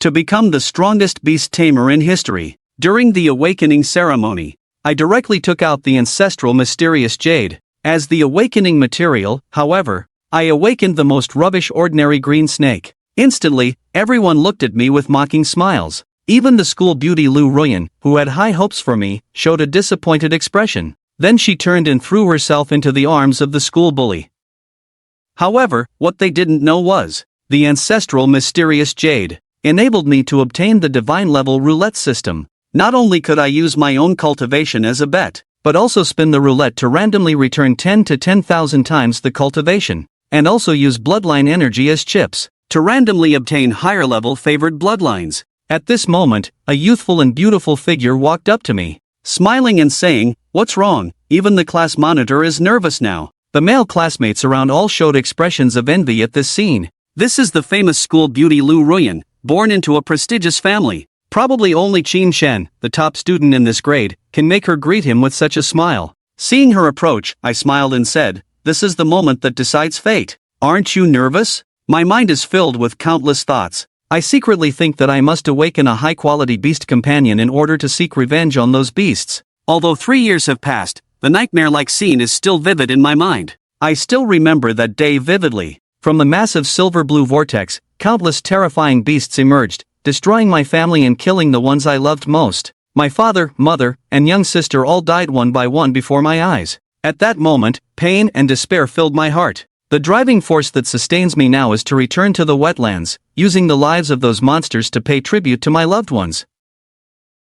to become the strongest beast tamer in history. During the awakening ceremony, I directly took out the ancestral mysterious jade. As the awakening material, however, I awakened the most rubbish ordinary green snake. Instantly, everyone looked at me with mocking smiles. Even the school beauty Lu Ruyan, who had high hopes for me, showed a disappointed expression. Then she turned and threw herself into the arms of the school bully. However, what they didn't know was, the ancestral mysterious jade enabled me to obtain the divine level roulette system. Not only could I use my own cultivation as a bet, but also spin the roulette to randomly return 10 to 10,000 times the cultivation, and also use bloodline energy as chips to randomly obtain higher level favored bloodlines. At this moment, a youthful and beautiful figure walked up to me, smiling and saying, "What's wrong? Even the class monitor is nervous now." The male classmates around all showed expressions of envy at this scene. This is the famous school beauty Lu Ruyan, born into a prestigious family. Probably only Qin Shen, the top student in this grade, can make her greet him with such a smile. Seeing her approach, I smiled and said, "This is the moment that decides fate. Aren't you nervous?" My mind is filled with countless thoughts. I secretly think that I must awaken a high-quality beast companion in order to seek revenge on those beasts. Although 3 years have passed, the nightmare-like scene is still vivid in my mind. I still remember that day vividly. From the massive silver-blue vortex, countless terrifying beasts emerged, destroying my family and killing the ones I loved most. My father, mother, and young sister all died one by one before my eyes. At that moment, pain and despair filled my heart. The driving force that sustains me now is to return to the wetlands, using the lives of those monsters to pay tribute to my loved ones.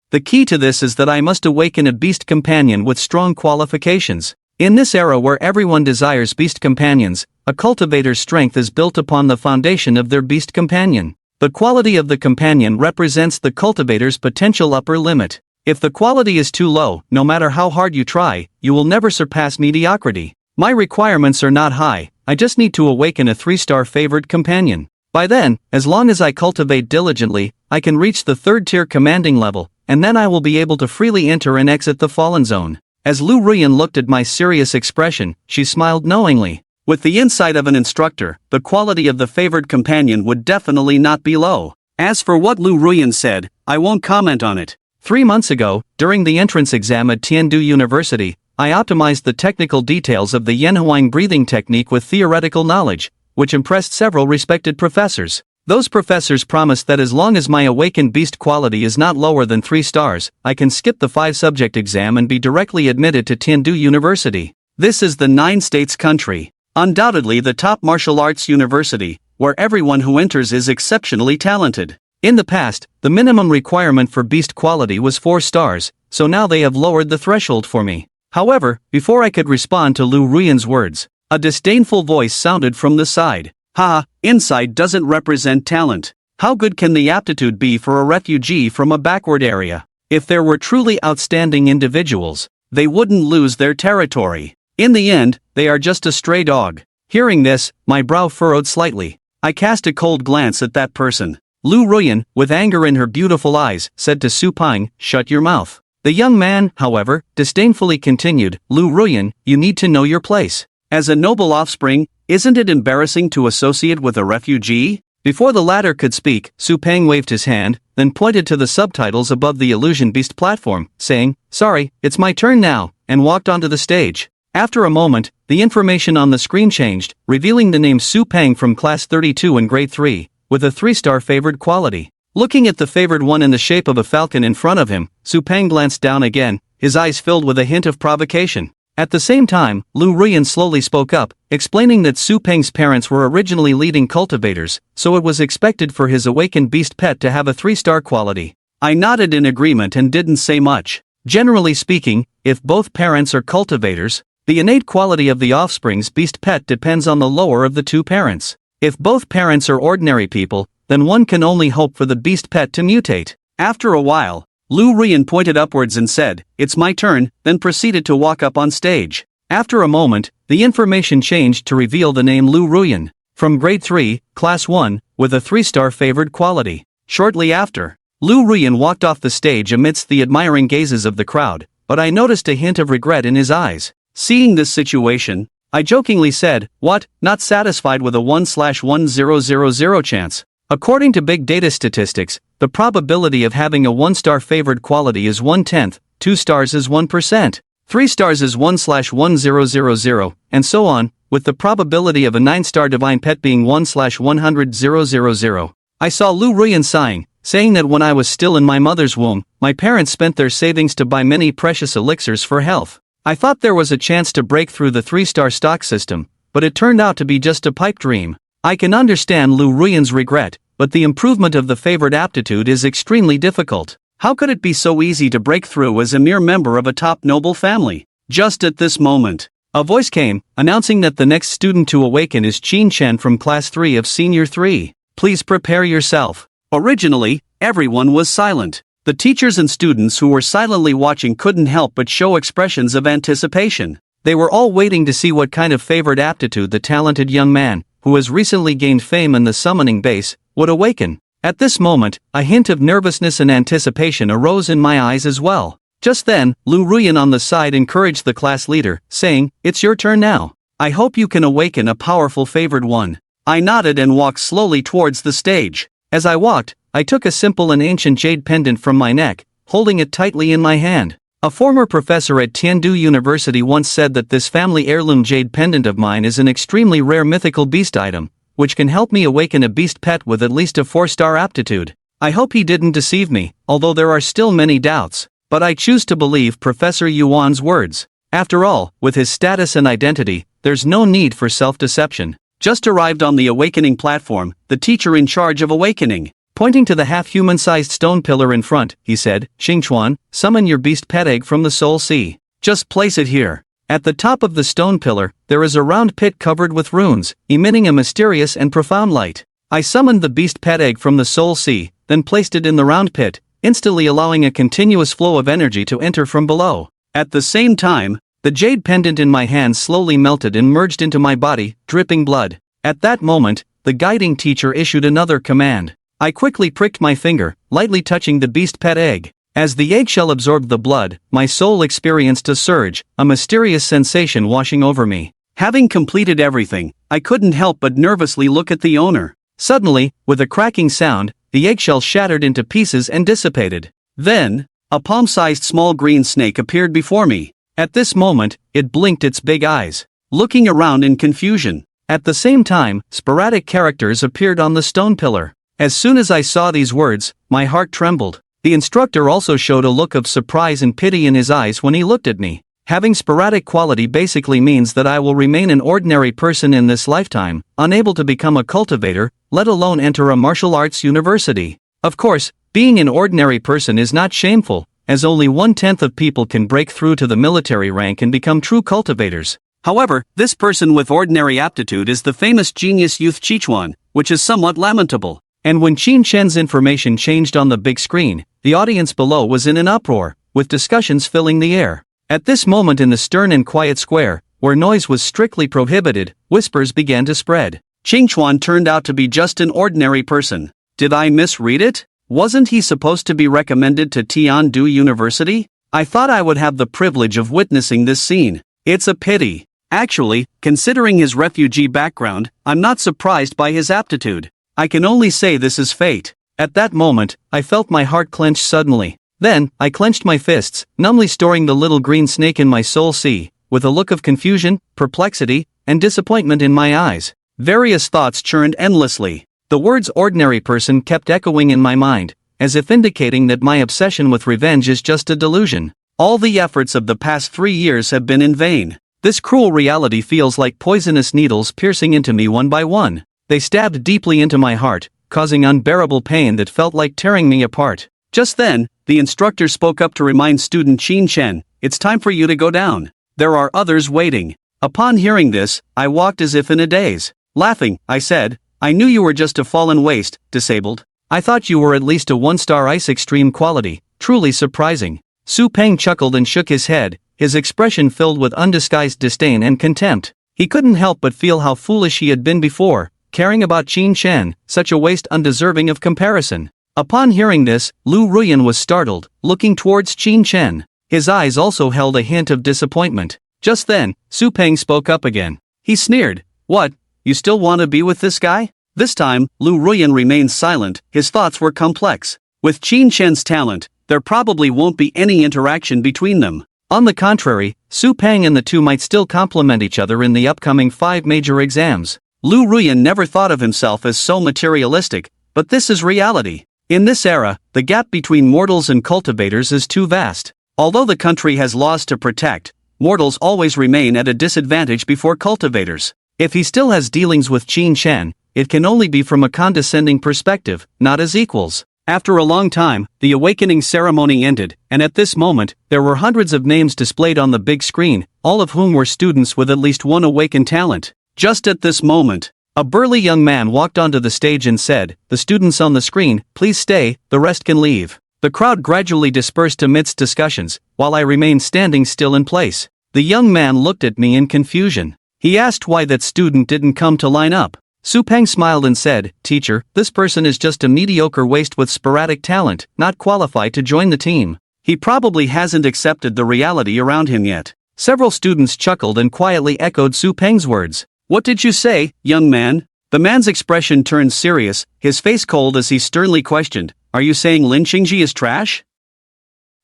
The key to this is that I must awaken a beast companion with strong qualifications. In this era where everyone desires beast companions, a cultivator's strength is built upon the foundation of their beast companion. The quality of the companion represents the cultivator's potential upper limit. If the quality is too low, no matter how hard you try, you will never surpass mediocrity. My requirements are not high, I just need to awaken a 3-star favored companion. By then, as long as I cultivate diligently, I can reach the 3rd-tier commanding level, and then I will be able to freely enter and exit the fallen zone. As Lu Ruyan looked at my serious expression, she smiled knowingly. With the insight of an instructor, the quality of the favored companion would definitely not be low. As for what Lu Ruyan said, I won't comment on it. 3 months ago, during the entrance exam at Tiandu University, I optimized the technical details of the Yanhuang breathing technique with theoretical knowledge, which impressed several respected professors. Those professors promised that as long as my awakened beast quality is not lower than 3 stars, I can skip the 5-subject exam and be directly admitted to Tiandu University. This is the 9-states country. Undoubtedly the top martial arts university, where everyone who enters is exceptionally talented. In the past, the minimum requirement for beast quality was 4 stars, so now they have lowered the threshold for me. However, before I could respond to Lu Ruyan's words, a disdainful voice sounded from the side. "Ha, insight doesn't represent talent. How good can the aptitude be for a refugee from a backward area? If there were truly outstanding individuals, they wouldn't lose their territory. In the end, they are just a stray dog." Hearing this, my brow furrowed slightly. I cast a cold glance at that person. Lu Ruyan, with anger in her beautiful eyes, said to Su Peng, "Shut your mouth." The young man, however, disdainfully continued, "Lu Ruyan, you need to know your place. As a noble offspring, isn't it embarrassing to associate with a refugee?" Before the latter could speak, Su Peng waved his hand, then pointed to the subtitles above the Illusion Beast platform, saying, "Sorry, it's my turn now," and walked onto the stage. After a moment, the information on the screen changed, revealing the name Su Peng from Class 32 in Grade 3, with a 3-star favored quality. Looking at the favored one in the shape of a falcon in front of him, Su Peng glanced down again, his eyes filled with a hint of provocation. At the same time, Lu Ruyan slowly spoke up, explaining that Su Peng's parents were originally leading cultivators, so it was expected for his awakened beast pet to have a 3-star quality. I nodded in agreement and didn't say much. Generally speaking, if both parents are cultivators, the innate quality of the offspring's beast pet depends on the lower of the 2 parents. If both parents are ordinary people, then one can only hope for the beast pet to mutate. After a while, Lu Ruyan pointed upwards and said, "It's my turn," then proceeded to walk up on stage. After a moment, the information changed to reveal the name Lu Ruyan, from Grade 3, Class 1, with a 3-star favored quality. Shortly after, Lu Ruyan walked off the stage amidst the admiring gazes of the crowd, but I noticed a hint of regret in his eyes. Seeing this situation, I jokingly said, "What, not satisfied with a 1/1000 chance?" According to big data statistics, the probability of having a 1-star favored quality is 1/10, 2 stars is 1%, 3 stars is 1/1000, and so on, with the probability of a 9-star divine pet being 1/100,000. I saw Lu Ruyan sighing, saying that when I was still in my mother's womb, my parents spent their savings to buy many precious elixirs for health. I thought there was a chance to break through the 3-star stock system, but it turned out to be just a pipe dream. I can understand Lu Ruyan's regret, but the improvement of the favored aptitude is extremely difficult. How could it be so easy to break through as a mere member of a top noble family? Just at this moment, a voice came, announcing that the next student to awaken is Qin Chen from Class 3 of Senior 3. Please prepare yourself. Originally, everyone was silent. The teachers and students who were silently watching couldn't help but show expressions of anticipation. They were all waiting to see what kind of favored aptitude the talented young man, who has recently gained fame in the summoning base, would awaken. At this moment, a hint of nervousness and anticipation arose in my eyes as well. Just then, Lu Ruyan on the side encouraged the class leader, saying, "It's your turn now. I hope you can awaken a powerful favored one." I nodded and walked slowly towards the stage. As I walked, I took a simple and ancient jade pendant from my neck, holding it tightly in my hand. A former professor at Tiandu University once said that this family heirloom jade pendant of mine is an extremely rare mythical beast item, which can help me awaken a beast pet with at least a 4-star aptitude. I hope he didn't deceive me, although there are still many doubts, but I choose to believe Professor Yuan's words. After all, with his status and identity, there's no need for self-deception. Just arrived on the awakening platform, the teacher in charge of awakening. Pointing to the half-human-sized stone pillar in front, he said, "Xingchuan, summon your beast pet egg from the Soul Sea. Just place it here." At the top of the stone pillar, there is a round pit covered with runes, emitting a mysterious and profound light. I summoned the beast pet egg from the Soul Sea, then placed it in the round pit, instantly allowing a continuous flow of energy to enter from below. At the same time, the jade pendant in my hand slowly melted and merged into my body, dripping blood. At that moment, the guiding teacher issued another command. I quickly pricked my finger, lightly touching the beast pet egg. As the eggshell absorbed the blood, my soul experienced a surge, a mysterious sensation washing over me. Having completed everything, I couldn't help but nervously look at the owner. Suddenly, with a cracking sound, the eggshell shattered into pieces and dissipated. Then, a palm-sized small green snake appeared before me. At this moment, it blinked its big eyes, looking around in confusion. At the same time, sporadic characters appeared on the stone pillar. As soon as I saw these words, my heart trembled. The instructor also showed a look of surprise and pity in his eyes when he looked at me. Having sporadic quality basically means that I will remain an ordinary person in this lifetime, unable to become a cultivator, let alone enter a martial arts university. Of course, being an ordinary person is not shameful, as only 1/10 of people can break through to the military rank and become true cultivators. However, this person with ordinary aptitude is the famous genius youth Chichuan, which is somewhat lamentable. And when Qin Chen's information changed on the big screen, the audience below was in an uproar, with discussions filling the air. At this moment in the stern and quiet square, where noise was strictly prohibited, whispers began to spread. Qingchuan turned out to be just an ordinary person. Did I misread it? Wasn't he supposed to be recommended to Tiandu University? I thought I would have the privilege of witnessing this scene. It's a pity. Actually, considering his refugee background, I'm not surprised by his aptitude. I can only say this is fate. At that moment, I felt my heart clench suddenly. Then, I clenched my fists, numbly storing the little green snake in my soul sea, with a look of confusion, perplexity, and disappointment in my eyes. Various thoughts churned endlessly. The words ordinary person kept echoing in my mind, as if indicating that my obsession with revenge is just a delusion. All the efforts of the past 3 years have been in vain. This cruel reality feels like poisonous needles piercing into me one by one. They stabbed deeply into my heart, causing unbearable pain that felt like tearing me apart. Just then, the instructor spoke up to remind student Qin Chen, "It's time for you to go down. There are others waiting." Upon hearing this, I walked as if in a daze. Laughing, I said, "I knew you were just a fallen waste, disabled. I thought you were at least a 1-star ice extreme quality, truly surprising." Su Peng chuckled and shook his head, his expression filled with undisguised disdain and contempt. He couldn't help but feel how foolish he had been before, caring about Qin Chen, such a waste undeserving of comparison. Upon hearing this, Lu Ruyan was startled, looking towards Qin Chen. His eyes also held a hint of disappointment. Just then, Su Peng spoke up again. He sneered, "What, you still want to be with this guy? This time, Lu Ruyan remained silent, his thoughts were complex. With Qin Shen's talent, there probably won't be any interaction between them. On the contrary, Su Peng and the two might still complement each other in the upcoming 5 major exams. Lu Ruyan never thought of himself as so materialistic, but this is reality. In this era, the gap between mortals and cultivators is too vast. Although the country has laws to protect, mortals always remain at a disadvantage before cultivators. If he still has dealings with Qin Shen, it can only be from a condescending perspective, not as equals. After a long time, the awakening ceremony ended, and at this moment, there were hundreds of names displayed on the big screen, all of whom were students with at least one awakened talent. Just at this moment, a burly young man walked onto the stage and said, "The students on the screen, please stay, the rest can leave." The crowd gradually dispersed amidst discussions, while I remained standing still in place. The young man looked at me in confusion. He asked why that student didn't come to line up. Su Peng smiled and said, "Teacher, this person is just a mediocre waste with sporadic talent, not qualified to join the team. He probably hasn't accepted the reality around him yet." Several students chuckled and quietly echoed Su Peng's words. "What did you say, young man?" The man's expression turned serious, his face cold as he sternly questioned, "Are you saying Lin Qingji is trash?"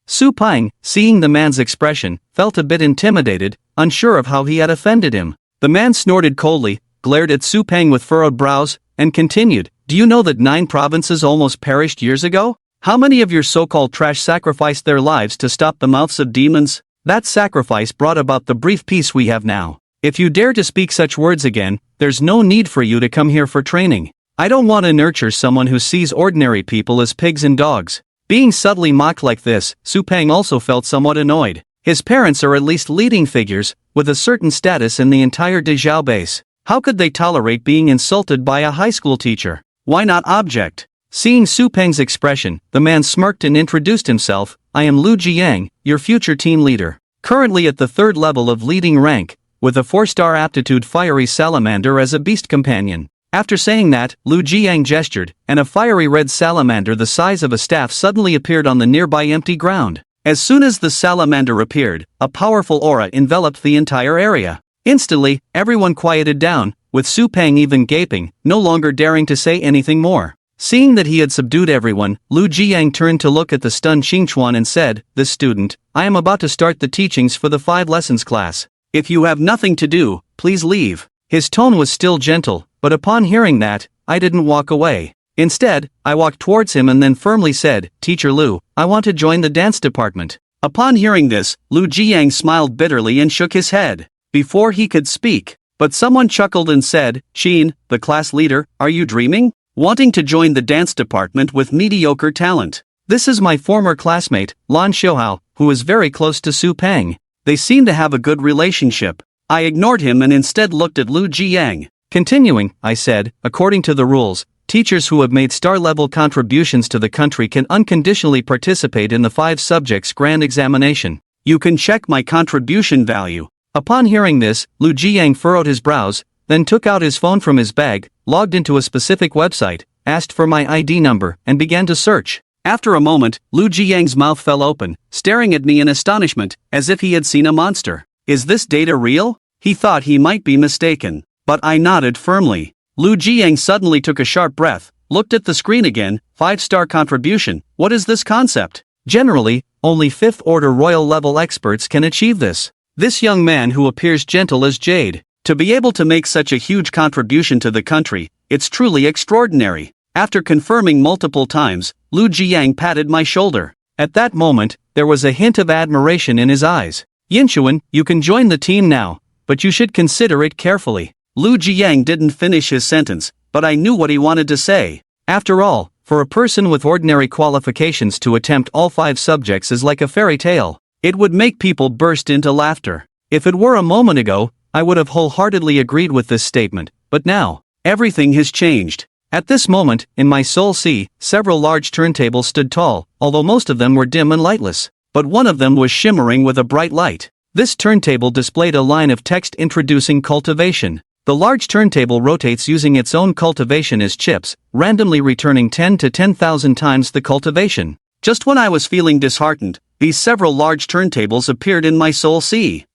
Su Peng, seeing the man's expression, felt a bit intimidated, unsure of how he had offended him. The man snorted coldly, glared at Su Peng with furrowed brows, and continued, "Do you know that 9 provinces almost perished years ago? How many of your so-called trash sacrificed their lives to stop the mouths of demons? That sacrifice brought about the brief peace we have now. If you dare to speak such words again, there's no need for you to come here for training. I don't want to nurture someone who sees ordinary people as pigs and dogs." Being subtly mocked like this, Su Peng also felt somewhat annoyed. His parents are at least leading figures, with a certain status in the entire Dezhou base. How could they tolerate being insulted by a high school teacher? Why not object? Seeing Su Peng's expression, the man smirked and introduced himself, "I am Lu Jiang, your future team leader. Currently at the 3rd level of leading rank, with a 4-star aptitude fiery salamander as a beast companion." After saying that, Lu Jiang gestured, and a fiery red salamander the size of a staff suddenly appeared on the nearby empty ground. As soon as the salamander appeared, a powerful aura enveloped the entire area. Instantly, everyone quieted down, with Su Peng even gaping, no longer daring to say anything more. Seeing that he had subdued everyone, Lu Jiang turned to look at the stunned Xingchuan and said, "This student, I am about to start the teachings for the 5 lessons class. If you have nothing to do, please leave." His tone was still gentle, but upon hearing that, I didn't walk away. Instead, I walked towards him and then firmly said, "Teacher Lu, I want to join the dance department." Upon hearing this, Lu Jiang smiled bitterly and shook his head. Before he could speak, but someone chuckled and said, "Qin, the class leader, are you dreaming? Wanting to join the dance department with mediocre talent? This is my former classmate, Lan Xiuhao, who is very close to Su Peng. They seem to have a good relationship." I ignored him and instead looked at Lu Jiang. "Continuing," I said, "according to the rules, teachers who have made star-level contributions to the country can unconditionally participate in the 5 subjects grand examination. You can check my contribution value." Upon hearing this, Lu Jiang furrowed his brows, then took out his phone from his bag, logged into a specific website, asked for my ID number, and began to search. After a moment, Lu Jiang's mouth fell open, staring at me in astonishment, as if he had seen a monster. "Is this data real?" He thought he might be mistaken, but I nodded firmly. Lu Jiang suddenly took a sharp breath, looked at the screen again. 5-star contribution, what is this concept? Generally, only 5th-order royal level experts can achieve this. This young man who appears gentle as jade, to be able to make such a huge contribution to the country, it's truly extraordinary. After confirming multiple times, Lu Jiang patted my shoulder. At that moment, there was a hint of admiration in his eyes. "Yinchuan, you can join the team now, but you should consider it carefully." Lu Jiang didn't finish his sentence, but I knew what he wanted to say. After all, for a person with ordinary qualifications to attempt all 5 subjects is like a fairy tale. It would make people burst into laughter. If it were a moment ago, I would have wholeheartedly agreed with this statement, but now, everything has changed. At this moment, in my soul sea, several large turntables stood tall, although most of them were dim and lightless, but one of them was shimmering with a bright light. This turntable displayed a line of text introducing cultivation. The large turntable rotates using its own cultivation as chips, randomly returning 10 to 10,000 times the cultivation. Just when I was feeling disheartened, these several large turntables appeared in my soul sea.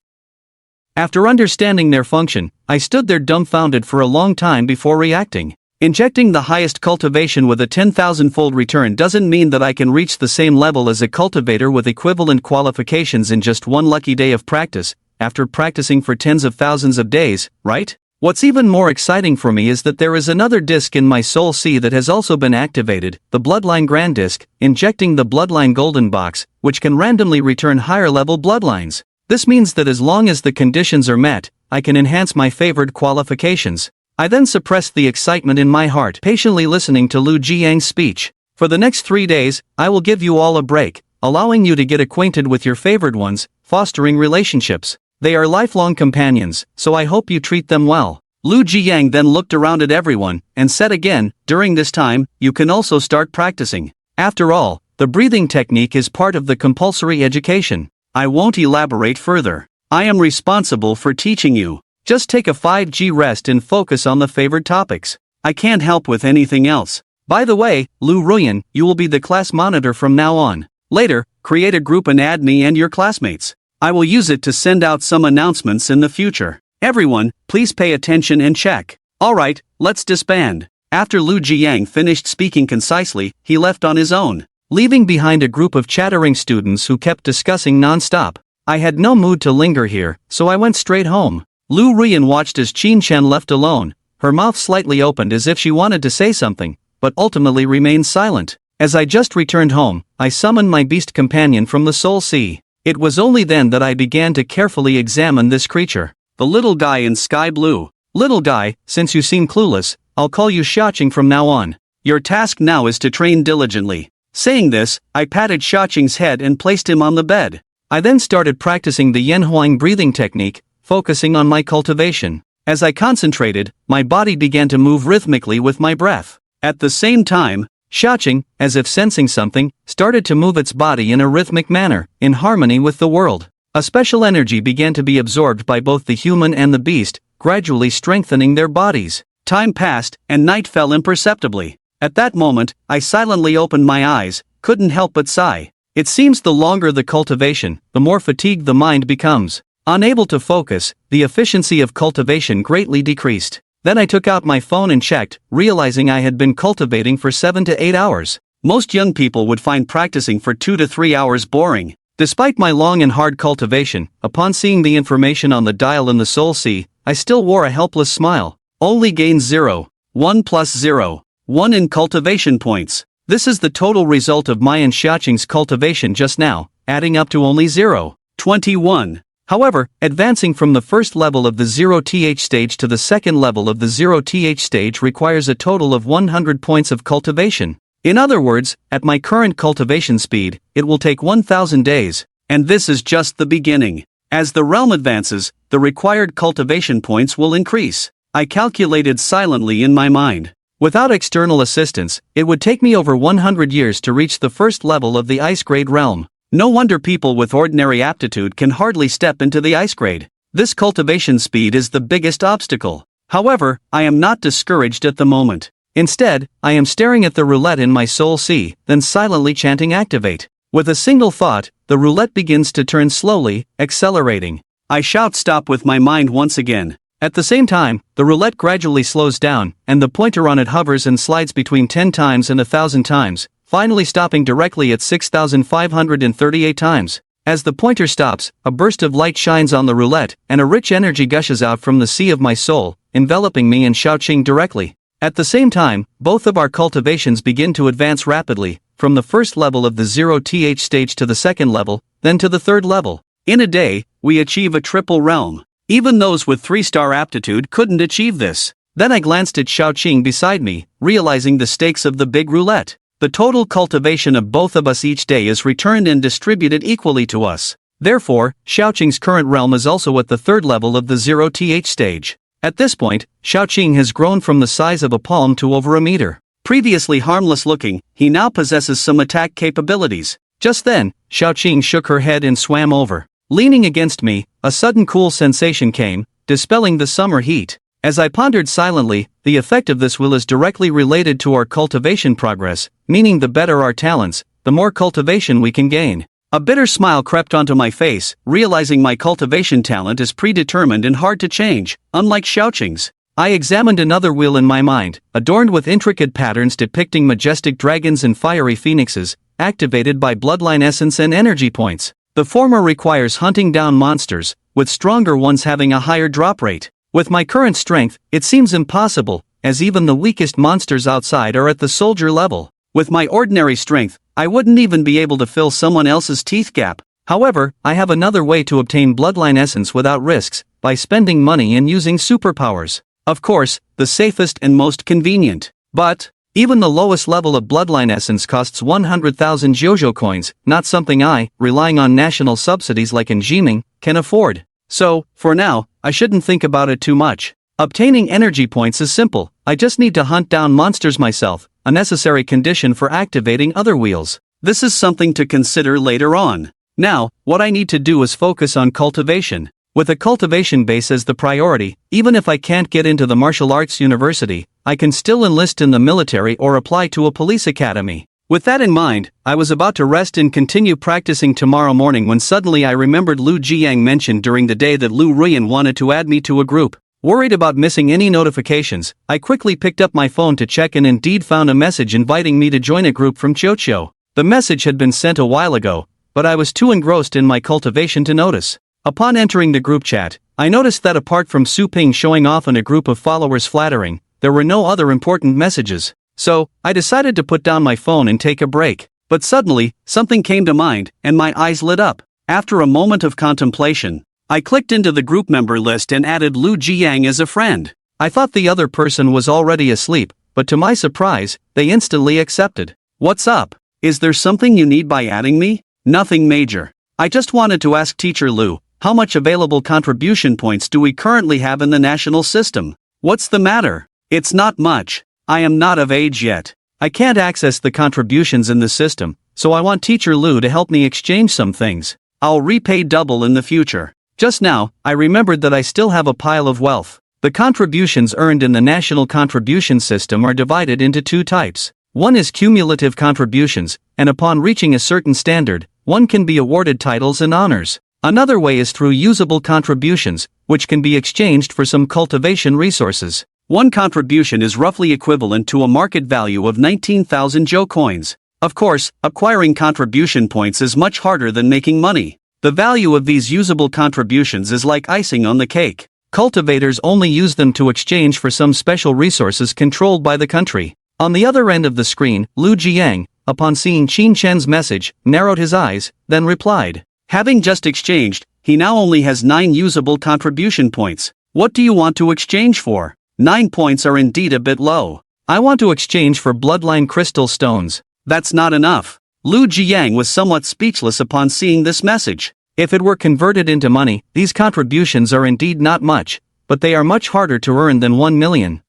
After understanding their function, I stood there dumbfounded for a long time before reacting. Injecting the highest cultivation with a 10,000-fold return doesn't mean that I can reach the same level as a cultivator with equivalent qualifications in just one lucky day of practice, after practicing for tens of thousands of days, right? What's even more exciting for me is that there is another disc in my soul sea that has also been activated, the Bloodline Grand Disc, injecting the Bloodline Golden Box, which can randomly return higher-level bloodlines. This means that as long as the conditions are met, I can enhance my favored qualifications. I then suppressed the excitement in my heart, patiently listening to Lu Jiang's speech. For the next 3 days, I will give you all a break, allowing you to get acquainted with your favored ones, fostering relationships. They are lifelong companions, so I hope you treat them well. Lu Jiang then looked around at everyone, and said again, during this time, you can also start practicing. After all, the breathing technique is part of the compulsory education. I won't elaborate further. I am responsible for teaching you. Just take a 5G rest and focus on the favored topics. I can't help with anything else. By the way, Lu Ruyan, you will be the class monitor from now on. Later, create a group and add me and your classmates. I will use it to send out some announcements in the future. Everyone, please pay attention and check. Alright, let's disband. After Lu Jiang finished speaking concisely, he left on his own, leaving behind a group of chattering students who kept discussing non-stop. I had no mood to linger here, so I went straight home. Lu Ruyan watched as Qin Chen left alone, her mouth slightly opened as if she wanted to say something, but ultimately remained silent. As I just returned home, I summoned my beast companion from the Soul Sea. It was only then that I began to carefully examine this creature. The little guy in sky blue. Little guy, since you seem clueless, I'll call you Xiaoqing from now on. Your task now is to train diligently. Saying this, I patted Xiaoqing's head and placed him on the bed. I then started practicing the Yanhuang breathing technique, focusing on my cultivation. As I concentrated, my body began to move rhythmically with my breath. At the same time, Xiaoqing, as if sensing something, started to move its body in a rhythmic manner, in harmony with the world. A special energy began to be absorbed by both the human and the beast, gradually strengthening their bodies. Time passed, and night fell imperceptibly. At that moment, I silently opened my eyes, couldn't help but sigh. It seems the longer the cultivation, the more fatigued the mind becomes. Unable to focus, the efficiency of cultivation greatly decreased. Then I took out my phone and checked, realizing I had been cultivating for 7 to 8 hours. Most young people would find practicing for 2 to 3 hours boring. Despite my long and hard cultivation, upon seeing the information on the dial in the Soul Sea, I still wore a helpless smile. Only gained 0. 1 plus 0. 1 in cultivation points. This is the total result of my and Xiaoqing's cultivation just now, adding up to only 0. 21. However, advancing from the first level of the 0th stage to the second level of the 0th stage requires a total of 100 points of cultivation. In other words, at my current cultivation speed, it will take 1,000 days. And this is just the beginning. As the realm advances, the required cultivation points will increase. I calculated silently in my mind. Without external assistance, it would take me over 100 years to reach the first level of the ice grade realm. No wonder people with ordinary aptitude can hardly step into the ice grade. This cultivation speed is the biggest obstacle. However, I am not discouraged at the moment. Instead, I am staring at the roulette in my soul sea, then silently chanting activate. With a single thought, the roulette begins to turn slowly, accelerating. I shout stop with my mind once again. At the same time, the roulette gradually slows down, and the pointer on it hovers and slides between 10 times and 1,000 times. Finally stopping directly at 6,538 times. As the pointer stops, a burst of light shines on the roulette, and a rich energy gushes out from the sea of my soul, enveloping me and Xiaoqing directly. At the same time, both of our cultivations begin to advance rapidly, from the first level of the 0th stage to the second level, then to the third level. In a day, we achieve a triple realm. Even those with 3-star aptitude couldn't achieve this. Then I glanced at Xiaoqing beside me, realizing the stakes of the big roulette. The total cultivation of both of us each day is returned and distributed equally to us. Therefore, Xiaoqing's current realm is also at the third level of the 0th stage. At this point, Xiaoqing has grown from the size of a palm to over a meter. Previously harmless looking, he now possesses some attack capabilities. Just then, Xiaoqing shook her head and swam over. Leaning against me, a sudden cool sensation came, dispelling the summer heat. As I pondered silently, the effect of this will is directly related to our cultivation progress, meaning the better our talents, the more cultivation we can gain. A bitter smile crept onto my face, realizing my cultivation talent is predetermined and hard to change, unlike Xiaoqing's. I examined another wheel in my mind, adorned with intricate patterns depicting majestic dragons and fiery phoenixes, activated by bloodline essence and energy points. The former requires hunting down monsters, with stronger ones having a higher drop rate. With my current strength, it seems impossible, as even the weakest monsters outside are at the soldier level. With my ordinary strength, I wouldn't even be able to fill someone else's teeth gap. However, I have another way to obtain bloodline essence without risks, by spending money and using superpowers. Of course, the safest and most convenient. But even the lowest level of bloodline essence costs 100,000 Jojo coins, not something I, relying on national subsidies like in Jiming, can afford. So, for now, I shouldn't think about it too much. Obtaining energy points is simple, I just need to hunt down monsters myself, a necessary condition for activating other wheels. This is something to consider later on. Now, what I need to do is focus on cultivation. With a cultivation base as the priority, even if I can't get into the martial arts university, I can still enlist in the military or apply to a police academy. With that in mind, I was about to rest and continue practicing tomorrow morning when suddenly I remembered Lu Jiang mentioned during the day that Lu Ruyan wanted to add me to a group. Worried about missing any notifications, I quickly picked up my phone to check and indeed found a message inviting me to join a group from Chocho. The message had been sent a while ago, but I was too engrossed in my cultivation to notice. Upon entering the group chat, I noticed that apart from Su Ping showing off and a group of followers flattering, there were no other important messages. So, I decided to put down my phone and take a break. But suddenly, something came to mind, and my eyes lit up. After a moment of contemplation, I clicked into the group member list and added Lu Jiang as a friend. I thought the other person was already asleep, but to my surprise, they instantly accepted. What's up? Is there something you need by adding me? Nothing major. I just wanted to ask Teacher Lu, how much available contribution points do we currently have in the national system? What's the matter? It's not much. I am not of age yet. I can't access the contributions in the system, so I want Teacher Lu to help me exchange some things. I'll repay double in the future. Just now, I remembered that I still have a pile of wealth. The contributions earned in the national contribution system are divided into two types. One is cumulative contributions, and upon reaching a certain standard, one can be awarded titles and honors. Another way is through usable contributions, which can be exchanged for some cultivation resources. One contribution is roughly equivalent to a market value of 19,000 Jo coins. Of course, acquiring contribution points is much harder than making money. The value of these usable contributions is like icing on the cake. Cultivators only use them to exchange for some special resources controlled by the country. On the other end of the screen, Lu Jiang, upon seeing Qin Chen's message, narrowed his eyes, then replied. Having just exchanged, he now only has 9 usable contribution points. What do you want to exchange for? 9 points are indeed a bit low. I want to exchange for bloodline crystal stones. That's not enough. Lu Jiang was somewhat speechless upon seeing this message. If it were converted into money, these contributions are indeed not much, but they are much harder to earn than 1 million.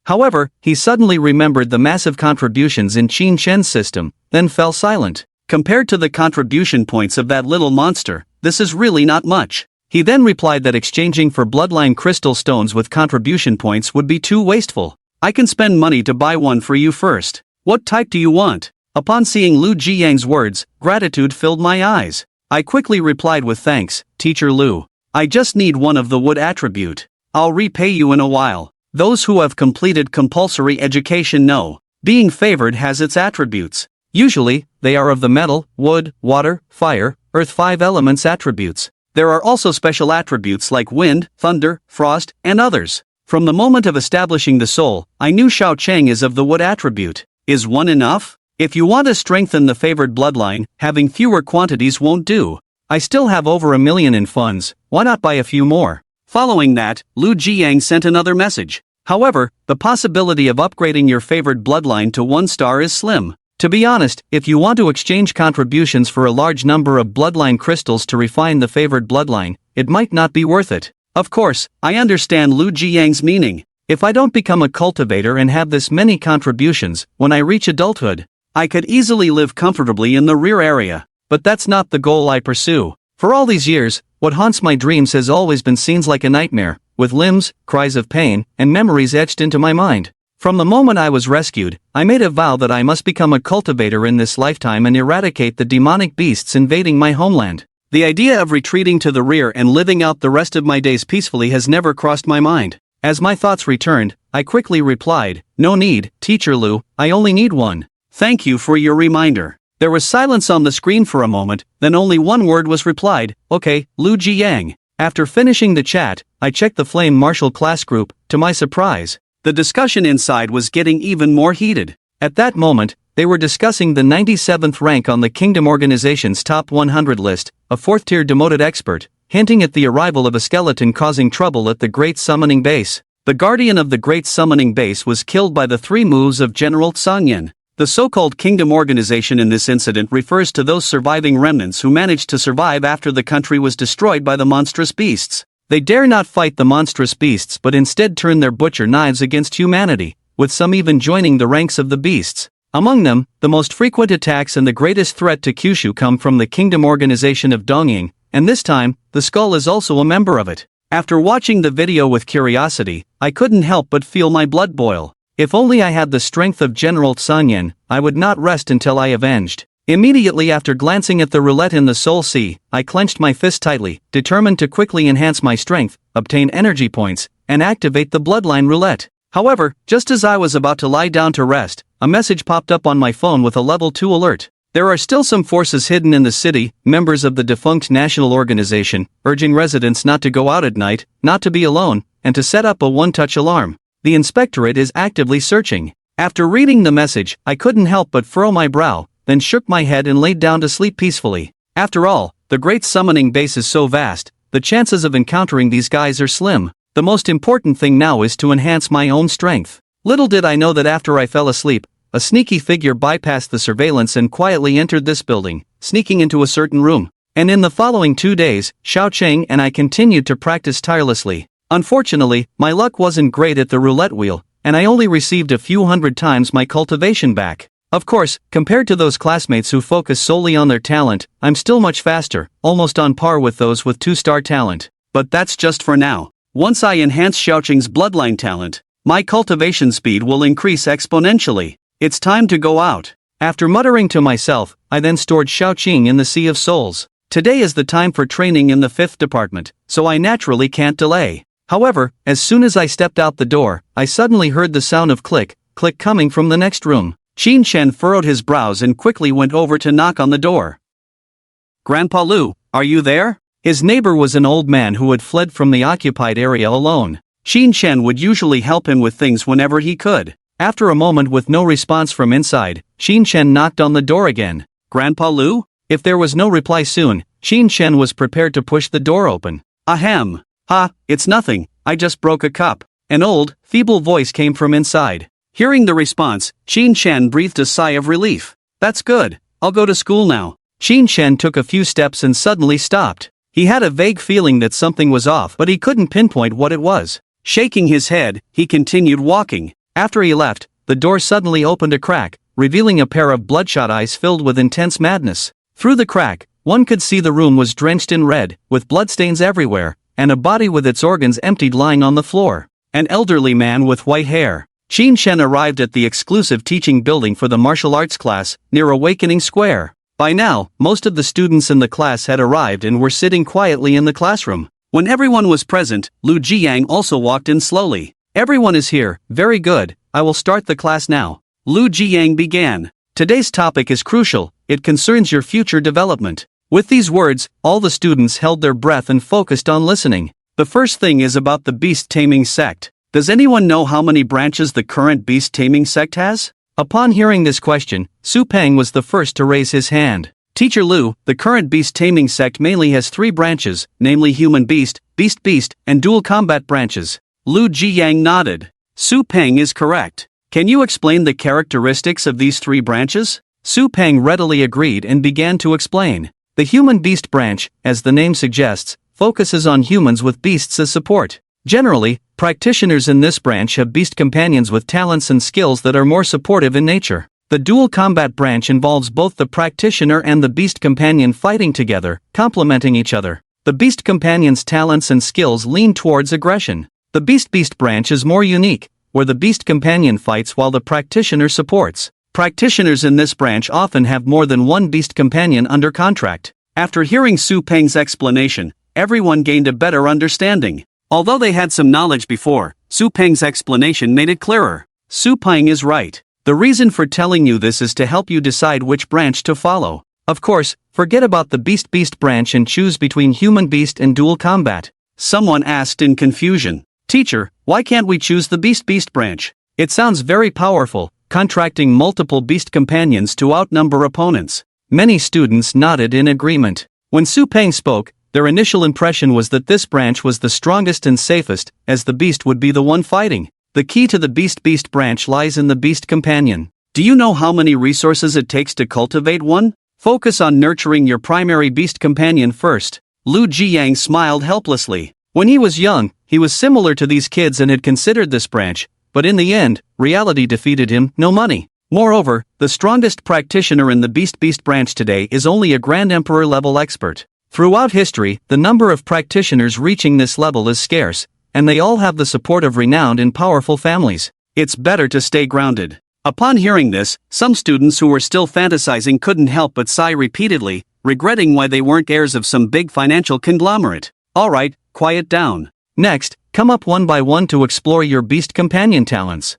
However, he suddenly remembered the massive contributions in Qin Chen's system, then fell silent. Compared to the contribution points of that little monster, this is really not much. He then replied that exchanging for bloodline crystal stones with contribution points would be too wasteful. I can spend money to buy one for you first. What type do you want? Upon seeing Lu Jiang's words, gratitude filled my eyes. I quickly replied with thanks, Teacher Lu. I just need one of the wood attribute. I'll repay you in a while. Those who have completed compulsory education know, being favored has its attributes. Usually, they are of the metal, wood, water, fire, earth 5 elements attributes. There are also special attributes like wind, thunder, frost, and others. From the moment of establishing the soul, I knew Xiao Cheng is of the wood attribute. Is one enough? If you want to strengthen the favored bloodline, having fewer quantities won't do. I still have over 1 million in funds, why not buy a few more? Following that, Lu Jiang sent another message. However, the possibility of upgrading your favored bloodline to 1 star is slim. To be honest, if you want to exchange contributions for a large number of bloodline crystals to refine the favored bloodline, it might not be worth it. Of course, I understand Lu Jiang's meaning. If I don't become a cultivator and have this many contributions, when I reach adulthood, I could easily live comfortably in the rear area. But that's not the goal I pursue. For all these years, what haunts my dreams has always been scenes like a nightmare, with limbs, cries of pain, and memories etched into my mind. From the moment I was rescued, I made a vow that I must become a cultivator in this lifetime and eradicate the demonic beasts invading my homeland. The idea of retreating to the rear and living out the rest of my days peacefully has never crossed my mind. As my thoughts returned, I quickly replied, "No need, Teacher Lu, I only need one. Thank you for your reminder." There was silence on the screen for a moment, then only one word was replied, "Okay, Lu Jiang." After finishing the chat, I checked the Flame Marshal class group. To my surprise, the discussion inside was getting even more heated. At that moment, they were discussing the 97th rank on the Kingdom Organization's top 100 list, a 4th-tier demoted expert, hinting at the arrival of a skeleton causing trouble at the Great Summoning Base. The guardian of the Great Summoning Base was killed by the 3 moves of General Tsangyan. The so-called Kingdom Organization in this incident refers to those surviving remnants who managed to survive after the country was destroyed by the monstrous beasts. They dare not fight the monstrous beasts but instead turn their butcher knives against humanity, with some even joining the ranks of the beasts. Among them, the most frequent attacks and the greatest threat to Kyushu come from the Kingdom Organization of Dongying, and this time, the skull is also a member of it. After watching the video with curiosity, I couldn't help but feel my blood boil. If only I had the strength of General Tsangyan, I would not rest until I avenged. Immediately after glancing at the roulette in the Soul Sea, I clenched my fist tightly, determined to quickly enhance my strength, obtain energy points, and activate the Bloodline roulette. However, just as I was about to lie down to rest, a message popped up on my phone with a level 2 alert. There are still some forces hidden in the city, members of the defunct National Organization, urging residents not to go out at night, not to be alone, and to set up a one-touch alarm. The inspectorate is actively searching. After reading the message, I couldn't help but furrow my brow, then shook my head and laid down to sleep peacefully. After all, the Great Summoning Base is so vast, the chances of encountering these guys are slim. The most important thing now is to enhance my own strength. Little did I know that after I fell asleep, a sneaky figure bypassed the surveillance and quietly entered this building, sneaking into a certain room. And in the following 2 days, Xiao Cheng and I continued to practice tirelessly. Unfortunately, my luck wasn't great at the roulette wheel, and I only received a few hundred times my cultivation back. Of course, compared to those classmates who focus solely on their talent, I'm still much faster, almost on par with those with 2-star talent. But that's just for now. Once I enhance Xiaoqing's bloodline talent, my cultivation speed will increase exponentially. It's time to go out. After muttering to myself, I then stored Xiaoqing in the Sea of Souls. Today is the time for training in the 5th department, so I naturally can't delay. However, as soon as I stepped out the door, I suddenly heard the sound of click, click coming from the next room. Qin Shen furrowed his brows and quickly went over to knock on the door. "Grandpa Lu, are you there?" His neighbor was an old man who had fled from the occupied area alone. Qin Shen would usually help him with things whenever he could. After a moment with no response from inside, Qin Shen knocked on the door again. "Grandpa Lu?" If there was no reply soon, Qin Shen was prepared to push the door open. "Ahem. Ha, it's nothing, I just broke a cup." An old, feeble voice came from inside. Hearing the response, Qin Shen breathed a sigh of relief. "That's good, I'll go to school now." Qin Shen took a few steps and suddenly stopped. He had a vague feeling that something was off, but he couldn't pinpoint what it was. Shaking his head, he continued walking. After he left, the door suddenly opened a crack, revealing a pair of bloodshot eyes filled with intense madness. Through the crack, one could see the room was drenched in red, with bloodstains everywhere, and a body with its organs emptied lying on the floor. An elderly man with white hair. Qin Shen arrived at the exclusive teaching building for the martial arts class, near Awakening Square. By now, most of the students in the class had arrived and were sitting quietly in the classroom. When everyone was present, Lu Jiang also walked in slowly. "Everyone is here, very good, I will start the class now." Lu Jiang began. "Today's topic is crucial, it concerns your future development." With these words, all the students held their breath and focused on listening. The first thing is about the beast taming sect. Does anyone know how many branches the current beast taming sect has? Upon hearing this question, Su Peng was the first to raise his hand. "Teacher Lu, the current beast taming sect mainly has 3 branches, namely human beast, beast, and dual combat branches." Lu Jiang nodded. Su Peng is correct. Can you explain the characteristics of these 3 branches? Su Peng readily agreed and began to explain. The human beast branch, as the name suggests, focuses on humans with beasts as support. Generally, practitioners in this branch have beast companions with talents and skills that are more supportive in nature. The dual combat branch involves both the practitioner and the beast companion fighting together, complementing each other. The beast companion's talents and skills lean towards aggression. The beast branch is more unique, where the beast companion fights while the practitioner supports. Practitioners in this branch often have more than one beast companion under contract. After hearing Su Peng's explanation, everyone gained a better understanding. Although they had some knowledge before, Su Peng's explanation made it clearer. Su Peng is right. The reason for telling you this is to help you decide which branch to follow. Of course, forget about the Beast branch and choose between Human-Beast and Dual Combat. Someone asked in confusion. Teacher, why can't we choose the Beast branch? It sounds very powerful, contracting multiple Beast companions to outnumber opponents. Many students nodded in agreement. When Su Peng spoke, their initial impression was that this branch was the strongest and safest, as the Beast would be the one fighting. The key to the Beast branch lies in the Beast companion. Do you know how many resources it takes to cultivate one? Focus on nurturing your primary Beast companion first. Lu Jiyang smiled helplessly. When he was young, he was similar to these kids and had considered this branch, but in the end, reality defeated him, no money. Moreover, the strongest practitioner in the Beast branch today is only a Grand Emperor level expert. Throughout history, the number of practitioners reaching this level is scarce, and they all have the support of renowned and powerful families. It's better to stay grounded. Upon hearing this, some students who were still fantasizing couldn't help but sigh repeatedly, regretting why they weren't heirs of some big financial conglomerate. Alright, quiet down. Next, come up one by one to explore your Beast companion talents.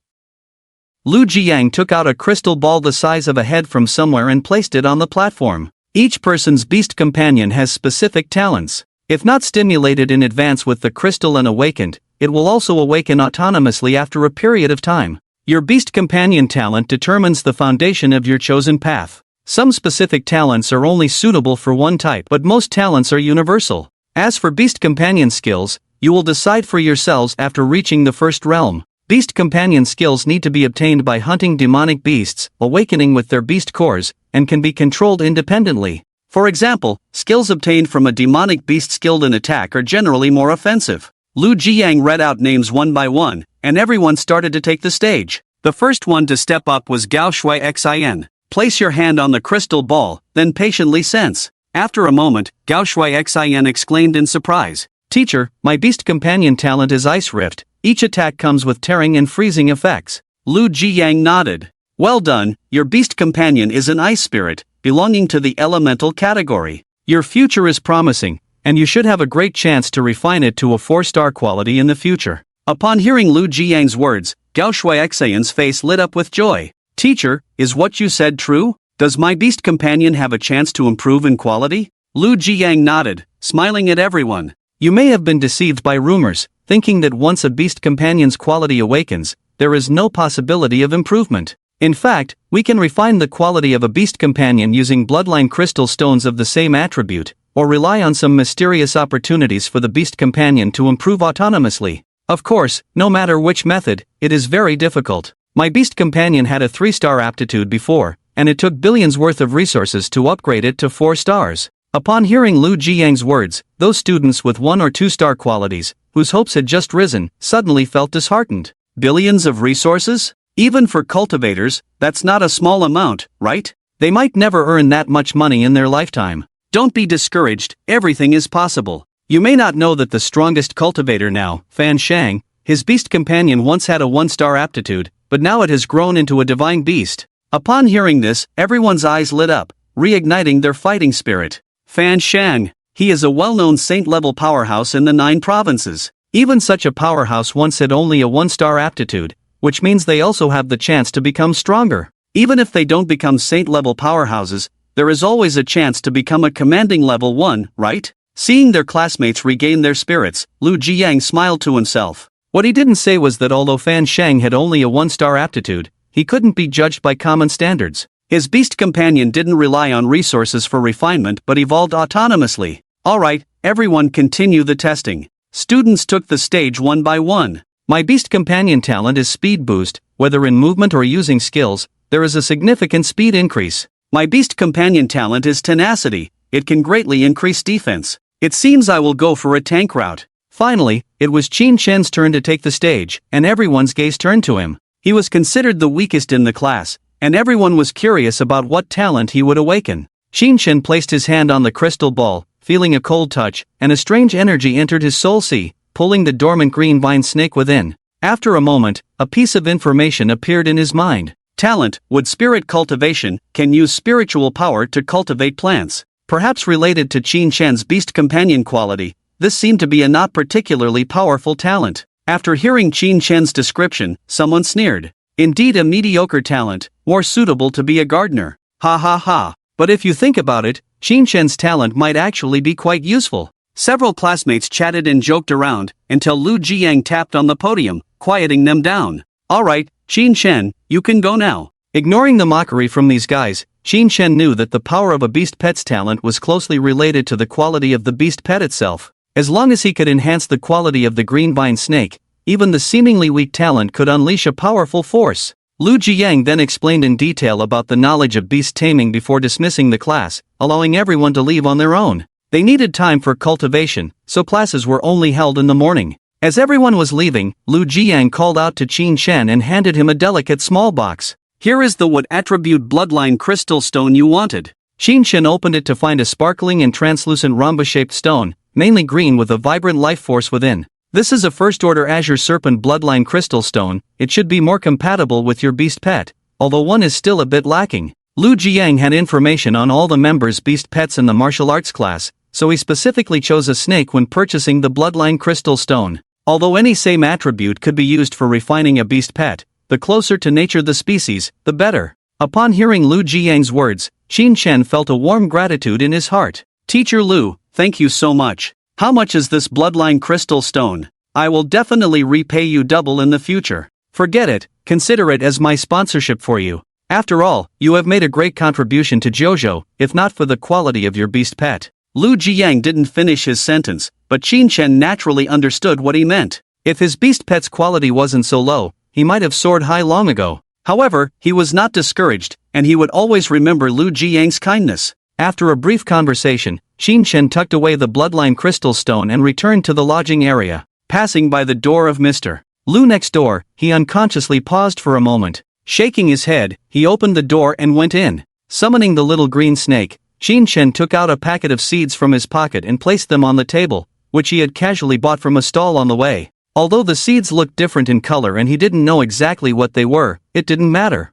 Lu Jiyang took out a crystal ball the size of a head from somewhere and placed it on the platform. Each person's Beast companion has specific talents. If not stimulated in advance with the crystal and awakened, it will also awaken autonomously after a period of time. Your Beast companion talent determines the foundation of your chosen path. Some specific talents are only suitable for one type, but most talents are universal. As for Beast companion skills, you will decide for yourselves after reaching the first realm. Beast companion skills need to be obtained by hunting demonic beasts, awakening with their beast cores, and can be controlled independently. For example, skills obtained from a demonic beast skilled in attack are generally more offensive. Lu Jiyang read out names one by one, and everyone started to take the stage. The first one to step up was Gao Shui Xin. Place your hand on the crystal ball, then patiently sense. After a moment, Gao Shui Xin exclaimed in surprise. Teacher, my Beast companion talent is Ice Rift. Each attack comes with tearing and freezing effects. Lu Jiyang nodded. Well done, your Beast companion is an ice spirit, belonging to the elemental category. Your future is promising, and you should have a great chance to refine it to a 4-star quality in the future. Upon hearing Lu Jiyang's words, Gao Shui Xian's face lit up with joy. Teacher, is what you said true? Does my Beast companion have a chance to improve in quality? Lu Jiyang nodded, smiling at everyone. You may have been deceived by rumors, thinking that once a Beast companion's quality awakens, there is no possibility of improvement. In fact, we can refine the quality of a Beast companion using bloodline crystal stones of the same attribute, or rely on some mysterious opportunities for the Beast companion to improve autonomously. Of course, no matter which method, it is very difficult. My Beast companion had a 3-star aptitude before, and it took billions worth of resources to upgrade it to 4 stars. Upon hearing Lu Jiyang's words, those students with 1 or 2-star qualities, whose hopes had just risen, suddenly felt disheartened. Billions of resources? Even for cultivators, that's not a small amount, right? They might never earn that much money in their lifetime. Don't be discouraged, everything is possible. You may not know that the strongest cultivator now, Fan Shang, his Beast companion once had a 1-star aptitude, but now it has grown into a divine beast. Upon hearing this, everyone's eyes lit up, reigniting their fighting spirit. Fan Shang. He is a well-known saint-level powerhouse in the 9 provinces. Even such a powerhouse once had only a 1-star aptitude, which means they also have the chance to become stronger. Even if they don't become saint-level powerhouses, there is always a chance to become a commanding level 1, right? Seeing their classmates regain their spirits, Lu Jiyang smiled to himself. What he didn't say was that although Fan Shang had only a 1-star aptitude, he couldn't be judged by common standards. His Beast companion didn't rely on resources for refinement but evolved autonomously. Alright, everyone continue the testing. Students took the stage one by one. My Beast companion talent is Speed Boost. Whether in movement or using skills, there is a significant speed increase. My Beast companion talent is Tenacity. It can greatly increase defense. It seems I will go for a tank route. Finally, it was Qin Shen's turn to take the stage, and everyone's gaze turned to him. He was considered the weakest in the class, and everyone was curious about what talent he would awaken. Qin Shen placed his hand on the crystal ball, feeling a cold touch, and a strange energy entered his soul sea, pulling the dormant green vine snake within. After a moment, a piece of information appeared in his mind. Talent, wood spirit cultivation, can use spiritual power to cultivate plants. Perhaps related to Qin Shen's Beast companion quality, this seemed to be a not particularly powerful talent. After hearing Qin Chen's description, someone sneered. Indeed, a mediocre talent, more suitable to be a gardener. Ha ha ha. But if you think about it, Qin Chen's talent might actually be quite useful. Several classmates chatted and joked around, until Lu Jiang tapped on the podium, quieting them down. Alright, Qin Chen, you can go now. Ignoring the mockery from these guys, Qin Chen knew that the power of a beast pet's talent was closely related to the quality of the beast pet itself. As long as he could enhance the quality of the green vine snake, even the seemingly weak talent could unleash a powerful force. Lu Jiang then explained in detail about the knowledge of beast taming before dismissing the class, allowing everyone to leave on their own. They needed time for cultivation, so classes were only held in the morning. As everyone was leaving, Lu Jiang called out to Qin Chen and handed him a delicate small box. Here is the what attribute bloodline crystal stone you wanted. Qin Chen opened it to find a sparkling and translucent rhombus-shaped stone, mainly green with a vibrant life force within. This is a first-order Azure Serpent bloodline crystal stone. It should be more compatible with your beast pet, although one is still a bit lacking. Lu Jiang had information on all the members' beast pets in the martial arts class, so he specifically chose a snake when purchasing the bloodline crystal stone. Although any same attribute could be used for refining a beast pet, the closer to nature the species, the better. Upon hearing Lu Jiang's words, Qin Chen felt a warm gratitude in his heart. Teacher Lu, thank you so much. How much is this bloodline crystal stone? I will definitely repay you double in the future. Forget it, consider it as my sponsorship for you. After all, you have made a great contribution to JoJo, if not for the quality of your beast pet. Lu Jiang didn't finish his sentence, but Qin Chen naturally understood what he meant. If his beast pet's quality wasn't so low, he might have soared high long ago. However, he was not discouraged, and he would always remember Lu Jiang's kindness. After a brief conversation, Qin Chen tucked away the bloodline crystal stone and returned to the lodging area. Passing by the door of Mr. Lu next door, he unconsciously paused for a moment. Shaking his head, he opened the door and went in. Summoning the little green snake, Qin Chen took out a packet of seeds from his pocket and placed them on the table, which he had casually bought from a stall on the way. Although the seeds looked different in color and he didn't know exactly what they were, it didn't matter.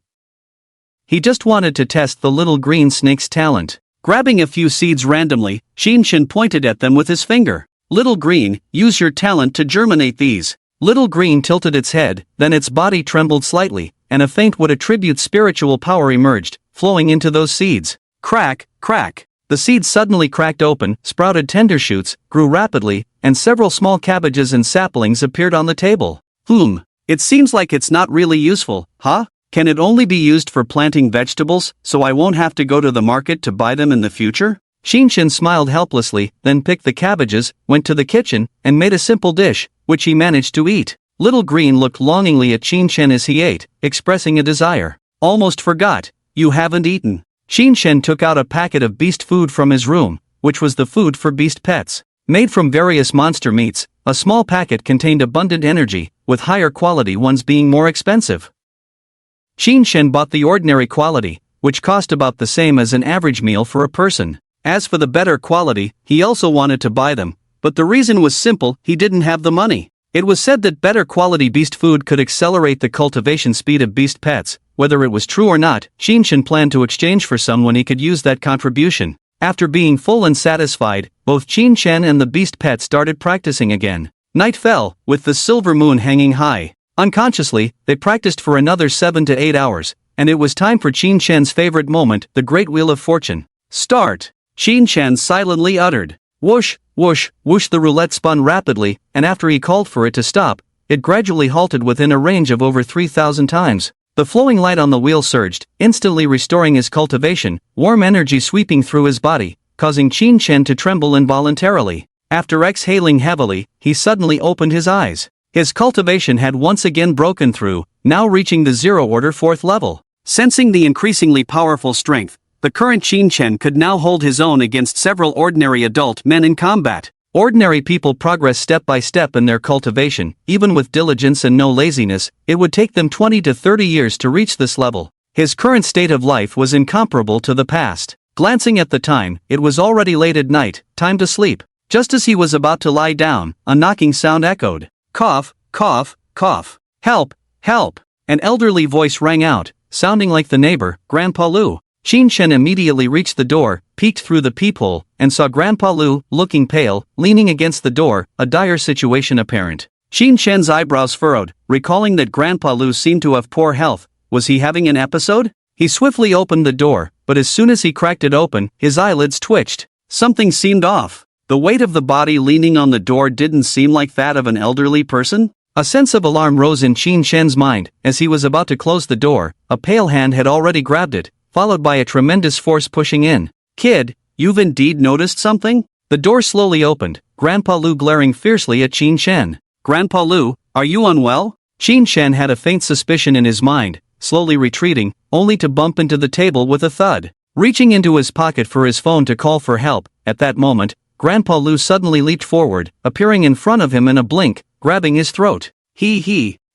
He just wanted to test the little green snake's talent. Grabbing a few seeds randomly, Qin Chen pointed at them with his finger. Little Green, use your talent to germinate these. Little Green tilted its head, then its body trembled slightly, and a faint what attribute spiritual power emerged, flowing into those seeds. Crack, crack. The seeds suddenly cracked open, sprouted tender shoots, grew rapidly, and several small cabbages and saplings appeared on the table. It seems like it's not really useful, huh? Can it only be used for planting vegetables, so I won't have to go to the market to buy them in the future? Qin Chen smiled helplessly, then picked the cabbages, went to the kitchen, and made a simple dish, which he managed to eat. Little Green looked longingly at Qin Chen as he ate, expressing a desire. Almost forgot, you haven't eaten. Qin Chen took out a packet of beast food from his room, which was the food for beast pets. Made from various monster meats, a small packet contained abundant energy, with higher quality ones being more expensive. Qin Chen bought the ordinary quality, which cost about the same as an average meal for a person. As for the better quality, he also wanted to buy them, but the reason was simple, he didn't have the money. It was said that better quality beast food could accelerate the cultivation speed of beast pets. Whether it was true or not, Qin Chen planned to exchange for some when he could use that contribution. After being full and satisfied, both Qin Chen and the beast pet started practicing again. Night fell, with the silver moon hanging high. Unconsciously, they practiced for another 7 to 8 hours, and it was time for Qin Chen's favorite moment, the Great Wheel of Fortune. Start! Qin Chen silently uttered. Whoosh, whoosh, whoosh. The roulette spun rapidly, and after he called for it to stop, it gradually halted within a range of over 3,000 times. The flowing light on the wheel surged, instantly restoring his cultivation, warm energy sweeping through his body, causing Qin Chen to tremble involuntarily. After exhaling heavily, he suddenly opened his eyes. His cultivation had once again broken through, now reaching the zero-order 4th level. Sensing the increasingly powerful strength, the current Qin Chen could now hold his own against several ordinary adult men in combat. Ordinary people progress step by step in their cultivation, even with diligence and no laziness. It would take them 20 to 30 years to reach this level. His current state of life was incomparable to the past. Glancing at the time, it was already late at night, time to sleep. Just as he was about to lie down, a knocking sound echoed. Cough, cough, cough. Help, help. An elderly voice rang out, sounding like the neighbor, Grandpa Lu. Qin Chen immediately reached the door, peeked through the peephole, and saw Grandpa Lu, looking pale, leaning against the door, a dire situation apparent. Qin Shen's eyebrows furrowed, recalling that Grandpa Lu seemed to have poor health. Was he having an episode? He swiftly opened the door, but as soon as he cracked it open, his eyelids twitched. Something seemed off. The weight of the body leaning on the door didn't seem like that of an elderly person. A sense of alarm rose in Qin Shen's mind. As he was about to close the door, a pale hand had already grabbed it, followed by a tremendous force pushing in. Kid, you've indeed noticed something? The door slowly opened, Grandpa Lu glaring fiercely at Qin Shen. Grandpa Lu, are you unwell? Qin Shen had a faint suspicion in his mind, slowly retreating, only to bump into the table with a thud. Reaching into his pocket for his phone to call for help, at that moment, Grandpa Lu suddenly leaped forward, appearing in front of him in a blink, grabbing his throat.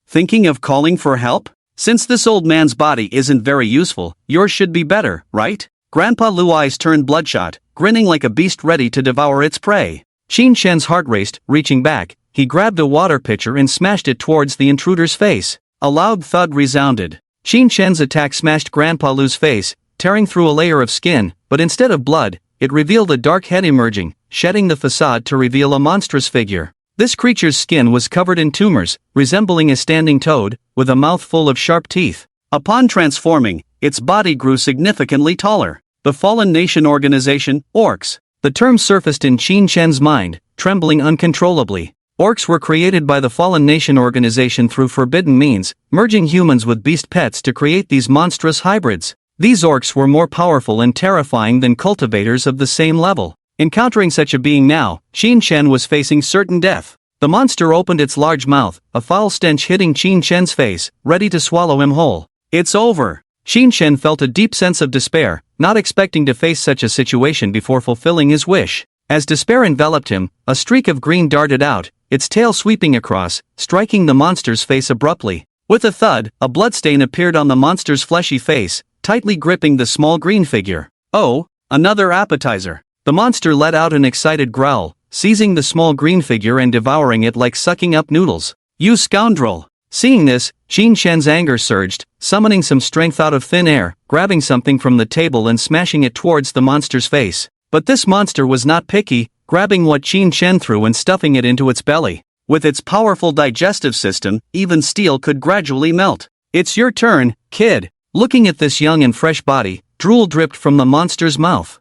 Thinking of calling for help? Since this old man's body isn't very useful, yours should be better, right? Grandpa Lu's eyes turned bloodshot, grinning like a beast ready to devour its prey. Qin Shen's heart raced, reaching back, he grabbed a water pitcher and smashed it towards the intruder's face. A loud thud resounded. Qin Shen's attack smashed Grandpa Lu's face, tearing through a layer of skin, but instead of blood, it revealed a dark head emerging, shedding the facade to reveal a monstrous figure. This creature's skin was covered in tumors, resembling a standing toad, with a mouth full of sharp teeth. Upon transforming, its body grew significantly taller. The Fallen Nation Organization, Orcs. The term surfaced in Qin Shen's mind, trembling uncontrollably. Orcs were created by the Fallen Nation Organization through forbidden means, merging humans with beast pets to create these monstrous hybrids. These orcs were more powerful and terrifying than cultivators of the same level. Encountering such a being now, Qin Shen was facing certain death. The monster opened its large mouth, a foul stench hitting Qin Shen's face, ready to swallow him whole. It's over. Qin Shen felt a deep sense of despair, not expecting to face such a situation before fulfilling his wish. As despair enveloped him, a streak of green darted out, its tail sweeping across, striking the monster's face abruptly. With a thud, a bloodstain appeared on the monster's fleshy face, tightly gripping the small green figure. Oh, another appetizer. The monster let out an excited growl, seizing the small green figure and devouring it like sucking up noodles. You scoundrel! Seeing this, Qin Shen's anger surged, summoning some strength out of thin air, grabbing something from the table and smashing it towards the monster's face. But this monster was not picky, grabbing what Qin Shen threw and stuffing it into its belly. With its powerful digestive system, even steel could gradually melt. It's your turn, kid. Looking at this young and fresh body, drool dripped from the monster's mouth.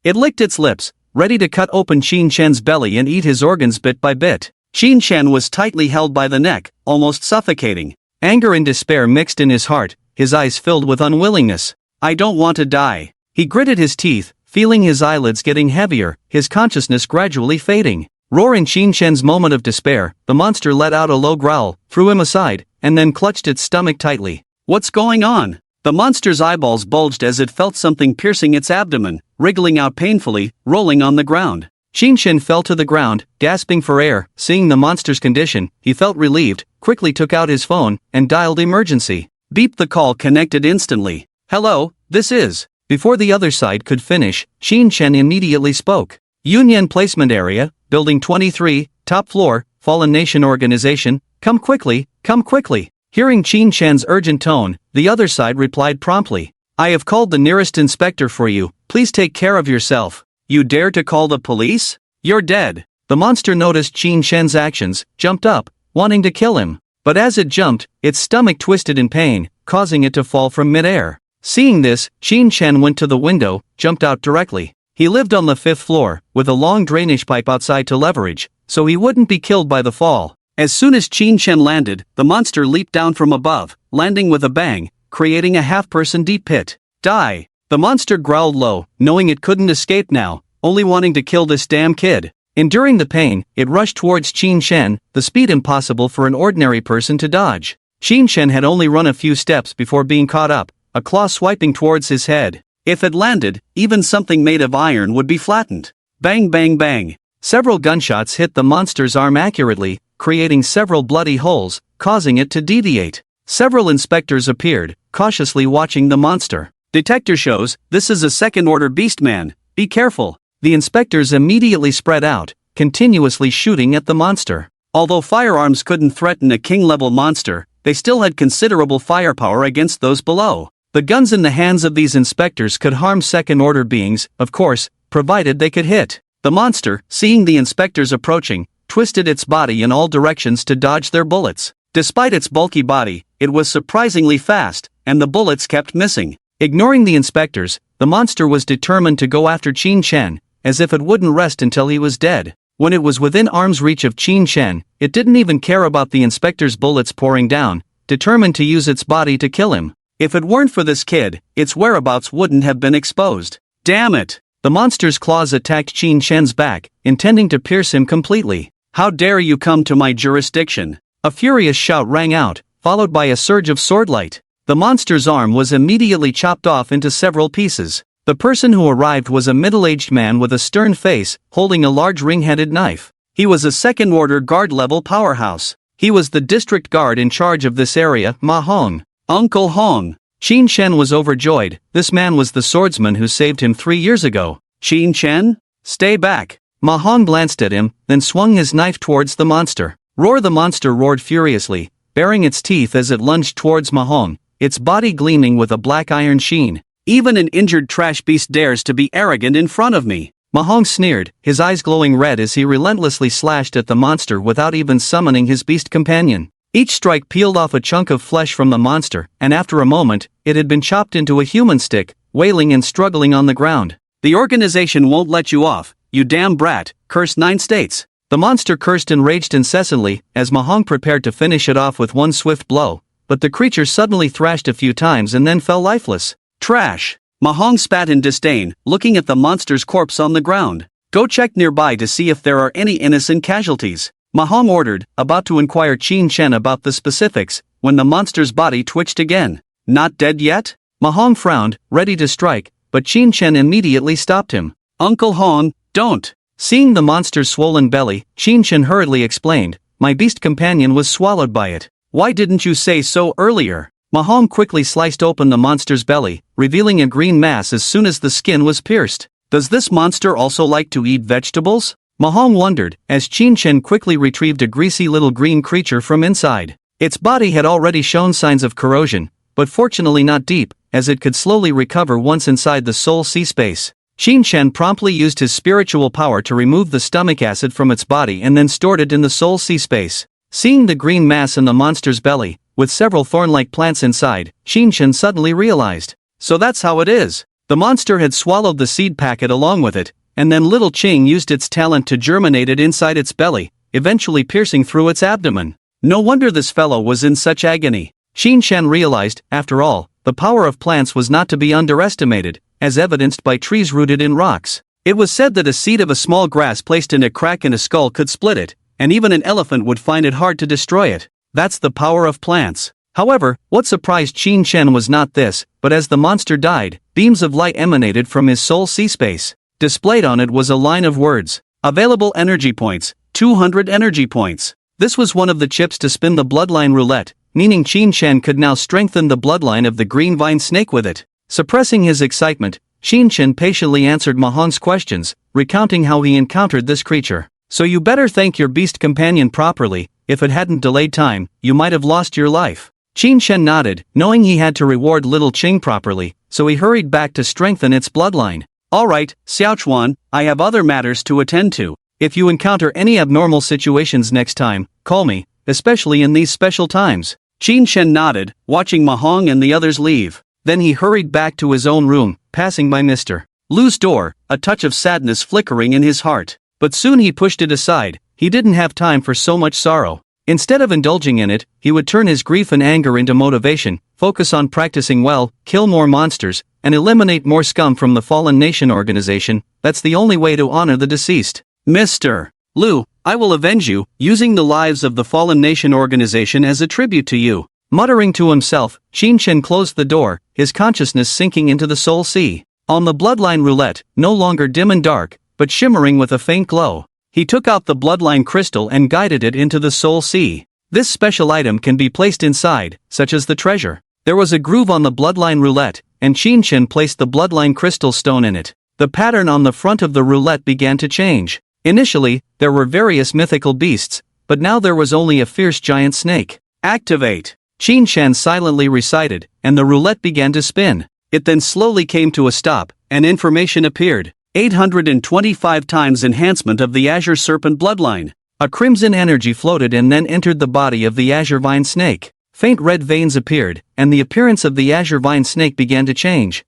It licked its lips, ready to cut open Qin Shen's belly and eat his organs bit by bit. Qin Shen was tightly held by the neck, almost suffocating. Anger and despair mixed in his heart, his eyes filled with unwillingness. I don't want to die. He gritted his teeth, feeling his eyelids getting heavier, his consciousness gradually fading. Roaring Qin Shen's moment of despair, the monster let out a low growl, threw him aside, and then clutched its stomach tightly. What's going on? The monster's eyeballs bulged as it felt something piercing its abdomen, wriggling out painfully, rolling on the ground. Qin Shen fell to the ground, gasping for air. Seeing the monster's condition, he felt relieved, quickly took out his phone, and dialed emergency. Beep. The call connected instantly. Hello, this is. Before the other side could finish, Qin Shen immediately spoke. Union Placement Area, Building 23, Top Floor, Fallen Nation Organization, come quickly, come quickly. Hearing Qin Shen's urgent tone, the other side replied promptly. I have called the nearest inspector for you, please take care of yourself. You dare to call the police? You're dead. The monster noticed Qin Shen's actions, jumped up, wanting to kill him. But as it jumped, its stomach twisted in pain, causing it to fall from midair. Seeing this, Qin Shen went to the window, jumped out directly. He lived on the 5th floor, with a long drainage pipe outside to leverage, so he wouldn't be killed by the fall. As soon as Qin Shen landed, the monster leaped down from above, landing with a bang, creating a half-person deep pit. Die! The monster growled low, knowing it couldn't escape now, only wanting to kill this damn kid. Enduring the pain, it rushed towards Qin Shen, the speed impossible for an ordinary person to dodge. Qin Shen had only run a few steps before being caught up, a claw swiping towards his head. If it landed, even something made of iron would be flattened. Bang bang bang. Several gunshots hit the monster's arm accurately, creating several bloody holes, causing it to deviate. Several inspectors appeared, cautiously watching the monster. Detector shows, this is a second-order beastman, be careful. The inspectors immediately spread out, continuously shooting at the monster. Although firearms couldn't threaten a king-level monster, they still had considerable firepower against those below. The guns in the hands of these inspectors could harm second-order beings, of course, provided they could hit. The monster, seeing the inspectors approaching, twisted its body in all directions to dodge their bullets. Despite its bulky body, it was surprisingly fast, and the bullets kept missing. Ignoring the inspectors, the monster was determined to go after Qin Chen, as if it wouldn't rest until he was dead. When it was within arm's reach of Qin Chen, it didn't even care about the inspector's bullets pouring down, determined to use its body to kill him. If it weren't for this kid, its whereabouts wouldn't have been exposed. Damn it! The monster's claws attacked Qin Chen's back, intending to pierce him completely. How dare you come to my jurisdiction? A furious shout rang out, followed by a surge of swordlight. The monster's arm was immediately chopped off into several pieces. The person who arrived was a middle-aged man with a stern face, holding a large ring-headed knife. He was a second-order guard-level powerhouse. He was the district guard in charge of this area, Ma Hong. Uncle Hong. Qin Chen was overjoyed. This man was the swordsman who saved him 3 years ago. Qin Chen? Stay back. Ma Hong glanced at him, then swung his knife towards the monster. Roar! The monster roared furiously, baring its teeth as it lunged towards Ma Hong, its body gleaming with a black iron sheen. Even an injured trash beast dares to be arrogant in front of me. Ma Hong sneered, his eyes glowing red as he relentlessly slashed at the monster without even summoning his beast companion. Each strike peeled off a chunk of flesh from the monster, and after a moment, it had been chopped into a human stick, wailing and struggling on the ground. The organization won't let you off, you damn brat, curse 9 states. The monster cursed and raged incessantly, as Ma Hong prepared to finish it off with one swift blow, but the creature suddenly thrashed a few times and then fell lifeless. Trash! Ma Hong spat in disdain, looking at the monster's corpse on the ground. Go check nearby to see if there are any innocent casualties. Ma Hong ordered, about to inquire Qin Chen about the specifics, when the monster's body twitched again. Not dead yet? Ma Hong frowned, ready to strike, but Qin Chen immediately stopped him. Uncle Hong, don't! Seeing the monster's swollen belly, Qin Chen hurriedly explained, my beast companion was swallowed by it. Why didn't you say so earlier? Ma Hong quickly sliced open the monster's belly, revealing a green mass as soon as the skin was pierced. Does this monster also like to eat vegetables? Ma Hong wondered, as Qin Chen quickly retrieved a greasy little green creature from inside. Its body had already shown signs of corrosion, but fortunately not deep, as it could slowly recover once inside the soul sea space. Qin Chen promptly used his spiritual power to remove the stomach acid from its body and then stored it in the soul sea space. Seeing the green mass in the monster's belly, with several thorn-like plants inside, Qin Chen suddenly realized. So that's how it is. The monster had swallowed the seed packet along with it, and then little Qing used its talent to germinate it inside its belly, eventually piercing through its abdomen. No wonder this fellow was in such agony. Qin Chen realized, after all, the power of plants was not to be underestimated, as evidenced by trees rooted in rocks. It was said that a seed of a small grass placed in a crack in a skull could split it, and even an elephant would find it hard to destroy it. That's the power of plants. However, what surprised Qin Chen was not this, but as the monster died, beams of light emanated from his soul sea space. Displayed on it was a line of words. Available energy points, 200 energy points. This was one of the chips to spin the bloodline roulette, meaning Qin Chen could now strengthen the bloodline of the green vine snake with it. Suppressing his excitement, Qin Chen patiently answered Ma Hong's questions, recounting how he encountered this creature. So you better thank your beast companion properly. If it hadn't delayed time, you might have lost your life. Qin Chen nodded, knowing he had to reward little Qing properly, so he hurried back to strengthen its bloodline. Alright, Xiaochuan, I have other matters to attend to. If you encounter any abnormal situations next time, call me, especially in these special times. Qin Chen nodded, watching Ma Hong and the others leave. Then he hurried back to his own room, passing by Mr. Lu's door, a touch of sadness flickering in his heart. But soon he pushed it aside. He didn't have time for so much sorrow. Instead of indulging in it, he would turn his grief and anger into motivation, focus on practicing well, kill more monsters, and eliminate more scum from the Fallen Nation organization. That's the only way to honor the deceased. Mr. Lu, I will avenge you, using the lives of the Fallen Nation organization as a tribute to you. Muttering to himself, Qin Chen closed the door, his consciousness sinking into the soul sea. On the bloodline roulette, no longer dim and dark, but shimmering with a faint glow, he took out the bloodline crystal and guided it into the soul sea. This special item can be placed inside, such as the treasure. There was a groove on the bloodline roulette, and Qin Chen placed the bloodline crystal stone in it. The pattern on the front of the roulette began to change. Initially, there were various mythical beasts, but now there was only a fierce giant snake. Activate! Qin Chen silently recited, and the roulette began to spin. It then slowly came to a stop, and information appeared. 825 times enhancement of the Azure Serpent bloodline. A crimson energy floated and then entered the body of the azure vine snake. Faint red veins appeared, and the appearance of the azure vine snake began to change.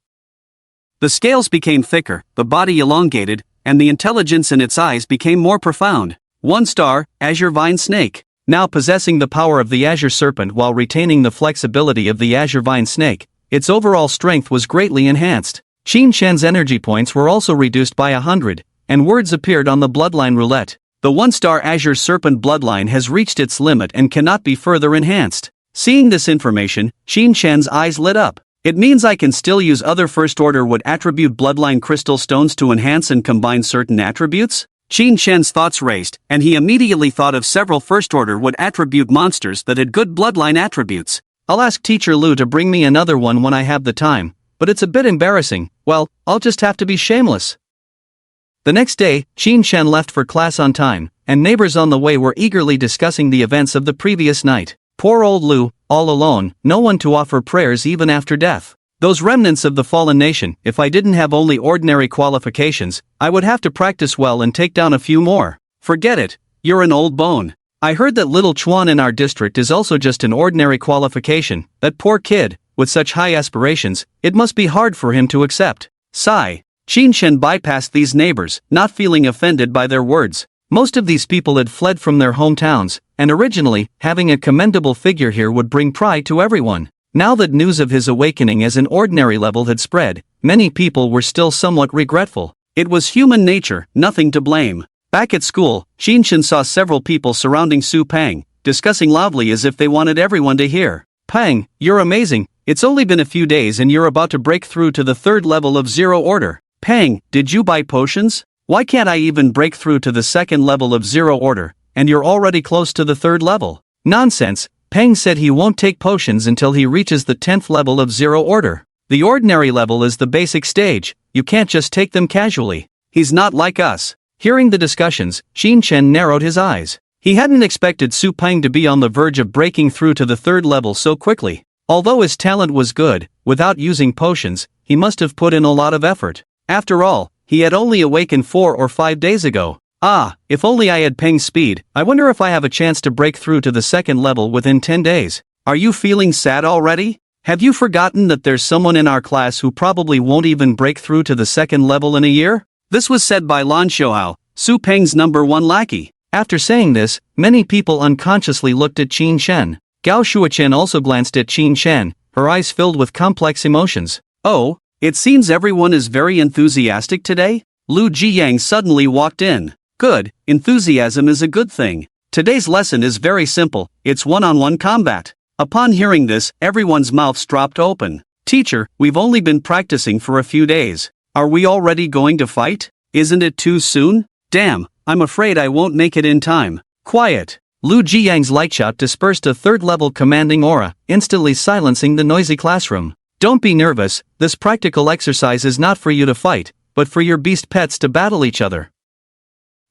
The scales became thicker, the body elongated, and the intelligence in its eyes became more profound. 1 star, azure vine snake. Now possessing the power of the azure serpent while retaining the flexibility of the azure vine snake, its overall strength was greatly enhanced. Qin Shen's energy points were also reduced by 100, and words appeared on the bloodline roulette. The 1-star azure serpent bloodline has reached its limit and cannot be further enhanced. Seeing this information, Qin Shen's eyes lit up. It means I can still use other first-order wood attribute bloodline crystal stones to enhance and combine certain attributes? Qin Shen's thoughts raced, and he immediately thought of several first-order wood attribute monsters that had good bloodline attributes. I'll ask Teacher Lu to bring me another one when I have the time, but it's a bit embarrassing. Well, I'll just have to be shameless. The next day, Qin Shen left for class on time, and neighbors on the way were eagerly discussing the events of the previous night. Poor old Lu, all alone, no one to offer prayers even after death. Those remnants of the fallen nation, if I didn't have only ordinary qualifications, I would have to practice well and take down a few more. Forget it, you're an old bone. I heard that little Chuan in our district is also just an ordinary qualification. That poor kid, with such high aspirations, it must be hard for him to accept. Sigh. Qin Shen bypassed these neighbors, not feeling offended by their words. Most of these people had fled from their hometowns, and originally, having a commendable figure here would bring pride to everyone. Now that news of his awakening as an ordinary level had spread, many people were still somewhat regretful. It was human nature, nothing to blame. Back at school, Qin Shen saw several people surrounding Su Peng, discussing loudly as if they wanted everyone to hear. Peng, you're amazing, it's only been a few days and you're about to break through to the 3rd level of Zero Order. Peng, did you buy potions? Why can't I even break through to the 2nd level of Zero Order, and you're already close to the 3rd level? Nonsense, Peng said he won't take potions until he reaches the 10th level of Zero Order. The ordinary level is the basic stage, you can't just take them casually. He's not like us. Hearing the discussions, Qin Shen narrowed his eyes. He hadn't expected Su Peng to be on the verge of breaking through to the 3rd level so quickly. Although his talent was good, without using potions, he must have put in a lot of effort. After all, he had only awakened 4 or 5 days ago. Ah, if only I had Peng's speed. I wonder if I have a chance to break through to the 2nd level within 10 days. Are you feeling sad already? Have you forgotten that there's someone in our class who probably won't even break through to the 2nd level in a year? This was said by Lan Xiaohao, Su Peng's #1 lackey. After saying this, many people unconsciously looked at Qin Shen. Gao Shuochen also glanced at Qin Shen, her eyes filled with complex emotions. Oh, it seems everyone is very enthusiastic today? Lu Jiyang suddenly walked in. Good, enthusiasm is a good thing. Today's lesson is very simple, it's one-on-one combat. Upon hearing this, everyone's mouths dropped open. Teacher, we've only been practicing for a few days. Are we already going to fight? Isn't it too soon? Damn, I'm afraid I won't make it in time. Quiet. Lu Jiyang's lightshot dispersed a 3rd-level commanding aura, instantly silencing the noisy classroom. Don't be nervous, this practical exercise is not for you to fight, but for your beast pets to battle each other.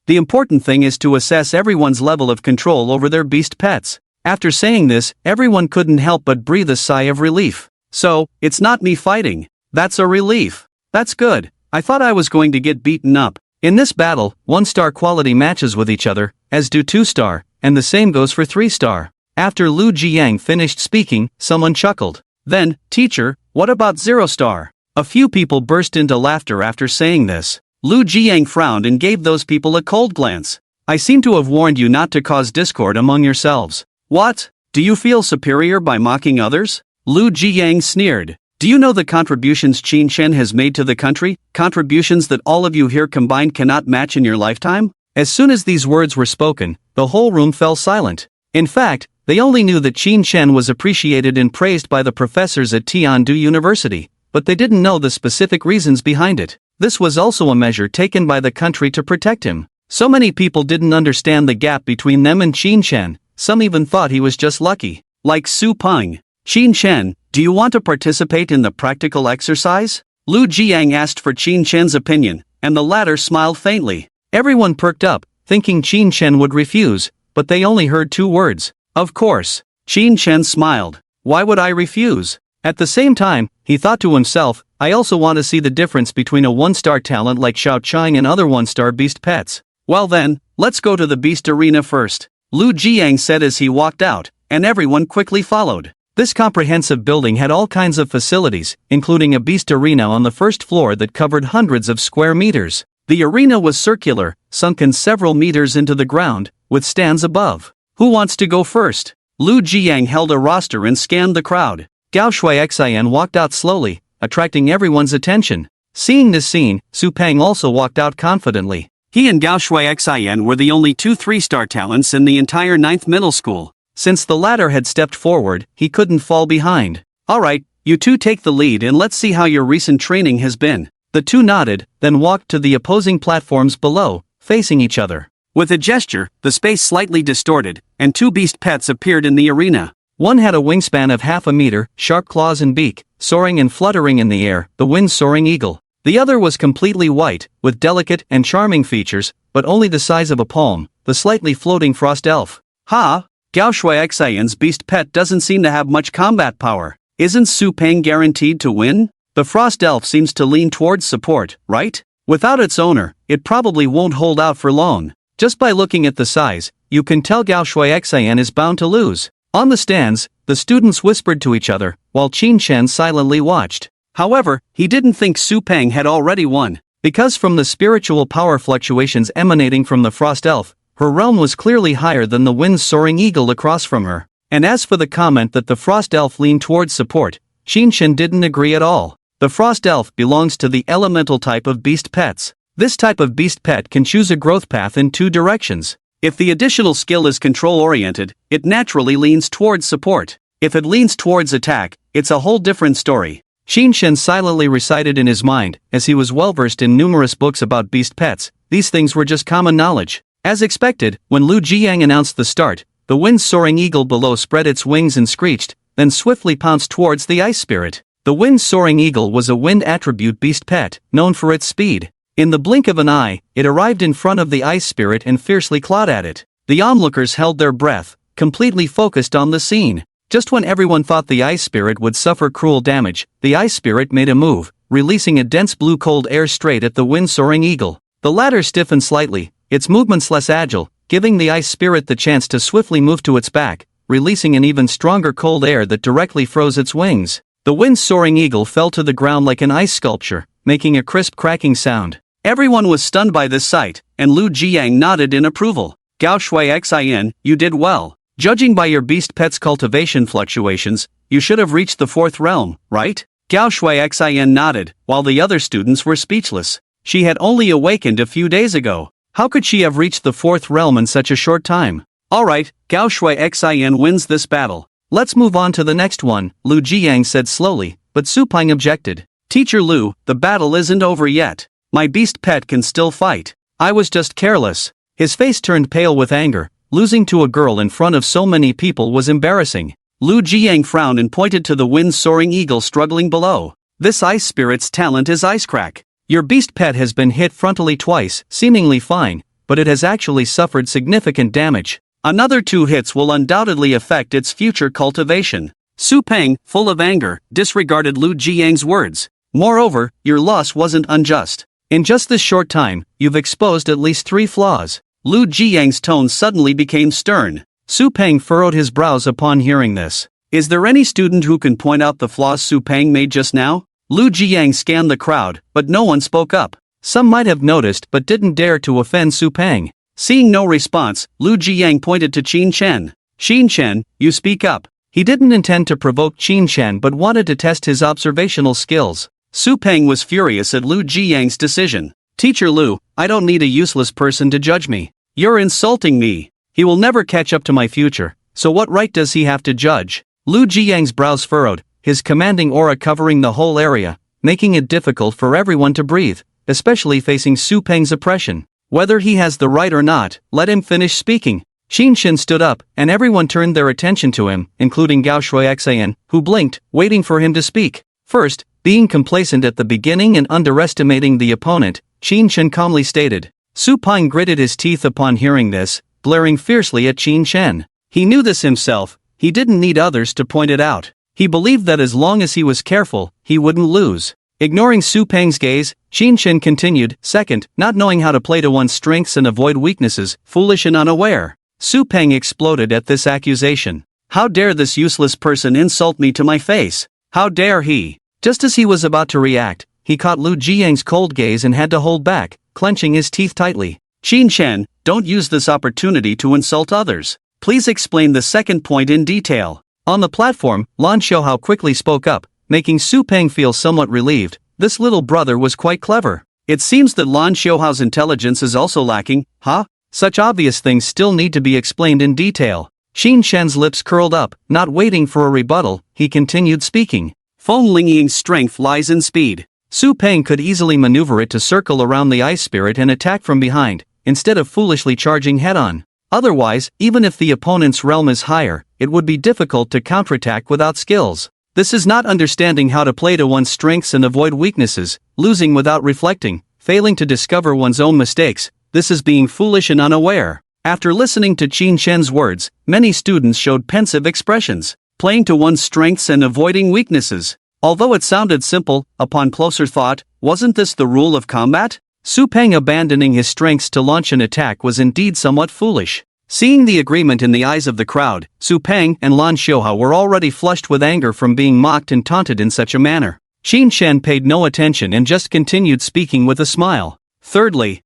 The important thing is to assess everyone's level of control over their beast pets. After saying this, everyone couldn't help but breathe a sigh of relief. So, it's not me fighting. That's a relief. That's good. I thought I was going to get beaten up. In this battle, 1-star quality matches with each other, as do 2-star, and the same goes for 3-star. After Lu Jiyang finished speaking, someone chuckled. Then, teacher, what about 0-star? A few people burst into laughter after saying this. Lu Jiyang frowned and gave those people a cold glance. I seem to have warned you not to cause discord among yourselves. What? Do you feel superior by mocking others? Lu Jiyang sneered. Do you know the contributions Qin Shen has made to the country? Contributions that all of you here combined cannot match in your lifetime? As soon as these words were spoken, the whole room fell silent. In fact, they only knew that Qin Shen was appreciated and praised by the professors at Tiandu University, but they didn't know the specific reasons behind it. This was also a measure taken by the country to protect him. So many people didn't understand the gap between them and Qin Shen, some even thought he was just lucky. Like Su Peng. Qin Shen, do you want to participate in the practical exercise? Lu Jiyang asked for Qin Shen's opinion, and the latter smiled faintly. Everyone perked up, thinking Qin Shen would refuse, but they only heard 2 words. Of course. Qin Shen smiled. Why would I refuse? At the same time, he thought to himself, I also want to see the difference between a 1-star talent like Xiao Chang and other 1-star beast pets. Well then, let's go to the beast arena first, Lu Jiang said as he walked out, and everyone quickly followed. This comprehensive building had all kinds of facilities, including a beast arena on the first floor that covered hundreds of square meters. The arena was circular, sunken several meters into the ground, with stands above. Who wants to go first? Lu Jiang held a roster and scanned the crowd. Gao Shui Xian walked out slowly, attracting everyone's attention. Seeing this scene, Su Peng also walked out confidently. He and Gao Shui Xian were the only two 3-star talents in the entire 9th middle school. Since the latter had stepped forward, he couldn't fall behind. Alright, you two take the lead and let's see how your recent training has been. The two nodded, then walked to the opposing platforms below, facing each other. With a gesture, the space slightly distorted, and two beast pets appeared in the arena. One had a wingspan of half a meter, sharp claws and beak, soaring and fluttering in the air, the wind-soaring eagle. The other was completely white, with delicate and charming features, but only the size of a palm, the slightly floating frost elf. Ha! Gao Shui Xian's beast pet doesn't seem to have much combat power. Isn't Su Peng guaranteed to win? The frost elf seems to lean towards support, right? Without its owner, it probably won't hold out for long. Just by looking at the size, you can tell Gao Shui Xian is bound to lose. On the stands, the students whispered to each other, while Qin Shen silently watched. However, he didn't think Su Peng had already won, because from the spiritual power fluctuations emanating from the frost elf, her realm was clearly higher than the wind-soaring eagle across from her. And as for the comment that the frost elf leaned towards support, Qin Shen didn't agree at all. The frost elf belongs to the elemental type of beast pets. This type of beast pet can choose a growth path in two directions. If the additional skill is control-oriented, it naturally leans towards support. If it leans towards attack, it's a whole different story. Qin Shen silently recited in his mind, as he was well-versed in numerous books about beast pets. These things were just common knowledge. As expected, when Lu Jiang announced the start, the wind-soaring eagle below spread its wings and screeched, then swiftly pounced towards the ice spirit. The wind-soaring eagle was a wind attribute beast pet, known for its speed. In the blink of an eye, it arrived in front of the ice spirit and fiercely clawed at it. The onlookers held their breath, completely focused on the scene. Just when everyone thought the ice spirit would suffer cruel damage, the ice spirit made a move, releasing a dense blue cold air straight at the wind-soaring eagle. The latter stiffened slightly, its movements less agile, giving the ice spirit the chance to swiftly move to its back, releasing an even stronger cold air that directly froze its wings. The wind-soaring eagle fell to the ground like an ice sculpture, making a crisp cracking sound. Everyone was stunned by this sight, and Lu Jiang nodded in approval. Gao Shui Xian, you did well. Judging by your beast pet's cultivation fluctuations, you should have reached the 4th realm, right? Gao Shui Xian nodded, while the other students were speechless. She had only awakened a few days ago. How could she have reached the 4th realm in such a short time? Alright, Gao Shui Xian wins this battle. Let's move on to the next one, Lu Jiang said slowly, but Su Peng objected. Teacher Lu, the battle isn't over yet. My beast pet can still fight. I was just careless. His face turned pale with anger. Losing to a girl in front of so many people was embarrassing. Lu Jiang frowned and pointed to the wind-soaring eagle struggling below. This ice spirit's talent is ice crack. Your beast pet has been hit frontally twice, seemingly fine, but it has actually suffered significant damage. Another 2 hits will undoubtedly affect its future cultivation. Su Peng, full of anger, disregarded Lu Jiang's words. Moreover, your loss wasn't unjust. In just this short time, you've exposed at least 3 flaws. Lu Jiang's tone suddenly became stern. Su Peng furrowed his brows upon hearing this. Is there any student who can point out the flaws Su Peng made just now? Lu Jiang scanned the crowd, but no one spoke up. Some might have noticed but didn't dare to offend Su Peng. Seeing no response, Lu Jiang pointed to Qin Shen. Qin Shen, you speak up. He didn't intend to provoke Qin Shen but wanted to test his observational skills. Su Peng was furious at Lu Jiang's decision. Teacher Lu, I don't need a useless person to judge me. You're insulting me. He will never catch up to my future, so what right does he have to judge? Lu Jiang's brows furrowed, his commanding aura covering the whole area, making it difficult for everyone to breathe, especially facing Su Peng's oppression. Whether he has the right or not, let him finish speaking. Qin Shen stood up, and everyone turned their attention to him, including Gao Shui Xian, who blinked, waiting for him to speak. First, being complacent at the beginning and underestimating the opponent, Qin Shen calmly stated. Su Peng gritted his teeth upon hearing this, glaring fiercely at Qin Shen. He knew this himself, he didn't need others to point it out. He believed that as long as he was careful, he wouldn't lose. Ignoring Su Peng's gaze, Qin Shen continued, second, not knowing how to play to one's strengths and avoid weaknesses, foolish and unaware. Su Peng exploded at this accusation. How dare this useless person insult me to my face? How dare he? Just as he was about to react, he caught Lu Jiang's cold gaze and had to hold back, clenching his teeth tightly. Qin Shen, don't use this opportunity to insult others. Please explain the second point in detail. On the platform, Lan Xiaohao quickly spoke up, making Su Peng feel somewhat relieved. This little brother was quite clever. It seems that Lan Xiaohao's intelligence is also lacking, huh? Such obvious things still need to be explained in detail. Qin Shen's lips curled up, not waiting for a rebuttal, he continued speaking. Feng Lingying's strength lies in speed. Su Peng could easily maneuver it to circle around the ice spirit and attack from behind, instead of foolishly charging head-on. Otherwise, even if the opponent's realm is higher, it would be difficult to counterattack without skills. This is not understanding how to play to one's strengths and avoid weaknesses, losing without reflecting, failing to discover one's own mistakes. This is being foolish and unaware. After listening to Qin Shen's words, many students showed pensive expressions, playing to one's strengths and avoiding weaknesses. Although it sounded simple, upon closer thought, wasn't this the rule of combat? Su Peng abandoning his strengths to launch an attack was indeed somewhat foolish. Seeing the agreement in the eyes of the crowd, Su Peng and Lan Xiaohao were already flushed with anger from being mocked and taunted in such a manner. Qin Shen paid no attention and just continued speaking with a smile. Thirdly,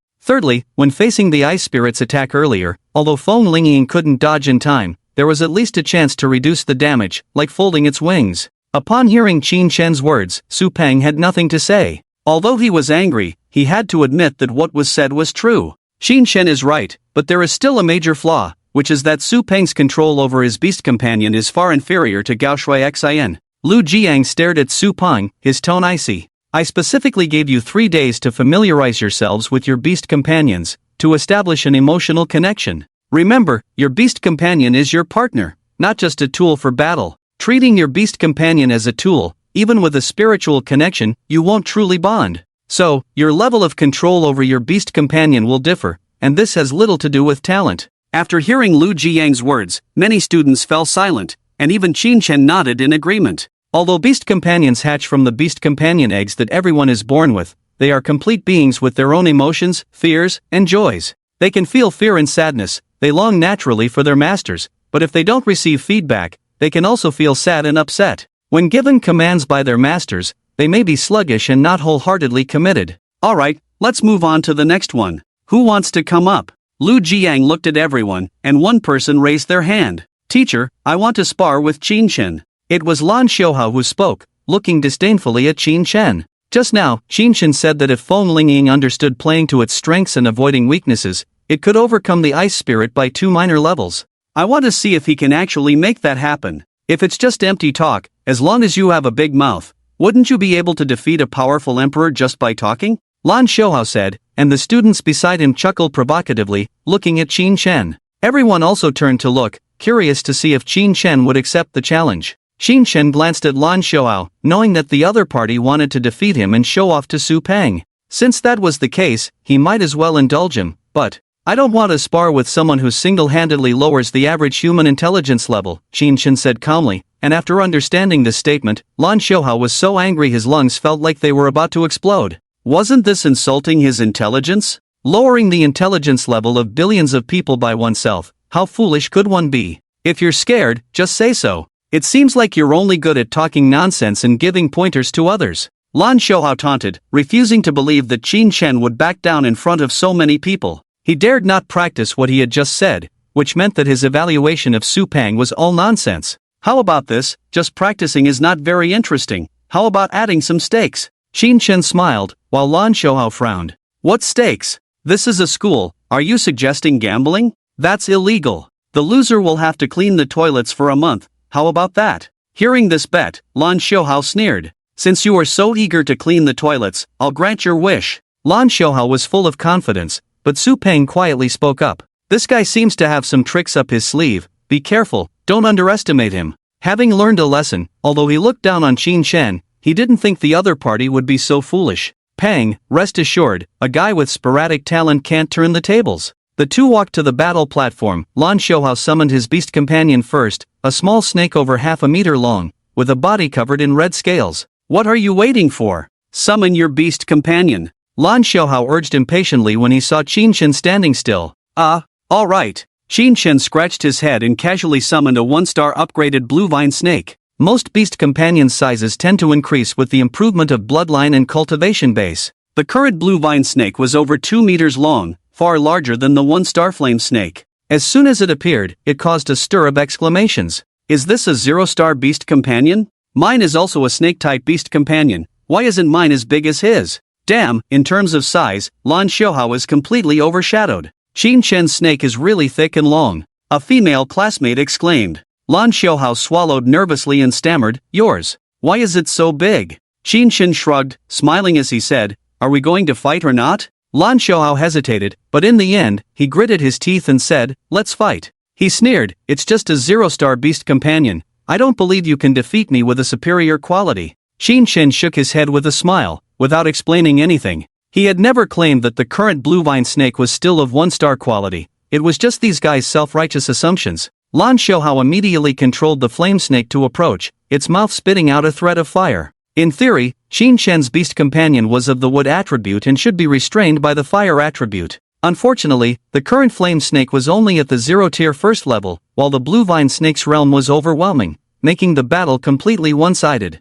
when facing the ice spirit's attack earlier, although Feng Lingying couldn't dodge in time, there was at least a chance to reduce the damage, like folding its wings. Upon hearing Qin Shen's words, Su Peng had nothing to say. Although he was angry, he had to admit that what was said was true. Qin Shen is right, but there is still a major flaw, which is that Su Peng's control over his beast companion is far inferior to Gao Shui Xin. Lu Jiang stared at Su Peng, his tone icy. I specifically gave you 3 days to familiarize yourselves with your beast companions, to establish an emotional connection. Remember, your beast companion is your partner, not just a tool for battle. Treating your beast companion as a tool, even with a spiritual connection, you won't truly bond. So, your level of control over your beast companion will differ, and this has little to do with talent. After hearing Lu Jiang's words, many students fell silent, and even Qin Shen nodded in agreement. Although beast companions hatch from the beast companion eggs that everyone is born with, they are complete beings with their own emotions, fears, and joys. They can feel fear and sadness, they long naturally for their masters, but if they don't receive feedback, they can also feel sad and upset. When given commands by their masters, they may be sluggish and not wholeheartedly committed. Alright, let's move on to the next one. Who wants to come up? Lu Jiang looked at everyone, and one person raised their hand. Teacher, I want to spar with Qin Shen. It was Lan Xiaohao who spoke, looking disdainfully at Qin Shen. Just now, Qin Shen said that if Feng Lingying understood playing to its strengths and avoiding weaknesses, it could overcome the ice spirit by 2 minor levels. I want to see if he can actually make that happen. If it's just empty talk, as long as you have a big mouth, wouldn't you be able to defeat a powerful emperor just by talking? Lan Xiaohao said, and the students beside him chuckled provocatively, looking at Qin Shen. Everyone also turned to look, curious to see if Qin Shen would accept the challenge. Qin Shen glanced at Lan Xiaohao, knowing that the other party wanted to defeat him and show off to Su Peng. Since that was the case, he might as well indulge him, but I don't want to spar with someone who single-handedly lowers the average human intelligence level, Qin Shen said calmly, and after understanding this statement, Lan Xiaohao was so angry his lungs felt like they were about to explode. Wasn't this insulting his intelligence? Lowering the intelligence level of billions of people by oneself, how foolish could one be? If you're scared, just say so. It seems like you're only good at talking nonsense and giving pointers to others. Lan Xiaohao taunted, refusing to believe that Qin Shen would back down in front of so many people. He dared not practice what he had just said, which meant that his evaluation of Su Peng was all nonsense. How about this? Just practicing is not very interesting. How about adding some stakes? Qin Shen smiled, while Lan Xiaohao frowned. What stakes? This is a school, are you suggesting gambling? That's illegal. The loser will have to clean the toilets for a month, how about that? Hearing this bet, Lan Xiaohao sneered. Since you are so eager to clean the toilets, I'll grant your wish. Lan Xiaohao was full of confidence, but Su Peng quietly spoke up. This guy seems to have some tricks up his sleeve, be careful, don't underestimate him. Having learned a lesson, although he looked down on Qin Shen, he didn't think the other party would be so foolish. Peng, rest assured, a guy with sporadic talent can't turn the tables. The two walked to the battle platform. Lan Xiaohao summoned his beast companion first, a small snake over half a meter long, with a body covered in red scales. What are you waiting for? Summon your beast companion. Lan Xiaohao urged impatiently when he saw Qin Shen standing still. All right. Qin Shen scratched his head and casually summoned a 1-star upgraded blue vine snake. Most beast companion sizes tend to increase with the improvement of bloodline and cultivation base. The current blue vine snake was over 2 meters long, far larger than the 1-star flame snake. As soon as it appeared, it caused a stir of exclamations. Is this a 0-star beast companion? Mine is also a snake-type beast companion. Why isn't mine as big as his? Damn, in terms of size, Lan Xiaohao is completely overshadowed. Qin Shen's snake is really thick and long. A female classmate exclaimed. Lan Xiaohao swallowed nervously and stammered, yours. Why is it so big? Qin Shen shrugged, smiling as he said, are we going to fight or not? Lan Xiaohao hesitated, but in the end, he gritted his teeth and said, let's fight. He sneered, it's just a 0-star beast companion. I don't believe you can defeat me with a superior quality. Qin Shen shook his head with a smile, without explaining anything. He had never claimed that the current blue vine snake was still of 1-star quality. It was just these guys' self-righteous assumptions. Lan Xiaohao immediately controlled the flame snake to approach, its mouth spitting out a thread of fire. In theory, Qin Shen's beast companion was of the wood attribute and should be restrained by the fire attribute. Unfortunately, the current flame snake was only at the 0-tier first level, while the blue vine snake's realm was overwhelming, making the battle completely one-sided.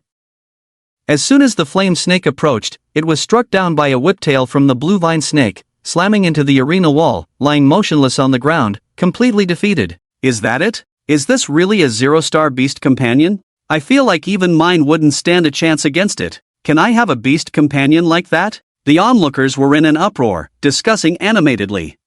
As soon as the flame snake approached, it was struck down by a whiptail from the blue vine snake, slamming into the arena wall, lying motionless on the ground, completely defeated. Is that it? Is this really a 0-star beast companion? I feel like even mine wouldn't stand a chance against it. Can I have a beast companion like that? The onlookers were in an uproar, discussing animatedly.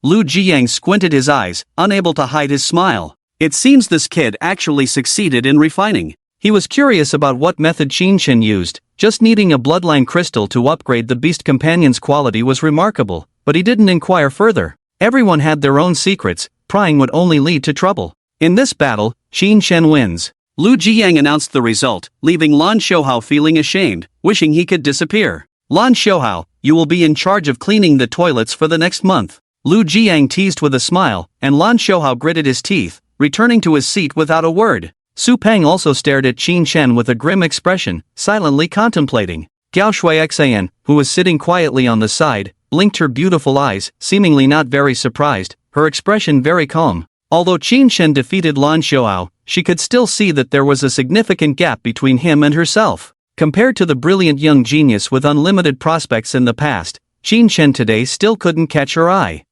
Lu Jiang squinted his eyes, unable to hide his smile. It seems this kid actually succeeded in refining. He was curious about what method Qin Shen used. Just needing a bloodline crystal to upgrade the beast companion's quality was remarkable, but he didn't inquire further. Everyone had their own secrets, prying would only lead to trouble. In this battle, Qin Shen wins. Lu Jiang announced the result, leaving Lan Xiaohao feeling ashamed, wishing he could disappear. Lan Xiaohao, you will be in charge of cleaning the toilets for the next month. Lu Jiang teased with a smile, and Lan Xiaohao gritted his teeth, returning to his seat without a word. Su Peng also stared at Qin Shen with a grim expression, silently contemplating. Gao Shuixian, who was sitting quietly on the side, blinked her beautiful eyes, seemingly not very surprised, her expression very calm. Although Qin Shen defeated Lan Xiaohao, she could still see that there was a significant gap between him and herself. Compared to the brilliant young genius with unlimited prospects in the past, Qin Shen today still couldn't catch her eye.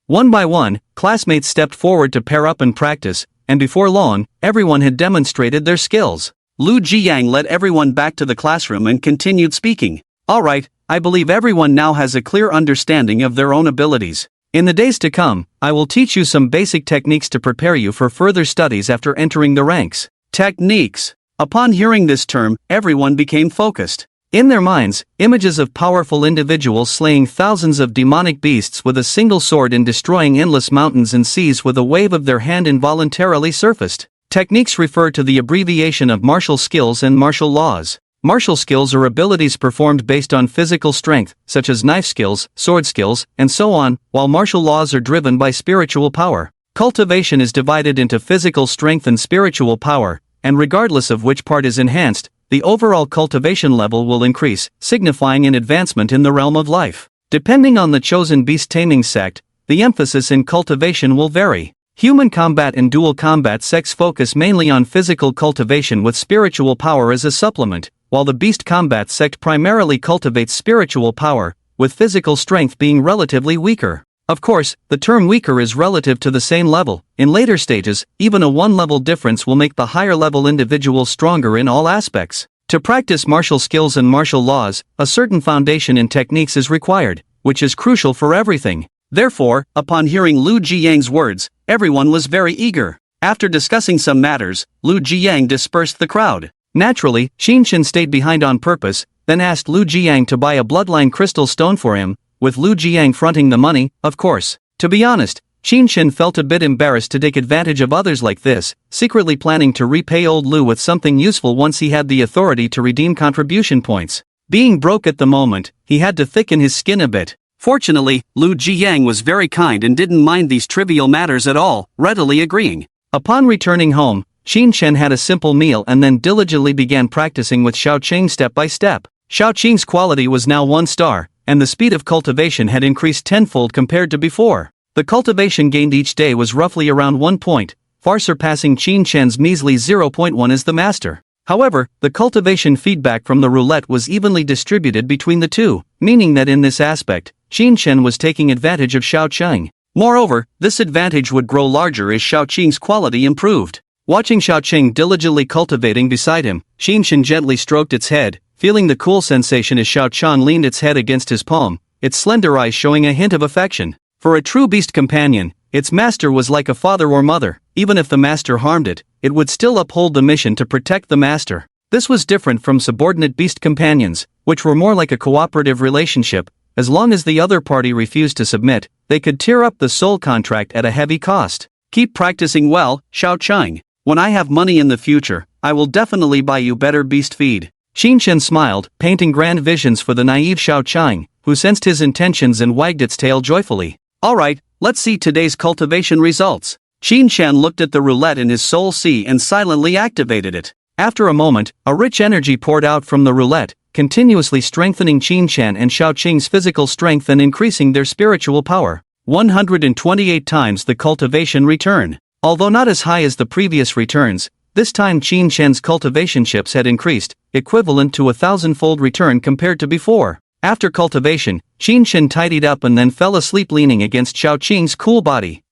One by one, classmates stepped forward to pair up and practice, and before long, everyone had demonstrated their skills. Lu Jiang led everyone back to the classroom and continued speaking. Alright, I believe everyone now has a clear understanding of their own abilities. In the days to come, I will teach you some basic techniques to prepare you for further studies after entering the ranks. Techniques. Upon hearing this term, everyone became focused. In their minds, images of powerful individuals slaying thousands of demonic beasts with a single sword and destroying endless mountains and seas with a wave of their hand involuntarily surfaced. Techniques refer to the abbreviation of martial skills and martial laws. Martial skills are abilities performed based on physical strength, such as knife skills, sword skills, and so on, while martial laws are driven by spiritual power. Cultivation is divided into physical strength and spiritual power, and regardless of which part is enhanced, the overall cultivation level will increase, signifying an advancement in the realm of life. Depending on the chosen beast taming sect, the emphasis in cultivation will vary. Human combat and dual combat sects focus mainly on physical cultivation with spiritual power as a supplement, while the beast combat sect primarily cultivates spiritual power, with physical strength being relatively weaker. Of course, the term weaker is relative to the same level. In later stages, even a one-level difference will make the higher-level individual stronger in all aspects. To practice martial skills and martial laws, a certain foundation in techniques is required, which is crucial for everything. Therefore, upon hearing Lu Jiang's words, everyone was very eager. After discussing some matters, Lu Jiang dispersed the crowd. Naturally, Qin Shen stayed behind on purpose, then asked Lu Jiang to buy a bloodline crystal stone for him, with Lu Jiang fronting the money, of course. To be honest, Qin Shen felt a bit embarrassed to take advantage of others like this, secretly planning to repay old Lu with something useful once he had the authority to redeem contribution points. Being broke at the moment, he had to thicken his skin a bit. Fortunately, Lu Jiang was very kind and didn't mind these trivial matters at all, readily agreeing. Upon returning home, Qin Shen had a simple meal and then diligently began practicing with Xiaoqing step by step. Xiaoqing's quality was now 1 star, and the speed of cultivation had increased tenfold compared to before. The cultivation gained each day was roughly around 1 point, far surpassing Qin Shen's measly 0.1 as the master. However, the cultivation feedback from the roulette was evenly distributed between the two, meaning that in this aspect, Qin Shen was taking advantage of Xiaoqing. Moreover, this advantage would grow larger as Xiaoqing's quality improved. Watching Xiaoqing diligently cultivating beside him, Qin Shen gently stroked its head, feeling the cool sensation as Xiaoqing leaned its head against his palm, its slender eyes showing a hint of affection. For a true beast companion, its master was like a father or mother. Even if the master harmed it, it would still uphold the mission to protect the master. This was different from subordinate beast companions, which were more like a cooperative relationship. As long as the other party refused to submit, they could tear up the soul contract at a heavy cost. Keep practicing well, Xiaoqing. When I have money in the future, I will definitely buy you better beast feed. Qin Shen smiled, painting grand visions for the naive Xiaoqing, who sensed his intentions and wagged its tail joyfully. Alright, let's see today's cultivation results. Qin Shen looked at the roulette in his soul sea and silently activated it. After a moment, a rich energy poured out from the roulette, continuously strengthening Qin Shen and Xiaoqing's physical strength and increasing their spiritual power. 128 times the cultivation return. Although not as high as the previous returns, this time Qin Shen's cultivation chips had increased, equivalent to 1,000-fold return compared to before. After cultivation, Qin Shen tidied up and then fell asleep leaning against Xiaoqing's cool body.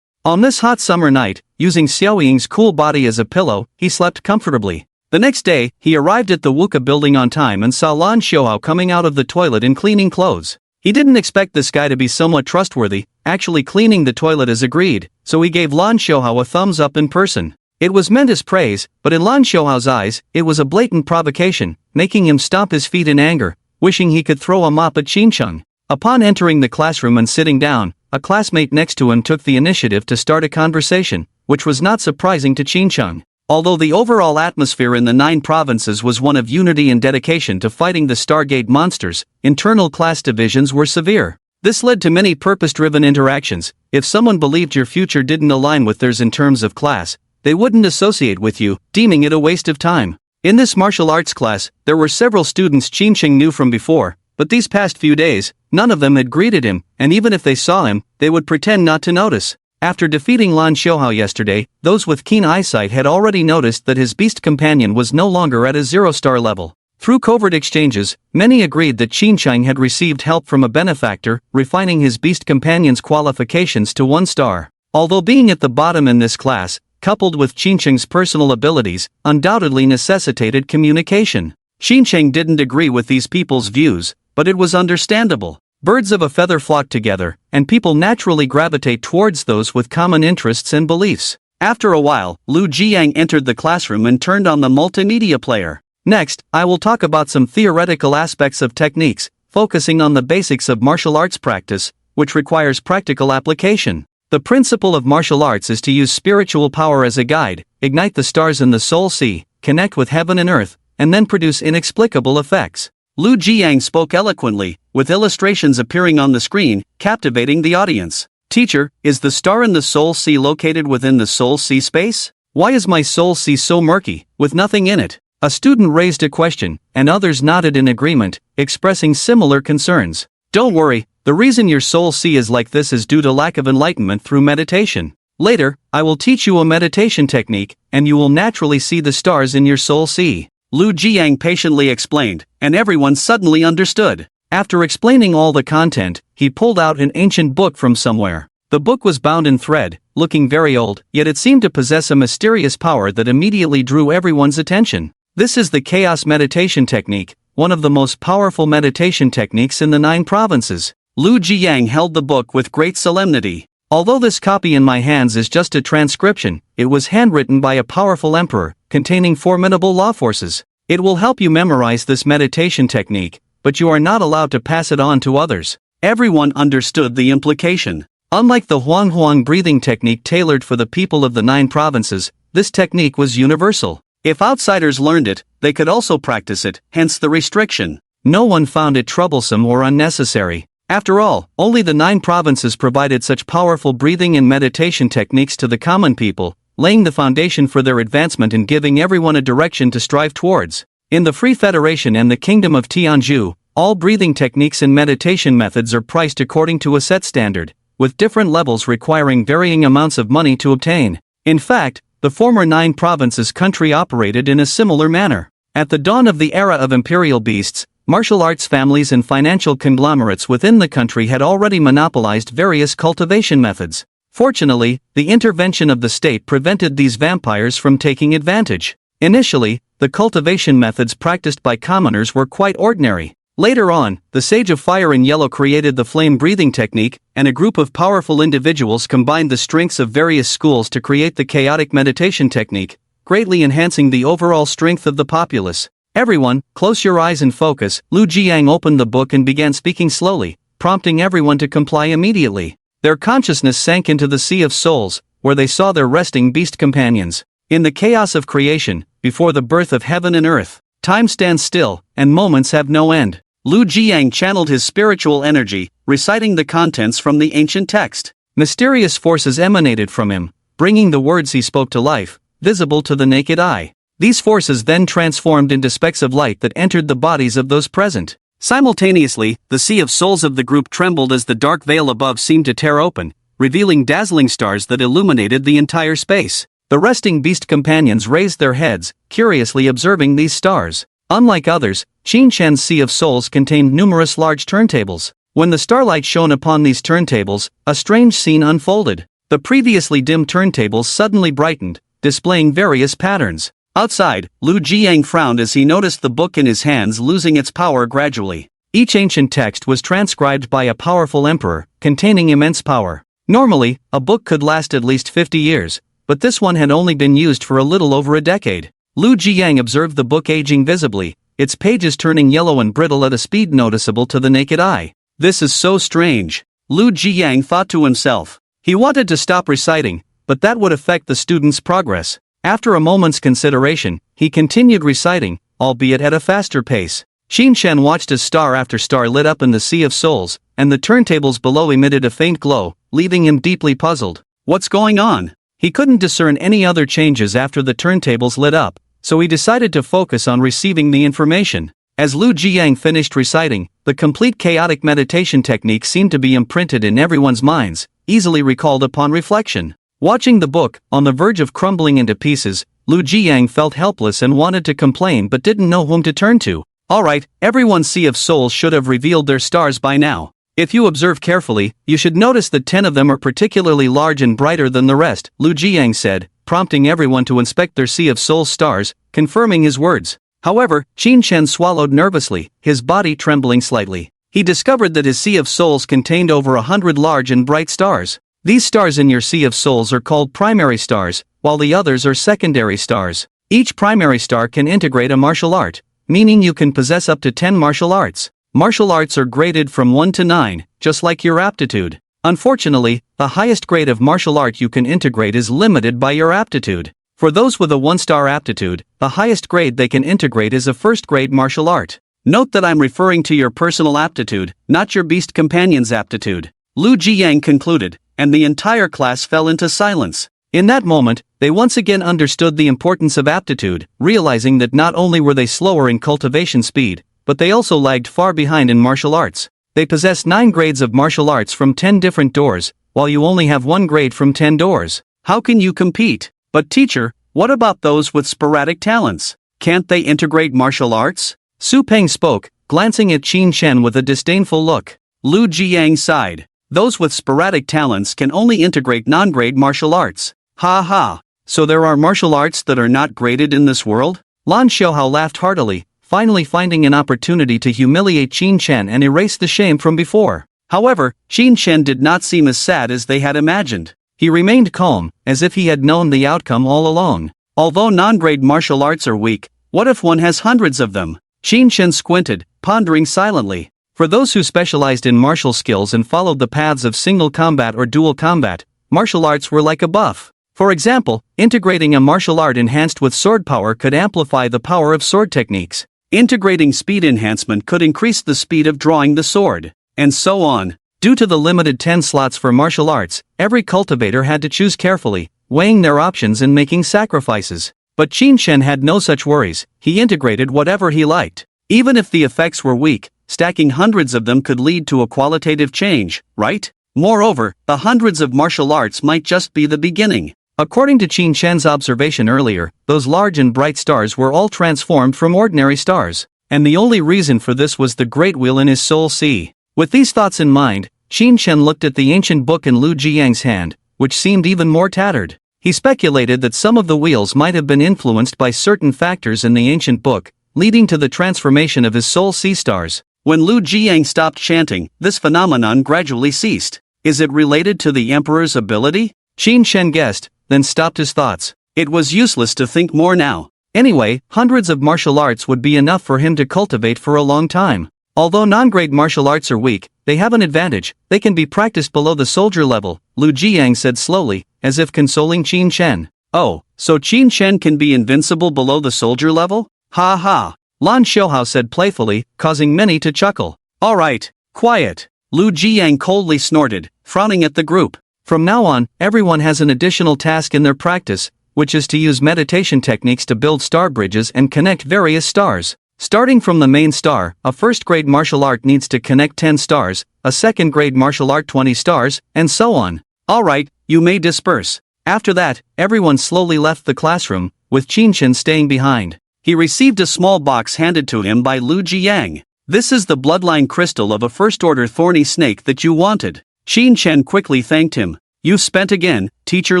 On this hot summer night, using Xiaoying's cool body as a pillow, he slept comfortably. The next day, he arrived at the Wuka building on time and saw Lan Xiaohao coming out of the toilet in cleaning clothes. He didn't expect this guy to be somewhat trustworthy, actually cleaning the toilet as agreed, so he gave Lan Xiaohao a thumbs up in person. It was meant as praise, but in Lan Xiaohao's eyes, it was a blatant provocation, making him stomp his feet in anger, wishing he could throw a mop at Qin Shen. Upon entering the classroom and sitting down, a classmate next to him took the initiative to start a conversation, which was not surprising to Qin Shen. Although the overall atmosphere in the 9 provinces was one of unity and dedication to fighting the Stargate monsters, internal class divisions were severe. This led to many purpose-driven interactions. If someone believed your future didn't align with theirs in terms of class, they wouldn't associate with you, deeming it a waste of time. In this martial arts class, there were several students Qin Shen knew from before, but these past few days, none of them had greeted him, and even if they saw him, they would pretend not to notice. After defeating Lan Xiaohao yesterday, those with keen eyesight had already noticed that his beast companion was no longer at a 0-star level. Through covert exchanges, many agreed that Qin Shen had received help from a benefactor, refining his beast companion's qualifications to 1 star. Although being at the bottom in this class, coupled with Qin Shen's personal abilities, undoubtedly necessitated communication. Qin Shen didn't agree with these people's views, but it was understandable. Birds of a feather flock together, and people naturally gravitate towards those with common interests and beliefs. After a while, Lu Jiang entered the classroom and turned on the multimedia player. Next, I will talk about some theoretical aspects of techniques, focusing on the basics of martial arts practice, which requires practical application. The principle of martial arts is to use spiritual power as a guide, ignite the stars in the soul sea, connect with heaven and earth, and then produce inexplicable effects. Lu Jiang spoke eloquently, with illustrations appearing on the screen, captivating the audience. Teacher, is the star in the soul sea located within the soul sea space? Why is my soul sea so murky, with nothing in it? A student raised a question, and others nodded in agreement, expressing similar concerns. Don't worry, the reason your soul sea is like this is due to lack of enlightenment through meditation. Later, I will teach you a meditation technique, and you will naturally see the stars in your soul sea. Lu Jiang patiently explained, and everyone suddenly understood. After explaining all the content, he pulled out an ancient book from somewhere. The book was bound in thread, looking very old, yet it seemed to possess a mysterious power that immediately drew everyone's attention. This is the Chaos Meditation Technique, one of the most powerful meditation techniques in the 9 provinces. Lu Jiang held the book with great solemnity. Although this copy in my hands is just a transcription, it was handwritten by a powerful emperor, containing formidable law forces. It will help you memorize this meditation technique, but you are not allowed to pass it on to others. Everyone understood the implication. Unlike the Huang breathing technique tailored for the people of the 9 provinces, this technique was universal. If outsiders learned it, they could also practice it, hence the restriction. No one found it troublesome or unnecessary. After all, only the 9 provinces provided such powerful breathing and meditation techniques to the common people, laying the foundation for their advancement and giving everyone a direction to strive towards. In the Free Federation and the Kingdom of Tianzhu, all breathing techniques and meditation methods are priced according to a set standard, with different levels requiring varying amounts of money to obtain. In fact, the former 9 provinces country operated in a similar manner. At the dawn of the era of imperial beasts, martial arts families and financial conglomerates within the country had already monopolized various cultivation methods. Fortunately, the intervention of the state prevented these vampires from taking advantage. Initially, the cultivation methods practiced by commoners were quite ordinary. Later on, the Sage of Fire in Yellow created the flame breathing technique, and a group of powerful individuals combined the strengths of various schools to create the chaotic meditation technique, greatly enhancing the overall strength of the populace. Everyone, close your eyes and focus. Lu Jiang opened the book and began speaking slowly, prompting everyone to comply immediately. Their consciousness sank into the Sea of Souls, where they saw their resting beast companions. In the chaos of creation, before the birth of heaven and earth, time stands still, and moments have no end. Lu Jiang channeled his spiritual energy, reciting the contents from the ancient text. Mysterious forces emanated from him, bringing the words he spoke to life, visible to the naked eye. These forces then transformed into specks of light that entered the bodies of those present. Simultaneously, the Sea of Souls of the group trembled as the dark veil above seemed to tear open, revealing dazzling stars that illuminated the entire space. The resting beast companions raised their heads, curiously observing these stars. Unlike others, Qin Shan's Sea of Souls contained numerous large turntables. When the starlight shone upon these turntables, a strange scene unfolded. The previously dim turntables suddenly brightened, displaying various patterns. Outside, Lu Jiang frowned as he noticed the book in his hands losing its power gradually. Each ancient text was transcribed by a powerful emperor, containing immense power. Normally, a book could last at least 50 years, but this one had only been used for a little over a decade. Lu Jiang observed the book aging visibly, its pages turning yellow and brittle at a speed noticeable to the naked eye. This is so strange, Lu Jiang thought to himself. He wanted to stop reciting, but that would affect the student's progress. After a moment's consideration, he continued reciting, albeit at a faster pace. Qin Shan watched as star after star lit up in the Sea of Souls, and the turntables below emitted a faint glow, leaving him deeply puzzled. What's going on? He couldn't discern any other changes after the turntables lit up, so he decided to focus on receiving the information. As Lu Jiang finished reciting, the complete chaotic meditation technique seemed to be imprinted in everyone's minds, easily recalled upon reflection. Watching the book, on the verge of crumbling into pieces, Lu Jiang felt helpless and wanted to complain but didn't know whom to turn to. Alright, everyone's Sea of Souls should have revealed their stars by now. If you observe carefully, you should notice that 10 of them are particularly large and brighter than the rest, Lu Jiang said, prompting everyone to inspect their Sea of Souls stars, confirming his words. However, Qin Shan swallowed nervously, his body trembling slightly. He discovered that his Sea of Souls contained over 100 large and bright stars. These stars in your Sea of Souls are called primary stars, while the others are secondary stars. Each primary star can integrate a martial art, meaning you can possess up to 10 martial arts. Martial arts are graded from 1 to 9, just like your aptitude. Unfortunately, the highest grade of martial art you can integrate is limited by your aptitude. For those with a 1-star aptitude, the highest grade they can integrate is a first-grade martial art. Note that I'm referring to your personal aptitude, not your beast companion's aptitude. Lu Jiang concluded, and the entire class fell into silence. In that moment, they once again understood the importance of aptitude, realizing that not only were they slower in cultivation speed, but they also lagged far behind in martial arts. They possess 9 grades of martial arts from 10 different doors, while you only have 1 grade from 10 doors. How can you compete? But teacher, what about those with sporadic talents? Can't they integrate martial arts? Su Peng spoke, glancing at Qin Shan with a disdainful look. Lu Jiang sighed. Those with sporadic talents can only integrate non-grade martial arts. Ha ha. So there are martial arts that are not graded in this world? Lan Xiaohao laughed heartily, finally finding an opportunity to humiliate Qin Shan and erase the shame from before. However, Qin Shan did not seem as sad as they had imagined. He remained calm, as if he had known the outcome all along. Although non-grade martial arts are weak, what if one has hundreds of them? Qin Shan squinted, pondering silently. For those who specialized in martial skills and followed the paths of single combat or dual combat, martial arts were like a buff. For example, integrating a martial art enhanced with sword power could amplify the power of sword techniques. Integrating speed enhancement could increase the speed of drawing the sword, and so on. Due to the limited 10 slots for martial arts, every cultivator had to choose carefully, weighing their options and making sacrifices. But Qin Shen had no such worries. He integrated whatever he liked. Even if the effects were weak, stacking hundreds of them could lead to a qualitative change, right? Moreover, the hundreds of martial arts might just be the beginning. According to Qin Shen's observation earlier, those large and bright stars were all transformed from ordinary stars, and the only reason for this was the great wheel in his soul sea. With these thoughts in mind, Qin Shen looked at the ancient book in Lu Jiang's hand, which seemed even more tattered. He speculated that some of the wheels might have been influenced by certain factors in the ancient book, leading to the transformation of his soul sea stars. When Lu Jiang stopped chanting, this phenomenon gradually ceased. Is it related to the emperor's ability? Qin Shen guessed, then stopped his thoughts. It was useless to think more now. Anyway, hundreds of martial arts would be enough for him to cultivate for a long time. Although non-grade martial arts are weak, they have an advantage. They can be practiced below the soldier level, Lu Jiang said slowly, as if consoling Qin Shen. Oh, so Qin Shen can be invincible below the soldier level? Ha ha. Lan Xiaohao said playfully, causing many to chuckle. Alright, quiet. Lu Jiang coldly snorted, frowning at the group. From now on, everyone has an additional task in their practice, which is to use meditation techniques to build star bridges and connect various stars. Starting from the main star, a first-grade martial art needs to connect 10 stars, a second-grade martial art 20 stars, and so on. Alright, you may disperse. After that, everyone slowly left the classroom, with Qin Shen staying behind. He received a small box handed to him by Lu Jiang. This is the bloodline crystal of a first-order thorny snake that you wanted. Qin Shen quickly thanked him. You've spent again, Teacher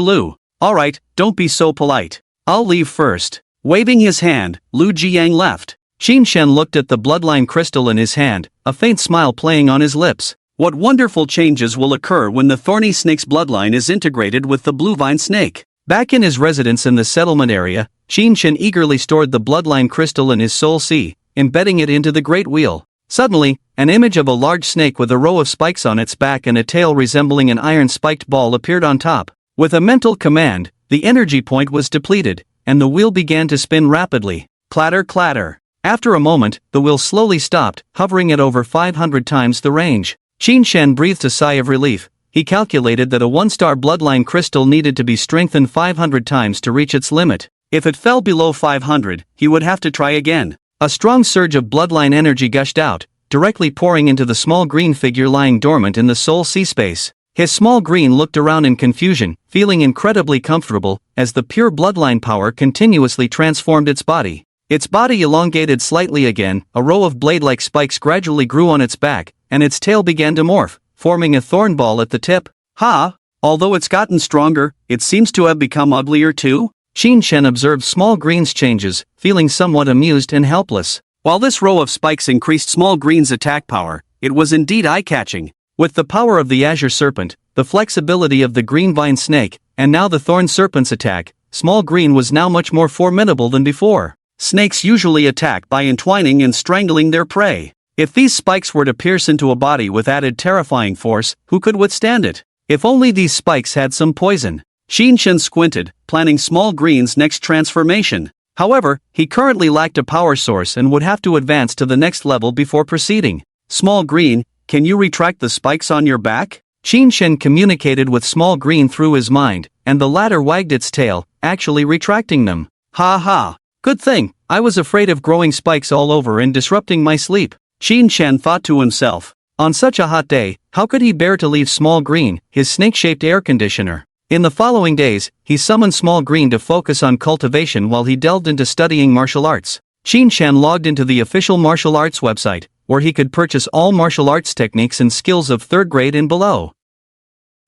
Lu. Alright, don't be so polite. I'll leave first. Waving his hand, Lu Jiang left. Qin Shen looked at the bloodline crystal in his hand, a faint smile playing on his lips. What wonderful changes will occur when the thorny snake's bloodline is integrated with the blue vine snake. Back in his residence in the settlement area, Qin Shen eagerly stored the bloodline crystal in his soul sea, embedding it into the great wheel. Suddenly, an image of a large snake with a row of spikes on its back and a tail resembling an iron-spiked ball appeared on top. With a mental command, the energy point was depleted, and the wheel began to spin rapidly. Clatter clatter. After a moment, the wheel slowly stopped, hovering at over 500 times the range. Qin Shen breathed a sigh of relief. He calculated that a one-star bloodline crystal needed to be strengthened 500 times to reach its limit. If it fell below 500, he would have to try again. A strong surge of bloodline energy gushed out, directly pouring into the small green figure lying dormant in the soul sea space. His small green looked around in confusion, feeling incredibly comfortable, as the pure bloodline power continuously transformed its body. Its body elongated slightly again, a row of blade-like spikes gradually grew on its back, and its tail began to morph, forming a thorn ball at the tip. Ha! Although it's gotten stronger, it seems to have become uglier too? Qin Shen observed small green's changes, feeling somewhat amused and helpless. While this row of spikes increased small green's attack power, it was indeed eye-catching. With the power of the Azure Serpent, the flexibility of the green vine snake, and now the thorn serpent's attack, small green was now much more formidable than before. Snakes usually attack by entwining and strangling their prey. If these spikes were to pierce into a body with added terrifying force, who could withstand it? If only these spikes had some poison. Qin Shen squinted, planning small green's next transformation. However, he currently lacked a power source and would have to advance to the next level before proceeding. Small green, can you retract the spikes on your back? Qin Shen communicated with small green through his mind, and the latter wagged its tail, actually retracting them. Ha ha. Good thing, I was afraid of growing spikes all over and disrupting my sleep. Qin Shen thought to himself. On such a hot day, how could he bear to leave Small Green, his snake-shaped air conditioner? In the following days, he summoned Small Green to focus on cultivation while he delved into studying martial arts. Qin Shen logged into the official martial arts website, where he could purchase all martial arts techniques and skills of 3rd grade and below.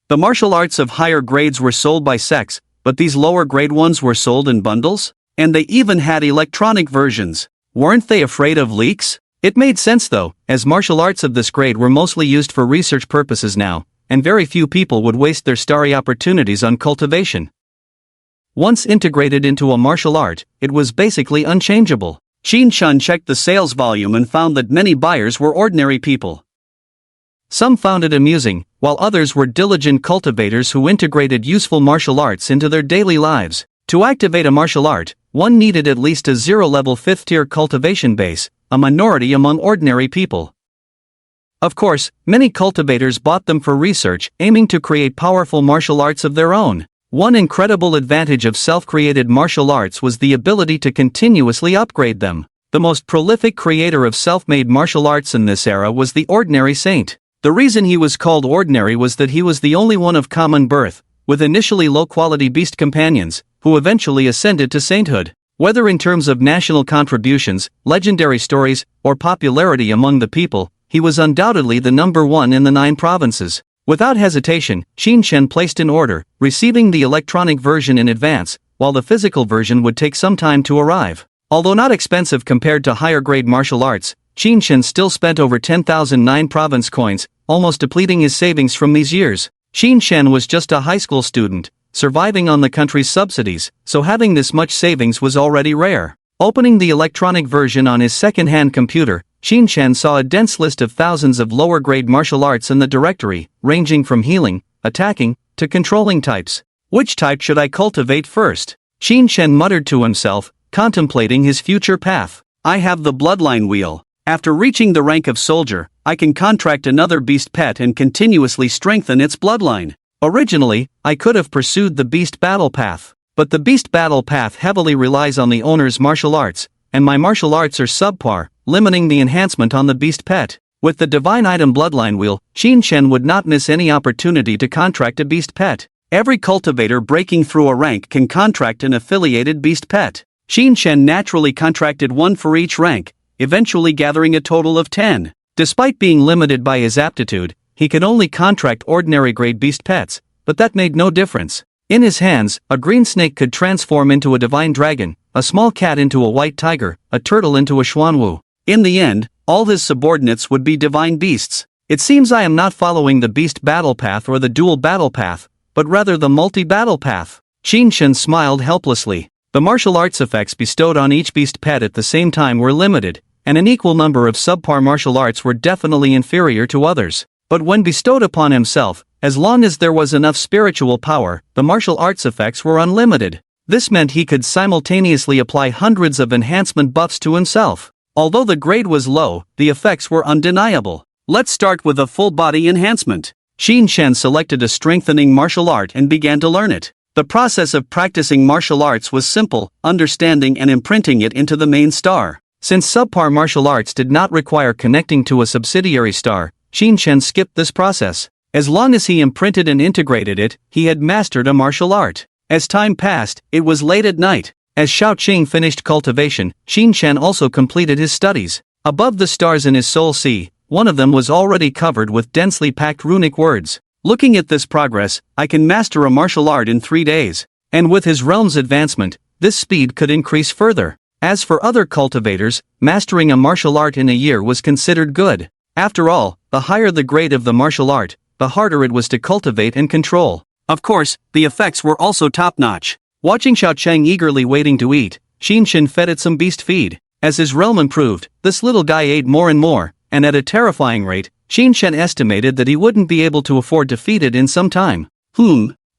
The martial arts of higher grades were sold by sects, but these lower grade ones were sold in bundles? And they even had electronic versions. Weren't they afraid of leaks? It made sense though, as martial arts of this grade were mostly used for research purposes now, and very few people would waste their starry opportunities on cultivation. Once integrated into a martial art, it was basically unchangeable. Qin Shen checked the sales volume and found that many buyers were ordinary people. Some found it amusing, while others were diligent cultivators who integrated useful martial arts into their daily lives. To activate a martial art, one needed at least a 0-level 5th-tier cultivation base, a minority among ordinary people. Of course, many cultivators bought them for research, aiming to create powerful martial arts of their own. One incredible advantage of self-created martial arts was the ability to continuously upgrade them. The most prolific creator of self-made martial arts in this era was the Ordinary Saint. The reason he was called ordinary was that he was the only one of common birth, with initially low-quality beast companions, who eventually ascended to sainthood. Whether in terms of national contributions, legendary stories, or popularity among the people, he was undoubtedly the number one in the 9 provinces. Without hesitation, Qinshen placed an order, receiving the electronic version in advance, while the physical version would take some time to arrive. Although not expensive compared to higher-grade martial arts, Qinshen still spent over 10,000 9 province coins, almost depleting his savings from these years. Qinshen was just a high school student, surviving on the country's subsidies, so having this much savings was already rare. Opening the electronic version on his second-hand computer, Qinshen saw a dense list of thousands of lower-grade martial arts in the directory, ranging from healing, attacking, to controlling types. Which type should I cultivate first? Qinshen muttered to himself, contemplating his future path. I have the bloodline wheel. After reaching the rank of soldier, I can contract another beast pet and continuously strengthen its bloodline. Originally, I could have pursued the beast battle path, but the beast battle path heavily relies on the owner's martial arts, and my martial arts are subpar, limiting the enhancement on the beast pet. With the divine item bloodline wheel, Qinshen would not miss any opportunity to contract a beast pet. Every cultivator breaking through a rank can contract an affiliated beast pet. Qinshen naturally contracted one for each rank, eventually gathering a total of 10. Despite being limited by his aptitude, he could only contract ordinary-grade beast pets, but that made no difference. In his hands, a green snake could transform into a divine dragon, a small cat into a white tiger, a turtle into a xuanwu. In the end, all his subordinates would be divine beasts. It seems I am not following the beast battle path or the dual battle path, but rather the multi-battle path. Qinshen smiled helplessly. The martial arts effects bestowed on each beast pet at the same time were limited, and an equal number of subpar martial arts were definitely inferior to others. But when bestowed upon himself, as long as there was enough spiritual power, the martial arts effects were unlimited. This meant he could simultaneously apply hundreds of enhancement buffs to himself. Although the grade was low, the effects were undeniable. Let's start with a full-body enhancement. Qinshen selected a strengthening martial art and began to learn it. The process of practicing martial arts was simple, understanding and imprinting it into the main star. Since subpar martial arts did not require connecting to a subsidiary star, Qinshen skipped this process. As long as he imprinted and integrated it, he had mastered a martial art. As time passed, it was late at night. As Shaoqing finished cultivation, Qinshen also completed his studies. Above the stars in his soul sea, one of them was already covered with densely packed runic words. Looking at this progress, I can master a martial art in 3 days. And with his realm's advancement, this speed could increase further. As for other cultivators, mastering a martial art in a year was considered good. After all, the higher the grade of the martial art, the harder it was to cultivate and control. Of course, the effects were also top-notch. Watching Shaoqing eagerly waiting to eat, Qinshen fed it some beast feed. As his realm improved, this little guy ate more and more, and at a terrifying rate, Qinshen estimated that he wouldn't be able to afford to feed it in some time.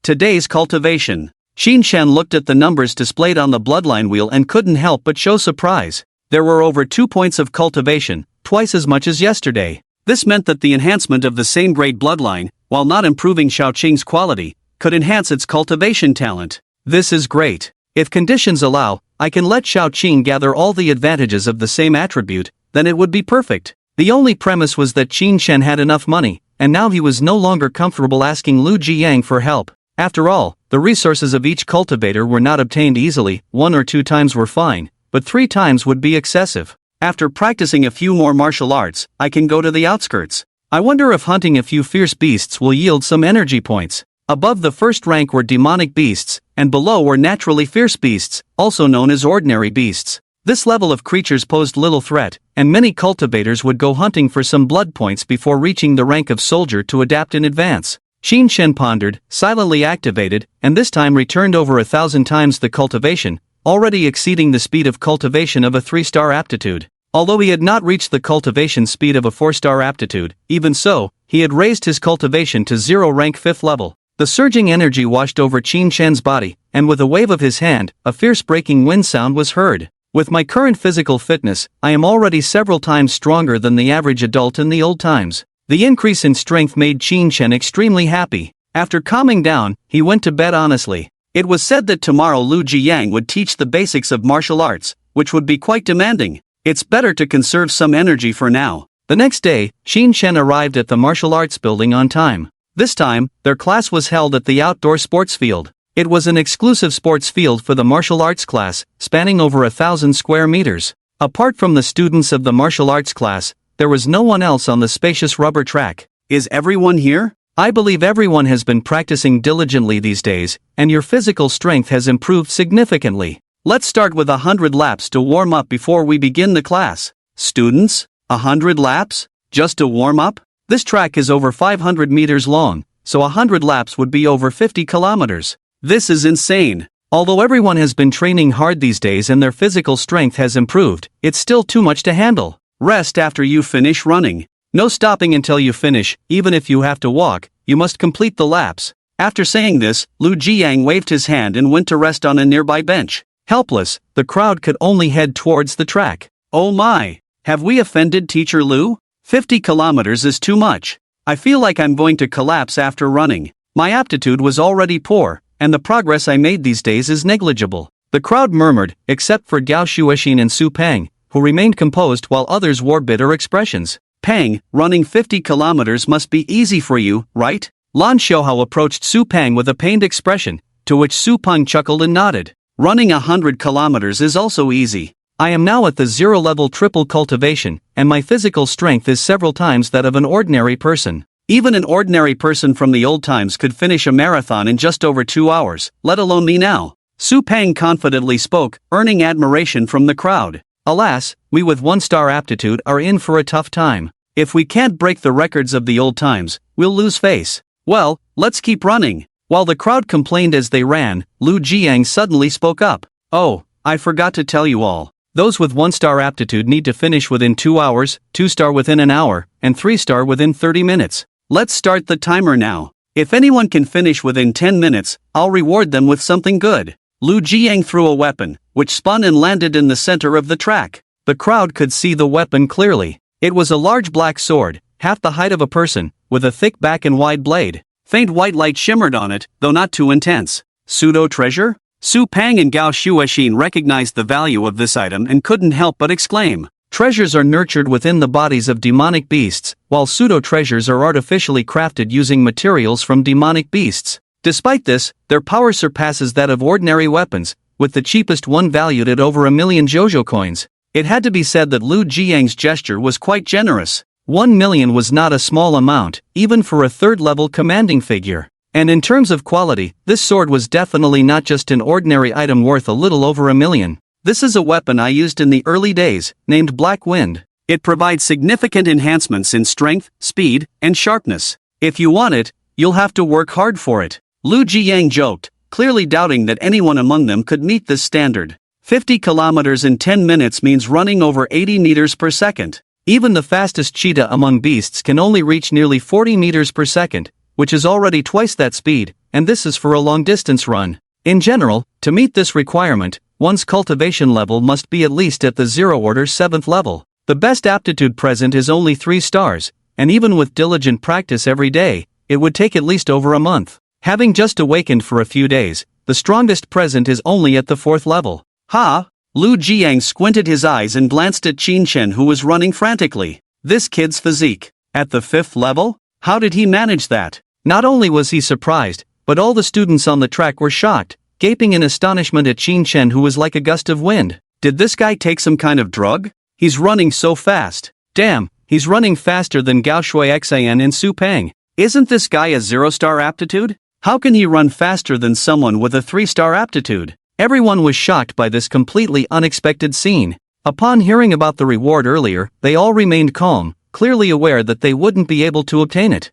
Today's cultivation. Qinshen looked at the numbers displayed on the bloodline wheel and couldn't help but show surprise. There were over 2 points of cultivation, twice as much as yesterday. This meant that the enhancement of the same grade bloodline, while not improving Shaoqing's quality, could enhance its cultivation talent. This is great. If conditions allow, I can let Shaoqing gather all the advantages of the same attribute, then it would be perfect. The only premise was that Qinshen had enough money, and now he was no longer comfortable asking Lu Jiyang for help. After all, the resources of each cultivator were not obtained easily. 1 or 2 times were fine, but 3 times would be excessive. After practicing a few more martial arts, I can go to the outskirts. I wonder if hunting a few fierce beasts will yield some energy points. Above the first rank were demonic beasts, and below were naturally fierce beasts, also known as ordinary beasts. This level of creatures posed little threat, and many cultivators would go hunting for some blood points before reaching the rank of soldier to adapt in advance. Qinshen pondered, silently activated, and this time returned over 1,000 times the cultivation, already exceeding the speed of cultivation of a 3-star aptitude. Although he had not reached the cultivation speed of a 4-star aptitude, even so, he had raised his cultivation to 0 rank 5th level. The surging energy washed over Qinshen's body, and with a wave of his hand, a fierce breaking wind sound was heard. With my current physical fitness, I am already several times stronger than the average adult in the old times. The increase in strength made Qinshen extremely happy. After calming down, he went to bed honestly. It was said that tomorrow Lu Jiyang would teach the basics of martial arts, which would be quite demanding. It's better to conserve some energy for now. The next day, Xin Shen arrived at the martial arts building on time. This time, their class was held at the outdoor sports field. It was an exclusive sports field for the martial arts class, spanning over 1,000 square meters. Apart from the students of the martial arts class, there was no one else on the spacious rubber track. Is everyone here? I believe everyone has been practicing diligently these days, and your physical strength has improved significantly. Let's start with 100 laps to warm up before we begin the class. Students, 100 laps? Just to warm up? This track is over 500 meters long, so 100 laps would be over 50 kilometers. This is insane. Although everyone has been training hard these days and their physical strength has improved, it's still too much to handle. Rest after you finish running. No stopping until you finish, even if you have to walk, you must complete the laps. After saying this, Lu Jiyang waved his hand and went to rest on a nearby bench. Helpless, the crowd could only head towards the track. Oh my! Have we offended Teacher Lu? 50 kilometers is too much. I feel like I'm going to collapse after running. My aptitude was already poor, and the progress I made these days is negligible. The crowd murmured, except for Gao Shuoxin and Su Peng, who remained composed while others wore bitter expressions. Peng, running 50 kilometers must be easy for you, right? Lan Xiaohao approached Su Peng with a pained expression, to which Su Peng chuckled and nodded. Running 100 kilometers is also easy. I am now at the 0 level triple cultivation, and my physical strength is several times that of an ordinary person. Even an ordinary person from the old times could finish a marathon in just over 2 hours, let alone me now. Su Peng confidently spoke, earning admiration from the crowd. Alas, we with 1-star aptitude are in for a tough time. If we can't break the records of the old times, we'll lose face. Well, let's keep running. While the crowd complained as they ran, Lu Jiyang suddenly spoke up. Oh, I forgot to tell you all. Those with 1-star aptitude need to finish within 2 hours, 2-star within an hour, and 3-star within 30 minutes. Let's start the timer now. If anyone can finish within 10 minutes, I'll reward them with something good. Lu Jiyang threw a weapon, which spun and landed in the center of the track. The crowd could see the weapon clearly. It was a large black sword, half the height of a person, with a thick back and wide blade. Faint white light shimmered on it, though not too intense. Pseudo treasure? Su Peng and Gao Shuoxin recognized the value of this item and couldn't help but exclaim. Treasures are nurtured within the bodies of demonic beasts, while pseudo-treasures are artificially crafted using materials from demonic beasts. Despite this, their power surpasses that of ordinary weapons, with the cheapest one valued at over 1 million Jojo coins. It had to be said that Lu Jiyang's gesture was quite generous. 1 million was not a small amount, even for a third-level commanding figure. And in terms of quality, this sword was definitely not just an ordinary item worth a little over 1 million. This is a weapon I used in the early days, named Black Wind. It provides significant enhancements in strength, speed, and sharpness. If you want it, you'll have to work hard for it. Lu Jiyang joked, clearly doubting that anyone among them could meet this standard. 50 kilometers in 10 minutes means running over 80 meters per second. Even the fastest cheetah among beasts can only reach nearly 40 meters per second, which is already twice that speed, and this is for a long-distance run. In general, to meet this requirement, one's cultivation level must be at least at the 0-order 7th level. The best aptitude present is only 3 stars, and even with diligent practice every day, it would take at least over a month. Having just awakened for a few days, the strongest present is only at the 4th level. Ha! Lu Jiyang squinted his eyes and glanced at Qin Shen, who was running frantically. This kid's physique. At the 5th level? How did he manage that? Not only was he surprised, but all the students on the track were shocked, gaping in astonishment at Qin Shen, who was like a gust of wind. Did this guy take some kind of drug? He's running so fast. Damn, he's running faster than Gao Shuoxian and Su Peng. Isn't this guy a 0-star aptitude? How can he run faster than someone with a 3-star aptitude? Everyone was shocked by this completely unexpected scene. Upon hearing about the reward earlier, they all remained calm, clearly aware that they wouldn't be able to obtain it.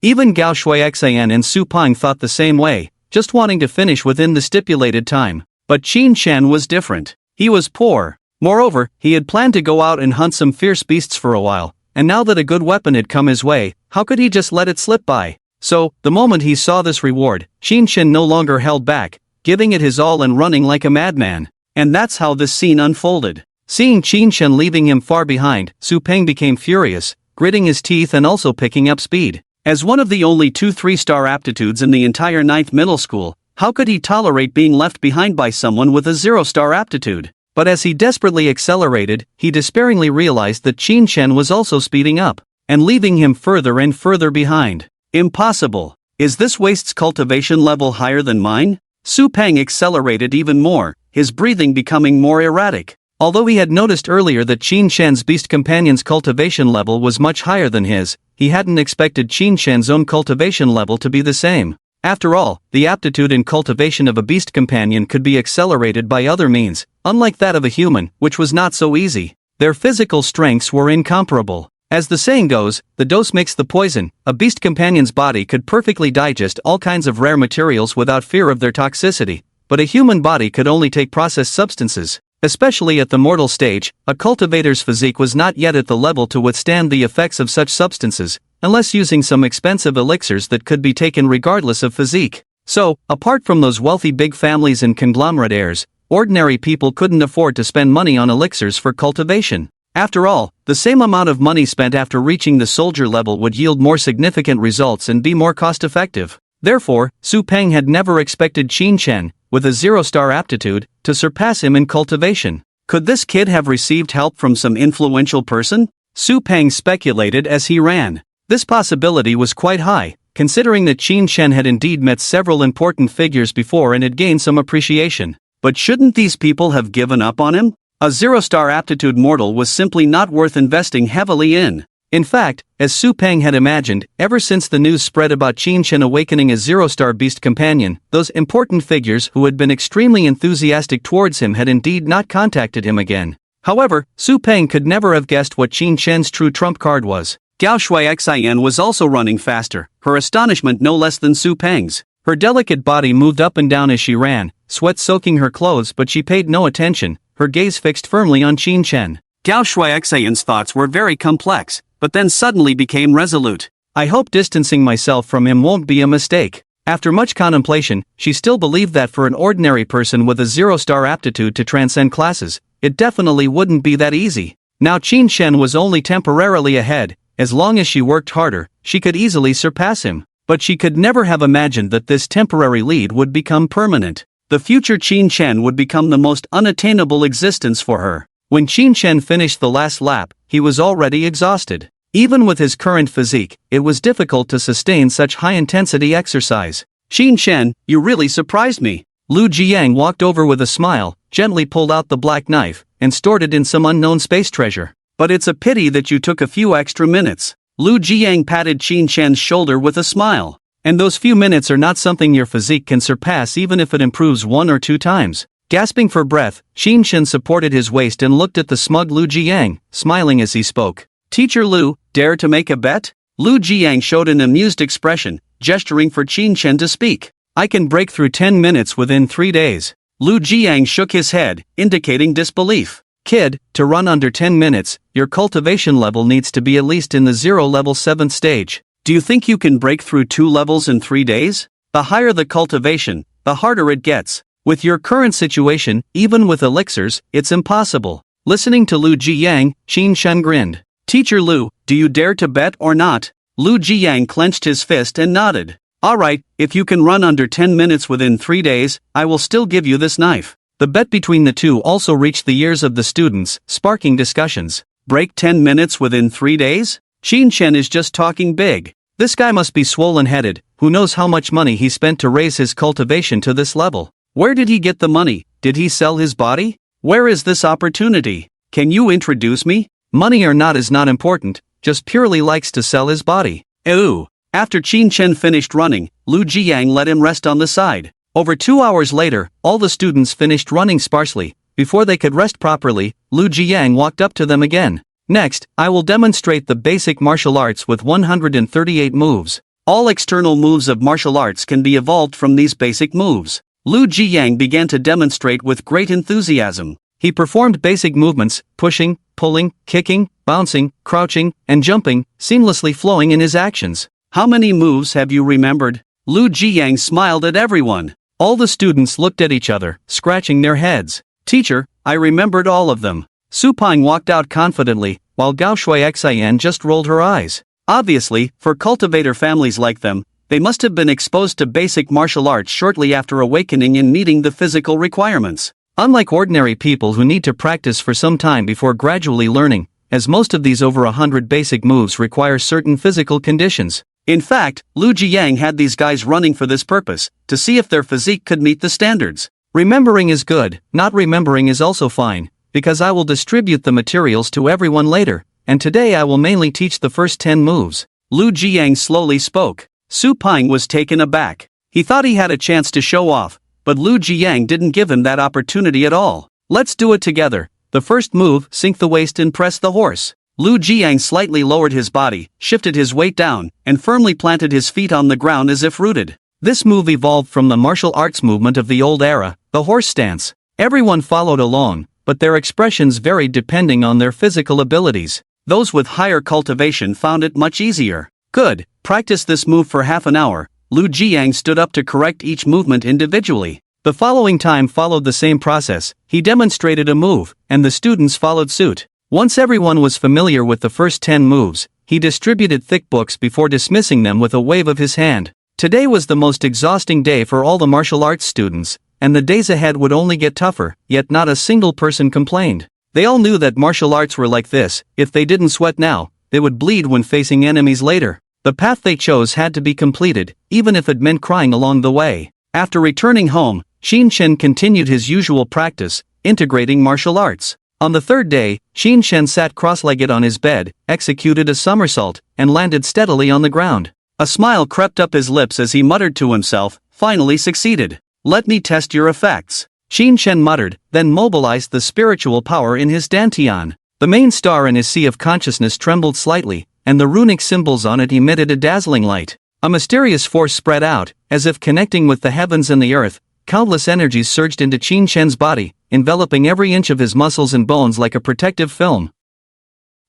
Even Gao Shuoxian and Su Peng thought the same way, just wanting to finish within the stipulated time. But Qin Shen was different. He was poor. Moreover, he had planned to go out and hunt some fierce beasts for a while, and now that a good weapon had come his way, how could he just let it slip by? So, the moment he saw this reward, Qin Shen no longer held back, giving it his all and running like a madman. And that's how this scene unfolded. Seeing Qin Shen leaving him far behind, Su Peng became furious, gritting his teeth and also picking up speed. As one of the only 2 3-star aptitudes in the entire 9th middle school, how could he tolerate being left behind by someone with a 0-star aptitude? But as he desperately accelerated, he despairingly realized that Qin Shen was also speeding up, and leaving him further and further behind. Impossible. Is this waste's cultivation level higher than mine? Su Peng accelerated even more, his breathing becoming more erratic. Although he had noticed earlier that Qin Shen's beast companion's cultivation level was much higher than his, he hadn't expected Qin Shen's own cultivation level to be the same. After all, the aptitude and cultivation of a beast companion could be accelerated by other means, unlike that of a human, which was not so easy. Their physical strengths were incomparable. As the saying goes, the dose makes the poison. A beast companion's body could perfectly digest all kinds of rare materials without fear of their toxicity, but a human body could only take processed substances. Especially at the mortal stage, a cultivator's physique was not yet at the level to withstand the effects of such substances, unless using some expensive elixirs that could be taken regardless of physique. So, apart from those wealthy big families and conglomerate heirs, ordinary people couldn't afford to spend money on elixirs for cultivation. After all, the same amount of money spent after reaching the soldier level would yield more significant results and be more cost-effective. Therefore, Su Peng had never expected Qin Shen, with a 0-star aptitude, to surpass him in cultivation. Could this kid have received help from some influential person? Su Peng speculated as he ran. This possibility was quite high, considering that Qin Shen had indeed met several important figures before and had gained some appreciation. But shouldn't these people have given up on him? A 0-star aptitude mortal was simply not worth investing heavily in. In fact, as Su Peng had imagined, ever since the news spread about Qin Shen awakening a 0-star beast companion, those important figures who had been extremely enthusiastic towards him had indeed not contacted him again. However, Su Peng could never have guessed what Qin Shen's true trump card was. Gao Shui Xian was also running faster, her astonishment no less than Su Peng's. Her delicate body moved up and down as she ran, sweat soaking her clothes, but she paid no attention, her gaze fixed firmly on Qin Shen. Gao Shui Xian's thoughts were very complex, but then suddenly became resolute. I hope distancing myself from him won't be a mistake. After much contemplation, she still believed that for an ordinary person with a 0-star aptitude to transcend classes, it definitely wouldn't be that easy. Now Qin Shen was only temporarily ahead. As long as she worked harder, she could easily surpass him. But she could never have imagined that this temporary lead would become permanent. The future Qin Shen would become the most unattainable existence for her. When Qin Shen finished the last lap, he was already exhausted. Even with his current physique, it was difficult to sustain such high-intensity exercise. Qin Shen, you really surprised me. Lu Jiang walked over with a smile, gently pulled out the black knife, and stored it in some unknown space treasure. But it's a pity that you took a few extra minutes. Lu Jiang patted Qin Shen's shoulder with a smile. And those few minutes are not something your physique can surpass even if it improves 1 or 2 times. Gasping for breath, Qin Shen supported his waist and looked at the smug Lu Jiang, smiling as he spoke. Teacher Lu, dare to make a bet? Lu Jiang showed an amused expression, gesturing for Qin Shen to speak. I can break through 10 minutes within 3 days. Lu Jiang shook his head, indicating disbelief. Kid, to run under 10 minutes, your cultivation level needs to be at least in the 0-level 7th stage. Do you think you can break through 2 levels in 3 days? The higher the cultivation, the harder it gets. With your current situation, even with elixirs, it's impossible. Listening to Lu Jiang, Qin Shen grinned. Teacher Lu, do you dare to bet or not? Lu Jiang clenched his fist and nodded. Alright, if you can run under 10 minutes within 3 days, I will still give you this knife. The bet between the two also reached the ears of the students, sparking discussions. Break 10 minutes within 3 days? Qin Shen is just talking big. This guy must be swollen-headed, who knows how much money he spent to raise his cultivation to this level. Where did he get the money? Did he sell his body? Where is this opportunity? Can you introduce me? Money or not is not important, just purely likes to sell his body. Ew. After Qin Shen finished running, Lu Jiang let him rest on the side. Over 2 hours later, all the students finished running sparsely. Before they could rest properly, Lu Jiang walked up to them again. Next, I will demonstrate the basic martial arts with 138 moves. All external moves of martial arts can be evolved from these basic moves. Lu Jiang began to demonstrate with great enthusiasm. He performed basic movements, pushing, pulling, kicking, bouncing, crouching, and jumping, seamlessly flowing in his actions. How many moves have you remembered? Lu Jiang smiled at everyone. All the students looked at each other, scratching their heads. Teacher, I remembered all of them. Su Peng walked out confidently, while Gao Shui Xian just rolled her eyes. Obviously, for cultivator families like them, they must have been exposed to basic martial arts shortly after awakening and meeting the physical requirements. Unlike ordinary people who need to practice for some time before gradually learning, as most of these over 100 basic moves require certain physical conditions. In fact, Lu Jiang had these guys running for this purpose, to see if their physique could meet the standards. Remembering is good, not remembering is also fine, because I will distribute the materials to everyone later, and today I will mainly teach the first 10 moves. Lu Jiang slowly spoke. Su Ping was taken aback. He thought he had a chance to show off, but Lu Jiang didn't give him that opportunity at all. Let's do it together. The first move, sink the waist and press the horse. Lu Jiang slightly lowered his body, shifted his weight down, and firmly planted his feet on the ground as if rooted. This move evolved from the martial arts movement of the old era, the horse stance. Everyone followed along, but their expressions varied depending on their physical abilities. Those with higher cultivation found it much easier. Good, practice this move for half an hour. Lu Jiang stood up to correct each movement individually. The following time followed the same process. He demonstrated a move, and the students followed suit. Once everyone was familiar with the first 10 moves, he distributed thick books before dismissing them with a wave of his hand. Today was the most exhausting day for all the martial arts students, and the days ahead would only get tougher, yet not a single person complained. They all knew that martial arts were like this: if they didn't sweat now, they would bleed when facing enemies later. The path they chose had to be completed, even if it meant crying along the way. After returning home, Xin Shen continued his usual practice, integrating martial arts. On the third day, Xin Shen sat cross-legged on his bed, executed a somersault, and landed steadily on the ground. A smile crept up his lips as he muttered to himself, finally succeeded. Let me test your effects. Xin Shen muttered, then mobilized the spiritual power in his dantian. The main star in his sea of consciousness trembled slightly, and the runic symbols on it emitted a dazzling light. A mysterious force spread out, as if connecting with the heavens and the earth. Countless energies surged into Xin Shen's body, enveloping every inch of his muscles and bones like a protective film.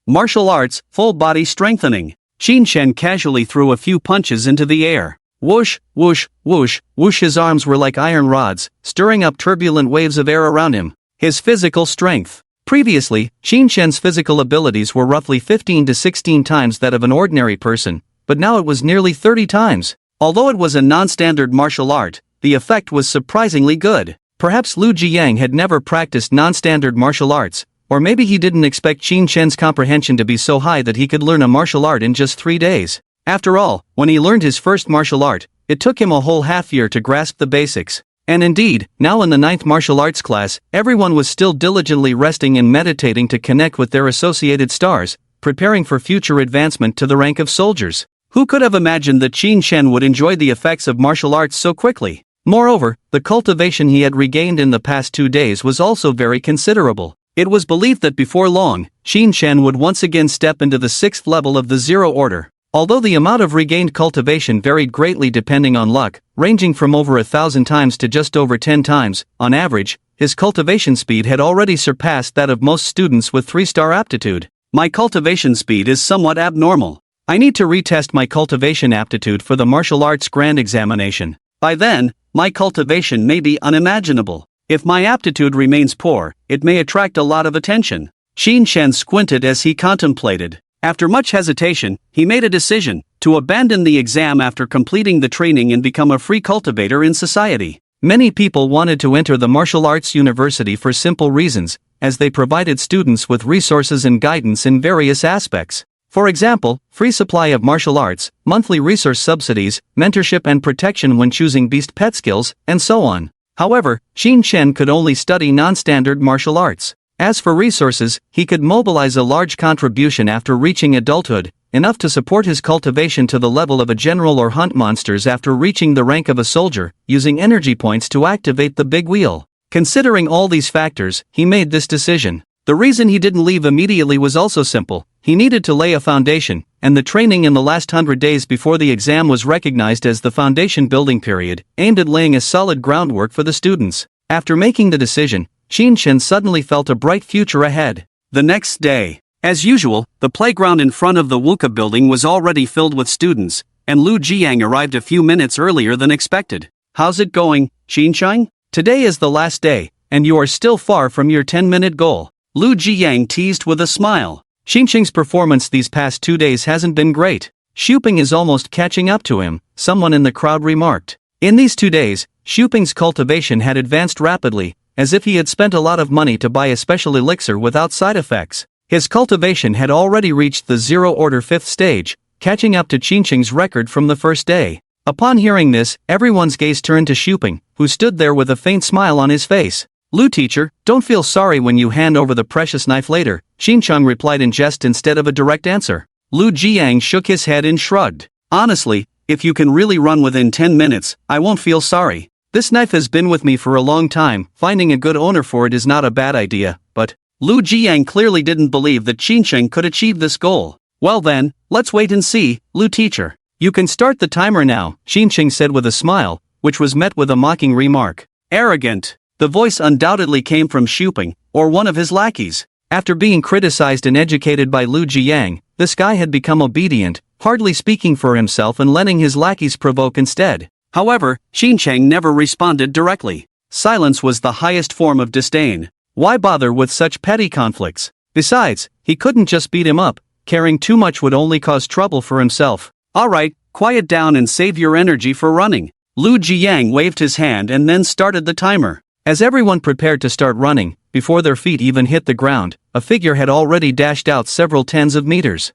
Martial arts, full body strengthening. Xin Shen casually threw a few punches into the air. Whoosh, whoosh, whoosh, whoosh. His arms were like iron rods, stirring up turbulent waves of air around him. His physical strength. Previously, Xin Shen's physical abilities were roughly 15 to 16 times that of an ordinary person, but now it was nearly 30 times. Although it was a non-standard martial art, the effect was surprisingly good. Perhaps Lu Jiang had never practiced non-standard martial arts, or maybe he didn't expect Xin Shen's comprehension to be so high that he could learn a martial art in just 3 days. After all, when he learned his first martial art, it took him a whole half-year to grasp the basics. And indeed, now in the 9th martial arts class, everyone was still diligently resting and meditating to connect with their associated stars, preparing for future advancement to the rank of soldiers. Who could have imagined that Xin Shen would enjoy the effects of martial arts so quickly? Moreover, the cultivation he had regained in the past 2 days was also very considerable. It was believed that before long, Xin Shen would once again step into the 6th level of the Zero Order. Although the amount of regained cultivation varied greatly depending on luck, ranging from over 1,000 times to just over 10 times, on average, his cultivation speed had already surpassed that of most students with 3-star aptitude. My cultivation speed is somewhat abnormal. I need to retest my cultivation aptitude for the martial arts grand examination. By then, my cultivation may be unimaginable. If my aptitude remains poor, it may attract a lot of attention. Xin Shen squinted as he contemplated. After much hesitation, he made a decision to abandon the exam after completing the training and become a free cultivator in society. Many people wanted to enter the martial arts university for simple reasons, as they provided students with resources and guidance in various aspects. For example, free supply of martial arts, monthly resource subsidies, mentorship and protection when choosing beast pet skills, and so on. However, Xin Shen could only study non-standard martial arts. As for resources, he could mobilize a large contribution after reaching adulthood, enough to support his cultivation to the level of a general or hunt monsters after reaching the rank of a soldier, using energy points to activate the big wheel. Considering all these factors, he made this decision. The reason he didn't leave immediately was also simple. He needed to lay a foundation, and the training in the last 100 days before the exam was recognized as the foundation building period, aimed at laying a solid groundwork for the students. After making the decision, Xin Shen suddenly felt a bright future ahead. The next day, as usual, the playground in front of the Wuka building was already filled with students, and Lu Jiang arrived a few minutes earlier than expected. How's it going, Xin Shen? Today is the last day, and you are still far from your 10-minute goal. Lu Jiang teased with a smile. Xinqing's performance these past 2 days hasn't been great. Xuping is almost catching up to him, someone in the crowd remarked. In these 2 days, Xuping's cultivation had advanced rapidly, as if he had spent a lot of money to buy a special elixir without side effects. His cultivation had already reached the zero-order 5th stage, catching up to Xinqing's record from the first day. Upon hearing this, everyone's gaze turned to Xuping, who stood there with a faint smile on his face. Lu teacher, don't feel sorry when you hand over the precious knife later, Xinqiang replied in jest instead of a direct answer. Lu Jiang shook his head and shrugged. Honestly, if you can really run within 10 minutes, I won't feel sorry. This knife has been with me for a long time, finding a good owner for it is not a bad idea, but Lu Jiang clearly didn't believe that Xinqiang could achieve this goal. Well then, let's wait and see, Lu teacher. You can start the timer now, Xinqiang said with a smile, which was met with a mocking remark. Arrogant. The voice undoubtedly came from Xuping, or one of his lackeys. After being criticized and educated by Lu Jiang, this guy had become obedient, hardly speaking for himself and letting his lackeys provoke instead. However, Xinqiang never responded directly. Silence was the highest form of disdain. Why bother with such petty conflicts? Besides, he couldn't just beat him up, caring too much would only cause trouble for himself. Alright, quiet down and save your energy for running. Lu Jiang waved his hand and then started the timer. As everyone prepared to start running, before their feet even hit the ground, a figure had already dashed out several tens of meters.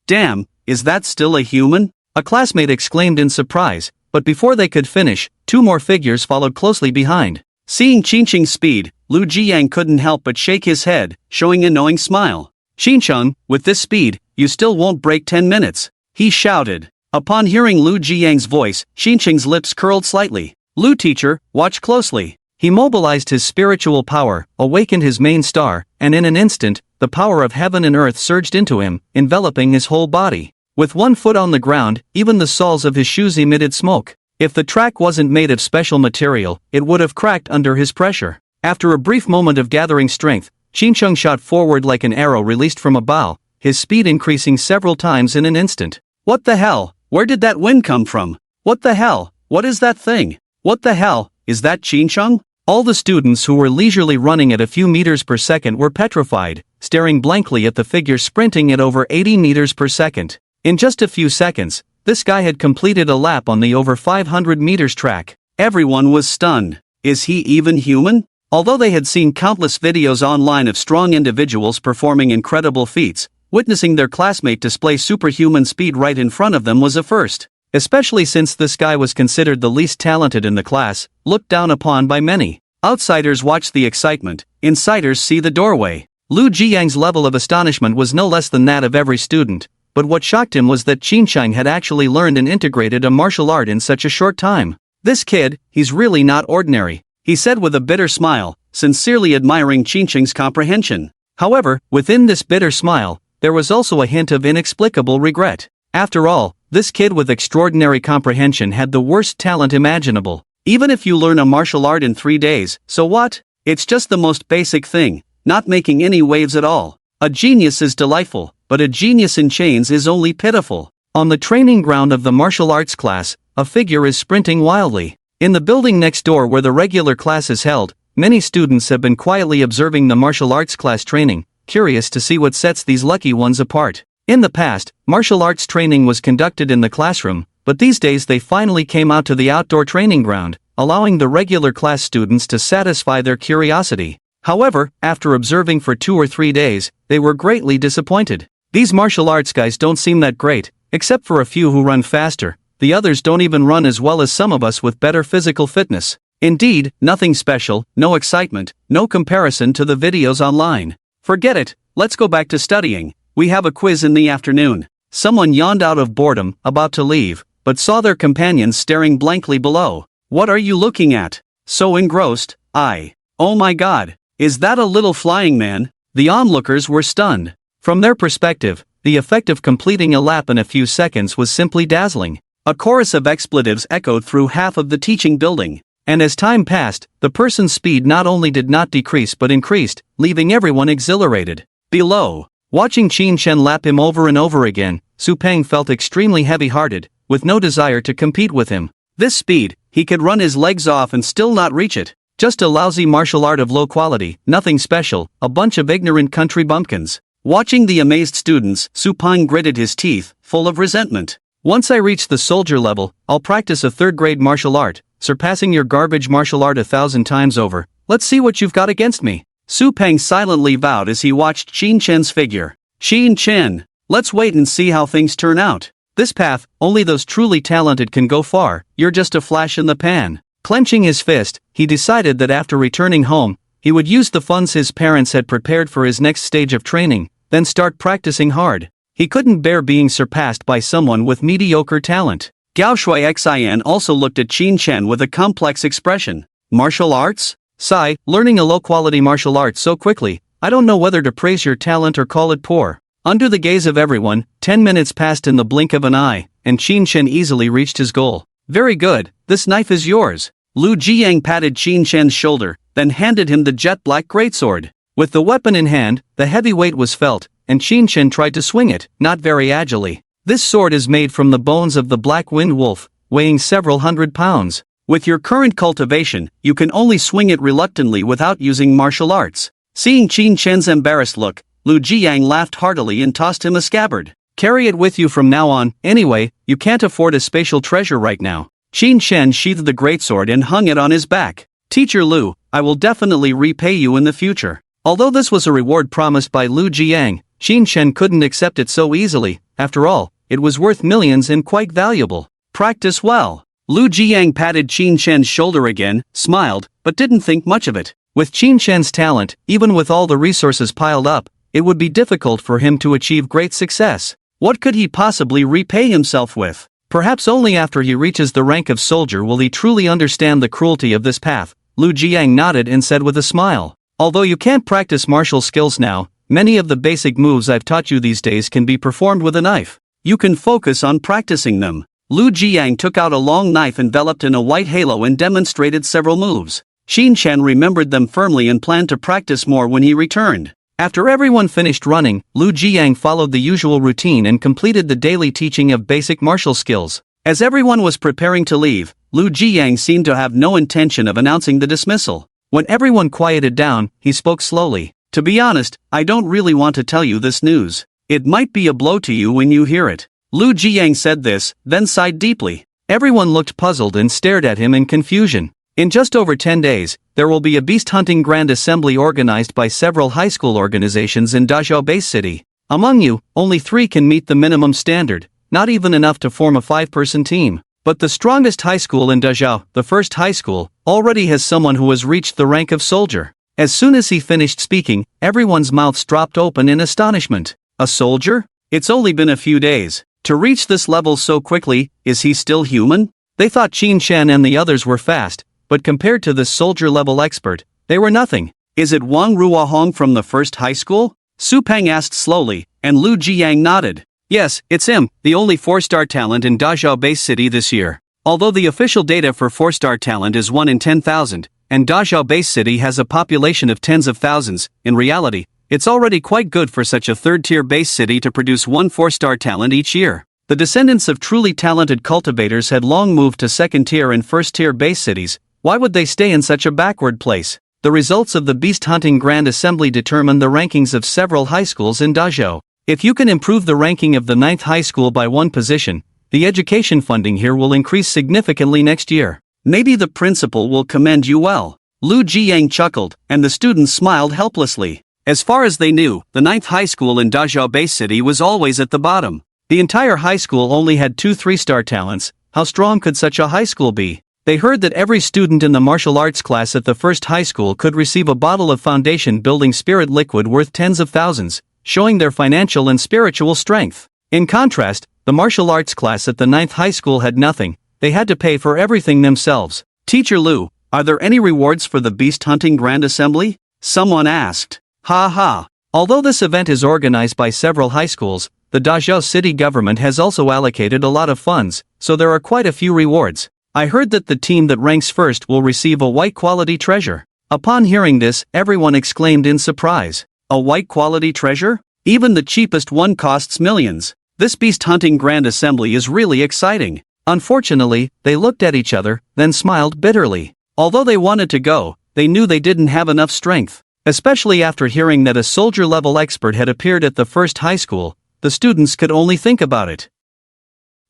Damn, is that still a human? A classmate exclaimed in surprise, but before they could finish, 2 more figures followed closely behind. Seeing Xinqiang's speed, Lu Jiang couldn't help but shake his head, showing a knowing smile. Xinqiang, with this speed, you still won't break 10 minutes, he shouted. Upon hearing Lu Jiang's voice, Xinqiang's lips curled slightly. Lu teacher, watch closely. He mobilized his spiritual power, awakened his main star, and in an instant, the power of heaven and earth surged into him, enveloping his whole body. With 1 foot on the ground, even the soles of his shoes emitted smoke. If the track wasn't made of special material, it would have cracked under his pressure. After a brief moment of gathering strength, Xinqiang shot forward like an arrow released from a bow, his speed increasing several times in an instant. What the hell? Where did that wind come from? What the hell? What is that thing? What the hell? Is that Xinqiang? All the students who were leisurely running at a few meters per second were petrified, staring blankly at the figure sprinting at over 80 meters per second. In just a few seconds, this guy had completed a lap on the over 500 meters track. Everyone was stunned. Is he even human? Although they had seen countless videos online of strong individuals performing incredible feats, witnessing their classmate display superhuman speed right in front of them was a first. Especially since this guy was considered the least talented in the class, looked down upon by many. Outsiders watch the excitement, insiders see the doorway. Lu Jiang's level of astonishment was no less than that of every student, but what shocked him was that Xinqiang had actually learned and integrated a martial art in such a short time. This kid, he's really not ordinary, he said with a bitter smile, sincerely admiring Xinqiang's comprehension. However, within this bitter smile, there was also a hint of inexplicable regret. After all, this kid with extraordinary comprehension had the worst talent imaginable. Even if you learn a martial art in 3 days, so what? It's just the most basic thing, not making any waves at all. A genius is delightful, but a genius in chains is only pitiful. On the training ground of the martial arts class, a figure is sprinting wildly. In the building next door where the regular class is held, many students have been quietly observing the martial arts class training, curious to see what sets these lucky ones apart. In the past, martial arts training was conducted in the classroom, but these days they finally came out to the outdoor training ground, allowing the regular class students to satisfy their curiosity. However, after observing for 2 or 3 days, they were greatly disappointed. These martial arts guys don't seem that great, except for a few who run faster. The others don't even run as well as some of us with better physical fitness. Indeed, nothing special, no excitement, no comparison to the videos online. Forget it, let's go back to studying. We have a quiz in the afternoon. Someone yawned out of boredom, about to leave, but saw their companions staring blankly below. What are you looking at? So engrossed, oh my god, is that a little flying man? The onlookers were stunned. From their perspective, the effect of completing a lap in a few seconds was simply dazzling. A chorus of expletives echoed through half of the teaching building. And as time passed, the person's speed not only did not decrease but increased, leaving everyone exhilarated. Below, watching Xinqiang lap him over and over again, Su Peng felt extremely heavy-hearted, with no desire to compete with him. This speed, he could run his legs off and still not reach it. Just a lousy martial art of low quality, nothing special, a bunch of ignorant country bumpkins. Watching the amazed students, Supang gritted his teeth, full of resentment. Once I reach the soldier level, I'll practice a third-grade martial art, surpassing your garbage martial art 1,000 times over. Let's see what you've got against me. Supang silently vowed as he watched Qin Chen's figure. Qin Chen, let's wait and see how things turn out. This path, only those truly talented can go far, you're just a flash in the pan. Clenching his fist, he decided that after returning home, he would use the funds his parents had prepared for his next stage of training, then start practicing hard. He couldn't bear being surpassed by someone with mediocre talent. Gao Shui Xian also looked at Qin Chen with a complex expression. Martial arts? Sigh, learning a low-quality martial art so quickly, I don't know whether to praise your talent or call it poor. Under the gaze of everyone, 10 minutes passed in the blink of an eye, and Qin Chen easily reached his goal. Very good, this knife is yours. Lu Jiang patted Qin Chen's shoulder, then handed him the jet-black greatsword. With the weapon in hand, the heavy weight was felt, and Qin Chen tried to swing it, not very agilely. This sword is made from the bones of the black wind wolf, weighing several hundred pounds. With your current cultivation, you can only swing it reluctantly without using martial arts. Seeing Qin Chen's embarrassed look, Lu Jiang laughed heartily and tossed him a scabbard. Carry it with you from now on, anyway, you can't afford a spatial treasure right now. Qin Chen sheathed the greatsword and hung it on his back. Teacher Lu, I will definitely repay you in the future. Although this was a reward promised by Lu Jiang, Qin Chen couldn't accept it so easily. After all, it was worth millions and quite valuable. Practice well. Lu Jiang patted Qin Chen's shoulder again, smiled, but didn't think much of it. With Qin Chen's talent, even with all the resources piled up, it would be difficult for him to achieve great success. What could he possibly repay himself with? Perhaps only after he reaches the rank of soldier will he truly understand the cruelty of this path. Lu Jiang nodded and said with a smile. Although you can't practice martial skills now, many of the basic moves I've taught you these days can be performed with a knife. You can focus on practicing them. Lu Jiang took out a long knife enveloped in a white halo and demonstrated several moves. Qin Chen remembered them firmly and planned to practice more when he returned. After everyone finished running, Lu Jiang followed the usual routine and completed the daily teaching of basic martial skills. As everyone was preparing to leave, Lu Jiang seemed to have no intention of announcing the dismissal. When everyone quieted down, he spoke slowly. To be honest, I don't really want to tell you this news. It might be a blow to you when you hear it. Lu Jiang said this, then sighed deeply. Everyone looked puzzled and stared at him in confusion. In just over 10 days, there will be a beast hunting grand assembly organized by several high school organizations in Dazhou Base City. Among you, only 3 can meet the minimum standard, not even enough to form a 5-person team. But the strongest high school in Dazhou, the first high school, already has someone who has reached the rank of soldier. As soon as he finished speaking, everyone's mouths dropped open in astonishment. A soldier? It's only been a few days. To reach this level so quickly, is he still human? They thought Qin Chen and the others were fast, but compared to this soldier-level expert, they were nothing. Is it Wang Ruohong from the first high school? Su Peng asked slowly, and Lu Jiang nodded. Yes, it's him, the only 4-star talent in Dazhou Base City this year. Although the official data for 4-star talent is 1 in 10,000, and Dazhou Base City has a population of tens of thousands, in reality, it's already quite good for such a third-tier base city to produce 1 4-star talent each year. The descendants of truly talented cultivators had long moved to second-tier and first-tier base cities. Why would they stay in such a backward place? The results of the Beast Hunting Grand Assembly determine the rankings of several high schools in Dazhou. If you can improve the ranking of the 9th high school by 1 position, the education funding here will increase significantly next year. Maybe the principal will commend you well. Lu Jiang chuckled, and the students smiled helplessly. As far as they knew, the 9th high school in Dazhou Base City was always at the bottom. The entire high school only had 2 3-star talents. How strong could such a high school be? They heard that every student in the martial arts class at the first high school could receive a bottle of foundation building spirit liquid worth tens of thousands, showing their financial and spiritual strength. In contrast, the martial arts class at the 9th high school had nothing. They had to pay for everything themselves. Teacher Lu, are there any rewards for the Beast Hunting Grand Assembly? Someone asked. Ha ha. Although this event is organized by several high schools, the Dazhou city government has also allocated a lot of funds, so there are quite a few rewards. I heard that the team that ranks first will receive a white quality treasure. Upon hearing this, everyone exclaimed in surprise. A white quality treasure? Even the cheapest one costs millions. This Beast Hunting Grand Assembly is really exciting. Unfortunately, they looked at each other, then smiled bitterly. Although they wanted to go, they knew they didn't have enough strength. Especially after hearing that a soldier-level expert had appeared at the first high school, the students could only think about it.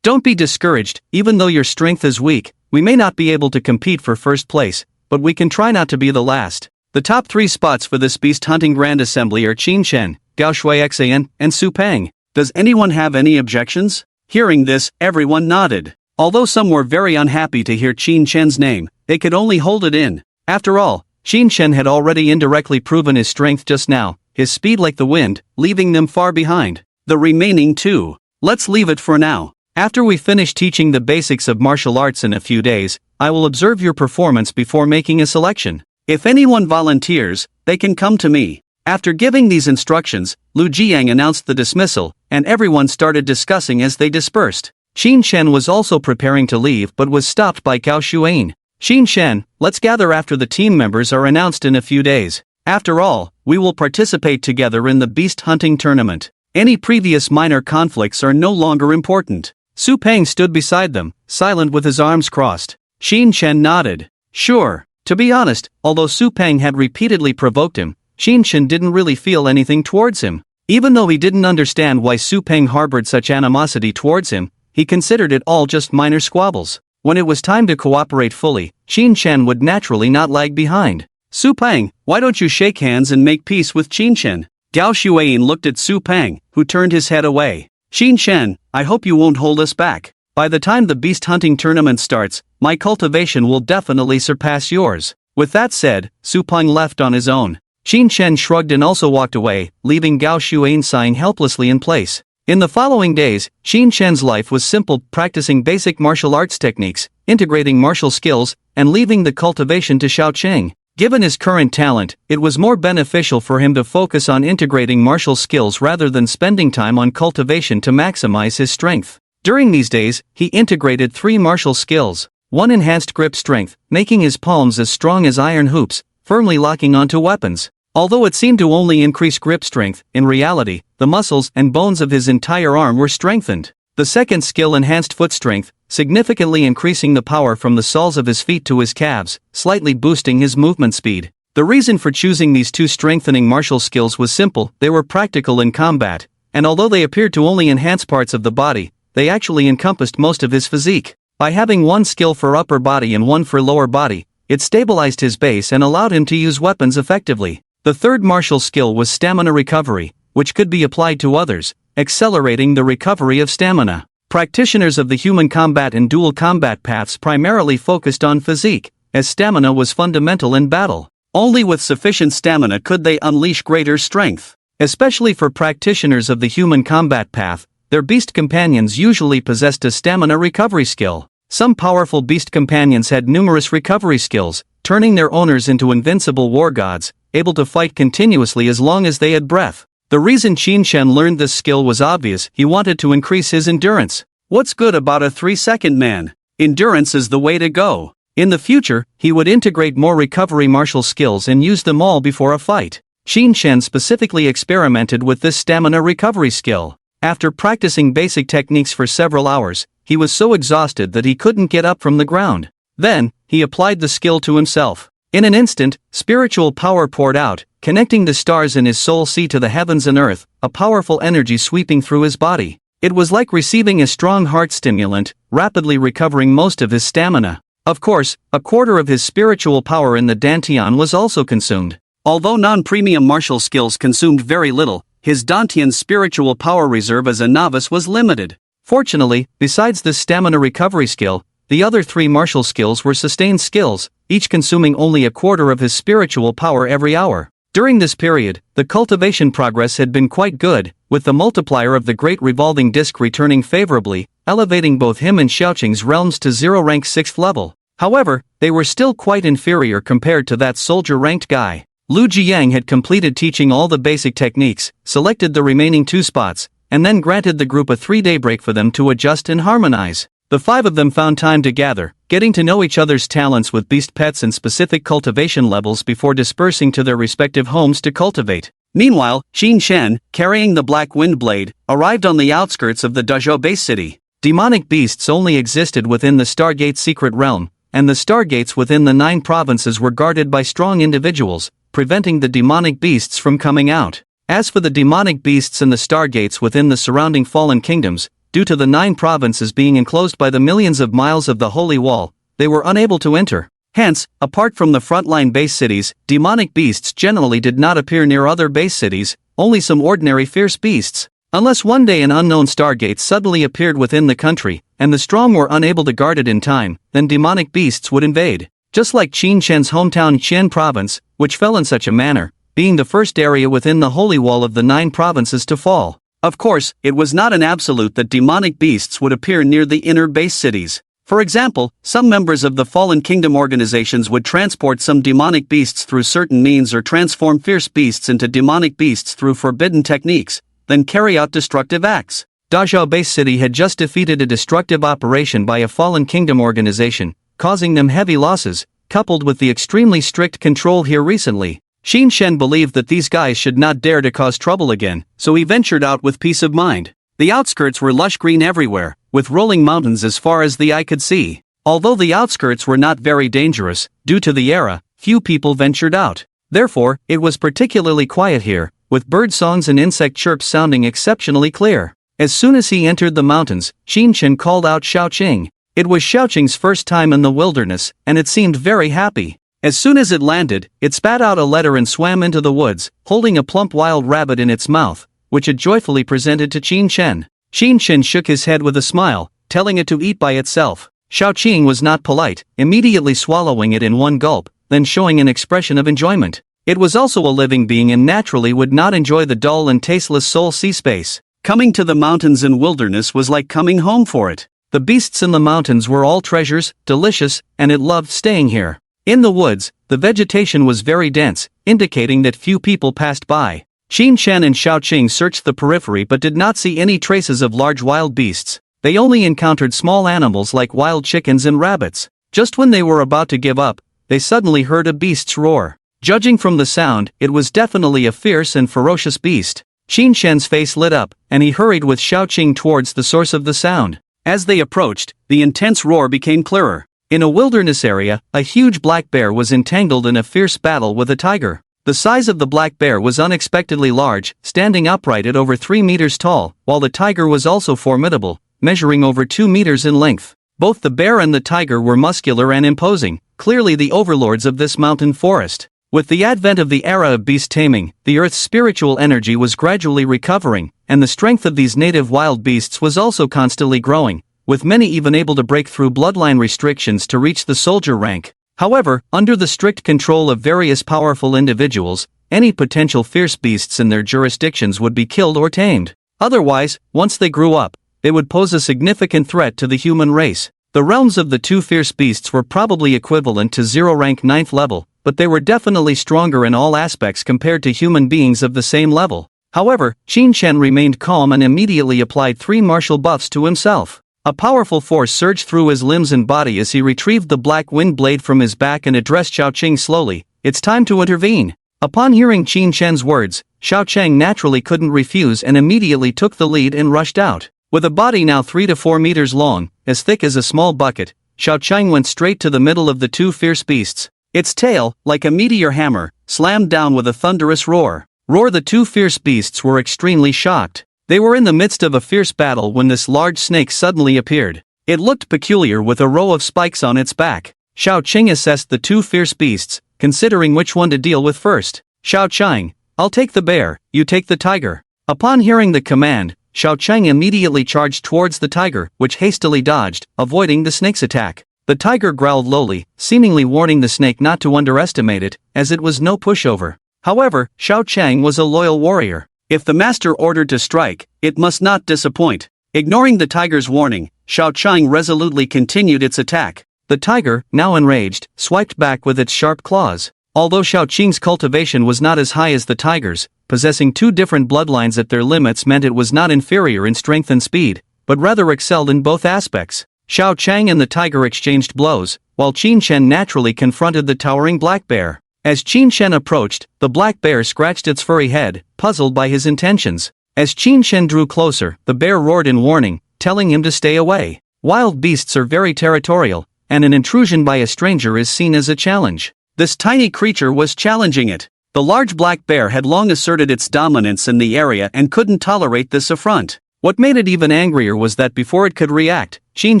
Don't be discouraged, even though your strength is weak, we may not be able to compete for first place, but we can try not to be the last. The top 3 spots for this beast hunting grand assembly are Qin Shen, Gao Shui Xan, and Su Peng. Does anyone have any objections? Hearing this, everyone nodded. Although some were very unhappy to hear Qin Shen's name, they could only hold it in. After all, Qin Shen had already indirectly proven his strength just now, his speed like the wind, leaving them far behind. The remaining 2. Let's leave it for now. After we finish teaching the basics of martial arts in a few days, I will observe your performance before making a selection. If anyone volunteers, they can come to me. After giving these instructions, Lu Jiang announced the dismissal, and everyone started discussing as they dispersed. Qin Shen was also preparing to leave but was stopped by Gao Xuan. Qin Shen, let's gather after the team members are announced in a few days. After all, we will participate together in the beast hunting tournament. Any previous minor conflicts are no longer important. Su Peng stood beside them, silent with his arms crossed. Qin Shen nodded. Sure. To be honest, although Su Peng had repeatedly provoked him, Qin Shen didn't really feel anything towards him. Even though he didn't understand why Su Peng harbored such animosity towards him, he considered it all just minor squabbles. When it was time to cooperate fully, Qin Shen would naturally not lag behind. Su Peng, why don't you shake hands and make peace with Qin Shen? Gao Xuan looked at Su Peng, who turned his head away. Qin Shen, I hope you won't hold us back. By the time the beast hunting tournament starts, my cultivation will definitely surpass yours. With that said, Su Peng left on his own. Qin Shen shrugged and also walked away, leaving Gao Xuan sighing helplessly in place. In the following days, Qin Shen's life was simple, practicing basic martial arts techniques, integrating martial skills, and leaving the cultivation to Xiaocheng. Given his current talent, it was more beneficial for him to focus on integrating martial skills rather than spending time on cultivation to maximize his strength. During these days, he integrated 3 martial skills. 1 enhanced grip strength, making his palms as strong as iron hoops, firmly locking onto weapons. Although it seemed to only increase grip strength, in reality, the muscles and bones of his entire arm were strengthened. The second skill enhanced foot strength, significantly increasing the power from the soles of his feet to his calves, slightly boosting his movement speed. The reason for choosing these 2 strengthening martial skills was simple: they were practical in combat, and although they appeared to only enhance parts of the body, they actually encompassed most of his physique. By having 1 skill for upper body and 1 for lower body, it stabilized his base and allowed him to use weapons effectively. The third martial skill was stamina recovery, which could be applied to others, accelerating the recovery of stamina. Practitioners of the human combat and dual combat paths primarily focused on physique, as stamina was fundamental in battle. Only with sufficient stamina could they unleash greater strength. Especially for practitioners of the human combat path, their beast companions usually possessed a stamina recovery skill. Some powerful beast companions had numerous recovery skills, turning their owners into invincible war gods, able to fight continuously as long as they had breath. The reason Qin Shen learned this skill was obvious: he wanted to increase his endurance. What's good about a 3-second man? Endurance is the way to go. In the future, he would integrate more recovery martial skills and use them all before a fight. Qin Shen specifically experimented with this stamina recovery skill. After practicing basic techniques for several hours, he was so exhausted that he couldn't get up from the ground. Then, he applied the skill to himself. In an instant, spiritual power poured out, connecting the stars in his soul sea to the heavens and earth, a powerful energy sweeping through his body. It was like receiving a strong heart stimulant, rapidly recovering most of his stamina. Of course, a quarter of his spiritual power in the Dantian was also consumed. Although non-premium martial skills consumed very little, his Dantian's spiritual power reserve as a novice was limited. Fortunately, besides this stamina recovery skill, the other 3 martial skills were sustained skills, each consuming only a quarter of his spiritual power every hour. During this period, the cultivation progress had been quite good, with the multiplier of the Great Revolving Disc returning favorably, elevating both him and Xiaocheng's realms to 0-rank 6th level. However, they were still quite inferior compared to that soldier-ranked guy. Lu Jiang had completed teaching all the basic techniques, selected the remaining 2 spots, and then granted the group a 3-day break for them to adjust and harmonize. The 5 of them found time to gather, getting to know each other's talents with beast pets and specific cultivation levels before dispersing to their respective homes to cultivate. Meanwhile, Qin Shen, carrying the Black Wind Blade, arrived on the outskirts of the Dazhou base city. Demonic beasts only existed within the Stargate secret realm, and the Stargates within the 9 provinces were guarded by strong individuals, preventing the demonic beasts from coming out. As for the demonic beasts and the stargates within the surrounding fallen kingdoms, due to the 9 provinces being enclosed by the millions of miles of the Holy Wall, they were unable to enter. Hence, apart from the frontline base cities, demonic beasts generally did not appear near other base cities, only some ordinary fierce beasts. Unless one day an unknown stargate suddenly appeared within the country, and the strong were unable to guard it in time, then demonic beasts would invade. Just like Qin Shen's hometown Qian province, which fell in such a manner, being the first area within the Holy Wall of the 9 provinces to fall. Of course, it was not an absolute that demonic beasts would appear near the inner base cities. For example, some members of the Fallen Kingdom organizations would transport some demonic beasts through certain means or transform fierce beasts into demonic beasts through forbidden techniques, then carry out destructive acts. Dazhou Base City had just defeated a destructive operation by a Fallen Kingdom organization, causing them heavy losses, coupled with the extremely strict control here recently. Qin Shen believed that these guys should not dare to cause trouble again, so he ventured out with peace of mind. The outskirts were lush green everywhere, with rolling mountains as far as the eye could see. Although the outskirts were not very dangerous, due to the era, few people ventured out. Therefore, it was particularly quiet here, with bird songs and insect chirps sounding exceptionally clear. As soon as he entered the mountains, Qin Shen called out Xiaoqing. It was Xiaoqing's first time in the wilderness, and it seemed very happy. As soon as it landed, it spat out a letter and swam into the woods, holding a plump wild rabbit in its mouth, which it joyfully presented to Qin Shen. Qin Shen shook his head with a smile, telling it to eat by itself. Xiaoqing was not polite, immediately swallowing it in one gulp, then showing an expression of enjoyment. It was also a living being and naturally would not enjoy the dull and tasteless Seoul sea space. Coming to the mountains and wilderness was like coming home for it. The beasts in the mountains were all treasures, delicious, and it loved staying here. In the woods, the vegetation was very dense, indicating that few people passed by. Qin Shen and Xiaoqing searched the periphery but did not see any traces of large wild beasts. They only encountered small animals like wild chickens and rabbits. Just when they were about to give up, they suddenly heard a beast's roar. Judging from the sound, it was definitely a fierce and ferocious beast. Qin Shen's face lit up, and he hurried with Xiaoqing towards the source of the sound. As they approached, the intense roar became clearer. In a wilderness area, a huge black bear was entangled in a fierce battle with a tiger. The size of the black bear was unexpectedly large, standing upright at over 3 meters tall, while the tiger was also formidable, measuring over 2 meters in length. Both the bear and the tiger were muscular and imposing, clearly the overlords of this mountain forest. With the advent of the era of beast taming, the Earth's spiritual energy was gradually recovering, and the strength of these native wild beasts was also constantly growing, with many even able to break through bloodline restrictions to reach the soldier rank. However, under the strict control of various powerful individuals, any potential fierce beasts in their jurisdictions would be killed or tamed. Otherwise, once they grew up, they would pose a significant threat to the human race. The realms of the 2 fierce beasts were probably equivalent to 0 rank 9th level, but they were definitely stronger in all aspects compared to human beings of the same level. However, Qin Shen remained calm and immediately applied 3 martial buffs to himself. A powerful force surged through his limbs and body as he retrieved the black wind blade from his back and addressed Xiaoqing slowly. "It's time to intervene." Upon hearing Qin Shen's words, Xiaoqing naturally couldn't refuse and immediately took the lead and rushed out. With a body now 3 to 4 meters long, as thick as a small bucket, Xiaoqing went straight to the middle of the 2 fierce beasts. Its tail, like a meteor hammer, slammed down with a thunderous roar. The 2 fierce beasts were extremely shocked. They were in the midst of a fierce battle when this large snake suddenly appeared. It looked peculiar with a row of spikes on its back. Xiaoqing assessed the 2 fierce beasts, considering which one to deal with first. "Xiaoqing, I'll take the bear, you take the tiger." Upon hearing the command, Xiaoqing immediately charged towards the tiger, which hastily dodged, avoiding the snake's attack. The tiger growled lowly, seemingly warning the snake not to underestimate it, as it was no pushover. However, Xiaoqing was a loyal warrior. If the master ordered to strike, it must not disappoint. Ignoring the tiger's warning, Xiaoqing resolutely continued its attack. The tiger, now enraged, swiped back with its sharp claws. Although Xiaoqing's cultivation was not as high as the tiger's, possessing 2 different bloodlines at their limits meant it was not inferior in strength and speed, but rather excelled in both aspects. Xiaoqing and the tiger exchanged blows, while Qin Shen naturally confronted the towering black bear. As Qin Shen approached, the black bear scratched its furry head, puzzled by his intentions. As Qin Shen drew closer, the bear roared in warning, telling him to stay away. Wild beasts are very territorial, and an intrusion by a stranger is seen as a challenge. This tiny creature was challenging it. The large black bear had long asserted its dominance in the area and couldn't tolerate this affront. What made it even angrier was that before it could react, Qin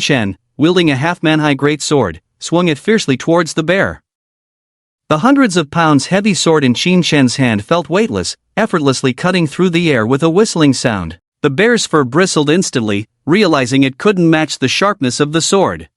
Shen, wielding a half-man-high great sword, swung it fiercely towards the bear. The hundreds of pounds heavy sword in Qin Shen's hand felt weightless, effortlessly cutting through the air with a whistling sound. The bear's fur bristled instantly, realizing it couldn't match the sharpness of the sword.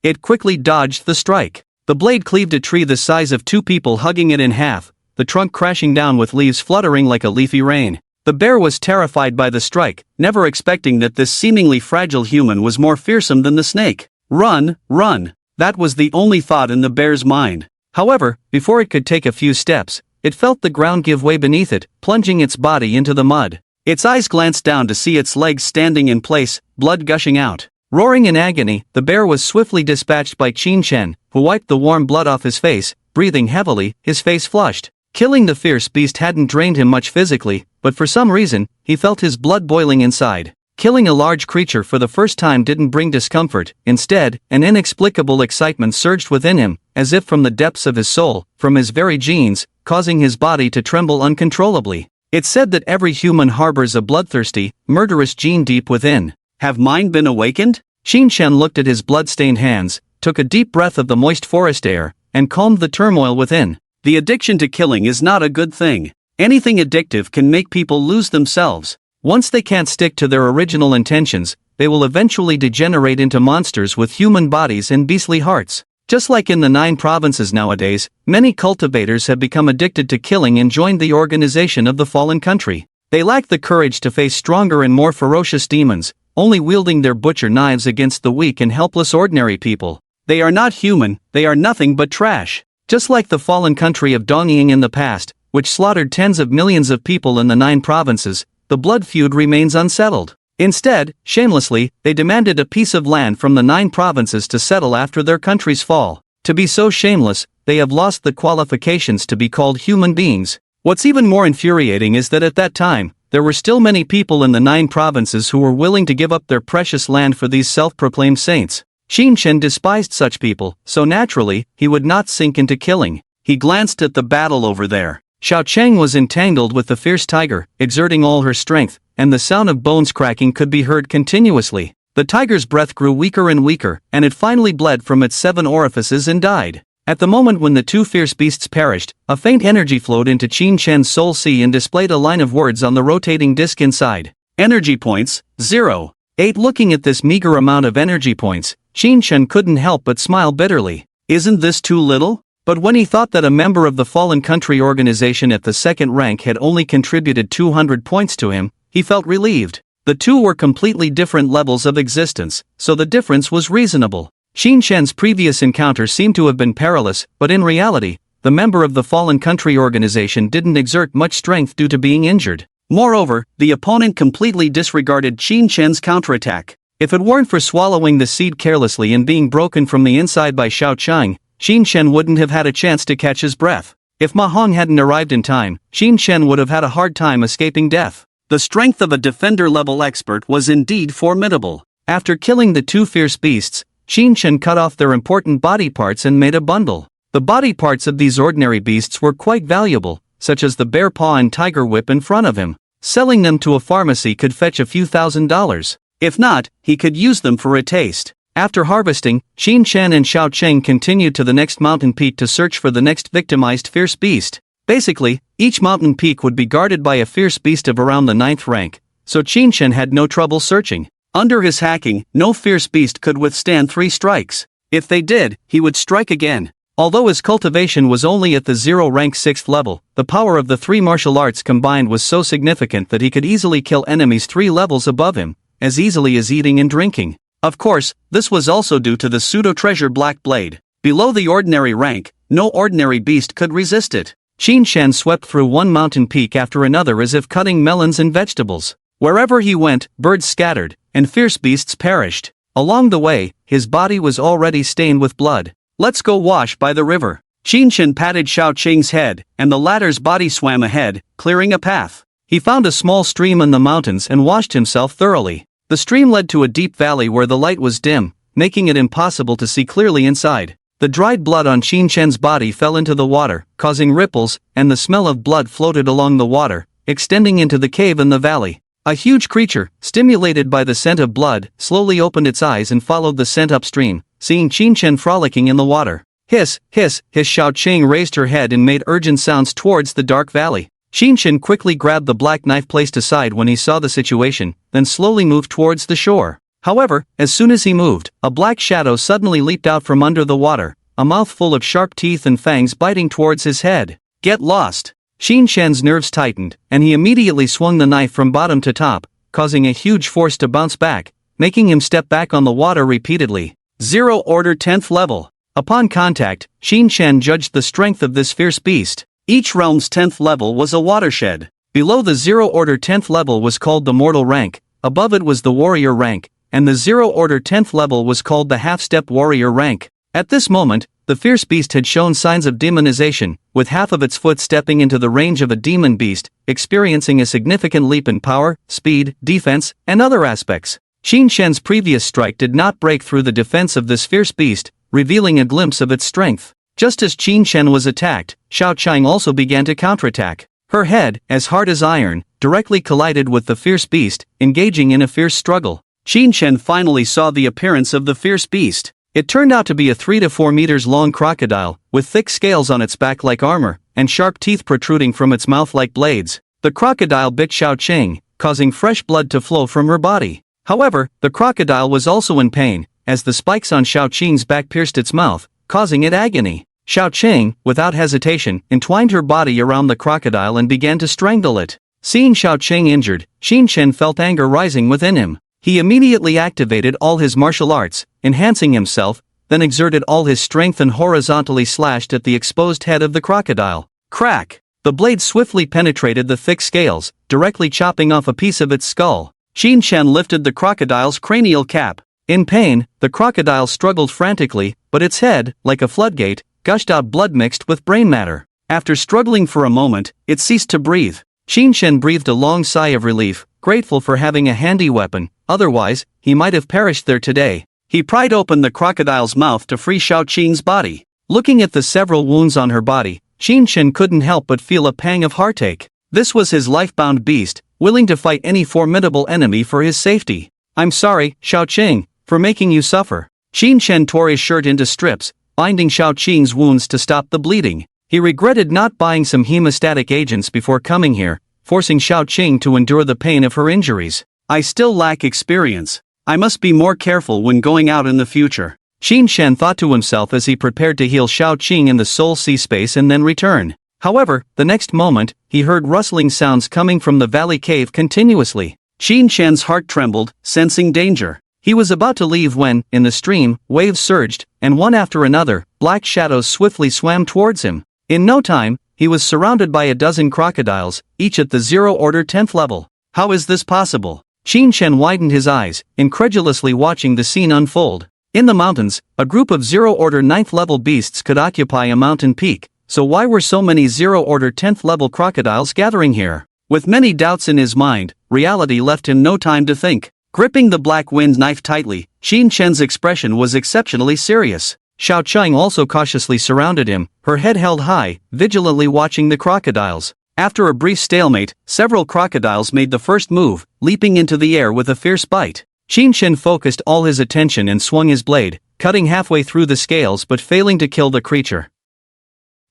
It quickly dodged the strike. The blade cleaved a tree the size of two people, hugging it in half, the trunk crashing down with leaves fluttering like a leafy rain. The bear was terrified by the strike, never expecting that this seemingly fragile human was more fearsome than the snake. Run, run! That was the only thought in the bear's mind. However, before it could take a few steps, it felt the ground give way beneath it, plunging its body into the mud. Its eyes glanced down to see its legs standing in place, blood gushing out. Roaring in agony, the bear was swiftly dispatched by Qin Shen, who wiped the warm blood off his face, breathing heavily, his face flushed. Killing the fierce beast hadn't drained him much physically, but for some reason, he felt his blood boiling inside. Killing a large creature for the first time didn't bring discomfort. Instead, an inexplicable excitement surged within him, as if from the depths of his soul, from his very genes, causing his body to tremble uncontrollably. It's said that every human harbors a bloodthirsty, murderous gene deep within. Have mine been awakened? Qin Shen looked at his blood-stained hands, took a deep breath of the moist forest air, and calmed the turmoil within. The addiction to killing is not a good thing. Anything addictive can make people lose themselves. Once they can't stick to their original intentions, they will eventually degenerate into monsters with human bodies and beastly hearts. Just like in the 9 provinces nowadays, many cultivators have become addicted to killing and joined the organization of the fallen country. They lack the courage to face stronger and more ferocious demons, only wielding their butcher knives against the weak and helpless ordinary people. They are not human, they are nothing but trash. Just like the fallen country of Dongying in the past, which slaughtered tens of millions of people in the 9 provinces, the blood feud remains unsettled. Instead, shamelessly, they demanded a piece of land from the 9 provinces to settle after their country's fall. To be so shameless, they have lost the qualifications to be called human beings. What's even more infuriating is that at that time, there were still many people in the 9 provinces who were willing to give up their precious land for these self-proclaimed saints. Qin Shen despised such people, so naturally, he would not sink into killing. He glanced at the battle over there. Xiao Cheng was entangled with the fierce tiger, exerting all her strength, and the sound of bones cracking could be heard continuously. The tiger's breath grew weaker and weaker, and it finally bled from its 7 orifices and died. At the moment when the 2 fierce beasts perished, a faint energy flowed into Qin Shen's soul sea and displayed a line of words on the rotating disc inside. Energy points, 0. 8. Looking at this meager amount of energy points, Qin Shen couldn't help but smile bitterly. Isn't this too little? But when he thought that a member of the fallen country organization at the 2nd rank had only contributed 200 points to him, he felt relieved. The two were completely different levels of existence, so the difference was reasonable. Qin Shen's previous encounter seemed to have been perilous, but in reality, the member of the fallen country organization didn't exert much strength due to being injured. Moreover, the opponent completely disregarded Qin Shen's counterattack. If it weren't for swallowing the seed carelessly and being broken from the inside by Xiao Cheng, Qin Shen wouldn't have had a chance to catch his breath. If Ma Hong hadn't arrived in time, Qin Shen would have had a hard time escaping death. The strength of a defender-level expert was indeed formidable. After killing the 2 fierce beasts, Qin Shen cut off their important body parts and made a bundle. The body parts of these ordinary beasts were quite valuable, such as the bear paw and tiger whip in front of him. Selling them to a pharmacy could fetch a few $1,000s. If not, he could use them for a taste. After harvesting, Qin Shen and Xiao Cheng continued to the next mountain peak to search for the next victimized fierce beast. Basically, each mountain peak would be guarded by a fierce beast of around the 9th rank, so Qin Shen had no trouble searching. Under his hacking, no fierce beast could withstand 3 strikes. If they did, he would strike again. Although his cultivation was only at the 0 rank 6th level, the power of the 3 martial arts combined was so significant that he could easily kill enemies 3 levels above him, as easily as eating and drinking. Of course, this was also due to the pseudo-treasure Black Blade. Below the ordinary rank, no ordinary beast could resist it. Qin Shen swept through one mountain peak after another as if cutting melons and vegetables. Wherever he went, birds scattered, and fierce beasts perished. Along the way, his body was already stained with blood. Let's go wash by the river. Qin Shen patted Xiao Cheng's head, and the latter's body swam ahead, clearing a path. He found a small stream in the mountains and washed himself thoroughly. The stream led to a deep valley where the light was dim, making it impossible to see clearly inside. The dried blood on Qin Shen's body fell into the water, causing ripples, and the smell of blood floated along the water, extending into the cave in the valley. A huge creature, stimulated by the scent of blood, slowly opened its eyes and followed the scent upstream, seeing Qin Shen frolicking in the water. Hiss, hiss, hiss. Xiao Qing raised her head and made urgent sounds towards the dark valley. Qin Shen quickly grabbed the black knife placed aside when he saw the situation, then slowly moved towards the shore. However, as soon as he moved, a black shadow suddenly leaped out from under the water, a mouth full of sharp teeth and fangs biting towards his head. Get lost! Qin Shen's nerves tightened, and he immediately swung the knife from bottom to top, causing a huge force to bounce back, making him step back on the water repeatedly. Zero Order 10th Level. Upon contact, Qin Shen judged the strength of this fierce beast. Each realm's 10th level was a watershed. Below the Zero Order 10th level was called the Mortal rank, above it was the Warrior rank, and the Zero Order 10th level was called the Half-Step Warrior rank. At this moment, the fierce beast had shown signs of demonization, with half of its foot stepping into the range of a demon beast, experiencing a significant leap in power, speed, defense, and other aspects. Qin Shen's previous strike did not break through the defense of this fierce beast, revealing a glimpse of its strength. Just as Qin Shen was attacked, Xiao Qing also began to counterattack. Her head, as hard as iron, directly collided with the fierce beast, engaging in a fierce struggle. Qin Shen finally saw the appearance of the fierce beast. It turned out to be a 3 to 4 meters long crocodile, with thick scales on its back like armor, and sharp teeth protruding from its mouth like blades. The crocodile bit Xiao Qing, causing fresh blood to flow from her body. However, the crocodile was also in pain, as the spikes on Xiao Qing's back pierced its mouth, causing it agony. Xiao Qing, without hesitation, entwined her body around the crocodile and began to strangle it. Seeing Xiao Qing injured, Qin Shen felt anger rising within him. He immediately activated all his martial arts, enhancing himself, then exerted all his strength and horizontally slashed at the exposed head of the crocodile. Crack! The blade swiftly penetrated the thick scales, directly chopping off a piece of its skull. Qin Shen lifted the crocodile's cranial cap. In pain, the crocodile struggled frantically, but its head, like a floodgate, gushed out blood mixed with brain matter. After struggling for a moment, it ceased to breathe. Qin Shen breathed a long sigh of relief, grateful for having a handy weapon, otherwise, he might have perished there today. He pried open the crocodile's mouth to free Xiao Qing's body. Looking at the several wounds on her body, Qin Shen couldn't help but feel a pang of heartache. This was his life-bound beast, willing to fight any formidable enemy for his safety. I'm sorry, Xiao Qing, for making you suffer. Qin Shen tore his shirt into strips, binding Xiao Qing's wounds to stop the bleeding. He regretted not buying some hemostatic agents before coming here, forcing Xiao Qing to endure the pain of her injuries. I still lack experience. I must be more careful when going out in the future. Qin Shen thought to himself as he prepared to heal Xiao Qing in the Soul Sea space and then return. However, the next moment, he heard rustling sounds coming from the valley cave continuously. Qin Shen's heart trembled, sensing danger. He was about to leave when, in the stream, waves surged, and one after another, black shadows swiftly swam towards him. In no time, he was surrounded by a dozen crocodiles, each at the Zero Order 10th level. How is this possible? Qin Shen widened his eyes, incredulously watching the scene unfold. In the mountains, a group of Zero Order 9th level beasts could occupy a mountain peak, so why were so many Zero Order 10th level crocodiles gathering here? With many doubts in his mind, reality left him no time to think. Gripping the black wind knife tightly, Qin Shen's expression was exceptionally serious. Xiao Qing also cautiously surrounded him, her head held high, vigilantly watching the crocodiles. After a brief stalemate, several crocodiles made the first move, leaping into the air with a fierce bite. Qin Shen focused all his attention and swung his blade, cutting halfway through the scales but failing to kill the creature.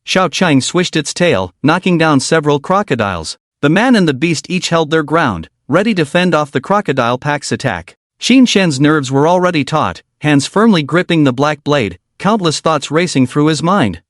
Xiao Qing swished its tail, knocking down several crocodiles. The man and the beast each held their ground, ready to fend off the crocodile pack's attack. Qin Shen's nerves were already taut, hands firmly gripping the black blade, countless thoughts racing through his mind.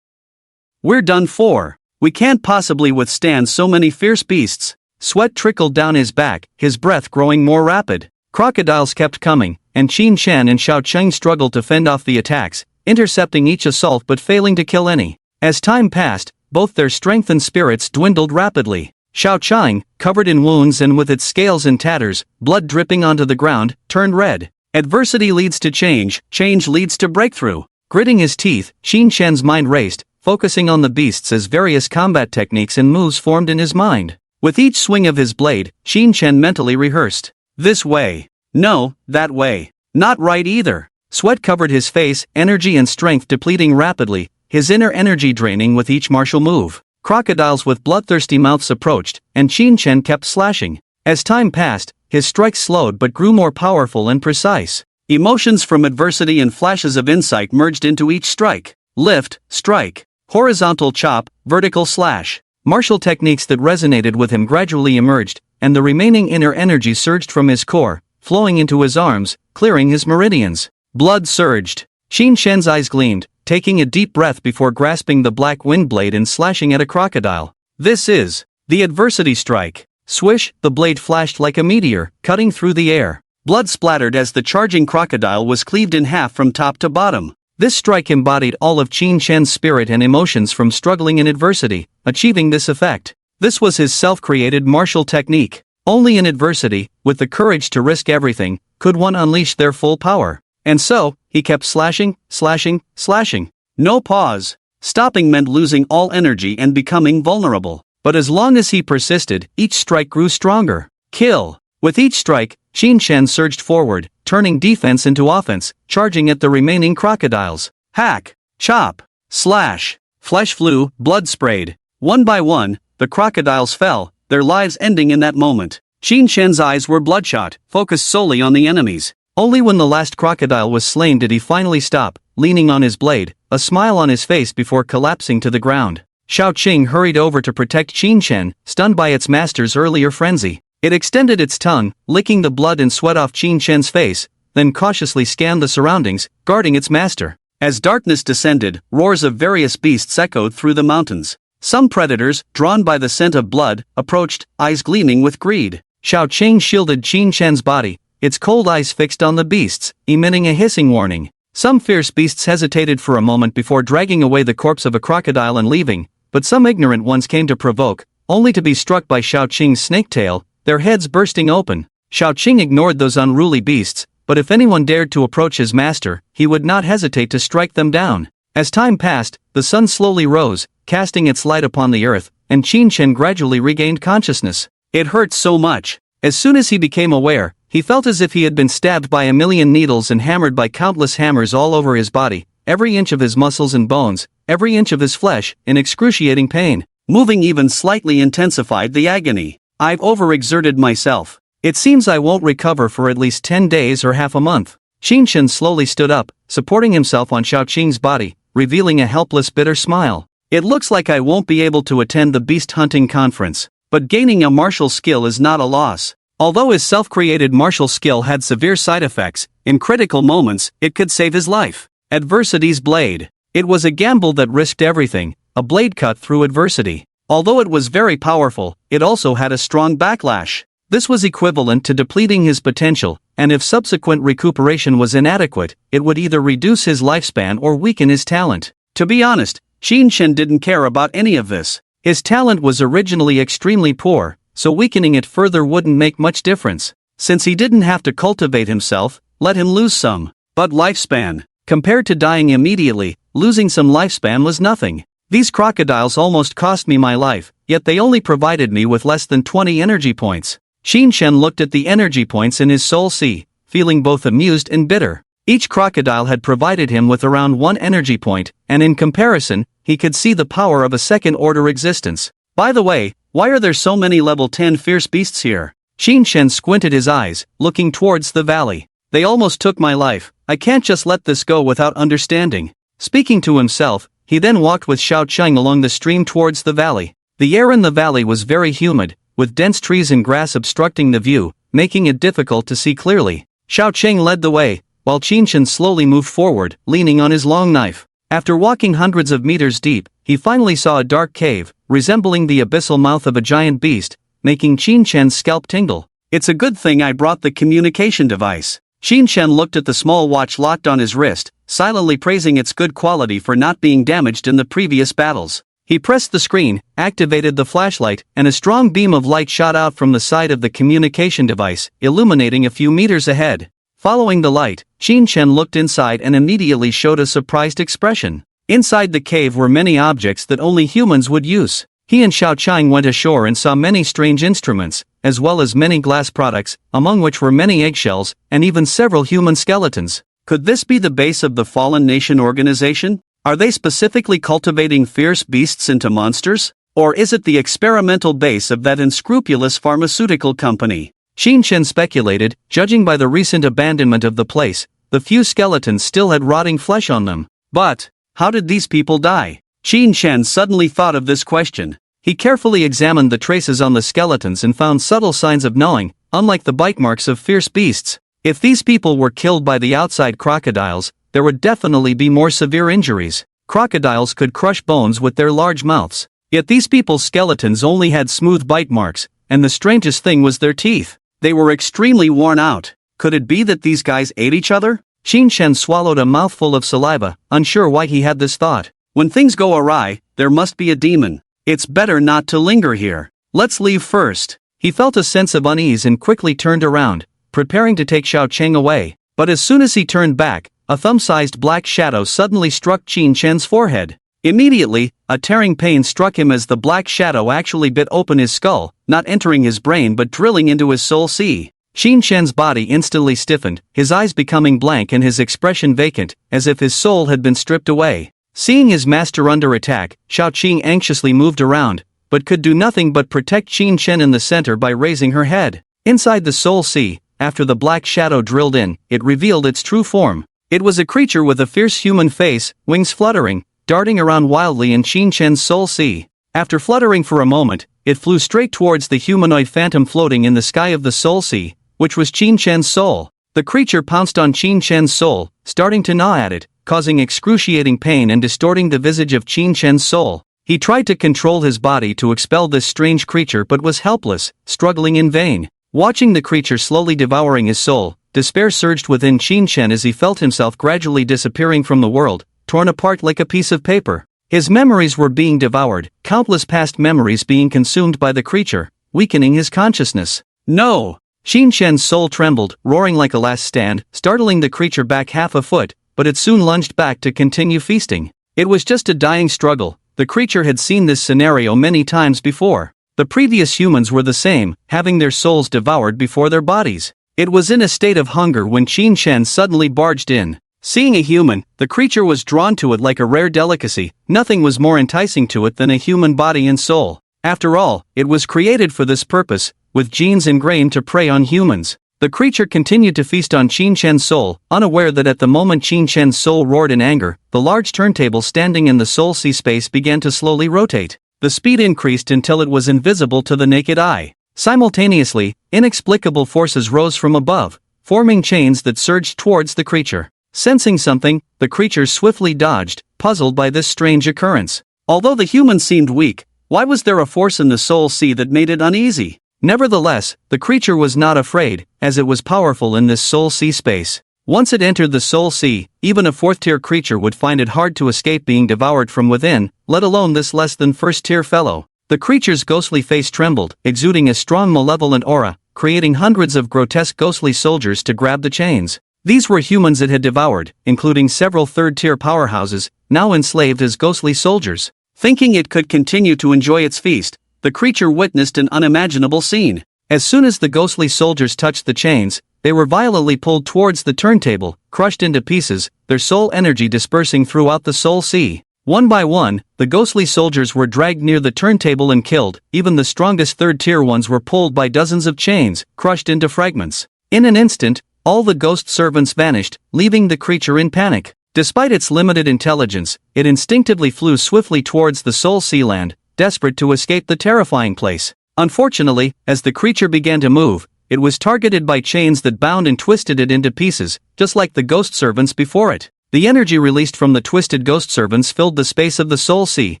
We're done for. We can't possibly withstand so many fierce beasts. Sweat trickled down his back, his breath growing more rapid. Crocodiles kept coming, and Qin Shen and Xiao Qing struggled to fend off the attacks, intercepting each assault but failing to kill any. As time passed, both their strength and spirits dwindled rapidly. Xiao Qing, covered in wounds and with its scales in tatters, blood dripping onto the ground, turned red. Adversity leads to change, change leads to breakthrough. Gritting his teeth, Qin Shen's mind raced, focusing on the beasts as various combat techniques and moves formed in his mind. With each swing of his blade, Qin Shen mentally rehearsed. This way. No, that way. Not right either. Sweat covered his face, energy and strength depleting rapidly, his inner energy draining with each martial move. Crocodiles with bloodthirsty mouths approached, and Qin Chen kept slashing. As time passed, his strikes slowed but grew more powerful and precise. Emotions from adversity and flashes of insight merged into each strike. Lift, strike, horizontal chop, vertical slash. Martial techniques that resonated with him gradually emerged, and the remaining inner energy surged from his core, flowing into his arms, clearing his meridians. Blood surged. Qin Shen's eyes gleamed, taking a deep breath before grasping the black wind blade and slashing at a crocodile. This is the adversity strike. Swish, the blade flashed like a meteor, cutting through the air. Blood splattered as the charging crocodile was cleaved in half from top to bottom. This strike embodied all of Qin Shen's spirit and emotions from struggling in adversity, achieving this effect. This was his self-created martial technique. Only in adversity, with the courage to risk everything, could one unleash their full power. And so, he kept slashing, slashing, slashing. No pause. Stopping meant losing all energy and becoming vulnerable. But as long as he persisted, each strike grew stronger. Kill. With each strike, Qin Shen surged forward, turning defense into offense, charging at the remaining crocodiles. Hack. Chop. Slash. Flesh flew, blood sprayed. One by one, the crocodiles fell, their lives ending in that moment. Qin Shen's eyes were bloodshot, focused solely on the enemies. Only when the last crocodile was slain did he finally stop, leaning on his blade, a smile on his face before collapsing to the ground. Shao Qing hurried over to protect Qin Shen, stunned by its master's earlier frenzy. It extended its tongue, licking the blood and sweat off Qin Shen's face, then cautiously scanned the surroundings, guarding its master. As darkness descended, roars of various beasts echoed through the mountains. Some predators, drawn by the scent of blood, approached, eyes gleaming with greed. Shao Qing shielded Qin Shen's body, its cold eyes fixed on the beasts, emitting a hissing warning. Some fierce beasts hesitated for a moment before dragging away the corpse of a crocodile and leaving, but some ignorant ones came to provoke, only to be struck by Shao Qing's snake tail, their heads bursting open. Shao Qing ignored those unruly beasts, but if anyone dared to approach his master, he would not hesitate to strike them down. As time passed, the sun slowly rose, casting its light upon the earth, and Qin Shen gradually regained consciousness. It hurt so much. As soon as he became aware, he felt as if he had been stabbed by a million needles and hammered by countless hammers all over his body, every inch of his muscles and bones, every inch of his flesh, in excruciating pain. Moving even slightly intensified the agony. I've overexerted myself. It seems I won't recover for at least 10 days or half a month. Qin Shen slowly stood up, supporting himself on Shao Qing's body, revealing a helpless bitter smile. It looks like I won't be able to attend the beast hunting conference, but gaining a martial skill is not a loss. Although his self-created martial skill had severe side effects, in critical moments, it could save his life. Adversity's blade. It was a gamble that risked everything, a blade cut through adversity. Although it was very powerful, it also had a strong backlash. This was equivalent to depleting his potential, and if subsequent recuperation was inadequate, it would either reduce his lifespan or weaken his talent. To be honest, Qin Shen didn't care about any of this. His talent was originally extremely poor, so weakening it further wouldn't make much difference. Since he didn't have to cultivate himself, let him lose some. But lifespan. Compared to dying immediately, losing some lifespan was nothing. These crocodiles almost cost me my life, yet they only provided me with less than 20 energy points. Qin Shen looked at the energy points in his soul sea, feeling both amused and bitter. Each crocodile had provided him with around 1 energy point, and in comparison, he could see the power of a second-order existence. By the way, why are there so many level 10 fierce beasts here? Qin Shen squinted his eyes, looking towards the valley. They almost took my life. I can't just let this go without understanding. Speaking to himself, he then walked with Shao Qing along the stream towards the valley. The air in the valley was very humid, with dense trees and grass obstructing the view, making it difficult to see clearly. Shao Qing led the way, while Qin Shen slowly moved forward, leaning on his long knife. After walking hundreds of meters deep, he finally saw a dark cave, resembling the abyssal mouth of a giant beast, making Qin Shen's scalp tingle. It's a good thing I brought the communication device. Qin Shen looked at the small watch locked on his wrist, silently praising its good quality for not being damaged in the previous battles. He pressed the screen, activated the flashlight, and a strong beam of light shot out from the side of the communication device, illuminating a few meters ahead. Following the light, Qin Shen looked inside and immediately showed a surprised expression. Inside the cave were many objects that only humans would use. He and Shao Qing went ashore and saw many strange instruments, as well as many glass products, among which were many eggshells, and even several human skeletons. Could this be the base of the Fallen Nation organization? Are they specifically cultivating fierce beasts into monsters? Or is it the experimental base of that unscrupulous pharmaceutical company? Qin Shen speculated, judging by the recent abandonment of the place. The few skeletons still had rotting flesh on them. But how did these people die? Qin Shen suddenly thought of this question. He carefully examined the traces on the skeletons and found subtle signs of gnawing, unlike the bite marks of fierce beasts. If these people were killed by the outside crocodiles, there would definitely be more severe injuries. Crocodiles could crush bones with their large mouths. Yet these people's skeletons only had smooth bite marks, and the strangest thing was their teeth. They were extremely worn out. Could it be that these guys ate each other? Qin Shen swallowed a mouthful of saliva, unsure why he had this thought. When things go awry, there must be a demon. It's better not to linger here. Let's leave first. He felt a sense of unease and quickly turned around, preparing to take Xiao Cheng away. But as soon as he turned back, a thumb-sized black shadow suddenly struck Qin Shen's forehead. Immediately, a tearing pain struck him as the black shadow actually bit open his skull, not entering his brain but drilling into his soul sea. Qin Shen's body instantly stiffened, his eyes becoming blank and his expression vacant, as if his soul had been stripped away. Seeing his master under attack, Xiao Qing anxiously moved around, but could do nothing but protect Qin Shen in the center by raising her head. Inside the soul sea, after the black shadow drilled in, it revealed its true form. It was a creature with a fierce human face, wings fluttering, darting around wildly in Qin Shen's soul sea. After fluttering for a moment, it flew straight towards the humanoid phantom floating in the sky of the soul sea, which was Qin Shen's soul. The creature pounced on Qin Shen's soul, starting to gnaw at it, causing excruciating pain and distorting the visage of Qin Shen's soul. He tried to control his body to expel this strange creature but was helpless, struggling in vain. Watching the creature slowly devouring his soul, despair surged within Qin Shen as he felt himself gradually disappearing from the world, torn apart like a piece of paper. His memories were being devoured, countless past memories being consumed by the creature, weakening his consciousness. No! Qin Shen's soul trembled, roaring like a last stand, startling the creature back half a foot, but it soon lunged back to continue feasting. It was just a dying struggle. The creature had seen this scenario many times before. The previous humans were the same, having their souls devoured before their bodies. It was in a state of hunger when Qin Shen suddenly barged in. Seeing a human, the creature was drawn to it like a rare delicacy. Nothing was more enticing to it than a human body and soul. After all, it was created for this purpose, with genes ingrained to prey on humans. The creature continued to feast on Qin Shen's soul, unaware that at the moment Qin Shen's soul roared in anger, the large turntable standing in the soul sea space began to slowly rotate. The speed increased until it was invisible to the naked eye. Simultaneously, inexplicable forces rose from above, forming chains that surged towards the creature. Sensing something, the creature swiftly dodged, puzzled by this strange occurrence. Although the human seemed weak, why was there a force in the soul sea that made it uneasy? Nevertheless, the creature was not afraid, as it was powerful in this soul sea space. Once it entered the soul sea, even a fourth-tier creature would find it hard to escape being devoured from within, let alone this less than first-tier fellow. The creature's ghostly face trembled, exuding a strong malevolent aura, creating hundreds of grotesque ghostly soldiers to grab the chains. These were humans it had devoured, including several third-tier powerhouses, now enslaved as ghostly soldiers. Thinking it could continue to enjoy its feast, the creature witnessed an unimaginable scene. As soon as the ghostly soldiers touched the chains, they were violently pulled towards the turntable, crushed into pieces, their soul energy dispersing throughout the soul sea. One by one, the ghostly soldiers were dragged near the turntable and killed. Even the strongest third-tier ones were pulled by dozens of chains, crushed into fragments. In an instant, all the ghost servants vanished, leaving the creature in panic. Despite its limited intelligence, it instinctively flew swiftly towards the soul sea land, desperate to escape the terrifying place. Unfortunately, as the creature began to move, it was targeted by chains that bound and twisted it into pieces, just like the ghost servants before it. The energy released from the twisted ghost servants filled the space of the soul sea,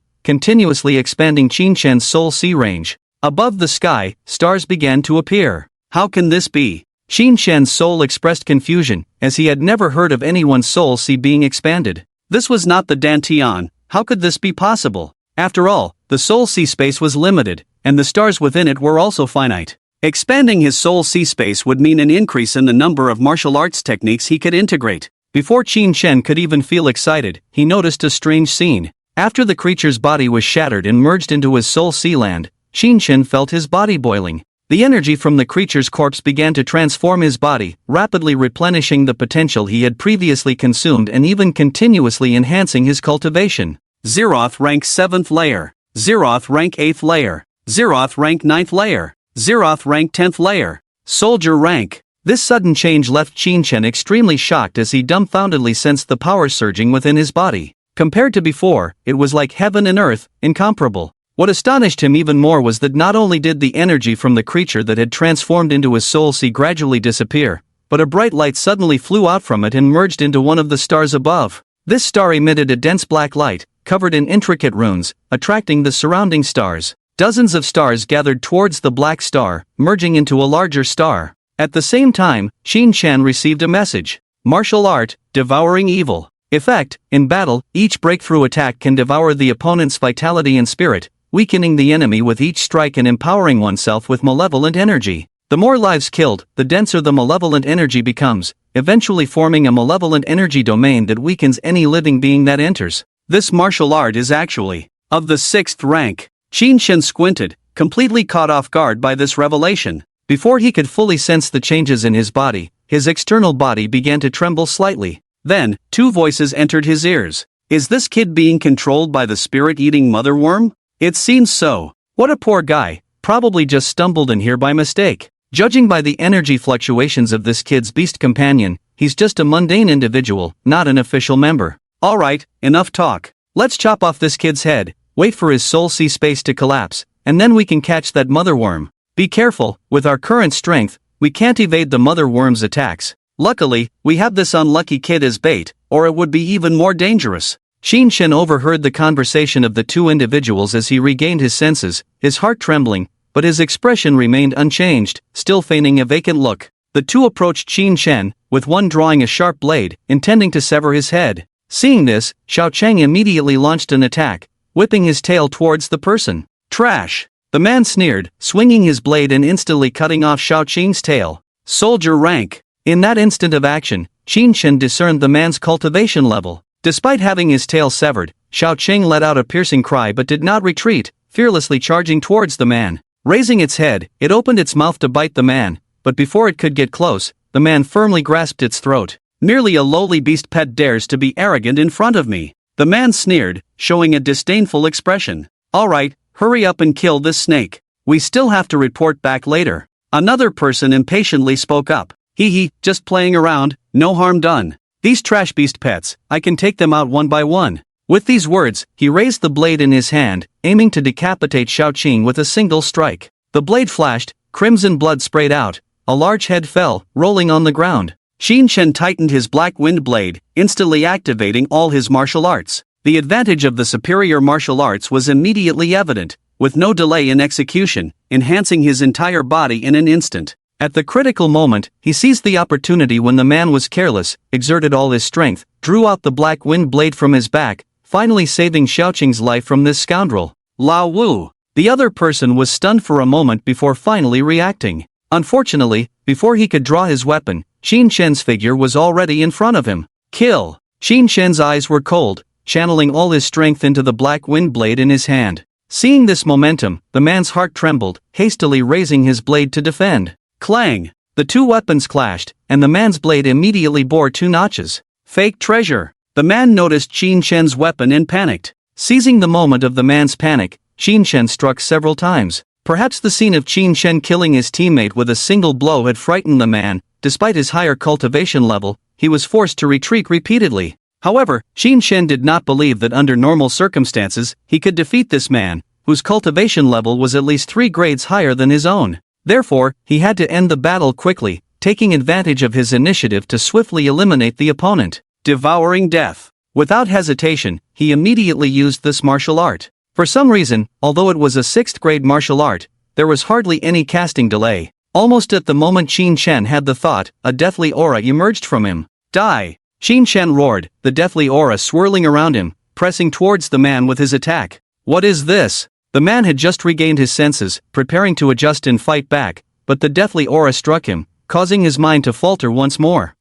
continuously expanding Qin Shen's soul sea range. Above the sky, stars began to appear. How can this be? Qin Shen's soul expressed confusion, as he had never heard of anyone's soul sea being expanded. This was not the Dantian. How could this be possible? After all, the soul sea space was limited, and the stars within it were also finite. Expanding his soul sea space would mean an increase in the number of martial arts techniques he could integrate. Before Qin Shen could even feel excited, he noticed a strange scene. After the creature's body was shattered and merged into his soul sea land, Qin Shen felt his body boiling. The energy from the creature's corpse began to transform his body, rapidly replenishing the potential he had previously consumed and even continuously enhancing his cultivation. Zeroth rank 7th layer. Zeroth rank 8th layer. Zeroth rank 9th layer. Zeroth rank 10th layer. Soldier rank. This sudden change left Qin extremely shocked as he dumbfoundedly sensed the power surging within his body. Compared to before, it was like heaven and earth, incomparable. What astonished him even more was that not only did the energy from the creature that had transformed into his soul gradually disappear, but a bright light suddenly flew out from it and merged into one of the stars above. This star emitted a dense black light, covered in intricate runes, attracting the surrounding stars. Dozens of stars gathered towards the black star, merging into a larger star. At the same time, Qin received a message. Martial art, devouring evil. Effect: in battle, each breakthrough attack can devour the opponent's vitality and spirit, weakening the enemy with each strike and empowering oneself with malevolent energy. The more lives killed, the denser the malevolent energy becomes, eventually forming a malevolent energy domain that weakens any living being that enters. This martial art is actually of the 6th rank. Qin squinted, completely caught off guard by this revelation. Before he could fully sense the changes in his body, his external body began to tremble slightly. Then, two voices entered his ears. Is this kid being controlled by the spirit-eating mother worm? It seems so. What a poor guy, probably just stumbled in here by mistake. Judging by the energy fluctuations of this kid's beast companion, he's just a mundane individual, not an official member. Alright, enough talk. Let's chop off this kid's head, wait for his soul space to collapse, and then we can catch that mother worm. Be careful, with our current strength, we can't evade the mother worm's attacks. Luckily, we have this unlucky kid as bait, or it would be even more dangerous. Qin overheard the conversation of the two individuals as he regained his senses, his heart trembling, but his expression remained unchanged, still feigning a vacant look. The two approached Qin, with one drawing a sharp blade, intending to sever his head. Seeing this, Xiao Cheng immediately launched an attack, whipping his tail towards the person. Trash! The man sneered, swinging his blade and instantly cutting off Xiao Cheng's tail. Soldier rank. In that instant of action, Qin discerned the man's cultivation level. Despite having his tail severed, Xiao Cheng let out a piercing cry but did not retreat, fearlessly charging towards the man. Raising its head, it opened its mouth to bite the man, but before it could get close, the man firmly grasped its throat. Merely a lowly beast pet dares to be arrogant in front of me. The man sneered, showing a disdainful expression. Alright, hurry up and kill this snake. We still have to report back later. Another person impatiently spoke up. Hee, just playing around, no harm done. These trash beast pets, I can take them out one by one. With these words, he raised the blade in his hand, aiming to decapitate Xiao Cheng with a single strike. The blade flashed, crimson blood sprayed out, a large head fell, rolling on the ground. Qin tightened his black wind blade, instantly activating all his martial arts. The advantage of the superior martial arts was immediately evident, with no delay in execution, enhancing his entire body in an instant. At the critical moment, he seized the opportunity when the man was careless, exerted all his strength, drew out the black wind blade from his back, finally saving Xiao Cheng's life from this scoundrel. Lao Wu. The other person was stunned for a moment before finally reacting. Unfortunately, before he could draw his weapon, Qin's figure was already in front of him. Kill! Qin's eyes were cold, channeling all his strength into the black wind blade in his hand. Seeing this momentum, the man's heart trembled, hastily raising his blade to defend. Clang! The two weapons clashed, and the man's blade immediately bore 2 notches. Fake treasure! The man noticed Qin's weapon and panicked. Seizing the moment of the man's panic, Qin struck several times. Perhaps the scene of Qin killing his teammate with a single blow had frightened the man. Despite his higher cultivation level, he was forced to retreat repeatedly. However, Qin did not believe that under normal circumstances, he could defeat this man, whose cultivation level was at least 3 grades higher than his own. Therefore, he had to end the battle quickly, taking advantage of his initiative to swiftly eliminate the opponent. Devouring death. Without hesitation, he immediately used this martial art. For some reason, although it was a 6th grade martial art, there was hardly any casting delay. Almost at the moment Qin had the thought, a deathly aura emerged from him. Die! Qin roared, the deathly aura swirling around him, pressing towards the man with his attack. What is this? The man had just regained his senses, preparing to adjust and fight back, but the deathly aura struck him, causing his mind to falter once more.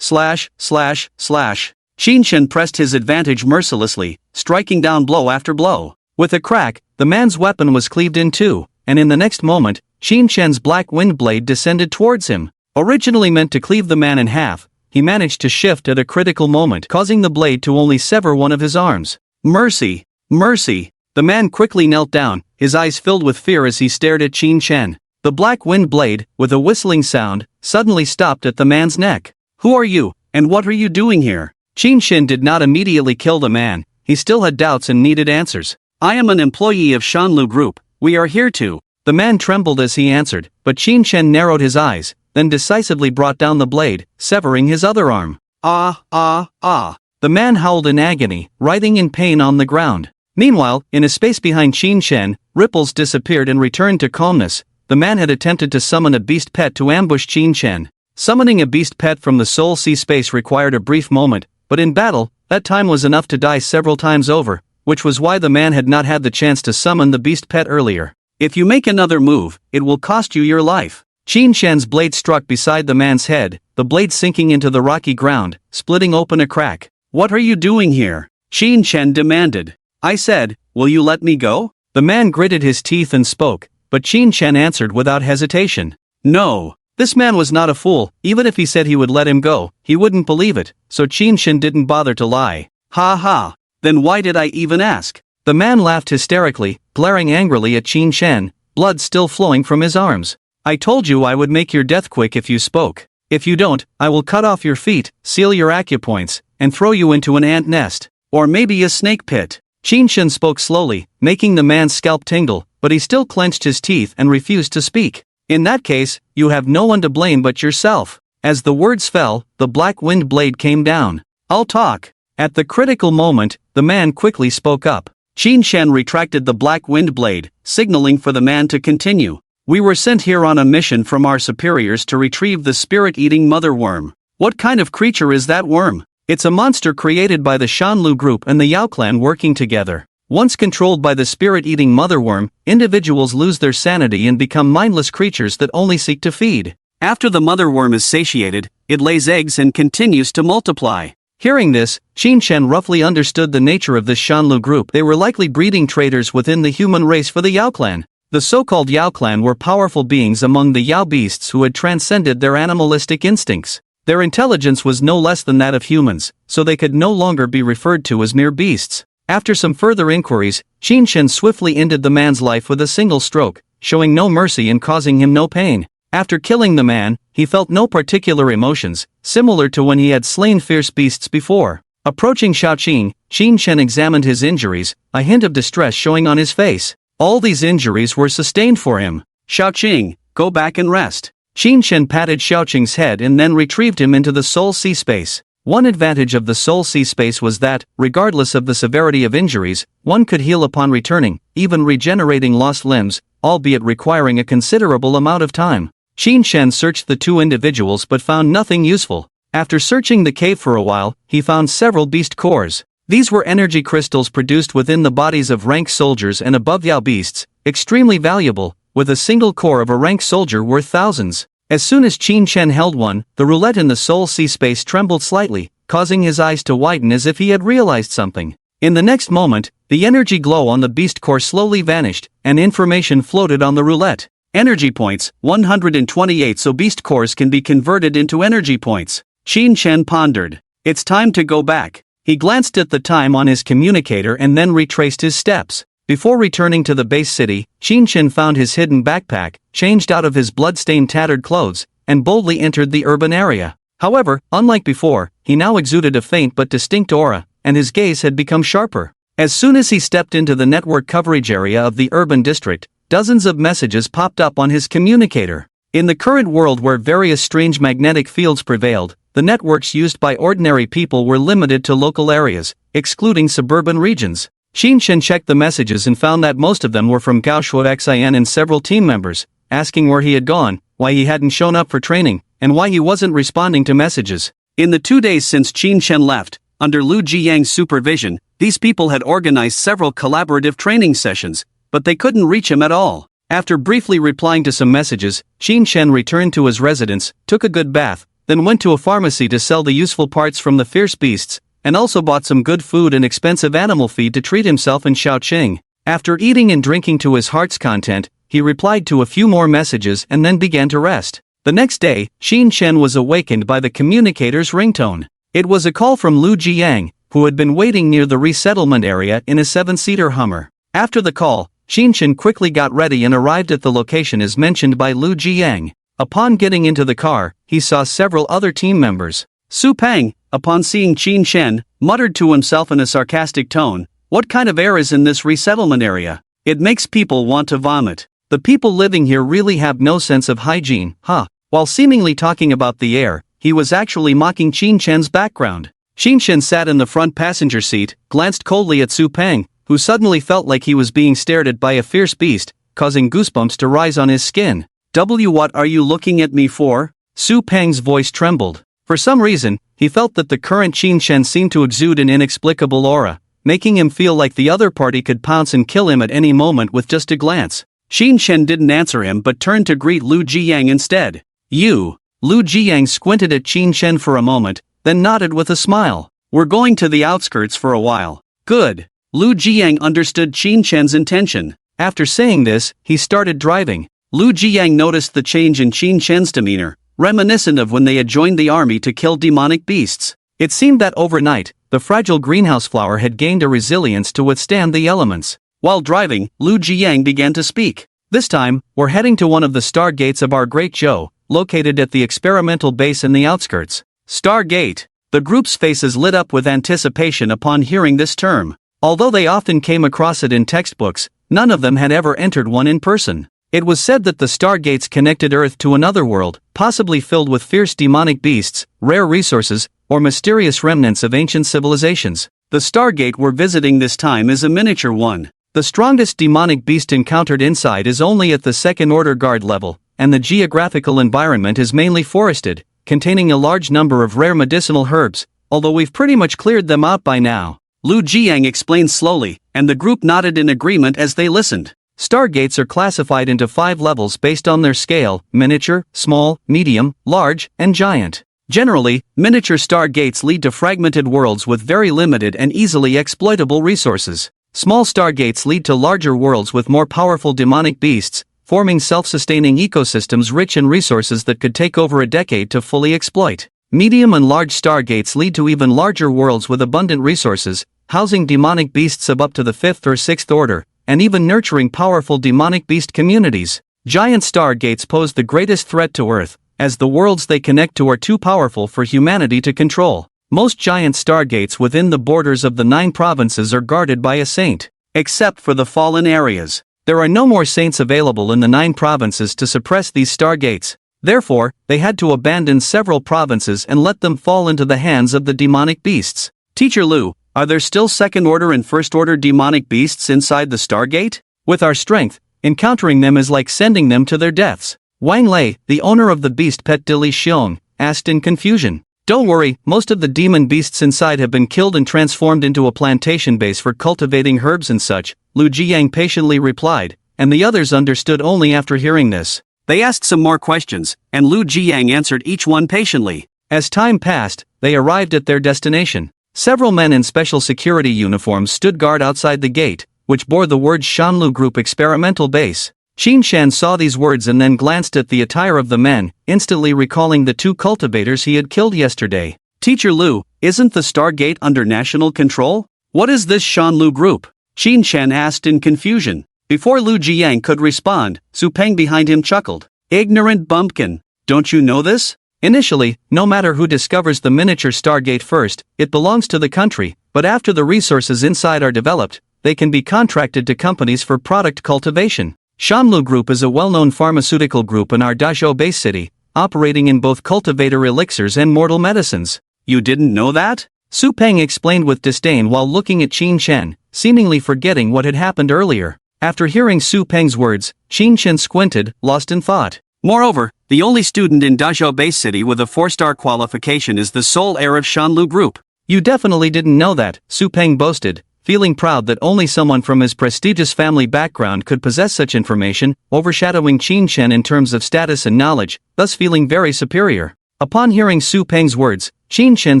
Slash, slash, slash. Qin pressed his advantage mercilessly, striking down blow after blow. With a crack, the man's weapon was cleaved in two, and in the next moment, Qin Shen's black wind blade descended towards him. Originally meant to cleave the man in half, he managed to shift at a critical moment, causing the blade to only sever one of his arms. Mercy! Mercy! The man quickly knelt down, his eyes filled with fear as he stared at Qin Shen. The black wind blade, with a whistling sound, suddenly stopped at the man's neck. Who are you, and what are you doing here? Qin Shen did not immediately kill the man, he still had doubts and needed answers. I am an employee of Shanlu Group, we are here to. The man trembled as he answered, but Qin Shen narrowed his eyes, then decisively brought down the blade, severing his other arm. Ah, ah, ah. The man howled in agony, writhing in pain on the ground. Meanwhile, in a space behind Qin Shen, ripples disappeared and returned to calmness. The man had attempted to summon a beast pet to ambush Qin Shen. Summoning a beast pet from the Soul Sea space required a brief moment, but in battle, that time was enough to die several times over, which was why the man had not had the chance to summon the beast pet earlier. If you make another move, it will cost you your life. Qin Shen's blade struck beside the man's head, the blade sinking into the rocky ground, splitting open a crack. What are you doing here? Qin Shen demanded. I said, will you let me go? The man gritted his teeth and spoke, but Qin Shen answered without hesitation. No. This man was not a fool, even if he said he would let him go, he wouldn't believe it, so Qin Shen didn't bother to lie. Ha ha. Then why did I even ask? The man laughed hysterically, glaring angrily at Qin Shen, blood still flowing from his arms. I told you I would make your death quick if you spoke. If you don't, I will cut off your feet, seal your acupoints, and throw you into an ant nest. Or maybe a snake pit. Qin Shen spoke slowly, making the man's scalp tingle, but he still clenched his teeth and refused to speak. In that case, you have no one to blame but yourself. As the words fell, the black wind blade came down. I'll talk. At the critical moment, the man quickly spoke up. Qin Shen retracted the black wind blade, signaling for the man to continue. We were sent here on a mission from our superiors to retrieve the spirit-eating mother worm. What kind of creature is that worm? It's a monster created by the Shanlu Group and the Yao clan working together. Once controlled by the spirit-eating mother worm, individuals lose their sanity and become mindless creatures that only seek to feed. After the mother worm is satiated, it lays eggs and continues to multiply. Hearing this, Qin Shen roughly understood the nature of this Shanlu Group. They were likely breeding traders within the human race for the Yao clan. The so-called Yao clan were powerful beings among the Yao beasts who had transcended their animalistic instincts. Their intelligence was no less than that of humans, so they could no longer be referred to as mere beasts. After some further inquiries, Qin Shen swiftly ended the man's life with a single stroke, showing no mercy and causing him no pain. After killing the man, he felt no particular emotions, similar to when he had slain fierce beasts before. Approaching Shaoqing, Qin Shen examined his injuries, a hint of distress showing on his face. All these injuries were sustained for him. Shaoqing, go back and rest. Qin Shen patted Shaoqing's head and then retrieved him into the Soul Sea space. One advantage of the Soul Sea space was that, regardless of the severity of injuries, one could heal upon returning, even regenerating lost limbs, albeit requiring a considerable amount of time. Qin Shen searched the two individuals but found nothing useful. After searching the cave for a while, he found several beast cores. These were energy crystals produced within the bodies of rank soldiers and above Yao beasts, extremely valuable, with a single core of a rank soldier worth thousands. As soon as Qin Shen held one, the roulette in the Soul Sea space trembled slightly, causing his eyes to widen as if he had realized something. In the next moment, the energy glow on the beast core slowly vanished, and information floated on the roulette. Energy points, 128, so beast cores can be converted into energy points. Qin Shen pondered. It's time to go back. He glanced at the time on his communicator and then retraced his steps. Before returning to the base city, Qin Shen found his hidden backpack, changed out of his blood-stained tattered clothes, and boldly entered the urban area. However, unlike before, he now exuded a faint but distinct aura, and his gaze had become sharper. As soon as he stepped into the network coverage area of the urban district, dozens of messages popped up on his communicator. In the current world where various strange magnetic fields prevailed, the networks used by ordinary people were limited to local areas, excluding suburban regions. Qin Shen checked the messages and found that most of them were from Gao Shuoxin and several team members, asking where he had gone, why he hadn't shown up for training, and why he wasn't responding to messages. In the 2 days since Qin Shen left, under Lu Jiyang's supervision, these people had organized several collaborative training sessions, but they couldn't reach him at all. After briefly replying to some messages, Qin Shen returned to his residence, took a good bath, then went to a pharmacy to sell the useful parts from the fierce beasts, and also bought some good food and expensive animal feed to treat himself and Shaoqing. After eating and drinking to his heart's content, he replied to a few more messages and then began to rest. The next day, Xin Chen was awakened by the communicator's ringtone. It was a call from Lu Jiang, who had been waiting near the resettlement area in a 7-seater Hummer. After the call, Xin Chen quickly got ready and arrived at the location as mentioned by Lu Jiang. Upon getting into the car, he saw several other team members. Su Peng, upon seeing Xin Chen, muttered to himself in a sarcastic tone, "What kind of air is in this resettlement area? It makes people want to vomit. The people living here really have no sense of hygiene, huh?" While seemingly talking about the air, he was actually mocking Xin Chen's background. Xin Chen sat in the front passenger seat, glanced coldly at Su Peng, who suddenly felt like he was being stared at by a fierce beast, causing goosebumps to rise on his skin. What are you looking at me for?" Su Peng's voice trembled. For some reason, he felt that the current Xin Chen seemed to exude an inexplicable aura, making him feel like the other party could pounce and kill him at any moment with just a glance. Xin Chen didn't answer him but turned to greet Lu Jiang instead. "You." Lu Jiang squinted at Xin Chen for a moment, then nodded with a smile. "We're going to the outskirts for a while." "Good." Lu Jiang understood Xin Chen's intention. After saying this, he started driving. Lu Jiang noticed the change in Xin Chen's demeanor, reminiscent of when they had joined the army to kill demonic beasts. It seemed that overnight, the fragile greenhouse flower had gained a resilience to withstand the elements. While driving, Lu Jiang began to speak. "This time, we're heading to one of the Stargates of our Great Zhou, located at the experimental base in the outskirts." Stargate. The group's faces lit up with anticipation upon hearing this term. Although they often came across it in textbooks, none of them had ever entered one in person. It was said that the Stargates connected Earth to another world, possibly filled with fierce demonic beasts, rare resources, or mysterious remnants of ancient civilizations. The Stargate we're visiting this time is a miniature one. The strongest demonic beast encountered inside is only at the second-order guard level, and the geographical environment is mainly forested, containing a large number of rare medicinal herbs, although we've pretty much cleared them out by now. Lu Jiang explained slowly, and the group nodded in agreement as they listened. Stargates are classified into 5 levels based on their scale: miniature, small, medium, large, and giant. Generally, miniature Stargates lead to fragmented worlds with very limited and easily exploitable resources. Small Stargates lead to larger worlds with more powerful demonic beasts, forming self-sustaining ecosystems rich in resources that could take over a decade to fully exploit. Medium and large Stargates lead to even larger worlds with abundant resources, housing demonic beasts of up to the 5th or 6th order, and even nurturing powerful demonic beast communities. Giant Stargates pose the greatest threat to Earth, as the worlds they connect to are too powerful for humanity to control. Most giant Stargates within the borders of the 9 provinces are guarded by a saint. Except for the fallen areas. There are no more saints available in the 9 provinces to suppress these Stargates. Therefore, they had to abandon several provinces and let them fall into the hands of the demonic beasts. Teacher Lu, are there still second-order and first-order demonic beasts inside the Stargate? With our strength, encountering them is like sending them to their deaths. Wang Lei, the owner of the beast pet Dili Xiong, asked in confusion. Don't worry, most of the demon beasts inside have been killed and transformed into a plantation base for cultivating herbs and such, Lu Jiang patiently replied, and the others understood only after hearing this. They asked some more questions, and Lu Jiang answered each one patiently. As time passed, they arrived at their destination. Several men in special security uniforms stood guard outside the gate, which bore the words Shanlu Group Experimental Base. Xin Chen saw these words and then glanced at the attire of the men, instantly recalling the 2 cultivators he had killed yesterday. Teacher Lu, isn't the Stargate under national control? What is this Shanlu Group? Xin Chen asked in confusion. Before Lu Jiang could respond, Su Peng behind him chuckled. Ignorant bumpkin, don't you know this? Initially, no matter who discovers the miniature Stargate first, it belongs to the country, but after the resources inside are developed, they can be contracted to companies for product cultivation. Shanlu Group is a well-known pharmaceutical group in our Dazhou base city, operating in both cultivator elixirs and mortal medicines. You didn't know that? Su Peng explained with disdain while looking at Xin Chen, seemingly forgetting what had happened earlier. After hearing Su Peng's words, Xin Chen squinted, lost in thought. Moreover, the only student in Dazhou base city with a 4-star qualification is the sole heir of Shanlu Group. You definitely didn't know that, Su Peng boasted, feeling proud that only someone from his prestigious family background could possess such information, overshadowing Xin Chen in terms of status and knowledge, thus feeling very superior. Upon hearing Su Peng's words, Xin Chen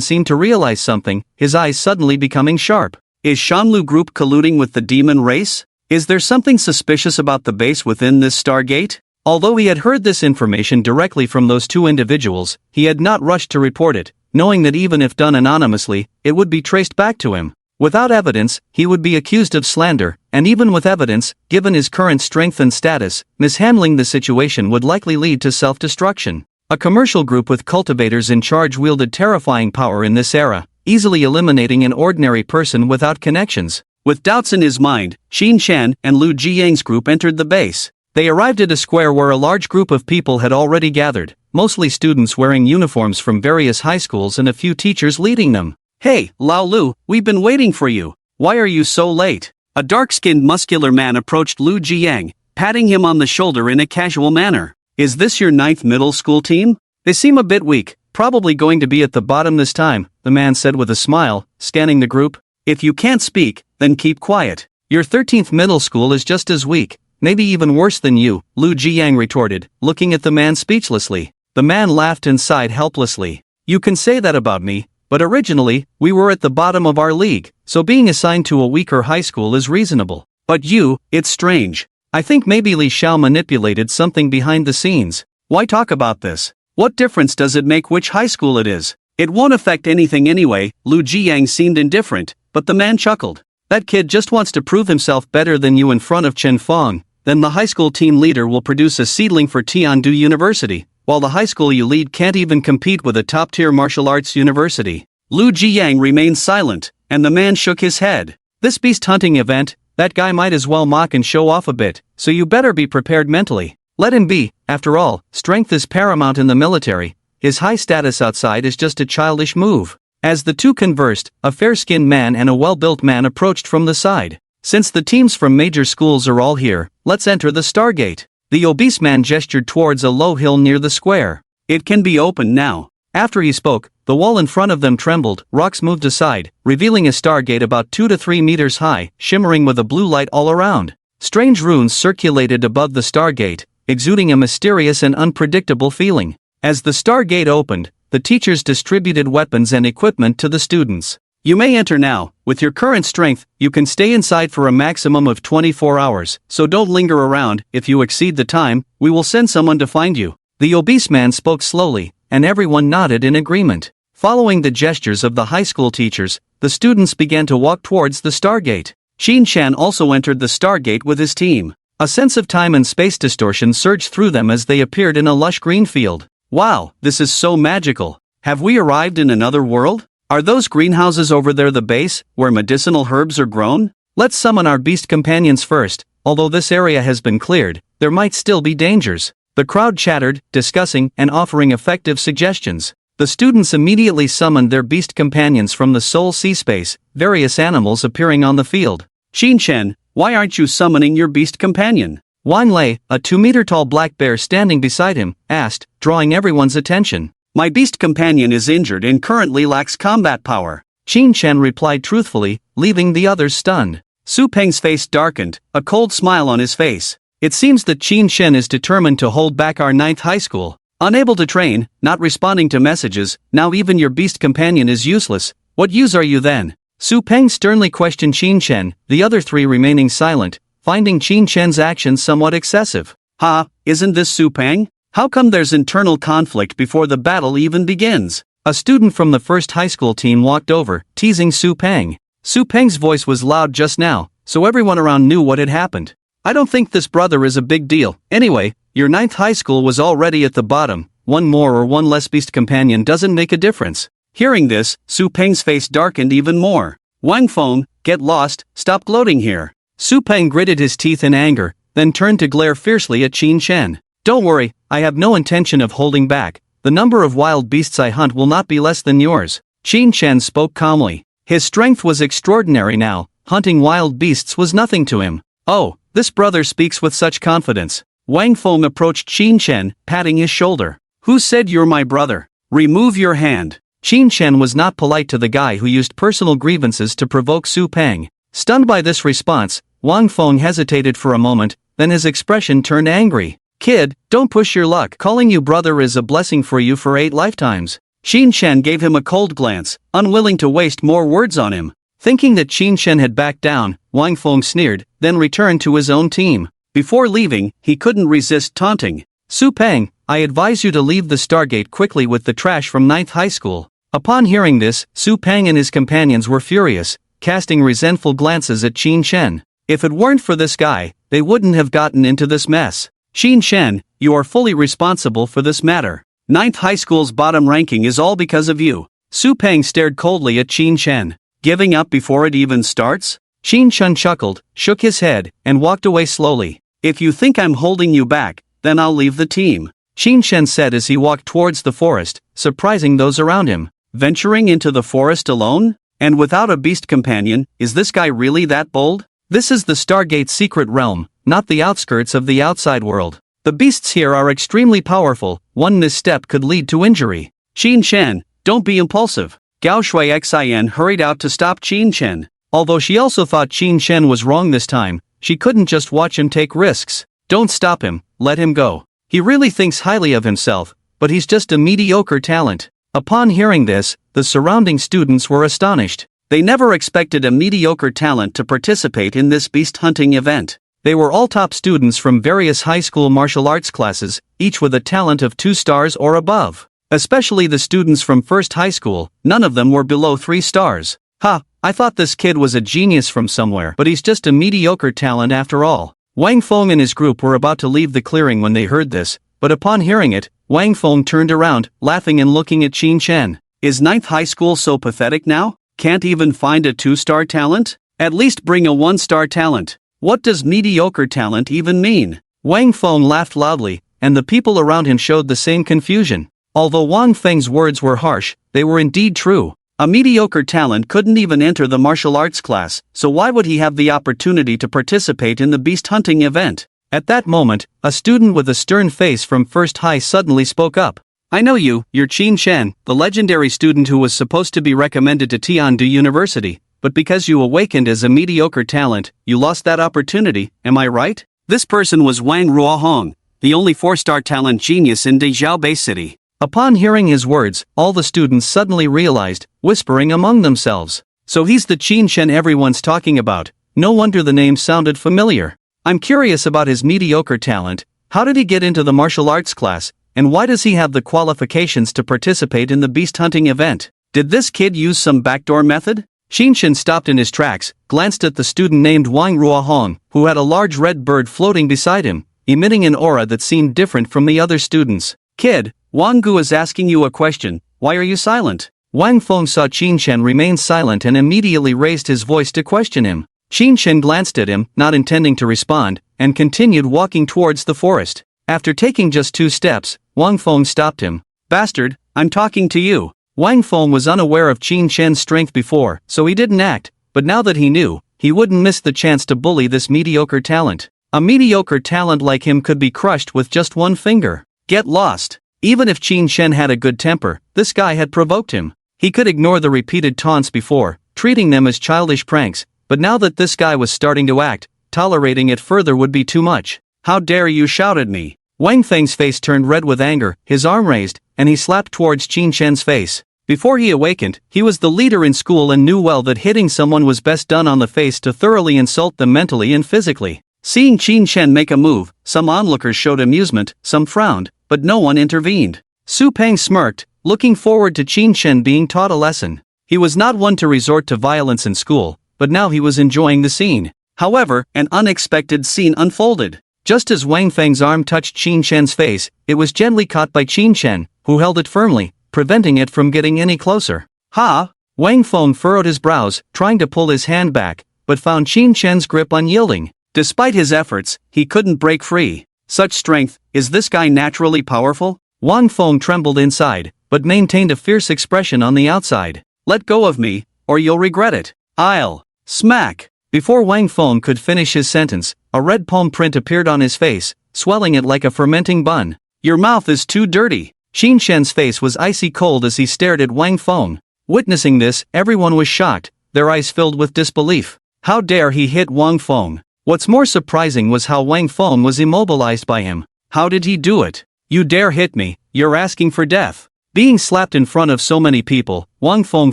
seemed to realize something, his eyes suddenly becoming sharp. Is Shanlu Group colluding with the demon race? Is there something suspicious about the base within this Stargate? Although he had heard this information directly from those two individuals, he had not rushed to report it, knowing that even if done anonymously, it would be traced back to him. Without evidence, he would be accused of slander, and even with evidence, given his current strength and status, mishandling the situation would likely lead to self-destruction. A commercial group with cultivators in charge wielded terrifying power in this era, easily eliminating an ordinary person without connections. With doubts in his mind, Qin Shan and Lu Jiang's group entered the base. They arrived at a square where a large group of people had already gathered, mostly students wearing uniforms from various high schools and a few teachers leading them. "Hey, Lao Lu, we've been waiting for you. Why are you so late?" A dark-skinned muscular man approached Lu Jiang, patting him on the shoulder in a casual manner. "Is this your 9th middle school team? They seem a bit weak, probably going to be at the bottom this time," the man said with a smile, scanning the group. "If you can't speak, then keep quiet. Your 13th middle school is just as weak, maybe even worse than you," Lu Jiang retorted, looking at the man speechlessly. The man laughed and sighed helplessly. "You can say that about me, but originally, we were at the bottom of our league, so being assigned to a weaker high school is reasonable. But you, it's strange. I think maybe Li Xiao manipulated something behind the scenes. Why talk about this? What difference does it make which high school it is? It won't affect anything anyway." Lu Jiang seemed indifferent, but the man chuckled. "That kid just wants to prove himself better than you in front of Chen Feng. Then the high school team leader will produce a seedling for Tiandu University, while the high school you lead can't even compete with a top-tier martial arts university." Lu Jiang remained silent, and the man shook his head. "This beast hunting event, that guy might as well mock and show off a bit, so you better be prepared mentally. Let him be, after all, strength is paramount in the military. His high status outside is just a childish move." As the two conversed, a fair-skinned man and a well-built man approached from the side. "Since the teams from major schools are all here, let's enter the Stargate." The obese man gestured towards a low hill near the square. "It can be opened now." After he spoke, the wall in front of them trembled, rocks moved aside, revealing a Stargate about 2 to 3 meters high, shimmering with a blue light all around. Strange runes circulated above the Stargate, exuding a mysterious and unpredictable feeling. As the Stargate opened, the teachers distributed weapons and equipment to the students. "You may enter now. With your current strength, you can stay inside for a maximum of 24 hours, so don't linger around. If you exceed the time, we will send someone to find you." The obese man spoke slowly, and everyone nodded in agreement. Following the gestures of the high school teachers, the students began to walk towards the Stargate. Qin Shan also entered the Stargate with his team. A sense of time and space distortion surged through them as they appeared in a lush green field. "Wow, this is so magical. Have we arrived in another world? Are those greenhouses over there the base, where medicinal herbs are grown? Let's summon our beast companions first. Although this area has been cleared, there might still be dangers." The crowd chattered, discussing and offering effective suggestions. The students immediately summoned their beast companions from the Soul Sea space, various animals appearing on the field. "Qin Shen, why aren't you summoning your beast companion?" Wang Lei, a 2-meter-tall black bear standing beside him, asked, drawing everyone's attention. "My beast companion is injured and currently lacks combat power." Qin Shen replied truthfully, leaving the others stunned. Su Peng's face darkened, a cold smile on his face. "It seems that Qin Shen is determined to hold back our 9th high school. Unable to train, not responding to messages, now even your beast companion is useless. What use are you then?" Su Peng sternly questioned Qin Shen, the other three remaining silent, finding Qin Shen's actions somewhat excessive. "Ha, isn't this Su Peng? How come there's internal conflict before the battle even begins?" A student from the first high school team walked over, teasing Su Peng. Su Peng's voice was loud just now, so everyone around knew what had happened. "I don't think this brother is a big deal. Anyway, your 9th high school was already at the bottom. One more or one less beast companion doesn't make a difference." Hearing this, Su Peng's face darkened even more. "Wang Feng, get lost, stop gloating here." Su Peng gritted his teeth in anger, then turned to glare fiercely at Qin Shen. "Don't worry, I have no intention of holding back. The number of wild beasts I hunt will not be less than yours." Qin Shen spoke calmly. His strength was extraordinary now, hunting wild beasts was nothing to him. "Oh, this brother speaks with such confidence." Wang Feng approached Qin Shen, patting his shoulder. "Who said you're my brother? Remove your hand." Qin Shen was not polite to the guy who used personal grievances to provoke Su Peng. Stunned by this response, Wang Feng hesitated for a moment, then his expression turned angry. "Kid, don't push your luck. Calling you brother is a blessing for you for 8 lifetimes." Qin Shen gave him a cold glance, unwilling to waste more words on him. Thinking that Qin Shen had backed down, Wang Feng sneered, then returned to his own team. Before leaving, he couldn't resist taunting. Su Peng, I advise you to leave the Stargate quickly with the trash from 9th High School. Upon hearing this, Su Peng and his companions were furious, casting resentful glances at Qin Shen. If it weren't for this guy, they wouldn't have gotten into this mess. Qin Shen, you are fully responsible for this matter. 9th High School's bottom ranking is all because of you. Su Peng stared coldly at Qin Shen. Giving up before it even starts? Qin Shen chuckled, shook his head, and walked away slowly. If you think I'm holding you back, then I'll leave the team, Qin Shen said as he walked towards the forest, surprising those around him. Venturing into the forest alone? And without a beast companion, is this guy really that bold? This is the Stargate's secret realm, not the outskirts of the outside world. The beasts here are extremely powerful, one misstep could lead to injury. Qin Shen, don't be impulsive. Gao Shui Xian hurried out to stop Qin Shen. Although she also thought Qin Shen was wrong this time, she couldn't just watch him take risks. Don't stop him, let him go. He really thinks highly of himself, but he's just a mediocre talent. Upon hearing this, the surrounding students were astonished. They never expected a mediocre talent to participate in this beast hunting event. They were all top students from various high school martial arts classes, each with a talent of 2 stars or above. Especially the students from first high school, none of them were below 3 stars. Ha, I thought this kid was a genius from somewhere, but he's just a mediocre talent after all. Wang Feng and his group were about to leave the clearing when they heard this, but upon hearing it, Wang Feng turned around, laughing and looking at Qin Shen. Is 9th High School so pathetic now? Can't even find a 2-star talent? At least bring a 1-star talent. What does mediocre talent even mean? Wang Feng laughed loudly, and the people around him showed the same confusion. Although Wang Feng's words were harsh, they were indeed true. A mediocre talent couldn't even enter the martial arts class, so why would he have the opportunity to participate in the beast hunting event? At that moment, a student with a stern face from First High suddenly spoke up. I know you're Qin Shen, the legendary student who was supposed to be recommended to Tiandu University, but because you awakened as a mediocre talent, you lost that opportunity, am I right? This person was Wang Ruohong, the only 4-star talent genius in Dezhou Bay City. Upon hearing his words, all the students suddenly realized, whispering among themselves. So he's the Qin Shen everyone's talking about. No wonder the name sounded familiar. I'm curious about his mediocre talent. How did he get into the martial arts class, and why does he have the qualifications to participate in the beast hunting event? Did this kid use some backdoor method? Qin Shen stopped in his tracks, glanced at the student named Wang Ruohong, who had a large red bird floating beside him, emitting an aura that seemed different from the other students. Kid, Wang Gu is asking you a question, why are you silent? Wang Feng saw Qin Shen remain silent and immediately raised his voice to question him. Qin Shen glanced at him, not intending to respond, and continued walking towards the forest. After taking just 2 steps, Wang Feng stopped him. Bastard, I'm talking to you. Wang Feng was unaware of Qin Shen's strength before, so he didn't act, but now that he knew, he wouldn't miss the chance to bully this mediocre talent. A mediocre talent like him could be crushed with just 1 finger. Get lost. Even if Qin Shen had a good temper, this guy had provoked him. He could ignore the repeated taunts before, treating them as childish pranks, but now that this guy was starting to act, tolerating it further would be too much. How dare you shout at me? Wang Feng's face turned red with anger, his arm raised, and he slapped towards Qin Shen's face. Before he awakened, he was the leader in school and knew well that hitting someone was best done on the face to thoroughly insult them mentally and physically. Seeing Qin Shen make a move, some onlookers showed amusement, some frowned, but no one intervened. Su Peng smirked, looking forward to Qin Shen being taught a lesson. He was not one to resort to violence in school, but now he was enjoying the scene. However, an unexpected scene unfolded. Just as Wang Feng's arm touched Qin Shen's face, it was gently caught by Qin Shen, who held it firmly, preventing it from getting any closer. Ha! Wang Feng furrowed his brows, trying to pull his hand back, but found Qin Shen's grip unyielding. Despite his efforts, he couldn't break free. Such strength, is this guy naturally powerful? Wang Feng trembled inside, but maintained a fierce expression on the outside. Let go of me, or you'll regret it. I'll smack. Before Wang Feng could finish his sentence, a red palm print appeared on his face, swelling it like a fermenting bun. Your mouth is too dirty. Qin Shen's face was icy cold as he stared at Wang Feng. Witnessing this, everyone was shocked, their eyes filled with disbelief. How dare he hit Wang Feng? What's more surprising was how Wang Feng was immobilized by him. How did he do it? You dare hit me, you're asking for death. Being slapped in front of so many people, Wang Feng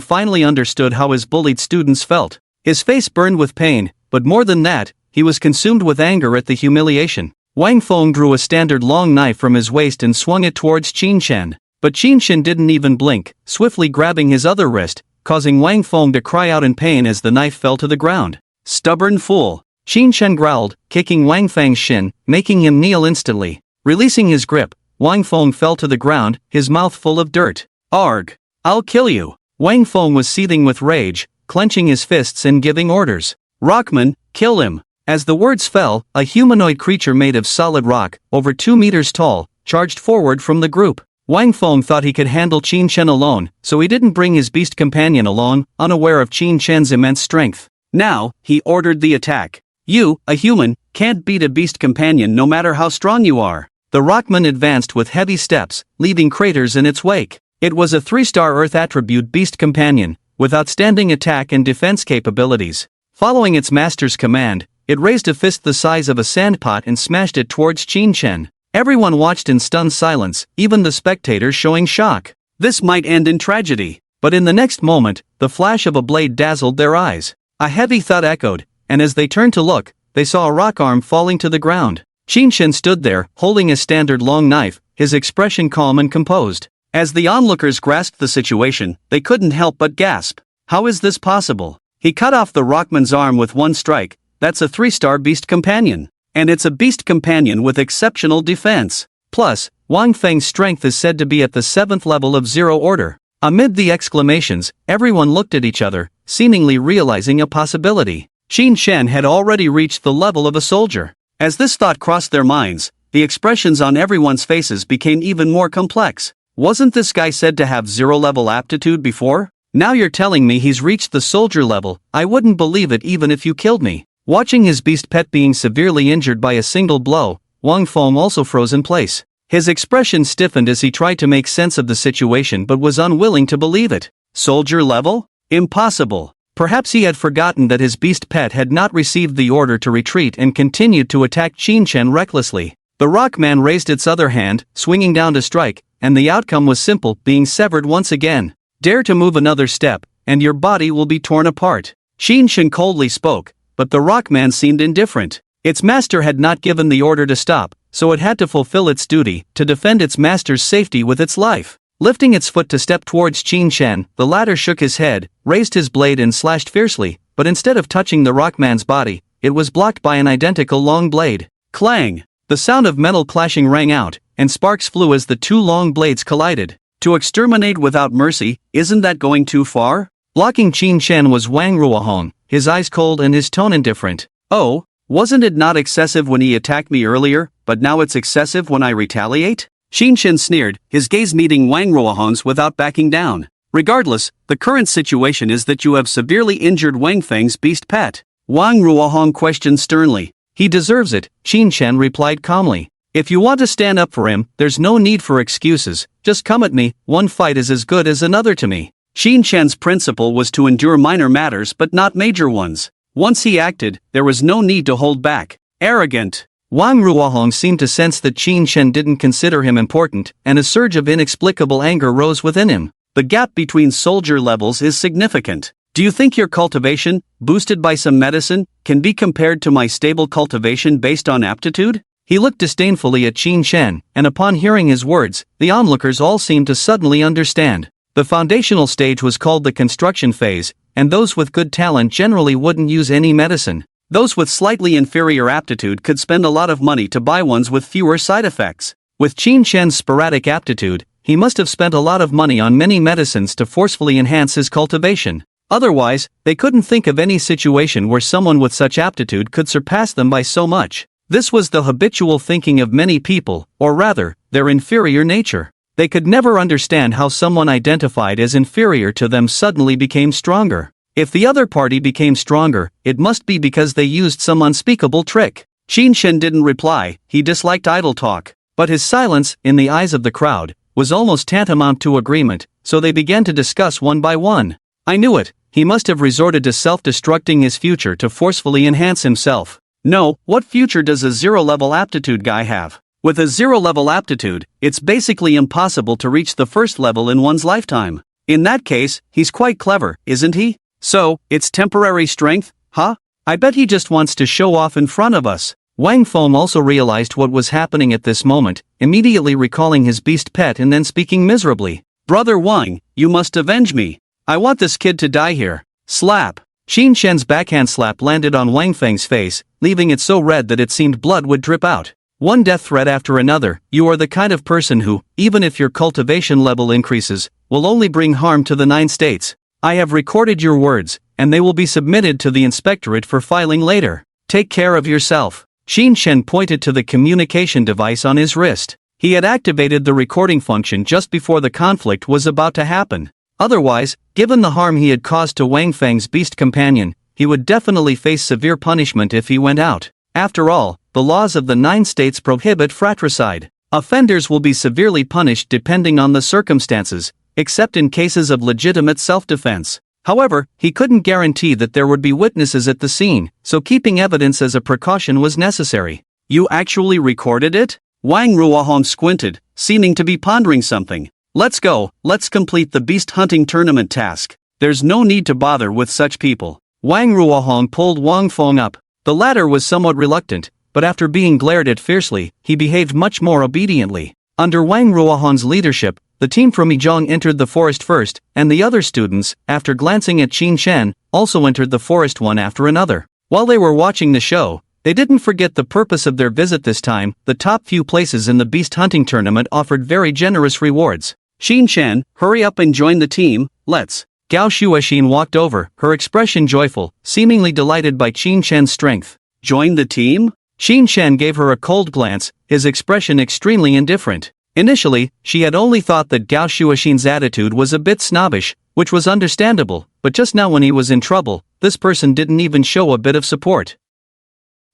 finally understood how his bullied students felt. His face burned with pain, but more than that, he was consumed with anger at the humiliation. Wang Feng drew a standard long knife from his waist and swung it towards Qin Shen. But Qin Shen didn't even blink, swiftly grabbing his other wrist, causing Wang Feng to cry out in pain as the knife fell to the ground. Stubborn fool! Qin Shen growled, kicking Wang Feng's shin, making him kneel instantly. Releasing his grip, Wang Feng fell to the ground, his mouth full of dirt. Arg! I'll kill you! Wang Feng was seething with rage, clenching his fists and giving orders. Rockman, kill him! As the words fell, a humanoid creature made of solid rock, over 2 meters tall, charged forward from the group. Wang Feng thought he could handle Qin Shen alone, so he didn't bring his beast companion along, unaware of Qin Shen's immense strength. Now, he ordered the attack. You, a human, can't beat a beast companion no matter how strong you are. The Rockman advanced with heavy steps, leaving craters in its wake. It was a 3-star Earth attribute beast companion, with outstanding attack and defense capabilities. Following its master's command, it raised a fist the size of a sandpot and smashed it towards Qin Shen. Everyone watched in stunned silence, even the spectators showing shock. This might end in tragedy. But in the next moment, the flash of a blade dazzled their eyes. A heavy thud echoed, and as they turned to look, they saw a rock arm falling to the ground. Qin Shen stood there, holding a standard long knife, his expression calm and composed. As the onlookers grasped the situation, they couldn't help but gasp. How is this possible? He cut off the Rockman's arm with one strike. That's a 3-star beast companion. And it's a beast companion with exceptional defense. Plus, Wang Feng's strength is said to be at the 7th level of Zero Order. Amid the exclamations, everyone looked at each other, seemingly realizing a possibility. Qin Shen had already reached the level of a soldier. As this thought crossed their minds, the expressions on everyone's faces became even more complex. Wasn't this guy said to have 0-level aptitude before? Now you're telling me he's reached the soldier level. I wouldn't believe it even if you killed me. Watching his beast pet being severely injured by a single blow, Wang Feng also froze in place. His expression stiffened as he tried to make sense of the situation but was unwilling to believe it. Soldier level? Impossible. Perhaps he had forgotten that his beast pet had not received the order to retreat and continued to attack Qin Shen recklessly. The Rockman raised its other hand, swinging down to strike, and the outcome was simple, being severed once again. Dare to move another step, and your body will be torn apart. Qin Shen coldly spoke, but the Rockman seemed indifferent. Its master had not given the order to stop, so it had to fulfill its duty, to defend its master's safety with its life. Lifting its foot to step towards Qin Shen, the latter shook his head, raised his blade and slashed fiercely, but instead of touching the Rockman's body, it was blocked by an identical long blade. Clang! The sound of metal clashing rang out, and sparks flew as the 2 long blades collided. To exterminate without mercy, isn't that going too far? Blocking Qin Shen was Wang Ruohong, his eyes cold and his tone indifferent. Oh, wasn't it not excessive when he attacked me earlier, but now it's excessive when I retaliate? Qin Shen sneered, his gaze meeting Wang Ruohong's without backing down. Regardless, the current situation is that you have severely injured Wang Feng's beast pet. Wang Ruohong questioned sternly. He deserves it, Qin Shen replied calmly. If you want to stand up for him, there's no need for excuses, just come at me, one fight is as good as another to me. Qin Shen's principle was to endure minor matters but not major ones. Once he acted, there was no need to hold back. Arrogant. Wang Ruohong seemed to sense that Qin Shen didn't consider him important, and a surge of inexplicable anger rose within him. The gap between soldier levels is significant. Do you think your cultivation, boosted by some medicine, can be compared to my stable cultivation based on aptitude? He looked disdainfully at Qin Shen, and upon hearing his words, the onlookers all seemed to suddenly understand. The foundational stage was called the construction phase, and those with good talent generally wouldn't use any medicine. Those with slightly inferior aptitude could spend a lot of money to buy ones with fewer side effects. With Qin Shen's sporadic aptitude, he must have spent a lot of money on many medicines to forcefully enhance his cultivation. Otherwise, they couldn't think of any situation where someone with such aptitude could surpass them by so much. This was the habitual thinking of many people, or rather, their inferior nature. They could never understand how someone identified as inferior to them suddenly became stronger. If the other party became stronger, it must be because they used some unspeakable trick. Qin Shen didn't reply, he disliked idle talk. But his silence, in the eyes of the crowd, was almost tantamount to agreement, so they began to discuss one by one. I knew it, he must have resorted to self-destructing his future to forcefully enhance himself. No, what future does a 0-level aptitude guy have? With a 0-level aptitude, it's basically impossible to reach the first level in one's lifetime. In that case, he's quite clever, isn't he? So, it's temporary strength, huh? I bet he just wants to show off in front of us. Wang Feng also realized what was happening at this moment, immediately recalling his beast pet and then speaking miserably. Brother Wang, you must avenge me. I want this kid to die here. Slap. Qin Shen's backhand slap landed on Wang Feng's face, leaving it so red that it seemed blood would drip out. One death threat after another. You are the kind of person who, even if your cultivation level increases, will only bring harm to the 9 states. I have recorded your words, and they will be submitted to the inspectorate for filing later. Take care of yourself. Qin Shen pointed to the communication device on his wrist. He had activated the recording function just before the conflict was about to happen. Otherwise, given the harm he had caused to Wang Feng's beast companion, he would definitely face severe punishment if he went out. After all, the laws of the 9 states prohibit fratricide. Offenders will be severely punished depending on the circumstances, except in cases of legitimate self-defense. However, he couldn't guarantee that there would be witnesses at the scene, so keeping evidence as a precaution was necessary. You actually recorded it? Wang Ruohong squinted, seeming to be pondering something. Let's go, let's complete the beast hunting tournament task. There's no need to bother with such people. Wang Ruohong pulled Wang Feng up. The latter was somewhat reluctant, but after being glared at fiercely, he behaved much more obediently. Under Wang Ruohong's leadership, the team from Yizhong entered the forest first, and the other students, after glancing at Qin Shen, also entered the forest one after another. While they were watching the show, they didn't forget the purpose of their visit this time. The top few places in the beast hunting tournament offered very generous rewards. Qin Shen, hurry up and join the team, let's. Gao Shuoxin walked over, her expression joyful, seemingly delighted by Qin Shen's strength. Join the team? Qin Shen gave her a cold glance, his expression extremely indifferent. Initially, she had only thought that Gao Shuoxin's attitude was a bit snobbish, which was understandable, but just now when he was in trouble, this person didn't even show a bit of support.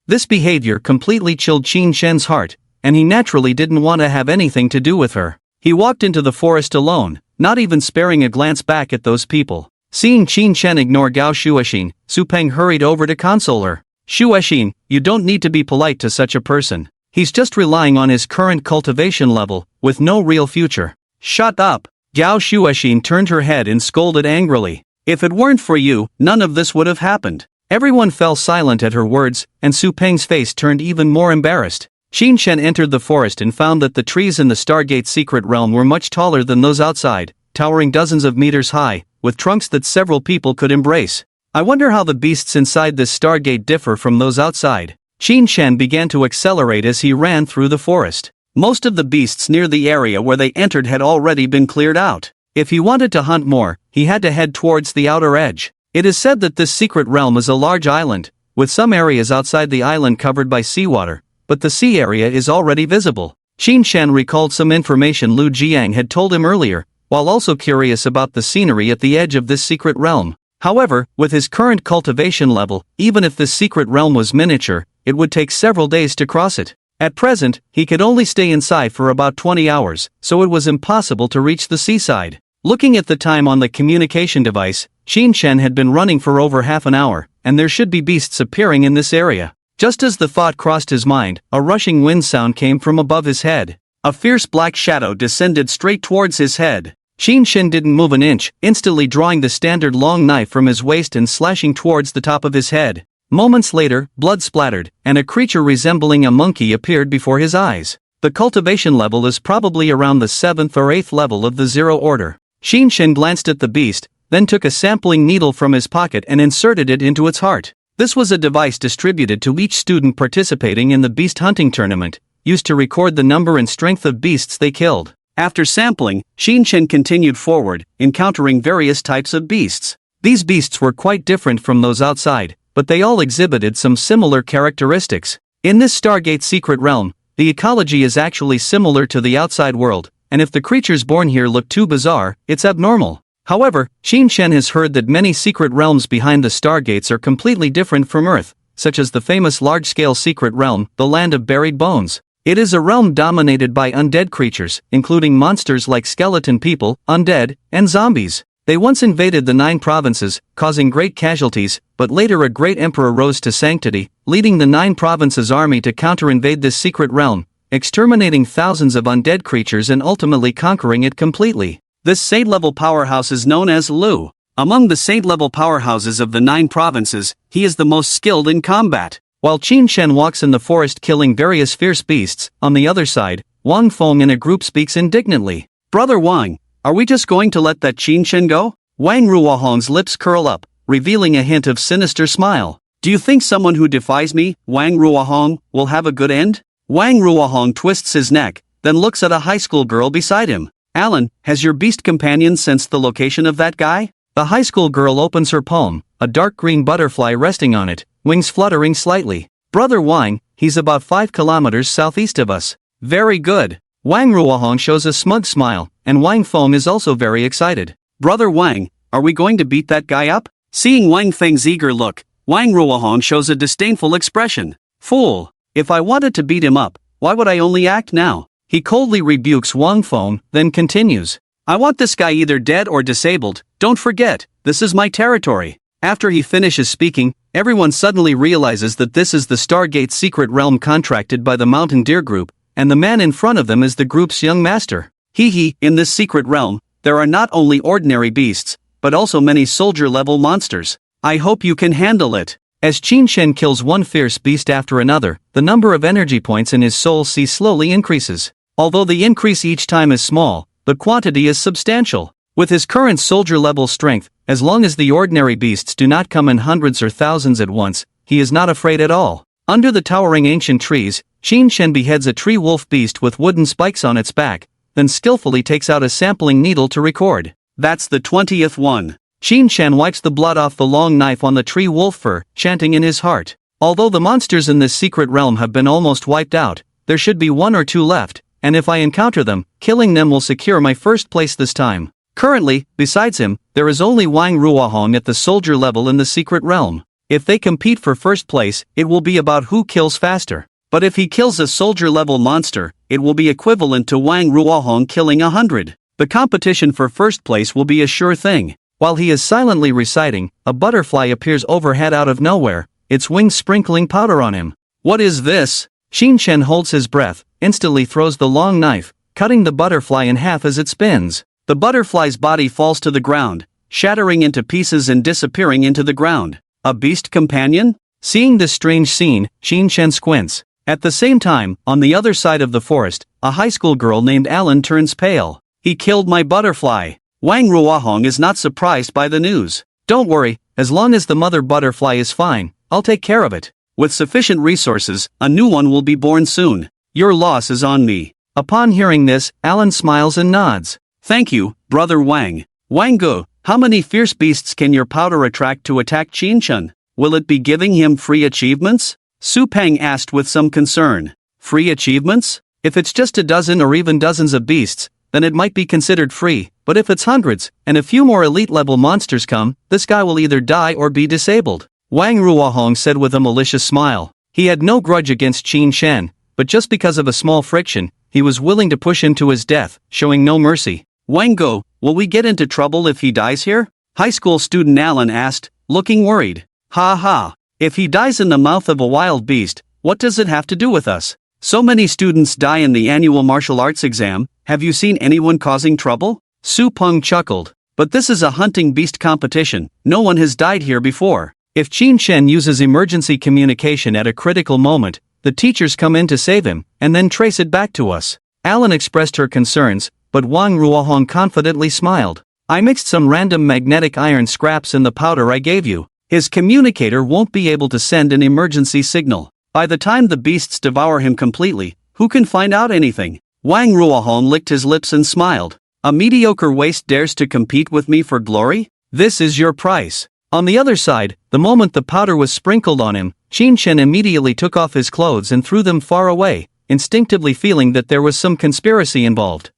This behavior completely chilled Qin Shen's heart, and he naturally didn't want to have anything to do with her. He walked into the forest alone, not even sparing a glance back at those people. Seeing Qin Shen ignore Gao Shuoxin, Su Peng hurried over to console her. Shuoxin, you don't need to be polite to such a person. He's just relying on his current cultivation level, with no real future. Shut up! Gao Shuoxin turned her head and scolded angrily. If it weren't for you, none of this would have happened. Everyone fell silent at her words, and Su Peng's face turned even more embarrassed. Qin Shen entered the forest and found that the trees in the Stargate secret realm were much taller than those outside, towering dozens of meters high, with trunks that several people could embrace. I wonder how the beasts inside this Stargate differ from those outside. Qin Shen began to accelerate as he ran through the forest. Most of the beasts near the area where they entered had already been cleared out. If he wanted to hunt more, he had to head towards the outer edge. It is said that this secret realm is a large island, with some areas outside the island covered by seawater, but the sea area is already visible. Qin Shen recalled some information Lu Jiang had told him earlier, while also curious about the scenery at the edge of this secret realm. However, with his current cultivation level, even if this secret realm was miniature, it would take several days to cross it. At present, he could only stay inside for about 20 hours, so it was impossible to reach the seaside. Looking at the time on the communication device, Qin Shen had been running for over half an hour, and there should be beasts appearing in this area. Just as the thought crossed his mind, a rushing wind sound came from above his head. A fierce black shadow descended straight towards his head. Qin Shen didn't move an inch, instantly drawing the standard long knife from his waist and slashing towards the top of his head. Moments later, blood splattered, and a creature resembling a monkey appeared before his eyes. The cultivation level is probably around the 7th or 8th level of the Zero Order. Qin Shen glanced at the beast, then took a sampling needle from his pocket and inserted it into its heart. This was a device distributed to each student participating in the beast hunting tournament, used to record the number and strength of beasts they killed. After sampling, Qin Shen continued forward, encountering various types of beasts. These beasts were quite different from those outside, but they all exhibited some similar characteristics. In this Stargate secret realm, the ecology is actually similar to the outside world, and if the creatures born here look too bizarre, it's abnormal. However, Qin Shen has heard that many secret realms behind the Stargates are completely different from Earth, such as the famous large-scale secret realm, the Land of Buried Bones. It is a realm dominated by undead creatures, including monsters like skeleton people, undead, and zombies. They once invaded the 9 provinces, causing great casualties, but later a great emperor rose to sanctity, leading the 9 provinces' army to counter-invade this secret realm, exterminating thousands of undead creatures and ultimately conquering it completely. This SSS-level powerhouse is known as Lu. Among the saint-level powerhouses of the 9 provinces, he is the most skilled in combat. While Qin Shen walks in the forest killing various fierce beasts, on the other side, Wang Feng in a group speaks indignantly. Brother Wang, are we just going to let that Qin Shen go? Wang Ruohong's lips curl up, revealing a hint of sinister smile. Do you think someone who defies me, Wang Ruohong, will have a good end? Wang Ruohong twists his neck, then looks at a high school girl beside him. Alan, has your beast companion sensed the location of that guy? The high school girl opens her palm, a dark green butterfly resting on it, wings fluttering slightly. Brother Wang, he's about 5 kilometers southeast of us. Very good. Wang Ruohong shows a smug smile, and Wang Feng is also very excited. Brother Wang, are we going to beat that guy up? Seeing Wang Feng's eager look, Wang Ruohong shows a disdainful expression. Fool! If I wanted to beat him up, why would I only act now? He coldly rebukes Wang Feng, then continues. I want this guy either dead or disabled, don't forget, this is my territory. After he finishes speaking, everyone suddenly realizes that this is the Stargate secret realm contracted by the Mountain Deer Group, and the man in front of them is the group's young master. In this secret realm, there are not only ordinary beasts, but also many soldier-level monsters. I hope you can handle it. As Qin Shen kills one fierce beast after another, the number of energy points in his soul sea slowly increases. Although the increase each time is small, the quantity is substantial. With his current soldier-level strength, as long as the ordinary beasts do not come in hundreds or thousands at once, he is not afraid at all. Under the towering ancient trees, Qin Shen beheads a tree wolf beast with wooden spikes on its back, then skillfully takes out a sampling needle to record. That's the 20th one. Qin Shen wipes the blood off the long knife on the tree wolf fur, chanting in his heart. Although the monsters in this secret realm have been almost wiped out, there should be 1 or 2 left, and if I encounter them, killing them will secure my first place this time. Currently, besides him, there is only Wang Ruohong at the soldier level in the secret realm. If they compete for first place, it will be about who kills faster. But if he kills a soldier-level monster, it will be equivalent to Wang Ruohong killing 100. The competition for first place will be a sure thing. While he is silently reciting, a butterfly appears overhead out of nowhere, its wings sprinkling powder on him. What is this? Qin Shen holds his breath, instantly throws the long knife, cutting the butterfly in half as it spins. The butterfly's body falls to the ground, shattering into pieces and disappearing into the ground. A beast companion? Seeing this strange scene, Qin Shen squints. At the same time, on the other side of the forest, a high school girl named Alan turns pale. He killed my butterfly. Wang Ruohong is not surprised by the news. Don't worry, as long as the mother butterfly is fine, I'll take care of it. With sufficient resources, a new one will be born soon. Your loss is on me. Upon hearing this, Alan smiles and nods. Thank you, Brother Wang. Wang Gu, how many fierce beasts can your powder attract to attack Qin Shen? Will it be giving him free achievements? Su Peng asked with some concern. Free achievements? If it's just a dozen or even dozens of beasts, then it might be considered free, but if it's hundreds, and a few more elite-level monsters come, this guy will either die or be disabled. Wang Ruohong said with a malicious smile. He had no grudge against Qin Shen, but just because of a small friction, he was willing to push him to his death, showing no mercy. Wang Go, will we get into trouble if he dies here? High school student Alan asked, looking worried. Ha ha, if he dies in the mouth of a wild beast, what does it have to do with us? So many students die in the annual martial arts exam, have you seen anyone causing trouble? Su Peng chuckled. But this is a hunting beast competition, no one has died here before. If Qin Shen uses emergency communication at a critical moment, the teachers come in to save him, and then trace it back to us. Alan expressed her concerns, but Wang Ruohong confidently smiled. I mixed some random magnetic iron scraps in the powder I gave you. His communicator won't be able to send an emergency signal. By the time the beasts devour him completely, who can find out anything? Wang Ruohong licked his lips and smiled. A mediocre waste dares to compete with me for glory? This is your price. On the other side, the moment the powder was sprinkled on him, Qin Shen immediately took off his clothes and threw them far away, instinctively feeling that there was some conspiracy involved.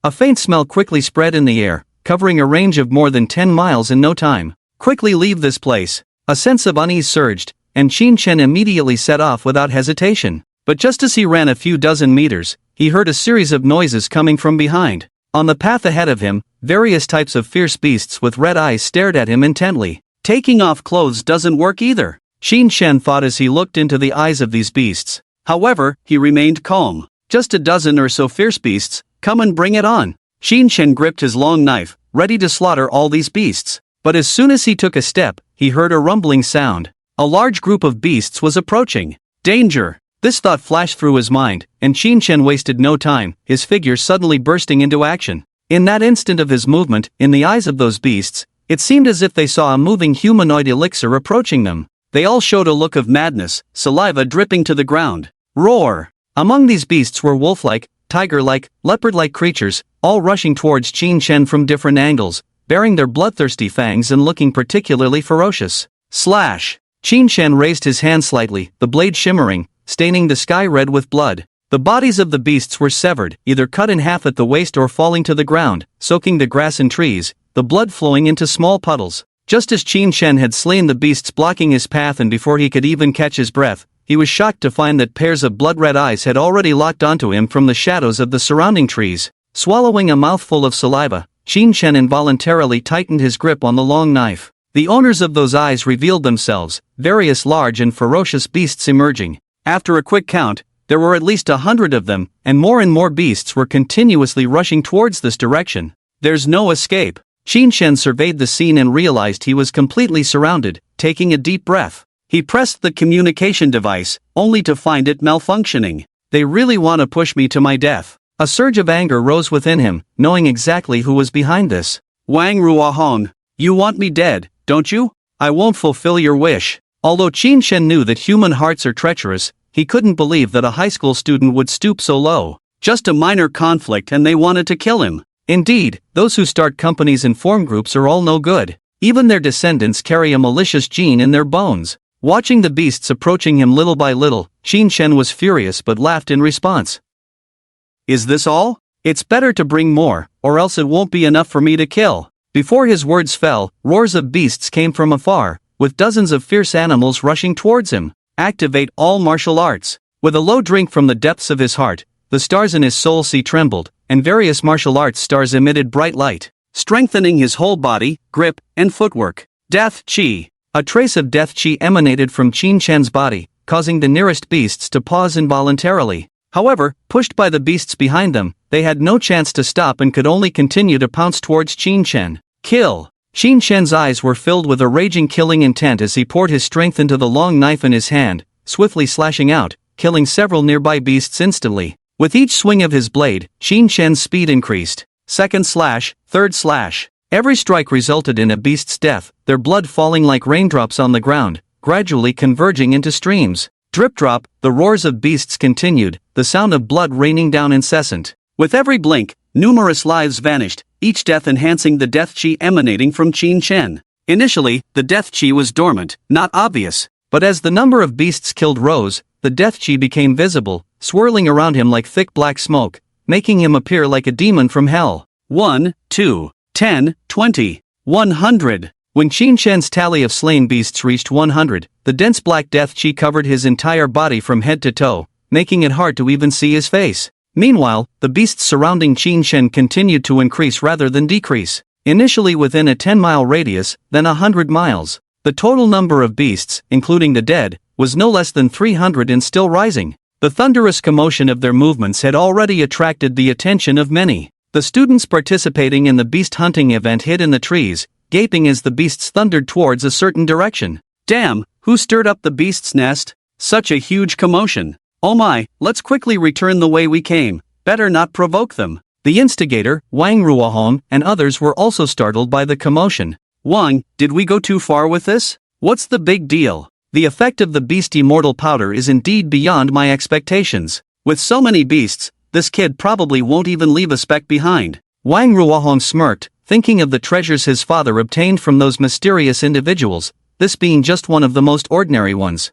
A faint smell quickly spread in the air, covering a range of more than 10 miles in no time. Quickly leave this place. A sense of unease surged, and Qin Shen immediately set off without hesitation. But just as he ran a few dozen meters, he heard a series of noises coming from behind. On the path ahead of him, various types of fierce beasts with red eyes stared at him intently. Taking off clothes doesn't work either, Qin Shen thought as he looked into the eyes of these beasts. However, he remained calm. Just a dozen or so fierce beasts, come and bring it on. Qin Shen gripped his long knife, ready to slaughter all these beasts. But as soon as he took a step, he heard a rumbling sound. A large group of beasts was approaching. Danger! This thought flashed through his mind, and Qin Shen wasted no time, his figure suddenly bursting into action. In that instant of his movement, in the eyes of those beasts, it seemed as if they saw a moving humanoid elixir approaching them. They all showed a look of madness, saliva dripping to the ground. Roar! Among these beasts were wolf-like, tiger-like, leopard-like creatures, all rushing towards Qin Shen from different angles, bearing their bloodthirsty fangs and looking particularly ferocious. Slash! Qin Shen raised his hand slightly, the blade shimmering, staining the sky red with blood. The bodies of the beasts were severed, either cut in half at the waist or falling to the ground, soaking the grass and trees, the blood flowing into small puddles. Just as Qin Shen had slain the beasts blocking his path, and before he could even catch his breath, he was shocked to find that pairs of blood-red eyes had already locked onto him from the shadows of the surrounding trees. Swallowing a mouthful of saliva, Qin Shen involuntarily tightened his grip on the long knife. The owners of those eyes revealed themselves, various large and ferocious beasts emerging. After a quick count, there were at least 100 of them, and more beasts were continuously rushing towards this direction. There's no escape. Qin Shen surveyed the scene and realized he was completely surrounded. Taking a deep breath, he pressed the communication device, only to find it malfunctioning. They really want to push me to my death. A surge of anger rose within him, knowing exactly who was behind this. Wang Ruohong, you want me dead, don't you? I won't fulfill your wish. Although Qin Shen knew that human hearts are treacherous, he couldn't believe that a high school student would stoop so low. Just a minor conflict and they wanted to kill him. Indeed, those who start companies and form groups are all no good. Even their descendants carry a malicious gene in their bones. Watching the beasts approaching him little by little, Qin Shen was furious but laughed in response. Is this all? It's better to bring more, or else it won't be enough for me to kill. Before his words fell, roars of beasts came from afar, with dozens of fierce animals rushing towards him. Activate all martial arts. With a low drink from the depths of his heart, the stars in his soul sea trembled, and various martial arts stars emitted bright light, strengthening his whole body, grip, and footwork. Death Chi. A trace of death chi emanated from Qin Shen's body, causing the nearest beasts to pause involuntarily. However, pushed by the beasts behind them, they had no chance to stop and could only continue to pounce towards Qin Shen. Kill! Qin Shen's eyes were filled with a raging killing intent as he poured his strength into the long knife in his hand, swiftly slashing out, killing several nearby beasts instantly. With each swing of his blade, Qin Shen's speed increased. Second slash, third slash. Every strike resulted in a beast's death, their blood falling like raindrops on the ground, gradually converging into streams. Drip-drop, the roars of beasts continued, the sound of blood raining down incessant. With every blink, numerous lives vanished, each death enhancing the death chi emanating from Qin Shen. Initially, the death chi was dormant, not obvious, but as the number of beasts killed rose, the death chi became visible, swirling around him like thick black smoke, making him appear like a demon from hell. 1, 2, 10, 20, 100. When Qin Shen's tally of slain beasts reached 100, the dense black death chi covered his entire body from head to toe, making it hard to even see his face. Meanwhile, the beasts surrounding Qin Shen continued to increase rather than decrease. Initially within a 10-mile radius, then 100 miles. The total number of beasts, including the dead, was no less than 300 and still rising. The thunderous commotion of their movements had already attracted the attention of many. The students participating in the beast hunting event hid in the trees, gaping as the beasts thundered towards a certain direction. Damn, who stirred up the beast's nest? Such a huge commotion. Oh my, let's quickly return the way we came. Better not provoke them. The instigator, Wang Ruohong, and others were also startled by the commotion. Wang, did we go too far with this? What's the big deal? The effect of the beast immortal powder is indeed beyond my expectations. With so many beasts, this kid probably won't even leave a speck behind. Wang Ruohong smirked, thinking of the treasures his father obtained from those mysterious individuals, this being just one of the most ordinary ones.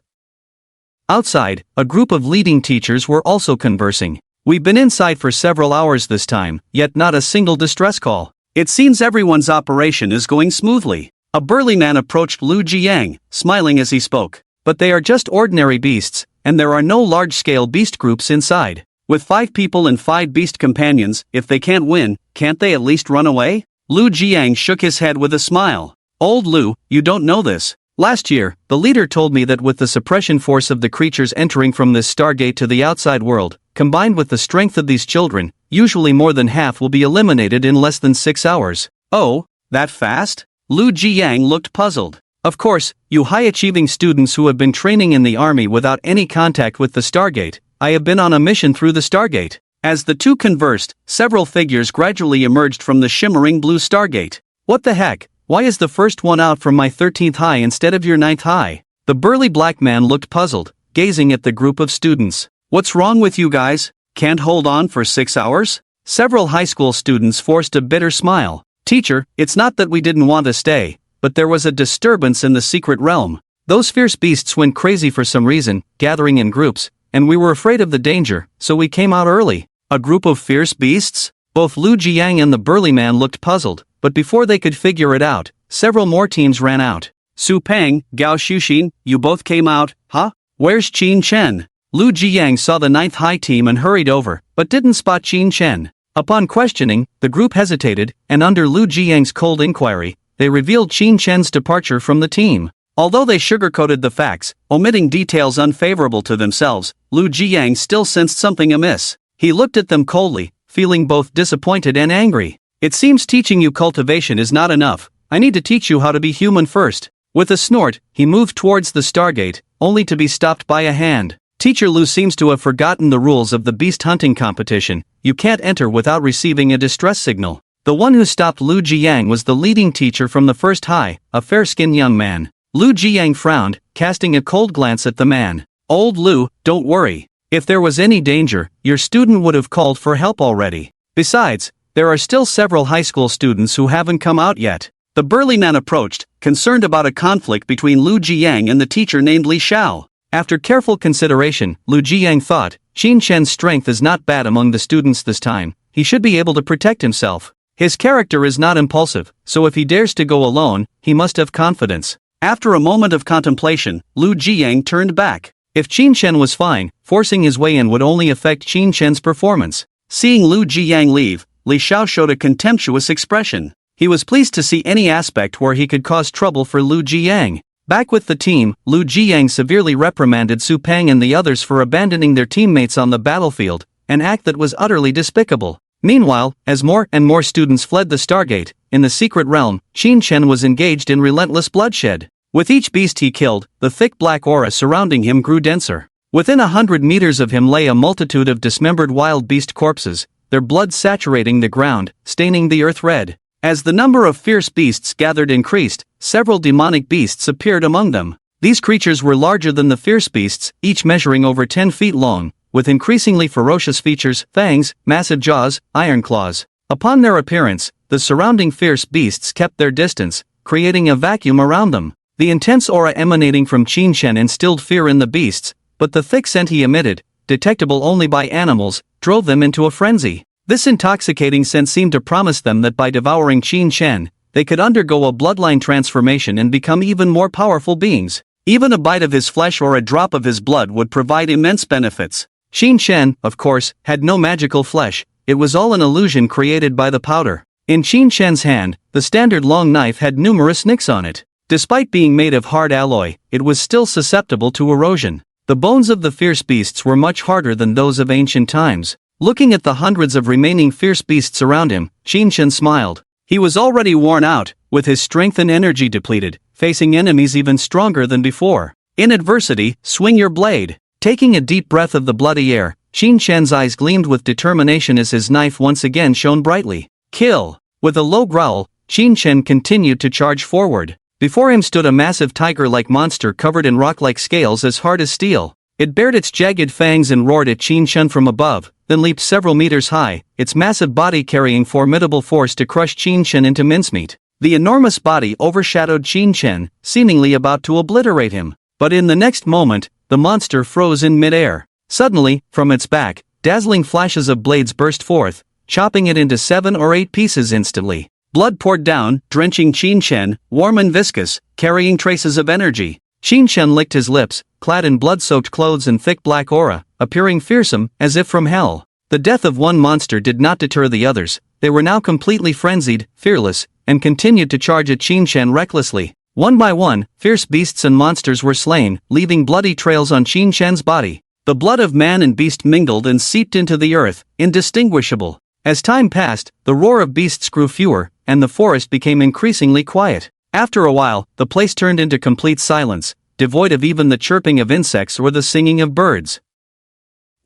Outside, a group of leading teachers were also conversing. We've been inside for several hours this time, yet not a single distress call. It seems everyone's operation is going smoothly. A burly man approached Lu Jiang, smiling as he spoke. But they are just ordinary beasts, and there are no large-scale beast groups inside. With 5 people and 5 beast companions, if they can't win, can't they at least run away? Lu Jiang shook his head with a smile. Old Lu, you don't know this. Last year, the leader told me that with the suppression force of the creatures entering from this Stargate to the outside world, combined with the strength of these children, usually more than half will be eliminated in less than 6 hours. Oh, that fast? Lu Jiang looked puzzled. Of course, you high-achieving students who have been training in the army without any contact with the Stargate, I have been on a mission through the Stargate. As the two conversed, several figures gradually emerged from the shimmering blue Stargate. What the heck? Why is the first one out from my 13th high instead of your 9th high? The burly black man looked puzzled, gazing at the group of students. What's wrong with you guys? Can't hold on for 6 hours? Several high school students forced a bitter smile. Teacher, it's not that we didn't want to stay, but there was a disturbance in the secret realm. Those fierce beasts went crazy for some reason, gathering in groups, and we were afraid of the danger, so we came out early. A group of fierce beasts? Both Lu Jiang and the burly man looked puzzled, but before they could figure it out, several more teams ran out. Su Peng, Gao Xuxin, you both came out, huh? Where's Qin Chen? Lu Jiang saw the 9th high team and hurried over, but didn't spot Qin Chen. Upon questioning, the group hesitated, and under Lu Jiang's cold inquiry, they revealed Qin Chen's departure from the team. Although they sugarcoated the facts, omitting details unfavorable to themselves, Lu Jiang still sensed something amiss. He looked at them coldly, feeling both disappointed and angry. It seems teaching you cultivation is not enough. I need to teach you how to be human first. With a snort, he moved towards the Stargate, only to be stopped by a hand. Teacher Lu seems to have forgotten the rules of the beast hunting competition. You can't enter without receiving a distress signal. The one who stopped Lu Jiang was the leading teacher from the first high, a fair-skinned young man. Lu Jiang frowned, casting a cold glance at the man. Old Lu, don't worry. If there was any danger, your student would have called for help already. Besides, there are still several high school students who haven't come out yet. The burly man approached, concerned about a conflict between Lu Jiang and the teacher named Li Xiao. After careful consideration, Lu Jiang thought, Qin Chen's strength is not bad among the students this time. He should be able to protect himself. His character is not impulsive, so if he dares to go alone, he must have confidence. After a moment of contemplation, Lu Jiang turned back. If Qin Chen was fine, forcing his way in would only affect Qin Chen's performance. Seeing Lu Jiang leave, Li Xiao showed a contemptuous expression. He was pleased to see any aspect where he could cause trouble for Lu Jiang. Back with the team, Lu Jiang severely reprimanded Su Peng and the others for abandoning their teammates on the battlefield, an act that was utterly despicable. Meanwhile, as more and more students fled the Stargate, in the secret realm, Qin Chen was engaged in relentless bloodshed. With each beast he killed, the thick black aura surrounding him grew denser. Within 100 meters of him lay a multitude of dismembered wild beast corpses, their blood saturating the ground, staining the earth red. As the number of fierce beasts gathered increased, several demonic beasts appeared among them. These creatures were larger than the fierce beasts, each measuring over 10 feet long, with increasingly ferocious features, fangs, massive jaws, iron claws. Upon their appearance, the surrounding fierce beasts kept their distance, creating a vacuum around them. The intense aura emanating from Qin Chen instilled fear in the beasts, but the thick scent he emitted, detectable only by animals, drove them into a frenzy. This intoxicating scent seemed to promise them that by devouring Qin Chen, they could undergo a bloodline transformation and become even more powerful beings. Even a bite of his flesh or a drop of his blood would provide immense benefits. Qin Chen, of course, had no magical flesh. It was all an illusion created by the powder. In Qin Chen's hand, the standard long knife had numerous nicks on it. Despite being made of hard alloy, it was still susceptible to erosion. The bones of the fierce beasts were much harder than those of ancient times. Looking at the hundreds of remaining fierce beasts around him, Qin Chen smiled. He was already worn out, with his strength and energy depleted, facing enemies even stronger than before. In adversity, swing your blade. Taking a deep breath of the bloody air, Qin Chen's eyes gleamed with determination as his knife once again shone brightly. Kill! With a low growl, Qin Chen continued to charge forward. Before him stood a massive tiger-like monster covered in rock-like scales as hard as steel. It bared its jagged fangs and roared at Qin Chen from above, then leaped several meters high, its massive body carrying formidable force to crush Qin Chen into mincemeat. The enormous body overshadowed Qin Chen, seemingly about to obliterate him. But in the next moment, the monster froze in midair. Suddenly, from its back, dazzling flashes of blades burst forth, chopping it into 7 or 8 pieces instantly. Blood poured down, drenching Qin Chen, warm and viscous, carrying traces of energy. Qin Chen licked his lips, clad in blood-soaked clothes and thick black aura, appearing fearsome, as if from hell. The death of one monster did not deter the others. They were now completely frenzied, fearless, and continued to charge at Qin Chen recklessly. One by one, fierce beasts and monsters were slain, leaving bloody trails on Qin Chen's body. The blood of man and beast mingled and seeped into the earth, indistinguishable. As time passed, the roar of beasts grew fewer, and the forest became increasingly quiet. After a while, the place turned into complete silence, devoid of even the chirping of insects or the singing of birds.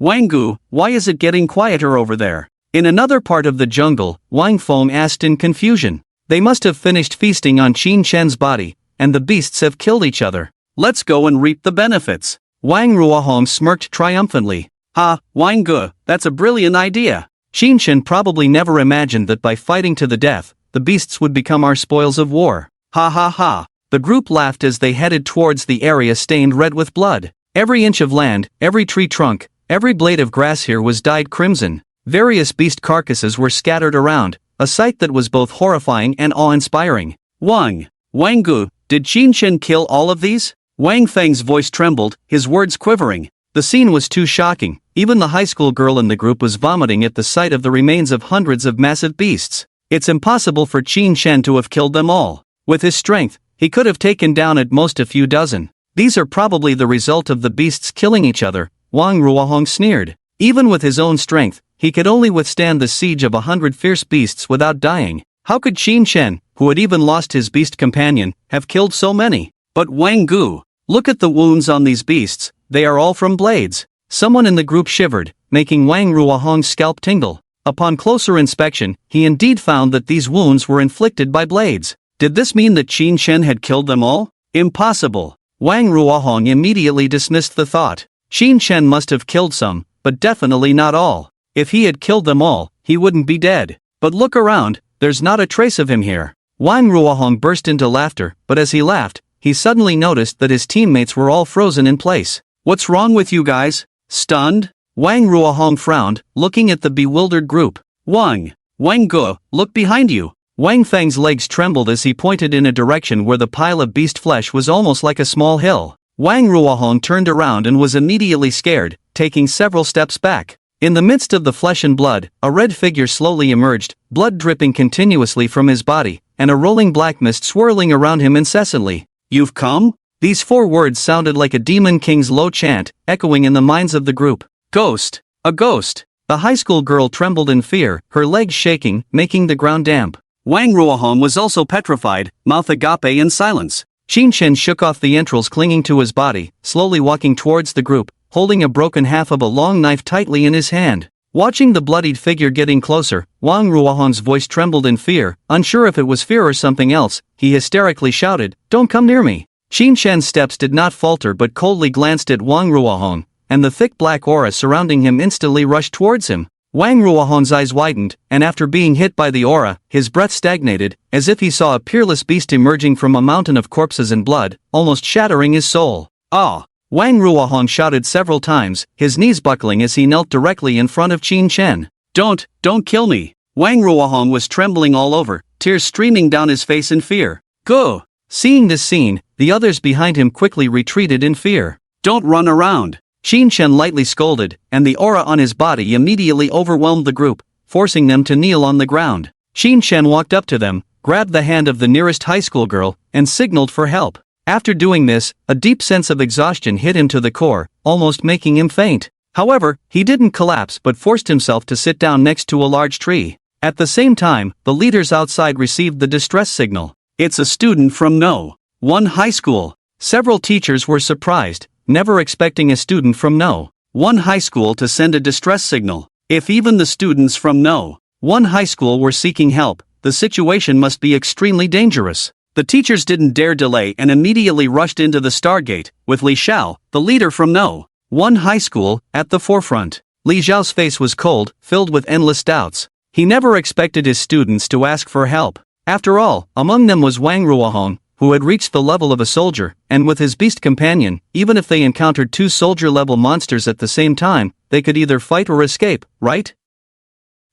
"Wanggu, why is it getting quieter over there?" In another part of the jungle, Wang Feng asked in confusion. "They must have finished feasting on Qin Shen's body, and the beasts have killed each other. Let's go and reap the benefits." Wang Ruohong smirked triumphantly. "Ha, Wanggu, that's a brilliant idea. Qin Shen probably never imagined that by fighting to the death, the beasts would become our spoils of war. Ha ha ha." The group laughed as they headed towards the area stained red with blood. Every inch of land, every tree trunk, every blade of grass here was dyed crimson. Various beast carcasses were scattered around, a sight that was both horrifying and awe-inspiring. Wanggu, did Qin Shen kill all of these?" Wang Feng's voice trembled, his words quivering. The scene was too shocking. Even the high school girl in the group was vomiting at the sight of the remains of hundreds of massive beasts. It's impossible for Qin Shen to have killed them all. With his strength, he could have taken down at most a few dozen. These are probably the result of the beasts killing each other, Wang Ruohong sneered. Even with his own strength, he could only withstand the siege of 100 fierce beasts without dying. How could Qin Shen, who had even lost his beast companion, have killed so many? But Wanggu, look at the wounds on these beasts, they are all from blades. Someone in the group shivered, making Wang Ruohong's scalp tingle. Upon closer inspection, he indeed found that these wounds were inflicted by blades. Did this mean that Qin Shen had killed them all? Impossible. Wang Ruohong immediately dismissed the thought. Qin Shen must have killed some, but definitely not all. If he had killed them all, he wouldn't be dead. But look around, there's not a trace of him here. Wang Ruohong burst into laughter, but as he laughed, he suddenly noticed that his teammates were all frozen in place. "What's wrong with you guys? Stunned?" Wang Ruohong frowned, looking at the bewildered group. Wanggu, look behind you." Wang Feng's legs trembled as he pointed in a direction where the pile of beast flesh was almost like a small hill. Wang Ruohong turned around and was immediately scared, taking several steps back. In the midst of the flesh and blood, a red figure slowly emerged, blood dripping continuously from his body, and a rolling black mist swirling around him incessantly. "You've come?" These 4 words sounded like a demon king's low chant, echoing in the minds of the group. "Ghost! A ghost!" The high school girl trembled in fear, her legs shaking, making the ground damp. Wang Ruohong was also petrified, mouth agape in silence. Qin Shen shook off the entrails clinging to his body, slowly walking towards the group, holding a broken half of a long knife tightly in his hand. Watching the bloodied figure getting closer, Wang Ruohong's voice trembled in fear. Unsure if it was fear or something else, he hysterically shouted, "Don't come near me!" Qin Shen's steps did not falter but coldly glanced at Wang Ruohong, and the thick black aura surrounding him instantly rushed towards him. Wang Ruohong's eyes widened, and after being hit by the aura, his breath stagnated, as if he saw a peerless beast emerging from a mountain of corpses and blood, almost shattering his soul. "Ah!" Wang Ruohong shouted several times, his knees buckling as he knelt directly in front of Qin Shen. Don't kill me!" Wang Ruohong was trembling all over, tears streaming down his face in fear. "Go!" Seeing this scene, the others behind him quickly retreated in fear. "Don't run around!" Qin Shen lightly scolded, and the aura on his body immediately overwhelmed the group, forcing them to kneel on the ground. Qin Shen walked up to them, grabbed the hand of the nearest high school girl, and signaled for help. After doing this, a deep sense of exhaustion hit him to the core, almost making him faint. However, he didn't collapse but forced himself to sit down next to a large tree. At the same time, the leaders outside received the distress signal. "It's a student from No. 1 high school." Several teachers were surprised, never expecting a student from No. 1 high school to send a distress signal. If even the students from No. 1 high school were seeking help, the situation must be extremely dangerous. The teachers didn't dare delay and immediately rushed into the Stargate, with Li Xiao, the leader from No. 1 high school, at the forefront. Li Xiao's face was cold, filled with endless doubts. He never expected his students to ask for help. After all, among them was Wang Ruohong, who had reached the level of a soldier, and with his beast companion, even if they encountered 2 soldier-level monsters at the same time, they could either fight or escape, right?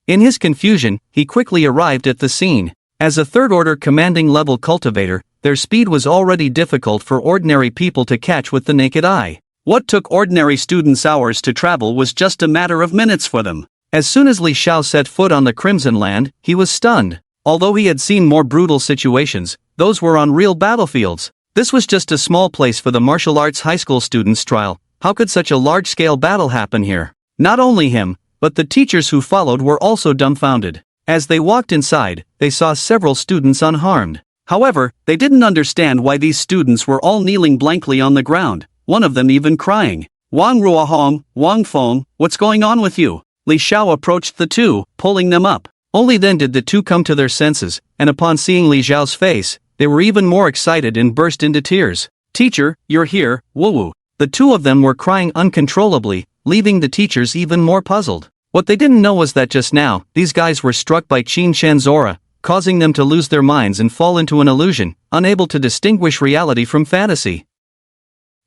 In his confusion, he quickly arrived at the scene. As a third-order commanding-level cultivator, their speed was already difficult for ordinary people to catch with the naked eye. What took ordinary students hours to travel was just a matter of minutes for them. As soon as Li Xiao set foot on the Crimson Land, he was stunned. Although he had seen more brutal situations, those were on real battlefields. This was just a small place for the martial arts high school students' trial. How could such a large-scale battle happen here? Not only him, but the teachers who followed were also dumbfounded. As they walked inside, they saw several students unharmed. However, they didn't understand why these students were all kneeling blankly on the ground, one of them even crying. Wang Ruohong, Wang Feng, what's going on with you? Li Xiao approached the two, pulling them up. Only then did the two come to their senses, and upon seeing Li Xiao's face, they were even more excited and burst into tears. Teacher, you're here, woo-woo. The two of them were crying uncontrollably, leaving the teachers even more puzzled. What they didn't know was that just now, these guys were struck by Qin Shen's aura, causing them to lose their minds and fall into an illusion, unable to distinguish reality from fantasy.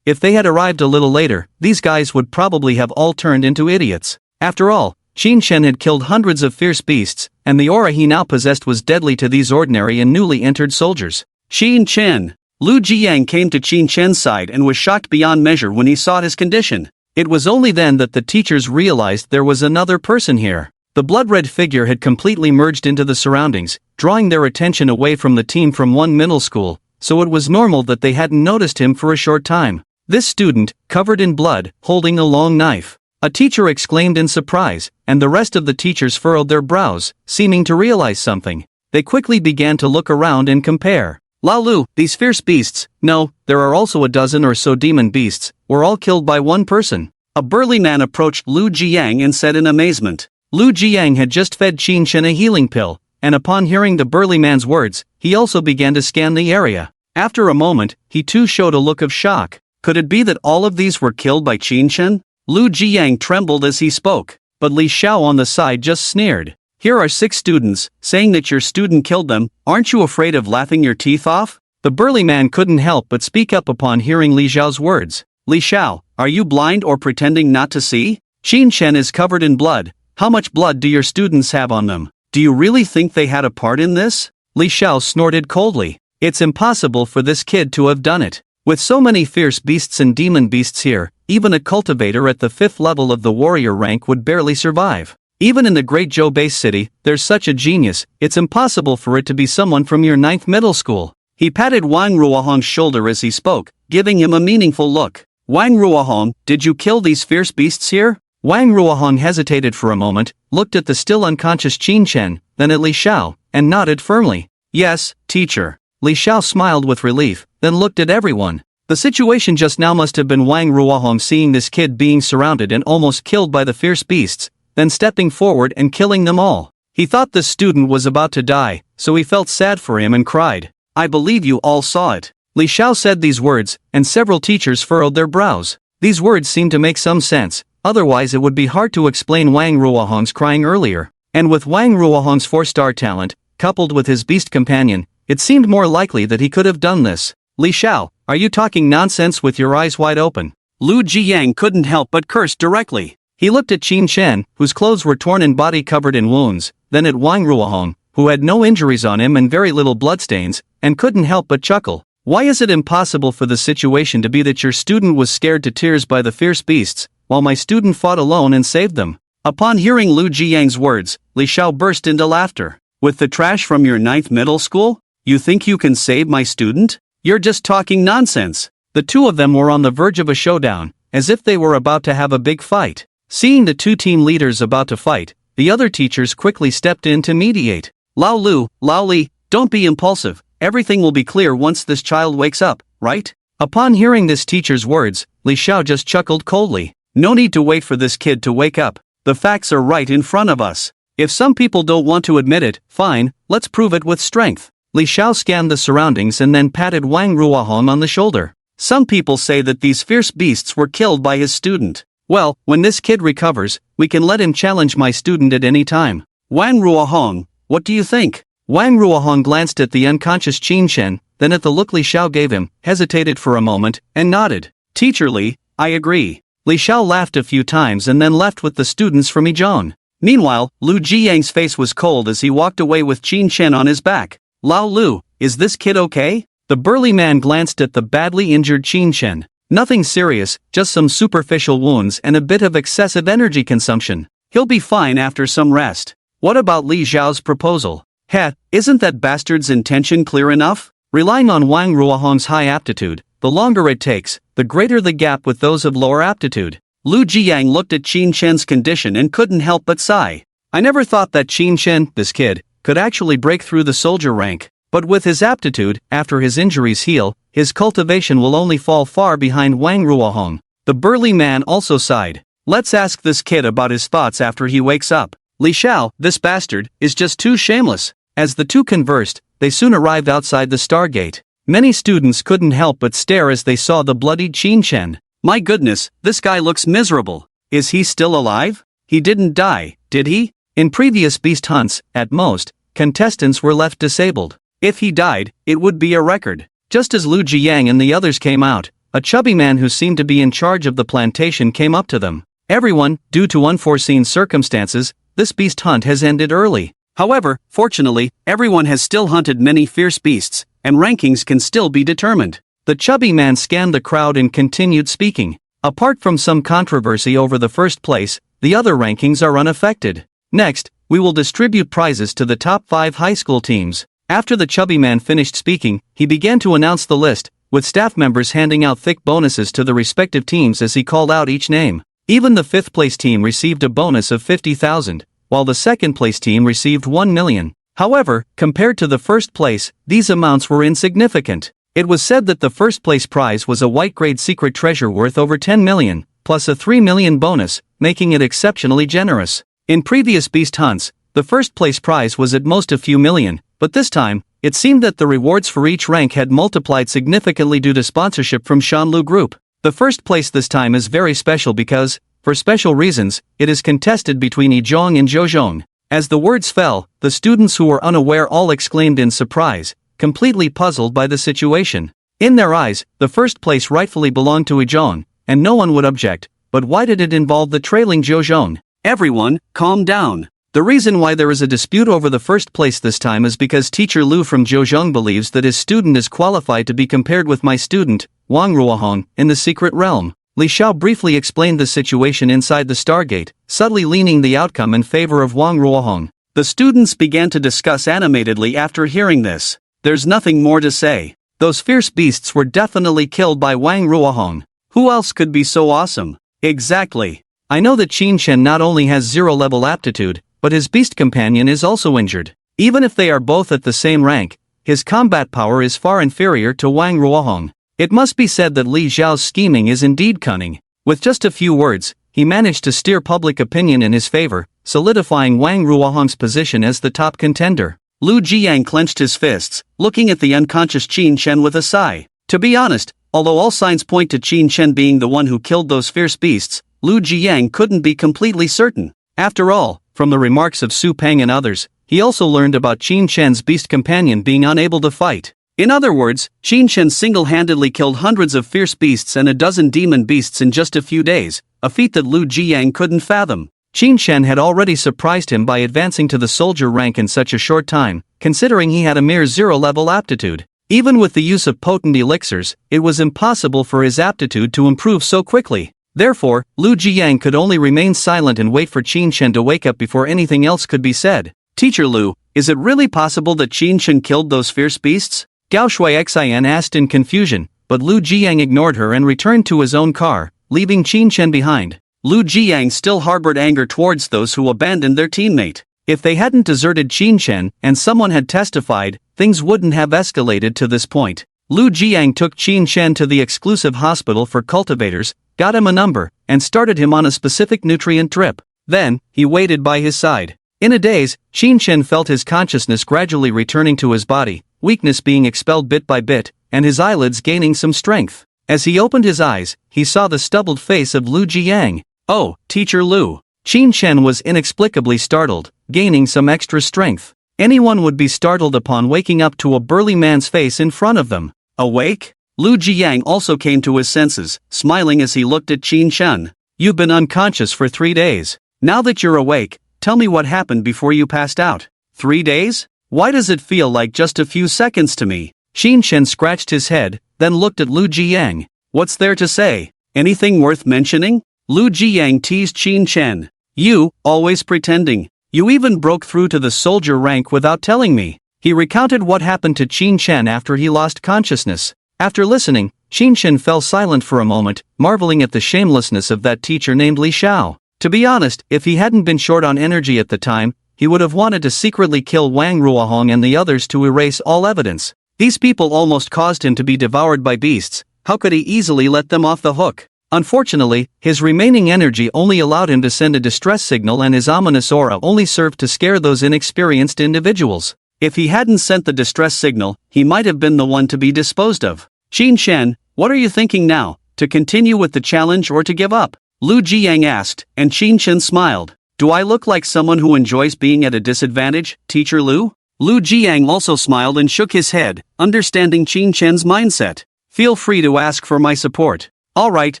If they had arrived a little later, these guys would probably have all turned into idiots. After all, Qin Shen had killed hundreds of fierce beasts, and the aura he now possessed was deadly to these ordinary and newly entered soldiers. Qin Shen. Lu Jiang came to Qin Shen's side and was shocked beyond measure when he saw his condition. It was only then that the teachers realized there was another person here. The blood-red figure had completely merged into the surroundings, drawing their attention away from the team from one middle school, so it was normal that they hadn't noticed him for a short time. This student, covered in blood, holding a long knife. A teacher exclaimed in surprise, and the rest of the teachers furrowed their brows, seeming to realize something. They quickly began to look around and compare. Lao Lu, these fierce beasts, no, there are also a dozen or so demon beasts, were all killed by one person. A burly man approached Lu Jiang and said in amazement. Lu Jiang had just fed Qin Shen a healing pill, and upon hearing the burly man's words, he also began to scan the area. After a moment, he too showed a look of shock. Could it be that all of these were killed by Qin Shen? Lu Jiang trembled as he spoke, but Li Xiao on the side just sneered. Here are 6 students, saying that your student killed them, aren't you afraid of laughing your teeth off? The burly man couldn't help but speak up upon hearing Li Xiao's words. Li Xiao, are you blind or pretending not to see? Qin Shen is covered in blood. How much blood do your students have on them? Do you really think they had a part in this? Li Xiao snorted coldly. It's impossible for this kid to have done it. With so many fierce beasts and demon beasts here, even a cultivator at the 5th level of the warrior rank would barely survive. Even in the great Zhou base city, there's such a genius, it's impossible for it to be someone from your 9th middle school. He patted Wang Ruohong's shoulder as he spoke, giving him a meaningful look. Wang Ruohong, did you kill these fierce beasts here? Wang Ruohong hesitated for a moment, looked at the still unconscious Qin Shen, then at Li Xiao, and nodded firmly. Yes, teacher. Li Xiao smiled with relief, then looked at everyone. The situation just now must have been Wang Ruohong seeing this kid being surrounded and almost killed by the fierce beasts, then stepping forward and killing them all. He thought this student was about to die, so he felt sad for him and cried. I believe you all saw it. Li Xiao said these words, and several teachers furrowed their brows. These words seemed to make some sense, otherwise it would be hard to explain Wang Ruohong's crying earlier. And with Wang Ruohong's 4-star talent, coupled with his beast companion, it seemed more likely that he could have done this. Li Xiao, are you talking nonsense with your eyes wide open? Lu Jiang couldn't help but curse directly. He looked at Qin Shen, whose clothes were torn and body covered in wounds, then at Wang Ruohong, who had no injuries on him and very little bloodstains, and couldn't help but chuckle. Why is it impossible for the situation to be that your student was scared to tears by the fierce beasts, while my student fought alone and saved them? Upon hearing Lu Jiang's words, Li Xiao burst into laughter. With the trash from your 9th middle school? You think you can save my student? You're just talking nonsense. The two of them were on the verge of a showdown, as if they were about to have a big fight. Seeing the two team leaders about to fight, the other teachers quickly stepped in to mediate. Lao Lu, Lao Li, don't be impulsive, everything will be clear once this child wakes up, right? Upon hearing this teacher's words, Li Xiao just chuckled coldly. No need to wait for this kid to wake up, the facts are right in front of us. If some people don't want to admit it, fine, let's prove it with strength. Li Xiao scanned the surroundings and then patted Wang Ruohong on the shoulder. Some people say that these fierce beasts were killed by his student. Well, when this kid recovers, we can let him challenge my student at any time. Wang Ruohong, what do you think? Wang Ruohong glanced at the unconscious Qin Shen, then at the look Li Xiao gave him, hesitated for a moment, and nodded. Teacher Li, I agree. Li Xiao laughed a few times and then left with the students from Yizhong. Meanwhile, Lu Jiang's face was cold as he walked away with Qin Shen on his back. Lao Lu, is this kid okay? The burly man glanced at the badly injured Qin Shen. Nothing serious, just some superficial wounds and a bit of excessive energy consumption. He'll be fine after some rest. What about Li Xiao's proposal? Heh, isn't that bastard's intention clear enough? Relying on Wang Ruohong's high aptitude, the longer it takes, the greater the gap with those of lower aptitude. Lu Jiang looked at Qin Shen's condition and couldn't help but sigh. I never thought that Qin Shen, this kid, could actually break through the soldier rank, but with his aptitude, after his injuries heal, his cultivation will only fall far behind Wang Ruohong. The burly man also sighed. Let's ask this kid about his thoughts after he wakes up. Li Xiao, this bastard, is just too shameless. As the two conversed, they soon arrived outside the Stargate. Many students couldn't help but stare as they saw the bloodied Qin Shen. My goodness, this guy looks miserable. Is he still alive? He didn't die, did he? In previous beast hunts, at most, contestants were left disabled. If he died, it would be a record. Just as Lu Jiang and the others came out, a chubby man who seemed to be in charge of the plantation came up to them. Everyone, due to unforeseen circumstances, this beast hunt has ended early. However, fortunately, everyone has still hunted many fierce beasts, and rankings can still be determined. The chubby man scanned the crowd and continued speaking. Apart from some controversy over the first place, the other rankings are unaffected. Next, we will distribute prizes to the top 5 high school teams. After the chubby man finished speaking, he began to announce the list, with staff members handing out thick bonuses to the respective teams as he called out each name. Even the 5th place team received a bonus of 50,000, while the 2nd place team received 1 million. However, compared to the first place, these amounts were insignificant. It was said that the first place prize was a white-grade secret treasure worth over 10 million, plus a 3 million bonus, making it exceptionally generous. In previous beast hunts, the first place prize was at most a few million, but this time, it seemed that the rewards for each rank had multiplied significantly due to sponsorship from Shanlu Group. The first place this time is very special because, for special reasons, it is contested between Yizhong and Zhouzhong. As the words fell, the students who were unaware all exclaimed in surprise, completely puzzled by the situation. In their eyes, the first place rightfully belonged to Yizhong, and no one would object, but why did it involve the trailing Zhouzhong? Everyone, calm down. The reason why there is a dispute over the first place this time is because Teacher Lu from Zhouzhong believes that his student is qualified to be compared with my student, Wang Ruohong, in the secret realm. Li Xiao briefly explained the situation inside the Stargate, subtly leaning the outcome in favor of Wang Ruohong. The students began to discuss animatedly after hearing this. There's nothing more to say. Those fierce beasts were definitely killed by Wang Ruohong. Who else could be so awesome? Exactly. I know that Qin Shen not only has 0-level aptitude, but his beast companion is also injured. Even if they are both at the same rank, his combat power is far inferior to Wang Ruohong. It must be said that Li Xiao's scheming is indeed cunning. With just a few words, he managed to steer public opinion in his favor, solidifying Wang Ruohong's position as the top contender. Lu Jiang clenched his fists, looking at the unconscious Qin Shen with a sigh. To be honest, although all signs point to Qin Shen being the one who killed those fierce beasts, Lu Jiang couldn't be completely certain. After all, from the remarks of Su Peng and others, he also learned about Qin Shen's beast companion being unable to fight. In other words, Qin Shen single-handedly killed hundreds of fierce beasts and a dozen demon beasts in just a few days, a feat that Lu Jiang couldn't fathom. Qin Shen had already surprised him by advancing to the soldier rank in such a short time, considering he had a mere 0-level aptitude. Even with the use of potent elixirs, it was impossible for his aptitude to improve so quickly. Therefore, Lu Jiang could only remain silent and wait for Qin Shen to wake up before anything else could be said. Teacher Lu, is it really possible that Qin Shen killed those fierce beasts? Gao Shui Xian asked in confusion, but Lu Jiang ignored her and returned to his own car, leaving Qin Shen behind. Lu Jiang still harbored anger towards those who abandoned their teammate. If they hadn't deserted Qin Shen and someone had testified, things wouldn't have escalated to this point. Lu Jiang took Qin Shen to the exclusive hospital for cultivators, got him a number, and started him on a specific nutrient drip. Then, he waited by his side. In a daze, Qin Shen felt his consciousness gradually returning to his body, weakness being expelled bit by bit, and his eyelids gaining some strength. As he opened his eyes, he saw the stubbled face of Lu Jiang. Oh, Teacher Lu. Qin Shen was inexplicably startled, gaining some extra strength. Anyone would be startled upon waking up to a burly man's face in front of them. Awake? Lu Jiang also came to his senses, smiling as he looked at Qin Shen. You've been unconscious for 3 days. Now that you're awake, tell me what happened before you passed out. 3 days? Why does it feel like just a few seconds to me? Qin Shen scratched his head, then looked at Lu Jiang. What's there to say? Anything worth mentioning? Lu Jiang teased Qin Shen. You, always pretending. You even broke through to the soldier rank without telling me. He recounted what happened to Qin Shen after he lost consciousness. After listening, Qin Shen fell silent for a moment, marveling at the shamelessness of that teacher named Li Xiao. To be honest, if he hadn't been short on energy at the time, he would have wanted to secretly kill Wang Ruohong and the others to erase all evidence. These people almost caused him to be devoured by beasts. How could he easily let them off the hook? Unfortunately, his remaining energy only allowed him to send a distress signal, and his ominous aura only served to scare those inexperienced individuals. If he hadn't sent the distress signal, he might have been the one to be disposed of. Qin Shen, what are you thinking now? To continue with the challenge or to give up? Lu Jiang asked, and Qin Shen smiled. Do I look like someone who enjoys being at a disadvantage, Teacher Lu? Lu Jiang also smiled and shook his head, understanding Qin Shen's mindset. Feel free to ask for my support. Alright,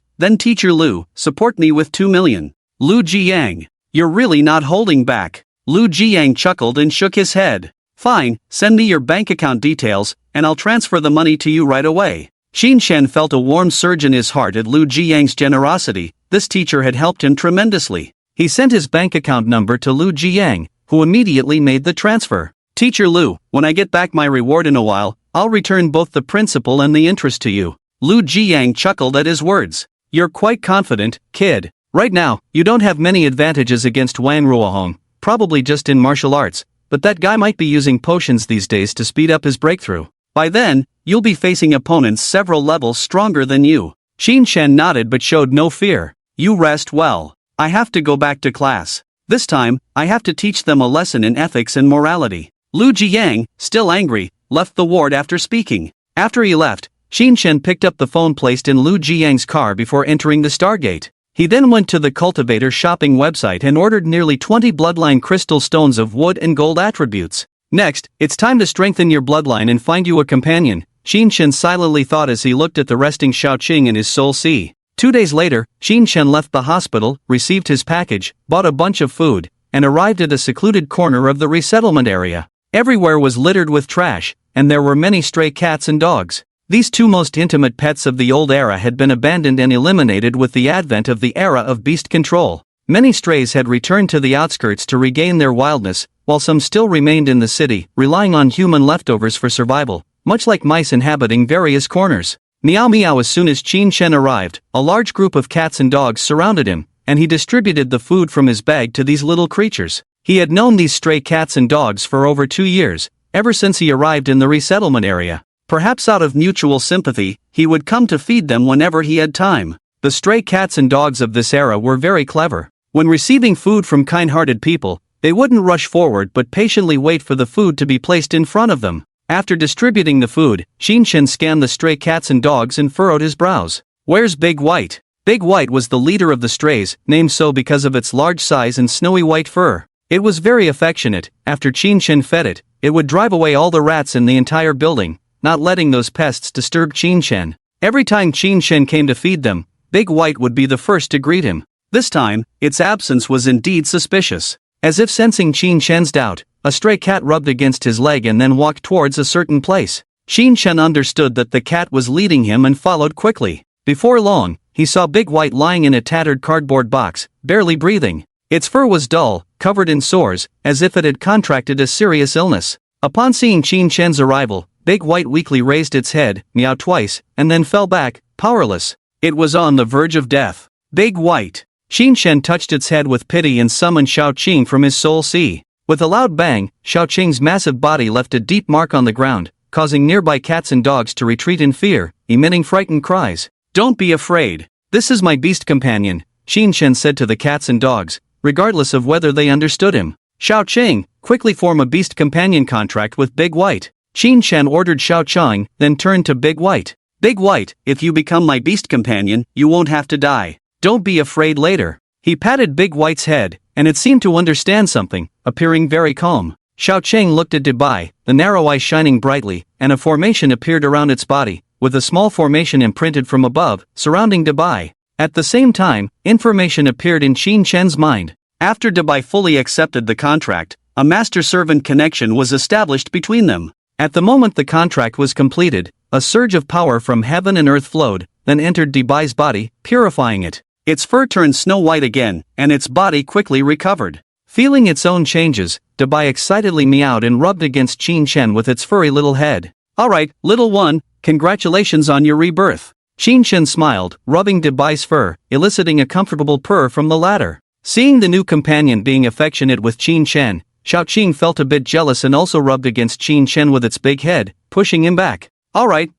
then Teacher Lu, support me with 2 million. Lu Jiang, you're really not holding back. Lu Jiang chuckled and shook his head. Fine, send me your bank account details, and I'll transfer the money to you right away. Qin Shen felt a warm surge in his heart at Lu Jiang's generosity. This teacher had helped him tremendously. He sent his bank account number to Lu Jiang, who immediately made the transfer. Teacher Lu, when I get back my reward in a while, I'll return both the principal and the interest to you. Lu Jiang chuckled at his words. You're quite confident, kid. Right now, you don't have many advantages against Wang Ruohong, probably just in martial arts, but that guy might be using potions these days to speed up his breakthrough. By then, you'll be facing opponents several levels stronger than you. Qin Shen nodded but showed no fear. You rest well. I have to go back to class. This time, I have to teach them a lesson in ethics and morality. Lu Jiang, still angry, left the ward after speaking. After he left, Qin Shen picked up the phone placed in Lu Jiang's car before entering the Stargate. He then went to the cultivator shopping website and ordered nearly 20 bloodline crystal stones of wood and gold attributes. Next, it's time to strengthen your bloodline and find you a companion, Qin Shen silently thought as he looked at the resting Xiaoqing in his soul sea. 2 days later, Qin Shen left the hospital, received his package, bought a bunch of food, and arrived at a secluded corner of the resettlement area. Everywhere was littered with trash, and there were many stray cats and dogs. These two most intimate pets of the old era had been abandoned and eliminated with the advent of the era of beast control. Many strays had returned to the outskirts to regain their wildness, while some still remained in the city, relying on human leftovers for survival, much like mice inhabiting various corners. Meow meow. As soon as Qin Shen arrived, a large group of cats and dogs surrounded him, and he distributed the food from his bag to these little creatures. He had known these stray cats and dogs for over 2 years, ever since he arrived in the resettlement area. Perhaps out of mutual sympathy, he would come to feed them whenever he had time. The stray cats and dogs of this era were very clever. When receiving food from kind-hearted people, they wouldn't rush forward but patiently wait for the food to be placed in front of them. After distributing the food, Qin Shen scanned the stray cats and dogs and furrowed his brows. Where's Big White? Big White was the leader of the strays, named so because of its large size and snowy white fur. It was very affectionate. After Qin Shen fed it, it would drive away all the rats in the entire building, not letting those pests disturb Qin Shen. Every time Qin Shen came to feed them, Big White would be the first to greet him. This time, its absence was indeed suspicious. As if sensing Qin Shen's doubt, a stray cat rubbed against his leg and then walked towards a certain place. Qin Shen understood that the cat was leading him and followed quickly. Before long, he saw Big White lying in a tattered cardboard box, barely breathing. Its fur was dull, covered in sores, as if it had contracted a serious illness. Upon seeing Qin Shen's arrival, Big White weakly raised its head, meowed twice, and then fell back, powerless. It was on the verge of death. Big White. Qin Shen touched its head with pity and summoned Xiaoqing from his soul sea. With a loud bang, Xiaoqing's massive body left a deep mark on the ground, causing nearby cats and dogs to retreat in fear, emitting frightened cries. Don't be afraid. This is my beast companion, Qin Shen said to the cats and dogs, regardless of whether they understood him. Xiaoqing, quickly form a beast companion contract with Big White. Qin Shen ordered Xiaoqing, then turned to Big White. Big White, if you become my beast companion, you won't have to die. Don't be afraid later. He patted Big White's head, and it seemed to understand something, appearing very calm. Xiaoqing looked at Dubai, the narrow eye shining brightly, and a formation appeared around its body, with a small formation imprinted from above, surrounding Dubai. At the same time, information appeared in Qin Shen's mind. After Dubai fully accepted the contract, a master-servant connection was established between them. At the moment the contract was completed, a surge of power from heaven and earth flowed, then entered Dubai's body, purifying it. Its fur turned snow white again, and its body quickly recovered. Feeling its own changes, Dubai excitedly meowed and rubbed against Qin Shen with its furry little head. Alright, little one, congratulations on your rebirth. Qin Shen smiled, rubbing Debai's fur, eliciting a comfortable purr from the latter. Seeing the new companion being affectionate with Qin Shen, Xiaoqing felt a bit jealous and also rubbed against Qin Shen with its big head, pushing him back. Alright,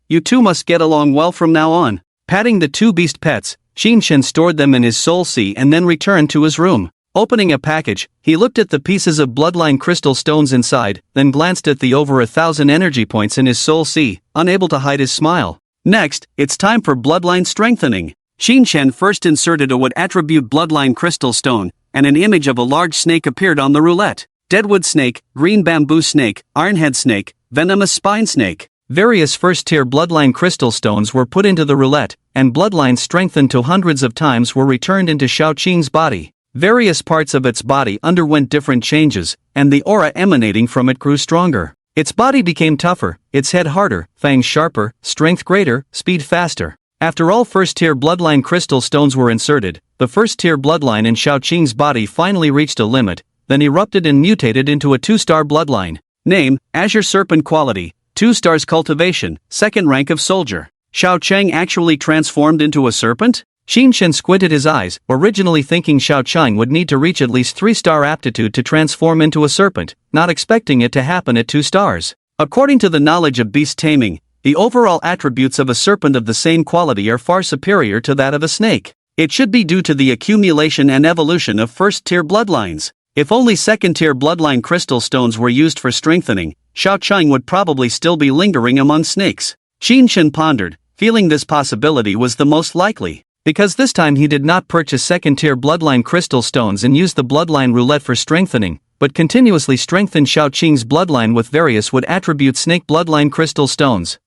you two must get along well from now on. Patting the two beast pets, Qin Shen stored them in his soul sea and then returned to his room. Opening a package, he looked at the pieces of bloodline crystal stones inside, then glanced at the over 1,000 energy points in his soul sea, unable to hide his smile. Next, it's time for bloodline strengthening. Qin Shen first inserted a wood attribute bloodline crystal stone, and an image of a large snake appeared on the roulette. Deadwood snake, green bamboo snake, ironhead snake, venomous spine snake. Various first-tier bloodline crystal stones were put into the roulette, and bloodlines strengthened to hundreds of times were returned into Xiaoqing's body. Various parts of its body underwent different changes, and the aura emanating from it grew stronger. Its body became tougher, its head harder, fangs sharper, strength greater, speed faster. After all first-tier bloodline crystal stones were inserted, the first-tier bloodline in Xiaoqing's body finally reached a limit, then erupted and mutated into a 2-star bloodline. Name, Azure Serpent Quality, 2 stars cultivation, 2nd rank of soldier. Xiaoqing actually transformed into a serpent? Qin Shen squinted his eyes, originally thinking Xiaoqing would need to reach at least 3-star aptitude to transform into a serpent, not expecting it to happen at 2 stars. According to the knowledge of beast taming, the overall attributes of a serpent of the same quality are far superior to that of a snake. It should be due to the accumulation and evolution of first-tier bloodlines. If only second-tier bloodline crystal stones were used for strengthening, Xiaoqing would probably still be lingering among snakes. Qin Shen pondered, feeling this possibility was the most likely. Because this time he did not purchase second-tier bloodline crystal stones and use the bloodline roulette for strengthening, but continuously strengthened Xiaoqing's bloodline with various wood attribute snake bloodline crystal stones.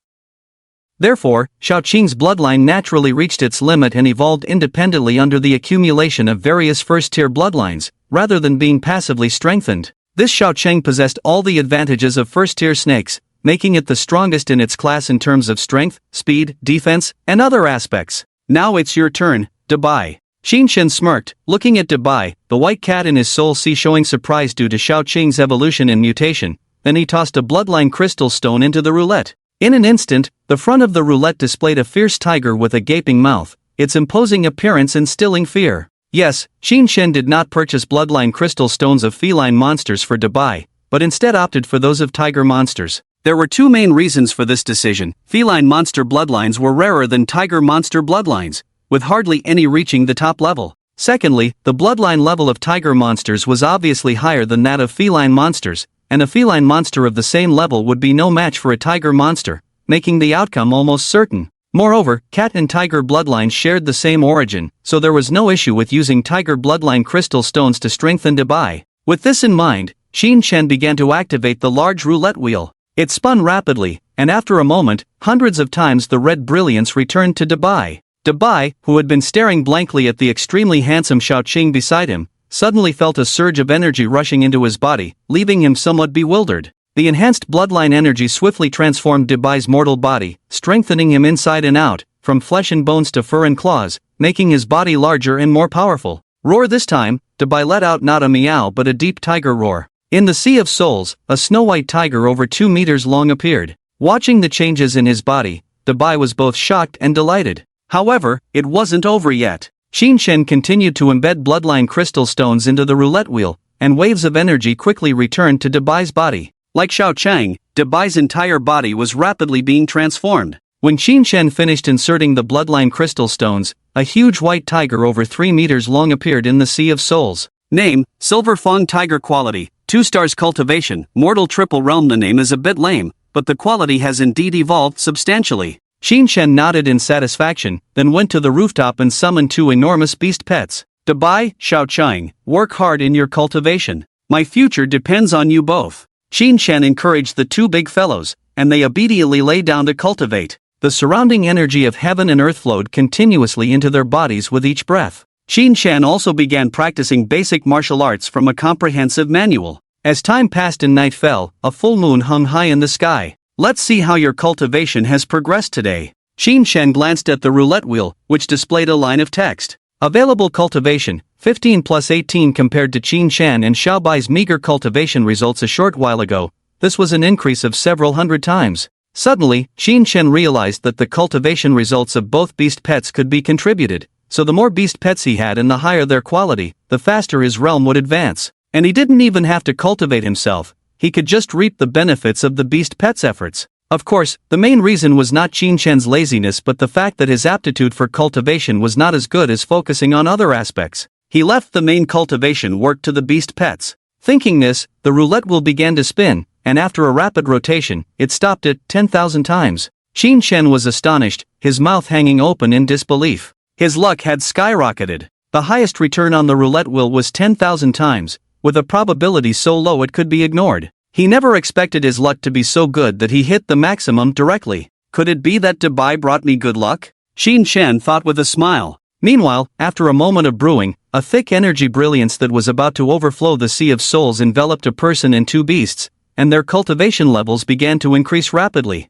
Therefore, Xiaoqing's bloodline naturally reached its limit and evolved independently under the accumulation of various first-tier bloodlines, rather than being passively strengthened. This Xiaoqing possessed all the advantages of first-tier snakes, making it the strongest in its class in terms of strength, speed, defense, and other aspects. Now it's your turn, Debai. Qin Shen smirked, looking at Debai, the white cat in his soul sea showing surprise due to Xiaoqing's evolution and mutation, then he tossed a bloodline crystal stone into the roulette. In an instant, the front of the roulette displayed a fierce tiger with a gaping mouth, its imposing appearance instilling fear. Yes, Qin Shen did not purchase bloodline crystal stones of feline monsters for Debai, but instead opted for those of tiger monsters. There were 2 main reasons for this decision. Feline monster bloodlines were rarer than tiger monster bloodlines, with hardly any reaching the top level. Secondly, the bloodline level of tiger monsters was obviously higher than that of feline monsters, and a feline monster of the same level would be no match for a tiger monster, making the outcome almost certain. Moreover, cat and tiger bloodlines shared the same origin, so there was no issue with using tiger bloodline crystal stones to strengthen Debai. With this in mind, Qin Shen began to activate the large roulette wheel. It spun rapidly, and after a moment, hundreds of times the red brilliance returned to Debai. Debai, who had been staring blankly at the extremely handsome Xiaoqing beside him, suddenly felt a surge of energy rushing into his body, leaving him somewhat bewildered. The enhanced bloodline energy swiftly transformed Debai's mortal body, strengthening him inside and out, from flesh and bones to fur and claws, making his body larger and more powerful. Roar this time, Debai let out not a meow but a deep tiger roar. In the Sea of Souls, a snow-white tiger over 2 meters long appeared. Watching the changes in his body, Debai was both shocked and delighted. However, it wasn't over yet. Qin Shen continued to embed bloodline crystal stones into the roulette wheel, and waves of energy quickly returned to Debai's body. Like Xiaoqing, Debai's entire body was rapidly being transformed. When Qin Shen finished inserting the bloodline crystal stones, a huge white tiger over 3 meters long appeared in the Sea of Souls. Name, Silver Fang Tiger Quality, 2 stars cultivation, mortal triple realm. The name is a bit lame, but the quality has indeed evolved substantially. Qin Shen nodded in satisfaction, then went to the rooftop and summoned 2 enormous beast pets. Debai, Xiaoqing, work hard in your cultivation. My future depends on you both. Qin Shen encouraged the 2 big fellows, and they obediently lay down to cultivate. The surrounding energy of heaven and earth flowed continuously into their bodies with each breath. Qin Shen also began practicing basic martial arts from a comprehensive manual. As time passed and night fell, a full moon hung high in the sky. Let's see how your cultivation has progressed today. Qin Shen glanced at the roulette wheel, which displayed a line of text. Available cultivation, 15 plus 18 compared to Qin Shen and Xiaobai's meager cultivation results a short while ago. This was an increase of several hundred times. Suddenly, Qin Shen realized that the cultivation results of both beast pets could be contributed, so the more beast pets he had and the higher their quality, the faster his realm would advance. And he didn't even have to cultivate himself, he could just reap the benefits of the beast pet's efforts. Of course, the main reason was not Qin Shen's laziness but the fact that his aptitude for cultivation was not as good as focusing on other aspects. He left the main cultivation work to the beast pets. Thinking this, the roulette wheel began to spin, and after a rapid rotation, it stopped at 10,000 times. Qin Shen was astonished, his mouth hanging open in disbelief. His luck had skyrocketed. The highest return on the roulette wheel was 10,000 times, with a probability so low it could be ignored. He never expected his luck to be so good that he hit the maximum directly. Could it be that Dubai brought me good luck? Qin Shen thought with a smile. Meanwhile, after a moment of brewing, a thick energy brilliance that was about to overflow the sea of souls enveloped a person and two beasts, and their cultivation levels began to increase rapidly.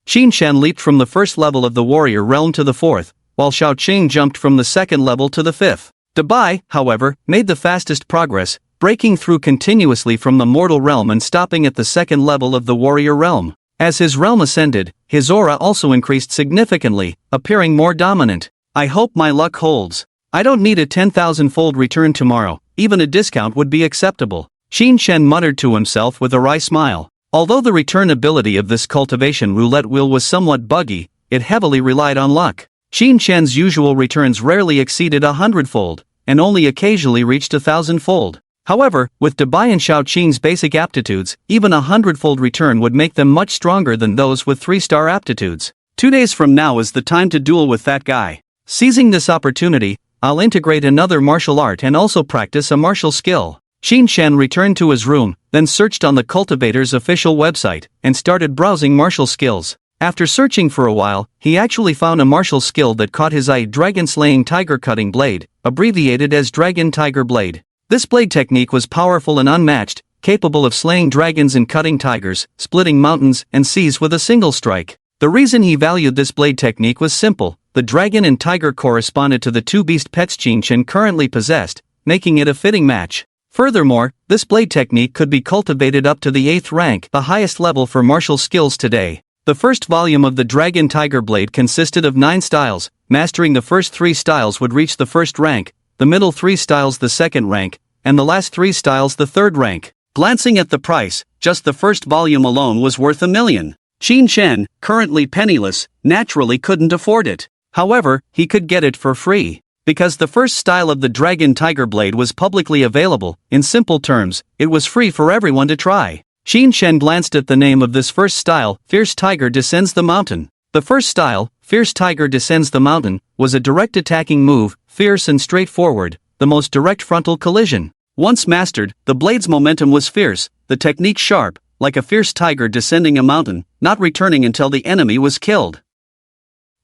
Qin Shen leaped from the first level of the warrior realm to the fourth, while Xiao Qing jumped from the second level to the fifth. Dubai, however, made the fastest progress, breaking through continuously from the mortal realm and stopping at the second level of the warrior realm. As his realm ascended, his aura also increased significantly, appearing more dominant. I hope my luck holds. I don't need a 10,000-fold return tomorrow, even a discount would be acceptable. Qin Shen muttered to himself with a wry smile. Although the return ability of this cultivation roulette wheel was somewhat buggy, it heavily relied on luck. Qin Shen's usual returns rarely exceeded 100-fold, and only occasionally reached 1,000-fold. However, with Dubai and Xiao Qing's basic aptitudes, even a 100-fold return would make them much stronger than those with 3-star aptitudes. 2 days from now is the time to duel with that guy. Seizing this opportunity, I'll integrate another martial art and also practice a martial skill. Qin Shen returned to his room, then searched on the cultivator's official website, and started browsing martial skills. After searching for a while, he actually found a martial skill that caught his eye: Dragon Slaying Tiger Cutting Blade, abbreviated as Dragon Tiger Blade. This blade technique was powerful and unmatched, capable of slaying dragons and cutting tigers, splitting mountains and seas with a single strike. The reason he valued this blade technique was simple: the dragon and tiger corresponded to the two beast pets Qin Shen currently possessed, making it a fitting match. Furthermore, this blade technique could be cultivated up to the 8th rank, the highest level for martial skills today. The first volume of the Dragon Tiger Blade consisted of 9 styles. Mastering the first 3 styles would reach the 1st rank, the middle 3 styles the 2nd rank, and the last 3 styles the 3rd rank. Glancing at the price, just the first volume alone was worth $1 million. Qin Shen, currently penniless, naturally couldn't afford it. However, he could get it for free. Because the first style of the Dragon Tiger Blade was publicly available, in simple terms, it was free for everyone to try. Qin Shen glanced at the name of this first style: Fierce Tiger Descends the Mountain. The first style, Fierce Tiger Descends the Mountain, was a direct attacking move, fierce and straightforward, the most direct frontal collision. Once mastered, the blade's momentum was fierce, the technique sharp, like a fierce tiger descending a mountain, not returning until the enemy was killed.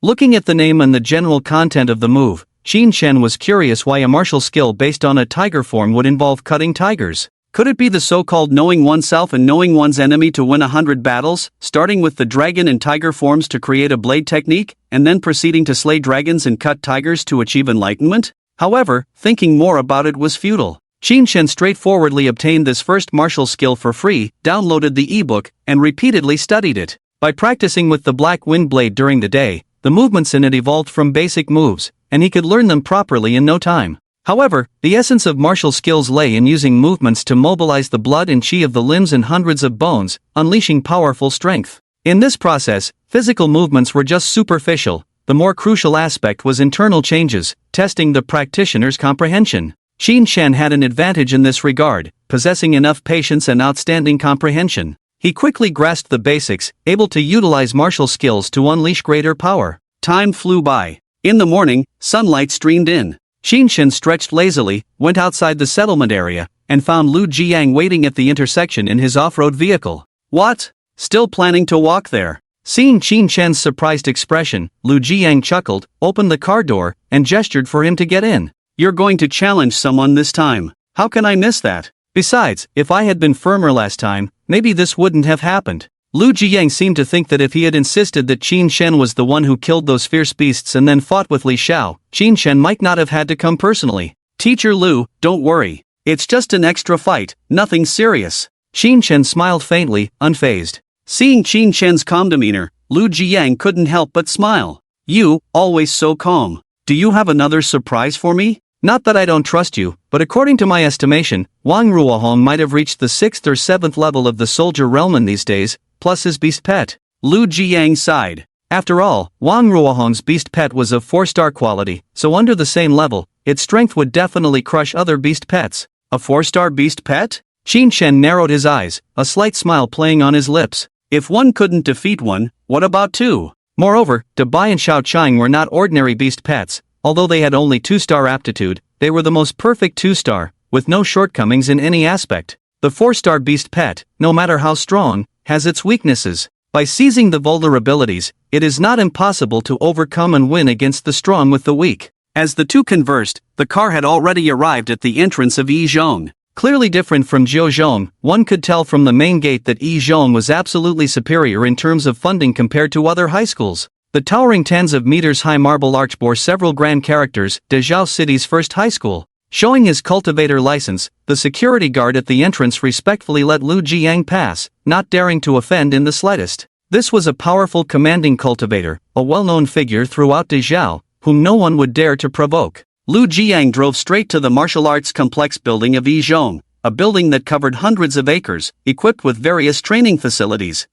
Looking at the name and the general content of the move, Qin Shen was curious why a martial skill based on a tiger form would involve cutting tigers. Could it be the so-called knowing oneself and knowing one's enemy to win 100 battles, starting with the dragon and tiger forms to create a blade technique, and then proceeding to slay dragons and cut tigers to achieve enlightenment? However, thinking more about it was futile. Qin Shen straightforwardly obtained this first martial skill for free, downloaded the ebook, and repeatedly studied it. By practicing with the Black Wind Blade during the day, the movements in it evolved from basic moves, and he could learn them properly in no time. However, the essence of martial skills lay in using movements to mobilize the blood and chi of the limbs and hundreds of bones, unleashing powerful strength. In this process, physical movements were just superficial. The more crucial aspect was internal changes, testing the practitioner's comprehension. Qin Shen had an advantage in this regard, possessing enough patience and outstanding comprehension. He quickly grasped the basics, able to utilize martial skills to unleash greater power. Time flew by. In the morning, sunlight streamed in. Qin Shen stretched lazily, went outside the settlement area, and found Lu Jiang waiting at the intersection in his off-road vehicle. What? Still planning to walk there? Seeing Qin Shen's surprised expression, Lu Jiang chuckled, opened the car door, and gestured for him to get in. You're going to challenge someone this time. How can I miss that? Besides, if I had been firmer last time, maybe this wouldn't have happened. Lu Jiang seemed to think that if he had insisted that Qin Shen was the one who killed those fierce beasts and then fought with Li Xiao, Qin Shen might not have had to come personally. Teacher Lu, don't worry. It's just an extra fight, nothing serious. Qin Shen smiled faintly, unfazed. Seeing Qin Chen's calm demeanor, Lu Jiang couldn't help but smile. You, always so calm. Do you have another surprise for me? Not that I don't trust you, but according to my estimation, Wang Ruohong might have reached the 6th or 7th level of the soldier realm in these days, plus his beast pet. Lu Jiang sighed. After all, Wang Ruohong's beast pet was of 4-star quality, so under the same level, its strength would definitely crush other beast pets. A 4-star beast pet? Qin Chen narrowed his eyes, a slight smile playing on his lips. If one couldn't defeat one, what about 2? Moreover, Dabai and Xiaoqiang were not ordinary beast pets. Although they had only 2-star aptitude, they were the most perfect 2-star, with no shortcomings in any aspect. The 4-star beast pet, no matter how strong, has its weaknesses. By seizing the vulnerabilities, it is not impossible to overcome and win against the strong with the weak. As the two conversed, the car had already arrived at the entrance of Yizhong. Clearly different from Jiuzhong, one could tell from the main gate that Yizhong was absolutely superior in terms of funding compared to other high schools. The towering tens of meters high marble arch bore several grand characters, Dezhou City's first high school. Showing his cultivator license, the security guard at the entrance respectfully let Lu Jiang pass, not daring to offend in the slightest. This was a powerful commanding cultivator, a well-known figure throughout Dezhou, whom no one would dare to provoke. Lu Jiang drove straight to the martial arts complex building of Yizhong, a building that covered hundreds of acres, equipped with various training facilities.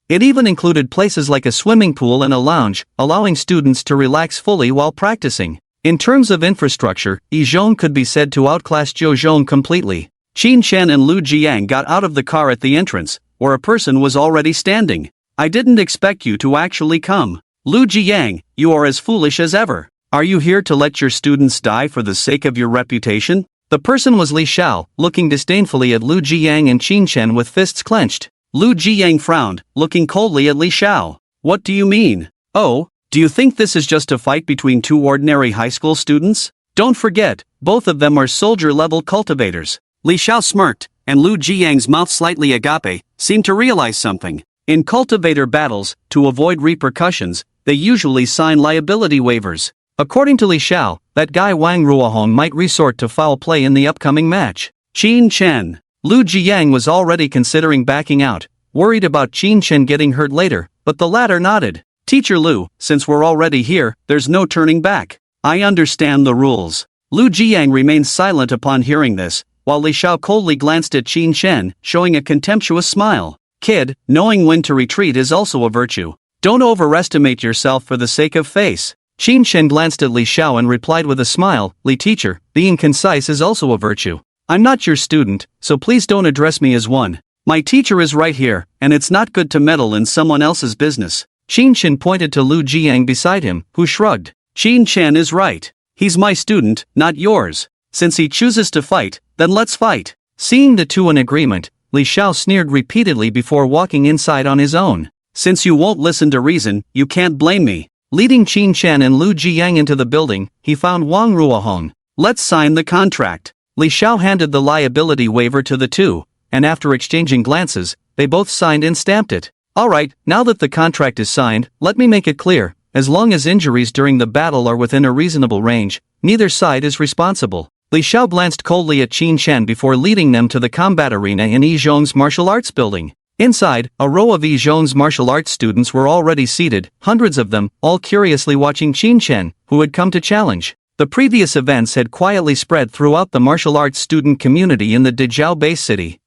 It even included places like a swimming pool and a lounge, allowing students to relax fully while practicing. In terms of infrastructure, Yizhong could be said to outclass Jiuzhong completely. Qin Chen and Lu Jiang got out of the car at the entrance, where a person was already standing. I didn't expect you to actually come. Lu Jiang, you are as foolish as ever. Are you here to let your students die for the sake of your reputation? The person was Li Xiao, looking disdainfully at Lu Jiang and Qin Chen with fists clenched. Lu Jiang frowned, looking coldly at Li Xiao. What do you mean? Oh, do you think this is just a fight between two ordinary high school students? Don't forget, both of them are soldier-level cultivators. Li Xiao smirked, and Lu Jiang's mouth slightly agape, seemed to realize something. In cultivator battles, to avoid repercussions, they usually sign liability waivers. According to Li Xiao, that guy Wang Ruohong might resort to foul play in the upcoming match. Qin Chen. Lu Jiang was already considering backing out, worried about Qin Chen getting hurt later, but the latter nodded. Teacher Lu, since we're already here, there's no turning back. I understand the rules. Lu Jiang remained silent upon hearing this, while Li Xiao coldly glanced at Qin Chen, showing a contemptuous smile. Kid, knowing when to retreat is also a virtue. Don't overestimate yourself for the sake of face. Qin Chen glanced at Li Xiao and replied with a smile, Li teacher, being concise is also a virtue. I'm not your student, so please don't address me as one. My teacher is right here, and it's not good to meddle in someone else's business. Qin Chen pointed to Lu Jiang beside him, who shrugged. Qin Chen is right. He's my student, not yours. Since he chooses to fight, then let's fight. Seeing the two in agreement, Li Xiao sneered repeatedly before walking inside on his own. Since you won't listen to reason, you can't blame me. Leading Qin Chen and Lu Jiang into the building, he found Wang Ruohong. Let's sign the contract. Li Xiao handed the liability waiver to the two, and after exchanging glances, they both signed and stamped it. Alright, now that the contract is signed, let me make it clear, as long as injuries during the battle are within a reasonable range, neither side is responsible. Li Xiao glanced coldly at Qin Chen before leading them to the combat arena in Yizhong's martial arts building. Inside, a row of Yizhong's martial arts students were already seated, hundreds of them, all curiously watching Qin Chen, who had come to challenge. The previous events had quietly spread throughout the martial arts student community in the Dezhou base city.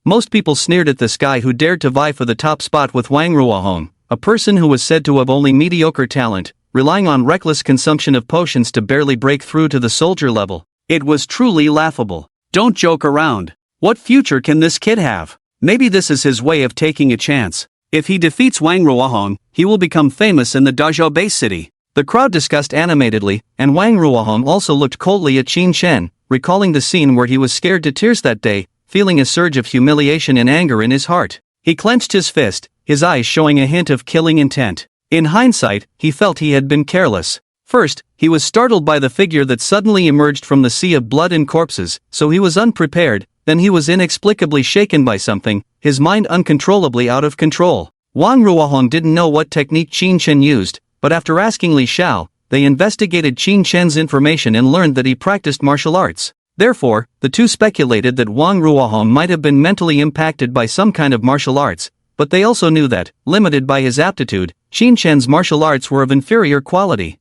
Most people sneered at this guy who dared to vie for the top spot with Wang Ruohong, a person who was said to have only mediocre talent, relying on reckless consumption of potions to barely break through to the soldier level. It was truly laughable. Don't joke around. What future can this kid have? Maybe this is his way of taking a chance. If he defeats Wang Ruohong, he will become famous in the Dezhou base city. The crowd discussed animatedly, and Wang Ruohong also looked coldly at Qin Chen, recalling the scene where he was scared to tears that day, feeling a surge of humiliation and anger in his heart. He clenched his fist, his eyes showing a hint of killing intent. In hindsight, he felt he had been careless. First, he was startled by the figure that suddenly emerged from the sea of blood and corpses, so he was unprepared. Then he was inexplicably shaken by something, his mind uncontrollably out of control. Wang Ruohong didn't know what technique Qin Chen used, but after asking Li Xiao, they investigated Qin Chen's information and learned that he practiced martial arts. Therefore, the two speculated that Wang Ruohong might have been mentally impacted by some kind of martial arts, but they also knew that, limited by his aptitude, Qin Shen's martial arts were of inferior quality.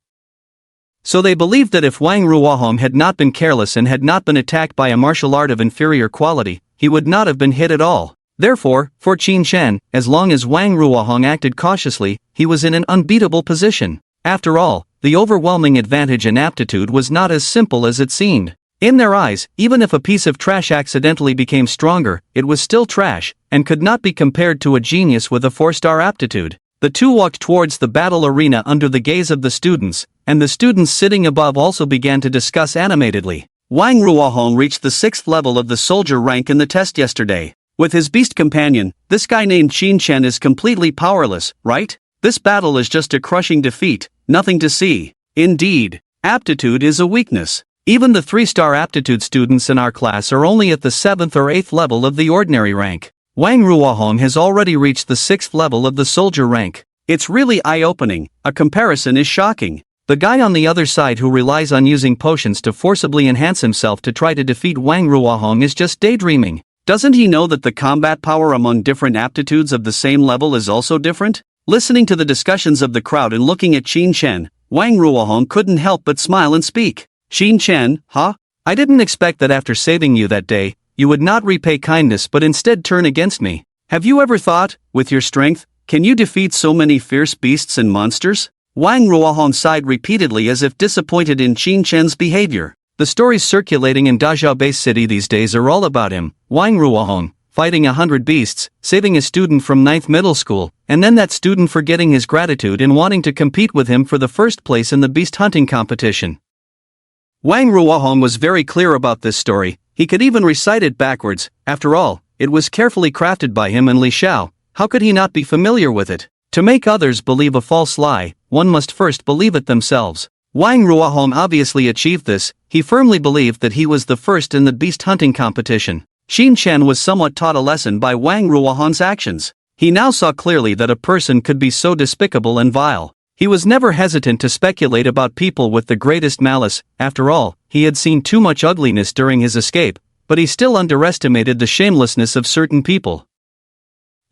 So they believed that if Wang Ruohong had not been careless and had not been attacked by a martial art of inferior quality, he would not have been hit at all. Therefore, for Qin Shen, as long as Wang Ruohong acted cautiously, he was in an unbeatable position. After all, the overwhelming advantage in aptitude was not as simple as it seemed. In their eyes, even if a piece of trash accidentally became stronger, it was still trash, and could not be compared to a genius with a 4-star aptitude. The two walked towards the battle arena under the gaze of the students, and the students sitting above also began to discuss animatedly. Wang Ruohong reached the 6th level of the soldier rank in the test yesterday. With his beast companion, this guy named Qin Shen is completely powerless, right? This battle is just a crushing defeat, nothing to see. Indeed, aptitude is a weakness. Even the 3-star aptitude students in our class are only at the 7th or 8th level of the ordinary rank. Wang Ruohong has already reached the 6th level of the soldier rank. It's really eye-opening, a comparison is shocking. The guy on the other side who relies on using potions to forcibly enhance himself to try to defeat Wang Ruohong is just daydreaming. Doesn't he know that the combat power among different aptitudes of the same level is also different? Listening to the discussions of the crowd and looking at Qin Shen, Wang Ruohong couldn't help but smile and speak. Qin Shen, huh? I didn't expect that after saving you that day, you would not repay kindness but instead turn against me. Have you ever thought, with your strength, can you defeat so many fierce beasts and monsters? Wang Ruohong sighed repeatedly as if disappointed in Qin Shen's behavior. The stories circulating in Dazhao Base City these days are all about him, Wang Ruohong, fighting 100 beasts, saving a student from 9th middle school, and then that student forgetting his gratitude and wanting to compete with him for the first place in the beast hunting competition. Wang Ruohong was very clear about this story, he could even recite it backwards. After all, it was carefully crafted by him and Li Xiao. How could he not be familiar with it? To make others believe a false lie, one must first believe it themselves. Wang Ruohong obviously achieved this, he firmly believed that he was the first in the beast hunting competition. Qin Shen was somewhat taught a lesson by Wang Ruohong's actions. He now saw clearly that a person could be so despicable and vile. He was never hesitant to speculate about people with the greatest malice. After all, he had seen too much ugliness during his escape, but he still underestimated the shamelessness of certain people.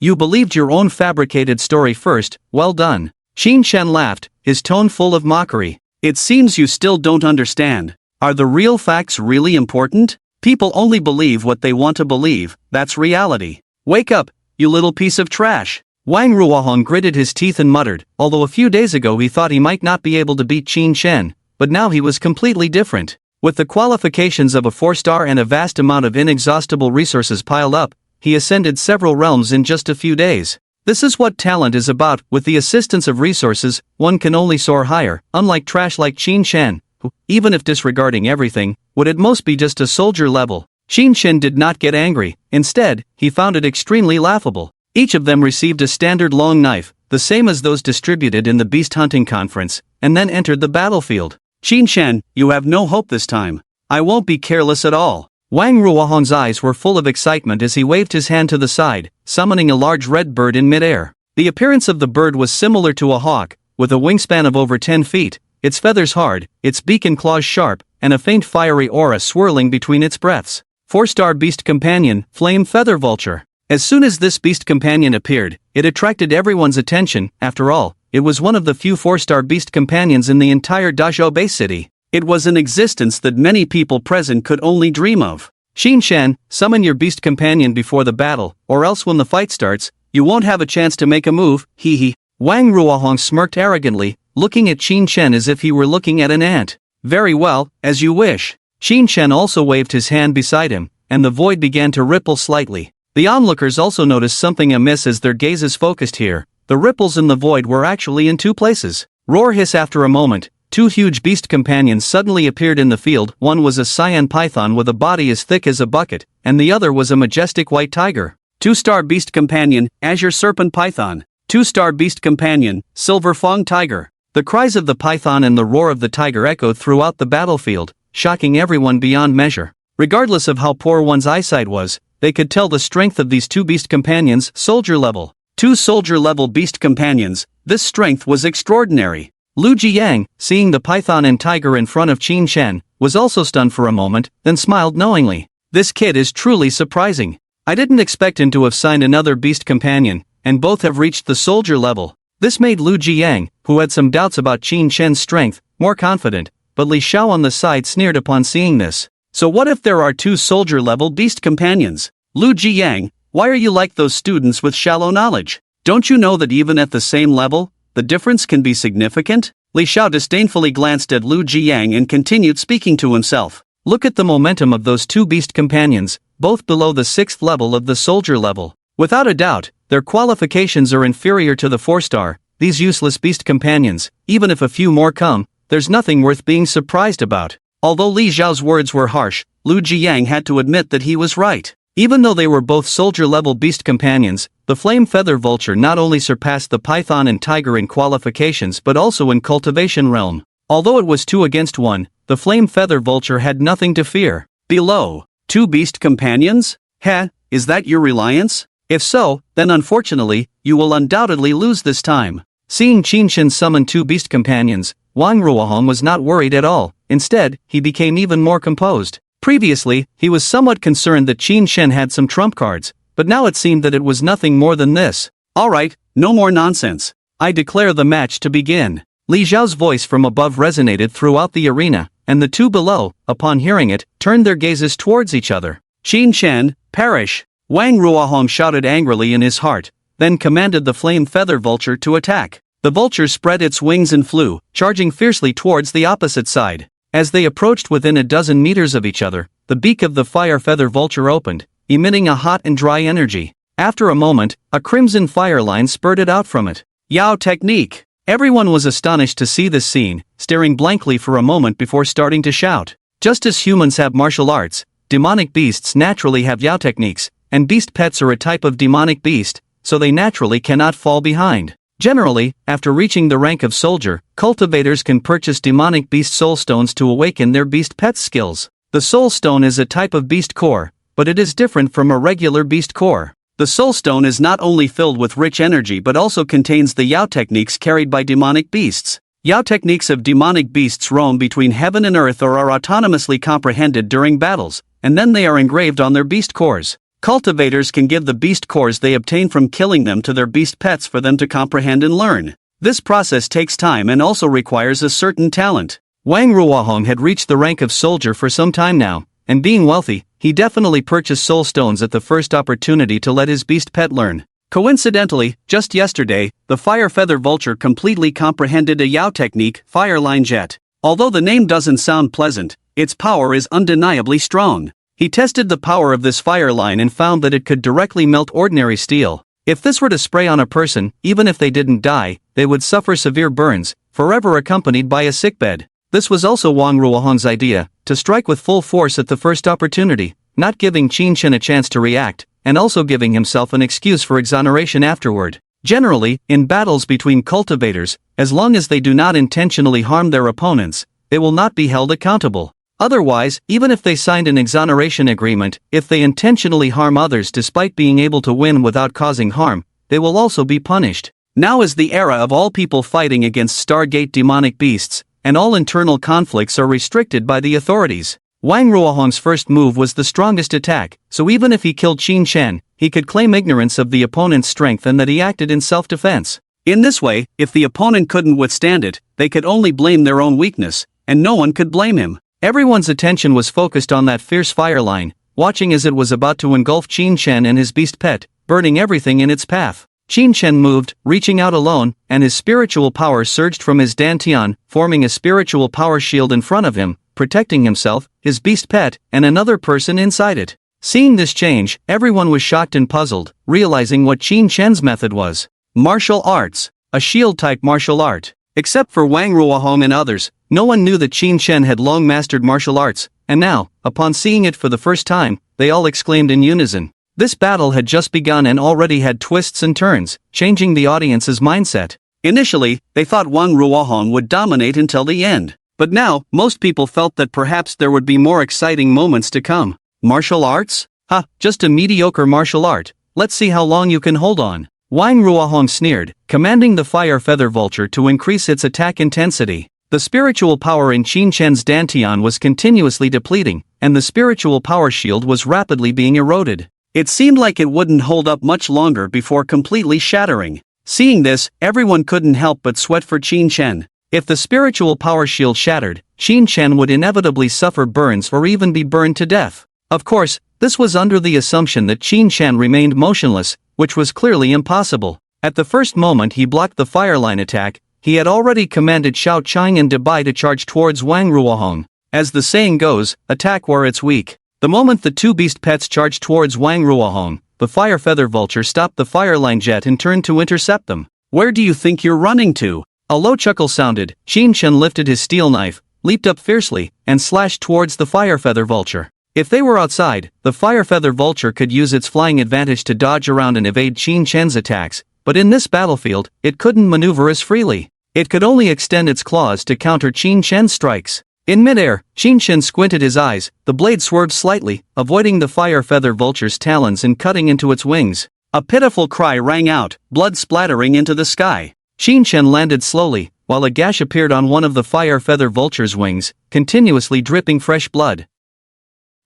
You believed your own fabricated story first, well done. Qin Shen laughed, his tone full of mockery. It seems you still don't understand. Are the real facts really important? People only believe what they want to believe, that's reality. Wake up, you little piece of trash. Wang Ruohong gritted his teeth and muttered, although a few days ago he thought he might not be able to beat Qin Shen, but now he was completely different. With the qualifications of a 4-star and a vast amount of inexhaustible resources piled up, he ascended several realms in just a few days. This is what talent is about. With the assistance of resources, one can only soar higher, unlike trash like Qin Shen, who, even if disregarding everything, would at most be just a soldier level. Qin Shen did not get angry, instead, he found it extremely laughable. Each of them received a standard long knife, the same as those distributed in the beast hunting conference, and then entered the battlefield. Qin Shen, you have no hope this time. I won't be careless at all. Wang Ruohong's eyes were full of excitement as he waved his hand to the side, summoning a large red bird in midair. The appearance of the bird was similar to a hawk, with a wingspan of over 10 feet, its feathers hard, its beak and claws sharp, and a faint fiery aura swirling between its breaths. 4-star beast companion, Flame Feather Vulture. As soon as this beast companion appeared, it attracted everyone's attention. After all, it was one of the few 4-star beast companions in the entire Dazhao Base City. It was an existence that many people present could only dream of. Qin Shen, summon your beast companion before the battle, or else when the fight starts, you won't have a chance to make a move, hee hee. Wang Ruohong smirked arrogantly, looking at Qin Shen as if he were looking at an ant. Very well, as you wish. Qin Shen also waved his hand beside him, and the void began to ripple slightly. The onlookers also noticed something amiss as their gazes focused here. The ripples in the void were actually in two places. Roar hiss. After a moment, two huge beast companions suddenly appeared in the field. One was a cyan python with a body as thick as a bucket, and the other was a majestic white tiger. 2-star beast companion, Azure Serpent Python. 2-star beast companion, Silver Fang Tiger. The cries of the python and the roar of the tiger echoed throughout the battlefield, shocking everyone beyond measure. Regardless of how poor one's eyesight was, they could tell the strength of these two beast companions, soldier level. 2 soldier level beast companions, this strength was extraordinary. Lu Jiang, seeing the python and tiger in front of Qin Shen, was also stunned for a moment, then smiled knowingly. This kid is truly surprising. I didn't expect him to have signed another beast companion, and both have reached the soldier level. This made Lu Jiang, who had some doubts about Qin Shen's strength, more confident, but Li Xiao on the side sneered upon seeing this. So what if there are two soldier-level beast companions? Lu Jiang, why are you like those students with shallow knowledge? Don't you know that even at the same level, the difference can be significant? Li Xiao disdainfully glanced at Lu Jiang and continued speaking to himself. Look at the momentum of those two beast companions, both below the 6th level of the soldier level. Without a doubt, their qualifications are inferior to the 4-star, these useless beast companions. Even if a few more come, there's nothing worth being surprised about. Although Li Xiao's words were harsh, Lu Jiang had to admit that he was right. Even though they were both soldier-level beast companions, the flame feather vulture not only surpassed the python and tiger in qualifications but also in cultivation realm. Although it was 2 against 1, the flame feather vulture had nothing to fear. Below, 2 beast companions? Heh, is that your reliance? If so, then unfortunately, you will undoubtedly lose this time. Seeing Qin Shen summon 2 beast companions, Wang Ruohong was not worried at all. Instead, he became even more composed. Previously, he was somewhat concerned that Qin Shen had some trump cards, but now it seemed that it was nothing more than this. Alright, no more nonsense. I declare the match to begin. Li Xiao's voice from above resonated throughout the arena, and the 2 below, upon hearing it, turned their gazes towards each other. Qin Shen, perish! Wang Ruohong shouted angrily in his heart, then commanded the flame feather vulture to attack. The vulture spread its wings and flew, charging fiercely towards the opposite side. As they approached within a dozen meters of each other, the beak of the fire feather vulture opened, emitting a hot and dry energy. After a moment, a crimson fire line spurted out from it. Yao technique! Everyone was astonished to see this scene, staring blankly for a moment before starting to shout. Just as humans have martial arts, demonic beasts naturally have Yao techniques, and beast pets are a type of demonic beast, so they naturally cannot fall behind. Generally, after reaching the rank of soldier, cultivators can purchase demonic beast soul stones to awaken their beast pet skills. The soul stone is a type of beast core, but it is different from a regular beast core. The soul stone is not only filled with rich energy but also contains the Yao techniques carried by demonic beasts. Yao techniques of demonic beasts roam between heaven and earth or are autonomously comprehended during battles, and then they are engraved on their beast cores. Cultivators can give the beast cores they obtain from killing them to their beast pets for them to comprehend and learn. This process takes time and also requires a certain talent. Wang Ruohong had reached the rank of soldier for some time now, and being wealthy, he definitely purchased soul stones at the first opportunity to let his beast pet learn. Coincidentally, just yesterday, the fire feather vulture completely comprehended a Yao technique, Fireline Jet. Although the name doesn't sound pleasant, its power is undeniably strong. He tested the power of this fire line and found that it could directly melt ordinary steel. If this were to spray on a person, even if they didn't die, they would suffer severe burns, forever accompanied by a sickbed. This was also Wang Ruohong's idea, to strike with full force at the first opportunity, not giving Qin Shen a chance to react, and also giving himself an excuse for exoneration afterward. Generally, in battles between cultivators, as long as they do not intentionally harm their opponents, they will not be held accountable. Otherwise, even if they signed an exoneration agreement, if they intentionally harm others despite being able to win without causing harm, they will also be punished. Now is the era of all people fighting against Stargate demonic beasts, and all internal conflicts are restricted by the authorities. Wang Ruohong's first move was the strongest attack, so even if he killed Qin Shen, he could claim ignorance of the opponent's strength and that he acted in self-defense. In this way, if the opponent couldn't withstand it, they could only blame their own weakness, and no one could blame him. Everyone's attention was focused on that fierce fire line, watching as it was about to engulf Qin Shen and his beast pet, burning everything in its path. Qin Shen moved, reaching out alone, and his spiritual power surged from his dantian, forming a spiritual power shield in front of him, protecting himself, his beast pet, and another person inside it. Seeing this change, everyone was shocked and puzzled, realizing what Qin Shen's method was. Martial arts. A shield-type martial art. Except for Wang Ruohong and others, no one knew that Qin Shen had long mastered martial arts, and now, upon seeing it for the first time, they all exclaimed in unison. This battle had just begun and already had twists and turns, changing the audience's mindset. Initially, they thought Wang Ruohong would dominate until the end. But now, most people felt that perhaps there would be more exciting moments to come. Martial arts? Ha, just a mediocre martial art. Let's see how long you can hold on. Wang Ruohong sneered, commanding the fire feather vulture to increase its attack intensity. The spiritual power in Qin Chen's dantian was continuously depleting, and the spiritual power shield was rapidly being eroded. It seemed like it wouldn't hold up much longer before completely shattering. Seeing this, everyone couldn't help but sweat for Qin Chen. If the spiritual power shield shattered, Qin Chen would inevitably suffer burns or even be burned to death. Of course, this was under the assumption that Qin Chen remained motionless, which was clearly impossible. At the first moment he blocked the fireline attack, he had already commanded Xiao Chang and Debai to charge towards Wang Ruohong. As the saying goes, attack where it's weak. The moment the two beast pets charged towards Wang Ruohong, the fire feather vulture stopped the fireline jet and turned to intercept them. Where do you think you're running to? A low chuckle sounded. Qin Chen lifted his steel knife, leaped up fiercely, and slashed towards the fire feather vulture. If they were outside, the fire feather vulture could use its flying advantage to dodge around and evade Qin Chen's attacks, but in this battlefield, it couldn't maneuver as freely. It could only extend its claws to counter Qin Chen's strikes. In midair, Qin Chen squinted his eyes, the blade swerved slightly, avoiding the fire feather vulture's talons and cutting into its wings. A pitiful cry rang out, blood splattering into the sky. Qin Chen landed slowly, while a gash appeared on one of the fire feather vulture's wings, continuously dripping fresh blood.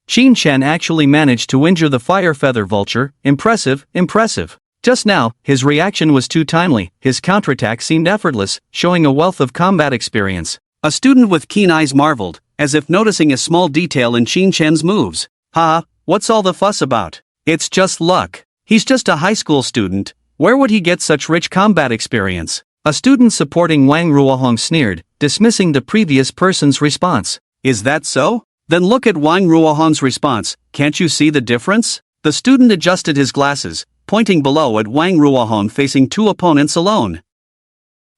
Qin Chen actually managed to injure the fire feather vulture. Impressive, impressive. Just now, his reaction was too timely, his counterattack seemed effortless, showing a wealth of combat experience. A student with keen eyes marveled, as if noticing a small detail in Qin Chen's moves. Ha, what's all the fuss about? It's just luck. He's just a high school student. Where would he get such rich combat experience? A student supporting Wang Ruohong sneered, dismissing the previous person's response. Is that so? Then look at Wang Ruohong's response. Can't you see the difference? The student adjusted his glasses, pointing below at Wang Ruohong facing two opponents alone.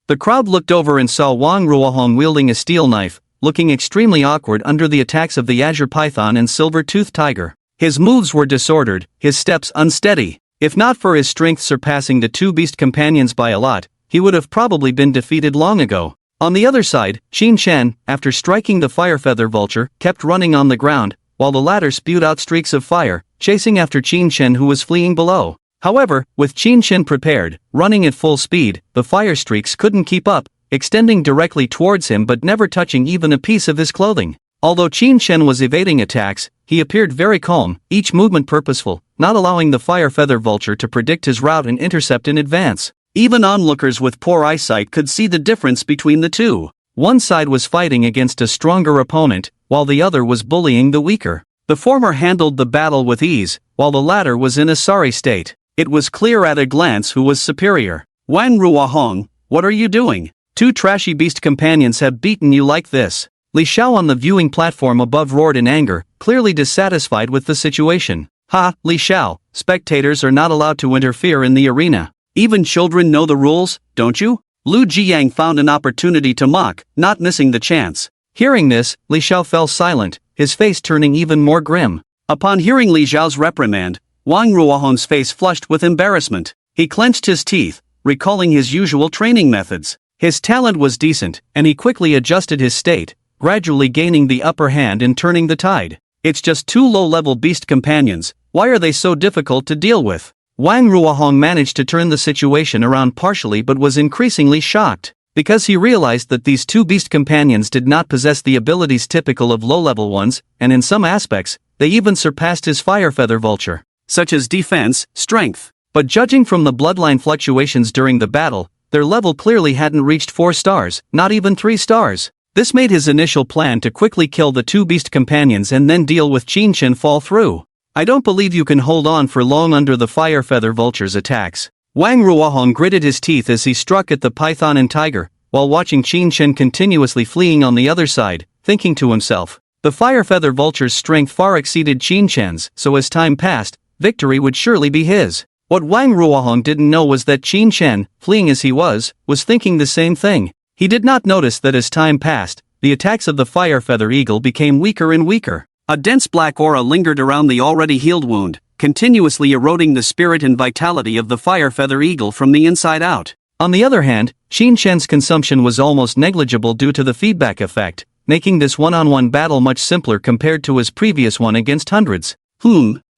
The crowd looked over and saw Wang Ruohong wielding a steel knife, looking extremely awkward under the attacks of the Azure Python and Silver-Toothed Tiger. His moves were disordered, his steps unsteady. If not for his strength surpassing the two beast companions by a lot, he would have probably been defeated long ago. On the other side, Qin Chen, after striking the fire feather vulture, kept running on the ground, while the latter spewed out streaks of fire, chasing after Qin Chen who was fleeing below. However, with Qin Chen prepared, running at full speed, the fire streaks couldn't keep up, extending directly towards him but never touching even a piece of his clothing. Although Qin Chen was evading attacks, he appeared very calm, each movement purposeful, not allowing the fire feather vulture to predict his route and intercept in advance. Even onlookers with poor eyesight could see the difference between the two. One side was fighting against a stronger opponent, while the other was bullying the weaker. The former handled the battle with ease, while the latter was in a sorry state. It was clear at a glance who was superior. Wang Ruohong, what are you doing? Two trashy beast companions have beaten you like this. Li Xiao on the viewing platform above roared in anger, clearly dissatisfied with the situation. Ha, Li Xiao, spectators are not allowed to interfere in the arena. Even children know the rules, don't you? Lu Jiang found an opportunity to mock, not missing the chance. Hearing this, Li Xiao fell silent, his face turning even more grim. Upon hearing Li Xiao's reprimand, Wang Ruohong's face flushed with embarrassment. He clenched his teeth, recalling his usual training methods. His talent was decent, and he quickly adjusted his state, gradually gaining the upper hand and turning the tide. It's just two low-level beast companions, why are they so difficult to deal with? Wang Ruohong managed to turn the situation around partially but was increasingly shocked, because he realized that these two beast companions did not possess the abilities typical of low-level ones, and in some aspects, they even surpassed his fire feather vulture, such as defense, strength. But judging from the bloodline fluctuations during the battle, their level clearly hadn't reached 4 stars, not even 3 stars. This made his initial plan to quickly kill the two beast companions and then deal with Qin Chen fall through. I don't believe you can hold on for long under the fire feather vulture's attacks. Wang Ruohong gritted his teeth as he struck at the python and tiger, while watching Qin Chen continuously fleeing on the other side, thinking to himself, the fire feather vulture's strength far exceeded Qin Chen's, so as time passed, victory would surely be his. What Wang Ruohong didn't know was that Qin Chen, fleeing as he was thinking the same thing. He did not notice that as time passed, the attacks of the fire feather eagle became weaker and weaker. A dense black aura lingered around the already healed wound, continuously eroding the spirit and vitality of the fire feather eagle from the inside out. On the other hand, Qin Chen's consumption was almost negligible due to the feedback effect, making this one-on-one battle much simpler compared to his previous one against hundreds.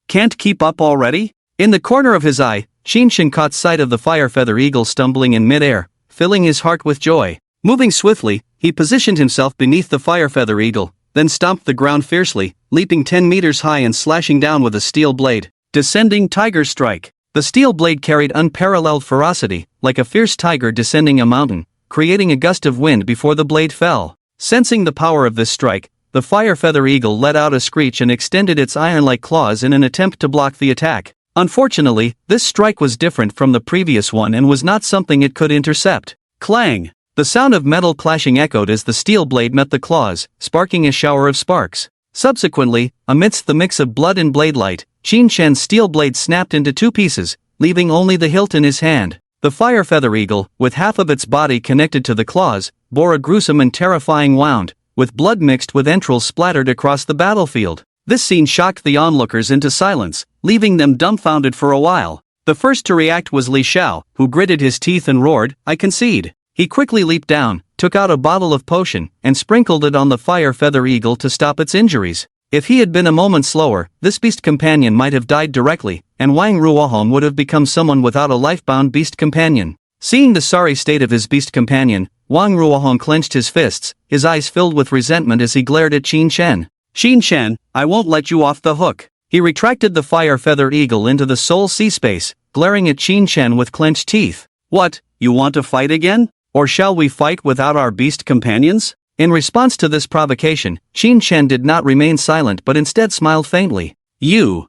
Can't keep up already? In the corner of his eye, Qin Shen caught sight of the fire feather eagle stumbling in midair, filling his heart with joy. Moving swiftly, he positioned himself beneath the fire feather eagle, then stomped the ground fiercely, leaping 10 meters high and slashing down with a steel blade. Descending Tiger Strike. The steel blade carried unparalleled ferocity, like a fierce tiger descending a mountain, creating a gust of wind before the blade fell. Sensing the power of this strike, the fire feather eagle let out a screech and extended its iron-like claws in an attempt to block the attack. Unfortunately, this strike was different from the previous one and was not something it could intercept. Clang! The sound of metal clashing echoed as the steel blade met the claws, sparking a shower of sparks. Subsequently, amidst the mix of blood and blade light, Qin Shen's steel blade snapped into two pieces, leaving only the hilt in his hand. The fire feather eagle, with half of its body connected to the claws, bore a gruesome and terrifying wound, with blood mixed with entrails splattered across the battlefield. This scene shocked the onlookers into silence, leaving them dumbfounded for a while. The first to react was Li Xiao, who gritted his teeth and roared, "I concede." He quickly leaped down, took out a bottle of potion, and sprinkled it on the fire feather eagle to stop its injuries. If he had been a moment slower, this beast companion might have died directly, and Wang Ruohong would have become someone without a life-bound beast companion. Seeing the sorry state of his beast companion, Wang Ruohong clenched his fists, his eyes filled with resentment as he glared at Qin Shen. "Qin Shen, I won't let you off the hook." He retracted the fire feather eagle into the Soul Sea space, glaring at Qin Shen with clenched teeth. "What, you want to fight again? Or shall we fight without our beast companions?" In response to this provocation, Qin Shen did not remain silent but instead smiled faintly. You,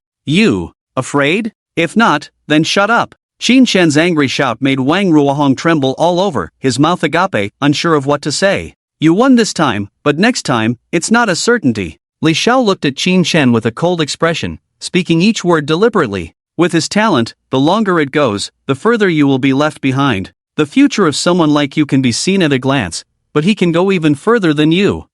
afraid? If not, then shut up." Qin Shen's angry shout made Wang Ruohong tremble all over, his mouth agape, unsure of what to say. "You won this time, but next time, it's not a certainty." Li Xiao looked at Qin Shen with a cold expression, speaking each word deliberately. "With his talent, the longer it goes, the further you will be left behind. The future of someone like you can be seen at a glance, but he can go even further than you."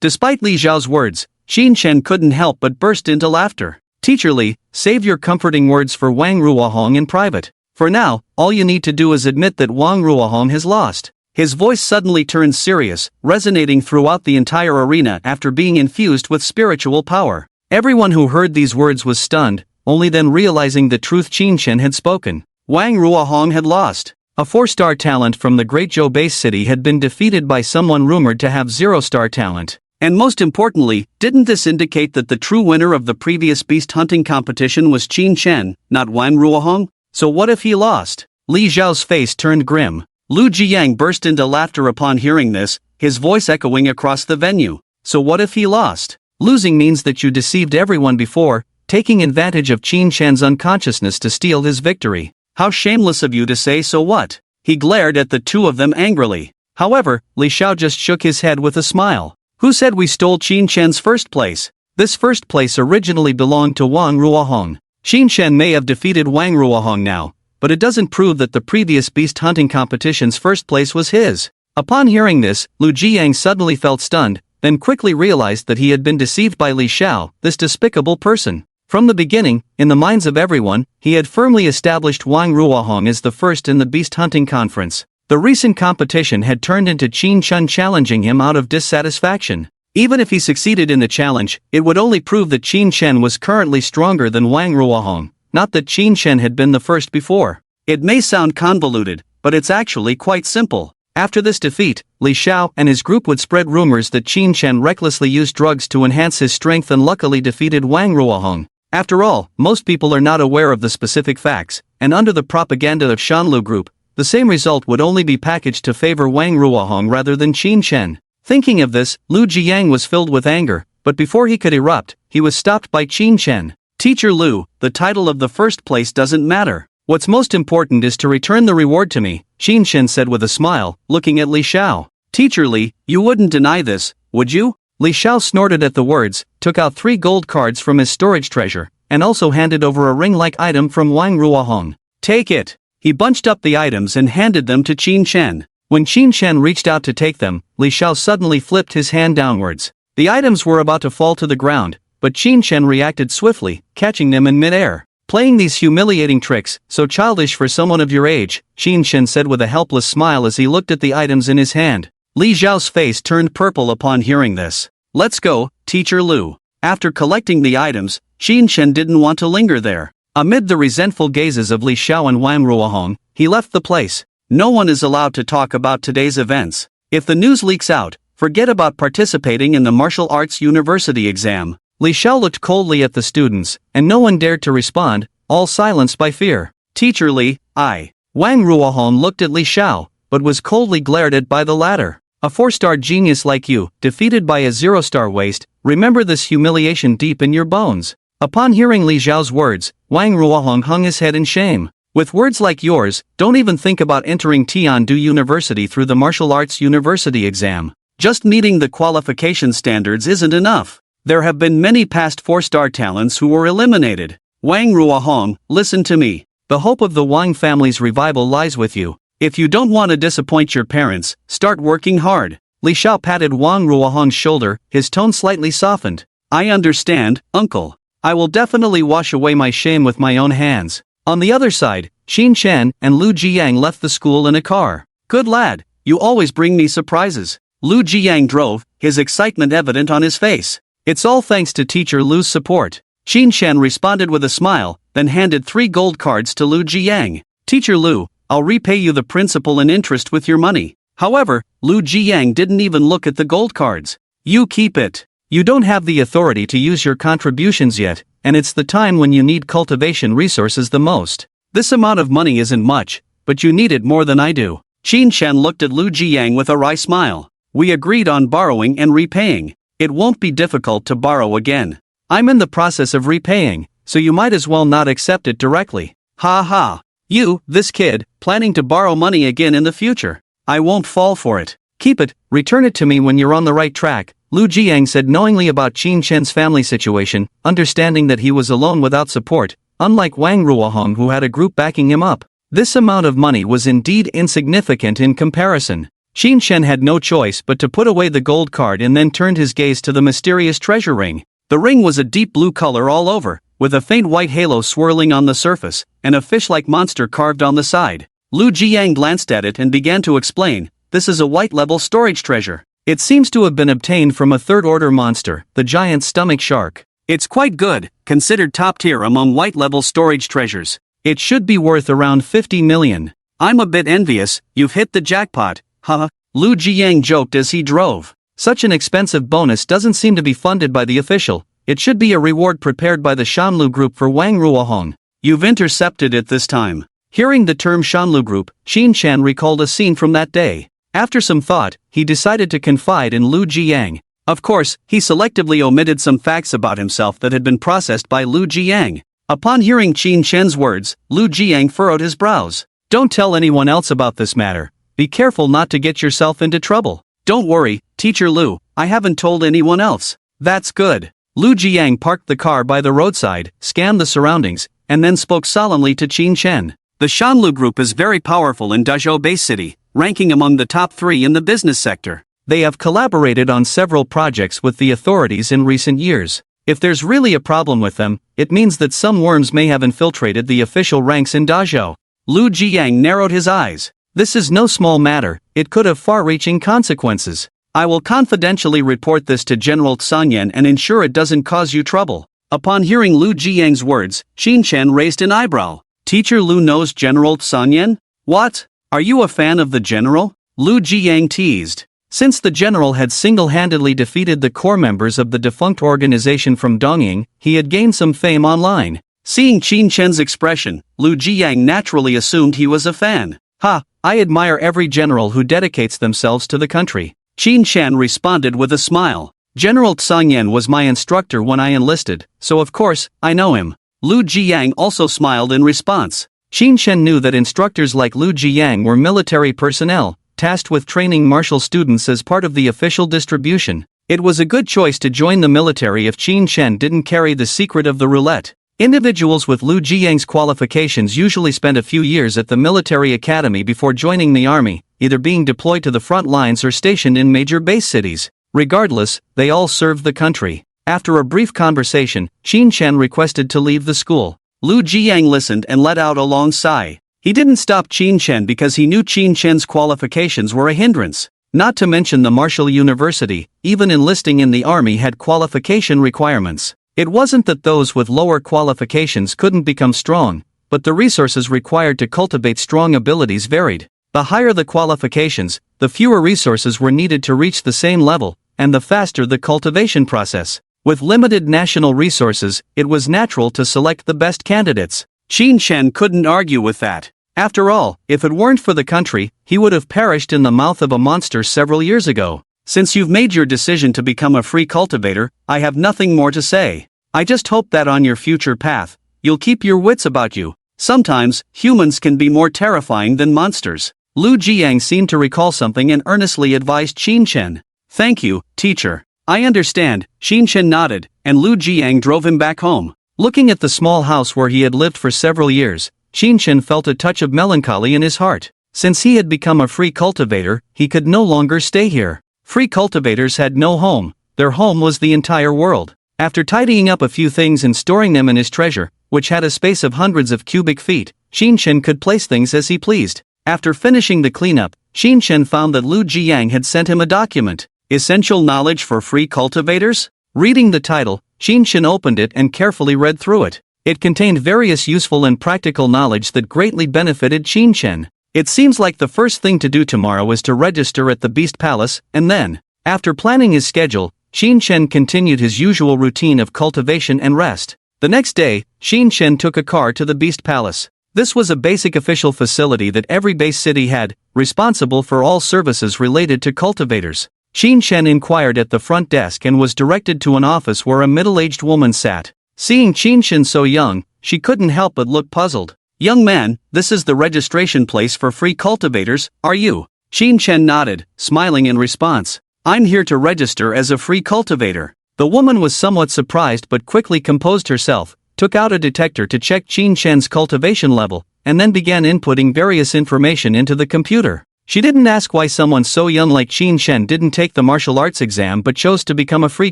Despite Li Xiao's words, Qin Shen couldn't help but burst into laughter. "Teacher Li, save your comforting words for Wang Ruohong in private. For now, all you need to do is admit that Wang Ruohong has lost." His voice suddenly turned serious, resonating throughout the entire arena after being infused with spiritual power. Everyone who heard these words was stunned, only then realizing the truth Qin Shen had spoken. Wang Ruohong had lost. A 4-star talent from the Great Zhou base city had been defeated by someone rumored to have 0-star talent. And most importantly, didn't this indicate that the true winner of the previous beast hunting competition was Qin Shen, not Wang Ruohong? So what if he lost? Li Xiao's face turned grim. Lu Jiang burst into laughter upon hearing this, his voice echoing across the venue. "So what if he lost? Losing means that you deceived everyone before, taking advantage of Qin Shen's unconsciousness to steal his victory. How shameless of you to say so what?" He glared at the two of them angrily. However, Li Xiao just shook his head with a smile. "Who said we stole Qin Shen's first place? This first place originally belonged to Wang Ruohong. Qin Shen may have defeated Wang Ruohong now, but it doesn't prove that the previous beast hunting competition's first place was his." Upon hearing this, Lu Jiang suddenly felt stunned, then quickly realized that he had been deceived by Li Xiao, this despicable person. From the beginning, in the minds of everyone, he had firmly established Wang Ruohong as the first in the beast hunting conference. The recent competition had turned into Qin Shen challenging him out of dissatisfaction. Even if he succeeded in the challenge, it would only prove that Qin Shen was currently stronger than Wang Ruohong, not that Qin Shen had been the first before. It may sound convoluted, but it's actually quite simple. After this defeat, Li Xiao and his group would spread rumors that Qin Shen recklessly used drugs to enhance his strength and luckily defeated Wang Ruohong. After all, most people are not aware of the specific facts, and under the propaganda of Shanlu Group, the same result would only be packaged to favor Wang Ruohong rather than Qin Shen. Thinking of this, Lu Jiang was filled with anger, but before he could erupt, he was stopped by Qin Shen. "Teacher Lu, the title of the first place doesn't matter. What's most important is to return the reward to me," Qin Shen said with a smile, looking at Li Xiao. "Teacher Li, you wouldn't deny this, would you?" Li Xiao snorted at the words, took out 3 gold cards from his storage treasure, and also handed over a ring-like item from Wang Ruohong. "Take it." He bunched up the items and handed them to Qin Shen. When Qin Shen reached out to take them, Li Xiao suddenly flipped his hand downwards. The items were about to fall to the ground, but Qin Shen reacted swiftly, catching them in mid-air. "Playing these humiliating tricks, so childish for someone of your age," Qin Shen said with a helpless smile as he looked at the items in his hand. Li Xiao's face turned purple upon hearing this. "Let's go, Teacher Lu." After collecting the items, Qin Shen didn't want to linger there. Amid the resentful gazes of Li Xiao and Wang Ruohong, he left the place. No one is allowed to talk about today's events. If the news leaks out, forget about participating in the martial arts university exam. Li Xiao looked coldly at the students, and no one dared to respond, all silenced by fear. Teacher Li, Wang Ruohong looked at Li Xiao, but was coldly glared at by the latter. A 4-star genius like you, defeated by a 0-star waste, remember this humiliation deep in your bones. Upon hearing Li Xiao's words, Wang Ruohong hung his head in shame. With words like yours, don't even think about entering Tiandu University through the martial arts university exam. Just meeting the qualification standards isn't enough. There have been many past 4-star talents who were eliminated. Wang Ruohong, listen to me. The hope of the Wang family's revival lies with you. If you don't want to disappoint your parents, start working hard. Li Xiao patted Wang Ruohong's shoulder, his tone slightly softened. I understand, uncle. I will definitely wash away my shame with my own hands. On the other side, Xin Chen and Lu Jiang left the school in a car. Good lad, you always bring me surprises. Lu Jiang drove, his excitement evident on his face. It's all thanks to teacher Lu's support. Xin Chen responded with a smile, then handed 3 gold cards to Lu Jiang. Teacher Lu, I'll repay you the principal and interest with your money. However, Lu Jiang didn't even look at the gold cards. You keep it. You don't have the authority to use your contributions yet, and it's the time when you need cultivation resources the most. This amount of money isn't much, but you need it more than I do. Xin Chen looked at Lu Jiang with a wry smile. We agreed on borrowing and repaying. It won't be difficult to borrow again. I'm in the process of repaying, so you might as well not accept it directly. Ha ha. You, this kid, planning to borrow money again in the future. I won't fall for it. Keep it, return it to me when you're on the right track, Lu Jiang said knowingly about Xin Chen's family situation, understanding that he was alone without support, unlike Wang Ruohong who had a group backing him up. This amount of money was indeed insignificant in comparison. Xin Chen had no choice but to put away the gold card and then turned his gaze to the mysterious treasure ring. The ring was a deep blue color all over, with a faint white halo swirling on the surface, and a fish-like monster carved on the side. Lu Jiang glanced at it and began to explain, this is a white-level storage treasure. It seems to have been obtained from a 3rd-order monster, the giant stomach shark. It's quite good, considered top-tier among white-level storage treasures. It should be worth around 50 million. I'm a bit envious, you've hit the jackpot, huh? Lu Jiang joked as he drove. Such an expensive bonus doesn't seem to be funded by the official. It should be a reward prepared by the Shanlu Group for Wang Ruohong. You've intercepted it this time. Hearing the term Shanlu Group, Xin Chen recalled a scene from that day. After some thought, he decided to confide in Lu Jiang. Of course, he selectively omitted some facts about himself that had been processed by Lu Jiang. Upon hearing Xin Chen's words, Lu Jiang furrowed his brows. Don't tell anyone else about this matter. Be careful not to get yourself into trouble. Don't worry, Teacher Lu, I haven't told anyone else. That's good. Lu Jiang parked the car by the roadside, scanned the surroundings, and then spoke solemnly to Xin Chen. The Shanlu Group is very powerful in Dazhou Bay City, ranking among the top 3 in the business sector. They have collaborated on several projects with the authorities in recent years. If there's really a problem with them, it means that some worms may have infiltrated the official ranks in Dazhou. Lu Jiang narrowed his eyes. This is no small matter, it could have far-reaching consequences. I will confidentially report this to General Tsanyan and ensure it doesn't cause you trouble. Upon hearing Lu Jiang's words, Xin Chen raised an eyebrow. Teacher Lu knows General Tsanyan? What? Are you a fan of the general? Lu Jiang teased. Since the general had single-handedly defeated the core members of the defunct organization from Dongying, he had gained some fame online. Seeing Xin Chen's expression, Lu Jiang naturally assumed he was a fan. Ha, I admire every general who dedicates themselves to the country. Xin Chen responded with a smile. General Tsanyan was my instructor when I enlisted, so of course, I know him. Lu Jiang also smiled in response. Xin Chen knew that instructors like Lu Jiang were military personnel, tasked with training martial students as part of the official distribution. It was a good choice to join the military if Xin Chen didn't carry the secret of the roulette. Individuals with Lu Jiang's qualifications usually spend a few years at the military academy before joining the army, either being deployed to the front lines or stationed in major base cities. Regardless, they all served the country. After a brief conversation, Xin Chen requested to leave the school. Lu Jiang listened and let out a long sigh. He didn't stop Xin Chen because he knew Xin Chen's qualifications were a hindrance. Not to mention the martial university, even enlisting in the army had qualification requirements. It wasn't that those with lower qualifications couldn't become strong, but the resources required to cultivate strong abilities varied. The higher the qualifications, the fewer resources were needed to reach the same level, and the faster the cultivation process. With limited national resources, it was natural to select the best candidates. Qin Shen couldn't argue with that. After all, if it weren't for the country, he would have perished in the mouth of a monster several years ago. Since you've made your decision to become a free cultivator, I have nothing more to say. I just hope that on your future path, you'll keep your wits about you. Sometimes, humans can be more terrifying than monsters. Lu Jiang seemed to recall something and earnestly advised Qin Shen. Thank you, teacher. I understand. Qin Shen nodded, and Lu Jiang drove him back home. Looking at the small house where he had lived for several years, Qin Shen felt a touch of melancholy in his heart. Since he had become a free cultivator, he could no longer stay here. Free cultivators had no home. Their home was the entire world. After tidying up a few things and storing them in his treasure, which had a space of hundreds of cubic feet, Qin Shen could place things as he pleased. After finishing the cleanup, Qin Shen found that Lu Jiang had sent him a document. Essential Knowledge for Free Cultivators? Reading the title, Qin Shen opened it and carefully read through it. It contained various useful and practical knowledge that greatly benefited Qin Shen. It seems like the first thing to do tomorrow is to register at the Beast Palace, and then, after planning his schedule, Qin Shen continued his usual routine of cultivation and rest. The next day, Qin Shen took a car to the Beast Palace. This was a basic official facility that every base city had, responsible for all services related to cultivators. Qin Shen inquired at the front desk and was directed to an office where a middle-aged woman sat. Seeing Qin Shen so young, she couldn't help but look puzzled. Young man, this is the registration place for free cultivators, are you? Qin Shen nodded, smiling in response. I'm here to register as a free cultivator. The woman was somewhat surprised but quickly composed herself, took out a detector to check Qin Shen's cultivation level, and then began inputting various information into the computer. She didn't ask why someone so young like Qin Shen didn't take the martial arts exam but chose to become a free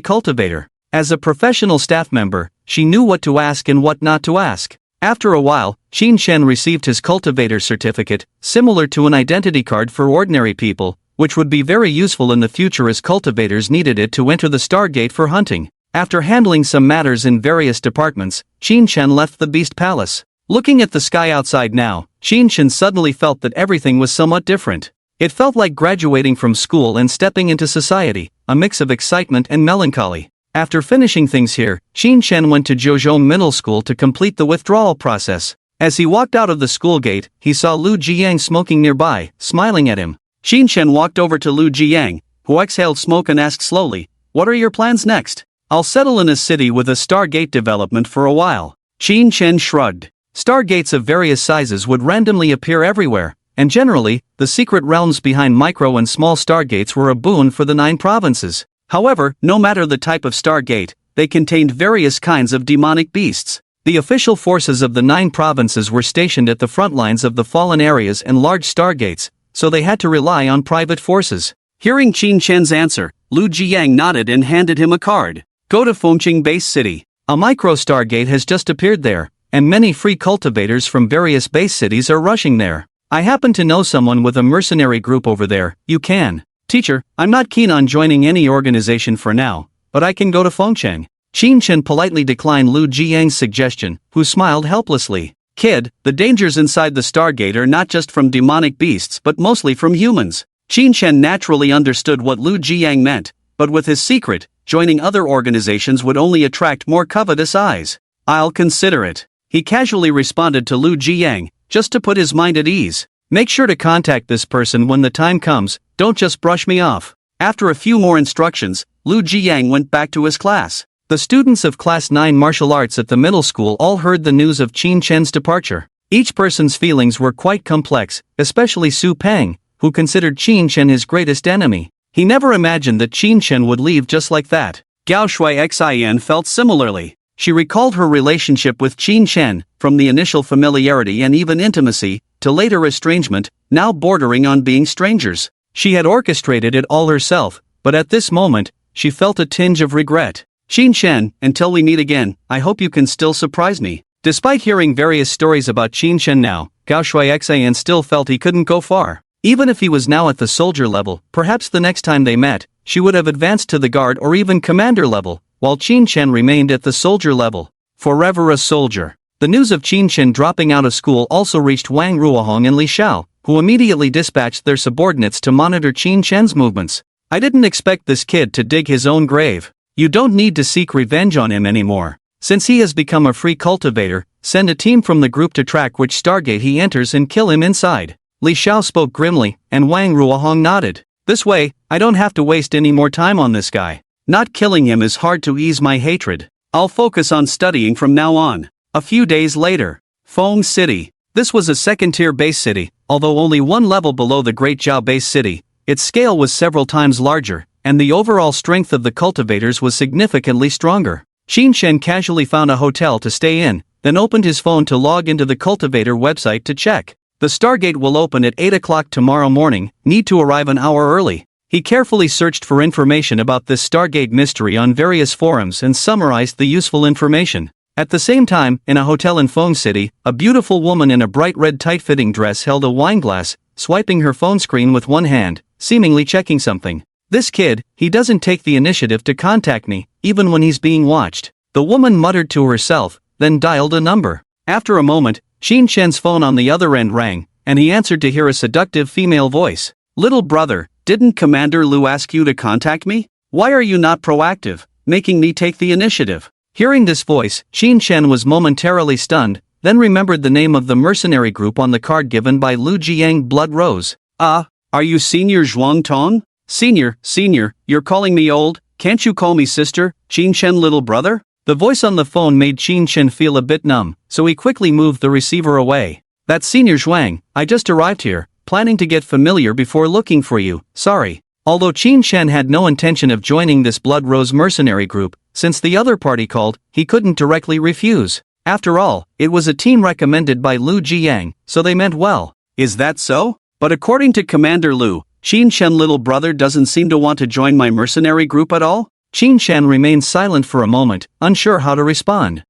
cultivator. As a professional staff member, she knew what to ask and what not to ask. After a while, Qin Shen received his cultivator certificate, similar to an identity card for ordinary people, which would be very useful in the future as cultivators needed it to enter the Stargate for hunting. After handling some matters in various departments, Qin Shen left the Beast Palace. Looking at the sky outside now, Qin Shen suddenly felt that everything was somewhat different. It felt like graduating from school and stepping into society, a mix of excitement and melancholy. After finishing things here, Qin Shen went to Zhouzhou Middle School to complete the withdrawal process. As he walked out of the school gate, he saw Lu Jiang smoking nearby, smiling at him. Qin Shen walked over to Lu Jiang, who exhaled smoke and asked slowly, "What are your plans next?" "I'll settle in a city with a Stargate development for a while." Qin Shen shrugged. Stargates of various sizes would randomly appear everywhere, and generally, the secret realms behind micro and small Stargates were a boon for the 9 provinces. However, no matter the type of Stargate, they contained various kinds of demonic beasts. The official forces of the 9 provinces were stationed at the front lines of the fallen areas and large Stargates, so they had to rely on private forces. Hearing Qin Shen's answer, Lu Jiang nodded and handed him a card. Go to Fengqing Base City. A micro Stargate has just appeared there, and many free cultivators from various base cities are rushing there. I happen to know someone with a mercenary group over there. You can. Teacher, I'm not keen on joining any organization for now, but I can go to Fengqing. Qin Shen politely declined Lu Jiang's suggestion, who smiled helplessly. Kid, the dangers inside the Stargate are not just from demonic beasts but mostly from humans. Qin Shen naturally understood what Lu Jiang meant, but with his secret, joining other organizations would only attract more covetous eyes. I'll consider it. He casually responded to Lu Jiang, just to put his mind at ease. Make sure to contact this person when the time comes, don't just brush me off. After a few more instructions, Lu Jiang went back to his class. The students of Class 9 martial arts at the middle school all heard the news of Qin Shen's departure. Each person's feelings were quite complex, especially Su Peng, who considered Qin Shen his greatest enemy. He never imagined that Qin Shen would leave just like that. Gao Shui Xin felt similarly. She recalled her relationship with Qin Shen, from the initial familiarity and even intimacy, to later estrangement, now bordering on being strangers. She had orchestrated it all herself, but at this moment, she felt a tinge of regret. Qin Shen, until we meet again, I hope you can still surprise me. Despite hearing various stories about Qin Shen now, Gao Shui Xin still felt he couldn't go far. Even if he was now at the soldier level, perhaps the next time they met, she would have advanced to the guard or even commander level, while Qin Chen remained at the soldier level. Forever a soldier. The news of Qin Chen dropping out of school also reached Wang Ruohong and Li Xiao, who immediately dispatched their subordinates to monitor Qin Chen's movements. I didn't expect this kid to dig his own grave. You don't need to seek revenge on him anymore. Since he has become a free cultivator, send a team from the group to track which Stargate he enters and kill him inside. Li Xiao spoke grimly, and Wang Ruohong nodded. This way, I don't have to waste any more time on this guy. Not killing him is hard to ease my hatred. I'll focus on studying from now on. A few days later. Feng City. This was a second-tier base city, although only one level below the Great Zhao base city. Its scale was several times larger, and the overall strength of the cultivators was significantly stronger. Qin Chen casually found a hotel to stay in, then opened his phone to log into the cultivator website to check. The Stargate will open at 8 o'clock tomorrow morning, need to arrive an hour early. He carefully searched for information about this Stargate mystery on various forums and summarized the useful information. At the same time, in a hotel in Feng City, a beautiful woman in a bright red tight-fitting dress held a wine glass, swiping her phone screen with one hand, seemingly checking something. This kid, he doesn't take the initiative to contact me, even when he's being watched. The woman muttered to herself, then dialed a number. After a moment, Qin Chen's phone on the other end rang, and he answered to hear a seductive female voice. Little brother, didn't Commander Lu ask you to contact me? Why are you not proactive, making me take the initiative? Hearing this voice, Qin Chen was momentarily stunned, then remembered the name of the mercenary group on the card given by Lu Jiang Blood Rose. Are you Senior Zhuang Tong? Senior, you're calling me old, can't you call me sister, Qin Chen little brother? The voice on the phone made Qin Chen feel a bit numb, so he quickly moved the receiver away. That's Senior Zhuang, I just arrived here, planning to get familiar before looking for you, sorry. Although Qin Chen had no intention of joining this Blood Rose mercenary group, since the other party called, he couldn't directly refuse. After all, it was a team recommended by Lu Jiang, so they meant well. Is that so? But according to Commander Lu, Qin Chen little brother doesn't seem to want to join my mercenary group at all? Qin Chen remained silent for a moment, unsure how to respond.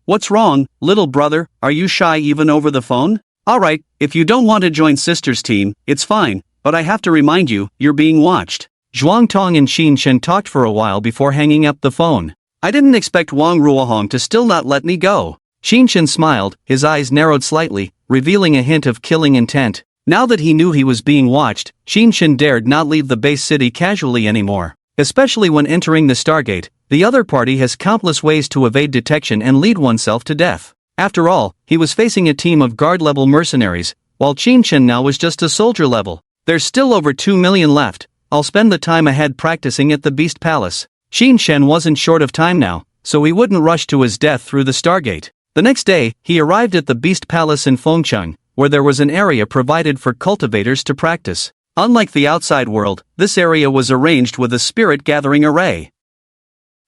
What's wrong, little brother, are you shy even over the phone? Alright, if you don't want to join sister's team, it's fine, but I have to remind you, you're being watched. Zhuang Tong and Qin Chen talked for a while before hanging up the phone. I didn't expect Wang Ruohong to still not let me go. Qin Chen smiled, his eyes narrowed slightly, revealing a hint of killing intent. Now that he knew he was being watched, Qin Chen dared not leave the base city casually anymore. Especially when entering the Stargate, the other party has countless ways to evade detection and lead oneself to death. After all, he was facing a team of guard-level mercenaries, while Qin Chen now was just a soldier level. There's still over 2 million left. I'll spend the time ahead practicing at the Beast Palace. Qin Chen wasn't short of time now, so he wouldn't rush to his death through the Stargate. The next day, he arrived at the Beast Palace in Fengcheng, where there was an area provided for cultivators to practice. Unlike the outside world, this area was arranged with a spirit-gathering array.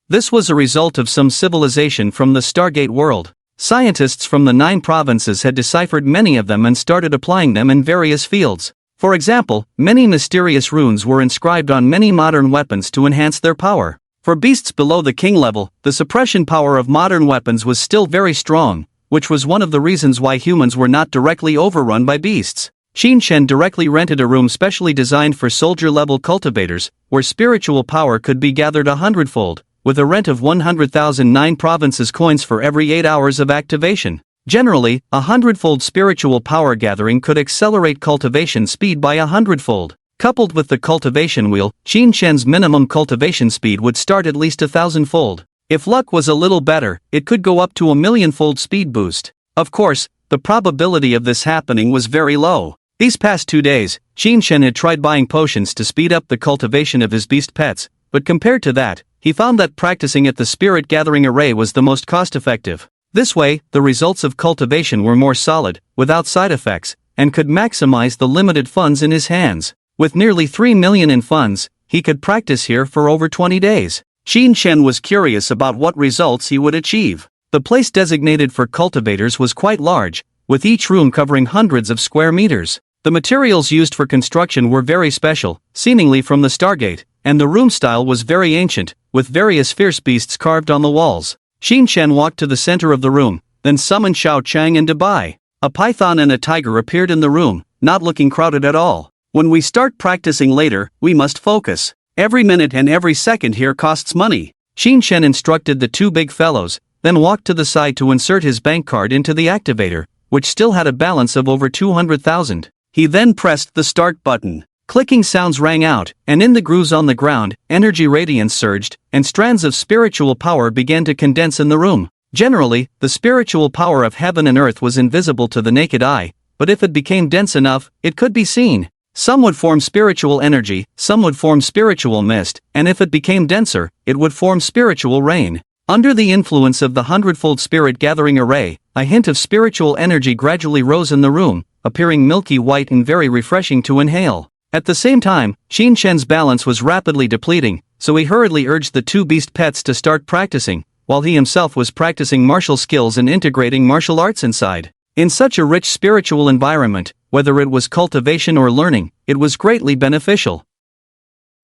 This was a result of some civilization from the Stargate world. Scientists from the 9 provinces had deciphered many of them and started applying them in various fields. For example, many mysterious runes were inscribed on many modern weapons to enhance their power. For beasts below the king level, the suppression power of modern weapons was still very strong, which was one of the reasons why humans were not directly overrun by beasts. Qin Chen directly rented a room specially designed for soldier-level cultivators, where spiritual power could be gathered 100-fold, with a rent of 100,000 9 provinces coins for every 8 hours of activation. Generally, 100-fold spiritual power gathering could accelerate cultivation speed by 100-fold. Coupled with the cultivation wheel, Qin Chen's minimum cultivation speed would start at least 1,000-fold. If luck was a little better, it could go up to a 1,000,000-fold speed boost. Of course, the probability of this happening was very low. These past 2 days, Qin Chen had tried buying potions to speed up the cultivation of his beast pets, but compared to that, he found that practicing at the Spirit Gathering Array was the most cost-effective. This way, the results of cultivation were more solid, without side effects, and could maximize the limited funds in his hands. With nearly 3 million in funds, he could practice here for over 20 days. Qin Chen was curious about what results he would achieve. The place designated for cultivators was quite large, with each room covering hundreds of square meters. The materials used for construction were very special, seemingly from the Stargate, and the room style was very ancient, with various fierce beasts carved on the walls. Qin Chen walked to the center of the room, then summoned Xiao Chang and Dubai. A python and a tiger appeared in the room, not looking crowded at all. When we start practicing later, we must focus. Every minute and every second here costs money. Qin Shen instructed the two big fellows, then walked to the side to insert his bank card into the activator, which still had a balance of over 200,000. He then pressed the start button. Clicking sounds rang out, and in the grooves on the ground, energy radiance surged, and strands of spiritual power began to condense in the room. Generally, the spiritual power of heaven and earth was invisible to the naked eye, but if it became dense enough, it could be seen. Some would form spiritual energy, some would form spiritual mist, and if it became denser, it would form spiritual rain. Under the influence of the hundredfold spirit gathering array, a hint of spiritual energy gradually rose in the room, appearing milky white and very refreshing to inhale. At the same time, Qin Shen's balance was rapidly depleting, so he hurriedly urged the two beast pets to start practicing, while he himself was practicing martial skills and integrating martial arts inside. In such a rich spiritual environment, whether it was cultivation or learning, it was greatly beneficial.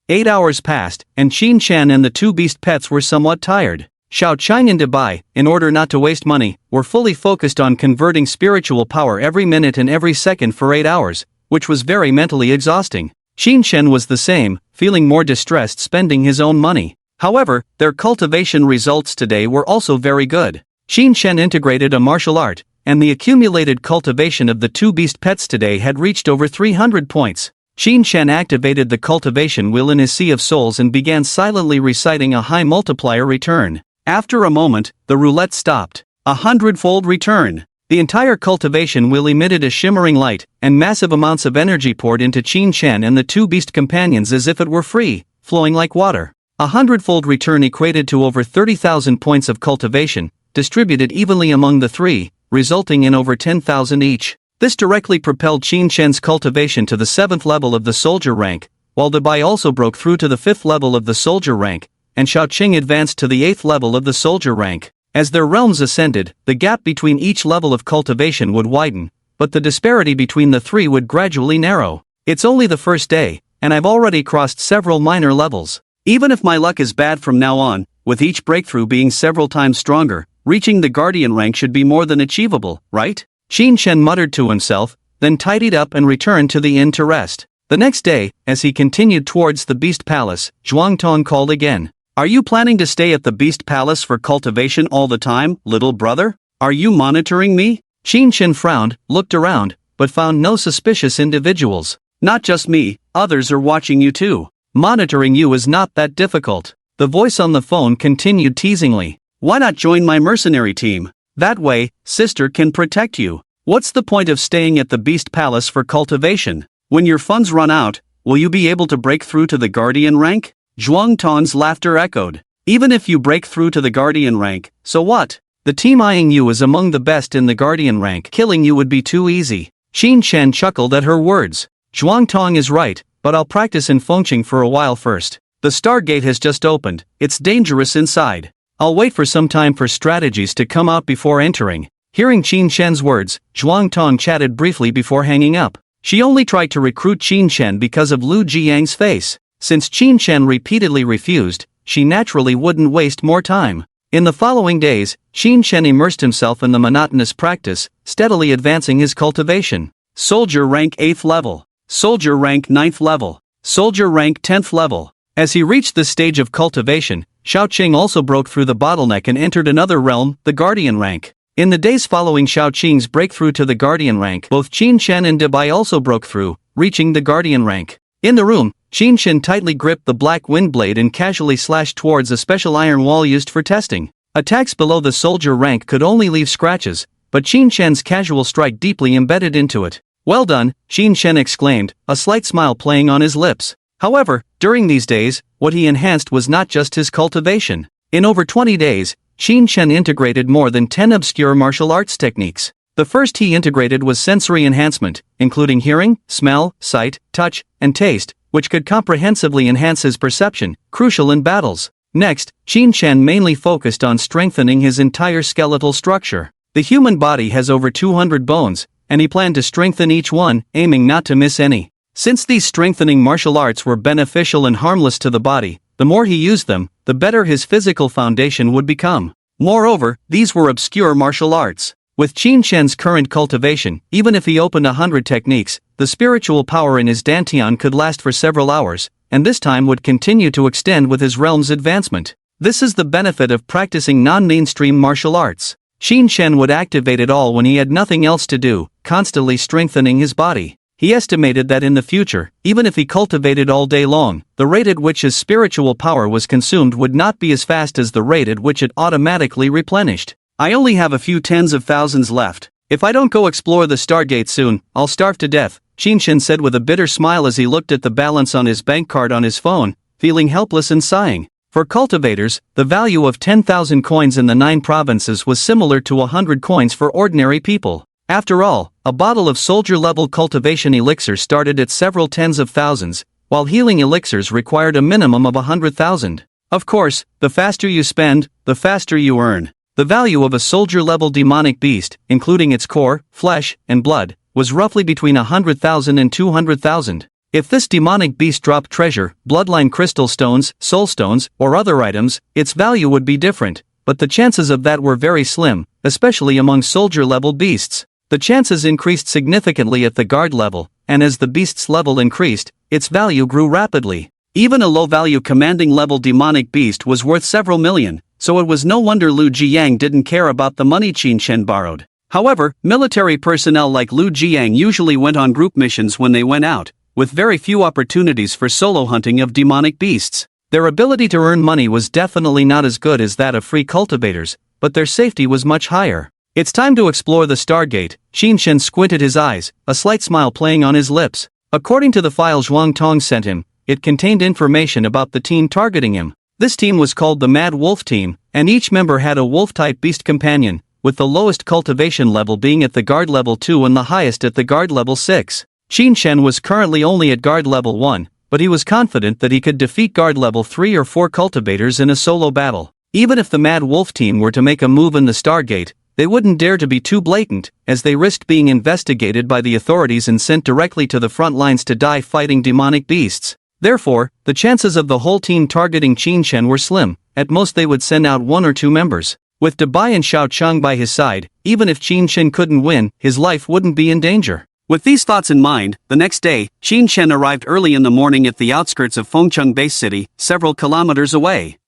8 hours passed, and Qin Shen and the two beast pets were somewhat tired. Xiao Qing and Debai, in order not to waste money, were fully focused on converting spiritual power every minute and every second for 8 hours, which was very mentally exhausting. Qin Shen was the same, feeling more distressed spending his own money. However, their cultivation results today were also very good. Qin Shen integrated a martial art, and the accumulated cultivation of the two beast pets today had reached over 300 points. Qin Shen activated the cultivation wheel in his Sea of Souls and began silently reciting a high multiplier return. After a moment, the roulette stopped. 100-fold return. The entire cultivation wheel emitted a shimmering light, and massive amounts of energy poured into Qin Shen and the two beast companions as if it were free, flowing like water. 100-fold return equated to over 30,000 points of cultivation, distributed evenly among the three, resulting in over 10,000 each. This directly propelled Qin Shen's cultivation to the 7th level of the soldier rank, while Debai also broke through to the 5th level of the soldier rank, and Xiao Qing advanced to the 8th level of the soldier rank. As their realms ascended, the gap between each level of cultivation would widen, but the disparity between the three would gradually narrow. It's only the first day, and I've already crossed several minor levels. Even if my luck is bad from now on, with each breakthrough being several times stronger, reaching the guardian rank should be more than achievable, right? Qin Shen muttered to himself, then tidied up and returned to the inn to rest. The next day, as he continued towards the Beast Palace, Zhuang Tong called again. Are you planning to stay at the Beast Palace for cultivation all the time, little brother? Are you monitoring me? Qin Shen frowned, looked around, but found no suspicious individuals. Not just me, others are watching you too. Monitoring you is not that difficult. The voice on the phone continued teasingly. Why not join my mercenary team? That way, sister can protect you. What's the point of staying at the Beast Palace for cultivation? When your funds run out, will you be able to break through to the guardian rank? Zhuang Tong's laughter echoed. Even if you break through to the guardian rank, so what? The team eyeing you is among the best in the guardian rank. Killing you would be too easy. Qin Shen chuckled at her words. Zhuang Tong is right, but I'll practice in Fengqing for a while first. The Stargate has just opened, it's dangerous inside. I'll wait for some time for strategies to come out before entering. Hearing Qin Shen's words, Zhuang Tong chatted briefly before hanging up. She only tried to recruit Qin Shen because of Lu Jiang's face. Since Qin Shen repeatedly refused, she naturally wouldn't waste more time. In the following days, Qin Shen immersed himself in the monotonous practice, steadily advancing his cultivation. Soldier rank 8th level. Soldier rank 9th level. Soldier rank 10th level. As he reached this stage of cultivation, Xiao Qing also broke through the bottleneck and entered another realm, the Guardian rank. In the days following Xiao Qing's breakthrough to the Guardian rank, both Qin Shen and Debai also broke through, reaching the Guardian rank. In the room, Qin Shen tightly gripped the black wind blade and casually slashed towards a special iron wall used for testing. Attacks below the soldier rank could only leave scratches, but Qin Shen's casual strike deeply embedded into it. Well done, Qin Shen exclaimed, a slight smile playing on his lips. However, during these days, what he enhanced was not just his cultivation. In over 20 days, Qin Shen integrated more than 10 obscure martial arts techniques. The first he integrated was sensory enhancement, including hearing, smell, sight, touch, and taste, which could comprehensively enhance his perception, crucial in battles. Next, Qin Shen mainly focused on strengthening his entire skeletal structure. The human body has over 200 bones, and he planned to strengthen each one, aiming not to miss any. Since these strengthening martial arts were beneficial and harmless to the body, the more he used them, the better his physical foundation would become. Moreover, these were obscure martial arts. With Qin Shen's current cultivation, even if he opened 100 techniques, the spiritual power in his dantian could last for several hours, and this time would continue to extend with his realm's advancement. This is the benefit of practicing non-mainstream martial arts. Qin Shen would activate it all when he had nothing else to do, constantly strengthening his body. He estimated that in the future, even if he cultivated all day long, the rate at which his spiritual power was consumed would not be as fast as the rate at which it automatically replenished. I only have a few tens of thousands left. If I don't go explore the Stargate soon, I'll starve to death, Qin Shen said with a bitter smile as he looked at the balance on his bank card on his phone, feeling helpless and sighing. For cultivators, the value of 10,000 coins in the 9 provinces was similar to 100 coins for ordinary people. After all, a bottle of soldier-level cultivation elixir started at several tens of thousands, while healing elixirs required a minimum of 100,000. Of course, the faster you spend, the faster you earn. The value of a soldier-level demonic beast, including its core, flesh, and blood, was roughly between 100,000 and 200,000. If this demonic beast dropped treasure, bloodline crystal stones, soul stones, or other items, its value would be different, but the chances of that were very slim, especially among soldier-level beasts. The chances increased significantly at the guard level, and as the beast's level increased, its value grew rapidly. Even a low-value commanding-level demonic beast was worth several million, so it was no wonder Lu Jiang didn't care about the money Qin Shen borrowed. However, military personnel like Lu Jiang usually went on group missions when they went out, with very few opportunities for solo hunting of demonic beasts. Their ability to earn money was definitely not as good as that of free cultivators, but their safety was much higher. It's time to explore the Stargate. Qin Shen squinted his eyes, a slight smile playing on his lips. According to the file Zhuang Tong sent him, it contained information about the team targeting him. This team was called the Mad Wolf Team, and each member had a wolf-type beast companion, with the lowest cultivation level being at the guard level 2 and the highest at the guard level 6. Qin Shen was currently only at guard level 1, but he was confident that he could defeat guard level 3 or 4 cultivators in a solo battle. Even if the Mad Wolf Team were to make a move in the Stargate, they wouldn't dare to be too blatant, as they risked being investigated by the authorities and sent directly to the front lines to die fighting demonic beasts. Therefore, the chances of the whole team targeting Qin Shen were slim. At most they would send out 1 or 2 members. With Dabai and Xiao Cheng by his side, even if Qin Shen couldn't win, his life wouldn't be in danger. With these thoughts in mind, the next day, Qin Shen arrived early in the morning at the outskirts of Fengcheng Base City, several kilometers away.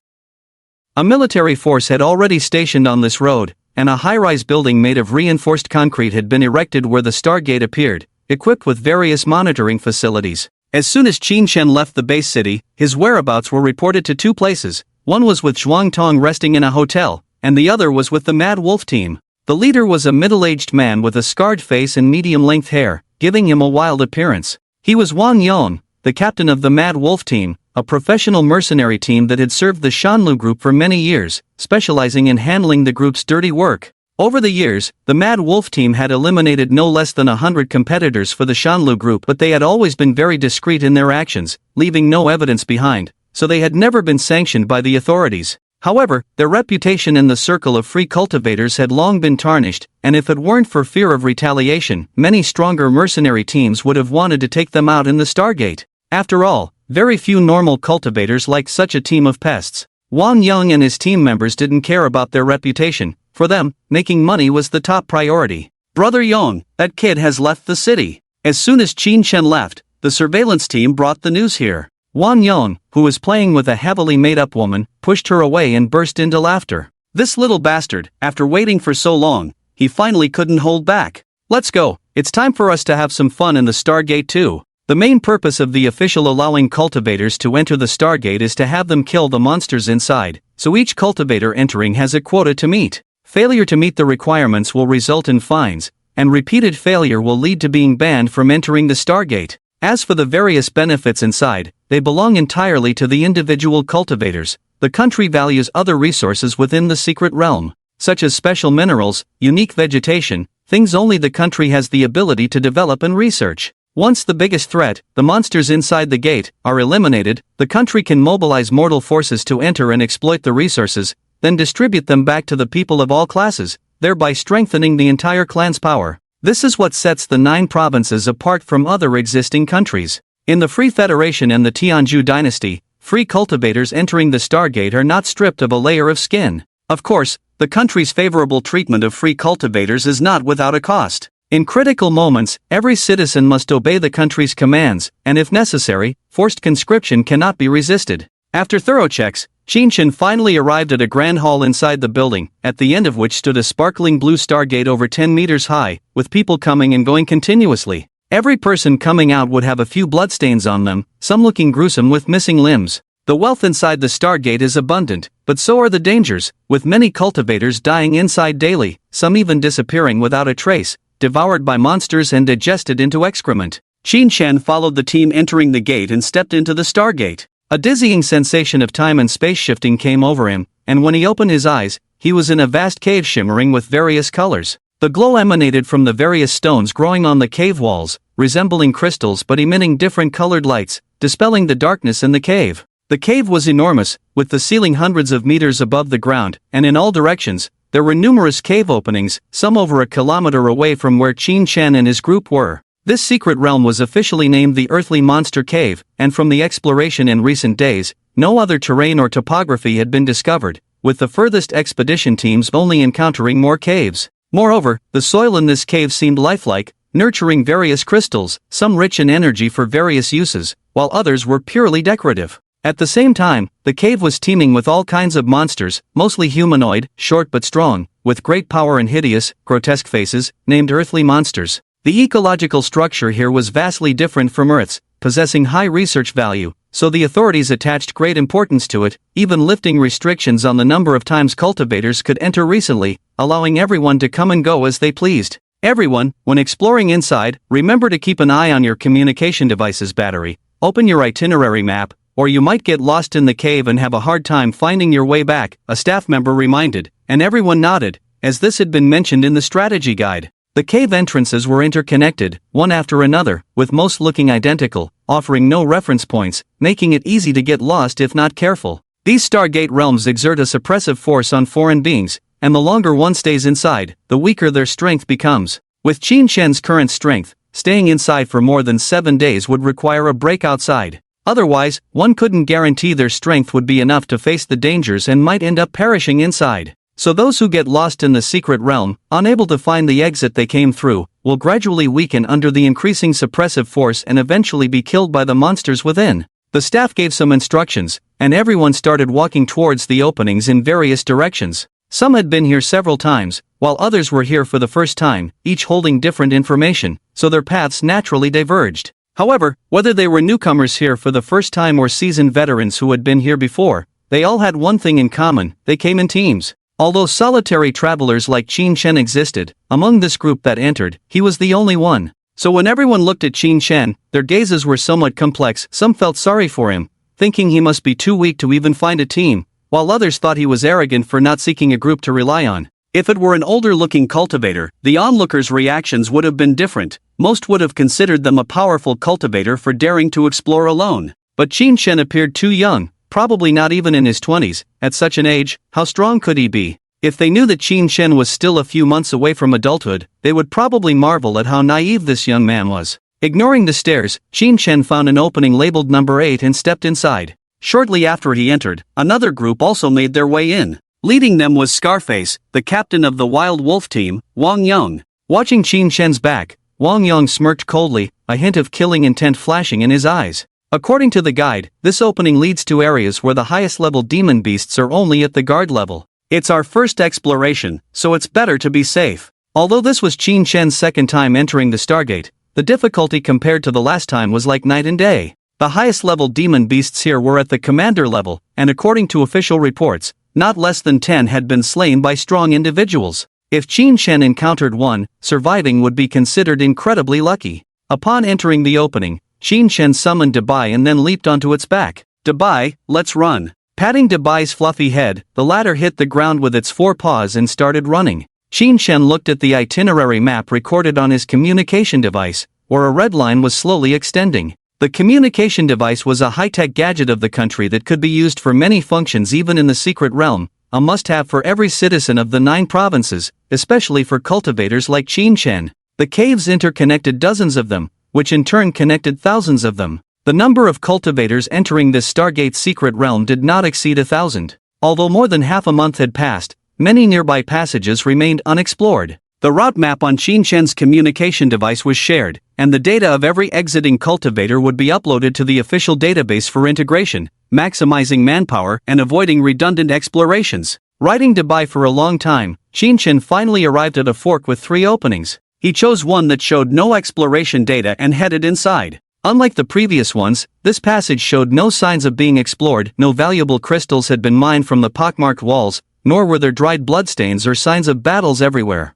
A military force had already stationed on this road, and a high-rise building made of reinforced concrete had been erected where the Stargate appeared, equipped with various monitoring facilities. As soon as Qin Shen left the base city, his whereabouts were reported to 2 places. One was with Zhuang Tong resting in a hotel, and the other was with the Mad Wolf Team. The leader was a middle-aged man with a scarred face and medium-length hair, giving him a wild appearance. He was Wang Yong, the captain of the Mad Wolf Team, a professional mercenary team that had served the Shanlu Group for many years, specializing in handling the group's dirty work. Over the years, the Mad Wolf Team had eliminated no less than 100 competitors for the Shanlu Group, but they had always been very discreet in their actions, leaving no evidence behind, so they had never been sanctioned by the authorities. However, their reputation in the circle of free cultivators had long been tarnished, and if it weren't for fear of retaliation, many stronger mercenary teams would have wanted to take them out in the Stargate. After all, very few normal cultivators liked such a team of pests. Wang Yang and his team members didn't care about their reputation. For them, making money was the top priority. "Brother Yang, that kid has left the city." As soon as Qin Shen left, the surveillance team brought the news here. Wang Yang, who was playing with a heavily made-up woman, pushed her away and burst into laughter. This little bastard, after waiting for so long, he finally couldn't hold back. "Let's go, it's time for us to have some fun in the Stargate too." The main purpose of the official allowing cultivators to enter the Stargate is to have them kill the monsters inside, so each cultivator entering has a quota to meet. Failure to meet the requirements will result in fines, and repeated failure will lead to being banned from entering the Stargate. As for the various benefits inside, they belong entirely to the individual cultivators. The country values other resources within the secret realm, such as special minerals, unique vegetation, things only the country has the ability to develop and research. Once the biggest threat, the monsters inside the gate, are eliminated, the country can mobilize mortal forces to enter and exploit the resources, then distribute them back to the people of all classes, thereby strengthening the entire clan's power. This is what sets the 9 provinces apart from other existing countries. In the Free Federation and the Tianzhu dynasty, free cultivators entering the Stargate are not stripped of a layer of skin. Of course, the country's favorable treatment of free cultivators is not without a cost. In critical moments, every citizen must obey the country's commands, and if necessary, forced conscription cannot be resisted. After thorough checks, Chen finally arrived at a grand hall inside the building, at the end of which stood a sparkling blue Stargate over 10 meters high, with people coming and going continuously. Every person coming out would have a few bloodstains on them, some looking gruesome with missing limbs. The wealth inside the Stargate is abundant, but so are the dangers, with many cultivators dying inside daily, some even disappearing without a trace, devoured by monsters and digested into excrement. Chen followed the team entering the gate and stepped into the Stargate. A dizzying sensation of time and space shifting came over him, and when he opened his eyes, he was in a vast cave shimmering with various colors. The glow emanated from the various stones growing on the cave walls, resembling crystals but emitting different colored lights, dispelling the darkness in the cave. The cave was enormous, with the ceiling hundreds of meters above the ground, and in all directions, there were numerous cave openings, some over a kilometer away from where Chen and his group were. This secret realm was officially named the Earthly Monster Cave, and from the exploration in recent days, no other terrain or topography had been discovered, with the furthest expedition teams only encountering more caves. Moreover, the soil in this cave seemed lifelike, nurturing various crystals, some rich in energy for various uses, while others were purely decorative. At the same time, the cave was teeming with all kinds of monsters, mostly humanoid, short but strong, with great power and hideous, grotesque faces, named earthly monsters. The ecological structure here was vastly different from Earth's, possessing high research value, so the authorities attached great importance to it, even lifting restrictions on the number of times cultivators could enter recently, allowing everyone to come and go as they pleased. Everyone, when exploring inside, remember to keep an eye on your communication device's battery, open your itinerary map, or you might get lost in the cave and have a hard time finding your way back, a staff member reminded, and everyone nodded, as this had been mentioned in the strategy guide. The cave entrances were interconnected, one after another, with most looking identical, offering no reference points, making it easy to get lost if not careful. These Stargate realms exert a suppressive force on foreign beings, and the longer one stays inside, the weaker their strength becomes. With Chen's current strength, staying inside for more than 7 days would require a break outside. Otherwise, one couldn't guarantee their strength would be enough to face the dangers and might end up perishing inside. So those who get lost in the secret realm, unable to find the exit they came through, will gradually weaken under the increasing suppressive force and eventually be killed by the monsters within. The staff gave some instructions, and everyone started walking towards the openings in various directions. Some had been here several times, while others were here for the first time, each holding different information, so their paths naturally diverged. However, whether they were newcomers here for the first time or seasoned veterans who had been here before, they all had one thing in common: they came in teams. Although solitary travelers like Chen existed, among this group that entered, he was the only one. So when everyone looked at Chen, their gazes were somewhat complex. Some felt sorry for him, thinking he must be too weak to even find a team, while others thought he was arrogant for not seeking a group to rely on. If it were an older-looking cultivator, the onlookers' reactions would have been different. Most would have considered them a powerful cultivator for daring to explore alone. But Chen appeared too young, probably not even in his 20s. At such an age, how strong could he be? If they knew that Chen was still a few months away from adulthood, they would probably marvel at how naive this young man was. Ignoring the stairs, Chen found an opening labeled number 8 and stepped inside. Shortly after he entered, another group also made their way in. Leading them was Scarface, the captain of the Wild Wolf team, Wang Yong. Watching Chen's back, Wang Yong smirked coldly, a hint of killing intent flashing in his eyes. According to the guide, this opening leads to areas where the highest level demon beasts are only at the guard level. It's our first exploration, so it's better to be safe. Although this was Chen's second time entering the Stargate, the difficulty compared to the last time was like night and day. The highest level demon beasts here were at the commander level, and according to official reports, not less than 10 had been slain by strong individuals. If Chen encountered one, surviving would be considered incredibly lucky. Upon entering the opening, Chen summoned Dabai and then leaped onto its back. "Dabai, let's run." Patting Dabai's fluffy head, the latter hit the ground with its 4 paws and started running. Chen looked at the itinerary map recorded on his communication device, where a red line was slowly extending. The communication device was a high-tech gadget of the country that could be used for many functions even in the secret realm, a must-have for every citizen of the 9 provinces, especially for cultivators like Chen. The caves interconnected dozens of them, which in turn connected thousands of them. The number of cultivators entering this Stargate secret realm did not exceed 1,000. Although more than half a month had passed, many nearby passages remained unexplored. The route map on Qin Shen's communication device was shared, and the data of every exiting cultivator would be uploaded to the official database for integration, maximizing manpower and avoiding redundant explorations. Riding Dubai for a long time, Qin Shen finally arrived at a fork with 3 openings. He chose one that showed no exploration data and headed inside. Unlike the previous ones, this passage showed no signs of being explored, no valuable crystals had been mined from the pockmarked walls, nor were there dried bloodstains or signs of battles everywhere.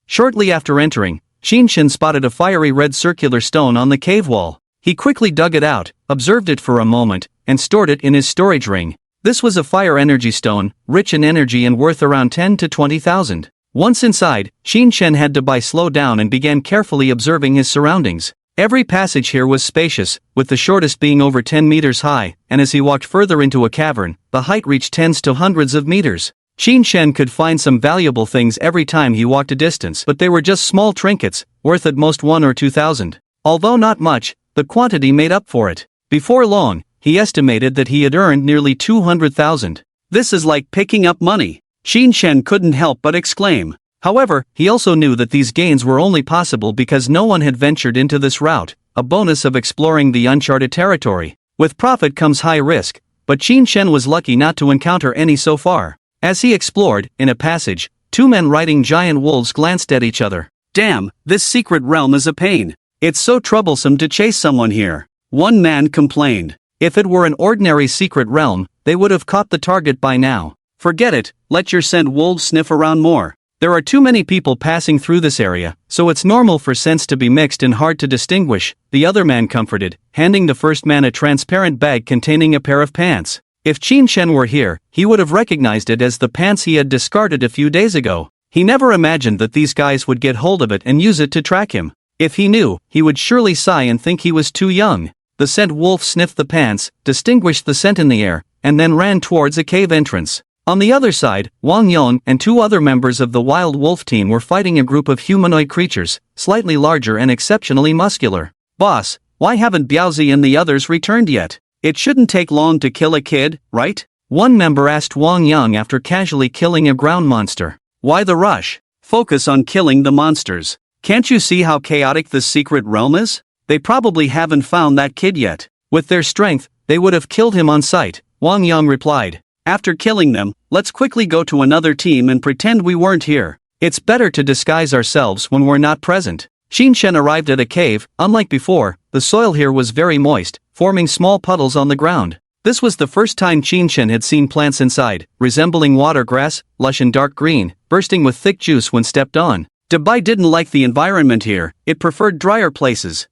Shortly after entering, Qin Shen spotted a fiery red circular stone on the cave wall. He quickly dug it out, observed it for a moment, and stored it in his storage ring. This was a fire energy stone, rich in energy and worth around 10 to 20,000. Once inside, Qin Shen had to slow down and began carefully observing his surroundings. Every passage here was spacious, with the shortest being over 10 meters high, and as he walked further into a cavern, the height reached tens to hundreds of meters. Qin Shen could find some valuable things every time he walked a distance, but they were just small trinkets, worth at most 1 or 2,000. Although not much, the quantity made up for it. Before long, he estimated that he had earned nearly 200,000. This is like picking up money. Qin Shen couldn't help but exclaim. However, he also knew that these gains were only possible because no one had ventured into this route, a bonus of exploring the uncharted territory. With profit comes high risk, but Qin Shen was lucky not to encounter any so far. As he explored, in a passage, 2 men riding giant wolves glanced at each other. "Damn, this secret realm is a pain. It's so troublesome to chase someone here," one man complained. If it were an ordinary secret realm, they would have caught the target by now. "Forget it, let your scent wolves sniff around more. There are too many people passing through this area, so it's normal for scents to be mixed and hard to distinguish," the other man comforted, handing the first man a transparent bag containing a pair of pants. If Qin Shen were here, he would have recognized it as the pants he had discarded a few days ago. He never imagined that these guys would get hold of it and use it to track him. If he knew, he would surely sigh and think he was too young. The scent wolf sniffed the pants, distinguished the scent in the air, and then ran towards a cave entrance. On the other side, Wang Yong and 2 other members of the wild wolf team were fighting a group of humanoid creatures, slightly larger and exceptionally muscular. "Boss, why haven't Biaozi and the others returned yet? It shouldn't take long to kill a kid, right?" one member asked Wang Yang after casually killing a ground monster. "Why the rush? Focus on killing the monsters. Can't you see how chaotic this secret realm is? They probably haven't found that kid yet. With their strength, they would have killed him on sight," Wang Yang replied. "After killing them, let's quickly go to another team and pretend we weren't here. It's better to disguise ourselves when we're not present." Qin Shen arrived at a cave. Unlike before, the soil here was very moist, forming small puddles on the ground. This was the first time Qin Shen had seen plants inside, resembling water grass, lush and dark green, bursting with thick juice when stepped on. Dubai didn't like the environment here, it preferred drier places.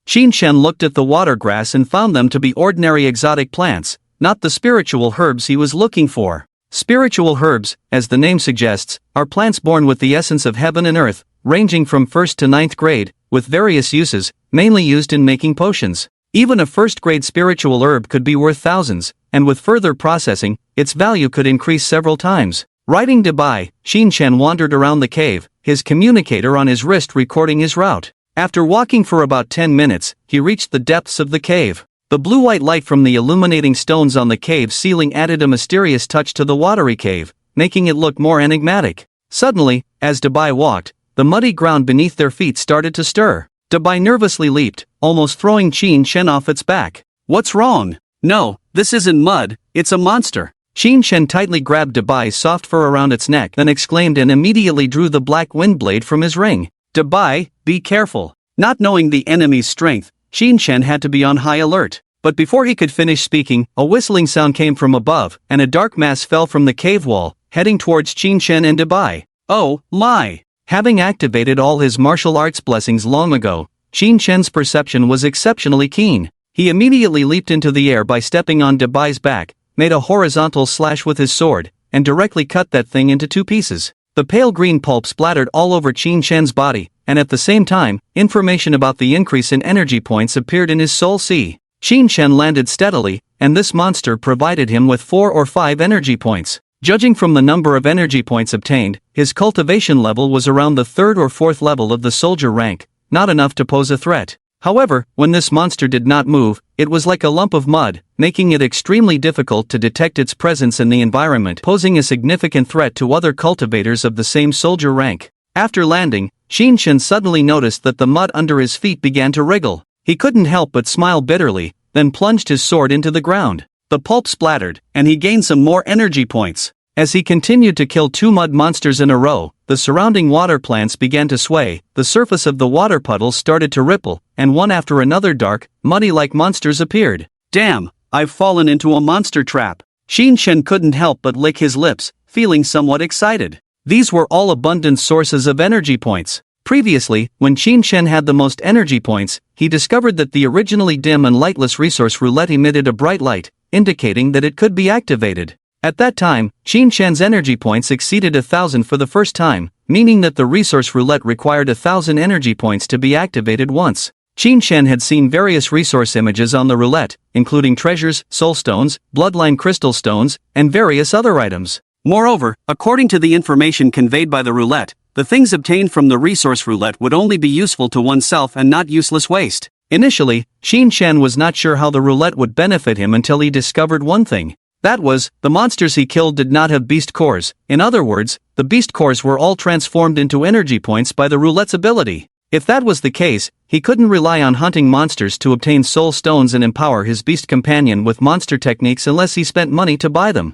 Qin Shen looked at the water grass and found them to be ordinary exotic plants, not the spiritual herbs he was looking for. Spiritual herbs, as the name suggests, are plants born with the essence of heaven and earth, ranging from 1st to 9th grade, with various uses, mainly used in making potions. Even a 1st-grade spiritual herb could be worth thousands, and with further processing, its value could increase several times. Riding Dubai, Qin Shen wandered around the cave, his communicator on his wrist recording his route. After walking for about 10 minutes, he reached the depths of the cave. The blue-white light from the illuminating stones on the cave ceiling added a mysterious touch to the watery cave, making it look more enigmatic. Suddenly, as Dubai walked, the muddy ground beneath their feet started to stir. Dubai nervously leaped, almost throwing Qin Shen off its back. "What's wrong?" "No, this isn't mud, it's a monster." Qin Shen tightly grabbed Dubai's soft fur around its neck, then exclaimed and immediately drew the black wind blade from his ring. "Dubai, be careful." Not knowing the enemy's strength, Qin Shen had to be on high alert. But before he could finish speaking, a whistling sound came from above, and a dark mass fell from the cave wall, heading towards Qin Shen and Dubai. "Oh, my!" Having activated all his martial arts blessings long ago, Qin Shen's perception was exceptionally keen. He immediately leaped into the air by stepping on Dubai's back, made a horizontal slash with his sword, and directly cut that thing into 2 pieces. The pale green pulp splattered all over Qin Shen's body, and at the same time, information about the increase in energy points appeared in his soul sea. Qin Shen landed steadily, and this monster provided him with 4 or 5 energy points. Judging from the number of energy points obtained, his cultivation level was around the 3rd or 4th level of the soldier rank, not enough to pose a threat. However, when this monster did not move, it was like a lump of mud, making it extremely difficult to detect its presence in the environment, posing a significant threat to other cultivators of the same soldier rank. After landing, Qinshan suddenly noticed that the mud under his feet began to wriggle. He couldn't help but smile bitterly, then plunged his sword into the ground. The pulp splattered, and he gained some more energy points. As he continued to kill 2 mud monsters in a row, the surrounding water plants began to sway, the surface of the water puddles started to ripple, and one after another dark, muddy-like monsters appeared. Damn, I've fallen into a monster trap. Qinshan couldn't help but lick his lips, feeling somewhat excited. These were all abundant sources of energy points. Previously, when Qinshan had the most energy points, he discovered that the originally dim and lightless resource roulette emitted a bright light, indicating that it could be activated. At that time, Qinshan's energy points exceeded 1,000 for the first time, meaning that the resource roulette required 1,000 energy points to be activated once. Qinshan had seen various resource images on the roulette, including treasures, soul stones, bloodline crystal stones, and various other items. Moreover, according to the information conveyed by the roulette, the things obtained from the resource roulette would only be useful to oneself and not useless waste. Initially, Qinshan was not sure how the roulette would benefit him until he discovered one thing. That was, the monsters he killed did not have beast cores. In other words, the beast cores were all transformed into energy points by the roulette's ability. If that was the case, he couldn't rely on hunting monsters to obtain soul stones and empower his beast companion with monster techniques unless he spent money to buy them.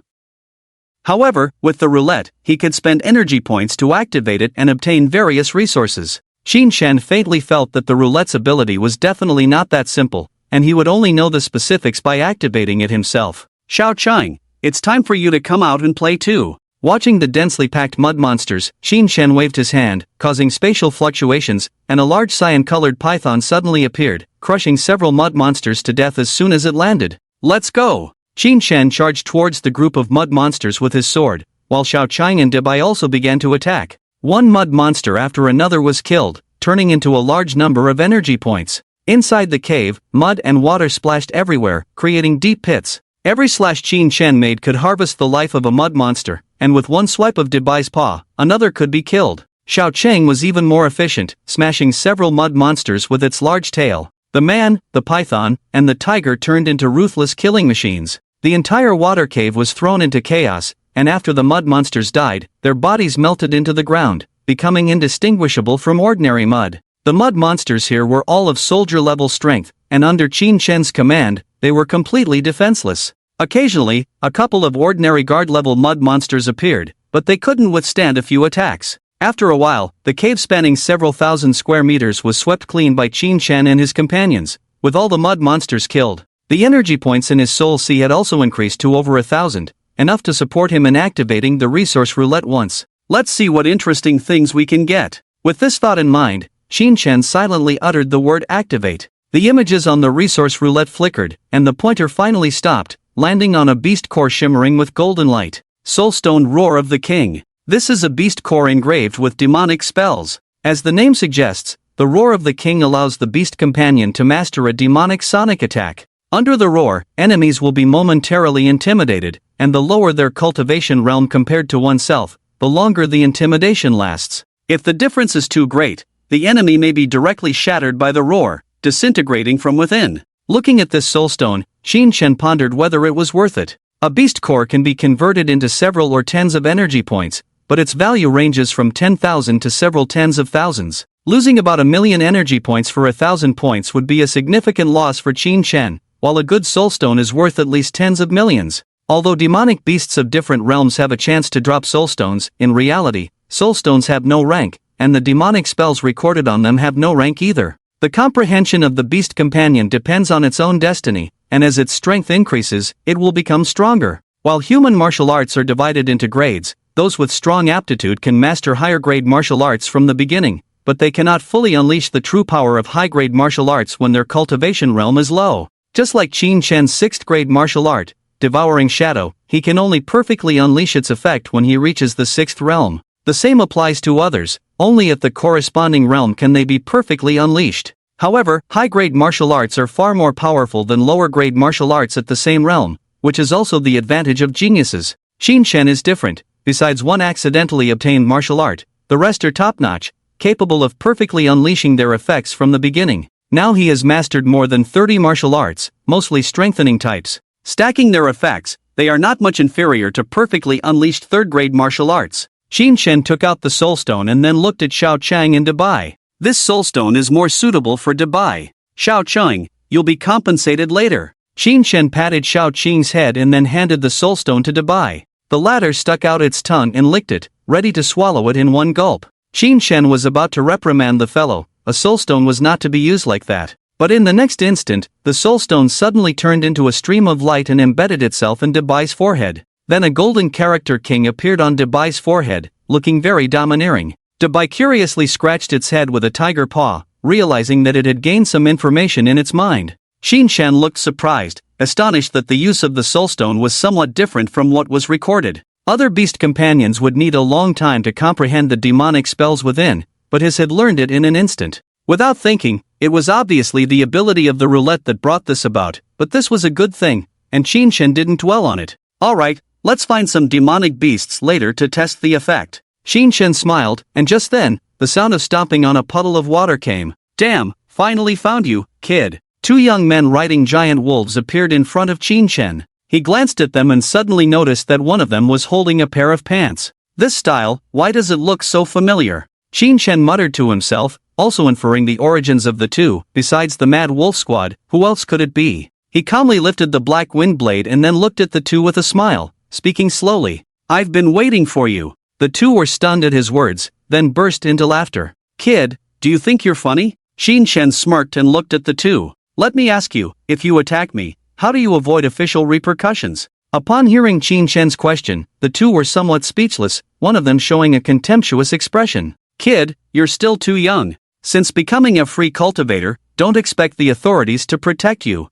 However, with the roulette, he could spend energy points to activate it and obtain various resources. Qinshan faintly felt that the roulette's ability was definitely not that simple, and he would only know the specifics by activating it himself. Xiao Chang, it's time for you to come out and play too. Watching the densely packed mud monsters, Qinshan waved his hand, causing spatial fluctuations, and a large cyan-colored python suddenly appeared, crushing several mud monsters to death as soon as it landed. Let's go! Qinshan charged towards the group of mud monsters with his sword, while Xiao Chang and Debai also began to attack. One mud monster after another was killed, turning into a large number of energy points. Inside the cave, mud and water splashed everywhere, creating deep pits. Every slash Qinshan made could harvest the life of a mud monster, and with one swipe of Debai's paw, another could be killed. Xiao Chang was even more efficient, smashing several mud monsters with its large tail. The man, the python, and the tiger turned into ruthless killing machines. The entire water cave was thrown into chaos, and after the mud monsters died, their bodies melted into the ground, becoming indistinguishable from ordinary mud. The mud monsters here were all of soldier-level strength, and under Qinshan's command, they were completely defenseless. Occasionally, a couple of ordinary guard-level mud monsters appeared, but they couldn't withstand a few attacks. After a while, the cave spanning several thousand square meters was swept clean by Qinshan and his companions, with all the mud monsters killed. The energy points in his soul sea had also increased to over 1,000, enough to support him in activating the resource roulette once. Let's see what interesting things we can get. With this thought in mind, Qinshan silently uttered the word activate. The images on the resource roulette flickered, and the pointer finally stopped, landing on a beast core shimmering with golden light. Soulstone Roar of the King. This is a beast core engraved with demonic spells. As the name suggests, the Roar of the King allows the beast companion to master a demonic sonic attack. Under the roar, enemies will be momentarily intimidated, and the lower their cultivation realm compared to oneself, the longer the intimidation lasts. If the difference is too great, the enemy may be directly shattered by the roar, disintegrating from within. Looking at this soulstone, Qinshan pondered whether it was worth it. A beast core can be converted into several or tens of energy points, but its value ranges from 10,000 to several tens of thousands. Losing about 1,000,000 energy points for 1,000 points would be a significant loss for Qinshan, while a good soulstone is worth at least tens of millions. Although demonic beasts of different realms have a chance to drop soulstones, in reality, soulstones have no rank, and the demonic spells recorded on them have no rank either. The comprehension of the beast companion depends on its own destiny, and as its strength increases, it will become stronger. While human martial arts are divided into grades, those with strong aptitude can master higher grade martial arts from the beginning, but they cannot fully unleash the true power of high grade martial arts when their cultivation realm is low. Just like Qinshan's 6th grade martial art, Devouring Shadow, he can only perfectly unleash its effect when he reaches the 6th realm. The same applies to others, only at the corresponding realm can they be perfectly unleashed. However, high-grade martial arts are far more powerful than lower-grade martial arts at the same realm, which is also the advantage of geniuses. Qinshan is different. Besides one accidentally obtained martial art, the rest are top-notch, capable of perfectly unleashing their effects from the beginning. Now he has mastered more than 30 martial arts, mostly strengthening types. Stacking their effects, they are not much inferior to perfectly unleashed third-grade martial arts. Qin Shen took out the soulstone and then looked at Xiao Chang and Dabai. This soulstone is more suitable for Dabai. Xiao Chang, you'll be compensated later. Qin Shen patted Xiao Qing's head and then handed the soulstone to Dabai. The latter stuck out its tongue and licked it, ready to swallow it in one gulp. Qin Shen was about to reprimand the fellow. A soulstone was not to be used like that. But in the next instant, the soulstone suddenly turned into a stream of light and embedded itself in Dabai's forehead. Then a golden character king appeared on Dabai's forehead, looking very domineering. Dabai curiously scratched its head with a tiger paw, realizing that it had gained some information in its mind. Qin Shen looked surprised, astonished that the use of the soulstone was somewhat different from what was recorded. Other beast companions would need a long time to comprehend the demonic spells within, but his had learned it in an instant. Without thinking, it was obviously the ability of the roulette that brought this about, but this was a good thing, and Qin Shen didn't dwell on it. Alright, let's find some demonic beasts later to test the effect. Qin Shen smiled, and just then, the sound of stomping on a puddle of water came. Damn, finally found you, kid. Two young men riding giant wolves appeared in front of Qin Shen. He glanced at them and suddenly noticed that one of them was holding a pair of pants. This style, why does it look so familiar? Qin Shen muttered to himself, also inferring the origins of the two. Besides the Mad Wolf Squad, who else could it be? He calmly lifted the black wind blade and then looked at the two with a smile, speaking slowly. I've been waiting for you. The two were stunned at his words, then burst into laughter. Kid, do you think you're funny? Qin Shen smirked and looked at the two. Let me ask you, if you attack me, how do you avoid official repercussions? Upon hearing Qin Shen's question, the two were somewhat speechless, one of them showing a contemptuous expression. Kid, you're still too young. Since becoming a free cultivator, don't expect the authorities to protect you.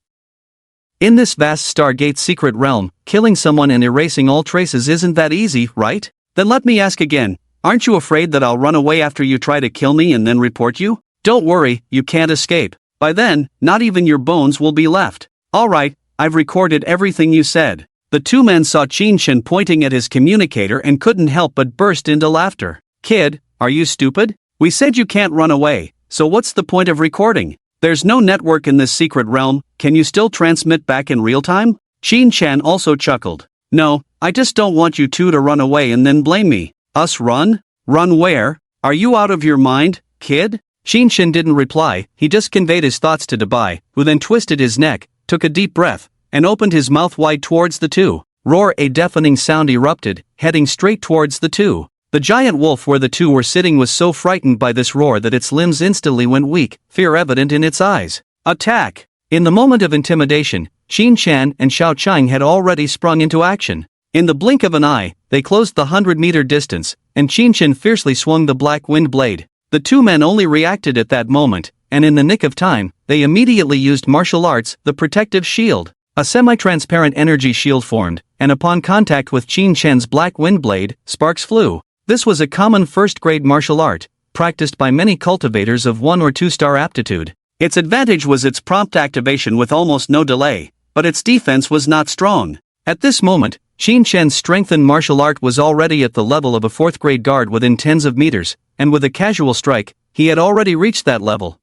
In this vast Stargate secret realm, killing someone and erasing all traces isn't that easy, right? Then let me ask again, aren't you afraid that I'll run away after you try to kill me and then report you? Don't worry, you can't escape. By then, not even your bones will be left. Alright, I've recorded everything you said. The two men saw Qin Shen pointing at his communicator and couldn't help but burst into laughter. Kid, are you stupid? We said you can't run away, so what's the point of recording? There's no network in this secret realm, can you still transmit back in real time? Qin Shen also chuckled. No, I just don't want you two to run away and then blame me. Us run? Run where? Are you out of your mind, kid? Qin Shen didn't reply, he just conveyed his thoughts to Dabai, who then twisted his neck, took a deep breath, and opened his mouth wide towards the two. Roar! A deafening sound erupted, heading straight towards the two. The giant wolf where the two were sitting was so frightened by this roar that its limbs instantly went weak, fear evident in its eyes. Attack! In the moment of intimidation, Qin Shen and Xiao Chang had already sprung into action. In the blink of an eye, they closed the 100-meter distance, and Qin Shen fiercely swung the black wind blade. The two men only reacted at that moment, and in the nick of time, they immediately used martial arts, the protective shield. A semi-transparent energy shield formed, and upon contact with Qin Shen's black wind blade, sparks flew. This was a common first-grade martial art, practiced by many cultivators of 1 or 2-star aptitude. Its advantage was its prompt activation with almost no delay, but its defense was not strong. At this moment, Qin Shen's strengthened martial art was already at the level of a 4th-grade guard within tens of meters, and with a casual strike, he had already reached that level.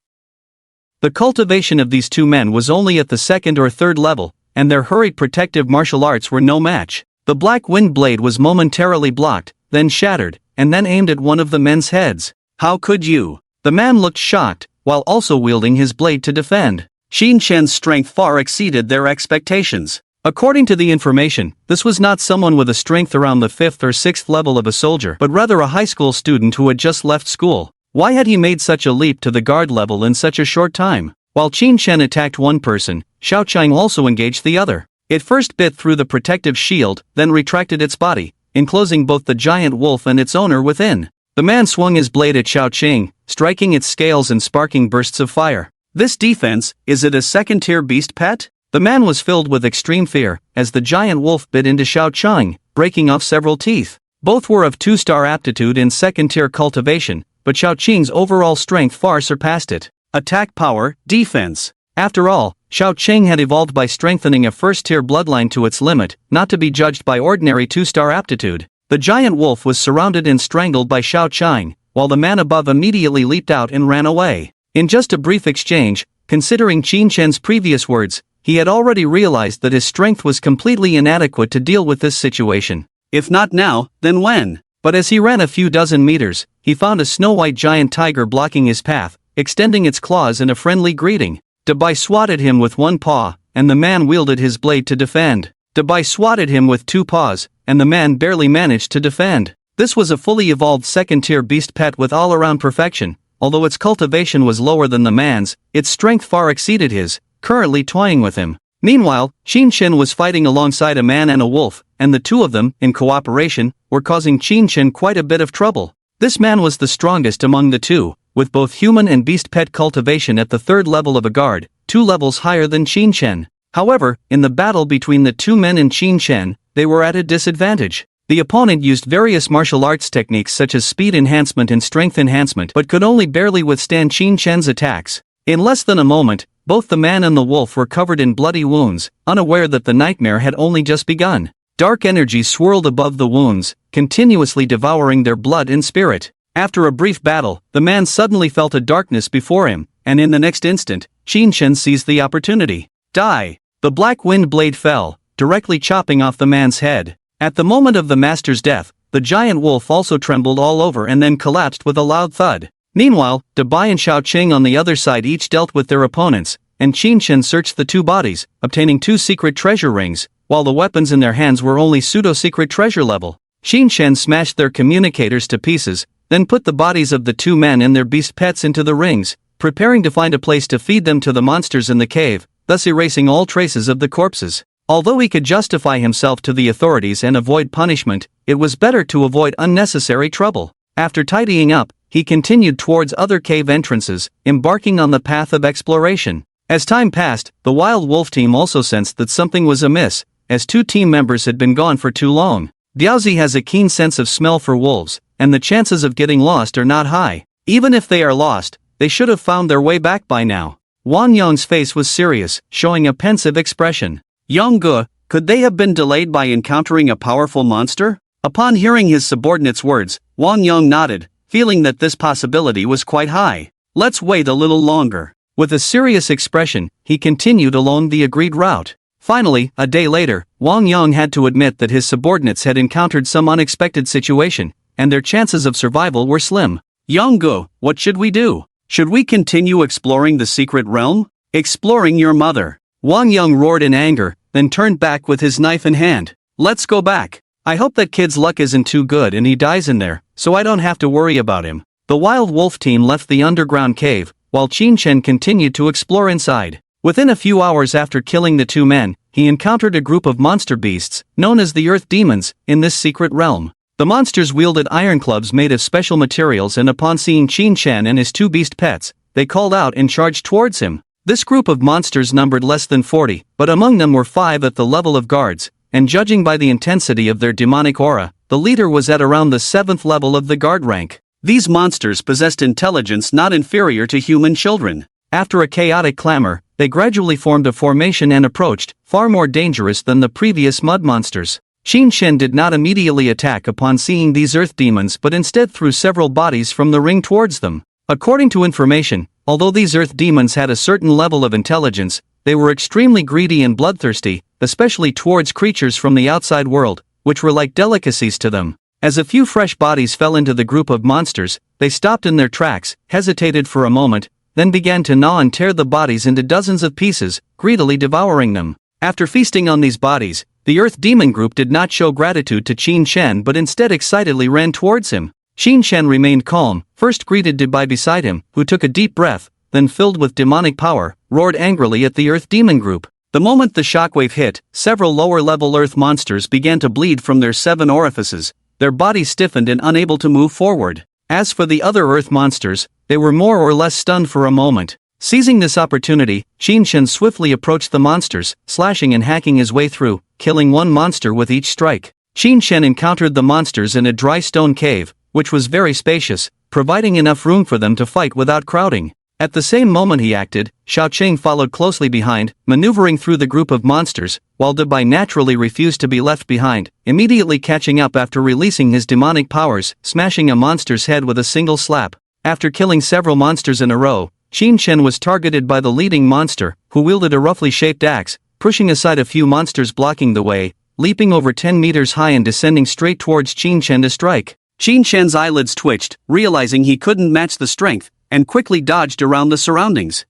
The cultivation of these two men was only at the 2nd or 3rd level, and their hurried protective martial arts were no match. The black wind blade was momentarily blocked, then shattered, and then aimed at one of the men's heads. How could you? The man looked shocked, while also wielding his blade to defend. Qin Shen's strength far exceeded their expectations. According to the information, this was not someone with a strength around the 5th or 6th level of a soldier, but rather a high school student who had just left school. Why had he made such a leap to the guard level in such a short time? While Qin Shen attacked one person, Xiao Chang also engaged the other. It first bit through the protective shield, then retracted its body, enclosing both the giant wolf and its owner within. The man swung his blade at Xiao Chang, striking its scales and sparking bursts of fire. This defense, is it a second-tier beast pet? The man was filled with extreme fear, as the giant wolf bit into Xiao Chang, breaking off several teeth. Both were of 2-star aptitude in second-tier cultivation, but Xiao Chang's overall strength far surpassed it. Attack power, defense. After all, Xiao Chang had evolved by strengthening a first-tier bloodline to its limit, not to be judged by ordinary 2-star aptitude. The giant wolf was surrounded and strangled by Xiao Chang, while the man above immediately leaped out and ran away. In just a brief exchange, considering Qin Shen's previous words, he had already realized that his strength was completely inadequate to deal with this situation. If not now, then when? But as he ran a few dozen meters, he found a snow-white giant tiger blocking his path, extending its claws in a friendly greeting. Dabai swatted him with one paw, and the man wielded his blade to defend. Dabai swatted him with two paws, and the man barely managed to defend. This was a fully evolved second-tier beast pet with all-around perfection. Although its cultivation was lower than the man's, its strength far exceeded his, currently toying with him. Meanwhile, Qin Shen was fighting alongside a man and a wolf, and the two of them, in cooperation, were causing Qin Shen quite a bit of trouble. This man was the strongest among the two, with both human and beast pet cultivation at the third level of a guard, 2 levels higher than Qin Shen. However, in the battle between the two men and Qin Shen, they were at a disadvantage. The opponent used various martial arts techniques such as speed enhancement and strength enhancement but could only barely withstand Qin Shen's attacks. In less than a moment, both the man and the wolf were covered in bloody wounds, unaware that the nightmare had only just begun. Dark energy swirled above the wounds, continuously devouring their blood and spirit. After a brief battle, the man suddenly felt a darkness before him, and in the next instant, Qin Shen seized the opportunity. Die! The black wind blade fell, directly chopping off the man's head. At the moment of the master's death, the giant wolf also trembled all over and then collapsed with a loud thud. Meanwhile, Dabai and Xiao Qing on the other side each dealt with their opponents, and Qin Shen searched the two bodies, obtaining 2 secret treasure rings, while the weapons in their hands were only pseudo-secret treasure level. Qin Shen smashed their communicators to pieces, then put the bodies of the two men and their beast pets into the rings, preparing to find a place to feed them to the monsters in the cave, thus erasing all traces of the corpses. Although he could justify himself to the authorities and avoid punishment, it was better to avoid unnecessary trouble. After tidying up, he continued towards other cave entrances, embarking on the path of exploration. As time passed, the Wild Wolf team also sensed that something was amiss, as 2 team members had been gone for too long. Diaozi has a keen sense of smell for wolves, and the chances of getting lost are not high. Even if they are lost, they should have found their way back by now. Wang Yong's face was serious, showing a pensive expression. Yongge, could they have been delayed by encountering a powerful monster? Upon hearing his subordinate's words, Wang Yong nodded, feeling that this possibility was quite high. Let's wait a little longer. With a serious expression, he continued along the agreed route. Finally, a day later, Wang Yong had to admit that his subordinates had encountered some unexpected situation, and their chances of survival were slim. Yongge, what should we do? Should we continue exploring the secret realm? Exploring your mother. Wang Yong roared in anger, then turned back with his knife in hand. Let's go back. I hope that kid's luck isn't too good and he dies in there, so I don't have to worry about him. The Wild Wolf team left the underground cave, while Qin Shen continued to explore inside. Within a few hours after killing the two men, he encountered a group of monster beasts, known as the Earth Demons, in this secret realm. The monsters wielded iron clubs made of special materials, and upon seeing Qin Shen and his 2 beast pets, they called out and charged towards him. This group of monsters numbered less than 40, but among them were 5 at the level of guards, and judging by the intensity of their demonic aura, the leader was at around the 7th level of the guard rank. These monsters possessed intelligence not inferior to human children. After a chaotic clamor, they gradually formed a formation and approached, far more dangerous than the previous mud monsters. Qin Shen did not immediately attack upon seeing these earth demons but instead threw several bodies from the ring towards them. According to information, although these earth demons had a certain level of intelligence, they were extremely greedy and bloodthirsty, especially towards creatures from the outside world, which were like delicacies to them. As a few fresh bodies fell into the group of monsters, they stopped in their tracks, hesitated for a moment, then began to gnaw and tear the bodies into dozens of pieces, greedily devouring them. After feasting on these bodies, the Earth Demon group did not show gratitude to Qin Shen but instead excitedly ran towards him. Qin Shen remained calm, first greeted Dabai beside him, who took a deep breath, then filled with demonic power, roared angrily at the Earth Demon group. The moment the shockwave hit, several lower-level Earth monsters began to bleed from their 7 orifices, their bodies stiffened and unable to move forward. As for the other Earth monsters, they were more or less stunned for a moment. Seizing this opportunity, Qin Shen swiftly approached the monsters, slashing and hacking his way through, killing one monster with each strike. Qin Shen encountered the monsters in a dry stone cave, which was very spacious, providing enough room for them to fight without crowding. At the same moment he acted, Xiao Qing followed closely behind, maneuvering through the group of monsters, while Dabai naturally refused to be left behind, immediately catching up after releasing his demonic powers, smashing a monster's head with a single slap. After killing several monsters in a row, Qin Shen was targeted by the leading monster, who wielded a roughly shaped axe, pushing aside a few monsters blocking the way, leaping over 10 meters high and descending straight towards Qin Shen to strike. Qin Shen's eyelids twitched, realizing he couldn't match the strength, and quickly dodged around the surroundings.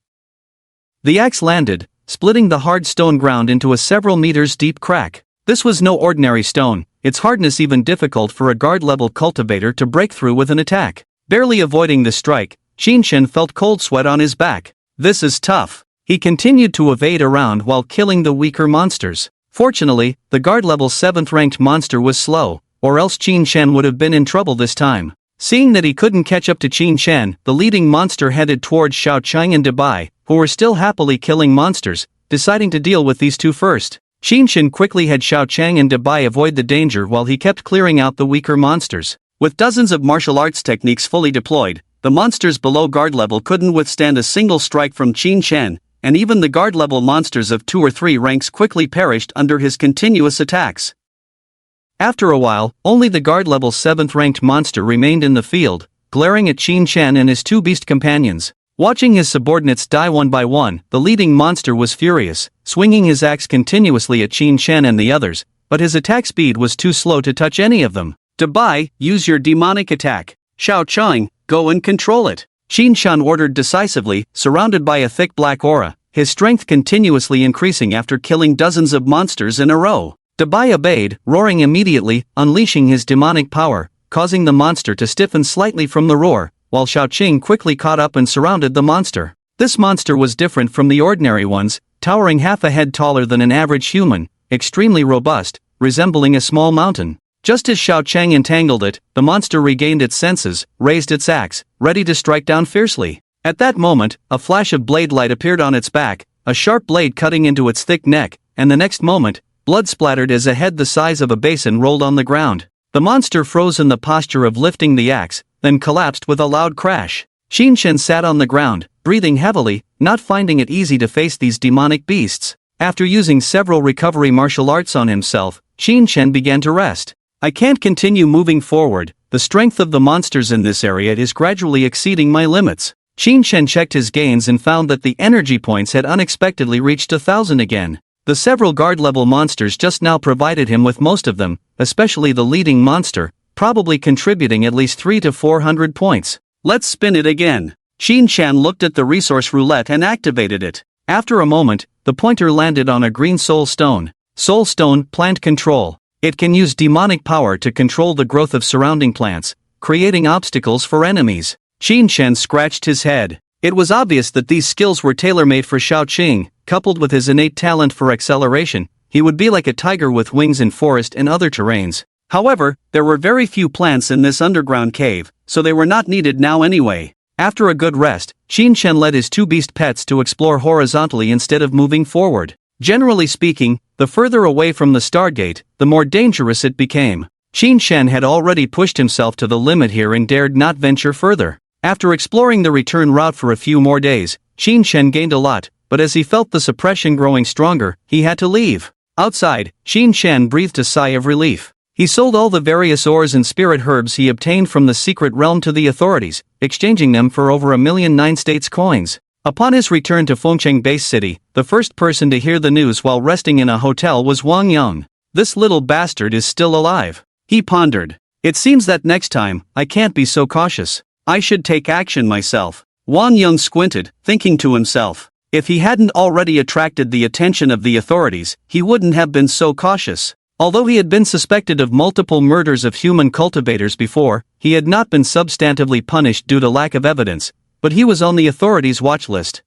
The axe landed, splitting the hard stone ground into a several meters deep crack. This was no ordinary stone, its hardness even difficult for a guard-level cultivator to break through with an attack. Barely avoiding the strike, Qin Shen felt cold sweat on his back. This is tough. He continued to evade around while killing the weaker monsters. Fortunately, the guard-level 7th ranked monster was slow, or else Qin Shen would have been in trouble this time. Seeing that he couldn't catch up to Qin Shen, the leading monster headed towards Xiao Chang and Debai, who were still happily killing monsters, deciding to deal with these two first. Qin Shen quickly had Xiao Chang and Debai avoid the danger while he kept clearing out the weaker monsters. With dozens of martial arts techniques fully deployed, the monsters below guard level couldn't withstand a single strike from Qin Shen, and even the guard level monsters of 2 or 3 ranks quickly perished under his continuous attacks. After a while, only the guard level 7th ranked monster remained in the field, glaring at Qin Shen and his 2 beast companions. Watching his subordinates die one by one, the leading monster was furious, swinging his axe continuously at Qin Shen and the others, but his attack speed was too slow to touch any of them. Debai, use your demonic attack. Xiao Chang, go and control it. Qin Shen ordered decisively, surrounded by a thick black aura, his strength continuously increasing after killing dozens of monsters in a row. Debai obeyed, roaring immediately, unleashing his demonic power, causing the monster to stiffen slightly from the roar, while Xiao Qing quickly caught up and surrounded the monster. This monster was different from the ordinary ones, towering half a head taller than an average human, extremely robust, resembling a small mountain. Just as Xiao Chang entangled it, the monster regained its senses, raised its axe, ready to strike down fiercely. At that moment, a flash of blade light appeared on its back, a sharp blade cutting into its thick neck, and the next moment, blood splattered as a head the size of a basin rolled on the ground. The monster froze in the posture of lifting the axe, then collapsed with a loud crash. Qin Shen sat on the ground, breathing heavily, not finding it easy to face these demonic beasts. After using several recovery martial arts on himself, Qin Shen began to rest. I can't continue moving forward, the strength of the monsters in this area is gradually exceeding my limits. Qin Shen checked his gains and found that the energy points had unexpectedly reached 1,000 again. The several guard-level monsters just now provided him with most of them, especially the leading monster, probably contributing at least 300 to 400 points. Let's spin it again. Qin Shen looked at the resource roulette and activated it. After a moment, the pointer landed on a green soul stone. Soul stone, plant control. It can use demonic power to control the growth of surrounding plants, creating obstacles for enemies. Qin Shen scratched his head. It was obvious that these skills were tailor-made for Xiao Qing. Coupled with his innate talent for acceleration, he would be like a tiger with wings in forest and other terrains. However, there were very few plants in this underground cave, so they were not needed now anyway. After a good rest, Qin Shen led his 2 beast pets to explore horizontally instead of moving forward. Generally speaking, the further away from the Stargate, the more dangerous it became. Qin Shen had already pushed himself to the limit here and dared not venture further. After exploring the return route for a few more days, Qin Shen gained a lot, but as he felt the suppression growing stronger, he had to leave. Outside, Qin Shen breathed a sigh of relief. He sold all the various ores and spirit herbs he obtained from the secret realm to the authorities, exchanging them for over 1,000,000 9-states coins. Upon his return to Fengcheng Base City, the first person to hear the news while resting in a hotel was Wang Yang. This little bastard is still alive. He pondered. It seems that next time, I can't be so cautious. I should take action myself. Wang Yang squinted, thinking to himself. If he hadn't already attracted the attention of the authorities, he wouldn't have been so cautious. Although he had been suspected of multiple murders of human cultivators before, he had not been substantively punished due to lack of evidence, but he was on the authorities' watch list.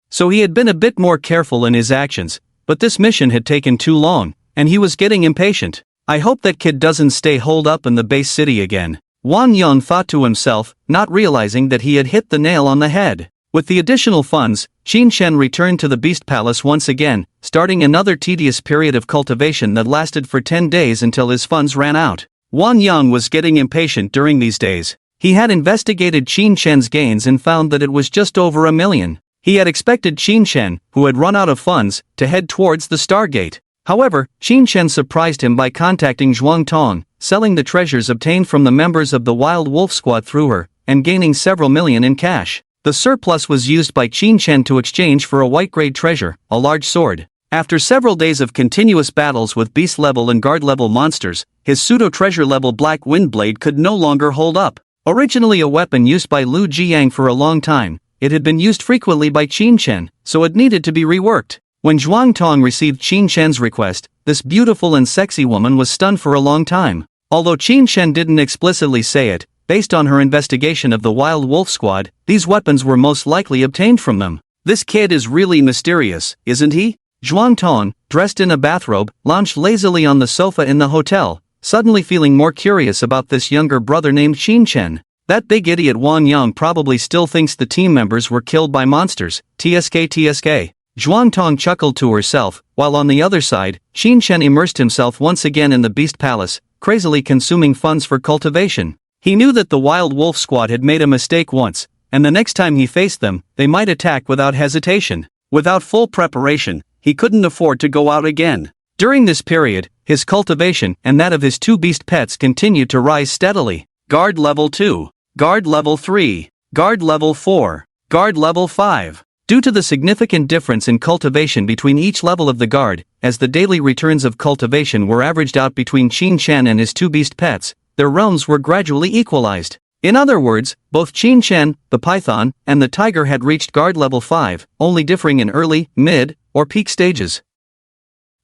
So he had been a bit more careful in his actions, but this mission had taken too long, and he was getting impatient. I hope that kid doesn't stay holed up in the base city again. Wang Yang thought to himself, not realizing that he had hit the nail on the head. With the additional funds, Qin Shen returned to the Beast Palace once again, starting another tedious period of cultivation that lasted for 10 days until his funds ran out. Wang Yang was getting impatient during these days. He had investigated Qin Shen's gains and found that it was just over 1,000,000. He had expected Qin Shen, who had run out of funds, to head towards the Stargate. However, Qin Shen surprised him by contacting Zhuang Tong, selling the treasures obtained from the members of the Wild Wolf Squad through her, and gaining several million in cash. The surplus was used by Qin Shen to exchange for a white-grade treasure, a large sword. After several days of continuous battles with beast-level and guard-level monsters, his pseudo-treasure-level black wind blade could no longer hold up. Originally a weapon used by Lu Jiang for a long time, it had been used frequently by Qin Shen, so it needed to be reworked. When Zhuang Tong received Qin Shen's request, this beautiful and sexy woman was stunned for a long time. Although Qin Shen didn't explicitly say it, based on her investigation of the Wild Wolf Squad, these weapons were most likely obtained from them. This kid is really mysterious, isn't he? Zhuang Tong, dressed in a bathrobe, lounged lazily on the sofa in the hotel, suddenly feeling more curious about this younger brother named Qin Shen. That big idiot Wang Yang probably still thinks the team members were killed by monsters, TSK. Zhuang Tong chuckled to herself, while on the other side, Qin Shen immersed himself once again in the Beast Palace, crazily consuming funds for cultivation. He knew that the Wild Wolf Squad had made a mistake once, and the next time he faced them, they might attack without hesitation. Without full preparation, he couldn't afford to go out again. During this period, his cultivation and that of his two beast pets continued to rise steadily. Guard level 2, guard level 3, guard level 4, guard level 5. Due to the significant difference in cultivation between each level of the guard, as the daily returns of cultivation were averaged out between Qin Shen and his two beast pets, their realms were gradually equalized. In other words, both Qin Shen, the python, and the tiger had reached guard level 5, only differing in early, mid, or peak stages.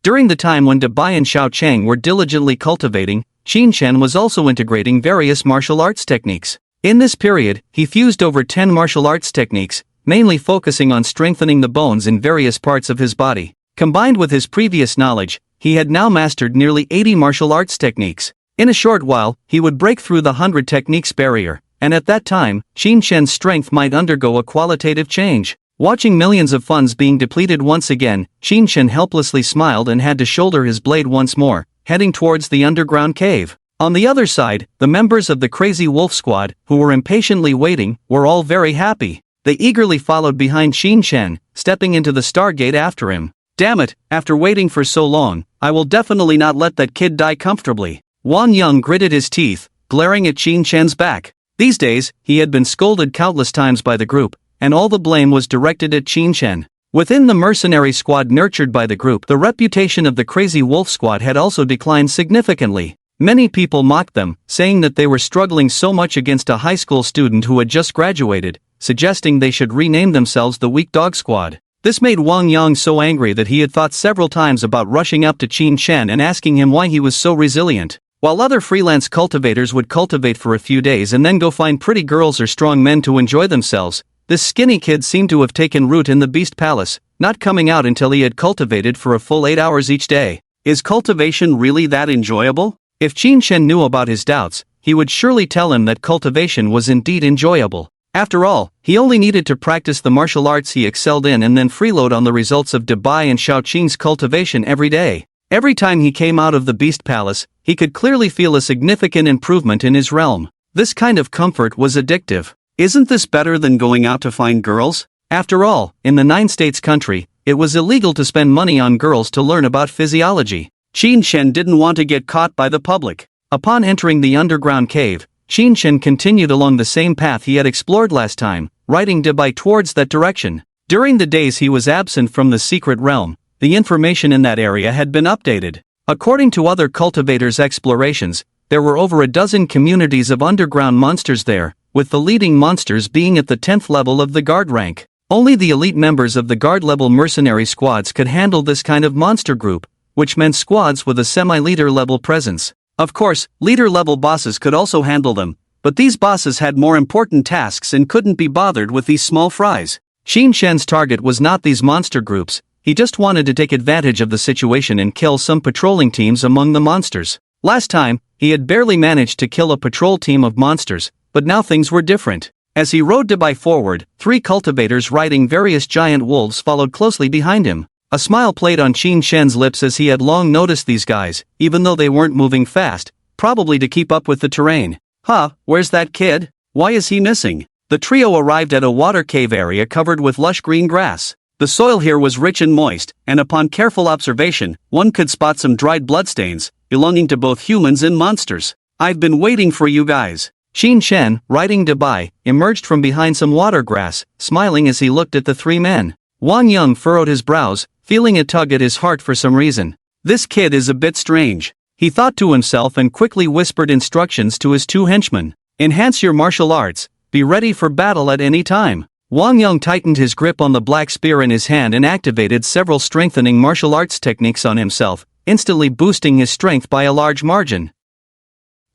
During the time when Dabai and Xiao Chang were diligently cultivating, Qin Shen was also integrating various martial arts techniques. In this period, he fused over 10 martial arts techniques, mainly focusing on strengthening the bones in various parts of his body. Combined with his previous knowledge, he had now mastered nearly 80 martial arts techniques. In a short while, he would break through the 100 techniques barrier, and at that time, Qin Shen's strength might undergo a qualitative change. Watching millions of funds being depleted once again, Qin Shen helplessly smiled and had to shoulder his blade once more, heading towards the underground cave. On the other side, the members of the Crazy Wolf Squad, who were impatiently waiting, were all very happy. They eagerly followed behind Qin Shen, stepping into the Stargate after him. Damn it, after waiting for so long, I will definitely not let that kid die comfortably. Wang Yang gritted his teeth, glaring at Qin Shen's back. These days, he had been scolded countless times by the group, and all the blame was directed at Qin Shen. Within the mercenary squad nurtured by the group, the reputation of the Crazy Wolf Squad had also declined significantly. Many people mocked them, saying that they were struggling so much against a high school student who had just graduated, suggesting they should rename themselves the Weak Dog Squad. This made Wang Yang so angry that he had thought several times about rushing up to Qin Shen and asking him why he was so resilient. While other freelance cultivators would cultivate for a few days and then go find pretty girls or strong men to enjoy themselves, this skinny kid seemed to have taken root in the Beast Palace, not coming out until he had cultivated for a full 8 hours each day. Is cultivation really that enjoyable? If Qin Shen knew about his doubts, he would surely tell him that cultivation was indeed enjoyable. After all, he only needed to practice the martial arts he excelled in and then freeload on the results of Dabai and Xiao Qing's cultivation every day. Every time he came out of the Beast Palace, he could clearly feel a significant improvement in his realm. This kind of comfort was addictive. Isn't this better than going out to find girls? After all, in the 9-states country, it was illegal to spend money on girls to learn about physiology. Qin Shen didn't want to get caught by the public. Upon entering the underground cave, Qin Shen continued along the same path he had explored last time, riding Dabai towards that direction. During the days he was absent from the secret realm, the information in that area had been updated. According to other cultivators' explorations, there were over a dozen communities of underground monsters there, with the leading monsters being at the 10th level of the guard rank. Only the elite members of the guard-level mercenary squads could handle this kind of monster group, which meant squads with a semi-leader level presence. Of course, leader-level bosses could also handle them, but these bosses had more important tasks and couldn't be bothered with these small fries. Qin Shen's target was not these monster groups, he just wanted to take advantage of the situation and kill some patrolling teams among the monsters. Last time, he had barely managed to kill a patrol team of monsters, but now things were different. As he rode Dabai forward, 3 cultivators riding various giant wolves followed closely behind him. A smile played on Qin Shen's lips as he had long noticed these guys, even though they weren't moving fast, probably to keep up with the terrain. Huh, where's that kid? Why is he missing? The trio arrived at a water cave area covered with lush green grass. The soil here was rich and moist, and upon careful observation, one could spot some dried bloodstains, belonging to both humans and monsters. I've been waiting for you guys. Qin Shen, riding Dubai, emerged from behind some water grass, smiling as he looked at the three men. Wang Yang furrowed his brows, feeling a tug at his heart for some reason. This kid is a bit strange, he thought to himself and quickly whispered instructions to his two henchmen. Enhance your martial arts, be ready for battle at any time. Wang Yang tightened his grip on the black spear in his hand and activated several strengthening martial arts techniques on himself, instantly boosting his strength by a large margin.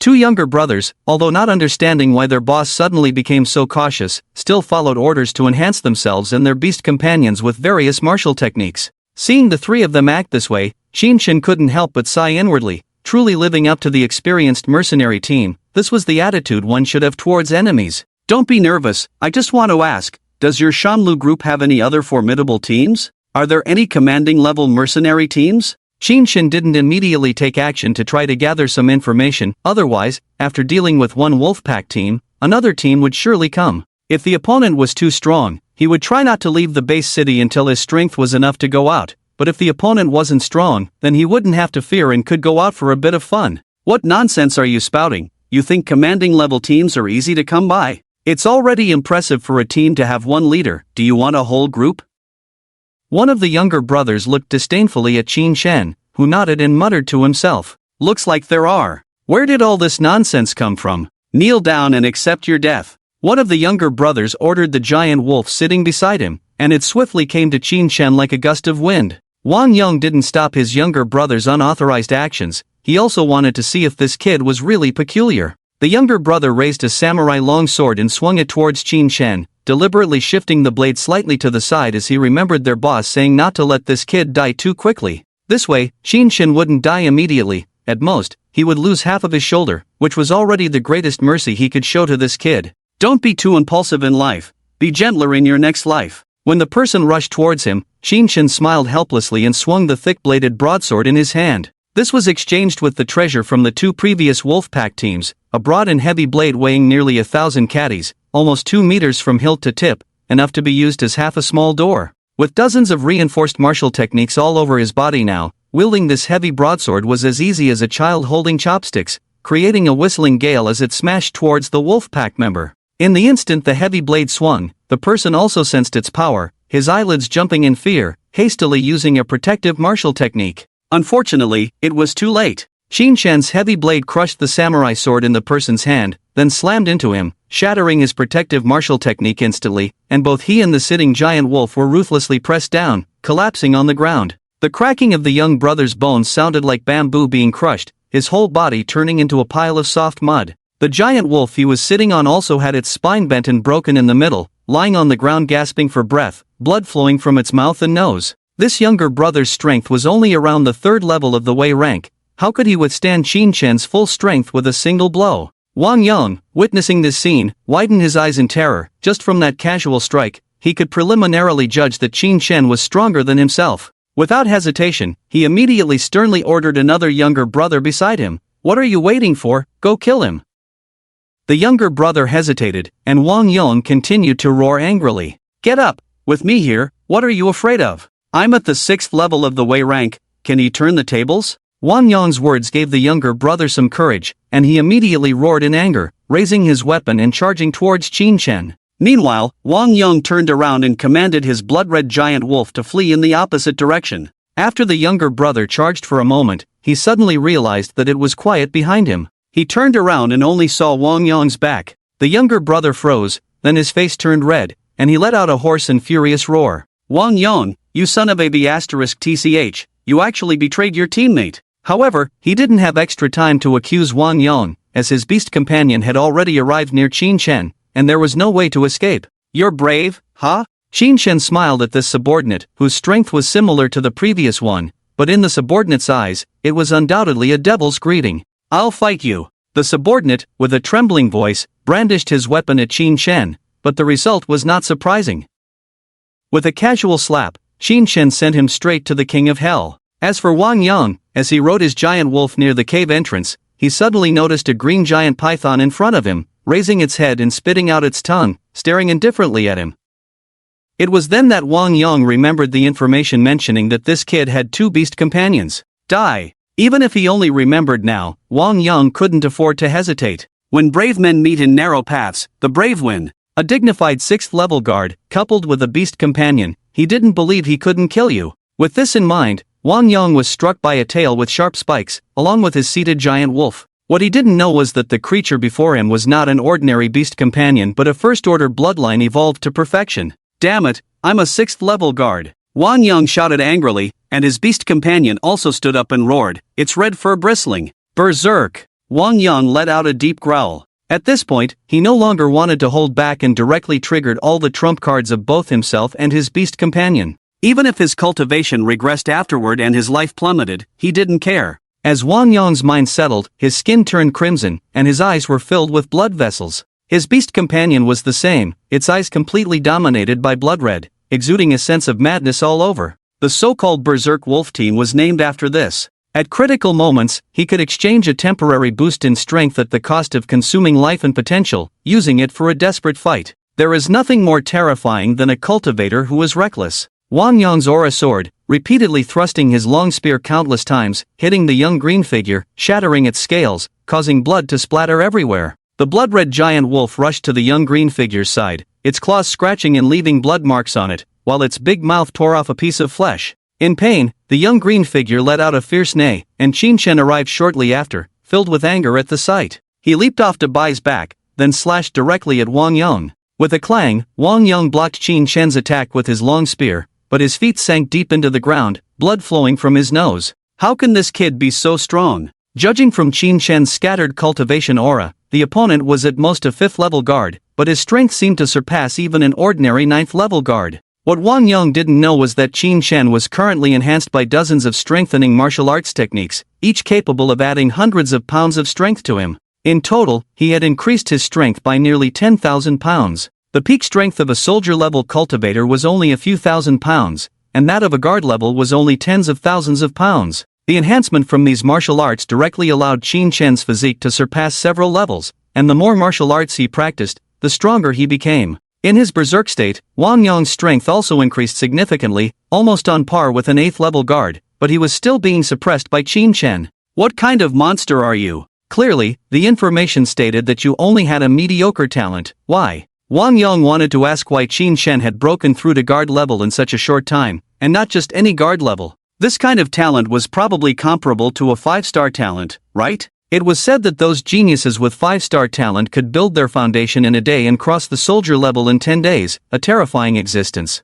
Two younger brothers, although not understanding why their boss suddenly became so cautious, still followed orders to enhance themselves and their beast companions with various martial techniques. Seeing the three of them act this way, Qin Shen couldn't help but sigh inwardly, truly living up to the experienced mercenary team. This was the attitude one should have towards enemies. Don't be nervous, I just want to ask, does your Shanlu group have any other formidable teams? Are there any commanding level mercenary teams? Qin Shen didn't immediately take action to try to gather some information, otherwise, after dealing with one Wolfpack team, another team would surely come. If the opponent was too strong, he would try not to leave the base city until his strength was enough to go out, but if the opponent wasn't strong, then he wouldn't have to fear and could go out for a bit of fun. What nonsense are you spouting? You think commanding level teams are easy to come by? It's already impressive for a team to have one leader, do you want a whole group? One of the younger brothers looked disdainfully at Qin Shen, who nodded and muttered to himself. Looks like there are. Where did all this nonsense come from? Kneel down and accept your death. One of the younger brothers ordered the giant wolf sitting beside him, and it swiftly came to Qin Shen like a gust of wind. Wang Yang didn't stop his younger brother's unauthorized actions, he also wanted to see if this kid was really peculiar. The younger brother raised a samurai longsword and swung it towards Qin Shen, deliberately shifting the blade slightly to the side as he remembered their boss saying not to let this kid die too quickly. This way, Qin Shen wouldn't die immediately. At most, he would lose half of his shoulder, which was already the greatest mercy he could show to this kid. Don't be too impulsive in life. Be gentler in your next life. When the person rushed towards him, Qin Shen smiled helplessly and swung the thick-bladed broadsword in his hand. This was exchanged with the treasure from the two previous Wolfpack teams, a broad and heavy blade weighing nearly 1,000 caddies, almost 2 meters from hilt to tip, enough to be used as half a small door. With dozens of reinforced martial techniques all over his body now, wielding this heavy broadsword was as easy as a child holding chopsticks, creating a whistling gale as it smashed towards the Wolfpack member. In the instant the heavy blade swung, the person also sensed its power, his eyelids jumping in fear, hastily using a protective martial technique. Unfortunately, it was too late. Qin Shen's heavy blade crushed the samurai sword in the person's hand, then slammed into him, shattering his protective martial technique instantly, and both he and the sitting giant wolf were ruthlessly pressed down, collapsing on the ground. The cracking of the young brother's bones sounded like bamboo being crushed, his whole body turning into a pile of soft mud. The giant wolf he was sitting on also had its spine bent and broken in the middle, lying on the ground gasping for breath, blood flowing from its mouth and nose. This younger brother's strength was only around the 3rd level of the Wei rank. How could he withstand Qin Shen's full strength with a single blow? Wang Yang, witnessing this scene, widened his eyes in terror. Just from that casual strike, he could preliminarily judge that Qin Shen was stronger than himself. Without hesitation, he immediately sternly ordered another younger brother beside him. What are you waiting for? Go kill him. The younger brother hesitated, and Wang Yang continued to roar angrily. Get up, with me here, what are you afraid of? I'm at the 6th level of the Wei rank, can he turn the tables? Wang Yang's words gave the younger brother some courage, and he immediately roared in anger, raising his weapon and charging towards Qin Shen. Meanwhile, Wang Yang turned around and commanded his blood-red giant wolf to flee in the opposite direction. After the younger brother charged for a moment, he suddenly realized that it was quiet behind him. He turned around and only saw Wang Yang's back. The younger brother froze, then his face turned red, and he let out a hoarse and furious roar. Wang Yang, you son of a b***tch, you actually betrayed your teammate. However, he didn't have extra time to accuse Wang Yang, as his beast companion had already arrived near Qin Shen, and there was no way to escape. You're brave, huh? Qin Shen smiled at this subordinate, whose strength was similar to the previous one, but in the subordinate's eyes, it was undoubtedly a devil's greeting. I'll fight you. The subordinate, with a trembling voice, brandished his weapon at Qin Shen, but the result was not surprising. With a casual slap, Qin Shen sent him straight to the King of Hell. As for Wang Yang, as he rode his giant wolf near the cave entrance, he suddenly noticed a green giant python in front of him, raising its head and spitting out its tongue, staring indifferently at him. It was then that Wang Yang remembered the information mentioning that this kid had 2 beast companions. Die! Even if he only remembered now, Wang Yang couldn't afford to hesitate. When brave men meet in narrow paths, the brave win. A dignified 6th level guard, coupled with a beast companion, he didn't believe he couldn't kill you. With this in mind, Wang Yang was struck by a tail with sharp spikes, along with his seated giant wolf. What he didn't know was that the creature before him was not an ordinary beast companion but a first-order bloodline evolved to perfection. Damn it, I'm a 6th level guard. Wang Yang shouted angrily, and his beast companion also stood up and roared, its red fur bristling. Berserk! Wang Yang let out a deep growl. At this point, he no longer wanted to hold back and directly triggered all the trump cards of both himself and his beast companion. Even if his cultivation regressed afterward and his life plummeted, he didn't care. As Wang Yang's mind settled, his skin turned crimson, and his eyes were filled with blood vessels. His beast companion was the same, its eyes completely dominated by blood red, exuding a sense of madness all over. The so-called Berserk Wolf team was named after this. At critical moments, he could exchange a temporary boost in strength at the cost of consuming life and potential, using it for a desperate fight. There is nothing more terrifying than a cultivator who is reckless. Wang Yang's aura soared, repeatedly thrusting his long spear countless times, hitting the young green figure, shattering its scales, causing blood to splatter everywhere. The blood-red giant wolf rushed to the young green figure's side, its claws scratching and leaving blood marks on it, while its big mouth tore off a piece of flesh. In pain, the young green figure let out a fierce neigh, and Qin Shen arrived shortly after, filled with anger at the sight. He leaped off to Bai's back, then slashed directly at Wang Yang. With a clang, Wang Yang blocked Qin Shen's attack with his long spear, but his feet sank deep into the ground, blood flowing from his nose. How can this kid be so strong? Judging from Qin Shen's scattered cultivation aura, the opponent was at most a 5th level guard, but his strength seemed to surpass even an ordinary 9th level guard. What Wang Yang didn't know was that Qin Shen was currently enhanced by dozens of strengthening martial arts techniques, each capable of adding hundreds of pounds of strength to him. In total, he had increased his strength by nearly 10,000 pounds. The peak strength of a soldier-level cultivator was only a few thousand pounds, and that of a guard level was only tens of thousands of pounds. The enhancement from these martial arts directly allowed Qin Shen's physique to surpass several levels, and the more martial arts he practiced, the stronger he became. In his berserk state, Wang Yang's strength also increased significantly, almost on par with an 8th level guard, but he was still being suppressed by Qin Shen. What kind of monster are you? Clearly, the information stated that you only had a mediocre talent. Why? Wang Yang wanted to ask why Qin Shen had broken through to guard level in such a short time, and not just any guard level. This kind of talent was probably comparable to a 5-star talent, right? It was said that those geniuses with 5-star talent could build their foundation in a day and cross the soldier level in 10 days, a terrifying existence.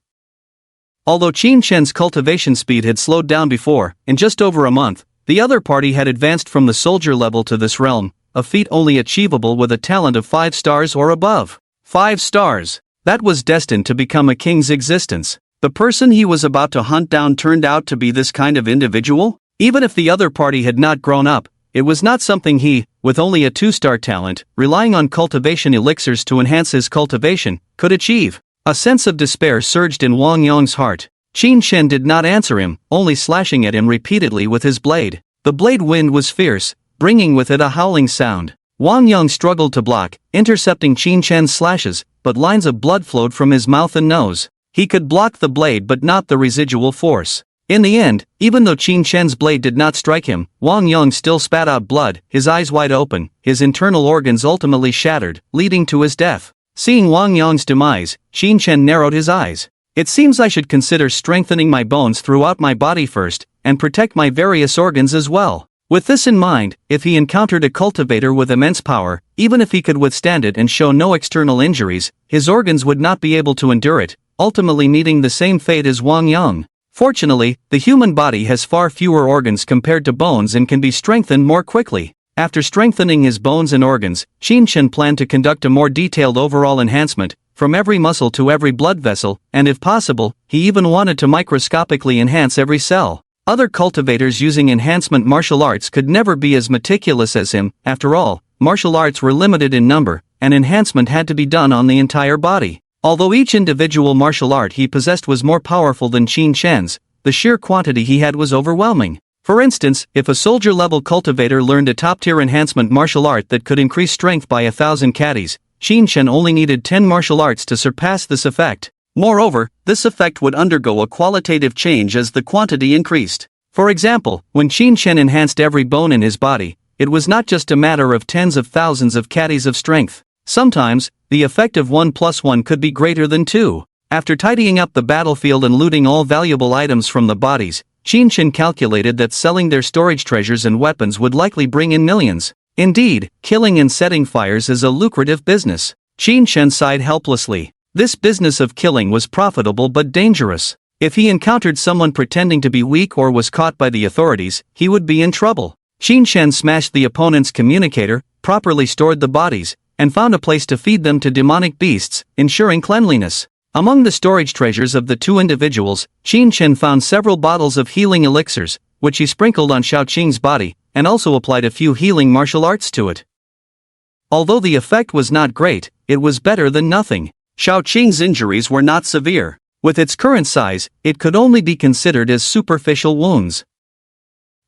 Although Qin Shen's cultivation speed had slowed down before, in just over a month, the other party had advanced from the soldier level to this realm, a feat only achievable with a talent of 5 stars or above. 5 stars. That was destined to become a king's existence. The person he was about to hunt down turned out to be this kind of individual? Even if the other party had not grown up, it was not something he, with only a 2-star talent, relying on cultivation elixirs to enhance his cultivation, could achieve. A sense of despair surged in Wang Yang's heart. Qin Shen did not answer him, only slashing at him repeatedly with his blade. The blade wind was fierce, bringing with it a howling sound. Wang Yang struggled to block, intercepting Qin Shen's slashes, but lines of blood flowed from his mouth and nose. He could block the blade but not the residual force. In the end, even though Qin Shen's blade did not strike him, Wang Yang still spat out blood, his eyes wide open, his internal organs ultimately shattered, leading to his death. Seeing Wang Yang's demise, Qin Shen narrowed his eyes. It seems I should consider strengthening my bones throughout my body first, and protect my various organs as well. With this in mind, if he encountered a cultivator with immense power, even if he could withstand it and show no external injuries, his organs would not be able to endure it, ultimately meeting the same fate as Wang Yang. Fortunately, the human body has far fewer organs compared to bones and can be strengthened more quickly. After strengthening his bones and organs, Qin Shen planned to conduct a more detailed overall enhancement, from every muscle to every blood vessel, and if possible, he even wanted to microscopically enhance every cell. Other cultivators using enhancement martial arts could never be as meticulous as him. After all, martial arts were limited in number, and enhancement had to be done on the entire body. Although each individual martial art he possessed was more powerful than Qin Shen's, the sheer quantity he had was overwhelming. For instance, if a soldier-level cultivator learned a top-tier enhancement martial art that could increase strength by 1,000 caddies, Qin Shen only needed 10 martial arts to surpass this effect. Moreover, this effect would undergo a qualitative change as the quantity increased. For example, when Qin Shen enhanced every bone in his body, it was not just a matter of tens of thousands of caddies of strength. Sometimes, the effect of 1+1 could be greater than 2. After tidying up the battlefield and looting all valuable items from the bodies, Qin Shen calculated that selling their storage treasures and weapons would likely bring in millions. Indeed, killing and setting fires is a lucrative business. Qin Shen sighed helplessly. This business of killing was profitable but dangerous. If he encountered someone pretending to be weak or was caught by the authorities, he would be in trouble. Qin Shen smashed the opponent's communicator, properly stored the bodies, and found a place to feed them to demonic beasts, ensuring cleanliness. Among the storage treasures of the two individuals, Qin Shen found several bottles of healing elixirs, which he sprinkled on Xiao Qing's body, and also applied a few healing martial arts to it. Although the effect was not great, it was better than nothing. Xiao Qing's injuries were not severe. With its current size, it could only be considered as superficial wounds.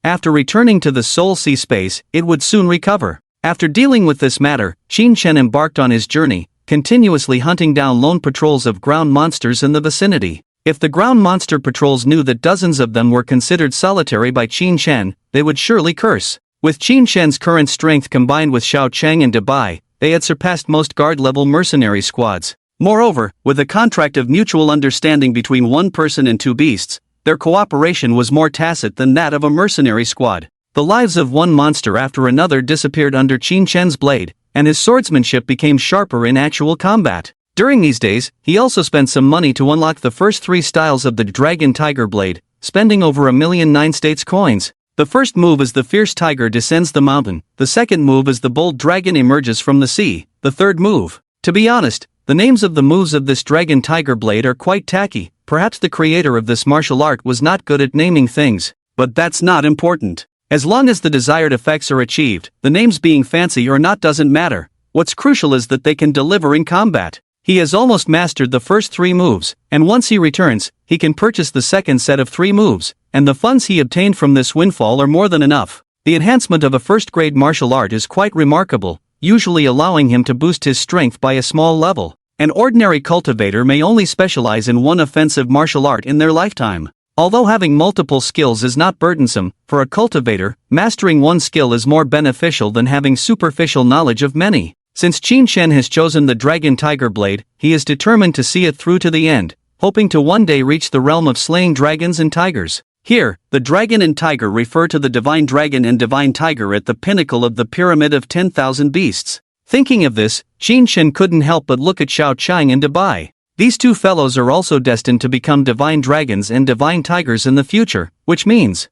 After returning to the Soul Sea space, it would soon recover. After dealing with this matter, Qin Shen embarked on his journey, continuously hunting down lone patrols of ground monsters in the vicinity. If the ground monster patrols knew that dozens of them were considered solitary by Qin Shen, they would surely curse. With Qin Shen's current strength combined with Xiao Cheng and Dabai, they had surpassed most guard-level mercenary squads. Moreover, with a contract of mutual understanding between one person and two beasts, their cooperation was more tacit than that of a mercenary squad. The lives of one monster after another disappeared under Qin Shen's blade, and his swordsmanship became sharper in actual combat. During these days, he also spent some money to unlock the first 3 styles of the Dragon Tiger Blade, spending over 1,000,000 9-states coins. The first move is the Fierce Tiger descends the mountain, the second move is the Bold Dragon emerges from the sea, the third move. To be honest, the names of the moves of this Dragon Tiger Blade are quite tacky. Perhaps the creator of this martial art was not good at naming things, but that's not important. As long as the desired effects are achieved, the names being fancy or not doesn't matter. What's crucial is that they can deliver in combat. He has almost mastered the first 3 moves, and once he returns, he can purchase the second set of 3 moves, and the funds he obtained from this windfall are more than enough. The enhancement of a first-grade martial art is quite remarkable, usually allowing him to boost his strength by a small level. An ordinary cultivator may only specialize in one offensive martial art in their lifetime. Although having multiple skills is not burdensome, for a cultivator, mastering one skill is more beneficial than having superficial knowledge of many. Since Qin Shen has chosen the Dragon Tiger Blade, he is determined to see it through to the end, hoping to one day reach the realm of slaying dragons and tigers. Here, the dragon and tiger refer to the divine dragon and divine tiger at the pinnacle of the pyramid of 10,000 beasts. Thinking of this, Qin Shen couldn't help but look at Xiao Chang and Dabai. These two fellows are also destined to become divine dragons and divine tigers in the future, which means...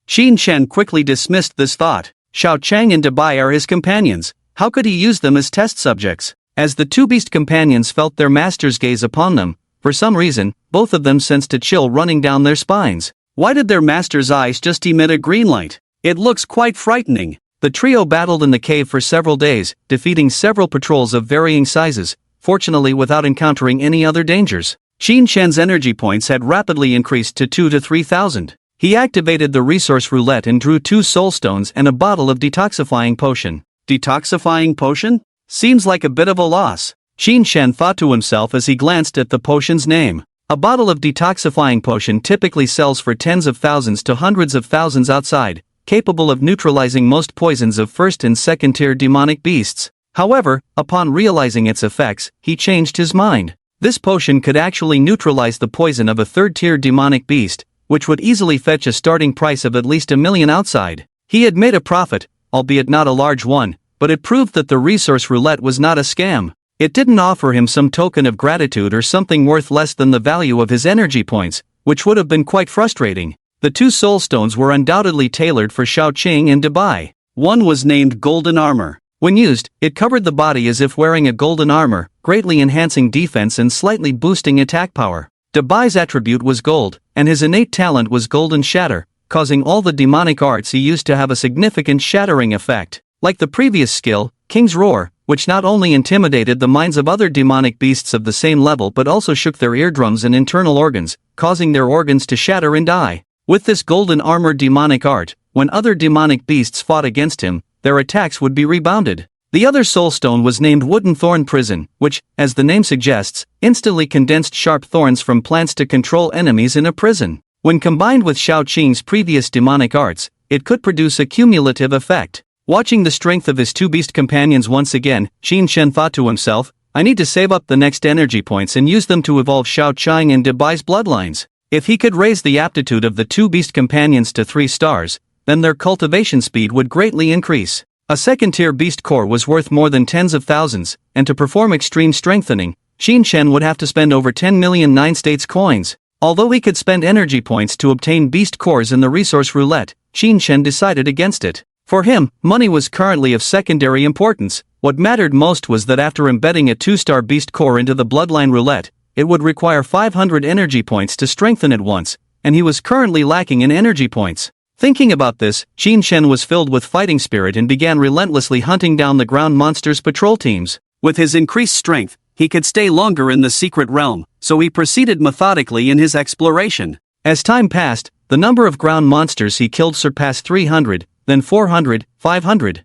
Qin Shen quickly dismissed this thought. Xiao Chang and Dabai are his companions. How could he use them as test subjects? As the two beast companions felt their master's gaze upon them, for some reason, both of them sensed a chill running down their spines. Why did their master's eyes just emit a green light? It looks quite frightening. The trio battled in the cave for several days, defeating several patrols of varying sizes, fortunately without encountering any other dangers. Qin Shen's energy points had rapidly increased to 2,000 to 3,000. He activated the resource roulette and drew 2 soul stones and a bottle of detoxifying potion. Detoxifying potion? Seems like a bit of a loss, Qin Shen thought to himself as he glanced at the potion's name. A bottle of detoxifying potion typically sells for tens of thousands to hundreds of thousands outside, capable of neutralizing most poisons of first and second tier demonic beasts. However, upon realizing its effects, he changed his mind. This potion could actually neutralize the poison of a third-tier demonic beast, which would easily fetch a starting price of at least 1,000,000 outside. He had made a profit, albeit not a large one, but it proved that the resource roulette was not a scam. It didn't offer him some token of gratitude or something worth less than the value of his energy points, which would have been quite frustrating. The 2 soul stones were undoubtedly tailored for Xiao Qing and Dabai. One was named Golden Armor. When used, it covered the body as if wearing a golden armor, greatly enhancing defense and slightly boosting attack power. Dabai's attribute was gold, and his innate talent was Golden Shatter, causing all the demonic arts he used to have a significant shattering effect. Like the previous skill, King's Roar, which not only intimidated the minds of other demonic beasts of the same level but also shook their eardrums and internal organs, causing their organs to shatter and die. With this golden armor demonic art, when other demonic beasts fought against him, their attacks would be rebounded. The other soul stone was named Wooden Thorn Prison, which, as the name suggests, instantly condensed sharp thorns from plants to control enemies in a prison. When combined with Xiao Qing's previous demonic arts, it could produce a cumulative effect. Watching the strength of his two beast companions once again, Qin Shen thought to himself, I need to save up the next energy points and use them to evolve Shao Chang and Debai's bloodlines. If he could raise the aptitude of the two beast companions to 3 stars, then their cultivation speed would greatly increase. A second-tier beast core was worth more than tens of thousands, and to perform extreme strengthening, Qin Shen would have to spend over 10 million 9 states coins. Although he could spend energy points to obtain beast cores in the resource roulette, Qin Shen decided against it. For him, money was currently of secondary importance. What mattered most was that after embedding a 2-star beast core into the bloodline roulette, it would require 500 energy points to strengthen it once, and he was currently lacking in energy points. Thinking about this, Qin Shen was filled with fighting spirit and began relentlessly hunting down the ground monsters' patrol teams. With his increased strength, he could stay longer in the secret realm, so he proceeded methodically in his exploration. As time passed, the number of ground monsters he killed surpassed 300, then 400, 500,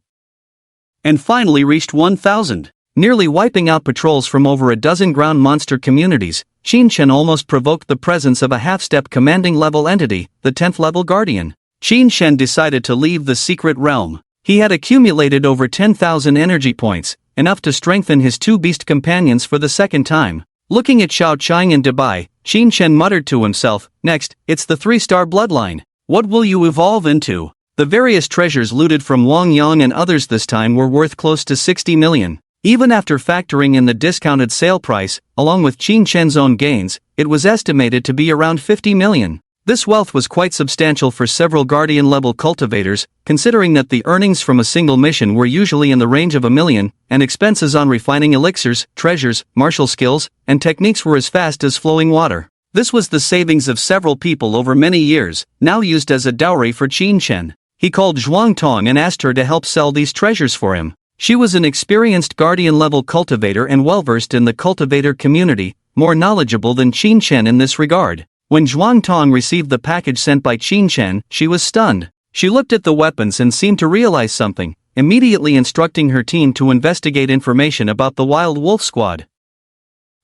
and finally reached 1,000. Nearly wiping out patrols from over a dozen ground monster communities, Qin Shen almost provoked the presence of a half-step commanding level entity, the 10th level guardian. Qin Shen decided to leave the secret realm. He had accumulated over 10,000 energy points, enough to strengthen his two beast companions for the second time. Looking at Shao Chang and Debai, Qin Shen muttered to himself, next, it's the 3-star bloodline. What will you evolve into? The various treasures looted from Wang Yang and others this time were worth close to 60 million. Even after factoring in the discounted sale price, along with Qin Shen's own gains, it was estimated to be around 50 million. This wealth was quite substantial for several Guardian-level cultivators, considering that the earnings from a single mission were usually in the range of $1 million, and expenses on refining elixirs, treasures, martial skills, and techniques were as fast as flowing water. This was the savings of several people over many years, now used as a dowry for Qin Shen. He called Zhuang Tong and asked her to help sell these treasures for him. She was an experienced Guardian-level cultivator and well-versed in the cultivator community, more knowledgeable than Qin Shen in this regard. When Zhuang Tong received the package sent by Qin Shen, she was stunned. She looked at the weapons and seemed to realize something, immediately instructing her team to investigate information about the Wild Wolf Squad.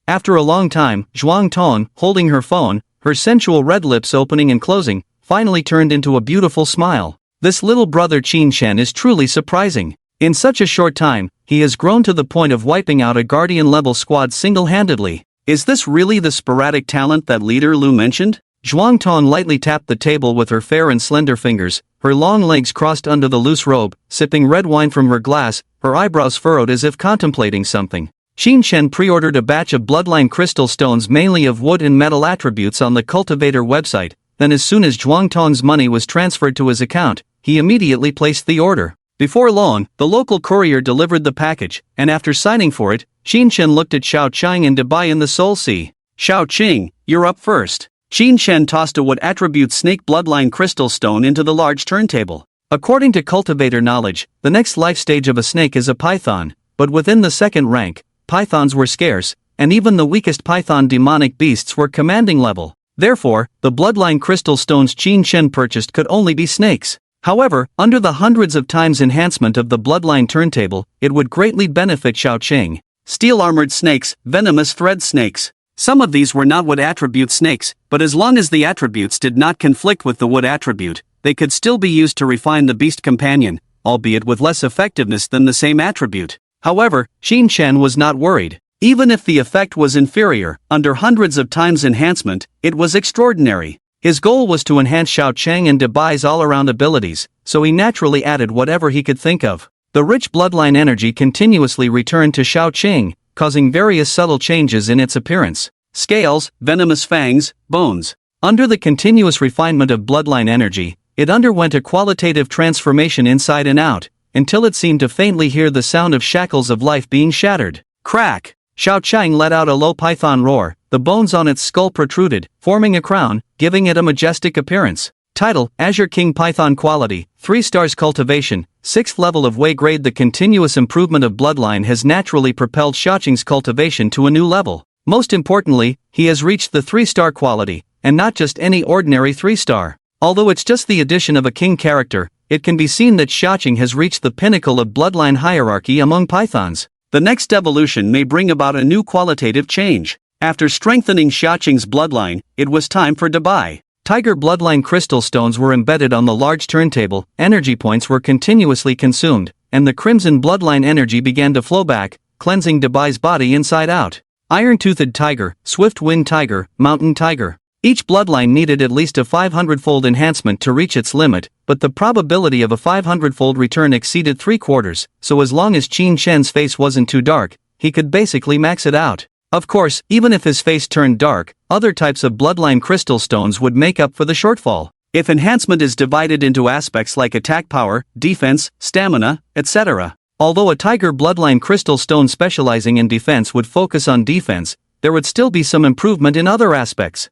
After a long time, Zhuang Tong, holding her phone, her sensual red lips opening and closing, finally turned into a beautiful smile. This little brother Qin Shen is truly surprising. In such a short time, he has grown to the point of wiping out a Guardian-level squad single-handedly. Is this really the sporadic talent that Leader Lu mentioned? Zhuang Tong lightly tapped the table with her fair and slender fingers, her long legs crossed under the loose robe, sipping red wine from her glass, her eyebrows furrowed as if contemplating something. Qin Shen pre-ordered a batch of bloodline crystal stones mainly of wood and metal attributes on the cultivator website, then as soon as Zhuang Tong's money was transferred to his account, he immediately placed the order. Before long, the local courier delivered the package, and after signing for it, Qin Shen looked at Shao Chang and Debai in the Soul Sea. Shao Qing, you're up first. Qin Shen tossed a wood attribute snake bloodline crystal stone into the large turntable. According to cultivator knowledge, the next life stage of a snake is a python, but within the second rank, pythons were scarce, and even the weakest python demonic beasts were commanding level. Therefore, the bloodline crystal stones Qin Shen purchased could only be snakes. However, under the hundreds of times enhancement of the bloodline turntable, it would greatly benefit Shao Qing. Steel-armored snakes, venomous thread snakes. Some of these were not wood attribute snakes, but as long as the attributes did not conflict with the wood attribute, they could still be used to refine the beast companion, albeit with less effectiveness than the same attribute. However, Qin Shen was not worried. Even if the effect was inferior, under hundreds of times enhancement, it was extraordinary. His goal was to enhance Shao Chang and Debai's all-around abilities, so he naturally added whatever he could think of. The rich bloodline energy continuously returned to Shao Qing, causing various subtle changes in its appearance. Scales, venomous fangs, bones. Under the continuous refinement of bloodline energy, it underwent a qualitative transformation inside and out, until it seemed to faintly hear the sound of shackles of life being shattered. Crack! Shao Chang let out a low python roar, the bones on its skull protruded, forming a crown, giving it a majestic appearance. Title, Azure King Python Quality, 3 stars cultivation, 6th level of Wei grade. The continuous improvement of bloodline has naturally propelled Shao Qing's cultivation to a new level. Most importantly, he has reached the 3-star quality, and not just any ordinary 3-star. Although it's just the addition of a king character, it can be seen that Shao Qing has reached the pinnacle of bloodline hierarchy among pythons. The next evolution may bring about a new qualitative change. After strengthening Shao Qing's bloodline, it was time for Debai. Tiger bloodline crystal stones were embedded on the large turntable, energy points were continuously consumed, and the crimson bloodline energy began to flow back, cleansing Debai's body inside out. Iron-toothed tiger, swift-winged tiger, mountain tiger. Each bloodline needed at least a 500-fold enhancement to reach its limit, but the probability of a 500-fold return exceeded 3/4, so as long as Qin Shen's face wasn't too dark, he could basically max it out. Of course, even if his face turned dark, other types of bloodline crystal stones would make up for the shortfall. If enhancement is divided into aspects like attack power, defense, stamina, etc. Although a tiger bloodline crystal stone specializing in defense would focus on defense, there would still be some improvement in other aspects.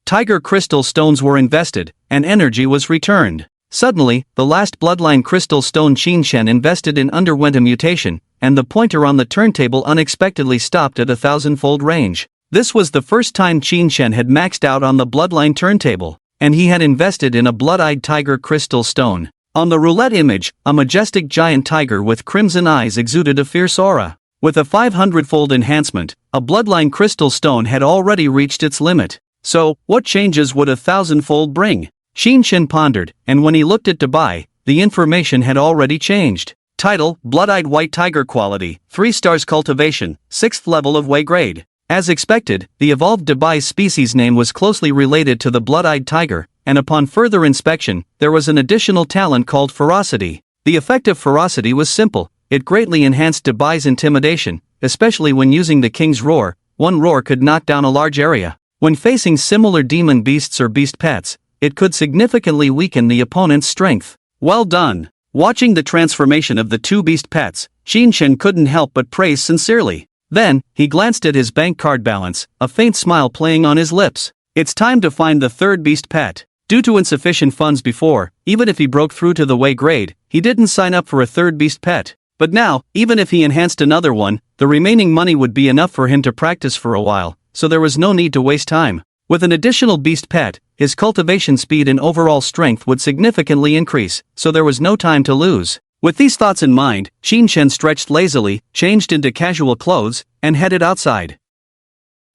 Tiger crystal stones were invested, and energy was returned. Suddenly, the last bloodline crystal stone Qin Shen invested in underwent a mutation, and the pointer on the turntable unexpectedly stopped at 1,000-fold range. This was the first time Qin Shen had maxed out on the bloodline turntable, and he had invested in a blood-eyed tiger crystal stone. On the roulette image, a majestic giant tiger with crimson eyes exuded a fierce aura. With a 500-fold enhancement, a bloodline crystal stone had already reached its limit. So, what changes would a 1,000-fold bring? Qin Shen pondered, and when he looked at Debai, the information had already changed. Title: Blood-Eyed White Tiger. Quality: 3 stars. Cultivation: 6th level of Wei grade. As expected, the evolved Debai species name was closely related to the blood-eyed tiger, and upon further inspection, there was an additional talent called ferocity. The effect of ferocity was simple: it greatly enhanced Debai's intimidation, especially when using the king's roar. One roar could knock down a large area. When facing similar demon beasts or beast pets, it could significantly weaken the opponent's strength. Well done! Watching the transformation of the 2 beast pets, Qin Shen couldn't help but praise sincerely. Then, he glanced at his bank card balance, a faint smile playing on his lips. It's time to find the 3rd beast pet. Due to insufficient funds before, even if he broke through to the Wei grade, he didn't sign up for a 3rd beast pet. But now, even if he enhanced another one, the remaining money would be enough for him to practice for a while, so there was no need to waste time. With an additional beast pet, his cultivation speed and overall strength would significantly increase, so there was no time to lose. With these thoughts in mind, Qin Shen stretched lazily, changed into casual clothes, and headed outside.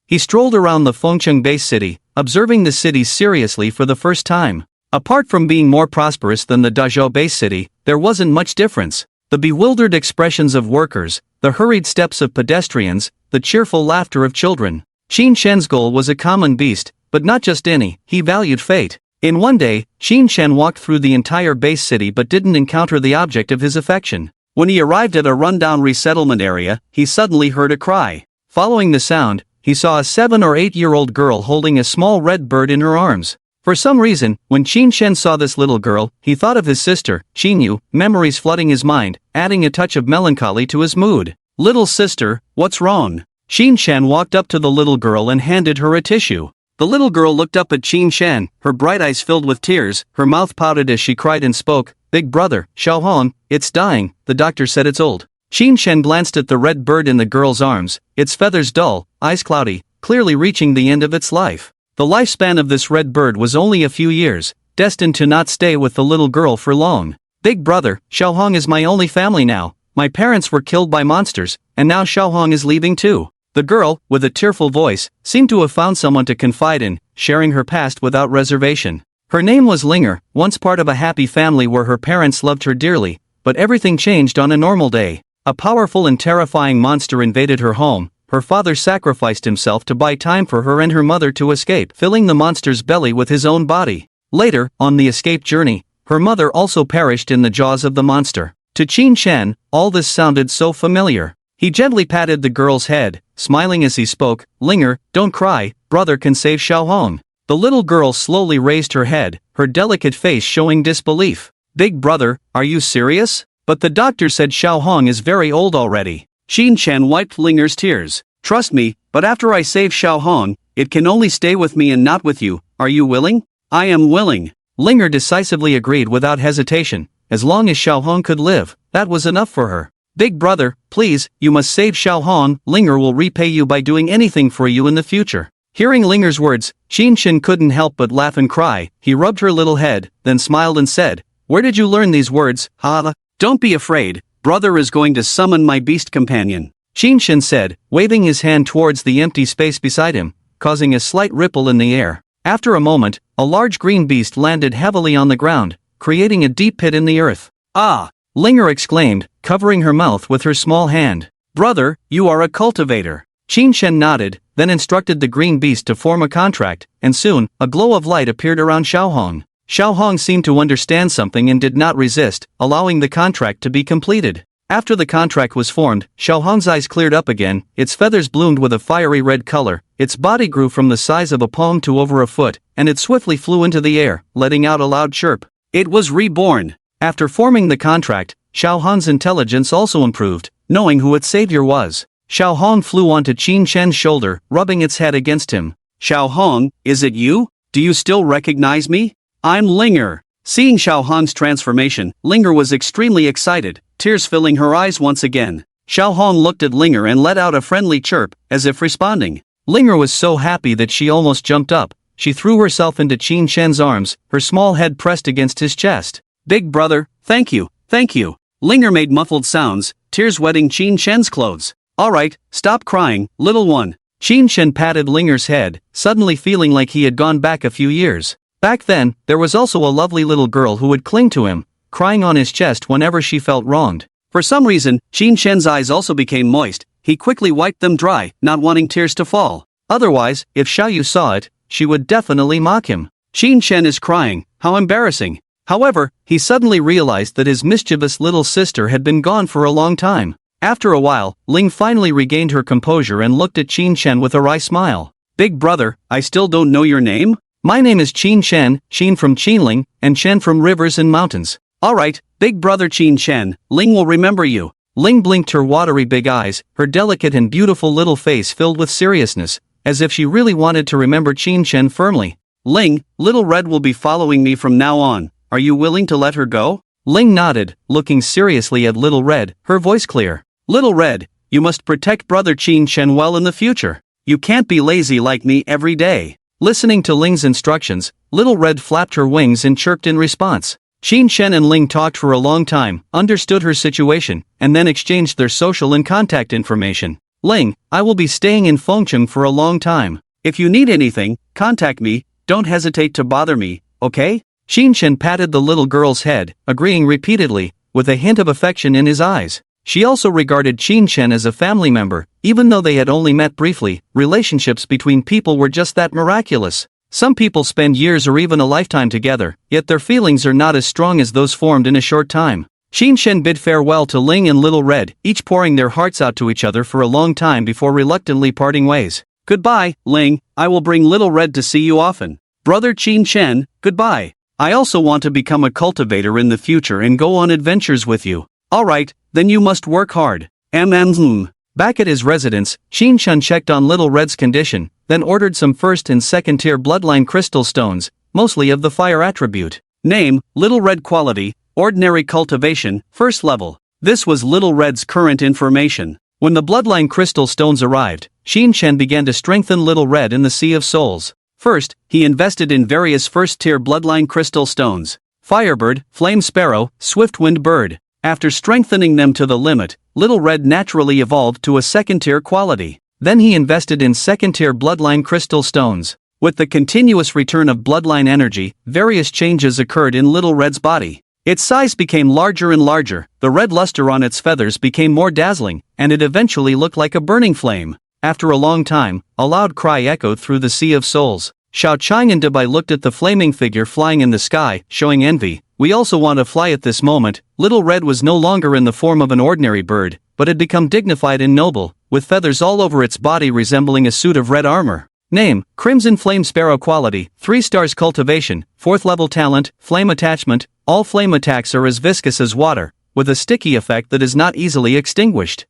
He strolled around the Fengcheng base city, observing the city seriously for the first time. Apart from being more prosperous than the Dazhou base city, there wasn't much difference. The bewildered expressions of workers, the hurried steps of pedestrians, the cheerful laughter of children. Qin Shen's goal was a common beast, but not just any. He valued fate. In one day, Qin Shen walked through the entire base city but didn't encounter the object of his affection. When he arrived at a rundown resettlement area, he suddenly heard a cry. Following the sound, he saw a 7 or 8-year-old girl holding a small red bird in her arms. For some reason, when Qin Shen saw this little girl, he thought of his sister, Qinyu, memories flooding his mind, adding a touch of melancholy to his mood. "Little sister, what's wrong?" Qin Shen walked up to the little girl and handed her a tissue. The little girl looked up at Qin Shen, her bright eyes filled with tears, her mouth pouted as she cried and spoke, "Big brother, Xiaohong, it's dying, the doctor said it's old." Qin Shen glanced at the red bird in the girl's arms, its feathers dull, eyes cloudy, clearly reaching the end of its life. The lifespan of this red bird was only a few years, destined to not stay with the little girl for long. "Big brother, Xiaohong is my only family now. My parents were killed by monsters, and now Xiaohong is leaving too." The girl, with a tearful voice, seemed to have found someone to confide in, sharing her past without reservation. Her name was Linger, once part of a happy family where her parents loved her dearly, but everything changed on a normal day. A powerful and terrifying monster invaded her home. Her father sacrificed himself to buy time for her and her mother to escape, filling the monster's belly with his own body. Later, on the escape journey, her mother also perished in the jaws of the monster. To Qin Shen, all this sounded so familiar. He gently patted the girl's head, smiling as he spoke, "Linger, don't cry, brother can save Xiaohong." The little girl slowly raised her head, her delicate face showing disbelief. "Big brother, are you serious? But the doctor said Xiaohong is very old already." Qin Shen wiped Linger's tears. "Trust me, but after I save Xiaohong, it can only stay with me and not with you. Are you willing?" "I am willing." Linger decisively agreed without hesitation. As long as Xiaohong could live, that was enough for her. "Big brother, please, you must save Xiaohong. Linger will repay you by doing anything for you in the future." Hearing Linger's words, Qin Shen couldn't help but laugh and cry. He rubbed her little head, then smiled and said, "Where did you learn these words, ha? Don't be afraid, brother is going to summon my beast companion," Qin Shen said, waving his hand towards the empty space beside him, causing a slight ripple in the air. After a moment, a large green beast landed heavily on the ground, creating a deep pit in the earth. Ah! Linger exclaimed, covering her mouth with her small hand. Brother, you are a cultivator. Qin Shen nodded, then instructed the green beast to form a contract, and soon, a glow of light appeared around Xiaohong. Xiaohong seemed to understand something and did not resist, allowing the contract to be completed. After the contract was formed, Xiaohong's eyes cleared up again, its feathers bloomed with a fiery red color, its body grew from the size of a palm to over a foot, and it swiftly flew into the air, letting out a loud chirp. It was reborn. After forming the contract, Xiaohong's intelligence also improved, knowing who its savior was. Xiaohong flew onto Qin Shen's shoulder, rubbing its head against him. Xiaohong, is it you? Do you still recognize me? I'm Linger. Seeing Xiaohong's transformation, Linger was extremely excited, tears filling her eyes once again. Xiaohong looked at Linger and let out a friendly chirp, as if responding. Linger was so happy that she almost jumped up. She threw herself into Qin Shen's arms, her small head pressed against his chest. Big brother, thank you, thank you. Linger made muffled sounds, tears wetting Qin Shen's clothes. Alright, stop crying, little one. Qin Shen patted Linger's head, suddenly feeling like he had gone back a few years. Back then, there was also a lovely little girl who would cling to him, crying on his chest whenever she felt wronged. For some reason, Qin Shen's eyes also became moist. He quickly wiped them dry, not wanting tears to fall. Otherwise, if Xiaoyu saw it, she would definitely mock him. Qin Shen is crying, how embarrassing. However, he suddenly realized that his mischievous little sister had been gone for a long time. After a while, Ling finally regained her composure and looked at Qin Shen with a wry smile. Big brother, I still don't know your name? My name is Qin Shen, Qin from Qinling, and Shen from rivers and mountains. Alright, big brother Qin Shen, Ling will remember you. Ling blinked her watery big eyes, her delicate and beautiful little face filled with seriousness, as if she really wanted to remember Qin Shen firmly. Ling, Little Red will be following me from now on. Are you willing to let her go? Ling nodded, looking seriously at Little Red, her voice clear. Little Red, you must protect brother Qin Shen well in the future. You can't be lazy like me every day. Listening to Ling's instructions, Little Red flapped her wings and chirped in response. Qin Shen and Ling talked for a long time, understood her situation, and then exchanged their social and contact information. Ling, I will be staying in Fengcheng for a long time. If you need anything, contact me, don't hesitate to bother me, okay? Qin Shen patted the little girl's head, agreeing repeatedly, with a hint of affection in his eyes. She also regarded Qin Shen as a family member, even though they had only met briefly. Relationships between people were just that miraculous. Some people spend years or even a lifetime together, yet their feelings are not as strong as those formed in a short time. Qin Shen bid farewell to Ling and Little Red, each pouring their hearts out to each other for a long time before reluctantly parting ways. Goodbye, Ling, I will bring Little Red to see you often. Brother Qin Shen, goodbye. I also want to become a cultivator in the future and go on adventures with you. Alright, then you must work hard. Back at his residence, Qin Shen checked on Little Red's condition, then ordered some first and second tier bloodline crystal stones, mostly of the fire attribute. Name, Little Red quality, ordinary cultivation, first level. This was Little Red's current information. When the bloodline crystal stones arrived, Qin Shen began to strengthen Little Red in the Sea of Souls. First, he invested in various first tier bloodline crystal stones. Firebird, Flame Sparrow, Swift-Winged Bird. After strengthening them to the limit, Little Red naturally evolved to a second-tier quality. Then he invested in second-tier bloodline crystal stones. With the continuous return of bloodline energy, various changes occurred in Little Red's body. Its size became larger and larger, the red luster on its feathers became more dazzling, and it eventually looked like a burning flame. After a long time, a loud cry echoed through the Sea of Souls. Xiao Chang and Debai looked at the flaming figure flying in the sky, showing envy. We also want to fly at this moment. Little Red was no longer in the form of an ordinary bird, but had become dignified and noble, with feathers all over its body resembling a suit of red armor. Name, Crimson Flame Sparrow quality, 3 stars cultivation, 4th level talent, flame attachment, all flame attacks are as viscous as water, with a sticky effect that is not easily extinguished.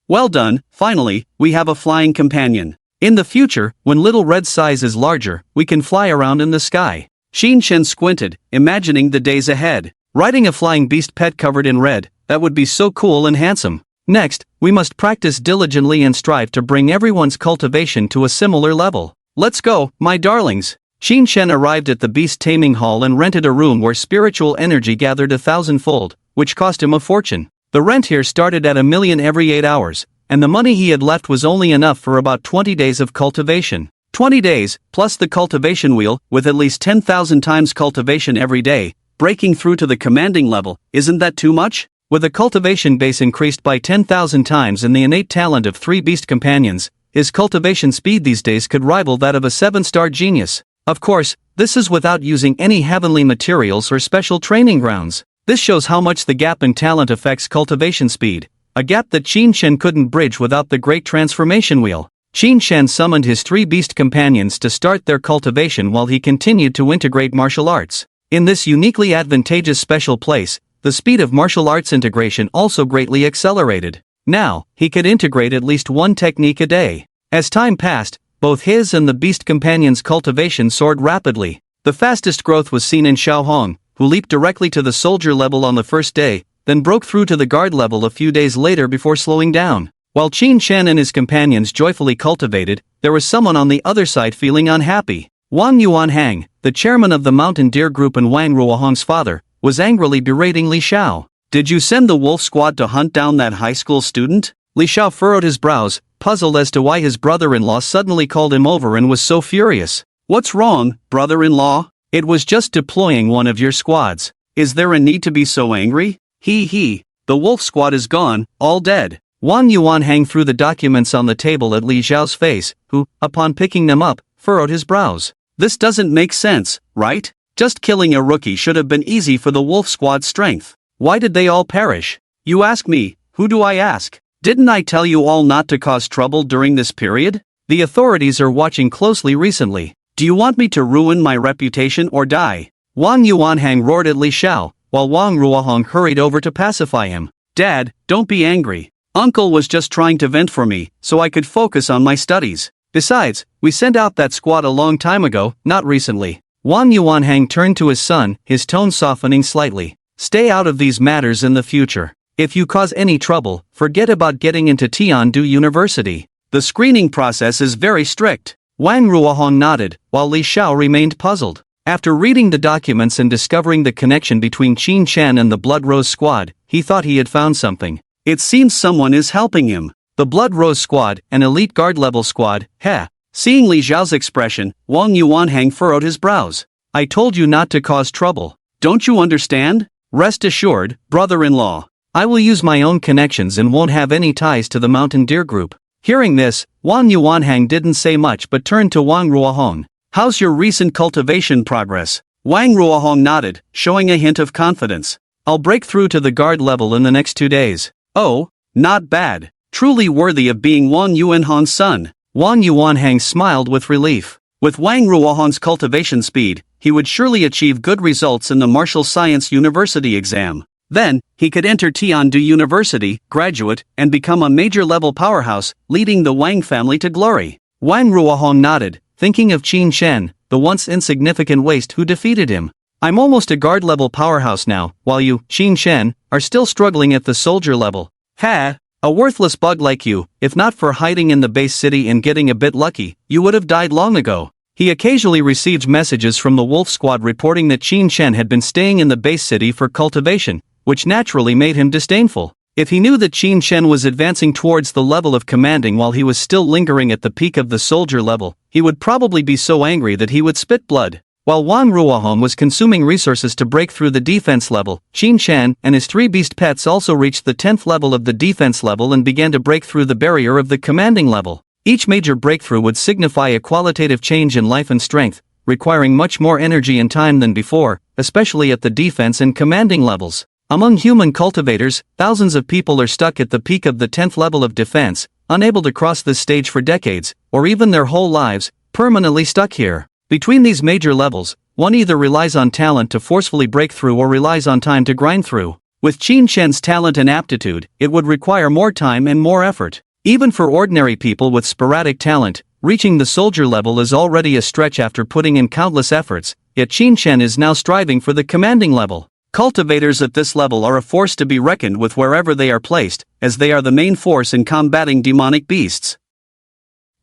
Well done, finally, we have a flying companion. In the future, when Little Red's size is larger, we can fly around in the sky. Qin Shen squinted, imagining the days ahead. Riding a flying beast pet covered in red, that would be so cool and handsome. Next, we must practice diligently and strive to bring everyone's cultivation to a similar level. Let's go, my darlings. Qin Shen arrived at the beast taming hall and rented a room where spiritual energy gathered 1,000-fold, which cost him a fortune. The rent here started at 1 million every 8 hours, and the money he had left was only enough for about 20 days of cultivation. 20 days, plus the cultivation wheel, with at least 10,000 times cultivation every day, breaking through to the commanding level, isn't that too much? With a cultivation base increased by 10,000 times and the innate talent of 3 beast companions, his cultivation speed these days could rival that of a 7-star genius. Of course, this is without using any heavenly materials or special training grounds. This shows how much the gap in talent affects cultivation speed, a gap that Qin Shen couldn't bridge without the Great Transformation Wheel. Qin Shen summoned his 3 beast companions to start their cultivation while he continued to integrate martial arts. In this uniquely advantageous special place, the speed of martial arts integration also greatly accelerated. Now, he could integrate at least 1 technique a day. As time passed, both his and the beast companions' cultivation soared rapidly. The fastest growth was seen in Xiaohong, who leaped directly to the soldier level on the first day, then broke through to the guard level a few days later before slowing down. While Qin Shen and his companions joyfully cultivated, there was someone on the other side feeling unhappy. Wang Yuanhang, the chairman of the Mountain Deer Group and Wang Ruohong's father, was angrily berating Li Xiao. "Did you send the wolf squad to hunt down that high school student?" Li Xiao furrowed his brows, puzzled as to why his brother-in-law suddenly called him over and was so furious. "What's wrong, brother-in-law? It was just deploying one of your squads. Is there a need to be so angry? He. The wolf squad is gone, all dead." Wang Yuanhang threw the documents on the table at Li Xiao's face, who, upon picking them up, furrowed his brows. "This doesn't make sense, right? Just killing a rookie should have been easy for the wolf squad's strength. Why did they all perish? You ask me, who do I ask? Didn't I tell you all not to cause trouble during this period? The authorities are watching closely recently. Do you want me to ruin my reputation or die?" Wang Yuanhang roared at Li Xiao, while Wang Ruohong hurried over to pacify him. "Dad, don't be angry. Uncle was just trying to vent for me, so I could focus on my studies. Besides, we sent out that squad a long time ago, not recently." Wang Yuanhang turned to his son, his tone softening slightly. "Stay out of these matters in the future. If you cause any trouble, forget about getting into Tiandu University. The screening process is very strict." Wang Ruohong nodded, while Li Xiao remained puzzled. After reading the documents and discovering the connection between Qin Shen and the Blood Rose Squad, he thought he had found something. It seems someone is helping him. The Blood Rose Squad, an elite guard-level squad, heh. Seeing Li Xiao's expression, Wang Yuanhang furrowed his brows. "I told you not to cause trouble. Don't you understand? Rest assured, brother-in-law. I will use my own connections and won't have any ties to the Mountain Deer Group." Hearing this, Wang Yuanhang didn't say much but turned to Wang Ruohong. "How's your recent cultivation progress?" Wang Ruohong nodded, showing a hint of confidence. "I'll break through to the guard level in the next 2 days. "Oh, not bad. Truly worthy of being Wang Yuanhong's son." Wang Yuanhang smiled with relief. With Wang Ruohong's cultivation speed, he would surely achieve good results in the Martial Science University exam. Then, he could enter Tiandu University, graduate, and become a major-level powerhouse, leading the Wang family to glory. Wang Ruohong nodded, thinking of Qin Shen, the once insignificant waste who defeated him. "I'm almost a guard-level powerhouse now, while you, Qin Shen, are still struggling at the soldier level. Ha! A worthless bug like you, if not for hiding in the base city and getting a bit lucky, you would have died long ago." He occasionally received messages from the Wolf Squad reporting that Qin Shen had been staying in the base city for cultivation, which naturally made him disdainful. If he knew that Qin Shen was advancing towards the level of commanding while he was still lingering at the peak of the soldier level, he would probably be so angry that he would spit blood. While Wang Ruohong was consuming resources to break through the defense level, Qin Shen and his 3 beast pets also reached the 10th level of the defense level and began to break through the barrier of the commanding level. Each major breakthrough would signify a qualitative change in life and strength, requiring much more energy and time than before, especially at the defense and commanding levels. Among human cultivators, thousands of people are stuck at the peak of the 10th level of defense, unable to cross this stage for decades, or even their whole lives, permanently stuck here. Between these major levels, one either relies on talent to forcefully break through or relies on time to grind through. With Qin Shen's talent and aptitude, it would require more time and more effort. Even for ordinary people with sporadic talent, reaching the soldier level is already a stretch after putting in countless efforts, yet Qin Shen is now striving for the commanding level. Cultivators at this level are a force to be reckoned with wherever they are placed, as they are the main force in combating demonic beasts.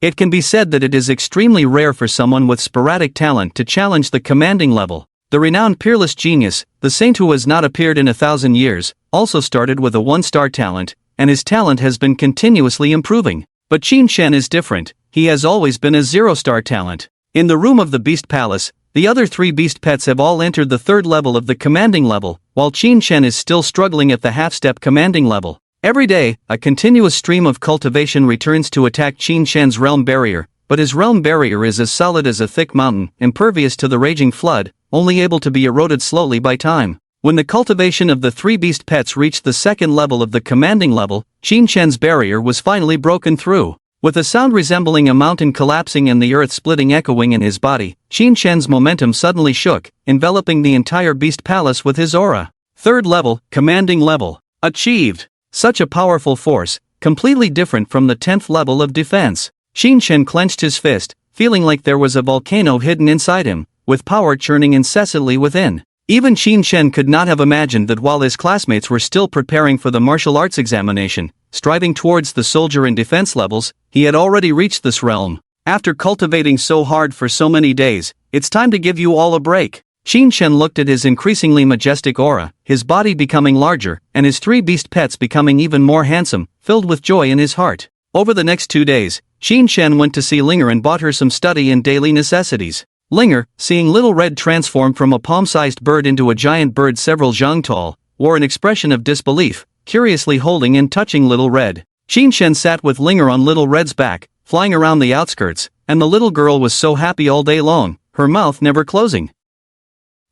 It can be said that it is extremely rare for someone with sporadic talent to challenge the commanding level. The renowned peerless genius, the saint who has not appeared in 1,000 years, also started with a 1-star talent, and his talent has been continuously improving. But Qin Shen is different. he has always been a zero-star talent. In the room of the Beast Palace, the other 3 beast pets have all entered the 3rd level of the commanding level, while Qin Shen is still struggling at the half-step commanding level. Every day, a continuous stream of cultivation returns to attack Qin Shen's realm barrier, but his realm barrier is as solid as a thick mountain, impervious to the raging flood, only able to be eroded slowly by time. When the cultivation of the 3 beast pets reached the 2nd level of the commanding level, Qin Shen's barrier was finally broken through. With a sound resembling a mountain collapsing and the earth splitting echoing in his body, Qin Shen's momentum suddenly shook, enveloping the entire beast palace with his aura. 3rd level, commanding level. Achieved! Such a powerful force, completely different from the 10th level of defense. Qin Shen clenched his fist, feeling like there was a volcano hidden inside him, with power churning incessantly within. Even Qin Shen could not have imagined that while his classmates were still preparing for the martial arts examination, striving towards the soldier and defense levels, he had already reached this realm. After cultivating so hard for so many days, it's time to give you all a break. Qin Shen looked at his increasingly majestic aura, his body becoming larger, and his 3 beast pets becoming even more handsome, filled with joy in his heart. Over the next 2 days, Qin Shen went to see Linger and bought her some study and daily necessities. Linger, seeing Little Red transform from a palm-sized bird into a giant bird several zhang tall, wore an expression of disbelief, curiously holding and touching Little Red. Qin Shen sat with Linger on Little Red's back, flying around the outskirts, and the little girl was so happy all day long, her mouth never closing.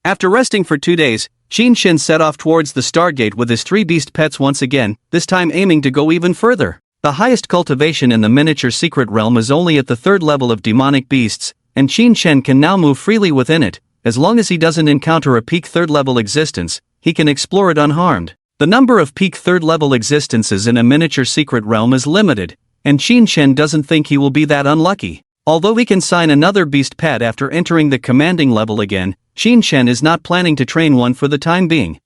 After resting for 2 days, Qin Shen set off towards the Stargate with his 3 beast pets once again, this time aiming to go even further. The highest cultivation in the miniature secret realm is only at the 3rd level of demonic beasts, and Qin Shen can now move freely within it. As long as he doesn't encounter a peak 3rd level existence, he can explore it unharmed. The number of peak 3rd level existences in a miniature secret realm is limited, and Qin Shen doesn't think he will be that unlucky. Although he can sign another beast pet after entering the commanding level again, Qin Shen is not planning to train one for the time being.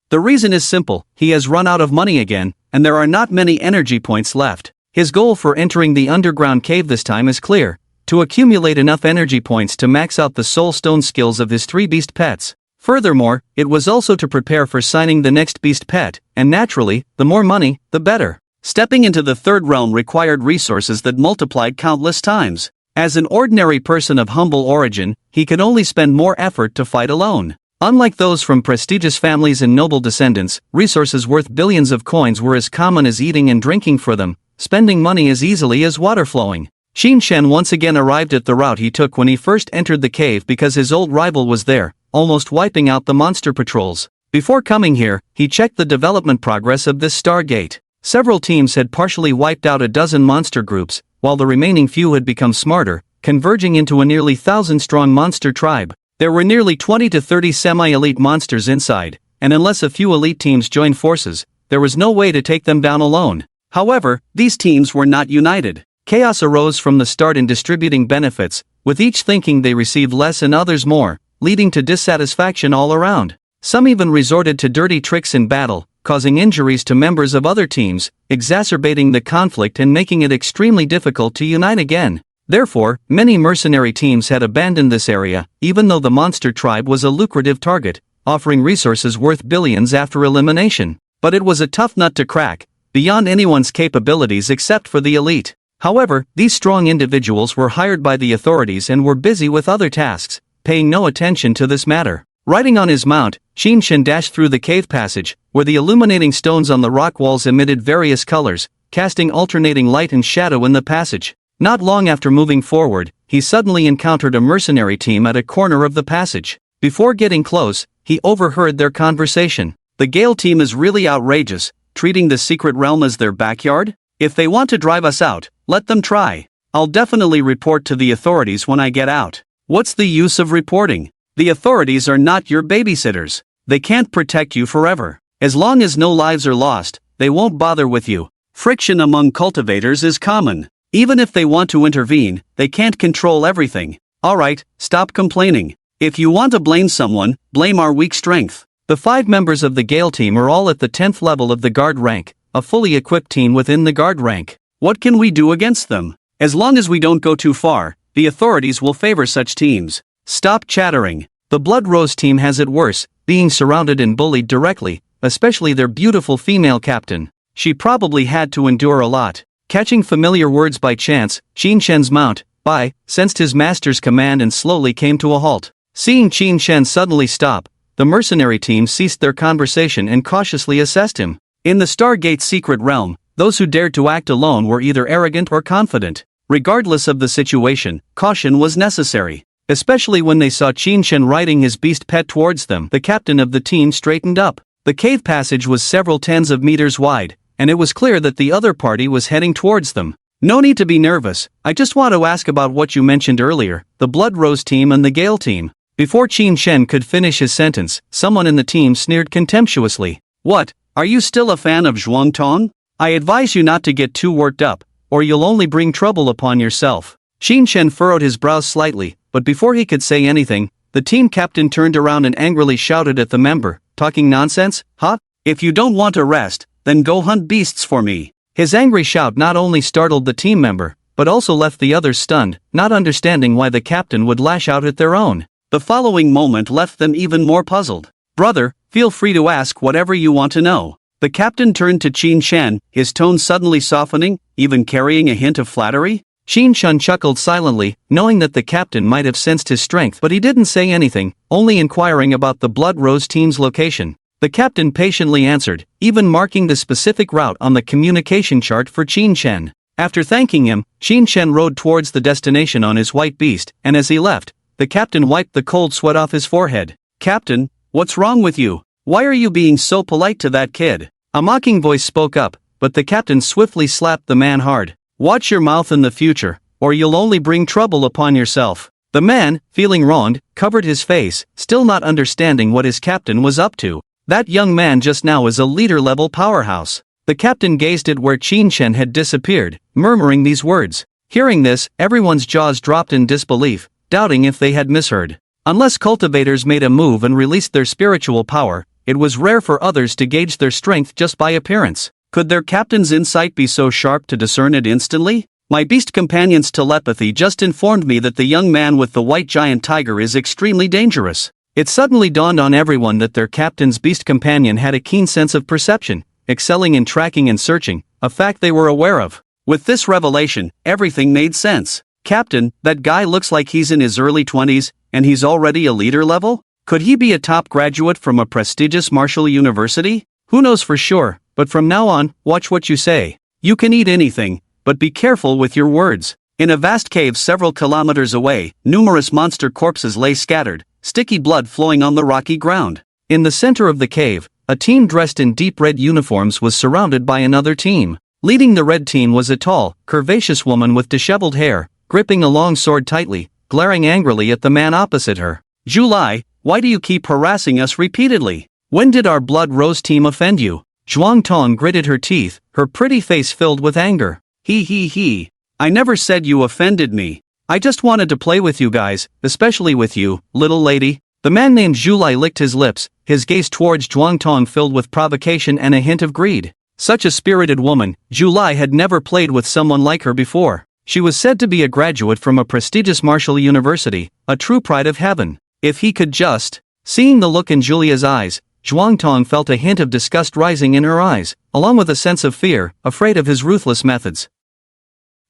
The reason is simple: he has run out of money again, and there are not many energy points left. His goal for entering the underground cave this time is clear: to accumulate enough energy points to max out the soul stone skills of his 3 beast pets. Furthermore, it was also to prepare for signing the next beast pet, and naturally, the more money, the better. Stepping into the 3rd realm required resources that multiplied countless times. As an ordinary person of humble origin, he could only spend more effort to fight alone. Unlike those from prestigious families and noble descendants, resources worth billions of coins were as common as eating and drinking for them, spending money as easily as water flowing. Qin Shen once again arrived at the route he took when he first entered the cave because his old rival was there, almost wiping out the monster patrols. Before coming here, he checked the development progress of this Stargate. Several teams had partially wiped out a dozen monster groups, while the remaining few had become smarter, converging into a nearly 1,000-strong monster tribe. There were nearly 20 to 30 semi-elite monsters inside, and unless a few elite teams joined forces, there was no way to take them down alone. However, these teams were not united. Chaos arose from the start in distributing benefits, with each thinking they received less and others more, leading to dissatisfaction all around. Some even resorted to dirty tricks in battle, causing injuries to members of other teams, exacerbating the conflict and making it extremely difficult to unite again. Therefore, many mercenary teams had abandoned this area, even though the monster tribe was a lucrative target, offering resources worth billions after elimination. But it was a tough nut to crack, beyond anyone's capabilities except for the elite. However, these strong individuals were hired by the authorities and were busy with other tasks, paying no attention to this matter. Riding on his mount, Qin Shen dashed through the cave passage, where the illuminating stones on the rock walls emitted various colors, casting alternating light and shadow in the passage. Not long after moving forward, he suddenly encountered a mercenary team at a corner of the passage. Before getting close, he overheard their conversation. The Gale team is really outrageous, treating the secret realm as their backyard? If they want to drive us out, let them try. I'll definitely report to the authorities when I get out. What's the use of reporting? The authorities are not your babysitters. They can't protect you forever. As long as no lives are lost, they won't bother with you. Friction among cultivators is common. Even if they want to intervene, they can't control everything. Alright, stop complaining. If you want to blame someone, blame our weak strength. The 5 members of the Gale team are all at the 10th level of the guard rank, a fully equipped team within the guard rank. What can we do against them? As long as we don't go too far, the authorities will favor such teams. Stop chattering. The Blood Rose team has it worse, being surrounded and bullied directly, especially their beautiful female captain. She probably had to endure a lot. Catching familiar words by chance, Qin Shen's mount, Bai, sensed his master's command and slowly came to a halt. Seeing Qin Shen suddenly stop, the mercenary team ceased their conversation and cautiously assessed him. In the Stargate secret realm, those who dared to act alone were either arrogant or confident. Regardless of the situation, caution was necessary. Especially when they saw Qin Shen riding his beast pet towards them. The captain of the team straightened up. The cave passage was several tens of meters wide, and it was clear that the other party was heading towards them. No need to be nervous, I just want to ask about what you mentioned earlier, the Blood Rose team and the Gale team. Before Qin Shen could finish his sentence, someone in the team sneered contemptuously. What, are you still a fan of Zhuang Tong? I advise you not to get too worked up, or you'll only bring trouble upon yourself. Qin Shen furrowed his brows slightly, but before he could say anything, the team captain turned around and angrily shouted at the member, talking nonsense, huh? If you don't want a rest, then go hunt beasts for me. His angry shout not only startled the team member, but also left the others stunned, not understanding why the captain would lash out at their own. The following moment left them even more puzzled. Brother, feel free to ask whatever you want to know. The captain turned to Qin Shen, his tone suddenly softening, even carrying a hint of flattery. Qin Shen chuckled silently, knowing that the captain might have sensed his strength, but he didn't say anything, only inquiring about the Blood Rose team's location. The captain patiently answered, even marking the specific route on the communication chart for Qin Shen. After thanking him, Qin Shen rode towards the destination on his white beast, and as he left, the captain wiped the cold sweat off his forehead. Captain, what's wrong with you? Why are you being so polite to that kid? A mocking voice spoke up, but the captain swiftly slapped the man hard. Watch your mouth in the future, or you'll only bring trouble upon yourself. The man, feeling wronged, covered his face, still not understanding what his captain was up to. That young man just now is a leader-level powerhouse. The captain gazed at where Qin Shen had disappeared, murmuring these words. Hearing this, everyone's jaws dropped in disbelief, doubting if they had misheard. Unless cultivators made a move and released their spiritual power, it was rare for others to gauge their strength just by appearance. Could their captain's insight be so sharp to discern it instantly? My beast companion's telepathy just informed me that the young man with the white giant tiger is extremely dangerous. It suddenly dawned on everyone that their captain's beast companion had a keen sense of perception, excelling in tracking and searching, a fact they were aware of. With this revelation, everything made sense. Captain, that guy looks like he's in his early 20s, and he's already a leader level? Could he be a top graduate from a prestigious martial university? Who knows for sure, but from now on, watch what you say. You can eat anything, but be careful with your words. In a vast cave several kilometers away, numerous monster corpses lay scattered, sticky blood flowing on the rocky ground. In the center of the cave, a team dressed in deep red uniforms was surrounded by another team. Leading the red team was a tall, curvaceous woman with disheveled hair, gripping a long sword tightly, glaring angrily at the man opposite her. July, why do you keep harassing us repeatedly? When did our Blood Rose team offend you? Zhuang Tong gritted her teeth, her pretty face filled with anger. He. I never said you offended me. I just wanted to play with you guys, especially with you, little lady. The man named Julai licked his lips, his gaze towards Zhuang Tong filled with provocation and a hint of greed. Such a spirited woman, Julai had never played with someone like her before. She was said to be a graduate from a prestigious martial university, a true pride of heaven. If he could just... Seeing the look in Julia's eyes, Zhuang Tong felt a hint of disgust rising in her eyes, along with a sense of fear, afraid of his ruthless methods.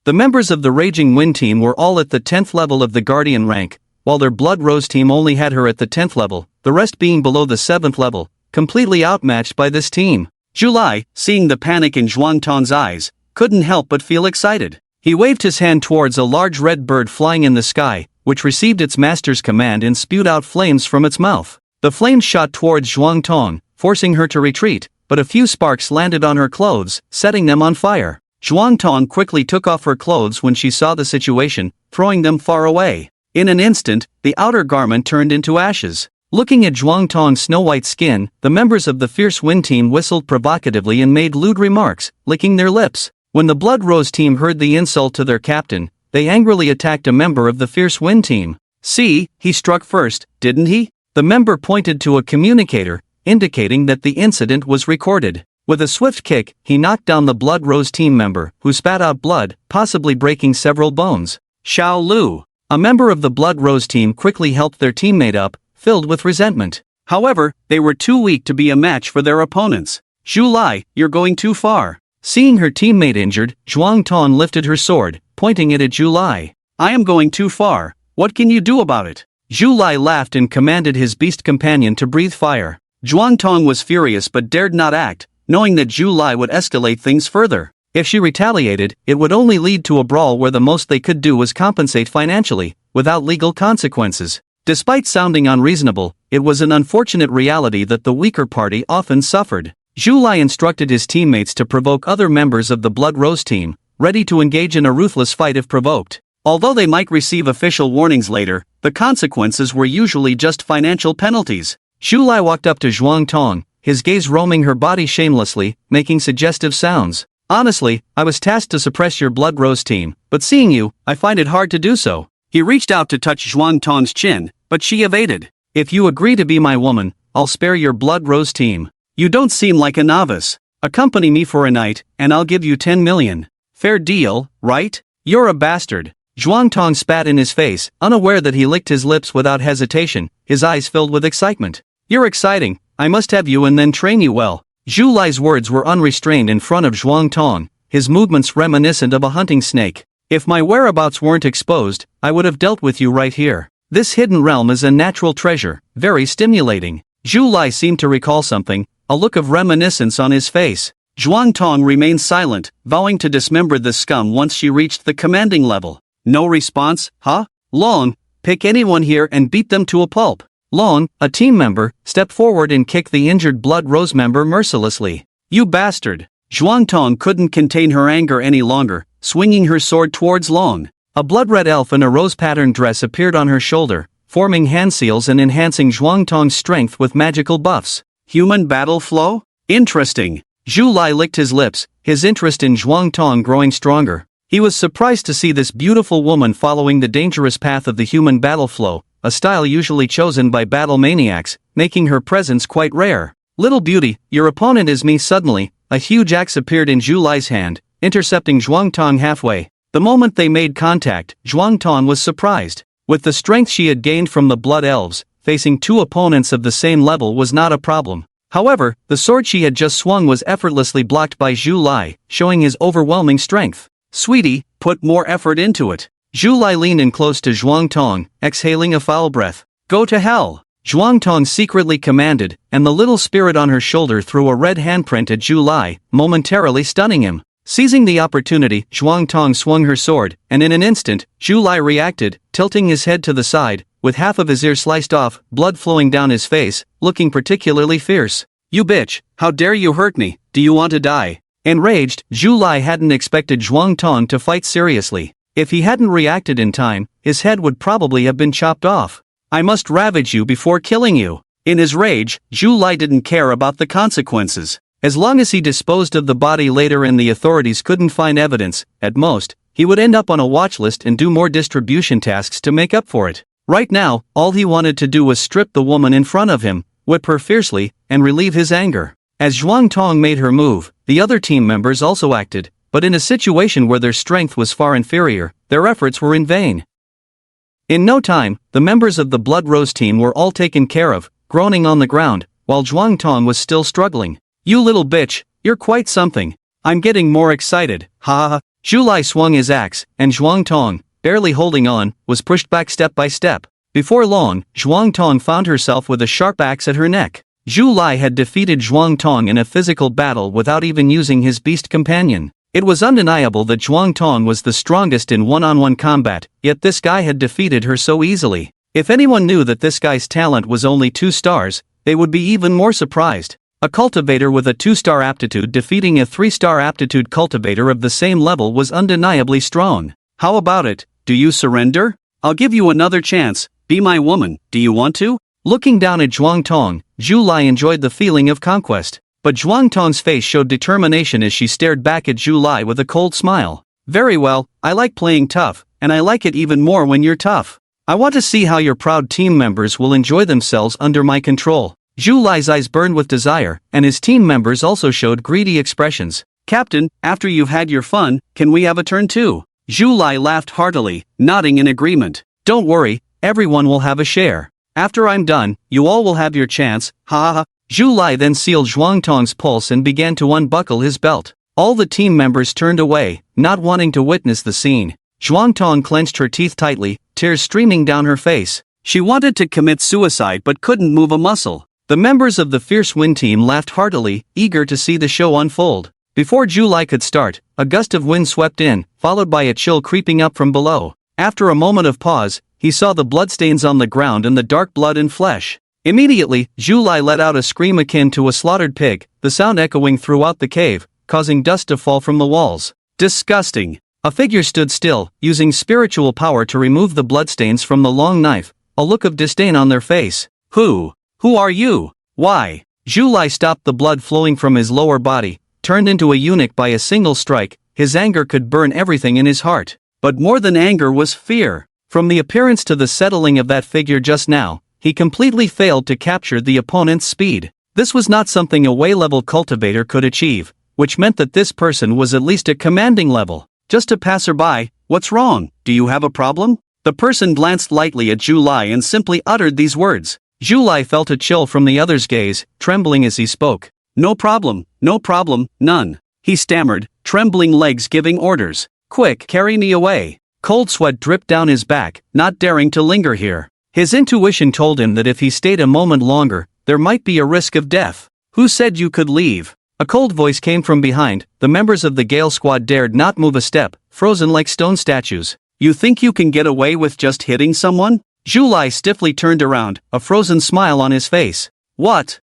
The members of the Raging Wind team were all at the 10th level of the Guardian rank, while their Blood Rose team only had her at the 10th level, the rest being below the 7th level, completely outmatched by this team. Julai, seeing the panic in Zhuang Tong's eyes, couldn't help but feel excited. He waved his hand towards a large red bird flying in the sky, which received its master's command and spewed out flames from its mouth. The flames shot towards Zhuang Tong, forcing her to retreat, but a few sparks landed on her clothes, setting them on fire. Zhuang Tong quickly took off her clothes when she saw the situation, throwing them far away. In an instant, the outer garment turned into ashes. Looking at Zhuang Tong's snow-white skin, the members of the Fierce Wind team whistled provocatively and made lewd remarks, licking their lips. When the Blood Rose team heard the insult to their captain, they angrily attacked a member of the Fierce Wind team. See, he struck first, didn't he? The member pointed to a communicator, indicating that the incident was recorded. With a swift kick, he knocked down the Blood Rose team member, who spat out blood, possibly breaking several bones. Xiao Lu, a member of the Blood Rose team, quickly helped their teammate up, filled with resentment. However, they were too weak to be a match for their opponents. Julai, you're going too far. Seeing her teammate injured, Zhuang Tong lifted her sword, pointing it at Zhu Lai. I am going too far. What can you do about it? Zhu Lai laughed and commanded his beast companion to breathe fire. Zhuang Tong was furious but dared not act, knowing that Zhu Lai would escalate things further. If she retaliated, it would only lead to a brawl where the most they could do was compensate financially, without legal consequences. Despite sounding unreasonable, it was an unfortunate reality that the weaker party often suffered. Zhu Lai instructed his teammates to provoke other members of the Blood Rose team, ready to engage in a ruthless fight if provoked. Although they might receive official warnings later, the consequences were usually just financial penalties. Zhu Lai walked up to Zhuang Tong, his gaze roaming her body shamelessly, making suggestive sounds. Honestly, I was tasked to suppress your Blood Rose team, but seeing you, I find it hard to do so. He reached out to touch Zhuang Tong's chin, but she evaded. If you agree to be my woman, I'll spare your Blood Rose team. You don't seem like a novice. Accompany me for a night, and I'll give you 10 million. Fair deal, right? You're a bastard. Zhuang Tong spat in his face, unaware that he licked his lips without hesitation, his eyes filled with excitement. You're exciting, I must have you and then train you well. Zhu Lai's words were unrestrained in front of Zhuang Tong, his movements reminiscent of a hunting snake. If my whereabouts weren't exposed, I would have dealt with you right here. This hidden realm is a natural treasure, very stimulating. Zhu Lai seemed to recall something, a look of reminiscence on his face. Zhuang Tong remained silent, vowing to dismember the scum once she reached the commanding level. No response, huh? Long, pick anyone here and beat them to a pulp. Long, a team member, stepped forward and kicked the injured Blood Rose member mercilessly. You bastard! Zhuang Tong couldn't contain her anger any longer, swinging her sword towards Long. A blood-red elf in a rose-patterned dress appeared on her shoulder, forming hand seals and enhancing Zhuang Tong's strength with magical buffs. Human battle flow? Interesting. Zhu Lai licked his lips, his interest in Zhuang Tong growing stronger. He was surprised to see this beautiful woman following the dangerous path of the human battle flow, a style usually chosen by battle maniacs, making her presence quite rare. Little beauty, your opponent is me. Suddenly, a huge axe appeared in Zhu Lai's hand, intercepting Zhuang Tong halfway. The moment they made contact, Zhuang Tong was surprised. With the strength she had gained from the Blood Elves, facing two opponents of the same level was not a problem. However, the sword she had just swung was effortlessly blocked by Zhu Lai, showing his overwhelming strength. Sweetie, put more effort into it. Zhu Lai leaned in close to Zhuang Tong, exhaling a foul breath. Go to hell! Zhuang Tong secretly commanded, and the little spirit on her shoulder threw a red handprint at Zhu Lai, momentarily stunning him. Seizing the opportunity, Zhuang Tong swung her sword, and in an instant, Zhu Lai reacted, tilting his head to the side, with half of his ear sliced off, blood flowing down his face, looking particularly fierce. You bitch, how dare you hurt me, do you want to die? Enraged, Zhu Lai hadn't expected Zhuang Tong to fight seriously. If he hadn't reacted in time, his head would probably have been chopped off. I must ravage you before killing you. In his rage, Zhu Lai didn't care about the consequences. As long as he disposed of the body later and the authorities couldn't find evidence, at most, he would end up on a watch list and do more distribution tasks to make up for it. Right now, all he wanted to do was strip the woman in front of him, whip her fiercely, and relieve his anger. As Zhuang Tong made her move, the other team members also acted, but in a situation where their strength was far inferior, their efforts were in vain. In no time, the members of the Blood Rose team were all taken care of, groaning on the ground, while Zhuang Tong was still struggling. You little bitch, you're quite something. I'm getting more excited, ha ha ha. Zhu Lai swung his axe, and Zhuang Tong, barely holding on, was pushed back step by step. Before long, Zhuang Tong found herself with a sharp axe at her neck. Zhu Lai had defeated Zhuang Tong in a physical battle without even using his beast companion. It was undeniable that Zhuang Tong was the strongest in one-on-one combat, yet this guy had defeated her so easily. If anyone knew that this guy's talent was only 2 stars, they would be even more surprised. A cultivator with a 2-star aptitude defeating a 3-star aptitude cultivator of the same level was undeniably strong. How about it, do you surrender? I'll give you another chance, be my woman, do you want to? Looking down at Zhuang Tong, Zhu Lai enjoyed the feeling of conquest. But Zhuang Tong's face showed determination as she stared back at Zhu Lai with a cold smile. Very well, I like playing tough, and I like it even more when you're tough. I want to see how your proud team members will enjoy themselves under my control. Zhu Lai's eyes burned with desire, and his team members also showed greedy expressions. Captain, after you've had your fun, can we have a turn too? Zhu Lai laughed heartily, nodding in agreement. Don't worry, everyone will have a share. After I'm done, you all will have your chance, ha ha ha. Zhu Lai then sealed Zhuang Tong's pulse and began to unbuckle his belt. All the team members turned away, not wanting to witness the scene. Zhuang Tong clenched her teeth tightly, tears streaming down her face. She wanted to commit suicide but couldn't move a muscle. The members of the Fierce Wind team laughed heartily, eager to see the show unfold. Before July could start, a gust of wind swept in, followed by a chill creeping up from below. After a moment of pause, he saw the bloodstains on the ground and the dark blood and flesh. Immediately, July let out a scream akin to a slaughtered pig, the sound echoing throughout the cave, causing dust to fall from the walls. Disgusting! A figure stood still, using spiritual power to remove the bloodstains from the long knife, a look of disdain on their face. Who are you? Why? July stopped the blood flowing from his lower body, turned into a eunuch by a single strike. His anger could burn everything in his heart. But more than anger was fear. From the appearance to the settling of that figure just now, he completely failed to capture the opponent's speed. This was not something a way-level cultivator could achieve, which meant that this person was at least at commanding level. Just a passerby, what's wrong? Do you have a problem? The person glanced lightly at July and simply uttered these words. July felt a chill from the other's gaze, trembling as he spoke. No problem, none. He stammered, trembling legs giving orders. Quick, carry me away. Cold sweat dripped down his back, not daring to linger here. His intuition told him that if he stayed a moment longer, there might be a risk of death. Who said you could leave? A cold voice came from behind. The members of the Gale Squad dared not move a step, frozen like stone statues. You think you can get away with just hitting someone? July stiffly turned around, a frozen smile on his face. What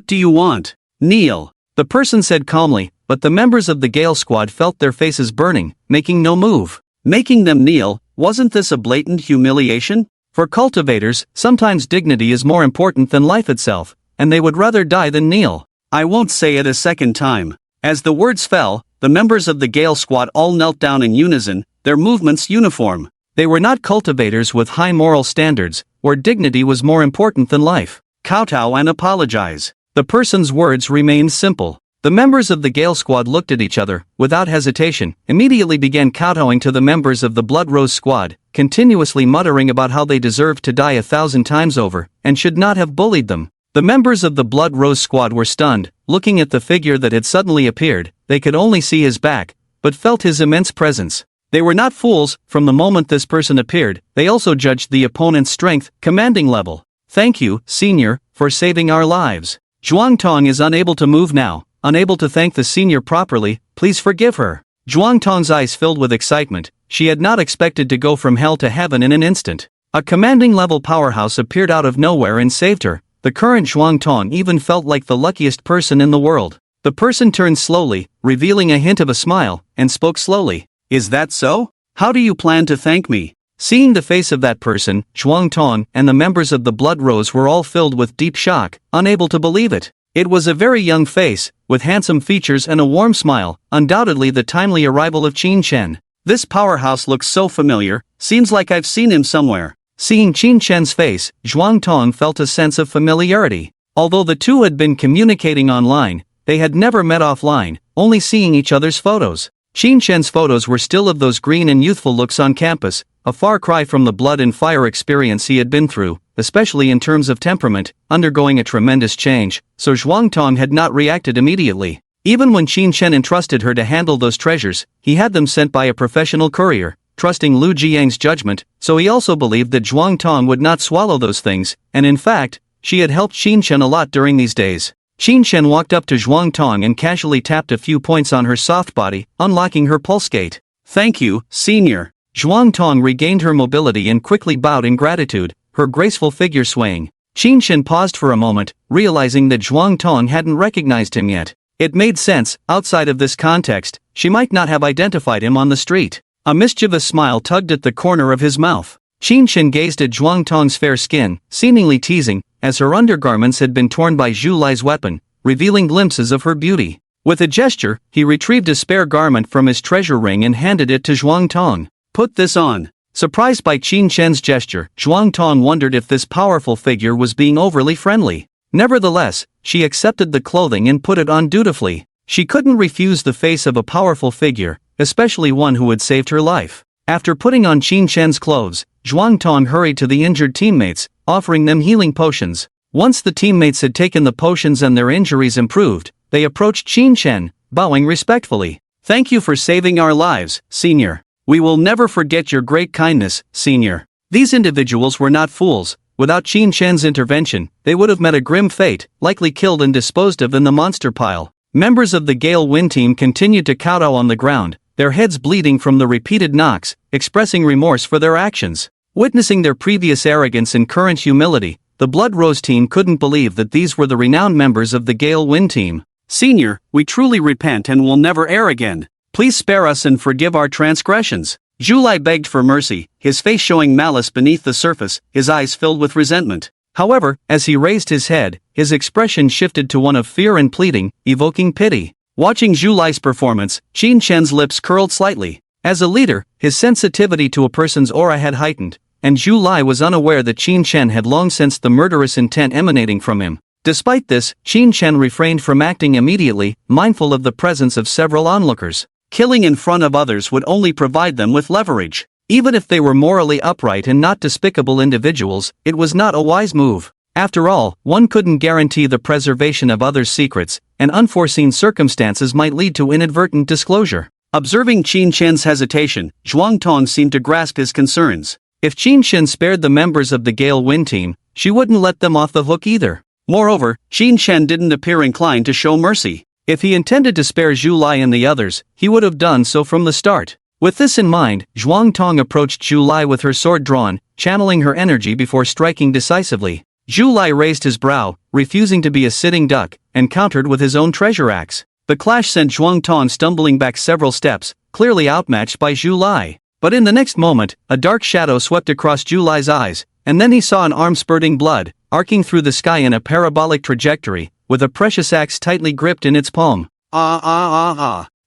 do you want? Kneel. The person said calmly, but the members of the Gale Squad felt their faces burning, making no move. Making them kneel, wasn't this a blatant humiliation? For cultivators, sometimes dignity is more important than life itself, and they would rather die than kneel. I won't say it a second time. As the words fell, the members of the Gale Squad all knelt down in unison, their movements uniform. They were not cultivators with high moral standards, where dignity was more important than life. Kowtow and apologize. The person's words remained simple. The members of the Gale Squad looked at each other, without hesitation, immediately began kowtowing to the members of the Blood Rose Squad, continuously muttering about how they deserved to die 1,000 times over, and should not have bullied them. The members of the Blood Rose Squad were stunned, looking at the figure that had suddenly appeared. They could only see his back, but felt his immense presence. They were not fools. From the moment this person appeared, they also judged the opponent's strength, commanding level. Thank you, senior, for saving our lives. Zhuang Tong is unable to move now, unable to thank the senior properly. Please forgive her. Zhuang Tong's eyes filled with excitement. She had not expected to go from hell to heaven in an instant. A commanding level powerhouse appeared out of nowhere and saved her. The current Zhuang Tong even felt like the luckiest person in the world. The person turned slowly, revealing a hint of a smile, and spoke slowly. Is that so? How do you plan to thank me? Seeing the face of that person, Zhuang Tong and the members of the Blood Rose were all filled with deep shock, unable to believe it. It was a very young face, with handsome features and a warm smile, undoubtedly the timely arrival of Qin Chen. This powerhouse looks so familiar, seems like I've seen him somewhere. Seeing Qin Chen's face, Zhuang Tong felt a sense of familiarity. Although the two had been communicating online, they had never met offline, only seeing each other's photos. Qin Chen's photos were still of those green and youthful looks on campus, a far cry from the blood and fire experience he had been through, especially in terms of temperament, undergoing a tremendous change, so Zhuang Tong had not reacted immediately. Even when Qin Chen entrusted her to handle those treasures, he had them sent by a professional courier, trusting Lu Jiang's judgment, so he also believed that Zhuang Tong would not swallow those things, and in fact, she had helped Qin Chen a lot during these days. Qin Chen walked up to Zhuang Tong and casually tapped a few points on her soft body, unlocking her pulse gate. Thank you, senior. Zhuang Tong regained her mobility and quickly bowed in gratitude, her graceful figure swaying. Qin Chen paused for a moment, realizing that Zhuang Tong hadn't recognized him yet. It made sense. Outside of this context, she might not have identified him on the street. A mischievous smile tugged at the corner of his mouth. Qin Chen gazed at Zhuang Tong's fair skin, seemingly teasing, as her undergarments had been torn by Zhu Lai's weapon, revealing glimpses of her beauty. With a gesture, he retrieved a spare garment from his treasure ring and handed it to Zhuang Tong. Put this on. Surprised by Qin Chen's gesture, Zhuang Tong wondered if this powerful figure was being overly friendly. Nevertheless, she accepted the clothing and put it on dutifully. She couldn't refuse the face of a powerful figure, especially one who had saved her life. After putting on Qin Chen's clothes, Zhuang Tong hurried to the injured teammates, offering them healing potions. Once the teammates had taken the potions and their injuries improved, they approached Qin Chen, bowing respectfully. Thank you for saving our lives, Senior. We will never forget your great kindness, Senior. These individuals were not fools. Without Qin Shen's intervention, they would have met a grim fate, likely killed and disposed of in the monster pile. Members of the Gale Wind team continued to kowtow on the ground, their heads bleeding from the repeated knocks, expressing remorse for their actions. Witnessing their previous arrogance and current humility, the Blood Rose team couldn't believe that these were the renowned members of the Gale Wind team. Senior, we truly repent and will never err again. Please spare us and forgive our transgressions. Zhu begged for mercy, his face showing malice beneath the surface, his eyes filled with resentment. However, as he raised his head, his expression shifted to one of fear and pleading, evoking pity. Watching Zhu performance, Qin Shen's lips curled slightly. As a leader, his sensitivity to a person's aura had heightened, and Zhu was unaware that Qin Shen had long sensed the murderous intent emanating from him. Despite this, Qin Shen refrained from acting immediately, mindful of the presence of several onlookers. Killing in front of others would only provide them with leverage. Even if they were morally upright and not despicable individuals, it was not a wise move. After all, one couldn't guarantee the preservation of others' secrets, and unforeseen circumstances might lead to inadvertent disclosure. Observing Qin Shen's hesitation, Zhuang Tong seemed to grasp his concerns. If Qin Shen spared the members of the Gale Wind team, she wouldn't let them off the hook either. Moreover, Qin Shen didn't appear inclined to show mercy. If he intended to spare Zhu and the others, he would have done so from the start. With this in mind, Zhuang Tong approached Zhu with her sword drawn, channeling her energy before striking decisively. Zhu raised his brow, refusing to be a sitting duck, and countered with his own treasure axe. The clash sent Zhuang Tong stumbling back several steps, clearly outmatched by Zhu. But in the next moment, a dark shadow swept across Zhu eyes, and then he saw an arm spurting blood, arcing through the sky in a parabolic trajectory, with a precious axe tightly gripped in its palm.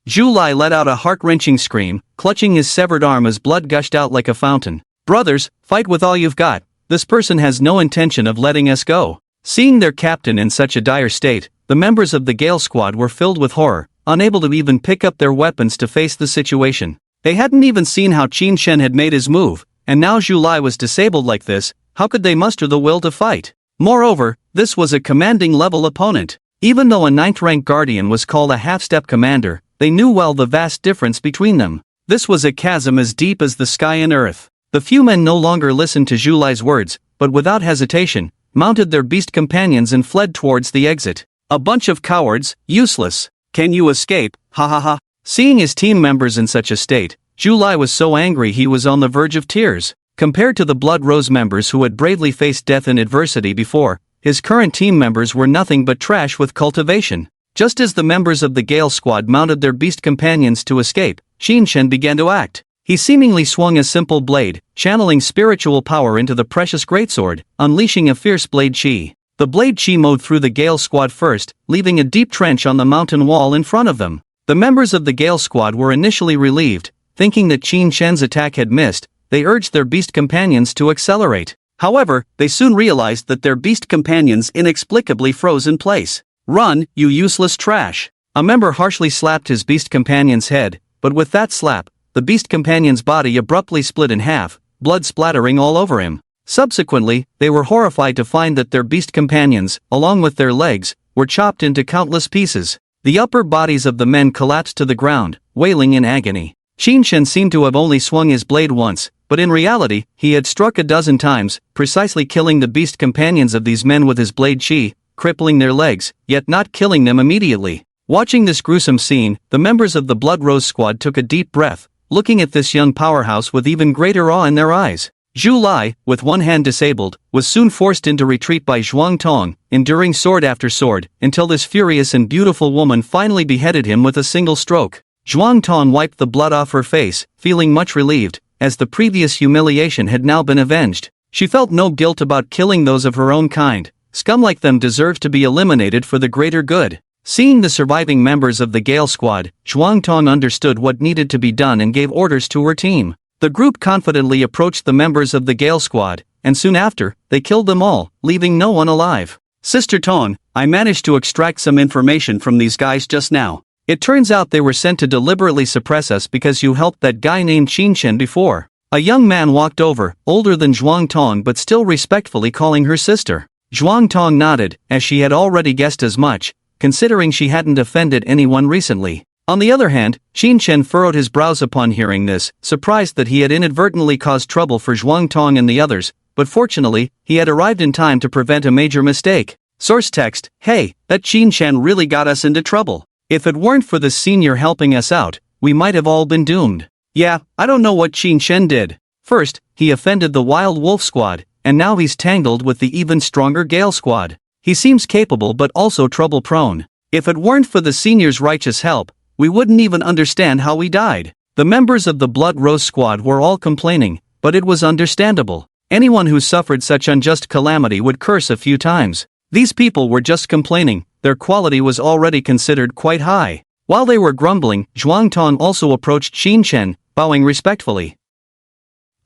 Zhu let out a heart-wrenching scream, clutching his severed arm as blood gushed out like a fountain. Brothers, fight with all you've got. This person has no intention of letting us go. Seeing their captain in such a dire state, the members of the Gale squad were filled with horror, unable to even pick up their weapons to face the situation. They hadn't even seen how Qin Shen had made his move, and now Zhu was disabled like this. How could they muster the will to fight? Moreover, this was a commanding-level opponent. Even though a 9th-rank guardian was called a half-step commander, they knew well the vast difference between them. This was a chasm as deep as the sky and earth. The few men no longer listened to Zhu words, but without hesitation, mounted their beast companions and fled towards the exit. A bunch of cowards, useless. Can you escape? Ha ha ha. Seeing his team members in such a state, Zhu was so angry he was on the verge of tears. Compared to the Blood Rose members who had bravely faced death and adversity before, his current team members were nothing but trash with cultivation. Just as the members of the Gale squad mounted their beast companions to escape, Qin Shen began to act. He seemingly swung a simple blade, channeling spiritual power into the precious greatsword, unleashing a fierce blade chi. The blade chi mowed through the Gale squad first, leaving a deep trench on the mountain wall in front of them. The members of the Gale squad were initially relieved, thinking that Qin Shen's attack had missed. They urged their beast companions to accelerate. However, they soon realized that their beast companions inexplicably froze in place. Run, you useless trash! A member harshly slapped his beast companion's head, but with that slap, the beast companion's body abruptly split in half, blood splattering all over him. Subsequently, they were horrified to find that their beast companions, along with their legs, were chopped into countless pieces. The upper bodies of the men collapsed to the ground, wailing in agony. Qin Shen seemed to have only swung his blade once, but in reality, he had struck a dozen times, precisely killing the beast companions of these men with his blade chi, crippling their legs, yet not killing them immediately. Watching this gruesome scene, the members of the Blood Rose squad took a deep breath, looking at this young powerhouse with even greater awe in their eyes. Zhu, with one hand disabled, was soon forced into retreat by Zhuang Tong, enduring sword after sword, until this furious and beautiful woman finally beheaded him with a single stroke. Zhuang Tong wiped the blood off her face, feeling much relieved, as the previous humiliation had now been avenged. She felt no guilt about killing those of her own kind. Scum like them deserved to be eliminated for the greater good. Seeing the surviving members of the Gale squad, Zhuang Tong understood what needed to be done and gave orders to her team. The group confidently approached the members of the Gale squad, and soon after, they killed them all, leaving no one alive. Sister Tong, I managed to extract some information from these guys just now. It turns out they were sent to deliberately suppress us because you helped that guy named Qin Shen before. A young man walked over, older than Zhuang Tong but still respectfully calling her sister. Zhuang Tong nodded, as she had already guessed as much, considering she hadn't offended anyone recently. On the other hand, Qin Chen furrowed his brows upon hearing this, surprised that he had inadvertently caused trouble for Zhuang Tong and the others, but fortunately, he had arrived in time to prevent a major mistake. Source text: hey, that Qin Chen really got us into trouble. If it weren't for the senior helping us out, we might have all been doomed. Yeah, I don't know what Qin Chen did. First, he offended the Wild Wolf Squad, and now he's tangled with the even stronger Gale Squad. He seems capable but also trouble-prone. If it weren't for the senior's righteous help, we wouldn't even understand how we died. The members of the Blood Rose Squad were all complaining, but it was understandable. Anyone who suffered such unjust calamity would curse a few times. These people were just complaining, their quality was already considered quite high. While they were grumbling, Zhuang Tong also approached Qin Chen, bowing respectfully.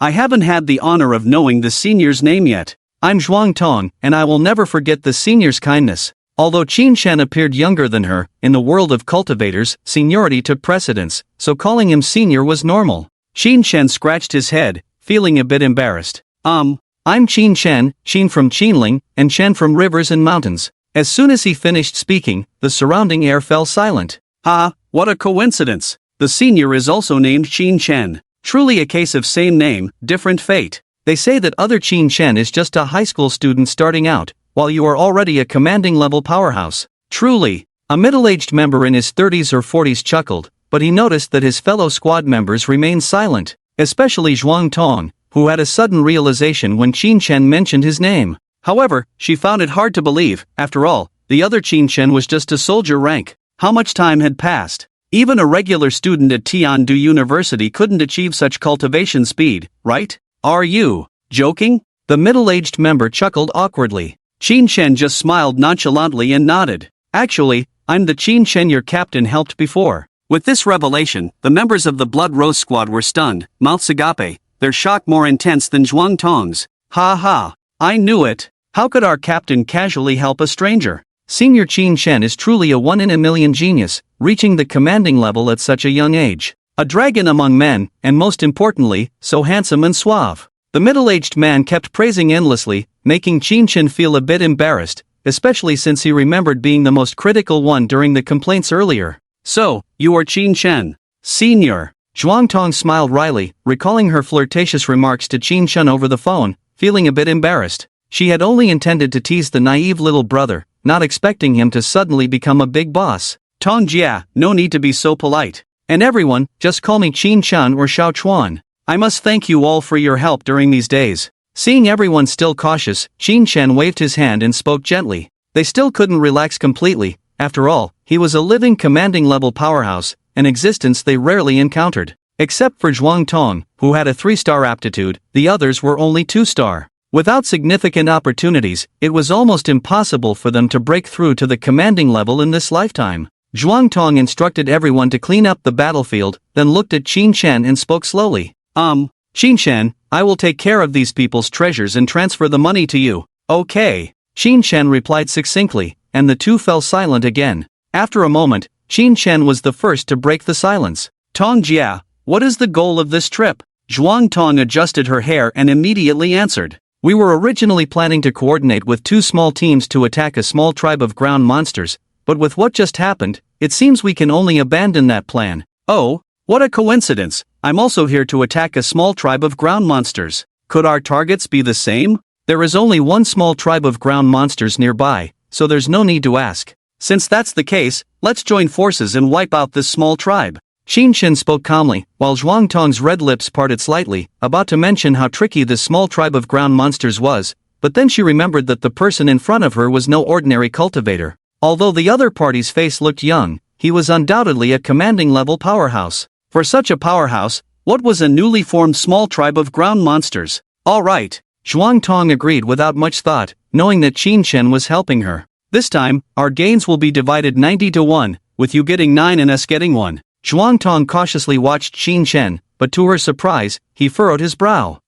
I haven't had the honor of knowing the senior's name yet. I'm Zhuang Tong, and I will never forget the senior's kindness. Although Qin Chen appeared younger than her, in the world of cultivators, seniority took precedence, so calling him senior was normal. Qin Chen scratched his head, feeling a bit embarrassed. I'm Qin Chen, Qin from Qinling, and Chen from Rivers and Mountains. As soon as he finished speaking, the surrounding air fell silent. Ah, what a coincidence. The senior is also named Qin Chen. Truly a case of same name, different fate. They say that other Qin Chen is just a high school student starting out, while you are already a commanding level powerhouse. Truly. A middle-aged member in his 30s or 40s chuckled, but he noticed that his fellow squad members remained silent, especially Zhuang Tong, who had a sudden realization when Qin Chen mentioned his name. However, she found it hard to believe. After all, the other Qin Chen was just a soldier rank. How much time had passed? Even a regular student at Tiandu University couldn't achieve such cultivation speed, right? Are you joking? The middle-aged member chuckled awkwardly. Qin Chen just smiled nonchalantly and nodded. Actually, I'm the Qin Chen your captain helped before. With this revelation, the members of the Blood Rose Squad were stunned, mouths agape, their shock more intense than Zhuang Tong's. Ha ha, I knew it. How could our captain casually help a stranger? Senior Qin Chen is truly a one-in-a-million genius, reaching the commanding level at such a young age. A dragon among men, and most importantly, so handsome and suave. The middle-aged man kept praising endlessly, making Qin Chen feel a bit embarrassed, especially since he remembered being the most critical one during the complaints earlier. So, you are Qin Chen, senior. Zhuang Tong smiled wryly, recalling her flirtatious remarks to Qin Chen over the phone, feeling a bit embarrassed. She had only intended to tease the naive little brother, not expecting him to suddenly become a big boss. Tong Jia, no need to be so polite. And everyone, just call me Qin Chen or Xiao Chuan. I must thank you all for your help during these days. Seeing everyone still cautious, Qin Chen waved his hand and spoke gently. They still couldn't relax completely. After all, he was a living commanding level powerhouse, an existence they rarely encountered. Except for Zhuang Tong, who had a 3-star aptitude, the others were only 2-star. Without significant opportunities, it was almost impossible for them to break through to the commanding level in this lifetime. Zhuang Tong instructed everyone to clean up the battlefield, then looked at Qin Chen and spoke slowly. Qin Chen, I will take care of these people's treasures and transfer the money to you. Okay. Qin Chen replied succinctly, and the two fell silent again. After a moment, Qin Chen was the first to break the silence. Tong Jia, what is the goal of this trip? Zhuang Tong adjusted her hair and immediately answered. We were originally planning to coordinate with 2 small teams to attack a small tribe of ground monsters, but with what just happened, it seems we can only abandon that plan. Oh, what a coincidence. I'm also here to attack a small tribe of ground monsters. Could our targets be the same? There is only one small tribe of ground monsters nearby, so there's no need to ask. Since that's the case, let's join forces and wipe out this small tribe. Qin Chen spoke calmly, while Zhuang Tong's red lips parted slightly, about to mention how tricky this small tribe of ground monsters was, but then she remembered that the person in front of her was no ordinary cultivator. Although the other party's face looked young, he was undoubtedly a commanding level powerhouse. For such a powerhouse, what was a newly formed small tribe of ground monsters? All right, Zhuang Tong agreed without much thought, knowing that Qin Chen was helping her. This time, our gains will be divided 90-1, with you getting 9 and us getting 1. Zhuang Tong cautiously watched Qin Chen, but to her surprise, he furrowed his brow.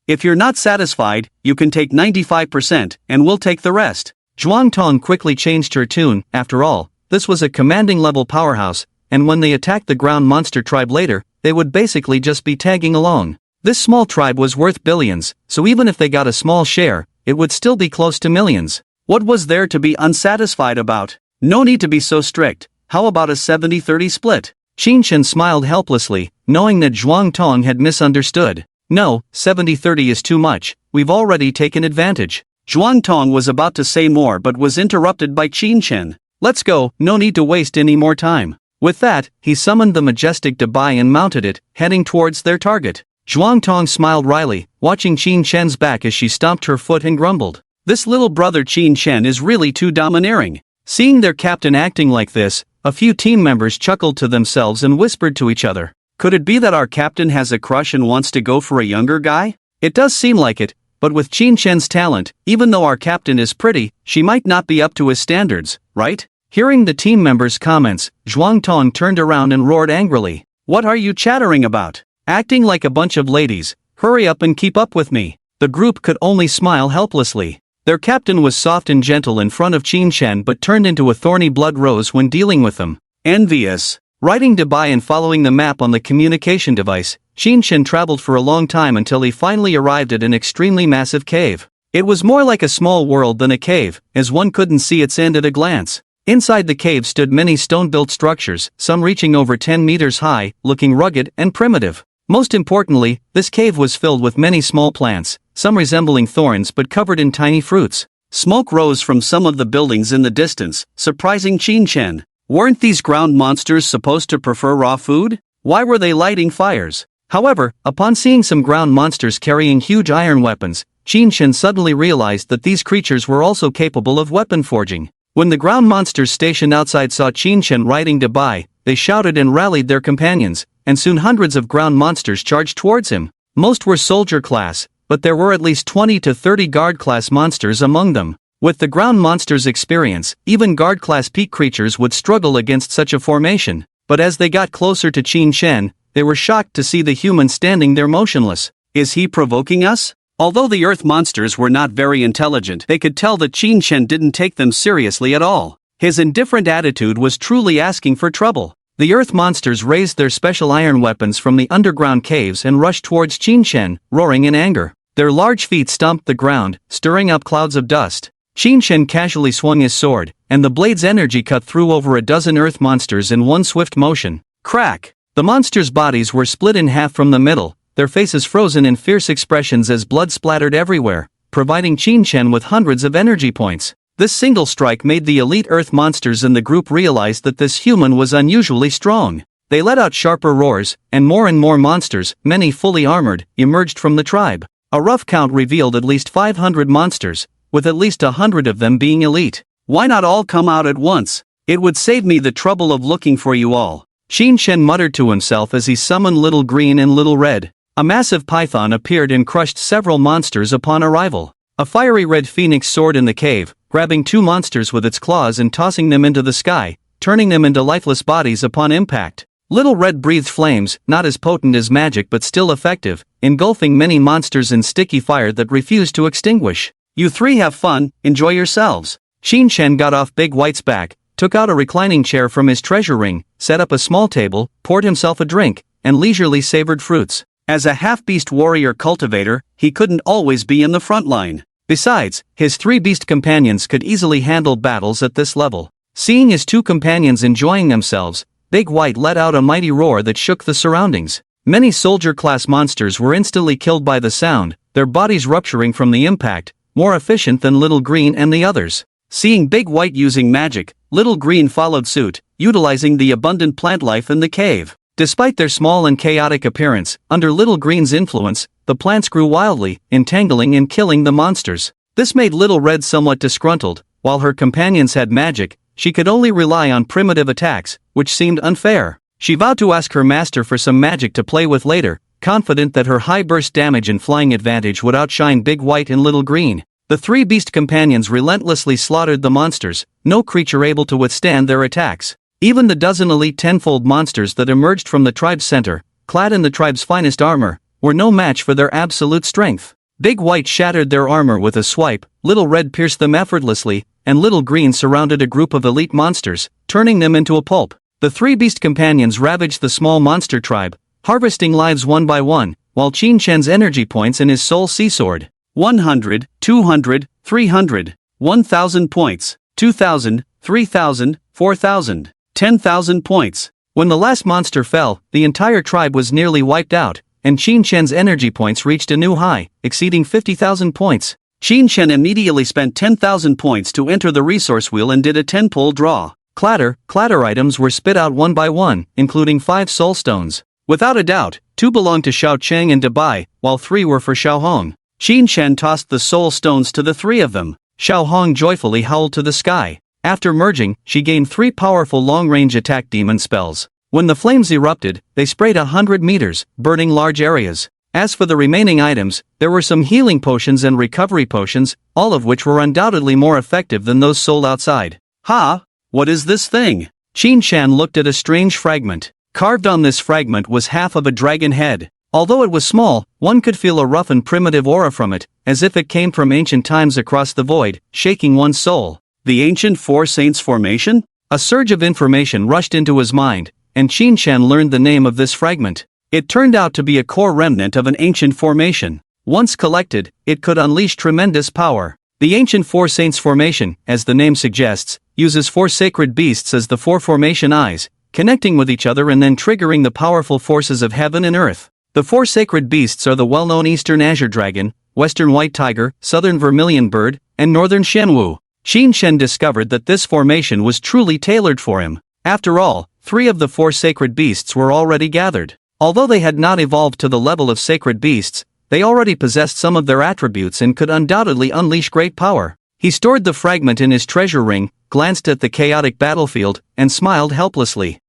If you're not satisfied, you can take 95%, and we'll take the rest. Zhuang Tong quickly changed her tune. After all, this was a commanding level powerhouse, and when they attacked the ground monster tribe later, they would basically just be tagging along. This small tribe was worth billions, so even if they got a small share, it would still be close to millions. What was there to be unsatisfied about? No need to be so strict. How about a 70-30 split? Qinshen smiled helplessly, knowing that Zhuang Tong had misunderstood. No, 70-30 is too much, we've already taken advantage. Zhuang Tong was about to say more but was interrupted by Qinshen. Let's go, no need to waste any more time. With that, he summoned the majestic Dabai and mounted it, heading towards their target. Zhuang Tong smiled wryly, watching Qinshen's back as she stomped her foot and grumbled. This little brother Qinshen is really too domineering. Seeing their captain acting like this, a few team members chuckled to themselves and whispered to each other. Could it be that our captain has a crush and wants to go for a younger guy? It does seem like it, but with Qinshen's talent, even though our captain is pretty, she might not be up to his standards, right? Hearing the team members' comments, Zhuang Tong turned around and roared angrily. What are you chattering about? Acting like a bunch of ladies, hurry up and keep up with me. The group could only smile helplessly. Their captain was soft and gentle in front of Qinshen but turned into a thorny blood rose when dealing with them. Envious. Riding Dubai and following the map on the communication device, Qinshen traveled for a long time until he finally arrived at an extremely massive cave. It was more like a small world than a cave, as one couldn't see its end at a glance. Inside the cave stood many stone-built structures, some reaching over 10 meters high, looking rugged and primitive. Most importantly, this cave was filled with many small plants, some resembling thorns but covered in tiny fruits. Smoke rose from some of the buildings in the distance, surprising Qinshen. Weren't these ground monsters supposed to prefer raw food? Why were they lighting fires? However, upon seeing some ground monsters carrying huge iron weapons, Qinshen suddenly realized that these creatures were also capable of weapon forging. When the ground monsters stationed outside saw Qinshen riding Dubai, they shouted and rallied their companions, and soon hundreds of ground monsters charged towards him. Most were soldier class, but there were at least 20 to 30 guard class monsters among them. With the ground monsters' experience, even guard class peak creatures would struggle against such a formation, but as they got closer to Qinshen, they were shocked to see the human standing there motionless. Is he provoking us? Although the earth monsters were not very intelligent, they could tell that Qinshen didn't take them seriously at all. His indifferent attitude was truly asking for trouble. The earth monsters raised their special iron weapons from the underground caves and rushed towards Qinshen, roaring in anger. Their large feet stomped the ground, stirring up clouds of dust. Qinshen casually swung his sword, and the blade's energy cut through over a dozen earth monsters in one swift motion. Crack! The monsters' bodies were split in half from the middle, their faces frozen in fierce expressions as blood splattered everywhere, providing Qinshen with hundreds of energy points. This single strike made the elite earth monsters in the group realize that this human was unusually strong. They let out sharper roars, and more monsters, many fully armored, emerged from the tribe. A rough count revealed at least 500 monsters, with at least 100 of them being elite. Why not all come out at once? It would save me the trouble of looking for you all. Qinshen muttered to himself as he summoned Little Green and Little Red. A massive python appeared and crushed several monsters upon arrival. A fiery red phoenix soared in the cave, grabbing two monsters with its claws and tossing them into the sky, turning them into lifeless bodies upon impact. Little Red breathed flames, not as potent as magic but still effective, engulfing many monsters in sticky fire that refused to extinguish. You three have fun, enjoy yourselves. Qinshen got off Big White's back, took out a reclining chair from his treasure ring, set up a small table, poured himself a drink, and leisurely savored fruits. As a half-beast warrior cultivator, he couldn't always be in the front line. Besides, his three beast companions could easily handle battles at this level. Seeing his two companions enjoying themselves, Big White let out a mighty roar that shook the surroundings. Many soldier-class monsters were instantly killed by the sound, their bodies rupturing from the impact, more efficient than Little Green and the others. Seeing Big White using magic, Little Green followed suit, utilizing the abundant plant life in the cave. Despite their small and chaotic appearance, under Little Green's influence, the plants grew wildly, entangling and killing the monsters. This made Little Red somewhat disgruntled. While her companions had magic, she could only rely on primitive attacks, which seemed unfair. She vowed to ask her master for some magic to play with later, confident that her high burst damage and flying advantage would outshine Big White and Little Green. The three beast companions relentlessly slaughtered the monsters, no creature able to withstand their attacks. Even the dozen elite tenfold monsters that emerged from the tribe's center, clad in the tribe's finest armor, were no match for their absolute strength. Big White shattered their armor with a swipe, Little Red pierced them effortlessly, and Little Green surrounded a group of elite monsters, turning them into a pulp. The three beast companions ravaged the small monster tribe, harvesting lives one by one, while Qinshen's energy points and his soul seesawed. 100, 200, 300, 1,000 points, 2,000, 3,000, 4,000. 10,000 points. When the last monster fell, the entire tribe was nearly wiped out, and Qin Shen's energy points reached a new high, exceeding 50,000 points. Qin Shen immediately spent 10,000 points to enter the resource wheel and did a 10-pull draw. Clatter items were spit out one by one, including 5 soul stones. Without a doubt, 2 belonged to Xiao Cheng and Dabai, while 3 were for Xiao Hong. Qin Shen tossed the soul stones to the 3 of them. Xiao Hong joyfully howled to the sky. After merging, she gained 3 powerful long-range attack demon spells. When the flames erupted, they sprayed 100 meters, burning large areas. As for the remaining items, there were some healing potions and recovery potions, all of which were undoubtedly more effective than those sold outside. Ha! What is this thing? Qin Shan looked at a strange fragment. Carved on this fragment was half of a dragon head. Although it was small, one could feel a rough and primitive aura from it, as if it came from ancient times across the void, shaking one's soul. The ancient Four Saints formation? A surge of information rushed into his mind, and Qin Shan learned the name of this fragment. It turned out to be a core remnant of an ancient formation. Once collected, it could unleash tremendous power. The ancient Four Saints formation, as the name suggests, uses 4 sacred beasts as the 4 formation eyes, connecting with each other and then triggering the powerful forces of heaven and earth. The 4 sacred beasts are the well-known Eastern Azure Dragon, Western White Tiger, Southern Vermilion Bird, and Northern Shenwu. Qin Shen discovered that this formation was truly tailored for him. After all, 3 of the 4 sacred beasts were already gathered. Although they had not evolved to the level of sacred beasts, they already possessed some of their attributes and could undoubtedly unleash great power. He stored the fragment in his treasure ring, glanced at the chaotic battlefield, and smiled helplessly.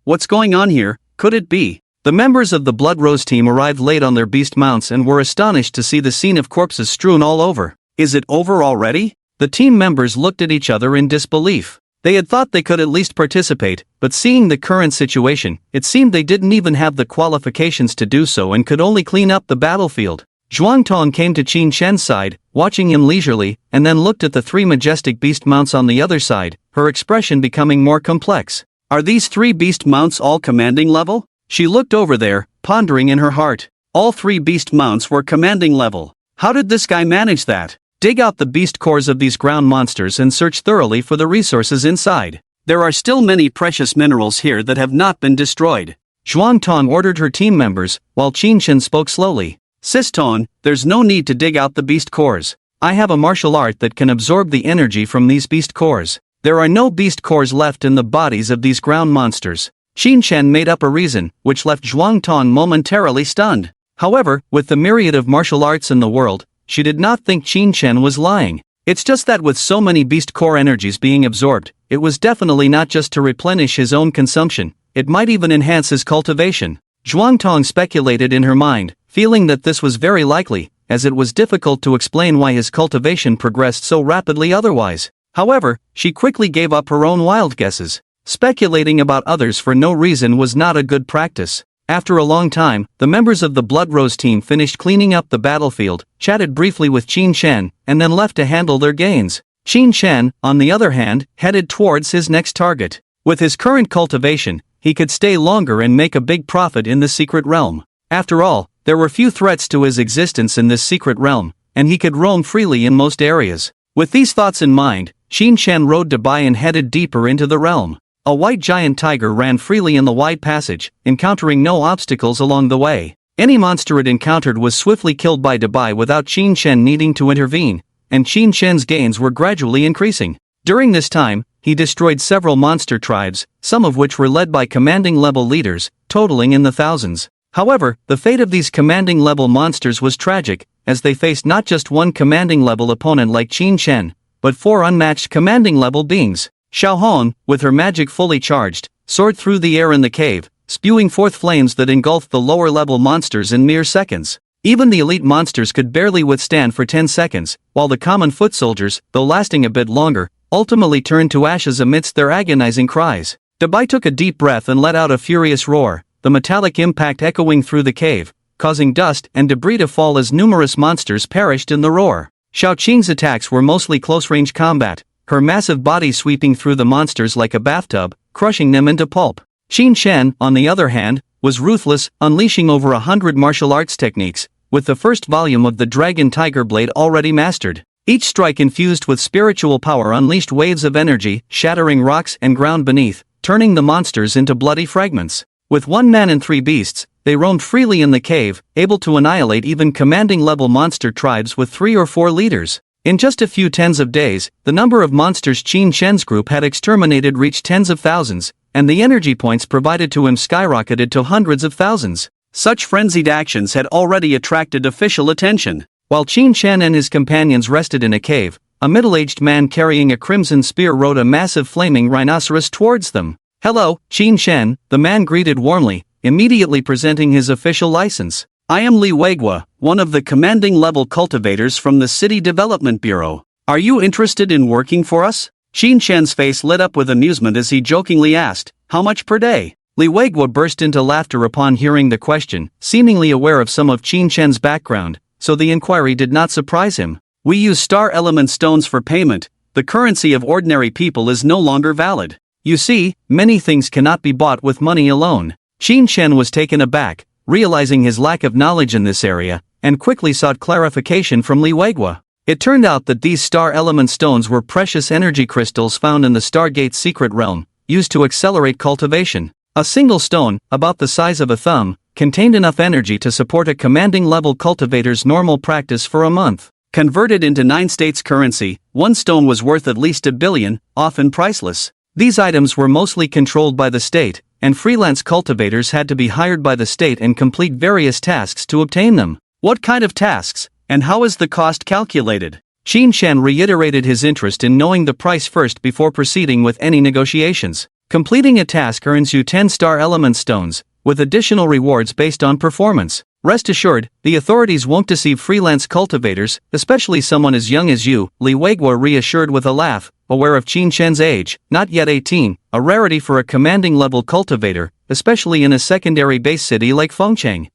What's going on here? Could it be? The members of the Blood Rose team arrived late on their beast mounts and were astonished to see the scene of corpses strewn all over. Is it over already? The team members looked at each other in disbelief. They had thought they could at least participate, but seeing the current situation, it seemed they didn't even have the qualifications to do so and could only clean up the battlefield. Zhuangtong came to Qin Shen's side, watching him leisurely, and then looked at the 3 majestic beast mounts on the other side, her expression becoming more complex. Are these 3 beast mounts all commanding level? She looked over there, pondering in her heart. All 3 beast mounts were commanding level. How did this guy manage that? Dig out the beast cores of these ground monsters and search thoroughly for the resources inside. There are still many precious minerals here that have not been destroyed. Zhuangtong ordered her team members, while Qin Shen spoke slowly. Siston, there's no need to dig out the beast cores. I have a martial art that can absorb the energy from these beast cores. There are no beast cores left in the bodies of these ground monsters. Qin Shen made up a reason, which left Zhuangtong momentarily stunned. However, with the myriad of martial arts in the world, she did not think Qin Shen was lying. It's just that with so many beast core energies being absorbed, it was definitely not just to replenish his own consumption, it might even enhance his cultivation. Zhuangtong speculated in her mind, feeling that this was very likely, as it was difficult to explain why his cultivation progressed so rapidly otherwise. However, she quickly gave up her own wild guesses. Speculating about others for no reason was not a good practice. After a long time, the members of the Blood Rose team finished cleaning up the battlefield, chatted briefly with Qin Shen, and then left to handle their gains. Qin Shen, on the other hand, headed towards his next target. With his current cultivation, he could stay longer and make a big profit in the secret realm. After all, there were few threats to his existence in this secret realm, and he could roam freely in most areas. With these thoughts in mind, Qin Shen rode Dabai and headed deeper into the realm. A white giant tiger ran freely in the wide passage, encountering no obstacles along the way. Any monster it encountered was swiftly killed by Dabai without Qin Shen needing to intervene, and Qin Shen's gains were gradually increasing. During this time, he destroyed several monster tribes, some of which were led by commanding level leaders, totaling in the thousands. However, the fate of these commanding level monsters was tragic, as they faced not just one commanding level opponent like Qin Shen, but 4 unmatched commanding level beings. Xiao Hong, with her magic fully charged, soared through the air in the cave, spewing forth flames that engulfed the lower-level monsters in mere seconds. Even the elite monsters could barely withstand for 10 seconds, while the common foot soldiers, though lasting a bit longer, ultimately turned to ashes amidst their agonizing cries. Dabai took a deep breath and let out a furious roar, the metallic impact echoing through the cave, causing dust and debris to fall as numerous monsters perished in the roar. Xiao Qing's attacks were mostly close-range combat, her massive body sweeping through the monsters like a bathtub, crushing them into pulp. Qin Shen, on the other hand, was ruthless, unleashing over 100 martial arts techniques, with the first volume of the Dragon Tiger Blade already mastered. Each strike infused with spiritual power unleashed waves of energy, shattering rocks and ground beneath, turning the monsters into bloody fragments. With 1 man and 3 beasts, they roamed freely in the cave, able to annihilate even commanding-level monster tribes with 3 or 4 leaders. In just a few tens of days, the number of monsters Qin Shen's group had exterminated reached tens of thousands, and the energy points provided to him skyrocketed to hundreds of thousands. Such frenzied actions had already attracted official attention. While Qin Shen and his companions rested in a cave, a middle-aged man carrying a crimson spear rode a massive flaming rhinoceros towards them. "Hello, Qin Shen," the man greeted warmly, immediately presenting his official license. "I am Li Weigua, one of the commanding-level cultivators from the City Development Bureau. Are you interested in working for us?" Qin Shen's face lit up with amusement as he jokingly asked, "How much per day?" Li Weigua burst into laughter upon hearing the question, seemingly aware of some of Qin Shen's background, so the inquiry did not surprise him. "We use star element stones for payment. The currency of ordinary people is no longer valid. You see, many things cannot be bought with money alone." Qin Shen was taken aback, realizing his lack of knowledge in this area, and quickly sought clarification from Li Weigua. It turned out that these star element stones were precious energy crystals found in the Stargate secret realm, used to accelerate cultivation. A single stone, about the size of a thumb, contained enough energy to support a commanding-level cultivator's normal practice for a month. Converted into 9 states currency, 1 stone was worth at least $1 billion, often priceless. These items were mostly controlled by the state, and freelance cultivators had to be hired by the state and complete various tasks to obtain them. What kind of tasks, and how is the cost calculated? Qin Shen reiterated his interest in knowing the price first before proceeding with any negotiations. Completing a task earns you 10 star element stones, with additional rewards based on performance. Rest assured, the authorities won't deceive freelance cultivators, especially someone as young as you, Li Weigua reassured with a laugh, aware of Qin Shen's age, not yet 18, a rarity for a commanding-level cultivator, especially in a secondary base city like Fengcheng.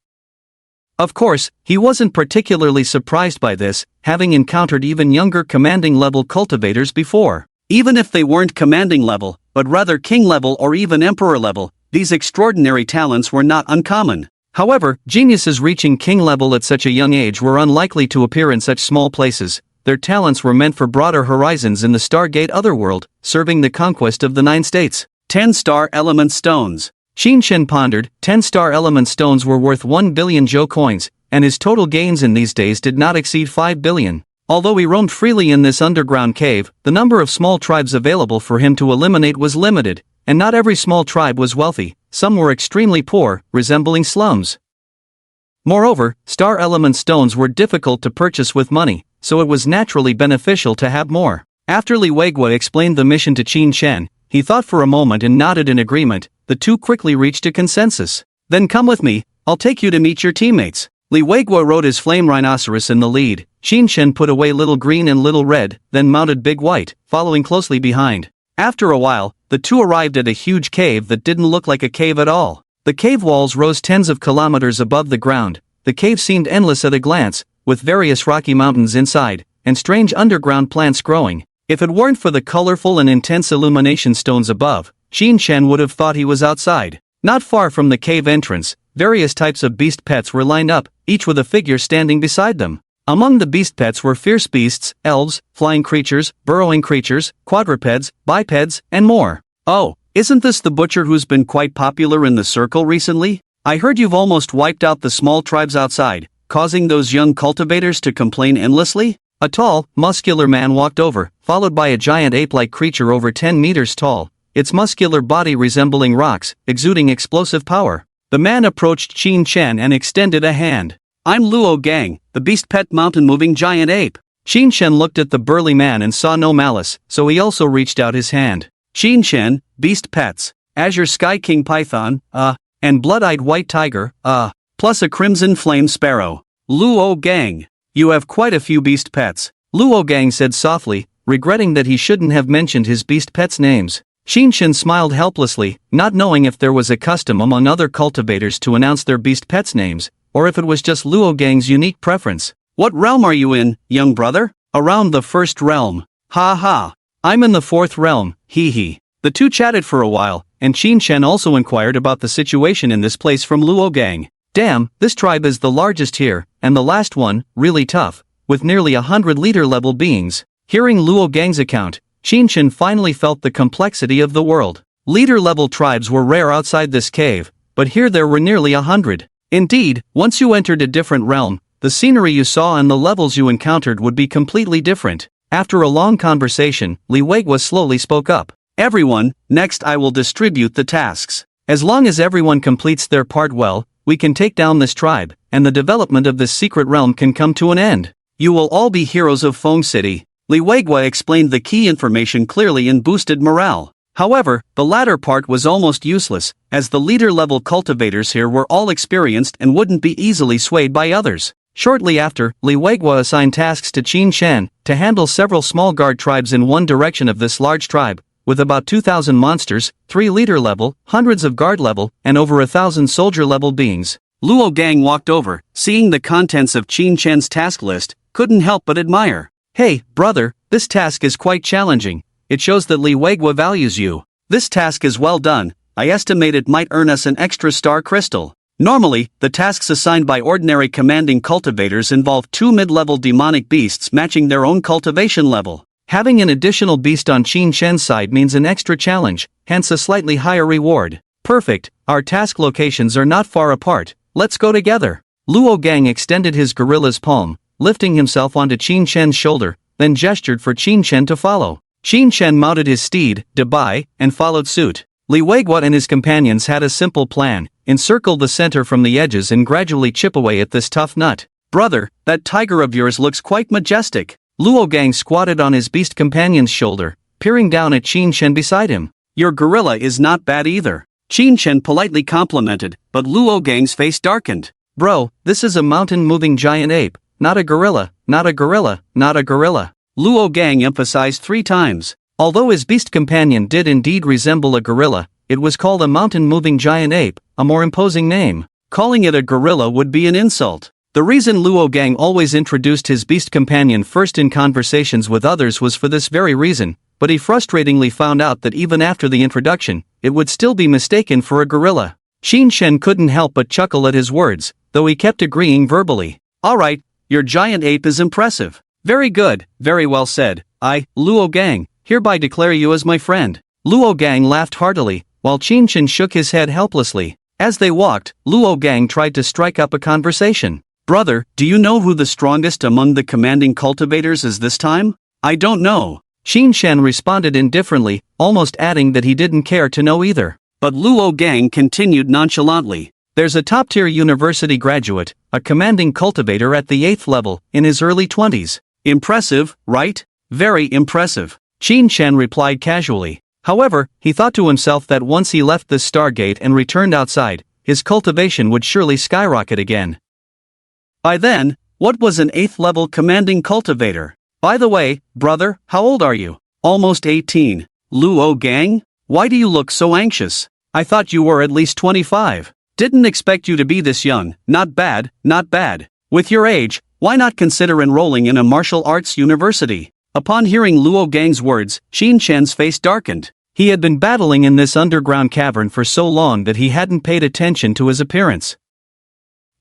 Of course, he wasn't particularly surprised by this, having encountered even younger commanding-level cultivators before. Even if they weren't commanding-level, but rather king-level or even emperor-level, these extraordinary talents were not uncommon. However, geniuses reaching king level at such a young age were unlikely to appear in such small places. Their talents were meant for broader horizons in the Stargate Otherworld, serving the conquest of the 9 states. 10 star element stones. Qin Shen pondered. 10 star element stones were worth 1 billion Zhou coins, and his total gains in these days did not exceed 5 billion. Although he roamed freely in this underground cave, the number of small tribes available for him to eliminate was limited, and not every small tribe was wealthy. Some were extremely poor, resembling slums. Moreover, star element stones were difficult to purchase with money, so it was naturally beneficial to have more. After Li Weigua explained the mission to Qin Shen, he thought for a moment and nodded in agreement. The two quickly reached a consensus. "Then come with me, I'll take you to meet your teammates." Li Weigua rode his flame rhinoceros in the lead. Qin Shen put away Little Green and Little Red, then mounted Big White, following closely behind. After a while, the two arrived at a huge cave that didn't look like a cave at all. The cave walls rose tens of kilometers above the ground. The cave seemed endless at a glance, with various rocky mountains inside, and strange underground plants growing. If it weren't for the colorful and intense illumination stones above, Qin Shen would have thought he was outside. Not far from the cave entrance, various types of beast pets were lined up, each with a figure standing beside them. Among the beast pets were fierce beasts, elves, flying creatures, burrowing creatures, quadrupeds, bipeds, and more. "Oh, isn't this the butcher who's been quite popular in the circle recently? I heard you've almost wiped out the small tribes outside, causing those young cultivators to complain endlessly?" A tall, muscular man walked over, followed by a giant ape-like creature over 10 meters tall, its muscular body resembling rocks, exuding explosive power. The man approached Qin Shen and extended a hand. "I'm Luo Gang, the beast pet mountain-moving giant ape." Qin Shen looked at the burly man and saw no malice, so he also reached out his hand. "Qin Shen, beast pets, Azure Sky King Python, and blood-eyed white tiger, plus a crimson flame sparrow. Luo Gang, you have quite a few beast pets," Luo Gang said softly, regretting that he shouldn't have mentioned his beast pets' names. Qin Shen smiled helplessly, not knowing if there was a custom among other cultivators to announce their beast pets' names, or if it was just Luo Gang's unique preference. "What realm are you in, young brother?" "Around the 1st realm. Ha ha. I'm in the 4th realm, hee hee." The two chatted for a while, and Qin Shen also inquired about the situation in this place from Luo Gang. "Damn, this tribe is the largest here, and the last one, really tough, with nearly 100 leader-level beings." Hearing Luo Gang's account, Qin Shen finally felt the complexity of the world. Leader-level tribes were rare outside this cave, but here there were nearly 100. Indeed, once you entered a different realm, the scenery you saw and the levels you encountered would be completely different. After a long conversation, Liwegwa slowly spoke up. Everyone, next I will distribute the tasks. As long as everyone completes their part well, we can take down this tribe, and the development of this secret realm can come to an end. You will all be heroes of Feng City. Liwegwa explained the key information clearly and boosted morale. However, the latter part was almost useless, as the leader-level cultivators here were all experienced and wouldn't be easily swayed by others. Shortly after, Liwegwa assigned tasks to Qin Shen to handle several small guard tribes in one direction of this large tribe, with about 2,000 monsters, 3 leader-level, hundreds of guard-level, and over 1,000 soldier-level beings. Luo Gang walked over, seeing the contents of Qin Shen's task list, couldn't help but admire. Hey, brother, this task is quite challenging. It shows that Liwegwa values you. This task is well done. I estimate it might earn us an extra star crystal. Normally, the tasks assigned by ordinary commanding cultivators involve 2 mid-level demonic beasts matching their own cultivation level. Having an additional beast on Qin Shen's side means an extra challenge, hence a slightly higher reward. Perfect, our task locations are not far apart, let's go together. Luo Gang extended his gorilla's palm, lifting himself onto Qin Shen's shoulder, then gestured for Qin Shen to follow. Qin Shen mounted his steed, Dabai, and followed suit. Liwegwa and his companions had a simple plan: encircle the center from the edges and gradually chip away at this tough nut. Brother, that tiger of yours looks quite majestic. Luo Gang squatted on his beast companion's shoulder, peering down at Qin Shen beside him. Your gorilla is not bad either. Qin Shen politely complimented, but Luo Gang's face darkened. Bro, this is a mountain-moving giant ape, not a gorilla, not a gorilla, not a gorilla. Luo Gang emphasized 3 times. Although his beast companion did indeed resemble a gorilla, it was called a mountain-moving giant ape, a more imposing name. Calling it a gorilla would be an insult. The reason Luo Gang always introduced his beast companion first in conversations with others was for this very reason, but he frustratingly found out that even after the introduction, it would still be mistaken for a gorilla. Qin Shen couldn't help but chuckle at his words, though he kept agreeing verbally. Alright, your giant ape is impressive. Very good, very well said. I, Luo Gang, hereby declare you as my friend. Luo Gang laughed heartily, while Qin Shen shook his head helplessly. As they walked, Luo Gang tried to strike up a conversation. Brother, do you know who the strongest among the commanding cultivators is this time? I don't know. Qin Shen responded indifferently, almost adding that he didn't care to know either. But Luo Gang continued nonchalantly. There's a top-tier university graduate, a commanding cultivator at the 8th level, in his early 20s. Impressive, right? Very impressive. Qin Shen replied casually. However, he thought to himself that once he left the Stargate and returned outside, his cultivation would surely skyrocket again. By then, what was an 8th level commanding cultivator? By the way, brother, how old are you? Almost 18. Luo Gang? Why do you look so anxious? I thought you were at least 25. Didn't expect you to be this young. Not bad, not bad. With your age, why not consider enrolling in a martial arts university? Upon hearing Luo Gang's words, Qin Shen's face darkened. He had been battling in this underground cavern for so long that he hadn't paid attention to his appearance.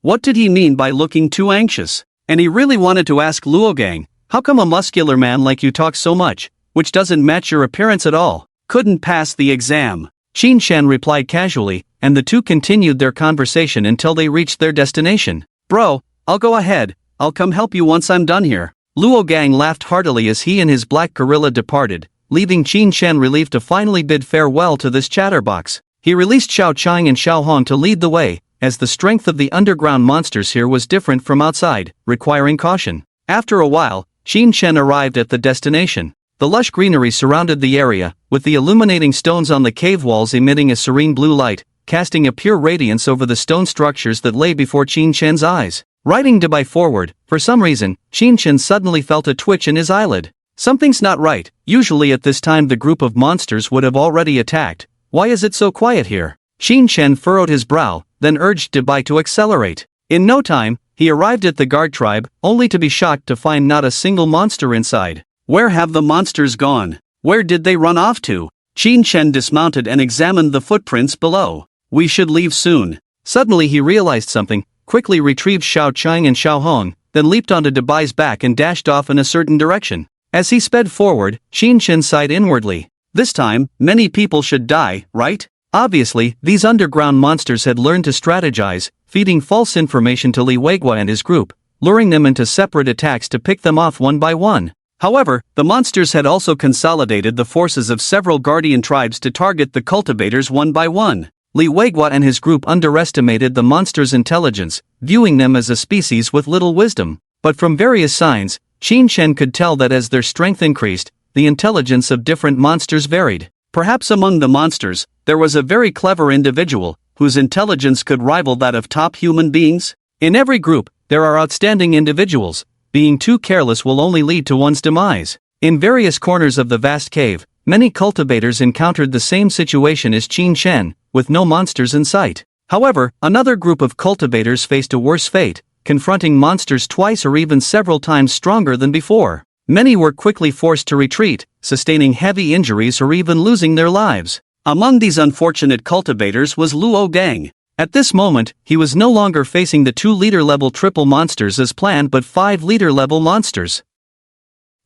What did he mean by looking too anxious? And he really wanted to ask Luo Gang, how come a muscular man like you talks so much, which doesn't match your appearance at all? Couldn't pass the exam. Qin Shen replied casually, and the two continued their conversation until they reached their destination. Bro, I'll go ahead, I'll come help you once I'm done here. Luo Gang laughed heartily as he and his black gorilla departed, leaving Qin Shen relieved to finally bid farewell to this chatterbox. He released Xiao Chang and Xiao Hong to lead the way, as the strength of the underground monsters here was different from outside, requiring caution. After a while, Qin Shen arrived at the destination. The lush greenery surrounded the area, with the illuminating stones on the cave walls emitting a serene blue light, casting a pure radiance over the stone structures that lay before Qin Shen's eyes. Riding Dabai forward, for some reason, Qin Shen suddenly felt a twitch in his eyelid. Something's not right. Usually at this time the group of monsters would have already attacked. Why is it so quiet here? Qin Shen furrowed his brow, then urged Dabai to accelerate. In no time, he arrived at the guard tribe, only to be shocked to find not a single monster inside. Where have the monsters gone? Where did they run off to? Qin Shen dismounted and examined the footprints below. We should leave soon. Suddenly he realized something, quickly retrieved Xiao Chang and Xiao Hong, then leaped onto Dabai's back and dashed off in a certain direction. As he sped forward, Qin Shen sighed inwardly. This time, many people should die, right? Obviously, these underground monsters had learned to strategize, feeding false information to Li Weigua and his group, luring them into separate attacks to pick them off one by one. However, the monsters had also consolidated the forces of several guardian tribes to target the cultivators one by one. Li Weigua and his group underestimated the monsters' intelligence, viewing them as a species with little wisdom. But from various signs, Qin Shen could tell that as their strength increased, the intelligence of different monsters varied. Perhaps among the monsters, there was a very clever individual, whose intelligence could rival that of top human beings. In every group, there are outstanding individuals. Being too careless will only lead to one's demise. In various corners of the vast cave, many cultivators encountered the same situation as Qin Shen, with no monsters in sight. However, another group of cultivators faced a worse fate, confronting monsters twice or even several times stronger than before. Many were quickly forced to retreat, sustaining heavy injuries or even losing their lives. Among these unfortunate cultivators was Luo Gang. At this moment, he was no longer facing the 2 leader-level triple monsters as planned but 5 leader-level monsters.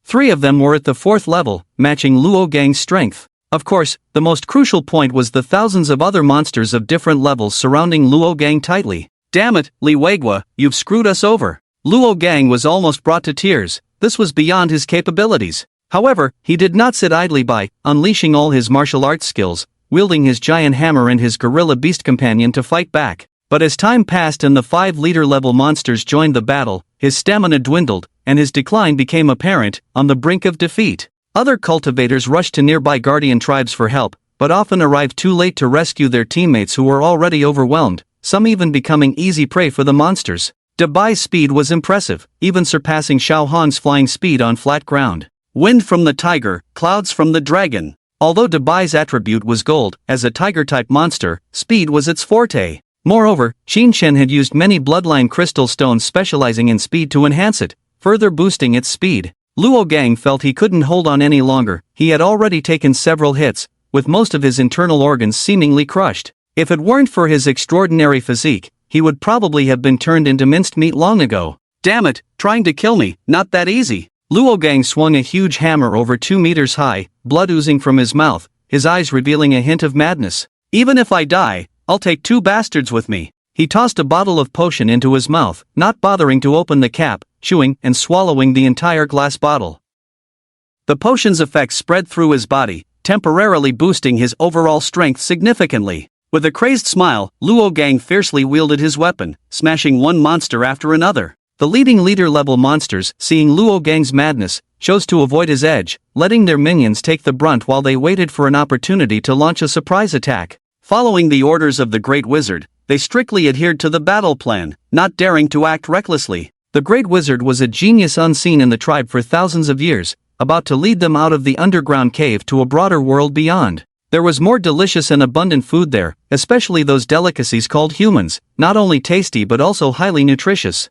3 of them were at the 4th level, matching Luo Gang's strength. Of course, the most crucial point was the thousands of other monsters of different levels surrounding Luo Gang tightly. Damn it, Li Weigua, you've screwed us over. Luo Gang was almost brought to tears. This was beyond his capabilities. However, he did not sit idly by, unleashing all his martial arts skills, wielding his giant hammer and his gorilla beast companion to fight back. But as time passed and the 5 leader-level monsters joined the battle, his stamina dwindled, and his decline became apparent, on the brink of defeat. Other cultivators rushed to nearby guardian tribes for help, but often arrived too late to rescue their teammates who were already overwhelmed, some even becoming easy prey for the monsters. Dabai's speed was impressive, even surpassing Xiao Hong's flying speed on flat ground. Wind from the tiger, clouds from the dragon. Although Dabai's attribute was gold, as a tiger-type monster, speed was its forte. Moreover, Qin Shen had used many bloodline crystal stones specializing in speed to enhance it, further boosting its speed. Luo Gang felt he couldn't hold on any longer. He had already taken several hits, with most of his internal organs seemingly crushed. If it weren't for his extraordinary physique, he would probably have been turned into minced meat long ago. Damn it, trying to kill me, not that easy. Luo Gang swung a huge hammer over 2 meters high, blood oozing from his mouth, his eyes revealing a hint of madness. Even if I die, I'll take 2 bastards with me. He tossed a bottle of potion into his mouth, not bothering to open the cap, chewing and swallowing the entire glass bottle. The potion's effects spread through his body, temporarily boosting his overall strength significantly. With a crazed smile, Luo Gang fiercely wielded his weapon, smashing one monster after another. The leading leader-level monsters, seeing Luo Gang's madness, chose to avoid his edge, letting their minions take the brunt while they waited for an opportunity to launch a surprise attack. Following the orders of the Great Wizard, they strictly adhered to the battle plan, not daring to act recklessly. The Great Wizard was a genius unseen in the tribe for thousands of years, about to lead them out of the underground cave to a broader world beyond. There was more delicious and abundant food there, especially those delicacies called humans, not only tasty but also highly nutritious.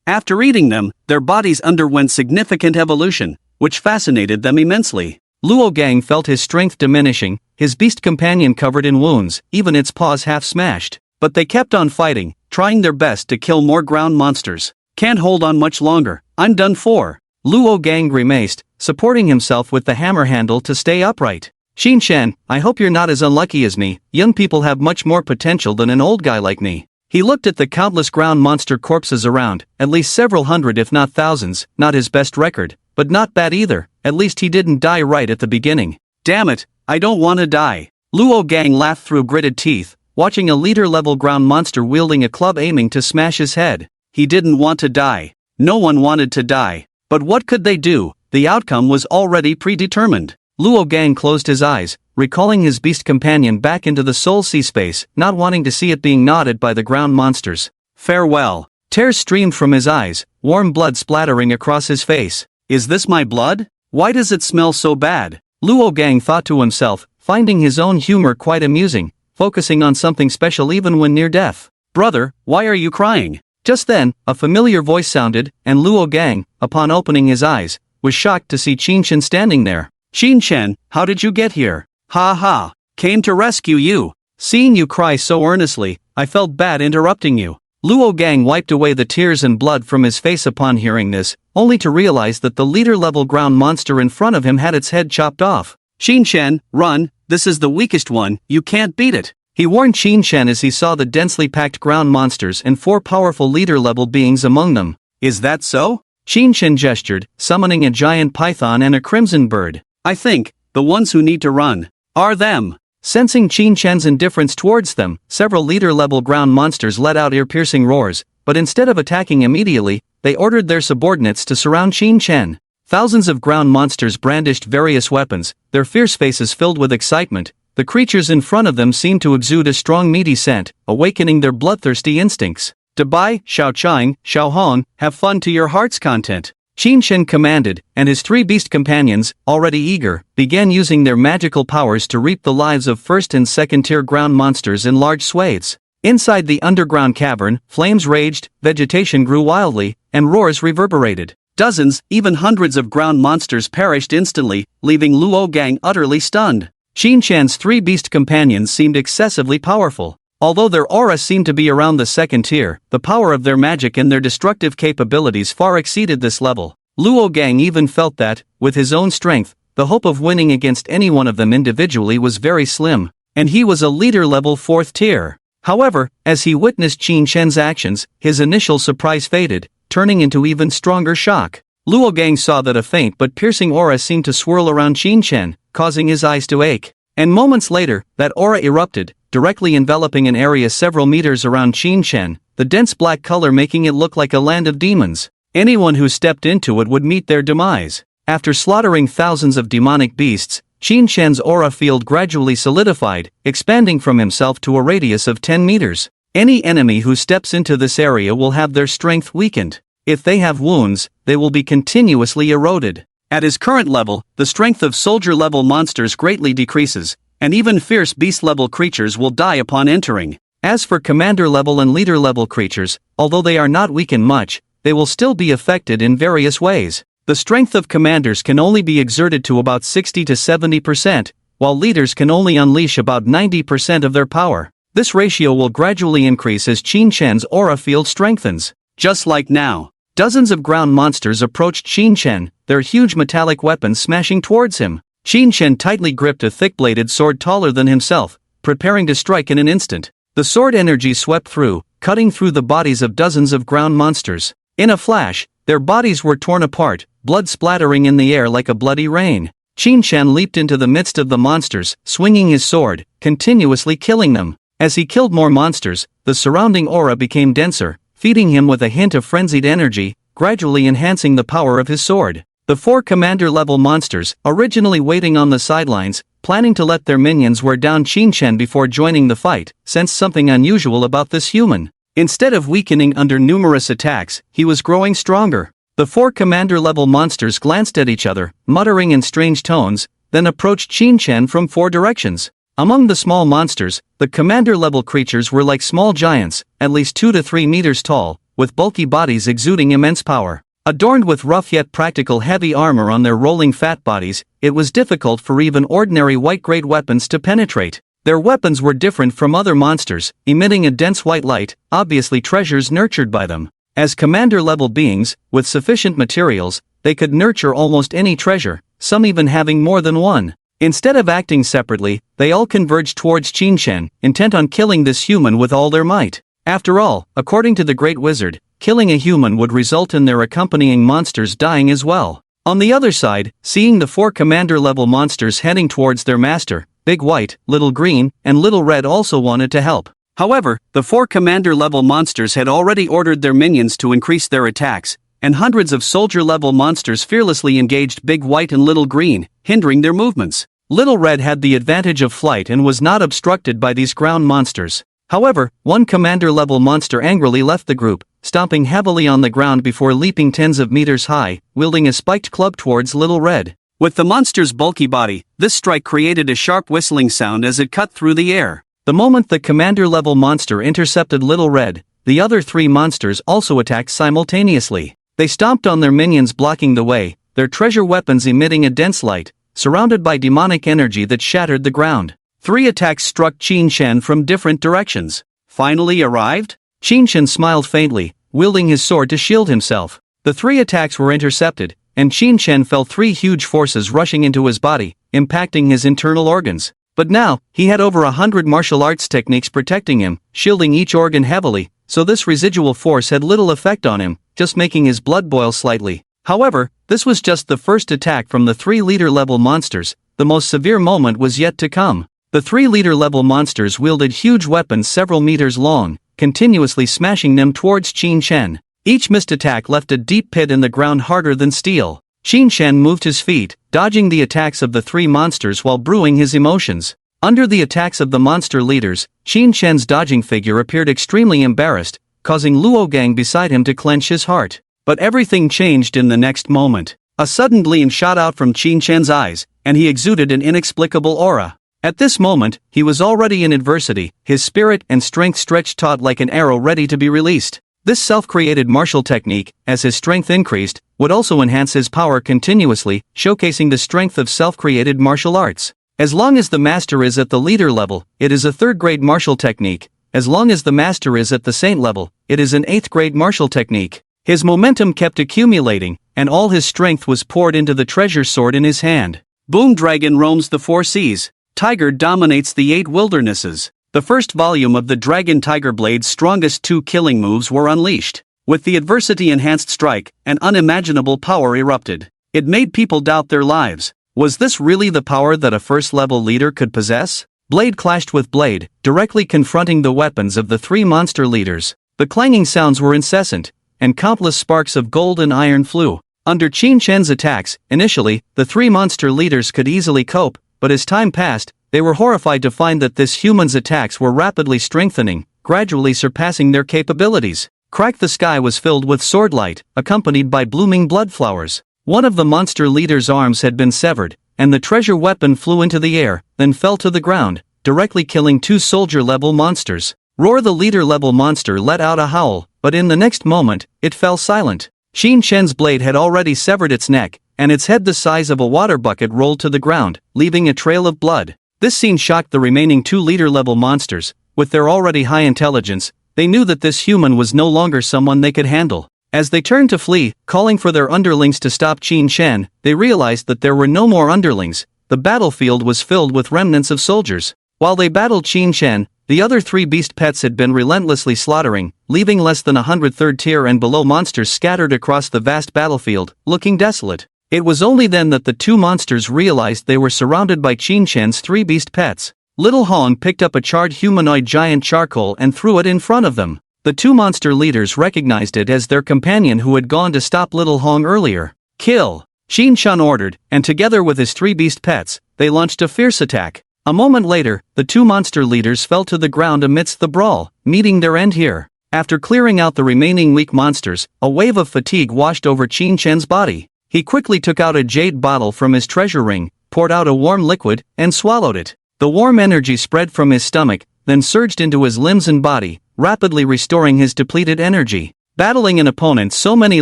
After eating them, their bodies underwent significant evolution, which fascinated them immensely. Luo Gang felt his strength diminishing, his beast companion covered in wounds, even its paws half smashed. But they kept on fighting, trying their best to kill more ground monsters. Can't hold on much longer, I'm done for. Luo Gang grimaced, supporting himself with the hammer handle to stay upright. Qin Shen, I hope you're not as unlucky as me. Young people have much more potential than an old guy like me. He looked at the countless ground monster corpses around, at least several hundred if not thousands, not his best record, but not bad either, at least he didn't die right at the beginning. Damn it, I don't want to die. Luo Gang laughed through gritted teeth, watching a leader-level ground monster wielding a club aiming to smash his head. He didn't want to die. No one wanted to die. But what could they do? The outcome was already predetermined. Luo Gang closed his eyes, recalling his beast companion back into the soul sea space, not wanting to see it being gnawed by the ground monsters. Farewell. Tears streamed from his eyes, warm blood splattering across his face. Is this my blood? Why does it smell so bad? Luo Gang thought to himself, finding his own humor quite amusing, focusing on something special even when near death. Brother, why are you crying? Just then, a familiar voice sounded, and Luo Gang, upon opening his eyes, was shocked to see Qin Shen standing there. Qin Shen, how did you get here? Ha ha, came to rescue you. Seeing you cry so earnestly, I felt bad interrupting you. Luo Gang wiped away the tears and blood from his face upon hearing this, only to realize that the leader-level ground monster in front of him had its head chopped off. "Qin-Shen, run, this is the weakest one, you can't beat it," he warned Qin-Shen as he saw the densely packed ground monsters and 4 powerful leader-level beings among them. "Is that so?" Qin-Shen gestured, summoning a giant python and a crimson bird. "I think the ones who need to run are them." Sensing Qin-Shen's indifference towards them, several leader-level ground monsters let out ear-piercing roars, but instead of attacking immediately, they ordered their subordinates to surround Qin-Shen. Thousands of ground monsters brandished various weapons, their fierce faces filled with excitement. The creatures in front of them seemed to exude a strong meaty scent, awakening their bloodthirsty instincts. "Dabai, Xiaochang, Xiaohong, have fun to your heart's content," Qin-Shen commanded, and his 3 beast companions, already eager, began using their magical powers to reap the lives of first and second-tier ground monsters in large swathes. Inside the underground cavern, flames raged, vegetation grew wildly, and roars reverberated. Dozens, even hundreds of ground monsters perished instantly, leaving Luo Gang utterly stunned. Qin-Shen's 3 beast companions seemed excessively powerful. Although their aura seemed to be around the second tier, the power of their magic and their destructive capabilities far exceeded this level. Luo Gang even felt that, with his own strength, the hope of winning against any one of them individually was very slim, and he was a leader-level 4th tier. However, as he witnessed Qin-Shen's actions, his initial surprise faded, turning into even stronger shock. Luo Gang saw that a faint but piercing aura seemed to swirl around Qin-Shen, causing his eyes to ache. And moments later, that aura erupted, directly enveloping an area several meters around Qin-Shen, the dense black color making it look like a land of demons. Anyone who stepped into it would meet their demise. After slaughtering thousands of demonic beasts, Qin-Shen's aura field gradually solidified, expanding from himself to a radius of 10 meters. Any enemy who steps into this area will have their strength weakened. If they have wounds, they will be continuously eroded. At his current level, the strength of soldier-level monsters greatly decreases, and even fierce beast-level creatures will die upon entering. As for commander-level and leader-level creatures, although they are not weakened much, they will still be affected in various ways. The strength of commanders can only be exerted to about 60 to 70%, while leaders can only unleash about 90% of their power. This ratio will gradually increase as Qin-Shen's aura field strengthens. Just like now, dozens of ground monsters approached Qin-Shen, their huge metallic weapons smashing towards him. Qin-Shen tightly gripped a thick-bladed sword taller than himself, preparing to strike in an instant. The sword energy swept through, cutting through the bodies of dozens of ground monsters. In a flash, their bodies were torn apart, blood splattering in the air like a bloody rain. Qin-Shen leaped into the midst of the monsters, swinging his sword, continuously killing them. As he killed more monsters, the surrounding aura became denser, feeding him with a hint of frenzied energy, gradually enhancing the power of his sword. The 4 commander-level monsters, originally waiting on the sidelines, planning to let their minions wear down Qin-Shen before joining the fight, sensed something unusual about this human. Instead of weakening under numerous attacks, he was growing stronger. The 4 commander-level monsters glanced at each other, muttering in strange tones, then approached Qin-Shen from 4 directions. Among the small monsters, the commander-level creatures were like small giants, at least 2 to 3 meters tall, with bulky bodies exuding immense power. Adorned with rough yet practical heavy armor on their rolling fat bodies, it was difficult for even ordinary white-grade weapons to penetrate. Their weapons were different from other monsters, emitting a dense white light, obviously treasures nurtured by them. As commander-level beings, with sufficient materials, they could nurture almost any treasure, some even having more than one. Instead of acting separately, they all converged towards Qin-Shen, intent on killing this human with all their might. After all, according to the Great Wizard, killing a human would result in their accompanying monsters dying as well. On the other side, seeing the 4 commander-level monsters heading towards their master, Big White, Little Green, and Little Red also wanted to help. However, the 4 commander-level monsters had already ordered their minions to increase their attacks, and hundreds of soldier-level monsters fearlessly engaged Big White and Little Green, hindering their movements. Little Red had the advantage of flight and was not obstructed by these ground monsters. However, one commander-level monster angrily left the group, stomping heavily on the ground before leaping tens of meters high, wielding a spiked club towards Little Red. With the monster's bulky body, this strike created a sharp whistling sound as it cut through the air. The moment the commander-level monster intercepted Little Red, the other 3 monsters also attacked simultaneously. They stomped on their minions, blocking the way, their treasure weapons emitting a dense light, surrounded by demonic energy that shattered the ground. 3 attacks struck Qin-Shen from different directions. Finally arrived? Qin-Shen smiled faintly, wielding his sword to shield himself. The 3 attacks were intercepted, and Qin Shen felt three huge forces rushing into his body, impacting his internal organs. But now, he had over 100 martial arts techniques protecting him, shielding each organ heavily, so this residual force had little effect on him, just making his blood boil slightly. However, this was just the first attack from the 3-leader level monsters. The most severe moment was yet to come. The 3-leader level monsters wielded huge weapons several meters long, continuously smashing them towards Qin Shen. Each missed attack left a deep pit in the ground harder than steel. Qin Shen moved his feet, dodging the attacks of the three monsters while brewing his emotions. Under the attacks of the monster leaders, Qin Shen's dodging figure appeared extremely embarrassed, causing Luo Gang beside him to clench his heart. But everything changed in the next moment. A sudden gleam shot out from Qin Shen's eyes, and he exuded an inexplicable aura. At this moment, he was already in adversity, his spirit and strength stretched taut like an arrow ready to be released. This self-created martial technique, as his strength increased, would also enhance his power continuously, showcasing the strength of self-created martial arts. As long as the master is at the leader level, it is a third-grade martial technique. As long as the master is at the saint level, it is an 8th-grade martial technique. His momentum kept accumulating, and all his strength was poured into the treasure sword in his hand. Boom Dragon roams the 4 seas. Tiger dominates the 8 wildernesses. The first volume of the Dragon Tiger Blade's strongest 2 killing moves were unleashed. With the adversity-enhanced strike, an unimaginable power erupted. It made people doubt their lives. Was this really the power that a first-level leader could possess? Blade clashed with blade, directly confronting the weapons of the 3 monster leaders. The clanging sounds were incessant, and countless sparks of gold and iron flew. Under Qin Shen's attacks, initially, the 3 monster leaders could easily cope, but as time passed, they were horrified to find that this human's attacks were rapidly strengthening, gradually surpassing their capabilities. Crack the sky was filled with swordlight, accompanied by blooming blood flowers. One of the monster leader's arms had been severed, and the treasure weapon flew into the air, then fell to the ground, directly killing 2 soldier-level monsters. Roar the leader-level monster let out a howl, but in the next moment, it fell silent. Qin Shen's blade had already severed its neck, and its head the size of a water bucket rolled to the ground, leaving a trail of blood. This scene shocked the remaining 2 leader-level monsters. With their already high intelligence, they knew that this human was no longer someone they could handle. As they turned to flee, calling for their underlings to stop Qin Shen, they realized that there were no more underlings. The battlefield was filled with remnants of soldiers. While they battled Qin Shen, the other 3 beast pets had been relentlessly slaughtering, leaving less than 100 third-tier and below monsters scattered across the vast battlefield, looking desolate. It was only then that the 2 monsters realized they were surrounded by Qin Shen's 3 beast pets. Little Hong picked up a charred humanoid giant charcoal and threw it in front of them. The 2 monster leaders recognized it as their companion who had gone to stop Little Hong earlier. Kill! Qin Shen ordered, and together with his 3 beast pets, they launched a fierce attack. A moment later, the 2 monster leaders fell to the ground amidst the brawl, meeting their end here. After clearing out the remaining weak monsters, a wave of fatigue washed over Qin Shen's body. He quickly took out a jade bottle from his treasure ring, poured out a warm liquid, and swallowed it. The warm energy spread from his stomach, then surged into his limbs and body, rapidly restoring his depleted energy. Battling an opponent so many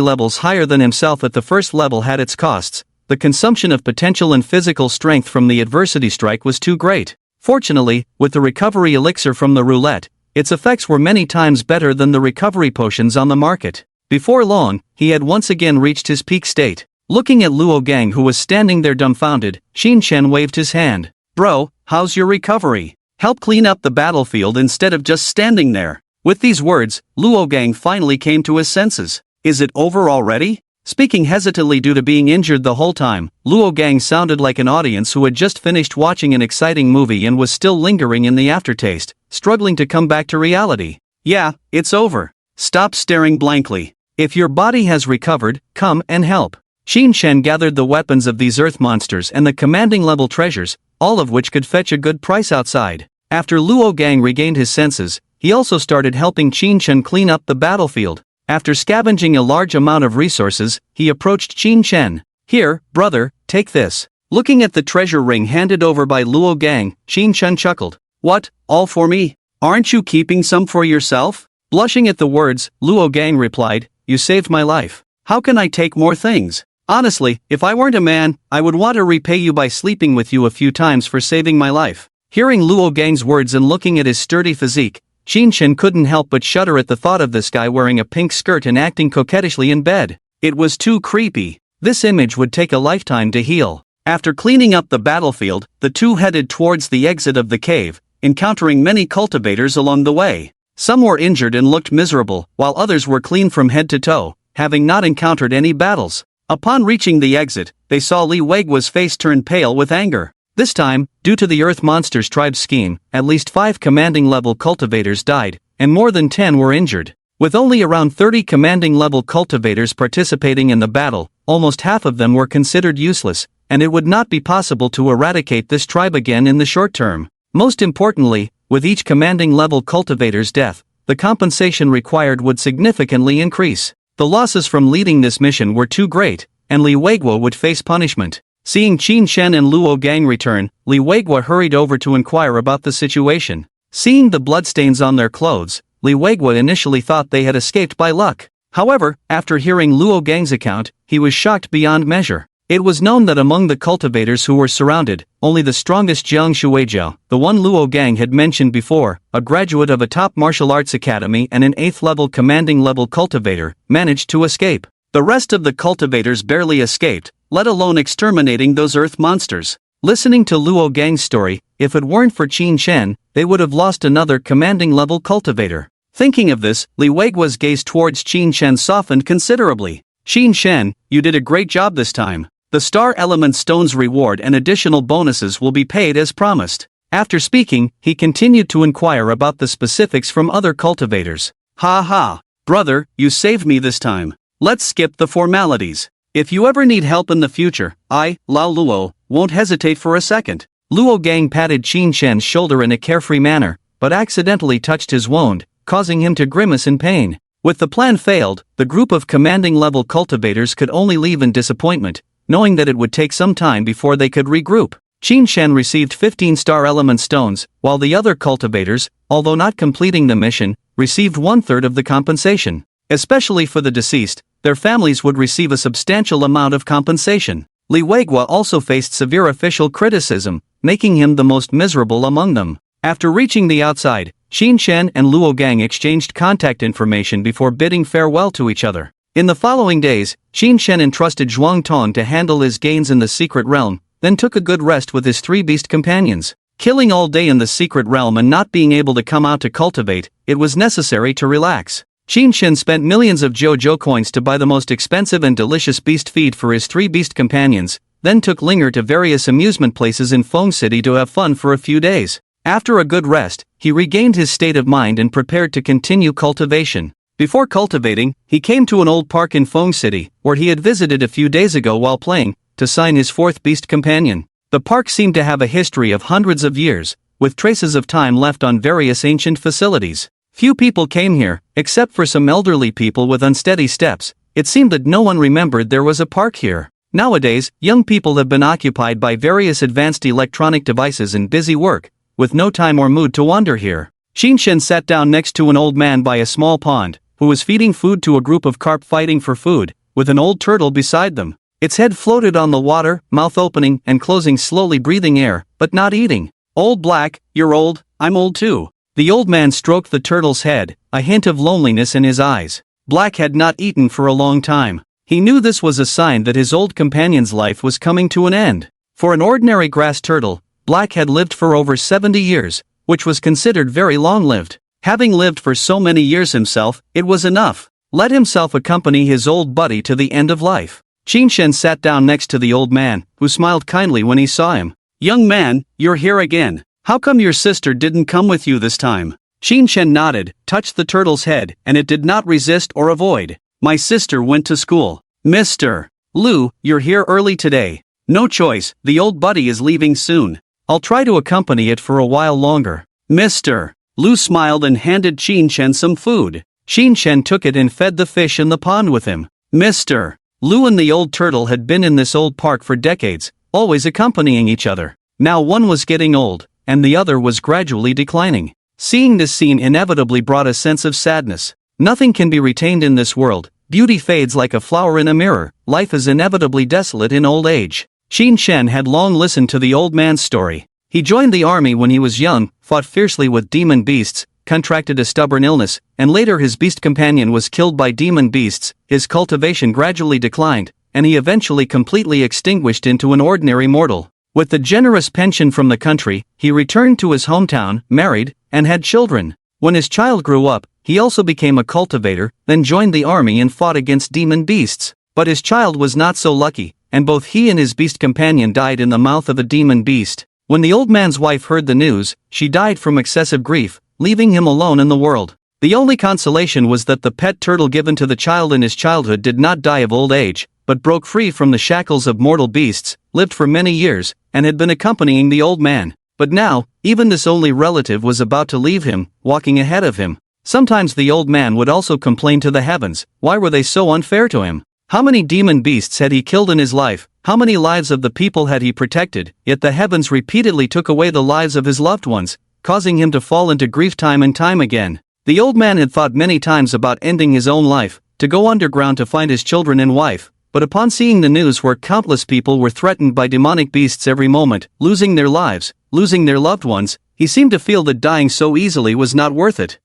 levels higher than himself at the first level had its costs. The consumption of potential and physical strength from the adversity strike was too great. Fortunately, with the recovery elixir from the roulette, its effects were many times better than the recovery potions on the market. Before long, he had once again reached his peak state. Looking at Luo Gang who was standing there dumbfounded, Qin Shen waved his hand. Bro, how's your recovery? Help clean up the battlefield instead of just standing there. With these words, Luo Gang finally came to his senses. Is it over already? Speaking hesitantly due to being injured the whole time, Luo Gang sounded like an audience who had just finished watching an exciting movie and was still lingering in the aftertaste, struggling to come back to reality. Yeah, it's over. Stop staring blankly. If your body has recovered, come and help. Qin Shen gathered the weapons of these earth monsters and the commanding level treasures, all of which could fetch a good price outside. After Luo Gang regained his senses, he also started helping Qin Shen clean up the battlefield. After scavenging a large amount of resources, he approached Qin Shen. Here, brother, take this. Looking at the treasure ring handed over by Luo Gang, Qin Shen chuckled. What, all for me? Aren't you keeping some for yourself? Blushing at the words, Luo Gang replied, You saved my life. How can I take more things? Honestly, if I weren't a man, I would want to repay you by sleeping with you a few times for saving my life. Hearing Luo Gang's words and looking at his sturdy physique, Qin Shen couldn't help but shudder at the thought of this guy wearing a pink skirt and acting coquettishly in bed. It was too creepy. This image would take a lifetime to heal. After cleaning up the battlefield, the two headed towards the exit of the cave, encountering many cultivators along the way. Some were injured and looked miserable, while others were clean from head to toe, having not encountered any battles. Upon reaching the exit, they saw Li Weigua's face turn pale with anger. This time, due to the Earth Monsters tribe's scheme, at least 5 commanding-level cultivators died, and more than 10 were injured. With only around 30 commanding-level cultivators participating in the battle, almost half of them were considered useless, and it would not be possible to eradicate this tribe again in the short term. Most importantly, with each commanding-level cultivator's death, the compensation required would significantly increase. The losses from leading this mission were too great, and Li Weigua would face punishment. Seeing Qin Shen and Luo Gang return, Li Weigua hurried over to inquire about the situation. Seeing the bloodstains on their clothes, Li Weigua initially thought they had escaped by luck. However, after hearing Luo Gang's account, he was shocked beyond measure. It was known that among the cultivators who were surrounded, only the strongest Jiang Shuijiao, the one Luo Gang had mentioned before, a graduate of a top martial arts academy and an 8th-level commanding-level cultivator, managed to escape. The rest of the cultivators barely escaped, let alone exterminating those earth monsters. Listening to Luo Gang's story, if it weren't for Qin Shen, they would have lost another commanding-level cultivator. Thinking of this, Li Weigua's gaze towards Qin Shen softened considerably. Qin Shen, you did a great job this time. The Star Element Stone's reward and additional bonuses will be paid as promised. After speaking, he continued to inquire about the specifics from other cultivators. Ha ha, brother, you saved me this time. Let's skip the formalities. If you ever need help in the future, I, Lao Luo, won't hesitate for a second. Luo Gang patted Qin Shen's shoulder in a carefree manner, but accidentally touched his wound, causing him to grimace in pain. With the plan failed, the group of commanding-level cultivators could only leave in disappointment, knowing that it would take some time before they could regroup. Qin Shen received 15 Star Element Stones, while the other cultivators, although not completing the mission, received 1/3 of the compensation. Especially for the deceased, their families would receive a substantial amount of compensation. Li Weigua also faced severe official criticism, making him the most miserable among them. After reaching the outside, Qin Shen and Luo Gang exchanged contact information before bidding farewell to each other. In the following days, Qin Shen entrusted Zhuang Tong to handle his gains in the secret realm, then took a good rest with his 3 beast companions. Killing all day in the secret realm and not being able to come out to cultivate, it was necessary to relax. Qin Shen spent millions of Jojo coins to buy the most expensive and delicious beast feed for his 3 beast companions, then took Linger to various amusement places in Feng City to have fun for a few days. After a good rest, he regained his state of mind and prepared to continue cultivation. Before cultivating, he came to an old park in Feng City, where he had visited a few days ago while playing, to sign his 4th beast companion. The park seemed to have a history of hundreds of years, with traces of time left on various ancient facilities. Few people came here, except for some elderly people with unsteady steps. It seemed that no one remembered there was a park here. Nowadays, young people have been occupied by various advanced electronic devices and busy work, with no time or mood to wander here. Qin Shen sat down next to an old man by a small pond, who was feeding food to a group of carp fighting for food, with an old turtle beside them. Its head floated on the water, mouth opening and closing, slowly breathing air, but not eating. Old Black, you're old, I'm old too. The old man stroked the turtle's head, a hint of loneliness in his eyes. Black had not eaten for a long time. He knew this was a sign that his old companion's life was coming to an end. For an ordinary grass turtle, Black had lived for over 70 years, which was considered very long-lived. Having lived for so many years himself, it was enough. Let himself accompany his old buddy to the end of life. Qin Shen sat down next to the old man, who smiled kindly when he saw him. Young man, you're here again. How come your sister didn't come with you this time? Qin Shen nodded, touched the turtle's head, and it did not resist or avoid. My sister went to school. Mr. Lu, you're here early today. No choice, the old buddy is leaving soon. I'll try to accompany it for a while longer. Mr. Lu smiled and handed Qin Shen some food. Qin Shen took it and fed the fish in the pond with him. Mr. Lu and the old turtle had been in this old park for decades, always accompanying each other. Now one was getting old, and the other was gradually declining. Seeing this scene inevitably brought a sense of sadness. Nothing can be retained in this world, beauty fades like a flower in a mirror, life is inevitably desolate in old age. Qin Shen had long listened to the old man's story. He joined the army when he was young, fought fiercely with demon beasts, contracted a stubborn illness, and later his beast companion was killed by demon beasts. His cultivation gradually declined, and he eventually completely extinguished into an ordinary mortal. With the generous pension from the country, he returned to his hometown, married, and had children. When his child grew up, he also became a cultivator, then joined the army and fought against demon beasts. But his child was not so lucky, and both he and his beast companion died in the mouth of a demon beast. When the old man's wife heard the news, she died from excessive grief, leaving him alone in the world. The only consolation was that the pet turtle given to the child in his childhood did not die of old age, but broke free from the shackles of mortal beasts, lived for many years, and had been accompanying the old man. But now, even this only relative was about to leave him, walking ahead of him. Sometimes the old man would also complain to the heavens, why were they so unfair to him? How many demon beasts had he killed in his life? How many lives of the people had he protected? Yet the heavens repeatedly took away the lives of his loved ones, causing him to fall into grief time and time again. The old man had thought many times about ending his own life, to go underground to find his children and wife, but upon seeing the news where countless people were threatened by demonic beasts every moment, losing their lives, losing their loved ones, he seemed to feel that dying so easily was not worth it.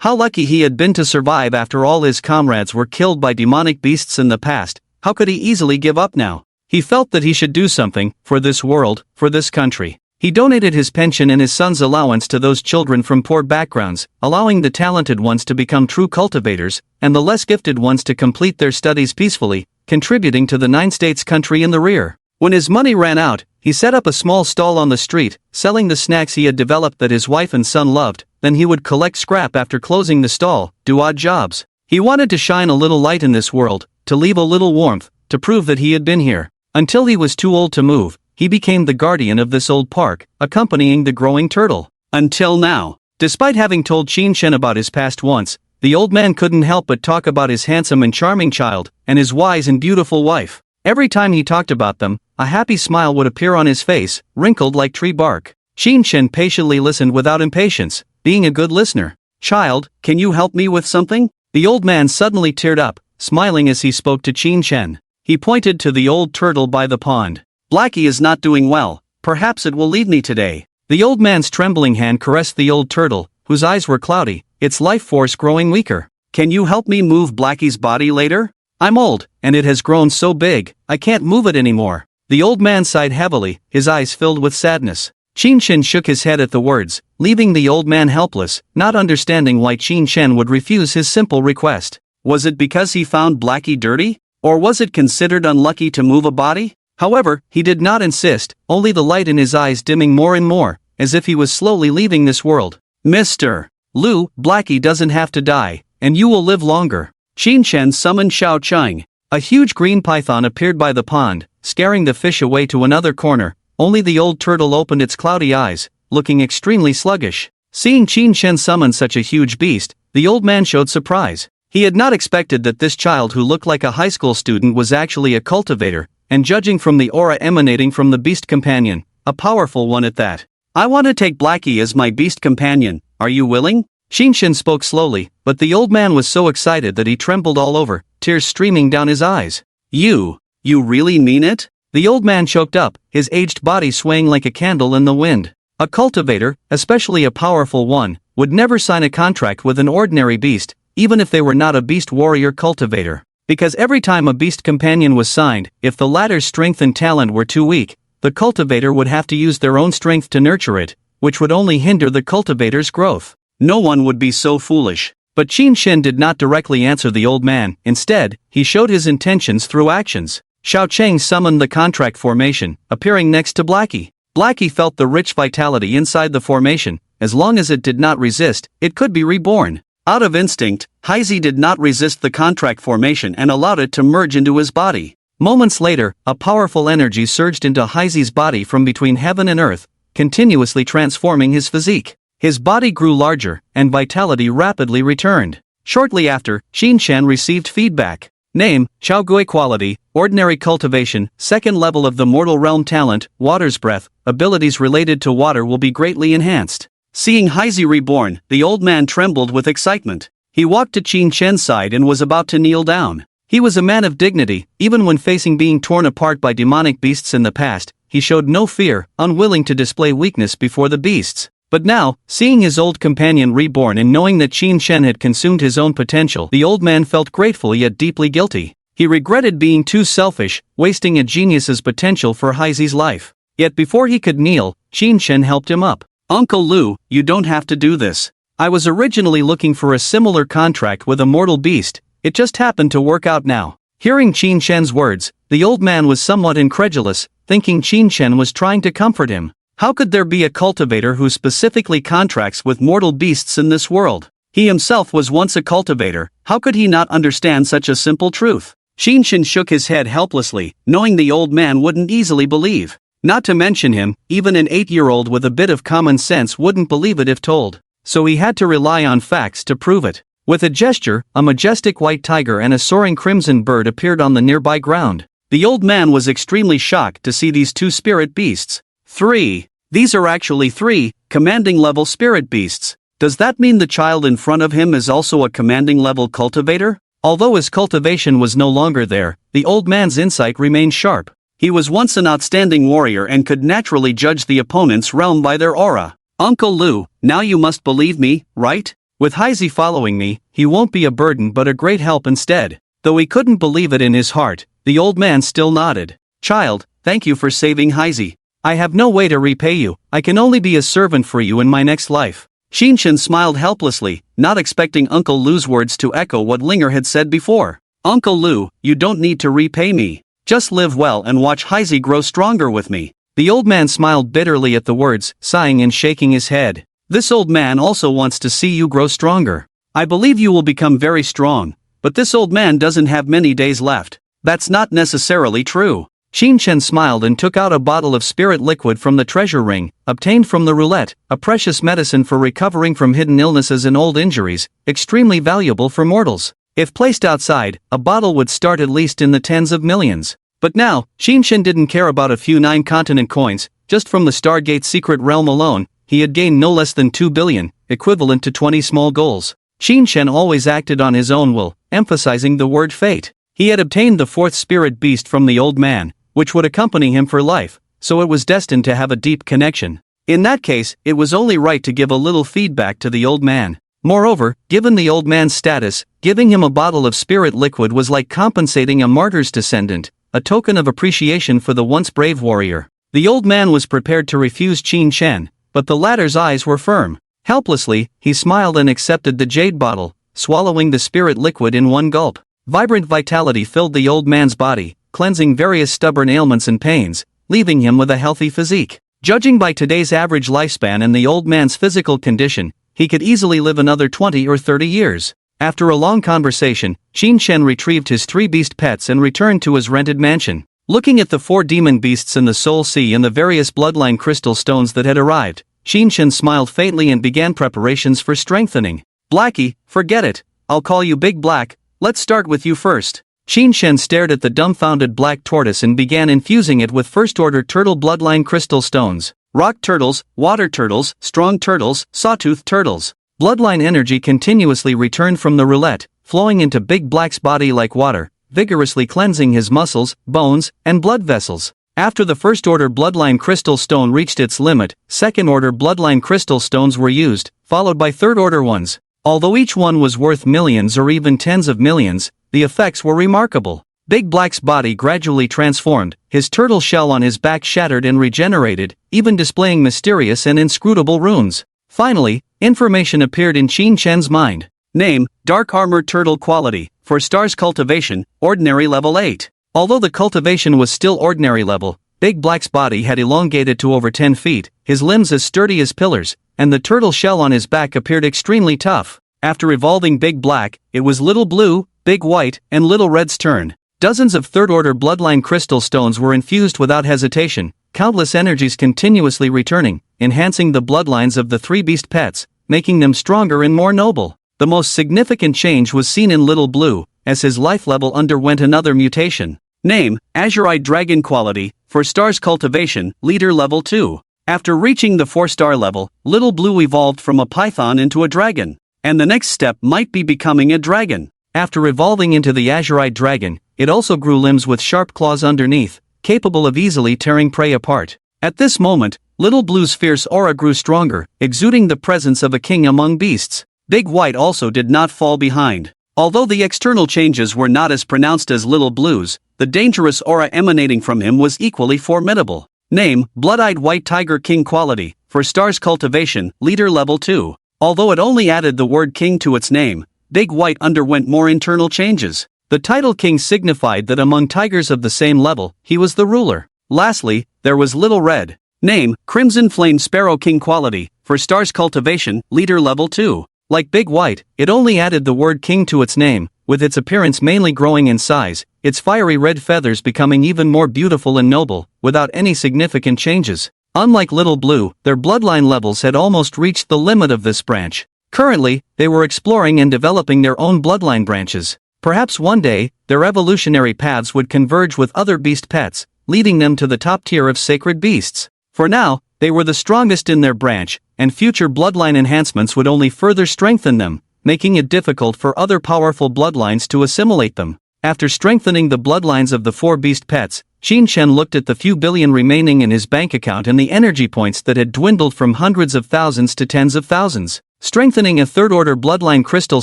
How lucky he had been to survive after all his comrades were killed by demonic beasts in the past. How could he easily give up now? He felt that he should do something, for this world, for this country. He donated his pension and his son's allowance to those children from poor backgrounds, allowing the talented ones to become true cultivators, and the less gifted ones to complete their studies peacefully, contributing to the 9 states country in the rear. When his money ran out, he set up a small stall on the street, selling the snacks he had developed that his wife and son loved. Then he would collect scrap after closing the stall, do odd jobs. He wanted to shine a little light in this world, to leave a little warmth, to prove that he had been here. Until he was too old to move, he became the guardian of this old park, accompanying the growing turtle. Until now. Despite having told Qin Shen about his past once, the old man couldn't help but talk about his handsome and charming child, and his wise and beautiful wife. Every time he talked about them, a happy smile would appear on his face, wrinkled like tree bark. Qin Shen patiently listened without impatience, being a good listener. Child, can you help me with something? The old man suddenly teared up, smiling as he spoke to Qin Shen. He pointed to the old turtle by the pond. Blackie is not doing well, perhaps it will leave me today. The old man's trembling hand caressed the old turtle, whose eyes were cloudy, its life force growing weaker. Can you help me move Blackie's body later? I'm old, and it has grown so big, I can't move it anymore. The old man sighed heavily, his eyes filled with sadness. Qin Shen shook his head at the words, leaving the old man helpless, not understanding why Qin Shen would refuse his simple request. Was it because he found Blackie dirty? Or was it considered unlucky to move a body? However, he did not insist, only the light in his eyes dimming more and more, as if he was slowly leaving this world. Mr. Liu, Blackie doesn't have to die, and you will live longer. Qin Shen summoned Xiao Chang. A huge green python appeared by the pond, scaring the fish away to another corner. Only the old turtle opened its cloudy eyes, looking extremely sluggish. Seeing Qin Shen summon such a huge beast, the old man showed surprise. He had not expected that this child who looked like a high school student was actually a cultivator, and judging from the aura emanating from the beast companion, a powerful one at that. I want to take Blackie as my beast companion, are you willing? Qin Shen spoke slowly, but the old man was so excited that he trembled all over, tears streaming down his eyes. You really mean it? The old man choked up, his aged body swaying like a candle in the wind. A cultivator, especially a powerful one, would never sign a contract with an ordinary beast, even if they were not a beast warrior cultivator. Because every time a beast companion was signed, if the latter's strength and talent were too weak, the cultivator would have to use their own strength to nurture it, which would only hinder the cultivator's growth. No one would be so foolish. But Qin Shen did not directly answer the old man. Instead, he showed his intentions through actions. Xiao Chang summoned the contract formation, appearing next to Blackie. Blackie felt the rich vitality inside the formation. As long as it did not resist, it could be reborn. Out of instinct, Heizi did not resist the contract formation and allowed it to merge into his body. Moments later, a powerful energy surged into Heizi's body from between heaven and earth, continuously transforming his physique. His body grew larger, and vitality rapidly returned. Shortly after, Qin Shen received feedback. Name, Chao Gui quality, ordinary cultivation, second level of the mortal realm talent, water's breath, abilities related to water will be greatly enhanced. Seeing Heizi reborn, the old man trembled with excitement. He walked to Qin Shen's side and was about to kneel down. He was a man of dignity, even when facing being torn apart by demonic beasts in the past, he showed no fear, unwilling to display weakness before the beasts. But now, seeing his old companion reborn and knowing that Qin Shen had consumed his own potential, the old man felt grateful yet deeply guilty. He regretted being too selfish, wasting a genius's potential for Heizi's life. Yet before he could kneel, Qin Shen helped him up. "Uncle Lu, you don't have to do this. I was originally looking for a similar contract with a mortal beast, it just happened to work out now." Hearing Qin Shen's words, the old man was somewhat incredulous, thinking Qin Shen was trying to comfort him. How could there be a cultivator who specifically contracts with mortal beasts in this world? He himself was once a cultivator, how could he not understand such a simple truth? Qin Shen shook his head helplessly, knowing the old man wouldn't easily believe. Not to mention him, even an 8-year-old with a bit of common sense wouldn't believe it if told. So he had to rely on facts to prove it. With a gesture, a majestic white tiger and a soaring crimson bird appeared on the nearby ground. The old man was extremely shocked to see these two spirit beasts. 3. These are actually 3 commanding level spirit beasts. Does that mean the child in front of him is also a commanding level cultivator? Although his cultivation was no longer there, the old man's insight remained sharp. He was once an outstanding warrior and could naturally judge the opponent's realm by their aura. "Uncle Lu, now you must believe me, right? With Heizi following me, he won't be a burden but a great help instead." Though he couldn't believe it in his heart, the old man still nodded. "Child, thank you for saving Heizi. I have no way to repay you, I can only be a servant for you in my next life." Qin Shen smiled helplessly, not expecting Uncle Lu's words to echo what Linger had said before. "Uncle Lu, you don't need to repay me. Just live well and watch Heizi grow stronger with me." The old man smiled bitterly at the words, sighing and shaking his head. "This old man also wants to see you grow stronger. I believe you will become very strong, but this old man doesn't have many days left." "That's not necessarily true." Qin Shen smiled and took out a bottle of spirit liquid from the treasure ring, obtained from the roulette, a precious medicine for recovering from hidden illnesses and old injuries, extremely valuable for mortals. If placed outside, a bottle would start at least in the tens of millions. But now, Qin Shen didn't care about a few 9-continent coins, just from the Stargate secret realm alone, he had gained no less than 2 billion, equivalent to 20 small goals. Qin Shen always acted on his own will, emphasizing the word fate. He had obtained the 4th spirit beast from the old man, which would accompany him for life, so it was destined to have a deep connection. In that case, it was only right to give a little feedback to the old man. Moreover, given the old man's status, giving him a bottle of spirit liquid was like compensating a martyr's descendant, a token of appreciation for the once brave warrior. The old man was prepared to refuse Qin Shen, but the latter's eyes were firm. Helplessly, he smiled and accepted the jade bottle, swallowing the spirit liquid in one gulp. Vibrant vitality filled the old man's body, cleansing various stubborn ailments and pains, leaving him with a healthy physique. Judging by today's average lifespan and the old man's physical condition, he could easily live another 20 or 30 years. After a long conversation, Qin Shen retrieved his 3 beast pets and returned to his rented mansion. Looking at the 4 demon beasts in the Soul Sea and the various bloodline crystal stones that had arrived, Qin Shen smiled faintly and began preparations for strengthening. "Blackie, forget it. I'll call you Big Black. Let's start with you first." Qin Shen stared at the dumbfounded black tortoise and began infusing it with first-order turtle bloodline crystal stones. Rock turtles, water turtles, strong turtles, sawtooth turtles. Bloodline energy continuously returned from the roulette, flowing into Big Black's body like water, vigorously cleansing his muscles, bones, and blood vessels. After the first-order bloodline crystal stone reached its limit, second-order bloodline crystal stones were used, followed by third-order ones. Although each one was worth millions or even tens of millions, the effects were remarkable. Big Black's body gradually transformed, his turtle shell on his back shattered and regenerated, even displaying mysterious and inscrutable runes. Finally, information appeared in Qin Shen's mind. Name, Dark Armor Turtle Quality, for Stars Cultivation, Ordinary Level 8. Although the cultivation was still ordinary level, Big Black's body had elongated to over 10 feet, his limbs as sturdy as pillars, and the turtle shell on his back appeared extremely tough. After evolving Big Black, it was Little Blue, Big White, and Little Red's turn. Dozens of third-order bloodline crystal stones were infused without hesitation, countless energies continuously returning, enhancing the bloodlines of the 3 beast pets, making them stronger and more noble. The most significant change was seen in Little Blue, as his life level underwent another mutation. Name, Azure Dragon Quality, for Stars Cultivation, Leader Level 2. After reaching the 4-star level, Little Blue evolved from a python into a dragon. And the next step might be becoming a dragon. After evolving into the Azurite dragon, it also grew limbs with sharp claws underneath, capable of easily tearing prey apart. At this moment, Little Blue's fierce aura grew stronger, exuding the presence of a king among beasts. Big White also did not fall behind. Although the external changes were not as pronounced as Little Blue's, the dangerous aura emanating from him was equally formidable. Name: Blood-Eyed White Tiger King quality, for stars cultivation, leader level 2. Although it only added the word king to its name, Big White underwent more internal changes. The title king signified that among tigers of the same level, he was the ruler. Lastly, there was Little Red. Name: Crimson Flame Sparrow King quality, for stars cultivation, leader level 2. Like Big White, it only added the word king to its name, with its appearance mainly growing in size, its fiery red feathers becoming even more beautiful and noble, without any significant changes. Unlike Little Blue, their bloodline levels had almost reached the limit of this branch. Currently, they were exploring and developing their own bloodline branches. Perhaps one day, their evolutionary paths would converge with other beast pets, leading them to the top tier of sacred beasts. For now, they were the strongest in their branch, and future bloodline enhancements would only further strengthen them, making it difficult for other powerful bloodlines to assimilate them. After strengthening the bloodlines of the 4 beast pets, Qin Shen looked at the few billion remaining in his bank account and the energy points that had dwindled from hundreds of thousands to tens of thousands. Strengthening a third-order bloodline crystal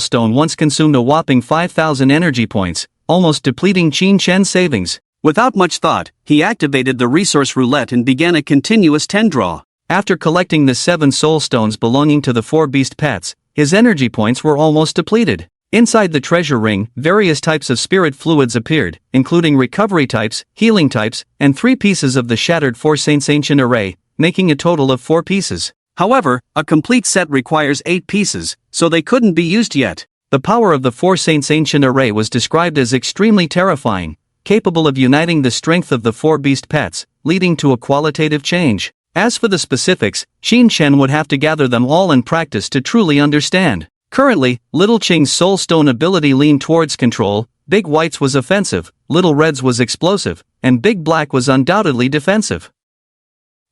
stone once consumed a whopping 5,000 energy points, almost depleting Qin Shen's savings. Without much thought, he activated the resource roulette and began a continuous 10 draw. After collecting the 7 soul stones belonging to the 4 beast pets, his energy points were almost depleted. Inside the treasure ring, various types of spirit fluids appeared, including recovery types, healing types, and 3 pieces of the shattered 4 Saints Ancient array, making a total of 4 pieces. However, a complete set requires 8 pieces, so they couldn't be used yet. The power of the 4 Saints Ancient array was described as extremely terrifying, capable of uniting the strength of the 4 beast pets, leading to a qualitative change. As for the specifics, Qin Shen would have to gather them all and practice to truly understand. Currently, Little Qing's soul stone ability leaned towards control, Big White's was offensive, Little Red's was explosive, and Big Black was undoubtedly defensive.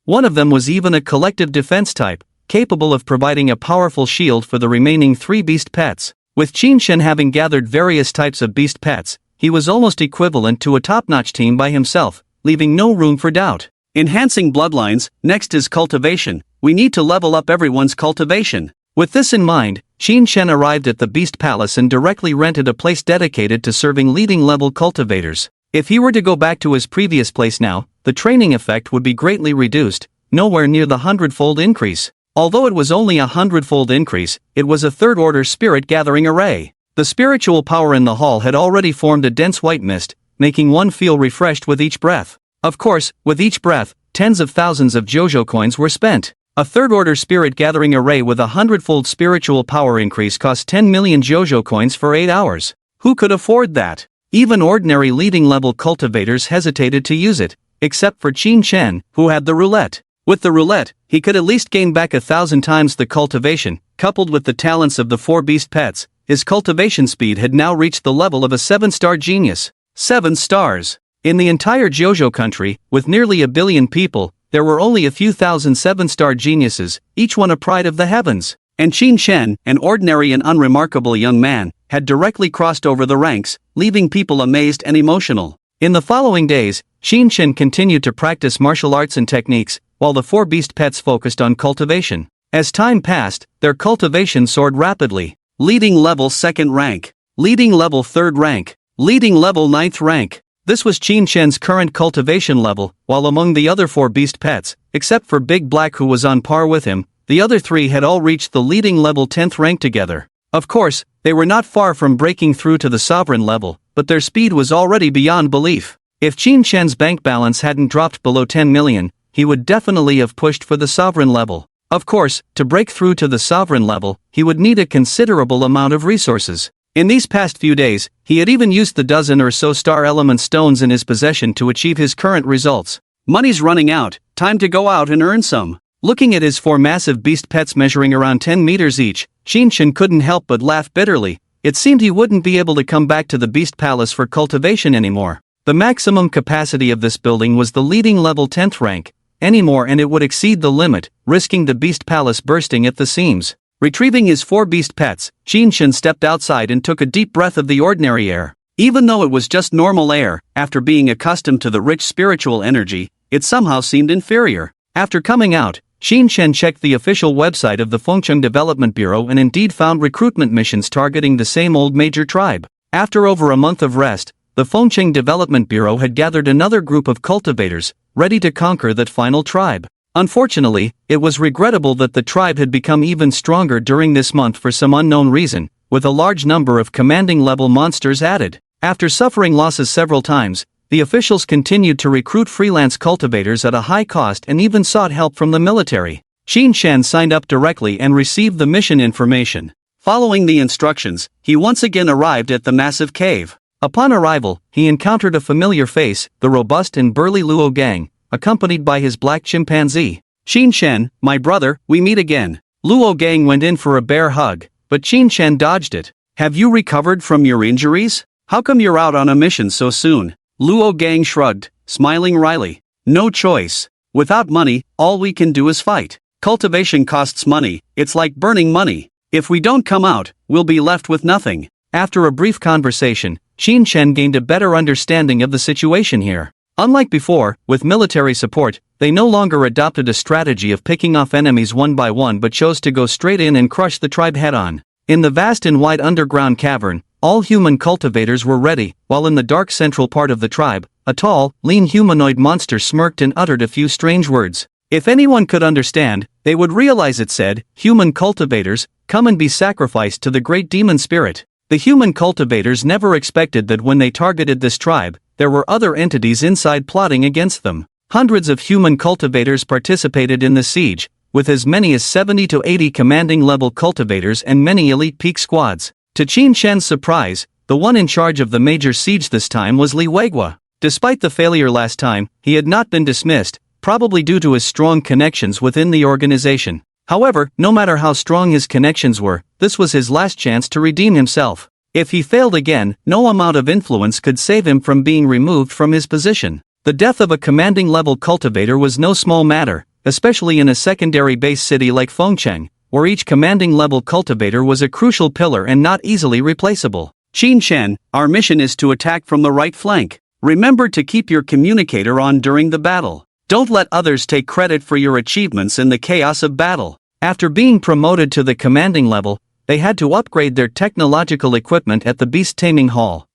One of them was even a collective defense type, capable of providing a powerful shield for the remaining 3 beast pets. With Qin Shen having gathered various types of beast pets, he was almost equivalent to a top-notch team by himself, leaving no room for doubt. Enhancing bloodlines. Next is cultivation. We need to level up everyone's cultivation. With this in mind, Qin Shen arrived at the Beast Palace and directly rented a place dedicated to serving leading-level cultivators. If he were to go back to his previous place now, the training effect would be greatly reduced, nowhere near the 100-fold increase. Although it was only a 100-fold increase, it was a third-order spirit-gathering array. The spiritual power in the hall had already formed a dense white mist, making one feel refreshed with each breath. Of course, with each breath, tens of thousands of Jojo coins were spent. A third-order spirit-gathering array with a 100-fold spiritual power increase cost 10 million Jojo coins for 8 hours. Who could afford that? Even ordinary leading-level cultivators hesitated to use it, except for Qin Shen, who had the roulette. With the roulette, he could at least gain back 1,000 times the cultivation. Coupled with the talents of the 4 beast pets, his cultivation speed had now reached the level of a 7-star genius. 7 stars. In the entire Jojo country, with nearly 1 billion people, there were only a few thousand 7-star geniuses, each one a pride of the heavens. And Qin Shen, an ordinary and unremarkable young man, had directly crossed over the ranks, leaving people amazed and emotional. In the following days, Qin Shen continued to practice martial arts and techniques, while the 4 beast pets focused on cultivation. As time passed, their cultivation soared rapidly. Leading level 2nd rank. Leading level 3rd rank. Leading level 9th rank. This was Qin Shen's current cultivation level, while among the other 4 beast pets, except for Big Black who was on par with him, the other 3 had all reached the leading level 10th rank together. Of course, they were not far from breaking through to the sovereign level, but their speed was already beyond belief. If Qin Shen's bank balance hadn't dropped below 10 million, he would definitely have pushed for the sovereign level. Of course, to break through to the sovereign level, he would need a considerable amount of resources. In these past few days, he had even used the dozen or so star element stones in his possession to achieve his current results. Money's running out, time to go out and earn some. Looking at his 4 massive beast pets measuring around 10 meters each, Qin Shen couldn't help but laugh bitterly. It seemed he wouldn't be able to come back to the Beast Palace for cultivation anymore. The maximum capacity of this building was the leading level 10th rank, anymore and it would exceed the limit, risking the Beast Palace bursting at the seams. Retrieving his 4 beast pets, Qin Shen stepped outside and took a deep breath of the ordinary air. Even though it was just normal air, after being accustomed to the rich spiritual energy, it somehow seemed inferior. After coming out, Xin Shen checked the official website of the Fengcheng Development Bureau and indeed found recruitment missions targeting the same old major tribe. After over a month of rest, the Fengcheng Development Bureau had gathered another group of cultivators, ready to conquer that final tribe. Unfortunately, it was regrettable that the tribe had become even stronger during this month for some unknown reason, with a large number of commanding-level monsters added. After suffering losses several times, the officials continued to recruit freelance cultivators at a high cost and even sought help from the military. Xin Shen signed up directly and received the mission information. Following the instructions, he once again arrived at the massive cave. Upon arrival, he encountered a familiar face, the robust and burly Luo Gang, accompanied by his black chimpanzee. Xin Shen, my brother, we meet again. Luo Gang went in for a bear hug, but Xin Shen dodged it. Have you recovered from your injuries? How come you're out on a mission so soon? Luo Gang shrugged, smiling wryly. No choice. Without money, all we can do is fight. Cultivation costs money, it's like burning money. If we don't come out, we'll be left with nothing. After a brief conversation, Xin Shen gained a better understanding of the situation here. Unlike before, with military support, they no longer adopted a strategy of picking off enemies one by one but chose to go straight in and crush the tribe head-on. In the vast and wide underground cavern, all human cultivators were ready, while in the dark central part of the tribe, a tall, lean humanoid monster smirked and uttered a few strange words. If anyone could understand, they would realize it said, "Human cultivators, come and be sacrificed to the great demon spirit." The human cultivators never expected that when they targeted this tribe, there were other entities inside plotting against them. Hundreds of human cultivators participated in the siege, with as many as 70 to 80 commanding-level cultivators and many elite peak squads. To Xin Shen's surprise, the one in charge of the major siege this time was Li Weigua. Despite the failure last time, he had not been dismissed, probably due to his strong connections within the organization. However, no matter how strong his connections were, this was his last chance to redeem himself. If he failed again, no amount of influence could save him from being removed from his position. The death of a commanding-level cultivator was no small matter, especially in a secondary base city like Fengcheng, where each commanding-level cultivator was a crucial pillar and not easily replaceable. Xin Shen, our mission is to attack from the right flank. Remember to keep your communicator on during the battle. Don't let others take credit for your achievements in the chaos of battle. After being promoted to the commanding level, they had to upgrade their technological equipment at the Beast Taming Hall.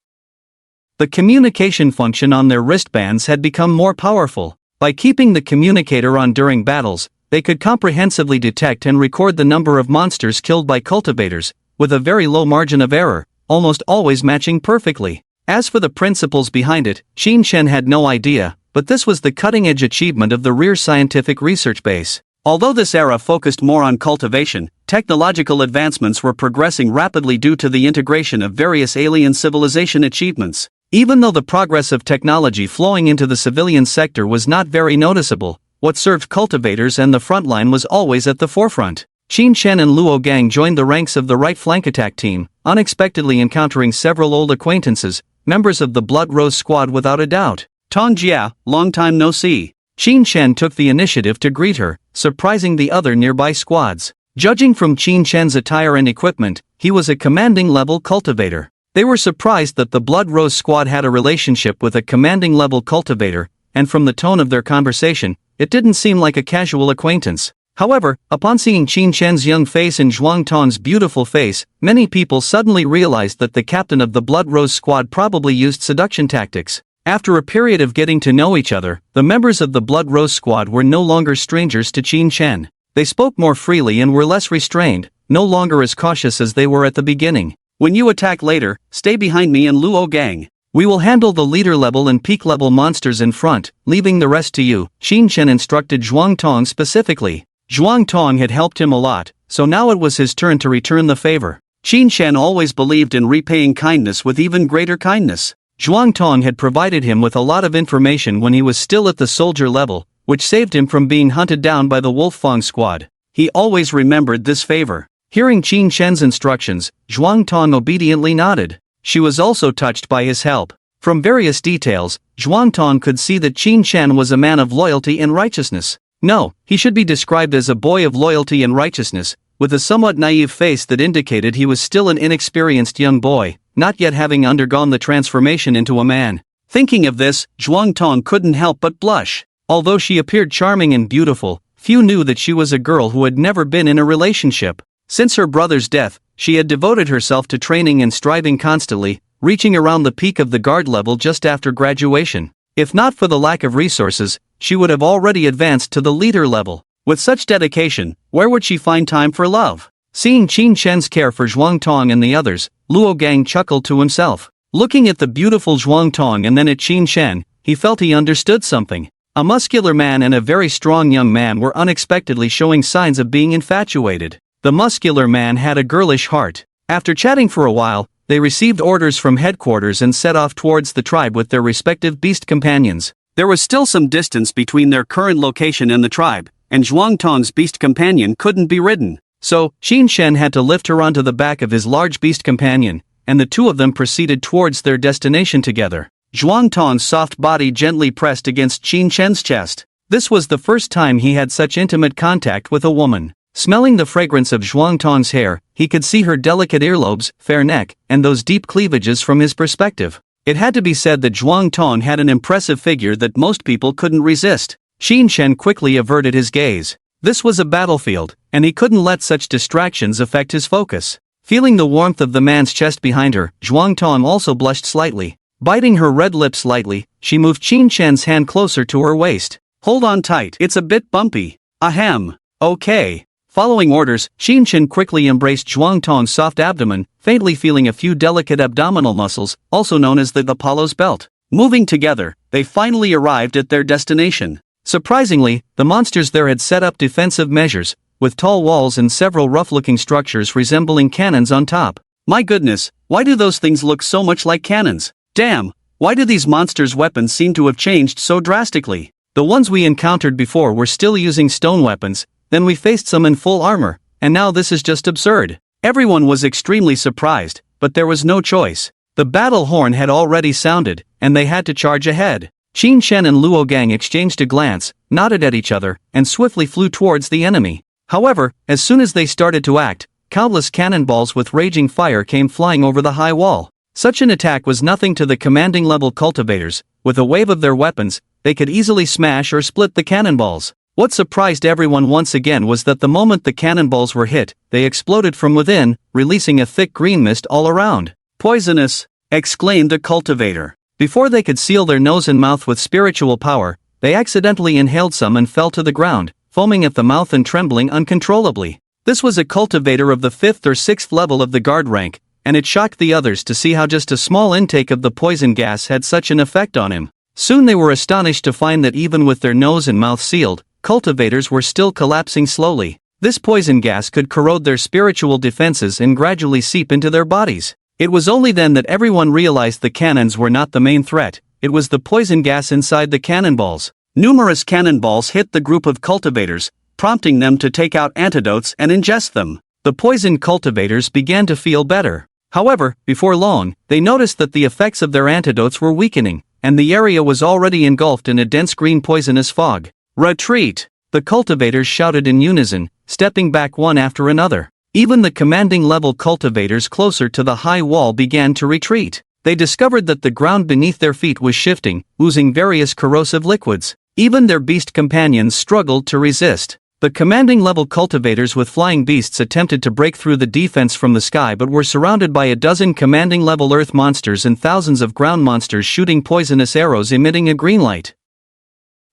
The communication function on their wristbands had become more powerful. By keeping the communicator on during battles, they could comprehensively detect and record the number of monsters killed by cultivators, with a very low margin of error, almost always matching perfectly. As for the principles behind it, Xin Shen had no idea, but this was the cutting-edge achievement of the rear scientific research base. Although this era focused more on cultivation, technological advancements were progressing rapidly due to the integration of various alien civilization achievements. Even though the progress of technology flowing into the civilian sector was not very noticeable, what served cultivators and the front line was always at the forefront. Xin Shen and Luo Gang joined the ranks of the right flank attack team, unexpectedly encountering several old acquaintances, members of the Blood Rose squad without a doubt. Tong Jia, long time no see. Xin Shen took the initiative to greet her, surprising the other nearby squads. Judging from Xin Shen's attire and equipment, he was a commanding-level cultivator. They were surprised that the Blood Rose squad had a relationship with a commanding-level cultivator, and from the tone of their conversation, it didn't seem like a casual acquaintance. However, upon seeing Xin Shen's young face and Zhuang Tong's beautiful face, many people suddenly realized that the captain of the Blood Rose squad probably used seduction tactics. After a period of getting to know each other, the members of the Blood Rose squad were no longer strangers to Xin Shen. They spoke more freely and were less restrained, no longer as cautious as they were at the beginning. When you attack later, stay behind me and Luo Gang. We will handle the leader-level and peak-level monsters in front, leaving the rest to you, Xin Shen instructed Zhuang Tong specifically. Zhuang Tong had helped him a lot, so now it was his turn to return the favor. Xin Shen always believed in repaying kindness with even greater kindness. Zhuang Tong had provided him with a lot of information when he was still at the soldier level, which saved him from being hunted down by the Wolffang squad. He always remembered this favor. Hearing Xin Shen's instructions, Zhuang Tong obediently nodded. She was also touched by his help. From various details, Zhuang Tong could see that Xin Shen was a man of loyalty and righteousness. No, he should be described as a boy of loyalty and righteousness, with a somewhat naive face that indicated he was still an inexperienced young boy, not yet having undergone the transformation into a man. Thinking of this, Zhuang Tong couldn't help but blush. Although she appeared charming and beautiful, few knew that she was a girl who had never been in a relationship. Since her brother's death, she had devoted herself to training and striving constantly, reaching around the peak of the guard level just after graduation. If not for the lack of resources, she would have already advanced to the leader level. With such dedication, where would she find time for love? Seeing Qin Shen's care for Zhuang Tong and the others, Luo Gang chuckled to himself. Looking at the beautiful Zhuang Tong and then at Qin Shen, he felt he understood something. A muscular man and a very strong young man were unexpectedly showing signs of being infatuated. The muscular man had a girlish heart. After chatting for a while, they received orders from headquarters and set off towards the tribe with their respective beast companions. There was still some distance between their current location and the tribe, and Zhuang Tong's beast companion couldn't be ridden. So, Qin Shen had to lift her onto the back of his large beast companion, and the two of them proceeded towards their destination together. Zhuang Tong's soft body gently pressed against Qin Shen's chest. This was the first time he had such intimate contact with a woman. Smelling the fragrance of Zhuang Tong's hair, he could see her delicate earlobes, fair neck, and those deep cleavages from his perspective. It had to be said that Zhuang Tong had an impressive figure that most people couldn't resist. Qin Shen quickly averted his gaze. This was a battlefield, and he couldn't let such distractions affect his focus. Feeling the warmth of the man's chest behind her, Zhuang Tong also blushed slightly. Biting her red lips lightly, she moved Qin Shen's hand closer to her waist. Hold on tight, it's a bit bumpy. Ahem. Okay. Following orders, Qin Shen quickly embraced Zhuang Tong's soft abdomen, faintly feeling a few delicate abdominal muscles, also known as the Apollo's belt. Moving together, they finally arrived at their destination. Surprisingly, the monsters there had set up defensive measures, with tall walls and several rough-looking structures resembling cannons on top. My goodness, why do those things look so much like cannons? Damn, why do these monsters' weapons seem to have changed so drastically? The ones we encountered before were still using stone weapons, then we faced some in full armor, and now this is just absurd. Everyone was extremely surprised, but there was no choice. The battle horn had already sounded, and they had to charge ahead. Qin Shen and Luo Gang exchanged a glance, nodded at each other, and swiftly flew towards the enemy. However, as soon as they started to act, countless cannonballs with raging fire came flying over the high wall. Such an attack was nothing to the commanding level cultivators. With a wave of their weapons, they could easily smash or split the cannonballs. What surprised everyone once again was that the moment the cannonballs were hit, they exploded from within, releasing a thick green mist all around. Poisonous! Exclaimed the cultivator. Before they could seal their nose and mouth with spiritual power, they accidentally inhaled some and fell to the ground, foaming at the mouth and trembling uncontrollably. This was a cultivator of the 5th or 6th level of the guard rank, and it shocked the others to see how just a small intake of the poison gas had such an effect on him. Soon they were astonished to find that even with their nose and mouth sealed, cultivators were still collapsing slowly. This poison gas could corrode their spiritual defenses and gradually seep into their bodies. It was only then that everyone realized the cannons were not the main threat, it was the poison gas inside the cannonballs. Numerous cannonballs hit the group of cultivators, prompting them to take out antidotes and ingest them. The poisoned cultivators began to feel better. However, before long, they noticed that the effects of their antidotes were weakening, and the area was already engulfed in a dense green poisonous fog. Retreat! The cultivators shouted in unison, stepping back one after another. Even the commanding level cultivators closer to the high wall began to retreat. They discovered that the ground beneath their feet was shifting, oozing various corrosive liquids. Even their beast companions struggled to resist. The commanding level cultivators with flying beasts attempted to break through the defense from the sky but were surrounded by a dozen commanding level earth monsters and thousands of ground monsters shooting poisonous arrows emitting a green light.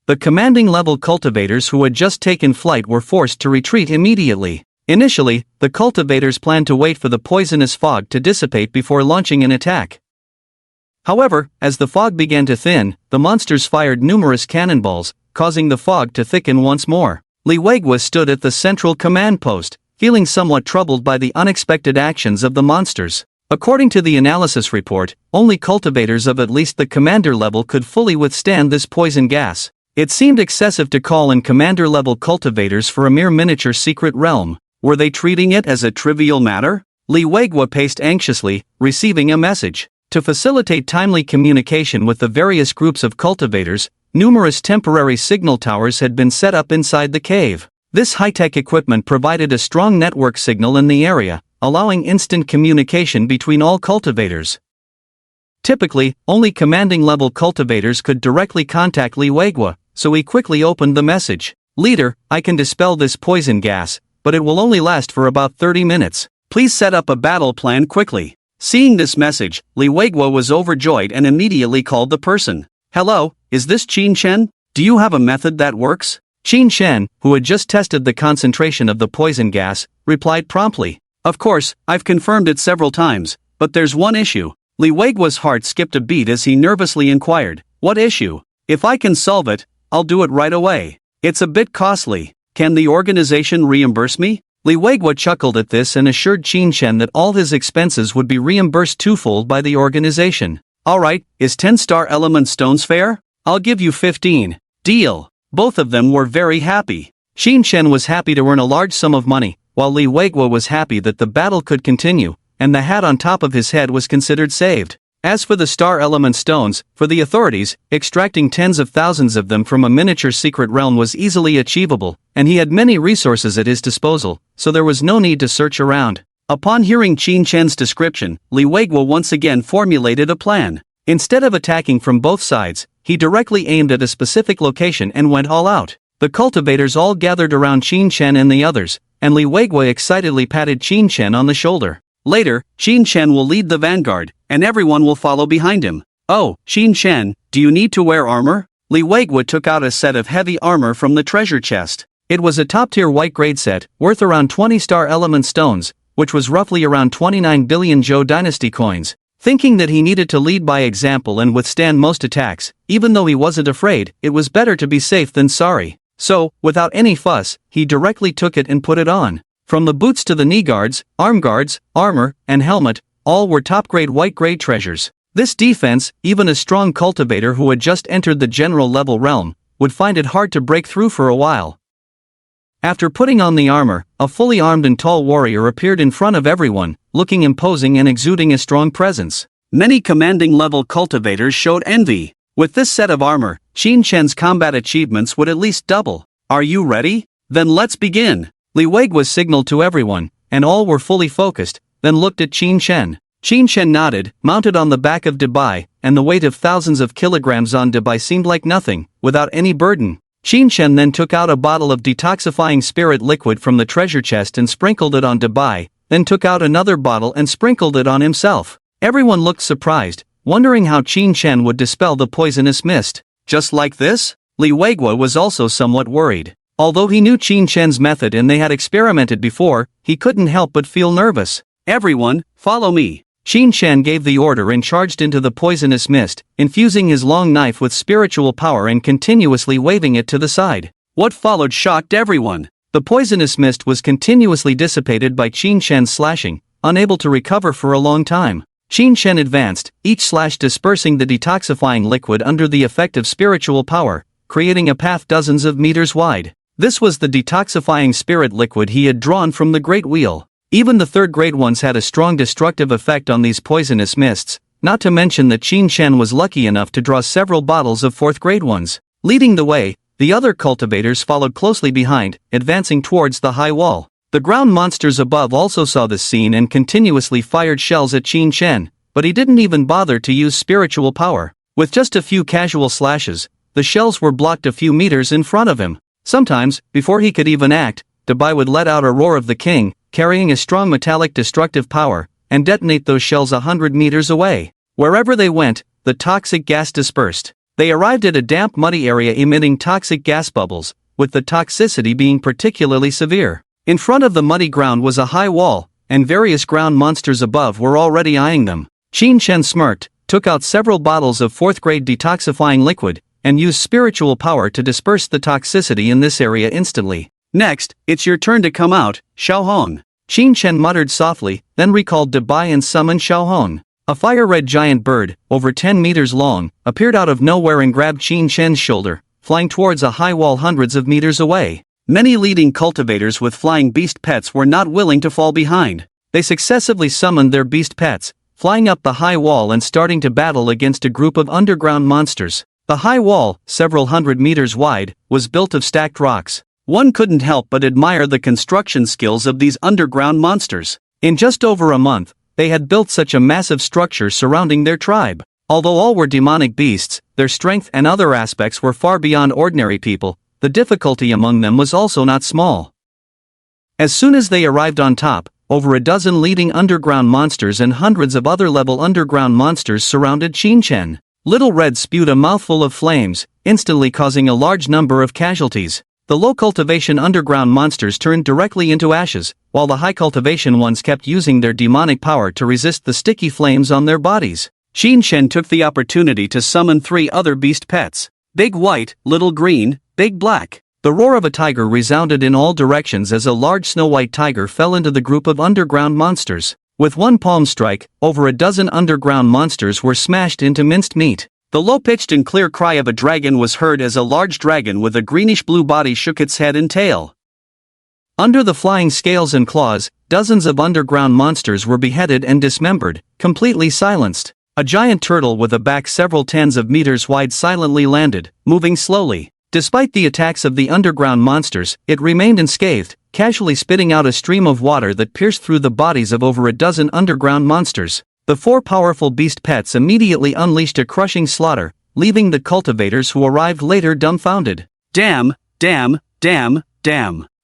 The commanding level cultivators who had just taken flight were forced to retreat immediately. Initially, the cultivators planned to wait for the poisonous fog to dissipate before launching an attack. However, as the fog began to thin, the monsters fired numerous cannonballs, causing the fog to thicken once more. Li Weigua stood at the central command post, feeling somewhat troubled by the unexpected actions of the monsters. According to the analysis report, only cultivators of at least the commander level could fully withstand this poison gas. It seemed excessive to call in commander-level cultivators for a mere miniature secret realm. Were they treating it as a trivial matter? Li Weigua paced anxiously, receiving a message. To facilitate timely communication with the various groups of cultivators, numerous temporary signal towers had been set up inside the cave. This high-tech equipment provided a strong network signal in the area, allowing instant communication between all cultivators. Typically, only commanding-level cultivators could directly contact Li Weigua, so he quickly opened the message. "Leader, I can dispel this poison gas, but it will only last for about 30 minutes. Please set up a battle plan quickly." Seeing this message, Li Weiguo was overjoyed and immediately called the person. "Hello, is this Qin Shen? Do you have a method that works?" Qin Shen, who had just tested the concentration of the poison gas, replied promptly. "Of course, I've confirmed it several times, but there's one issue." Li Weiguo's heart skipped a beat as he nervously inquired, "What issue? If I can solve it, I'll do it right away. It's a bit costly. Can the organization reimburse me?" Li Weiguo chuckled at this and assured Qin Shen that all his expenses would be reimbursed twofold by the organization. "Alright, is 10 star element stones fair? I'll give you 15. Deal." Both of them were very happy. Qin Shen was happy to earn a large sum of money, while Li Weiguo was happy that the battle could continue, and the hat on top of his head was considered saved. As for the star element stones, for the authorities, extracting tens of thousands of them from a miniature secret realm was easily achievable, and he had many resources at his disposal, so there was no need to search around. Upon hearing Qin Shen's description, Li Weiguo once again formulated a plan. Instead of attacking from both sides, he directly aimed at a specific location and went all out. The cultivators all gathered around Qin Shen and the others, and Li Weiguo excitedly patted Qin Shen on the shoulder. Later, Qin Shen will lead the vanguard, and everyone will follow behind him. "Oh, Qin Shen, do you need to wear armor?" Li Weiguo took out a set of heavy armor from the treasure chest. It was a top-tier white-grade set, worth around 20 star element stones, which was roughly around 29 billion Zhou dynasty coins. Thinking that he needed to lead by example and withstand most attacks, even though he wasn't afraid, it was better to be safe than sorry. So, without any fuss, he directly took it and put it on. From the boots to the knee guards, arm guards, armor, and helmet, all were top-grade white-grade treasures. This defense, even a strong cultivator who had just entered the general level realm, would find it hard to break through for a while. After putting on the armor, a fully armed and tall warrior appeared in front of everyone, looking imposing and exuding a strong presence. Many commanding level cultivators showed envy. With this set of armor, Qin Shen's combat achievements would at least double. "Are you ready? Then let's begin." Li Weiguo signaled to everyone, and all were fully focused, then looked at Qin Shen. Qin Shen nodded, mounted on the back of Dabai, and the weight of thousands of kilograms on Dabai seemed like nothing, without any burden. Qin Shen then took out a bottle of detoxifying spirit liquid from the treasure chest and sprinkled it on Dabai, then took out another bottle and sprinkled it on himself. Everyone looked surprised, wondering how Qin Shen would dispel the poisonous mist. "Just like this?" Li Weiguo was also somewhat worried. Although he knew Qin Shen's method and they had experimented before, he couldn't help but feel nervous. "Everyone, follow me." Qin Shen gave the order and charged into the poisonous mist, infusing his long knife with spiritual power and continuously waving it to the side. What followed shocked everyone. The poisonous mist was continuously dissipated by Qin Shen's slashing, unable to recover for a long time. Qin Shen advanced, each slash dispersing the detoxifying liquid under the effect of spiritual power, creating a path dozens of meters wide. This was the detoxifying spirit liquid he had drawn from the Great Wheel. Even the third-grade ones had a strong destructive effect on these poisonous mists, not to mention that Qin Shen was lucky enough to draw several bottles of fourth-grade ones. Leading the way, the other cultivators followed closely behind, advancing towards the high wall. The ground monsters above also saw this scene and continuously fired shells at Qin Shen, but he didn't even bother to use spiritual power. With just a few casual slashes, the shells were blocked a few meters in front of him. Sometimes, before he could even act, Dabai would let out a roar of the king, carrying a strong metallic destructive power, and detonate those shells 100 meters away. Wherever they went, the toxic gas dispersed. They arrived at a damp muddy area emitting toxic gas bubbles, with the toxicity being particularly severe. In front of the muddy ground was a high wall, and various ground monsters above were already eyeing them. Qin Shen smirked, took out several bottles of fourth-grade detoxifying liquid, and used spiritual power to disperse the toxicity in this area instantly. "Next, it's your turn to come out, Xiaohong." Qin Shen muttered softly, then recalled Dabai and summoned Xiaohong. A fire-red giant bird, over 10 meters long, appeared out of nowhere and grabbed Qin Shen's shoulder, flying towards a high wall hundreds of meters away. Many leading cultivators with flying beast pets were not willing to fall behind. They successively summoned their beast pets, flying up the high wall and starting to battle against a group of underground monsters. The high wall, several hundred meters wide, was built of stacked rocks. One couldn't help but admire the construction skills of these underground monsters. In just over a month, they had built such a massive structure surrounding their tribe. Although all were demonic beasts, their strength and other aspects were far beyond ordinary people, the difficulty among them was also not small. As soon as they arrived on top, over a dozen leading underground monsters and hundreds of other level underground monsters surrounded Qin. Little Red spewed a mouthful of flames, instantly causing a large number of casualties. The low cultivation underground monsters turned directly into ashes, while the high cultivation ones kept using their demonic power to resist the sticky flames on their bodies. Qin took the opportunity to summon 3 other beast pets: Big White, Little Green, Big Black. The roar of a tiger resounded in all directions as a large snow-white tiger fell into the group of underground monsters. With one palm strike, over a dozen underground monsters were smashed into minced meat. The low-pitched and clear cry of a dragon was heard as a large dragon with a greenish-blue body shook its head and tail. Under the flying scales and claws, dozens of underground monsters were beheaded and dismembered, completely silenced. A giant turtle with a back several tens of meters wide silently landed, moving slowly. Despite the attacks of the underground monsters, it remained unscathed, casually spitting out a stream of water that pierced through the bodies of over a dozen underground monsters. The 4 powerful beast pets immediately unleashed a crushing slaughter, leaving the cultivators who arrived later dumbfounded. Damn.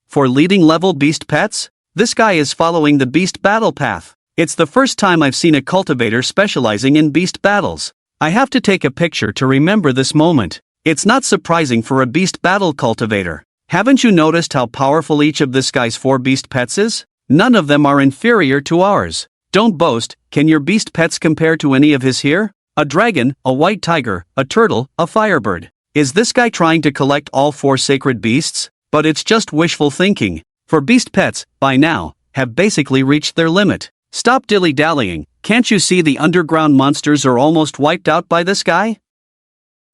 For leading level beast pets? This guy is following the beast battle path. It's the first time I've seen a cultivator specializing in beast battles. I have to take a picture to remember this moment. It's not surprising for a beast battle cultivator. Haven't you noticed how powerful each of this guy's 4 beast pets is? None of them are inferior to ours. Don't boast. Can your beast pets compare to any of his here? A dragon, a white tiger, a turtle, a firebird. Is this guy trying to collect all 4 sacred beasts? But it's just wishful thinking. For beast pets, by now, have basically reached their limit. Stop dilly-dallying. Can't you see the underground monsters are almost wiped out by this guy?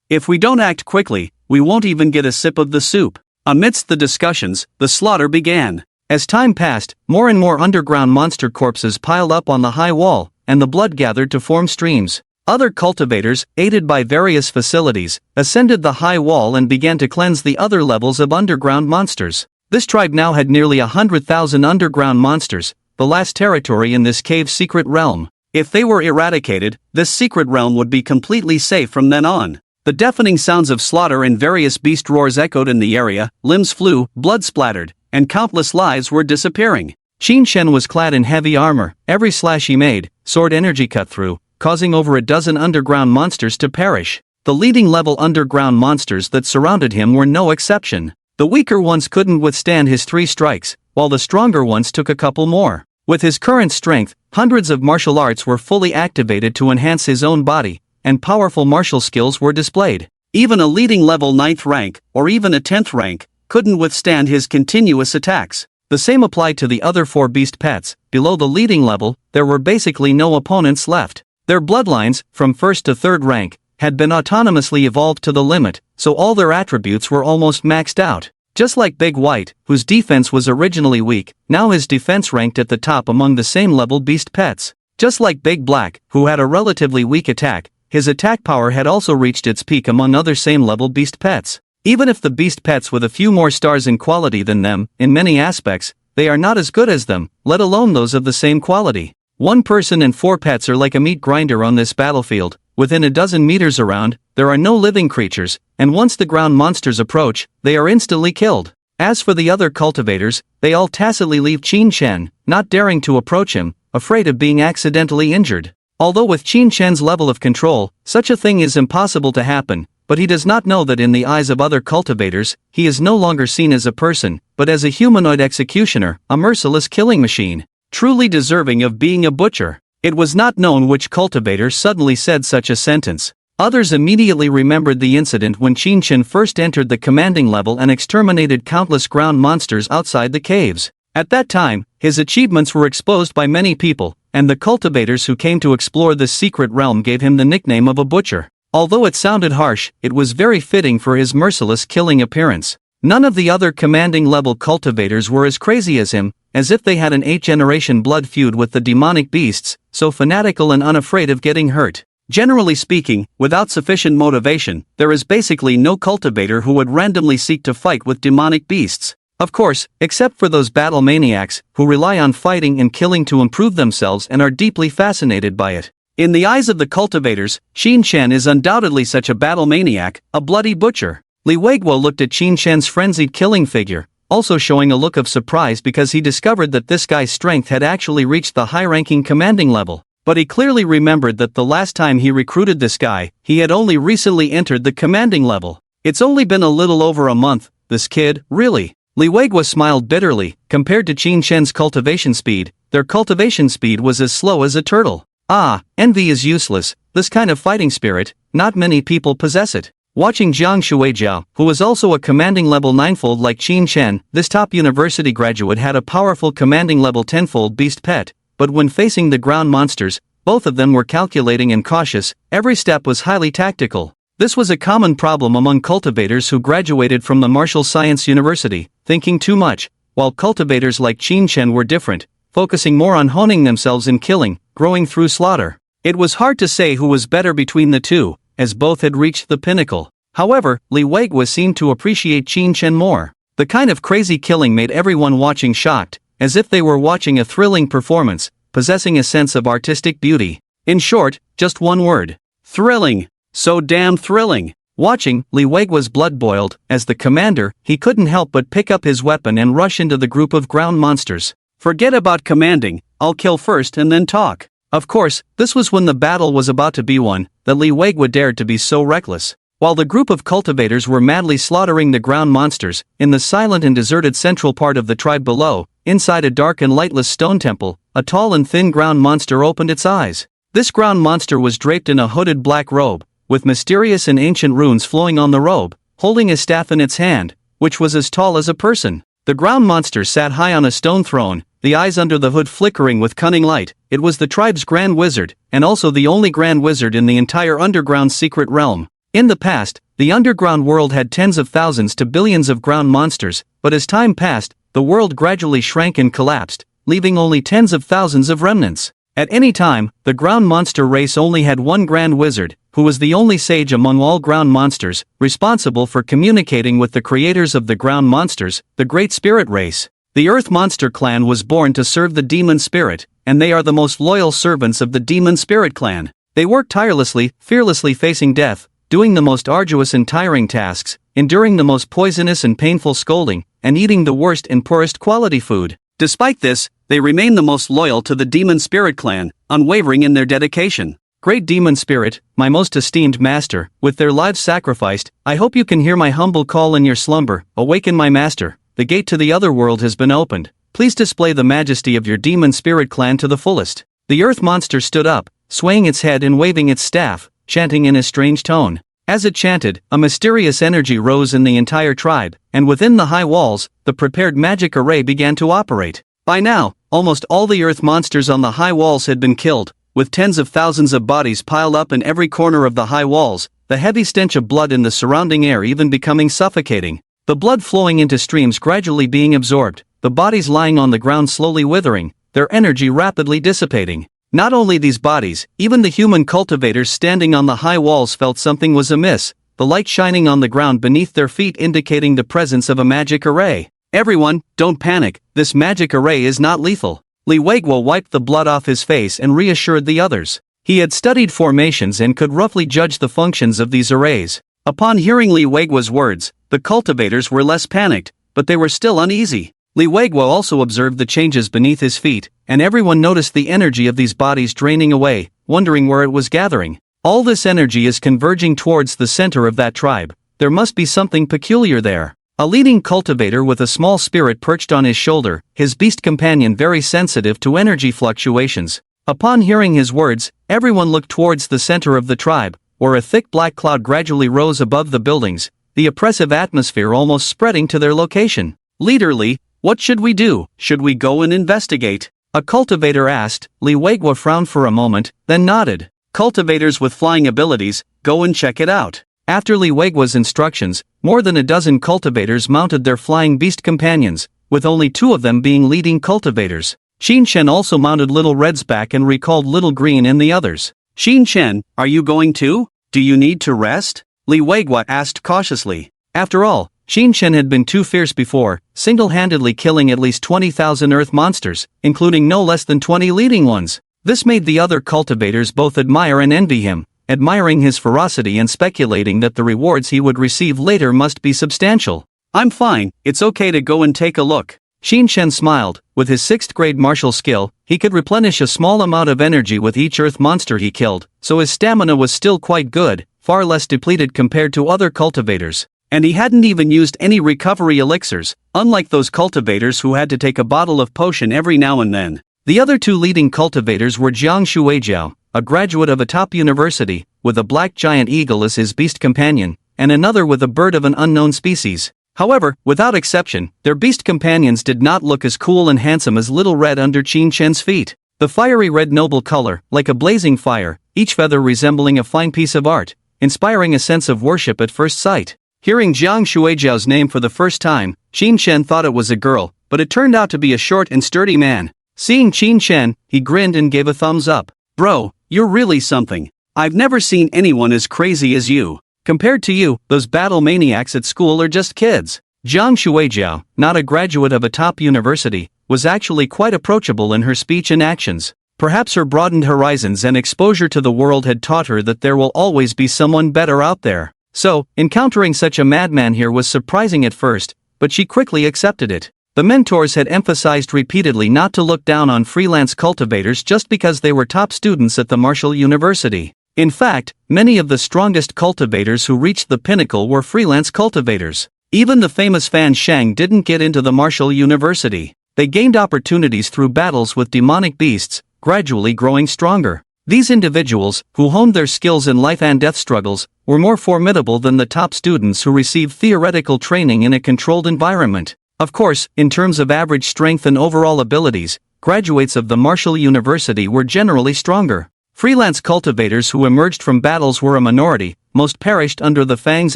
If we don't act quickly, we won't even get a sip of the soup. Amidst the discussions, the slaughter began. As time passed, more and more underground monster corpses piled up on the high wall, and the blood gathered to form streams. Other cultivators, aided by various facilities, ascended the high wall and began to cleanse the other levels of underground monsters. This tribe now had nearly 100,000 underground monsters, the last territory in this cave's secret realm. If they were eradicated, this secret realm would be completely safe from then on. The deafening sounds of slaughter and various beast roars echoed in the area, limbs flew, blood splattered, and countless lives were disappearing. Qin was clad in heavy armor, every slash he made, sword energy cut through, causing over a dozen underground monsters to perish. The leading level underground monsters that surrounded him were no exception. The weaker ones couldn't withstand his 3 strikes, while the stronger ones took a couple more. With his current strength, hundreds of martial arts were fully activated to enhance his own body, and powerful martial skills were displayed. Even a leading level 9th rank, or even a 10th rank, couldn't withstand his continuous attacks. The same applied to the other 4 beast pets. Below the leading level, there were basically no opponents left. Their bloodlines, from 1st to 3rd rank, had been autonomously evolved to the limit, so all their attributes were almost maxed out. Just like Big White, whose defense was originally weak, now his defense ranked at the top among the same level beast pets. Just like Big Black, who had a relatively weak attack, his attack power had also reached its peak among other same-level beast pets. Even if the beast pets with a few more stars in quality than them, in many aspects, they are not as good as them, let alone those of the same quality. 1 person and 4 pets are like a meat grinder on this battlefield. Within a dozen meters around, there are no living creatures, and once the ground monsters approach, they are instantly killed. As for the other cultivators, they all tacitly leave Qin, not daring to approach him, afraid of being accidentally injured. Although with Qin's level of control, such a thing is impossible to happen, but he does not know that in the eyes of other cultivators, he is no longer seen as a person, but as a humanoid executioner, a merciless killing machine, truly deserving of being a butcher. It was not known which cultivator suddenly said such a sentence. Others immediately remembered the incident when Qin first entered the commanding level and exterminated countless ground monsters outside the caves. At that time, his achievements were exposed by many people, and the cultivators who came to explore this secret realm gave him the nickname of a butcher. Although it sounded harsh, it was very fitting for his merciless killing appearance. None of the other commanding level cultivators were as crazy as him, as if they had an 8th-generation blood feud with the demonic beasts, so fanatical and unafraid of getting hurt. Generally speaking, without sufficient motivation, there is basically no cultivator who would randomly seek to fight with demonic beasts. Of course, except for those battle maniacs, who rely on fighting and killing to improve themselves and are deeply fascinated by it. In the eyes of the cultivators, Qin is undoubtedly such a battle maniac, a bloody butcher. Li Weiguo looked at Qin Shen's frenzied killing figure, also showing a look of surprise because he discovered that this guy's strength had actually reached the high-ranking commanding level. But he clearly remembered that the last time he recruited this guy, he had only recently entered the commanding level. It's only been a little over a month, this kid, really. Li Weiguo smiled bitterly. Compared to Qin Shen's cultivation speed, their cultivation speed was as slow as a turtle. Ah, envy is useless. This kind of fighting spirit, not many people possess it. Watching Jiang Shuijiao, who was also a commanding level 9-fold like Qin Shen, this top university graduate had a powerful commanding level 10-fold beast pet, but when facing the ground monsters, both of them were calculating and cautious. Every step was highly tactical. This was a common problem among cultivators who graduated from the Martial Science University, thinking too much, while cultivators like Qin Shen were different, focusing more on honing themselves in killing, growing through slaughter. It was hard to say who was better between the two, as both had reached the pinnacle. However, Li Weiguo seemed to appreciate Qin Shen more. The kind of crazy killing made everyone watching shocked, as if they were watching a thrilling performance, possessing a sense of artistic beauty. In short, just one word. Thrilling. So damn thrilling. Watching, Li Weiguo's blood boiled. As the commander, he couldn't help but pick up his weapon and rush into the group of ground monsters. Forget about commanding, I'll kill first and then talk. Of course, this was when the battle was about to be won, that Li Weiguo dared to be so reckless. While the group of cultivators were madly slaughtering the ground monsters, in the silent and deserted central part of the tribe below, inside a dark and lightless stone temple, a tall and thin ground monster opened its eyes. This ground monster was draped in a hooded black robe, with mysterious and ancient runes flowing on the robe, holding a staff in its hand, which was as tall as a person. The ground monster sat high on a stone throne, the eyes under the hood flickering with cunning light. It was the tribe's grand wizard, and also the only grand wizard in the entire underground secret realm. In the past, the underground world had tens of thousands to billions of ground monsters, but as time passed, the world gradually shrank and collapsed, leaving only tens of thousands of remnants. At any time, the ground monster race only had one grand wizard, who was the only sage among all ground monsters, responsible for communicating with the creators of the ground monsters, the Great Spirit race. The Earth Monster Clan was born to serve the Demon Spirit, and they are the most loyal servants of the Demon Spirit Clan. They work tirelessly, fearlessly facing death, doing the most arduous and tiring tasks, enduring the most poisonous and painful scolding, and eating the worst and poorest quality food. Despite this, they remain the most loyal to the Demon Spirit Clan, unwavering in their dedication. Great Demon Spirit, my most esteemed master, with their lives sacrificed, I hope you can hear my humble call in your slumber. Awaken my master, the gate to the other world has been opened. Please display the majesty of your Demon Spirit Clan to the fullest. The Earth Monster stood up, swaying its head and waving its staff, chanting in a strange tone. As it chanted, a mysterious energy rose in the entire tribe, and within the high walls, the prepared magic array began to operate. By now, almost all the earth monsters on the high walls had been killed, with tens of thousands of bodies piled up in every corner of the high walls, the heavy stench of blood in the surrounding air even becoming suffocating. The blood flowing into streams gradually being absorbed, the bodies lying on the ground slowly withering, their energy rapidly dissipating. Not only these bodies, even the human cultivators standing on the high walls felt something was amiss, the light shining on the ground beneath their feet indicating the presence of a magic array. Everyone, don't panic, this magic array is not lethal. Li Weiguo wiped the blood off his face and reassured the others. He had studied formations and could roughly judge the functions of these arrays. Upon hearing Li Weiguo's words, the cultivators were less panicked, but they were still uneasy. Li Weiguo also observed the changes beneath his feet, and everyone noticed the energy of these bodies draining away, wondering where it was gathering. All this energy is converging towards the center of that tribe. There must be something peculiar there. A leading cultivator with a small spirit perched on his shoulder, his beast companion very sensitive to energy fluctuations. Upon hearing his words, everyone looked towards the center of the tribe, where a thick black cloud gradually rose above the buildings, the oppressive atmosphere almost spreading to their location. Leader Li, what should we do? Should we go and investigate? A cultivator asked. Li Weiguo frowned for a moment, then nodded. Cultivators with flying abilities, go and check it out. After Li Weiguo's instructions, more than a dozen cultivators mounted their flying beast companions, with only 2 of them being leading cultivators. Qin Shen also mounted Little Red's back and recalled Little Green and the others. Qin Shen, are you going too? Do you need to rest? Li Weiguo asked cautiously. After all, Qin Shen had been too fierce before, single-handedly killing at least 20,000 earth monsters, including no less than 20 leading ones. This made the other cultivators both admire and envy him, admiring his ferocity and speculating that the rewards he would receive later must be substantial. "I'm fine, it's okay to go and take a look." Qin Shen smiled. With his 6th grade martial skill, he could replenish a small amount of energy with each earth monster he killed, so his stamina was still quite good, far less depleted compared to other cultivators. And he hadn't even used any recovery elixirs, unlike those cultivators who had to take a bottle of potion every now and then. The other 2 leading cultivators were Jiang Shuijiao, a graduate of a top university, with a black giant eagle as his beast companion, and another with a bird of an unknown species. However, without exception, their beast companions did not look as cool and handsome as Little Red under Qin Shen's feet. The fiery red noble color, like a blazing fire, each feather resembling a fine piece of art, inspiring a sense of worship at first sight. Hearing Jiang Shuijiao's name for the first time, Qin Shen thought it was a girl, but it turned out to be a short and sturdy man. Seeing Qin Shen, he grinned and gave a thumbs up. "Bro, you're really something. I've never seen anyone as crazy as you. Compared to you, those battle maniacs at school are just kids." Jiang Shuijiao, not a graduate of a top university, was actually quite approachable in her speech and actions. Perhaps her broadened horizons and exposure to the world had taught her that there will always be someone better out there. So, encountering such a madman here was surprising at first, but she quickly accepted it. The mentors had emphasized repeatedly not to look down on freelance cultivators just because they were top students at the Martial University. In fact, many of the strongest cultivators who reached the pinnacle were freelance cultivators. Even the famous Fan Shang didn't get into the Martial University. They gained opportunities through battles with demonic beasts, gradually growing stronger. These individuals, who honed their skills in life and death struggles, were more formidable than the top students who received theoretical training in a controlled environment. Of course, in terms of average strength and overall abilities, graduates of the Martial University were generally stronger. Freelance cultivators who emerged from battles were a minority, most perished under the fangs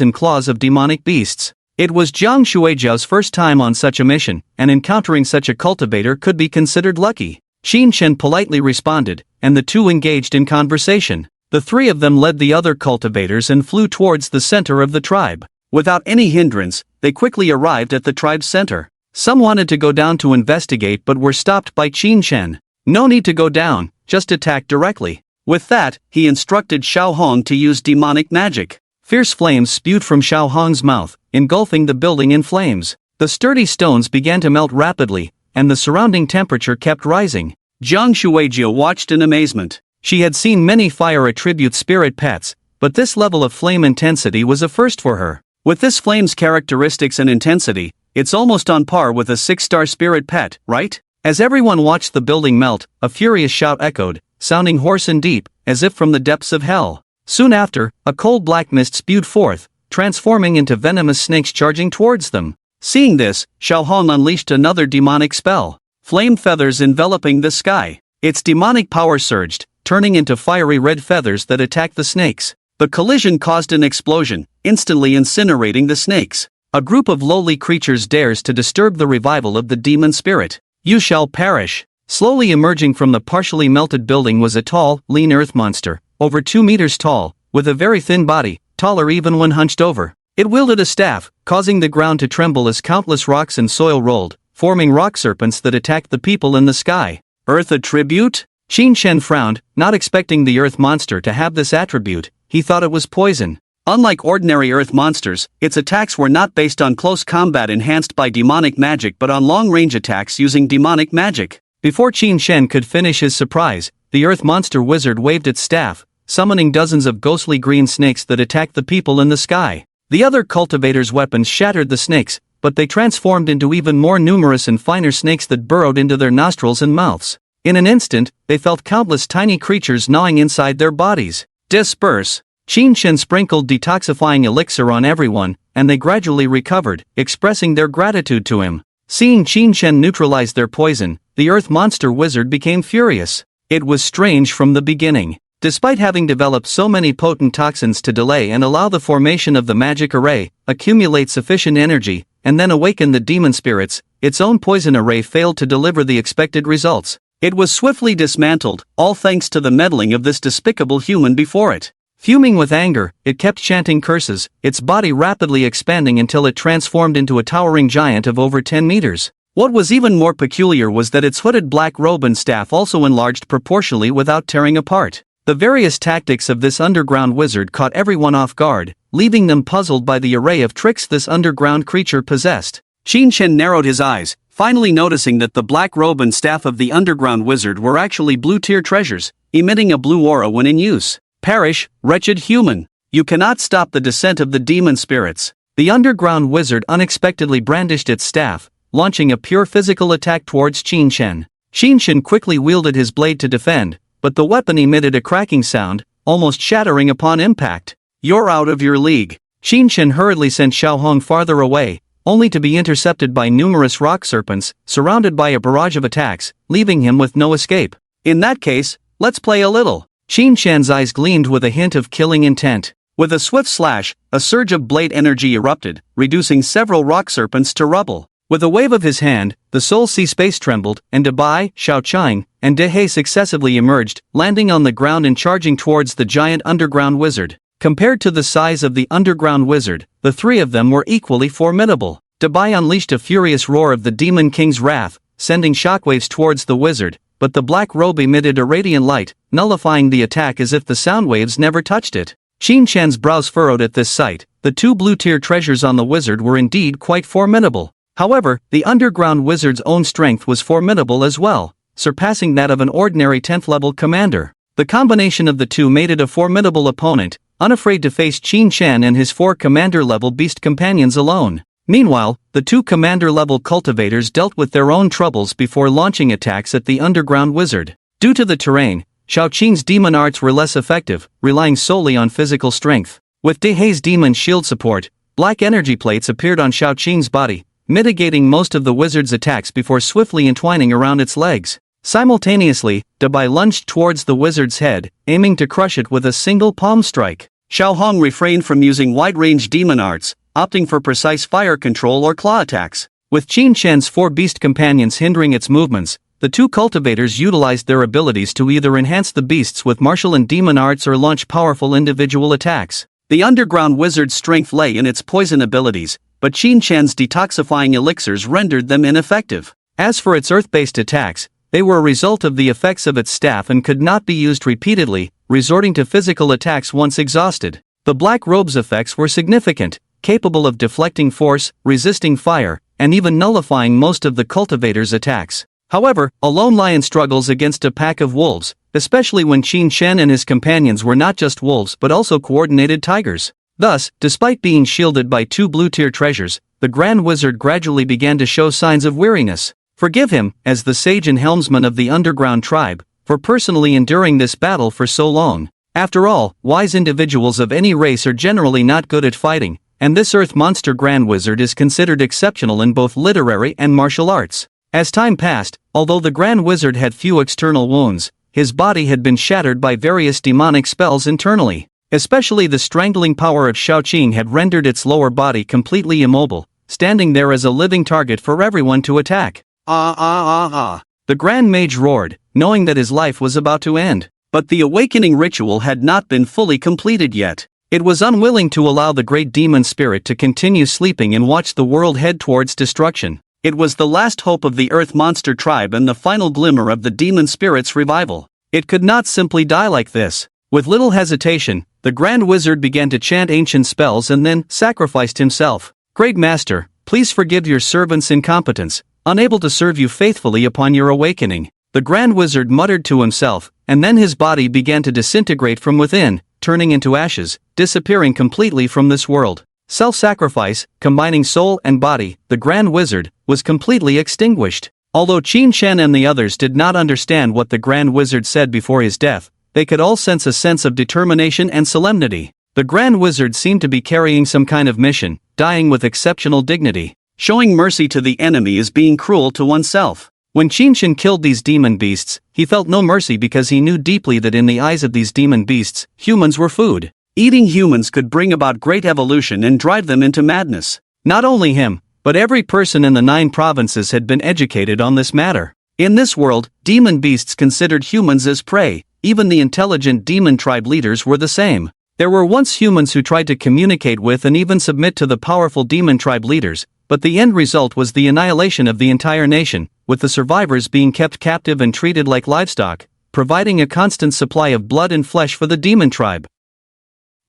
and claws of demonic beasts. It was Jiang Shuijiao's first time on such a mission, and encountering such a cultivator could be considered lucky. Qin Shen politely responded, and the 2 engaged in conversation. The 3 of them led the other cultivators and flew towards the center of the tribe. Without any hindrance, they quickly arrived at the tribe's center. Some wanted to go down to investigate but were stopped by Qin Shen. "No need to go down, just attack directly." With that, he instructed Xiao Hong to use demonic magic. Fierce flames spewed from Xiao Hong's mouth, engulfing the building in flames. The sturdy stones began to melt rapidly, and the surrounding temperature kept rising. Jiang Shuijiao watched in amazement. She had seen many fire attribute spirit pets, but this level of flame intensity was a first for her. With this flame's characteristics and intensity, it's almost on par with a 6-star spirit pet, right? As everyone watched the building melt, a furious shout echoed, sounding hoarse and deep, as if from the depths of hell. Soon after, a cold black mist spewed forth, transforming into venomous snakes charging towards them. Seeing this, Xiao Hong unleashed another demonic spell. Flame feathers enveloping the sky. Its demonic power surged, turning into fiery red feathers that attacked the snakes. The collision caused an explosion, instantly incinerating the snakes. A group of lowly creatures dares to disturb the revival of the demon spirit. "You shall perish." Slowly emerging from the partially melted building was a tall, lean earth monster, over 2 meters tall, with a very thin body, taller even when hunched over. It wielded a staff, causing the ground to tremble as countless rocks and soil rolled, forming rock serpents that attacked the people in the sky. "Earth attribute?" Qin Shen frowned, not expecting the earth monster to have this attribute. He thought it was poison. Unlike ordinary earth monsters, its attacks were not based on close combat enhanced by demonic magic but on long-range attacks using demonic magic. Before Qin Shen could finish his surprise, the earth monster wizard waved its staff, summoning dozens of ghostly green snakes that attacked the people in the sky. The other cultivators' weapons shattered the snakes, but they transformed into even more numerous and finer snakes that burrowed into their nostrils and mouths. In an instant, they felt countless tiny creatures gnawing inside their bodies. "Disperse." Qin Shen sprinkled detoxifying elixir on everyone, and they gradually recovered, expressing their gratitude to him. Seeing Qin Shen neutralize their poison, the earth monster wizard became furious. It was strange from the beginning. Despite having developed so many potent toxins to delay and allow the formation of the magic array, accumulate sufficient energy, and then awaken the demon spirits, its own poison array failed to deliver the expected results. It was swiftly dismantled, all thanks to the meddling of this despicable human before it. Fuming with anger, it kept chanting curses, its body rapidly expanding until it transformed into a towering giant of over 10 meters. What was even more peculiar was that its hooded black robe and staff also enlarged proportionally without tearing apart. The various tactics of this underground wizard caught everyone off guard, leaving them puzzled by the array of tricks this underground creature possessed. Qin Shen narrowed his eyes, finally noticing that the black robe and staff of the underground wizard were actually blue-tier treasures, emitting a blue aura when in use. Perish, wretched human! You cannot stop the descent of the demon spirits. The underground wizard unexpectedly brandished its staff, launching a pure physical attack towards Qin Shen. Qin Shen quickly wielded his blade to defend, but the weapon emitted a cracking sound, almost shattering upon impact. You're out of your league. Qin Shen hurriedly sent Xiaohong farther away, only to be intercepted by numerous rock serpents, surrounded by a barrage of attacks, leaving him with no escape. In that case, let's play a little. Qin Shen's eyes gleamed with a hint of killing intent. With a swift slash, a surge of blade energy erupted, reducing several rock serpents to rubble. With a wave of his hand, the Soul Sea space trembled, and Dabai, Xiaoqing, and Dehe successively emerged, landing on the ground and charging towards the giant underground wizard. Compared to the size of the underground wizard, the three of them were equally formidable. Dabai unleashed a furious roar of the Demon King's wrath, sending shockwaves towards the wizard, but the black robe emitted a radiant light, nullifying the attack as if the sound waves never touched it. Qin Shen's brows furrowed at this sight. The two blue-tier treasures on the wizard were indeed quite formidable. However, the underground wizard's own strength was formidable as well, surpassing that of an ordinary 10th-level commander. The combination of the two made it a formidable opponent, unafraid to face Qin Shen and his 4 commander-level beast companions alone. Meanwhile, the 2 commander-level cultivators dealt with their own troubles before launching attacks at the underground wizard. Due to the terrain, Xiaoqing's demon arts were less effective, relying solely on physical strength. With Dehe's demon shield support, black energy plates appeared on Xiaoqing's body, mitigating most of the wizard's attacks before swiftly entwining around its legs. Simultaneously, Dabai lunged towards the wizard's head, aiming to crush it with a single palm strike. Xiaohong refrained from using wide-range demon arts, opting for precise fire control or claw attacks. With Qin Shen's 4 beast companions hindering its movements, the 2 cultivators utilized their abilities to either enhance the beasts with martial and demon arts or launch powerful individual attacks. The underground wizard's strength lay in its poison abilities, but Qin Shen's detoxifying elixirs rendered them ineffective. As for its earth-based attacks, they were a result of the effects of its staff and could not be used repeatedly, resorting to physical attacks once exhausted. The black robe's effects were significant, capable of deflecting force, resisting fire, and even nullifying most of the cultivator's attacks. However, a lone lion struggles against a pack of wolves, especially when Qin Shen and his companions were not just wolves but also coordinated tigers. Thus, despite being shielded by 2 blue-tier treasures, the Grand Wizard gradually began to show signs of weariness. Forgive him, as the sage and helmsman of the underground tribe, for personally enduring this battle for so long. After all, wise individuals of any race are generally not good at fighting, and this Earth Monster Grand Wizard is considered exceptional in both literary and martial arts. As time passed, although the Grand Wizard had few external wounds, his body had been shattered by various demonic spells internally. Especially the strangling power of Xiaoqing had rendered its lower body completely immobile, standing there as a living target for everyone to attack. The Grand Mage roared, knowing that his life was about to end. But the awakening ritual had not been fully completed yet. It was unwilling to allow the great demon spirit to continue sleeping and watch the world head towards destruction. It was the last hope of the Earth Monster tribe and the final glimmer of the demon spirit's revival. It could not simply die like this. With little hesitation, the Grand Wizard began to chant ancient spells and then sacrificed himself. Great Master, please forgive your servant's incompetence, unable to serve you faithfully upon your awakening. The Grand Wizard muttered to himself, and then his body began to disintegrate from within, turning into ashes, disappearing completely from this world. Self-sacrifice, combining soul and body, the Grand Wizard, was completely extinguished. Although Qin Shen and the others did not understand what the Grand Wizard said before his death, they could all sense a sense of determination and solemnity. The Grand Wizard seemed to be carrying some kind of mission, dying with exceptional dignity. Showing mercy to the enemy is being cruel to oneself. When Qin Shen killed these demon beasts, he felt no mercy because he knew deeply that in the eyes of these demon beasts, humans were food. Eating humans could bring about great evolution and drive them into madness. Not only him, but every person in the 9 provinces had been educated on this matter. In this world, demon beasts considered humans as prey. Even the intelligent demon tribe leaders were the same. There were once humans who tried to communicate with and even submit to the powerful demon tribe leaders, but the end result was the annihilation of the entire nation, with the survivors being kept captive and treated like livestock. providing a constant supply of blood and flesh for the demon tribe.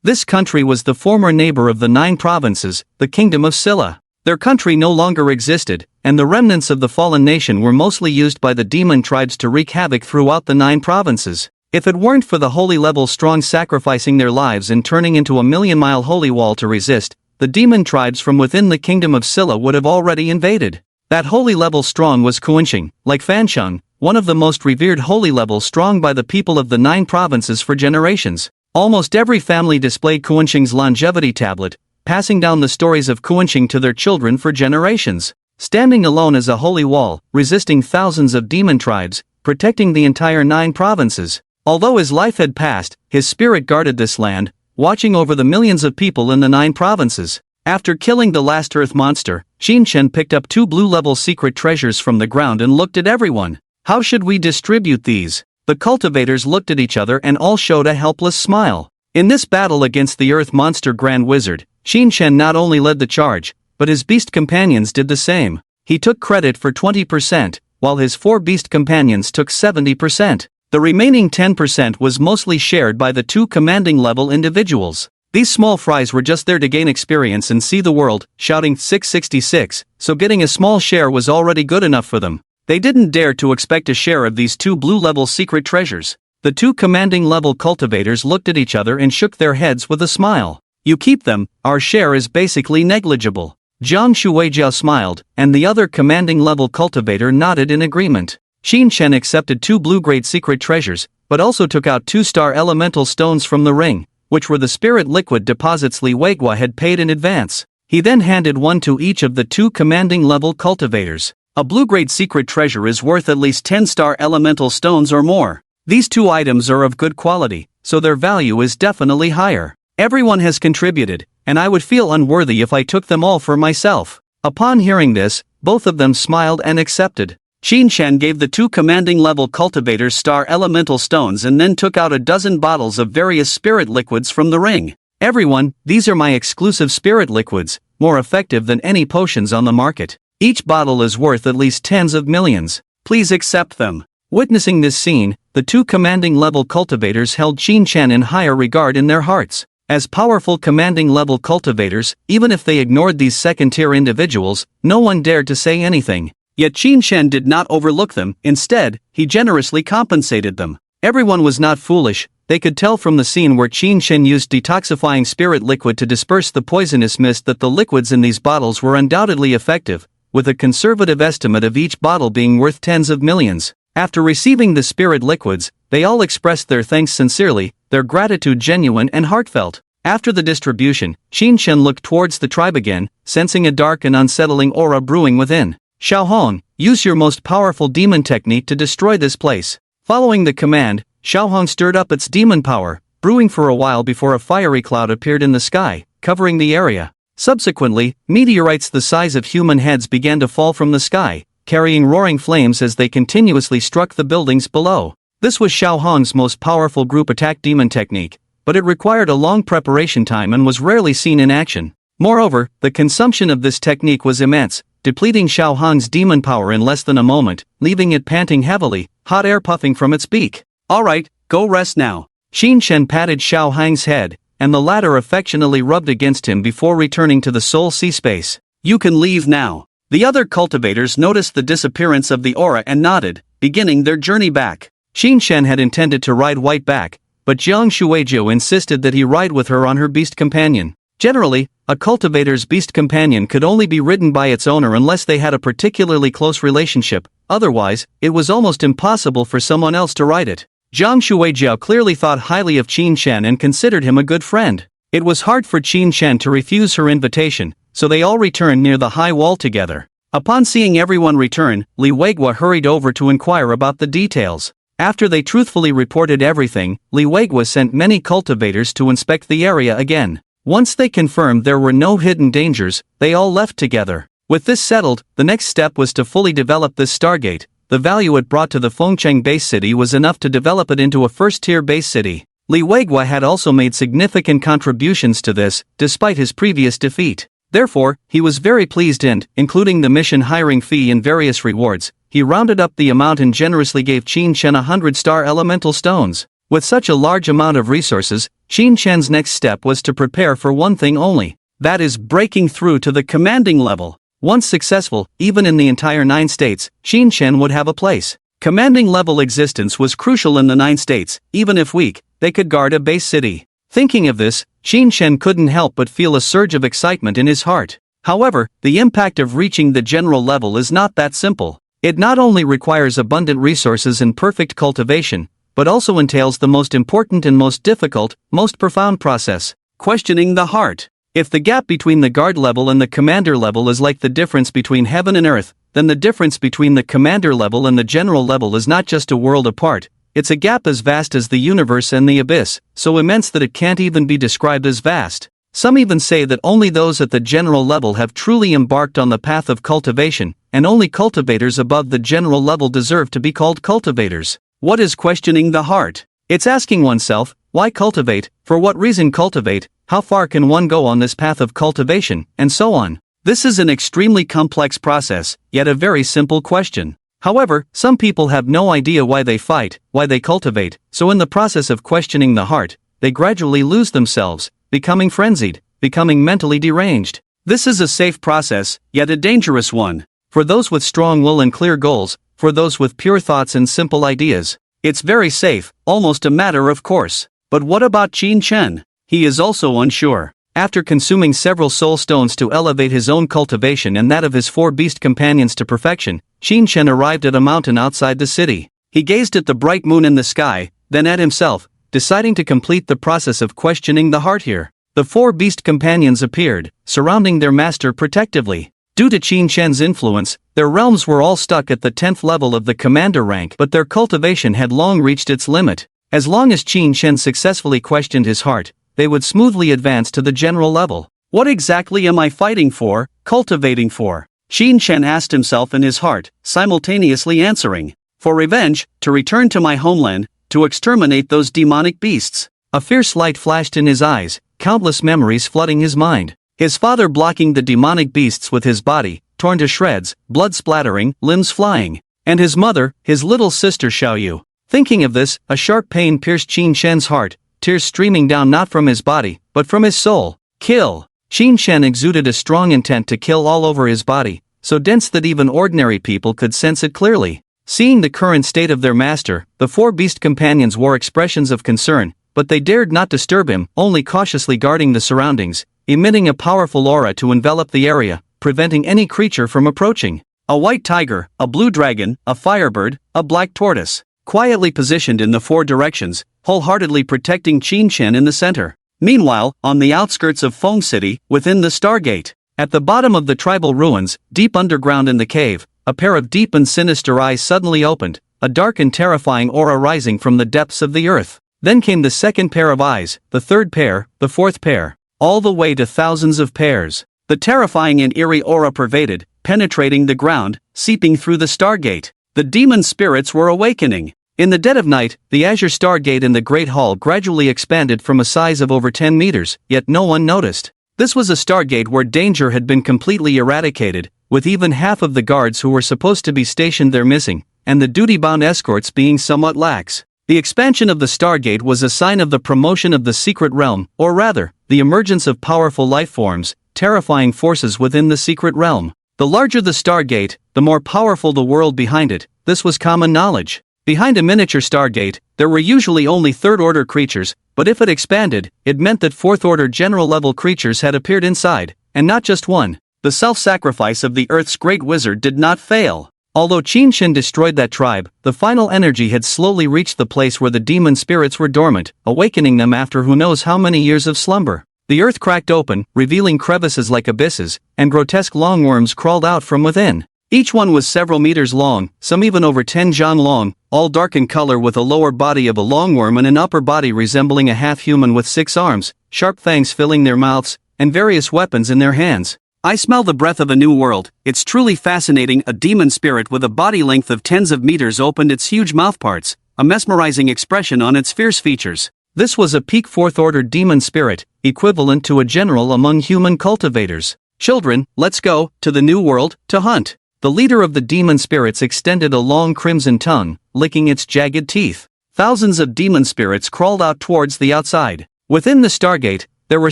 This country was the former neighbor of the 9 provinces, the Kingdom of Scylla. Their country no longer existed, and the remnants of the fallen nation were mostly used by the demon tribes to wreak havoc throughout the 9 provinces. If it weren't for the holy level strong sacrificing their lives and turning into a million-mile holy wall to resist, the demon tribes from within the Kingdom of Scylla would have already invaded. That holy level strong was Kuansheng, like Fansheng, one of the most revered holy level strong by the people of the 9 provinces for generations. Almost every family displayed Kuansheng's longevity tablet, passing down the stories of Kuansheng to their children for generations. Standing alone as a holy wall, resisting thousands of demon tribes, protecting the entire 9 provinces. Although his life had passed, his spirit guarded this land, watching over the millions of people in the 9 provinces. After killing the last earth monster, Qinshen picked up 2 blue-level secret treasures from the ground and looked at everyone. How should we distribute these? The cultivators looked at each other and all showed a helpless smile. In this battle against the earth monster Grand Wizard, Qinshen not only led the charge, but his beast companions did the same. He took credit for 20%, while his 4 beast companions took 70%. The remaining 10% was mostly shared by the 2 commanding level individuals. These small fries were just there to gain experience and see the world, shouting 666, so getting a small share was already good enough for them. They didn't dare to expect a share of these 2 blue-level secret treasures. The 2 commanding level cultivators looked at each other and shook their heads with a smile. You keep them, our share is basically negligible. Jiang Shuijiao smiled, and the other commanding level cultivator nodded in agreement. Qinshen accepted 2 blue-grade secret treasures, but also took out 2 star elemental stones from the ring, which were the spirit liquid deposits Li Weiguo had paid in advance. He then handed one to each of the 2 commanding level cultivators. A blue-grade secret treasure is worth at least 10 star elemental stones or more. These 2 items are of good quality, so their value is definitely higher. Everyone has contributed, and I would feel unworthy if I took them all for myself. Upon hearing this, both of them smiled and accepted. Qinshen gave the 2 commanding level cultivators star elemental stones and then took out a dozen bottles of various spirit liquids from the ring. Everyone, these are my exclusive spirit liquids, more effective than any potions on the market. Each bottle is worth at least tens of millions. Please accept them. Witnessing this scene, the 2 commanding level cultivators held Qinshen in higher regard in their hearts. As powerful commanding level cultivators, even if they ignored these second-tier individuals, no one dared to say anything. Yet Qinshen did not overlook them, instead, he generously compensated them. Everyone was not foolish, they could tell from the scene where Qinshen used detoxifying spirit liquid to disperse the poisonous mist that the liquids in these bottles were undoubtedly effective, with a conservative estimate of each bottle being worth tens of millions. After receiving the spirit liquids, they all expressed their thanks sincerely, their gratitude genuine and heartfelt. After the distribution, Qinshen looked towards the tribe again, sensing a dark and unsettling aura brewing within. Xiaohong, use your most powerful demon technique to destroy this place. Following the command, Xiaohong stirred up its demon power, brewing for a while before a fiery cloud appeared in the sky, covering the area. Subsequently, meteorites the size of human heads began to fall from the sky, carrying roaring flames as they continuously struck the buildings below. This was Xiaohong's most powerful group attack demon technique, but it required a long preparation time and was rarely seen in action. Moreover, the consumption of this technique was immense, depleting Xiaohong's demon power in less than a moment, leaving it panting heavily, hot air puffing from its beak. Alright, go rest now. Qinshen patted Xiaohong's head, and the latter affectionately rubbed against him before returning to the Soul Sea space. You can leave now. The other cultivators noticed the disappearance of the aura and nodded, beginning their journey back. Qinshen had intended to ride White back, but Jiang Shuijiao insisted that he ride with her on her beast companion. Generally, a cultivator's beast companion could only be ridden by its owner unless they had a particularly close relationship, otherwise, it was almost impossible for someone else to ride it. Jiang Shuijiao clearly thought highly of Qinshen and considered him a good friend. It was hard for Qinshen to refuse her invitation, so they all returned near the high wall together. Upon seeing everyone return, Li Weiguo hurried over to inquire about the details. After they truthfully reported everything, Li Weiguo sent many cultivators to inspect the area again. Once they confirmed there were no hidden dangers, they all left together. With this settled, the next step was to fully develop this Stargate. The value it brought to the Fengcheng base city was enough to develop it into a first-tier base city. Li Weiguo had also made significant contributions to this, despite his previous defeat. Therefore, he was very pleased and, including the mission hiring fee and various rewards, he rounded up the amount and generously gave Qin Shen 100-star elemental stones. With such a large amount of resources, Qin Shen's next step was to prepare for one thing only. That is breaking through to the commanding level. Once successful, even in the entire 9 states, Qin Shen would have a place. Commanding level existence was crucial in the 9 states. Even if weak, they could guard a base city. Thinking of this, Qin Shen couldn't help but feel a surge of excitement in his heart. However, the impact of reaching the general level is not that simple. It not only requires abundant resources and perfect cultivation, but also entails the most important and most difficult, most profound process: questioning the heart. If the gap between the guard level and the commander level is like the difference between heaven and earth, then the difference between the commander level and the general level is not just a world apart. It's a gap as vast as the universe and the abyss, so immense that it can't even be described as vast. Some even say that only those at the general level have truly embarked on the path of cultivation, and only cultivators above the general level deserve to be called cultivators. What is questioning the heart? It's asking oneself, why cultivate, for what reason cultivate, how far can one go on this path of cultivation, and so on. This is an extremely complex process, yet a very simple question. However, some people have no idea why they fight, why they cultivate, so in the process of questioning the heart, they gradually lose themselves, becoming frenzied, becoming mentally deranged. This is a safe process, yet a dangerous one. For those with strong will and clear goals, for those with pure thoughts and simple ideas, it's very safe, almost a matter of course. But what about Qin Shen? He is also unsure. After consuming several soul stones to elevate his own cultivation and that of his 4 beast companions to perfection, Qin Shen arrived at a mountain outside the city. He gazed at the bright moon in the sky, then at himself, deciding to complete the process of questioning the heart here. The 4 beast companions appeared, surrounding their master protectively. Due to Qin Shen's influence, their realms were all stuck at the 10th level of the commander rank, but their cultivation had long reached its limit. As long as Qin Shen successfully questioned his heart, they would smoothly advance to the general level. What exactly am I fighting for, cultivating for? Qin Shen asked himself in his heart, simultaneously answering, for revenge, to return to my homeland, to exterminate those demonic beasts. A fierce light flashed in his eyes, countless memories flooding his mind. His father blocking the demonic beasts with his body, torn to shreds, blood splattering, limbs flying. And his mother, his little sister Xiaoyu. Thinking of this, a sharp pain pierced Qin Shen's heart, tears streaming down not from his body, but from his soul. Kill! Qin Shen exuded a strong intent to kill all over his body, so dense that even ordinary people could sense it clearly. Seeing the current state of their master, the 4 beast companions wore expressions of concern, but they dared not disturb him, only cautiously guarding the surroundings, emitting a powerful aura to envelop the area, preventing any creature from approaching. A white tiger, a blue dragon, a firebird, a black tortoise, quietly positioned in the 4 directions, wholeheartedly protecting Qin Shen in the center. Meanwhile, on the outskirts of Feng City, within the Stargate, at the bottom of the tribal ruins, deep underground in the cave, a pair of deep and sinister eyes suddenly opened, a dark and terrifying aura rising from the depths of the earth. Then came the second pair of eyes, the third pair, the fourth pair, all the way to thousands of pairs. The terrifying and eerie aura pervaded, penetrating the ground, seeping through the Stargate. The demon spirits were awakening. In the dead of night, the Azure Stargate in the Great Hall gradually expanded from a size of over 10 meters, yet no one noticed. This was a Stargate where danger had been completely eradicated, with even half of the guards who were supposed to be stationed there missing, and the duty-bound escorts being somewhat lax. The expansion of the Stargate was a sign of the promotion of the secret realm, or rather, the emergence of powerful life forms, terrifying forces within the secret realm. The larger the Stargate, the more powerful the world behind it. This was common knowledge. Behind a miniature Stargate, there were usually only third-order creatures, but if it expanded, it meant that fourth-order general-level creatures had appeared inside, and not just one. The self-sacrifice of the Earth's great wizard did not fail. Although Qin Shen destroyed that tribe, the final energy had slowly reached the place where the demon spirits were dormant, awakening them after who knows how many years of slumber. The earth cracked open, revealing crevices like abysses, and grotesque longworms crawled out from within. Each one was several meters long, some even over 10 zhang long, all dark in color with a lower body of a longworm and an upper body resembling a half-human with 6 arms, sharp fangs filling their mouths, and various weapons in their hands. I smell the breath of a new world. It's truly fascinating. A demon spirit with a body length of tens of meters opened its huge mouthparts, a mesmerizing expression on its fierce features. This was a peak fourth-order demon spirit, equivalent to a general among human cultivators. Children, let's go to the new world to hunt. The leader of the demon spirits extended a long crimson tongue, licking its jagged teeth. Thousands of demon spirits crawled out towards the outside. Within the Stargate, there were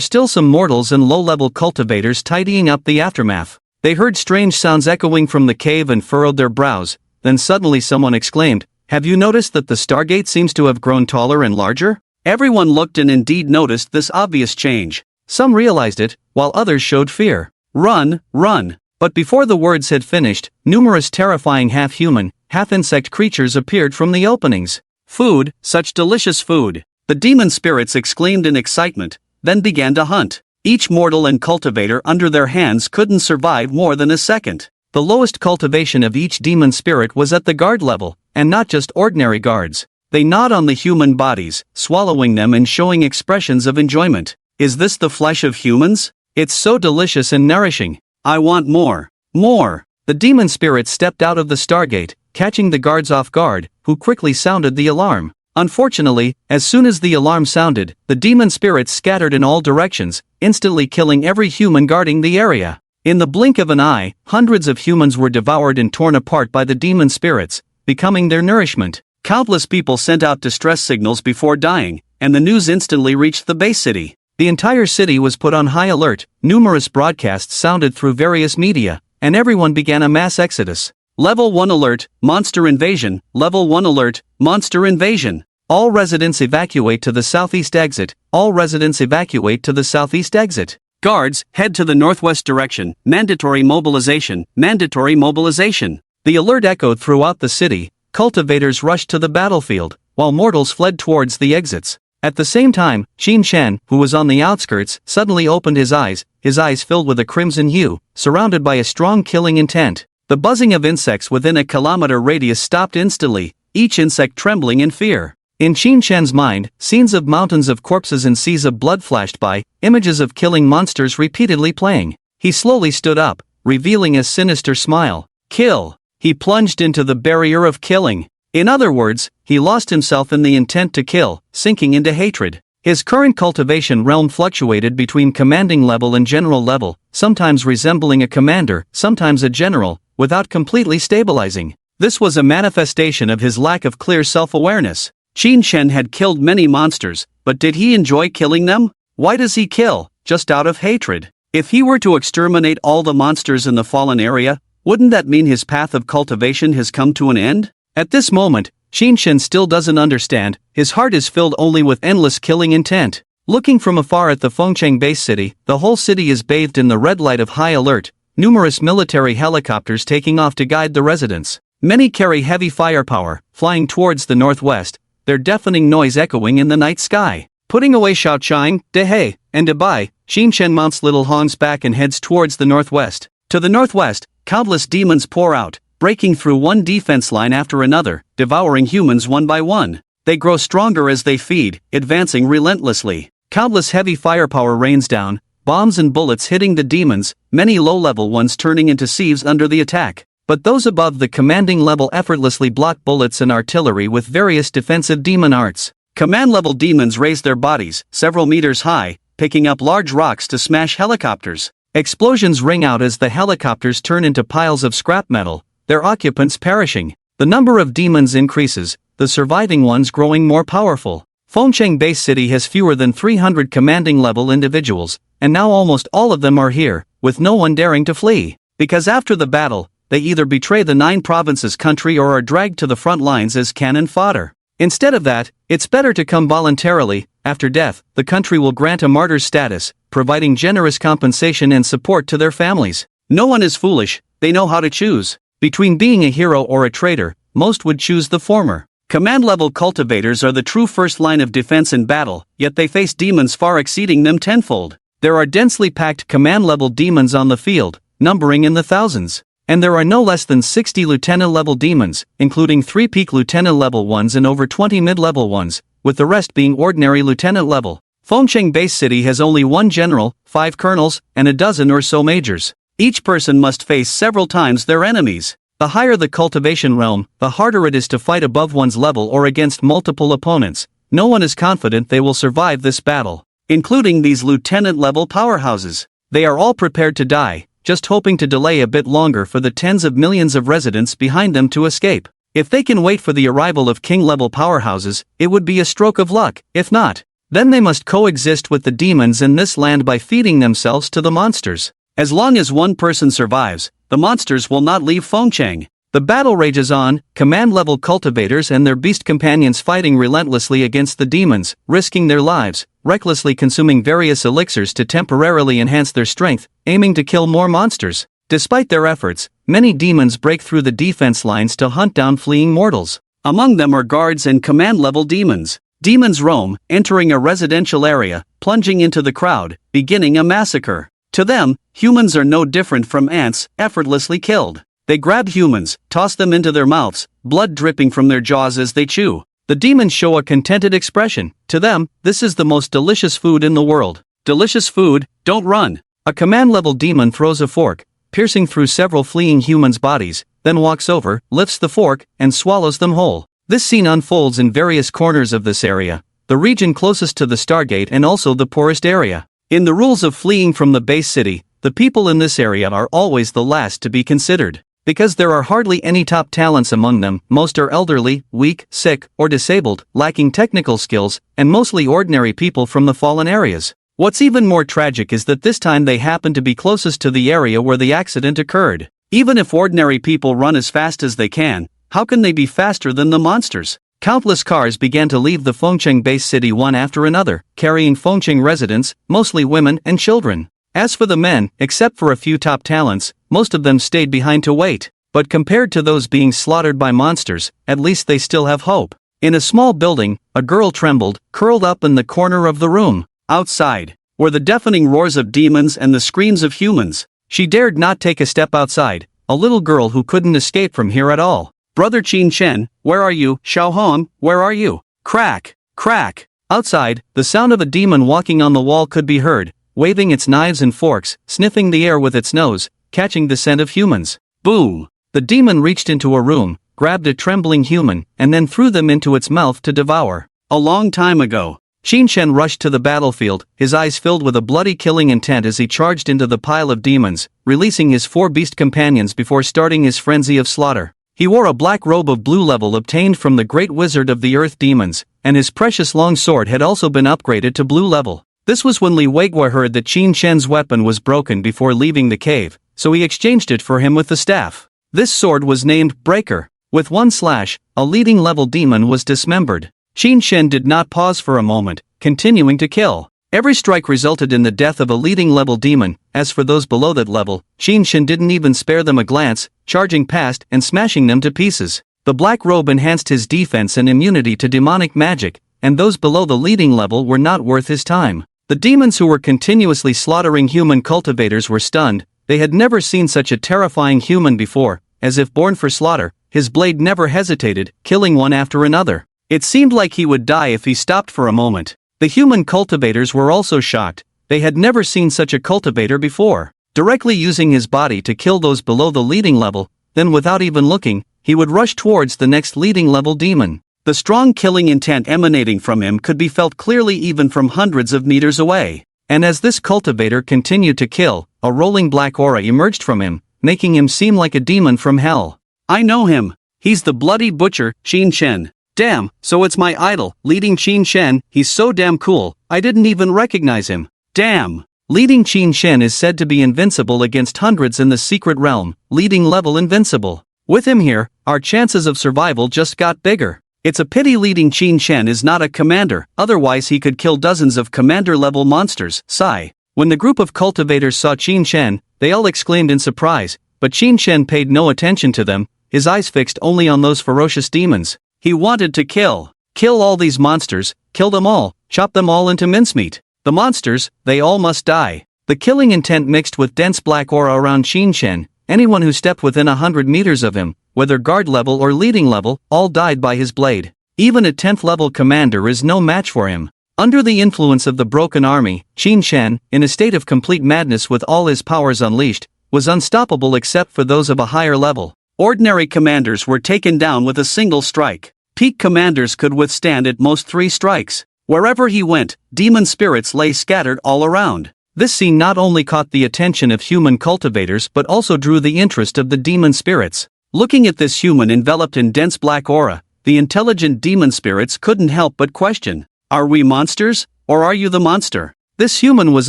still some mortals and low-level cultivators tidying up the aftermath. They heard strange sounds echoing from the cave and furrowed their brows. Then suddenly someone exclaimed, "Have you noticed that the Stargate seems to have grown taller and larger?" Everyone looked and indeed noticed this obvious change. Some realized it, while others showed fear. "Run, run!" But before the words had finished, numerous terrifying half-human, half-insect creatures appeared from the openings. Food, such delicious food! The demon spirits exclaimed in excitement, then began to hunt. Each mortal and cultivator under their hands couldn't survive more than a second. The lowest cultivation of each demon spirit was at the guard level, and not just ordinary guards. They gnawed on the human bodies, swallowing them and showing expressions of enjoyment. "Is this the flesh of humans? It's so delicious and nourishing. I want more. More!" The demon spirit stepped out of the Stargate, catching the guards off guard, who quickly sounded the alarm. Unfortunately, as soon as the alarm sounded, the demon spirits scattered in all directions, instantly killing every human guarding the area. In the blink of an eye, hundreds of humans were devoured and torn apart by the demon spirits, becoming their nourishment. Countless people sent out distress signals before dying, and the news instantly reached the base city. The entire city was put on high alert, numerous broadcasts sounded through various media, and everyone began a mass exodus. Level 1 alert, monster invasion. Level 1 alert, monster invasion. All residents evacuate to the southeast exit. All residents evacuate to the southeast exit. Guards, head to the northwest direction. Mandatory mobilization. Mandatory mobilization. The alert echoed throughout the city. Cultivators rushed to the battlefield, while mortals fled towards the exits. At the same time, Xin Shen, who was on the outskirts, suddenly opened his eyes filled with a crimson hue, surrounded by a strong killing intent. The buzzing of insects within a kilometer radius stopped instantly, each insect trembling in fear. In Xin Shen's mind, scenes of mountains of corpses and seas of blood flashed by, images of killing monsters repeatedly playing. He slowly stood up, revealing a sinister smile. Kill! He plunged into the barrier of killing. In other words, he lost himself in the intent to kill, sinking into hatred. His current cultivation realm fluctuated between commanding level and general level, sometimes resembling a commander, sometimes a general, without completely stabilizing. This was a manifestation of his lack of clear self-awareness. Qin Shen had killed many monsters, but did he enjoy killing them? Why does he kill? Just out of hatred. If he were to exterminate all the monsters in the fallen area, wouldn't that mean his path of cultivation has come to an end? At this moment, Qin Shen still doesn't understand. His heart is filled only with endless killing intent. Looking from afar at the Fengcheng base city, the whole city is bathed in the red light of high alert, numerous military helicopters taking off to guide the residents. Many carry heavy firepower, flying towards the northwest, their deafening noise echoing in the night sky. Putting away Shaochang, Dehe, and Debai, Qin Shen mounts Little Hong's back and heads towards the northwest. To the northwest, countless demons pour out, breaking through one defense line after another, devouring humans one by one. They grow stronger as they feed, advancing relentlessly. Countless heavy firepower rains down, bombs and bullets hitting the demons, many low-level ones turning into sieves under the attack. But those above the commanding level effortlessly block bullets and artillery with various defensive demon arts. Command-level demons raise their bodies, several meters high, picking up large rocks to smash helicopters. Explosions ring out as the helicopters turn into piles of scrap metal, their occupants perishing. The number of demons increases, the surviving ones growing more powerful. Fengcheng Base City has fewer than 300 commanding-level individuals, and now almost all of them are here, with no one daring to flee. Because after the battle, they either betray the 9 provinces country or are dragged to the front lines as cannon fodder. Instead of that, it's better to come voluntarily. After death, the country will grant a martyr's status, providing generous compensation and support to their families. No one is foolish, they know how to choose. Between being a hero or a traitor, most would choose the former. Command-level cultivators are the true first line of defense in battle, yet they face demons far exceeding them tenfold. There are densely packed command-level demons on the field, numbering in the thousands. And there are no less than 60 lieutenant-level demons, including 3 peak lieutenant-level ones and over 20 mid-level ones, with the rest being ordinary lieutenant-level. Fengcheng Base City has only 1 general, 5 colonels, and a dozen or so majors. Each person must face several times their enemies. The higher the cultivation realm, the harder it is to fight above one's level or against multiple opponents. No one is confident they will survive this battle, including these lieutenant-level powerhouses. They are all prepared to die, just hoping to delay a bit longer for the tens of millions of residents behind them to escape. If they can wait for the arrival of king-level powerhouses, it would be a stroke of luck. If not, then they must coexist with the demons in this land by feeding themselves to the monsters. As long as one person survives, the monsters will not leave Fengcheng. The battle rages on, command-level cultivators and their beast companions fighting relentlessly against the demons, risking their lives, recklessly consuming various elixirs to temporarily enhance their strength, aiming to kill more monsters. Despite their efforts, many demons break through the defense lines to hunt down fleeing mortals. Among them are guards and command-level demons. Demons roam, entering a residential area, plunging into the crowd, beginning a massacre. To them, humans are no different from ants, effortlessly killed. They grab humans, toss them into their mouths, blood dripping from their jaws as they chew. The demons show a contented expression. To them, this is the most delicious food in the world. Delicious food, don't run. A command-level demon throws a fork, piercing through several fleeing humans' bodies, then walks over, lifts the fork, and swallows them whole. This scene unfolds in various corners of this area, the region closest to the Stargate and also the poorest area. In the rules of fleeing from the base city, the people in this area are always the last to be considered. Because there are hardly any top talents among them, most are elderly, weak, sick, or disabled, lacking technical skills, and mostly ordinary people from the fallen areas. What's even more tragic is that this time they happen to be closest to the area where the accident occurred. Even if ordinary people run as fast as they can, how can they be faster than the monsters? Countless cars began to leave the Fengcheng base city one after another, carrying Fengcheng residents, mostly women and children. As for the men, except for a few top talents, most of them stayed behind to wait. But compared to those being slaughtered by monsters, at least they still have hope. In a small building, a girl trembled, curled up in the corner of the room. Outside were the deafening roars of demons and the screams of humans. She dared not take a step outside, a little girl who couldn't escape from here at all. Brother Qin Shen, where are you? Xiaohong, where are you? Crack, crack. Outside, the sound of a demon walking on the wall could be heard, waving its knives and forks, sniffing the air with its nose, catching the scent of humans. Boom! The demon reached into a room, grabbed a trembling human, and then threw them into its mouth to devour. A long time ago, Qin Shen rushed to the battlefield, his eyes filled with a bloody killing intent as he charged into the pile of demons, releasing his 4 beast companions before starting his frenzy of slaughter. He wore a black robe of blue level obtained from the great wizard of the earth demons, and his precious long sword had also been upgraded to blue level. This was when Li Weigua heard that Qin Shen's weapon was broken before leaving the cave, so he exchanged it for him with the staff. This sword was named Breaker. With one slash, a leading level demon was dismembered. Qin Shen did not pause for a moment, continuing to kill. Every strike resulted in the death of a leading level demon. As for those below that level, Qin Shen didn't even spare them a glance, charging past and smashing them to pieces. The black robe enhanced his defense and immunity to demonic magic, and those below the leading level were not worth his time. The demons who were continuously slaughtering human cultivators were stunned. They had never seen such a terrifying human before. As if born for slaughter, his blade never hesitated, killing one after another. It seemed like he would die if he stopped for a moment. The human cultivators were also shocked. They had never seen such a cultivator before. Directly using his body to kill those below the leading level, then without even looking, he would rush towards the next leading level demon. The strong killing intent emanating from him could be felt clearly even from hundreds of meters away. And as this cultivator continued to kill, a rolling black aura emerged from him, making him seem like a demon from hell. I know him. He's the bloody butcher, Qin Shen. Damn, so it's my idol, leading Qin Shen. He's so damn cool, I didn't even recognize him. Damn. Leading Qin Shen is said to be invincible against hundreds in the secret realm, leading level invincible. With him here, our chances of survival just got bigger. It's a pity leading Qin Shen is not a commander, otherwise he could kill dozens of commander-level monsters. Sigh. When the group of cultivators saw Qin Shen, they all exclaimed in surprise, but Qin Shen paid no attention to them, his eyes fixed only on those ferocious demons. He wanted to kill all these monsters, kill them all, chop them all into mincemeat. The monsters, they all must die. The killing intent mixed with dense black aura around Qin Shen. Anyone who stepped within 100 meters of him, whether guard level or leading level, all died by his blade. Even a 10th level commander is no match for him. Under the influence of the broken army, Qin Shen, in a state of complete madness with all his powers unleashed, was unstoppable except for those of a higher level. Ordinary commanders were taken down with a single strike. Peak commanders could withstand at most 3 strikes. Wherever he went, demon spirits lay scattered all around. This scene not only caught the attention of human cultivators but also drew the interest of the demon spirits. Looking at this human enveloped in dense black aura, the intelligent demon spirits couldn't help but question, "Are we monsters, or are you the monster?" This human was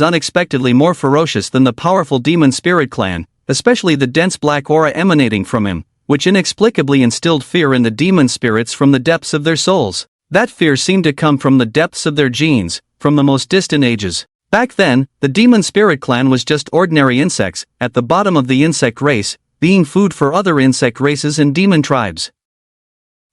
unexpectedly more ferocious than the powerful demon spirit clan, especially the dense black aura emanating from him, which inexplicably instilled fear in the demon spirits from the depths of their souls. That fear seemed to come from the depths of their genes, from the most distant ages. Back then, the demon spirit clan was just ordinary insects, at the bottom of the insect race, being food for other insect races and demon tribes.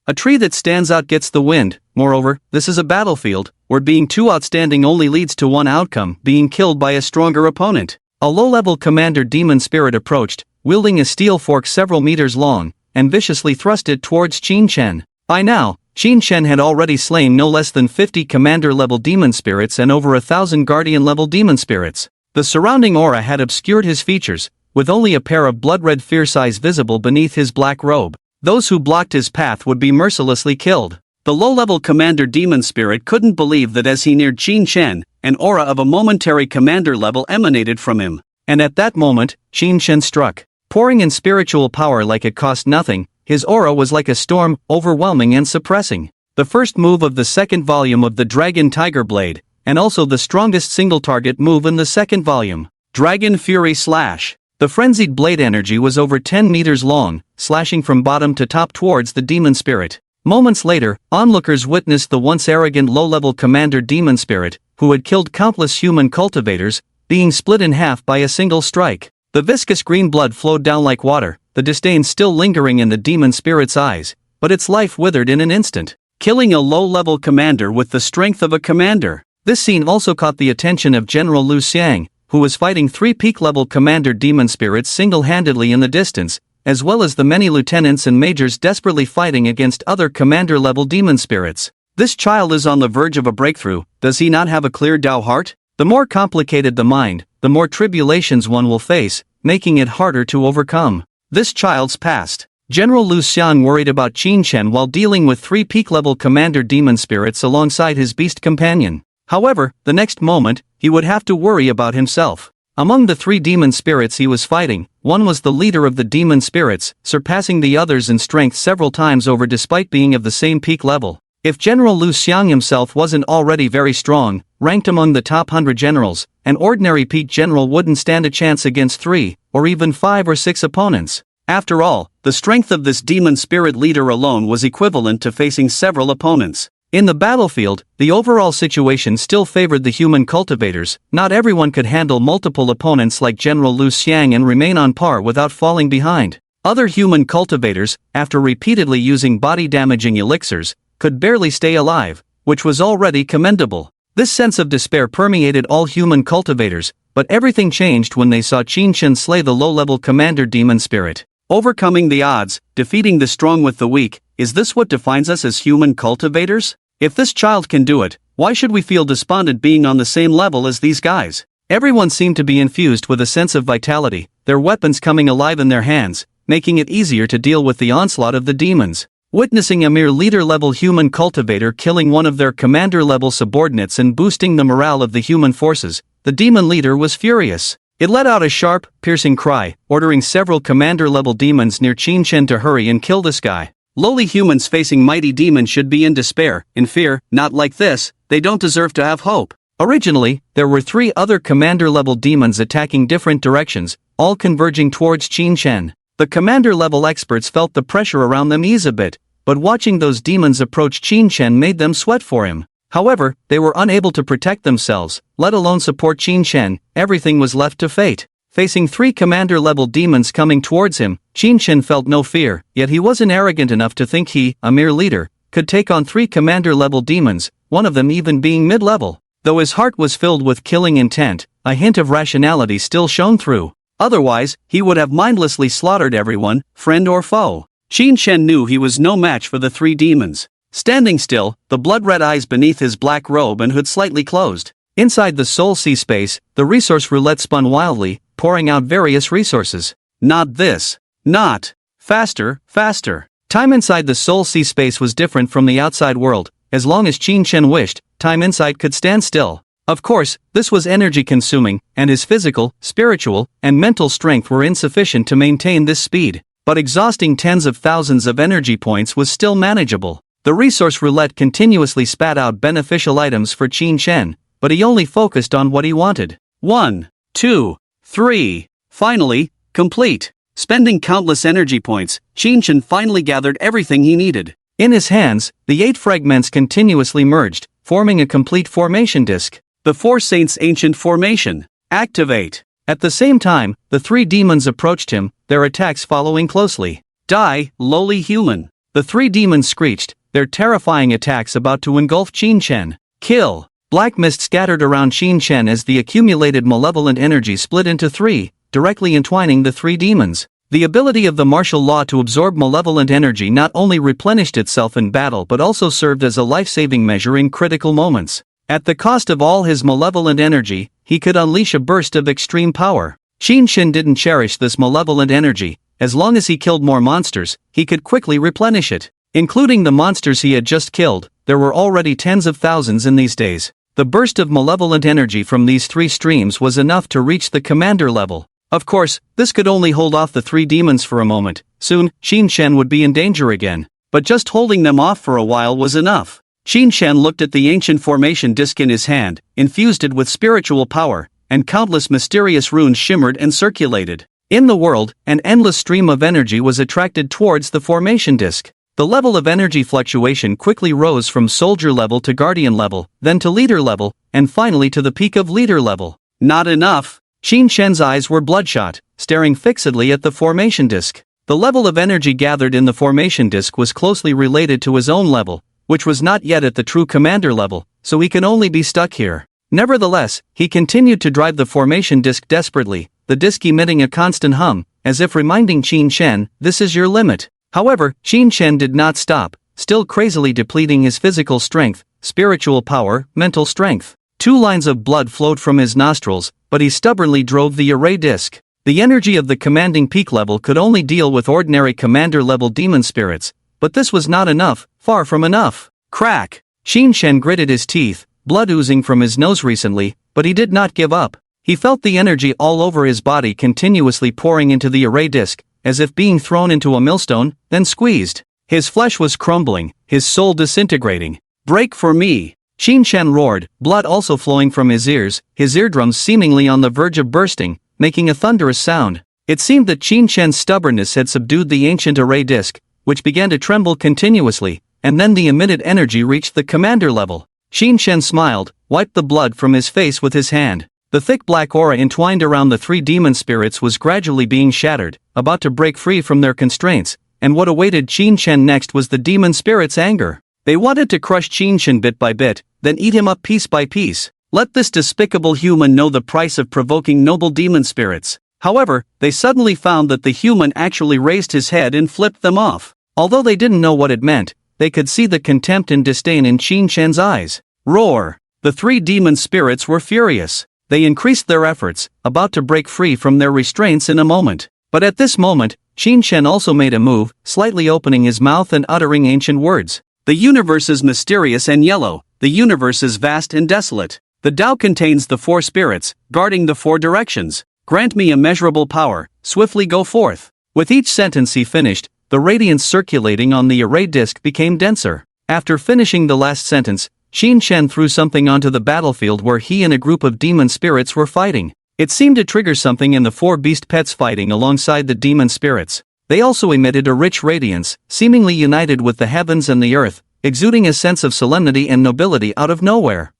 A tree that stands out gets the wind. Moreover, this is a battlefield, where being too outstanding only leads to one outcome, being killed by a stronger opponent. A low-level commander demon spirit approached, wielding a steel fork several meters long, and viciously thrust it towards Qin Shen. By now, Qin Shen had already slain no less than 50 commander-level demon spirits and over 1,000 guardian-level demon spirits. The surrounding aura had obscured his features, with only a pair of blood-red fierce eyes visible beneath his black robe. Those who blocked his path would be mercilessly killed. The low-level commander demon spirit couldn't believe that as he neared Qin Shen, an aura of a momentary commander level emanated from him. And at that moment, Qin Shen struck. Pouring in spiritual power like it cost nothing, his aura was like a storm, overwhelming and suppressing. The first move of the second volume of the Dragon Tiger Blade, and also the strongest single-target move in the second volume. Dragon Fury Slash. The frenzied blade energy was over 10 meters long, slashing from bottom to top towards the demon spirit. Moments later, onlookers witnessed the once arrogant low-level commander demon spirit, who had killed countless human cultivators, being split in half by a single strike. The viscous green blood flowed down like water, the disdain still lingering in the demon spirit's eyes, but its life withered in an instant. Killing a low-level commander with the strength of a commander. This scene also caught the attention of General Lu Xiang, who was fighting 3 peak-level commander demon spirits single-handedly in the distance, as well as the many lieutenants and majors desperately fighting against other commander-level demon spirits. This child is on the verge of a breakthrough. Does he not have a clear Tao heart? The more complicated the mind, the more tribulations one will face, making it harder to overcome. This child's past. General Lu Xiang worried about Qin Shen while dealing with 3 peak-level commander demon spirits alongside his beast companion. However, the next moment, he would have to worry about himself. Among the 3 demon spirits he was fighting, one was the leader of the demon spirits, surpassing the others in strength several times over despite being of the same peak level. If General Lu Xiang himself wasn't already very strong, ranked among the top 100 generals, an ordinary peak general wouldn't stand a chance against 3, or even 5 or 6 opponents. After all, the strength of this demon spirit leader alone was equivalent to facing several opponents. In the battlefield, the overall situation still favored the human cultivators. Not everyone could handle multiple opponents like General Lu Xiang and remain on par without falling behind. Other human cultivators, after repeatedly using body-damaging elixirs, could barely stay alive, which was already commendable. This sense of despair permeated all human cultivators, but everything changed when they saw Qin Shen slay the low-level commander demon spirit. Overcoming the odds, defeating the strong with the weak, is this what defines us as human cultivators? If this child can do it, why should we feel despondent being on the same level as these guys? Everyone seemed to be infused with a sense of vitality, their weapons coming alive in their hands, making it easier to deal with the onslaught of the demons. Witnessing a mere leader-level human cultivator killing one of their commander-level subordinates and boosting the morale of the human forces, the demon leader was furious. It let out a sharp, piercing cry, ordering several commander-level demons near Qin Shen to hurry and kill this guy. Lowly humans facing mighty demons should be in despair, in fear. Not like this, they don't deserve to have hope. Originally, there were 3 other commander-level demons attacking different directions, all converging towards Qin Shen. The commander-level experts felt the pressure around them ease a bit, but watching those demons approach Qin Shen made them sweat for him. However, they were unable to protect themselves, let alone support Qin Shen. Everything was left to fate. Facing 3 commander-level demons coming towards him, Qin Shen felt no fear, yet he wasn't arrogant enough to think he, a mere leader, could take on 3 commander-level demons, one of them even being mid-level. Though his heart was filled with killing intent, a hint of rationality still shone through. Otherwise, he would have mindlessly slaughtered everyone, friend or foe. Qin Shen knew he was no match for the 3 demons. Standing still, the blood-red eyes beneath his black robe and hood slightly closed. Inside the soul sea space, the resource roulette spun wildly, pouring out various resources. Not this. Not. Faster, faster. Time inside the soul sea space was different from the outside world. As long as Qin Shen wished, time inside could stand still. Of course, this was energy-consuming, and his physical, spiritual, and mental strength were insufficient to maintain this speed, but exhausting tens of thousands of energy points was still manageable. The resource roulette continuously spat out beneficial items for Qin Shen, but he only focused on what he wanted. 1, 2, 3. Finally, complete. Spending countless energy points, Qin Shen finally gathered everything he needed. In his hands, the 8 fragments continuously merged, forming a complete formation disk. The Four Saints' ancient formation. Activate. At the same time, the 3 demons approached him, their attacks following closely. Die, lowly human. The 3 demons screeched, their terrifying attacks about to engulf Qin Shen. Kill. Black mist scattered around Qin Shen as the accumulated malevolent energy split into 3, directly entwining the 3 demons. The ability of the martial law to absorb malevolent energy not only replenished itself in battle but also served as a life-saving measure in critical moments. At the cost of all his malevolent energy, he could unleash a burst of extreme power. Qin Shen didn't cherish this malevolent energy. As long as he killed more monsters, he could quickly replenish it. Including the monsters he had just killed, there were already tens of thousands in these days. The burst of malevolent energy from these 3 streams was enough to reach the commander level. Of course, this could only hold off the 3 demons for a moment. Soon, Qin Shen would be in danger again. But just holding them off for a while was enough. Qin Shen looked at the ancient formation disk in his hand, infused it with spiritual power, and countless mysterious runes shimmered and circulated. In the world, an endless stream of energy was attracted towards the formation disk. The level of energy fluctuation quickly rose from soldier level to guardian level, then to leader level, and finally to the peak of leader level. Not enough. Qin Shen's eyes were bloodshot, staring fixedly at the formation disk. The level of energy gathered in the formation disk was closely related to his own level, which was not yet at the true commander level, so he can only be stuck here. Nevertheless, he continued to drive the formation disk desperately, the disk emitting a constant hum, as if reminding Qin Shen, "This is your limit." However, Qin Shen did not stop, still crazily depleting his physical strength, spiritual power, mental strength. 2 lines of blood flowed from his nostrils, but he stubbornly drove the array disk. The energy of the commanding peak level could only deal with ordinary commander-level demon spirits, but this was not enough, far from enough. Crack! Qin Shen gritted his teeth, blood oozing from his nose recently, but he did not give up. He felt the energy all over his body continuously pouring into the array disk, as if being thrown into a millstone, then squeezed. His flesh was crumbling, his soul disintegrating. "Break for me!" Qin Shen roared, blood also flowing from his eardrums seemingly on the verge of bursting, making a thunderous sound. It seemed that Qin Shen's stubbornness had subdued the ancient array disk, which began to tremble continuously, and then the emitted energy reached the commander level. Qin Shen smiled, wiped the blood from his face with his hand. The thick black aura entwined around the 3 demon spirits was gradually being shattered, about to break free from their constraints, and what awaited Qin Shen next was the demon spirits' anger. They wanted to crush Qin Shen bit by bit, then eat him up piece by piece. Let this despicable human know the price of provoking noble demon spirits. However, they suddenly found that the human actually raised his head and flipped them off. Although they didn't know what it meant, they could see the contempt and disdain in Qin Shen's eyes. Roar! The 3 demon spirits were furious. They increased their efforts, about to break free from their restraints in a moment. But at this moment, Qin Shen also made a move, slightly opening his mouth and uttering ancient words. "The universe is mysterious and yellow. The universe is vast and desolate. The Tao contains the 4 spirits, guarding the 4 directions. Grant me immeasurable power, swiftly go forth." With each sentence he finished, the radiance circulating on the array disk became denser. After finishing the last sentence, Qin Shen threw something onto the battlefield where he and a group of demon spirits were fighting. It seemed to trigger something in the 4 beast pets fighting alongside the demon spirits. They also emitted a rich radiance, seemingly united with the heavens and the earth, exuding a sense of solemnity and nobility out of nowhere.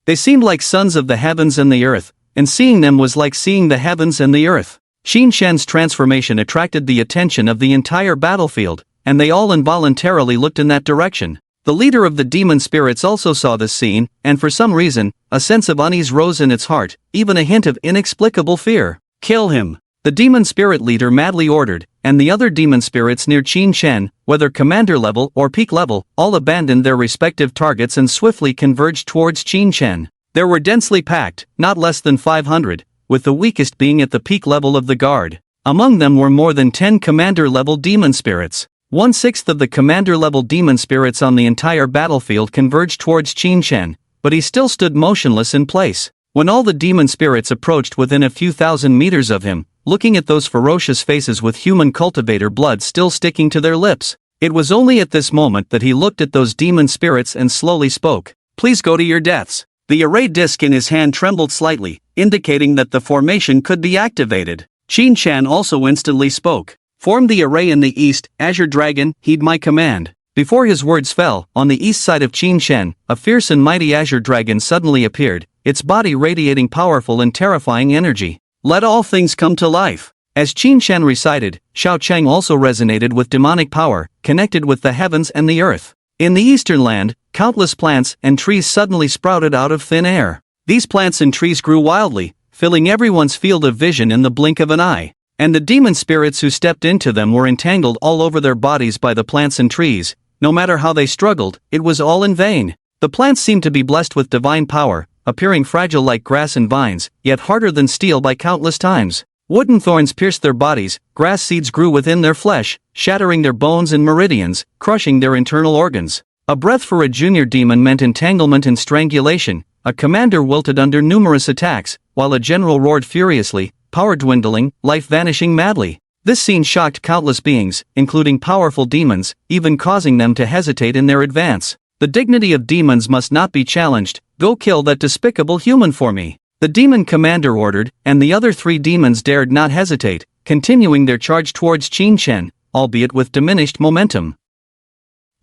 They seemed like sons of the heavens and the earth, and seeing them was like seeing the heavens and the earth. Qin Shen's transformation attracted the attention of the entire battlefield, and they all involuntarily looked in that direction. The leader of the demon spirits also saw this scene, and for some reason, a sense of unease rose in its heart, even a hint of inexplicable fear. "Kill him!" The demon spirit leader madly ordered, and the other demon spirits near Qin Shen, whether commander level or peak level, all abandoned their respective targets and swiftly converged towards Qin Shen. There were densely packed, not less than 500, with the weakest being at the peak level of the guard. Among them were more than 10 commander-level demon spirits. 1/6 of the commander-level demon spirits on the entire battlefield converged towards Qin Shen, but he still stood motionless in place. When all the demon spirits approached within a few thousand meters of him, looking at those ferocious faces with human cultivator blood still sticking to their lips, it was only at this moment that he looked at those demon spirits and slowly spoke. "Please go to your deaths." The array disc in his hand trembled slightly, indicating that the formation could be activated. Qin Chan also instantly spoke. "Form the array in the east, Azure Dragon, heed my command." Before his words fell, on the east side of Qin Chan, a fierce and mighty Azure Dragon suddenly appeared, its body radiating powerful and terrifying energy. "Let all things come to life." As Qin Chan recited, Xiao Cheng also resonated with demonic power, connected with the heavens and the earth. In the eastern land, countless plants and trees suddenly sprouted out of thin air. These plants and trees grew wildly, filling everyone's field of vision in the blink of an eye. And the demon spirits who stepped into them were entangled all over their bodies by the plants and trees. No matter how they struggled, it was all in vain. The plants seemed to be blessed with divine power, appearing fragile like grass and vines, yet harder than steel by countless times. Wooden thorns pierced their bodies, grass seeds grew within their flesh, shattering their bones and meridians, crushing their internal organs. A breath for a junior demon meant entanglement and strangulation. A commander wilted under numerous attacks, while a general roared furiously, power dwindling, life vanishing madly. This scene shocked countless beings, including powerful demons, even causing them to hesitate in their advance. The dignity of demons must not be challenged. "Go kill that despicable human for me," the demon commander ordered, and the other 3 demons dared not hesitate, continuing their charge towards Qin Shen, albeit with diminished momentum.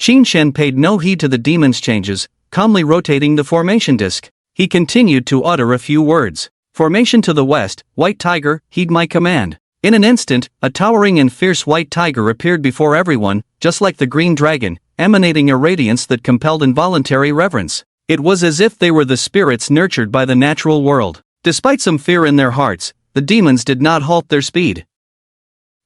Qin Shen paid no heed to the demon's changes, calmly rotating the formation disc. He continued to utter a few words. "Formation to the west, White Tiger, heed my command." In an instant, a towering and fierce white tiger appeared before everyone, just like the green dragon, emanating a radiance that compelled involuntary reverence. It was as if they were the spirits nurtured by the natural world. Despite some fear in their hearts, the demons did not halt their speed.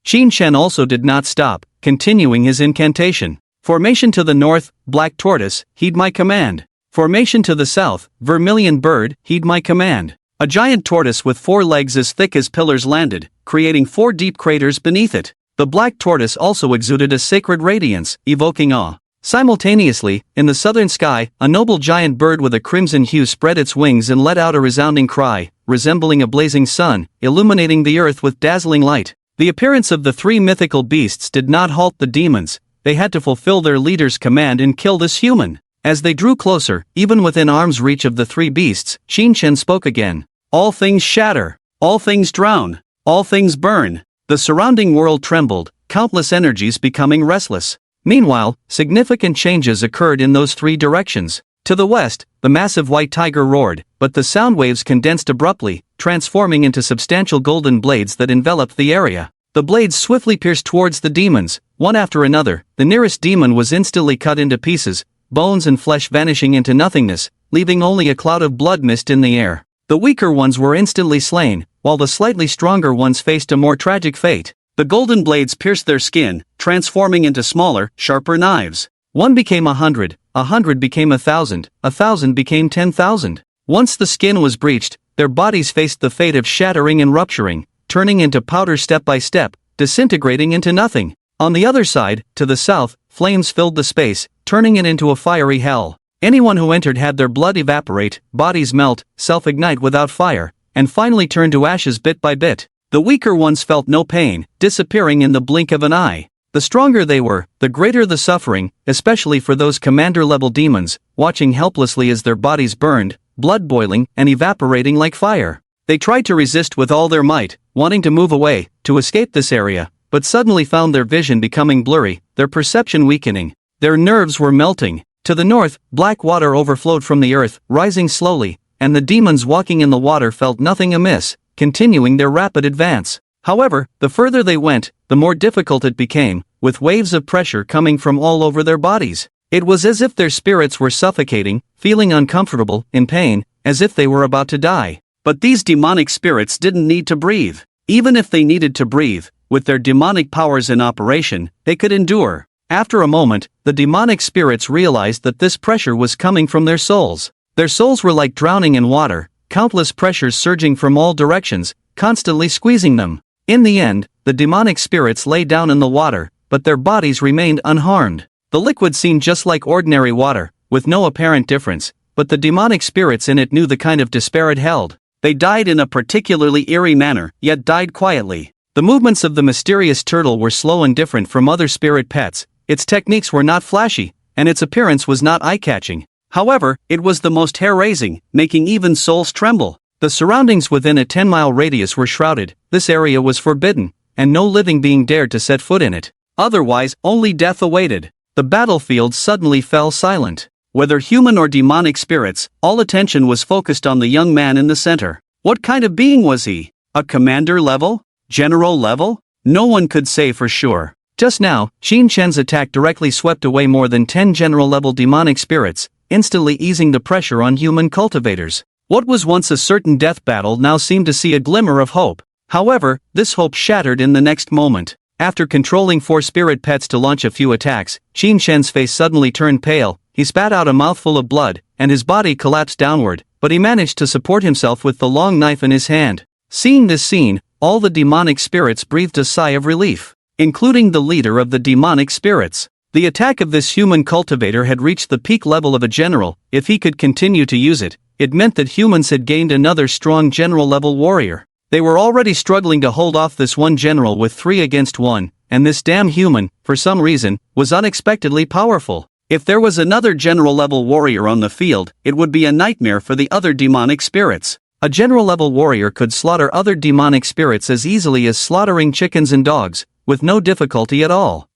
Qin Shen also did not stop, continuing his incantation. "Formation to the north, Black Tortoise, heed my command." "Formation to the south, Vermilion Bird, heed my command." A giant tortoise with 4 legs as thick as pillars landed, creating 4 deep craters beneath it. The black tortoise also exuded a sacred radiance, evoking awe. Simultaneously, in the southern sky, a noble giant bird with a crimson hue spread its wings and let out a resounding cry, resembling a blazing sun, illuminating the earth with dazzling light. The appearance of the 3 mythical beasts did not halt the demons. They had to fulfill their leader's command and kill this human. As they drew closer, even within arm's reach of the 3 beasts, Qin Shen spoke again. "All things shatter. All things drown. All things burn." The surrounding world trembled, countless energies becoming restless. Meanwhile, significant changes occurred in those 3 directions. To the west, the massive white tiger roared, but the sound waves condensed abruptly, transforming into substantial golden blades that enveloped the area. The blades swiftly pierced towards the demons, one after another. The nearest demon was instantly cut into pieces, bones and flesh vanishing into nothingness, leaving only a cloud of blood mist in the air. The weaker ones were instantly slain, while the slightly stronger ones faced a more tragic fate. The golden blades pierced their skin, transforming into smaller, sharper knives. 1 became 100, 100 became 1,000, 1,000 became 10,000. Once the skin was breached, their bodies faced the fate of shattering and rupturing, turning into powder step by step, disintegrating into nothing. On the other side, to the south, flames filled the space, turning it into a fiery hell. Anyone who entered had their blood evaporate, bodies melt, self-ignite without fire, and finally turn to ashes bit by bit. The weaker ones felt no pain, disappearing in the blink of an eye. The stronger they were, the greater the suffering, especially for those commander-level demons, watching helplessly as their bodies burned, blood boiling and evaporating like fire. They tried to resist with all their might, wanting to move away, to escape this area, but suddenly found their vision becoming blurry, their perception weakening. Their nerves were melting. To the north, black water overflowed from the earth, rising slowly, and the demons walking in the water felt nothing amiss, continuing their rapid advance. However, the further they went, the more difficult it became, with waves of pressure coming from all over their bodies. It was as if their spirits were suffocating, feeling uncomfortable, in pain, as if they were about to die. But these demonic spirits didn't need to breathe. Even if they needed to breathe, with their demonic powers in operation, they could endure. After a moment, the demonic spirits realized that this pressure was coming from their souls. Their souls were like drowning in water, countless pressures surging from all directions, constantly squeezing them. In the end, the demonic spirits lay down in the water, but their bodies remained unharmed. The liquid seemed just like ordinary water, with no apparent difference, but the demonic spirits in it knew the kind of despair it held. They died in a particularly eerie manner, yet died quietly. The movements of the mysterious turtle were slow and different from other spirit pets, its techniques were not flashy, and its appearance was not eye-catching. However, it was the most hair-raising, making even souls tremble. The surroundings within a 10-mile radius were shrouded, this area was forbidden, and no living being dared to set foot in it. Otherwise, only death awaited. The battlefield suddenly fell silent. Whether human or demonic spirits, all attention was focused on the young man in the center. What kind of being was he? A commander level? General level? No one could say for sure. Just now, Xin Shen's attack directly swept away more than 10 general-level demonic spirits, instantly easing the pressure on human cultivators. What was once a certain death battle now seemed to see a glimmer of hope. However, this hope shattered in the next moment. After controlling 4 spirit pets to launch a few attacks, Xin Shen's face suddenly turned pale, he spat out a mouthful of blood, and his body collapsed downward, but he managed to support himself with the long knife in his hand. Seeing this scene, all the demonic spirits breathed a sigh of relief, including the leader of the demonic spirits. The attack of this human cultivator had reached the peak level of a general. If he could continue to use it, it meant that humans had gained another strong general-level warrior. They were already struggling to hold off this one general with 3 against 1, and this damn human, for some reason, was unexpectedly powerful. If there was another general-level warrior on the field, it would be a nightmare for the other demonic spirits. A general-level warrior could slaughter other demonic spirits as easily as slaughtering chickens and dogs, with no difficulty at all.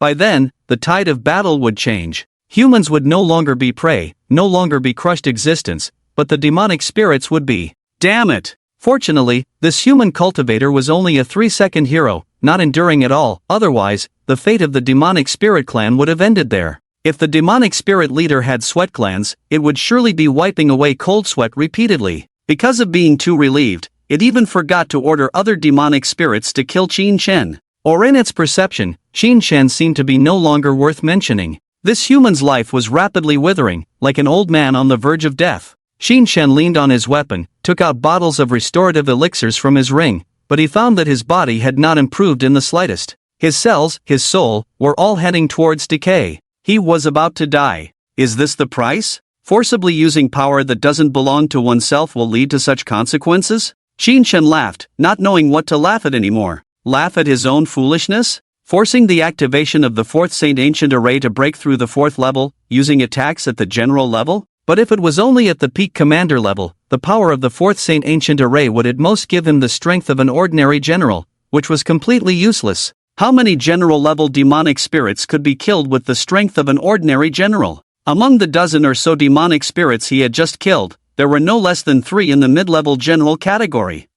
By then, the tide of battle would change. Humans would no longer be prey, no longer be crushed existence, but the demonic spirits would be. Damn it! Fortunately, this human cultivator was only a 3-second hero, not enduring at all, otherwise, the fate of the demonic spirit clan would have ended there. If the demonic spirit leader had sweat glands, it would surely be wiping away cold sweat repeatedly. Because of being too relieved, it even forgot to order other demonic spirits to kill Xin Shen. Or in its perception, Xin Shen seemed to be no longer worth mentioning. This human's life was rapidly withering, like an old man on the verge of death. Xin Shen leaned on his weapon, took out bottles of restorative elixirs from his ring, but he found that his body had not improved in the slightest. His cells, his soul, were all heading towards decay. He was about to die. Is this the price? Forcibly using power that doesn't belong to oneself will lead to such consequences? Xin Shen laughed, not knowing what to laugh at anymore. Laugh at his own foolishness? Forcing the activation of the 4th Saint Ancient Array to break through the 4th level, using attacks at the general level? But if it was only at the peak commander level, the power of the 4th Saint Ancient Array would at most give him the strength of an ordinary general, which was completely useless. How many general-level demonic spirits could be killed with the strength of an ordinary general? Among the dozen or so demonic spirits he had just killed, there were no less than 3 in the mid-level general category.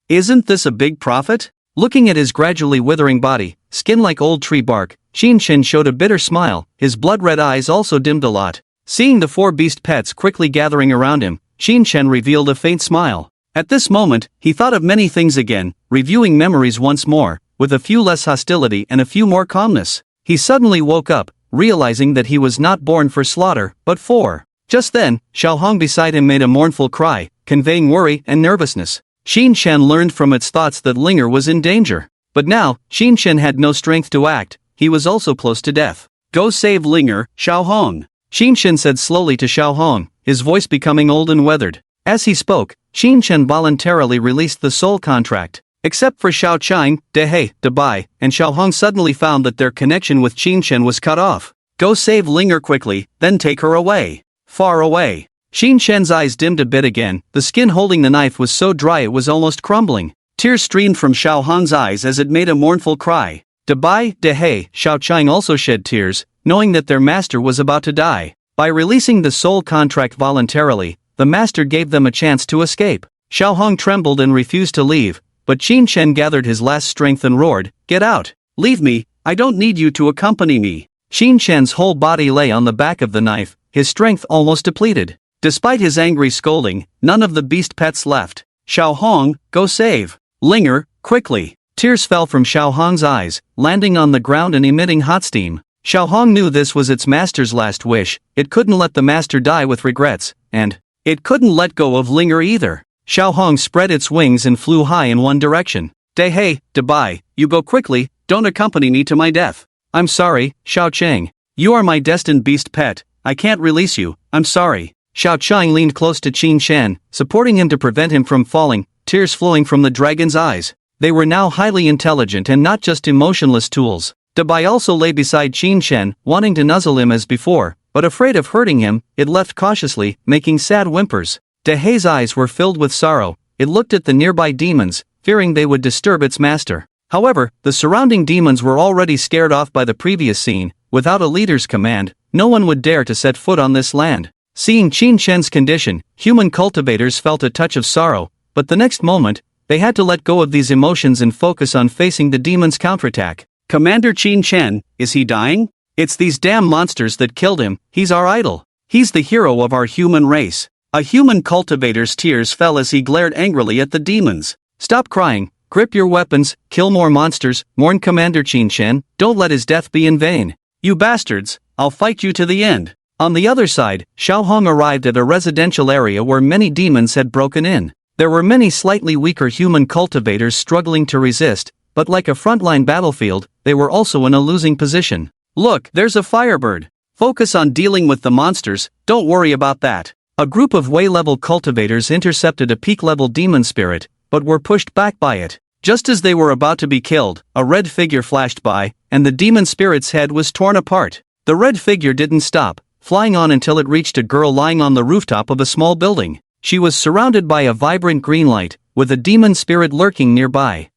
Isn't this a big profit? Looking at his gradually withering body, skin like old tree bark, Xin Shen showed a bitter smile, his blood-red eyes also dimmed a lot. Seeing the 4 beast pets quickly gathering around him, Xin Shen revealed a faint smile. At this moment, he thought of many things again, reviewing memories once more, with a few less hostility and a few more calmness. He suddenly woke up, realizing that he was not born for slaughter, but for. Just then, Xiao Hong beside him made a mournful cry, conveying worry and nervousness. Xin Shen learned from its thoughts that Linger was in danger. But now, Xin Shen had no strength to act, he was also close to death. Go save Linger, Xiao Hong. Xin Shen said slowly to Xiao Hong, his voice becoming old and weathered. As he spoke, Xin Shen voluntarily released the soul contract. Except for Xiao Chang, Dehei, Debai, and Xiao Hong suddenly found that their connection with Xin Shen was cut off. Go save Linger quickly, then take her away. Far away. Xin Shen's eyes dimmed a bit again, the skin holding the knife was so dry it was almost crumbling. Tears streamed from Xiao Hong's eyes as it made a mournful cry. Debai, Dehei, Xiao Chang also shed tears, knowing that their master was about to die. By releasing the soul contract voluntarily, the master gave them a chance to escape. Xiao Hong trembled and refused to leave, but Xin Shen gathered his last strength and roared, "Get out! Leave me, I don't need you to accompany me." Xin Shen's whole body lay on the back of the knife, his strength almost depleted. Despite his angry scolding, none of the beast pets left. Xiao Hong, go save Linger, quickly. Tears fell from Xiao Hong's eyes, landing on the ground and emitting hot steam. Xiao Hong knew this was its master's last wish, it couldn't let the master die with regrets, and it couldn't let go of Linger either. Xiao Hong spread its wings and flew high in one direction. Dehei, Debai, you go quickly, don't accompany me to my death. I'm sorry, Xiao Cheng. You are my destined beast pet, I can't release you, I'm sorry. Xiao Chang leaned close to Qin Shan, supporting him to prevent him from falling, tears flowing from the dragon's eyes. They were now highly intelligent and not just emotionless tools. Dabai also lay beside Qin Shan, wanting to nuzzle him as before, but afraid of hurting him, it left cautiously, making sad whimpers. Dehei's eyes were filled with sorrow. It looked at the nearby demons, fearing they would disturb its master. However, the surrounding demons were already scared off by the previous scene. Without a leader's command, no one would dare to set foot on this land. Seeing Qin Shan's condition, human cultivators felt a touch of sorrow, but the next moment, they had to let go of these emotions and focus on facing the demon's counterattack. Commander Qin Shan, is he dying? It's these damn monsters that killed him. He's our idol. He's the hero of our human race. A human cultivator's tears fell as he glared angrily at the demons. Stop crying. Grip your weapons, kill more monsters, mourned Commander Qin Shan. Don't let his death be in vain. You bastards, I'll fight you to the end. On the other side, Xiao Hong arrived at a residential area where many demons had broken in. There were many slightly weaker human cultivators struggling to resist, but like a frontline battlefield, they were also in a losing position. Look, there's a firebird. Focus on dealing with the monsters, don't worry about that. A group of Wei-level cultivators intercepted a peak-level demon spirit, but were pushed back by it. Just as they were about to be killed, a red figure flashed by, and the demon spirit's head was torn apart. The red figure didn't stop, flying on until it reached a girl lying on the rooftop of a small building. She was surrounded by a vibrant green light, with a demon spirit lurking nearby.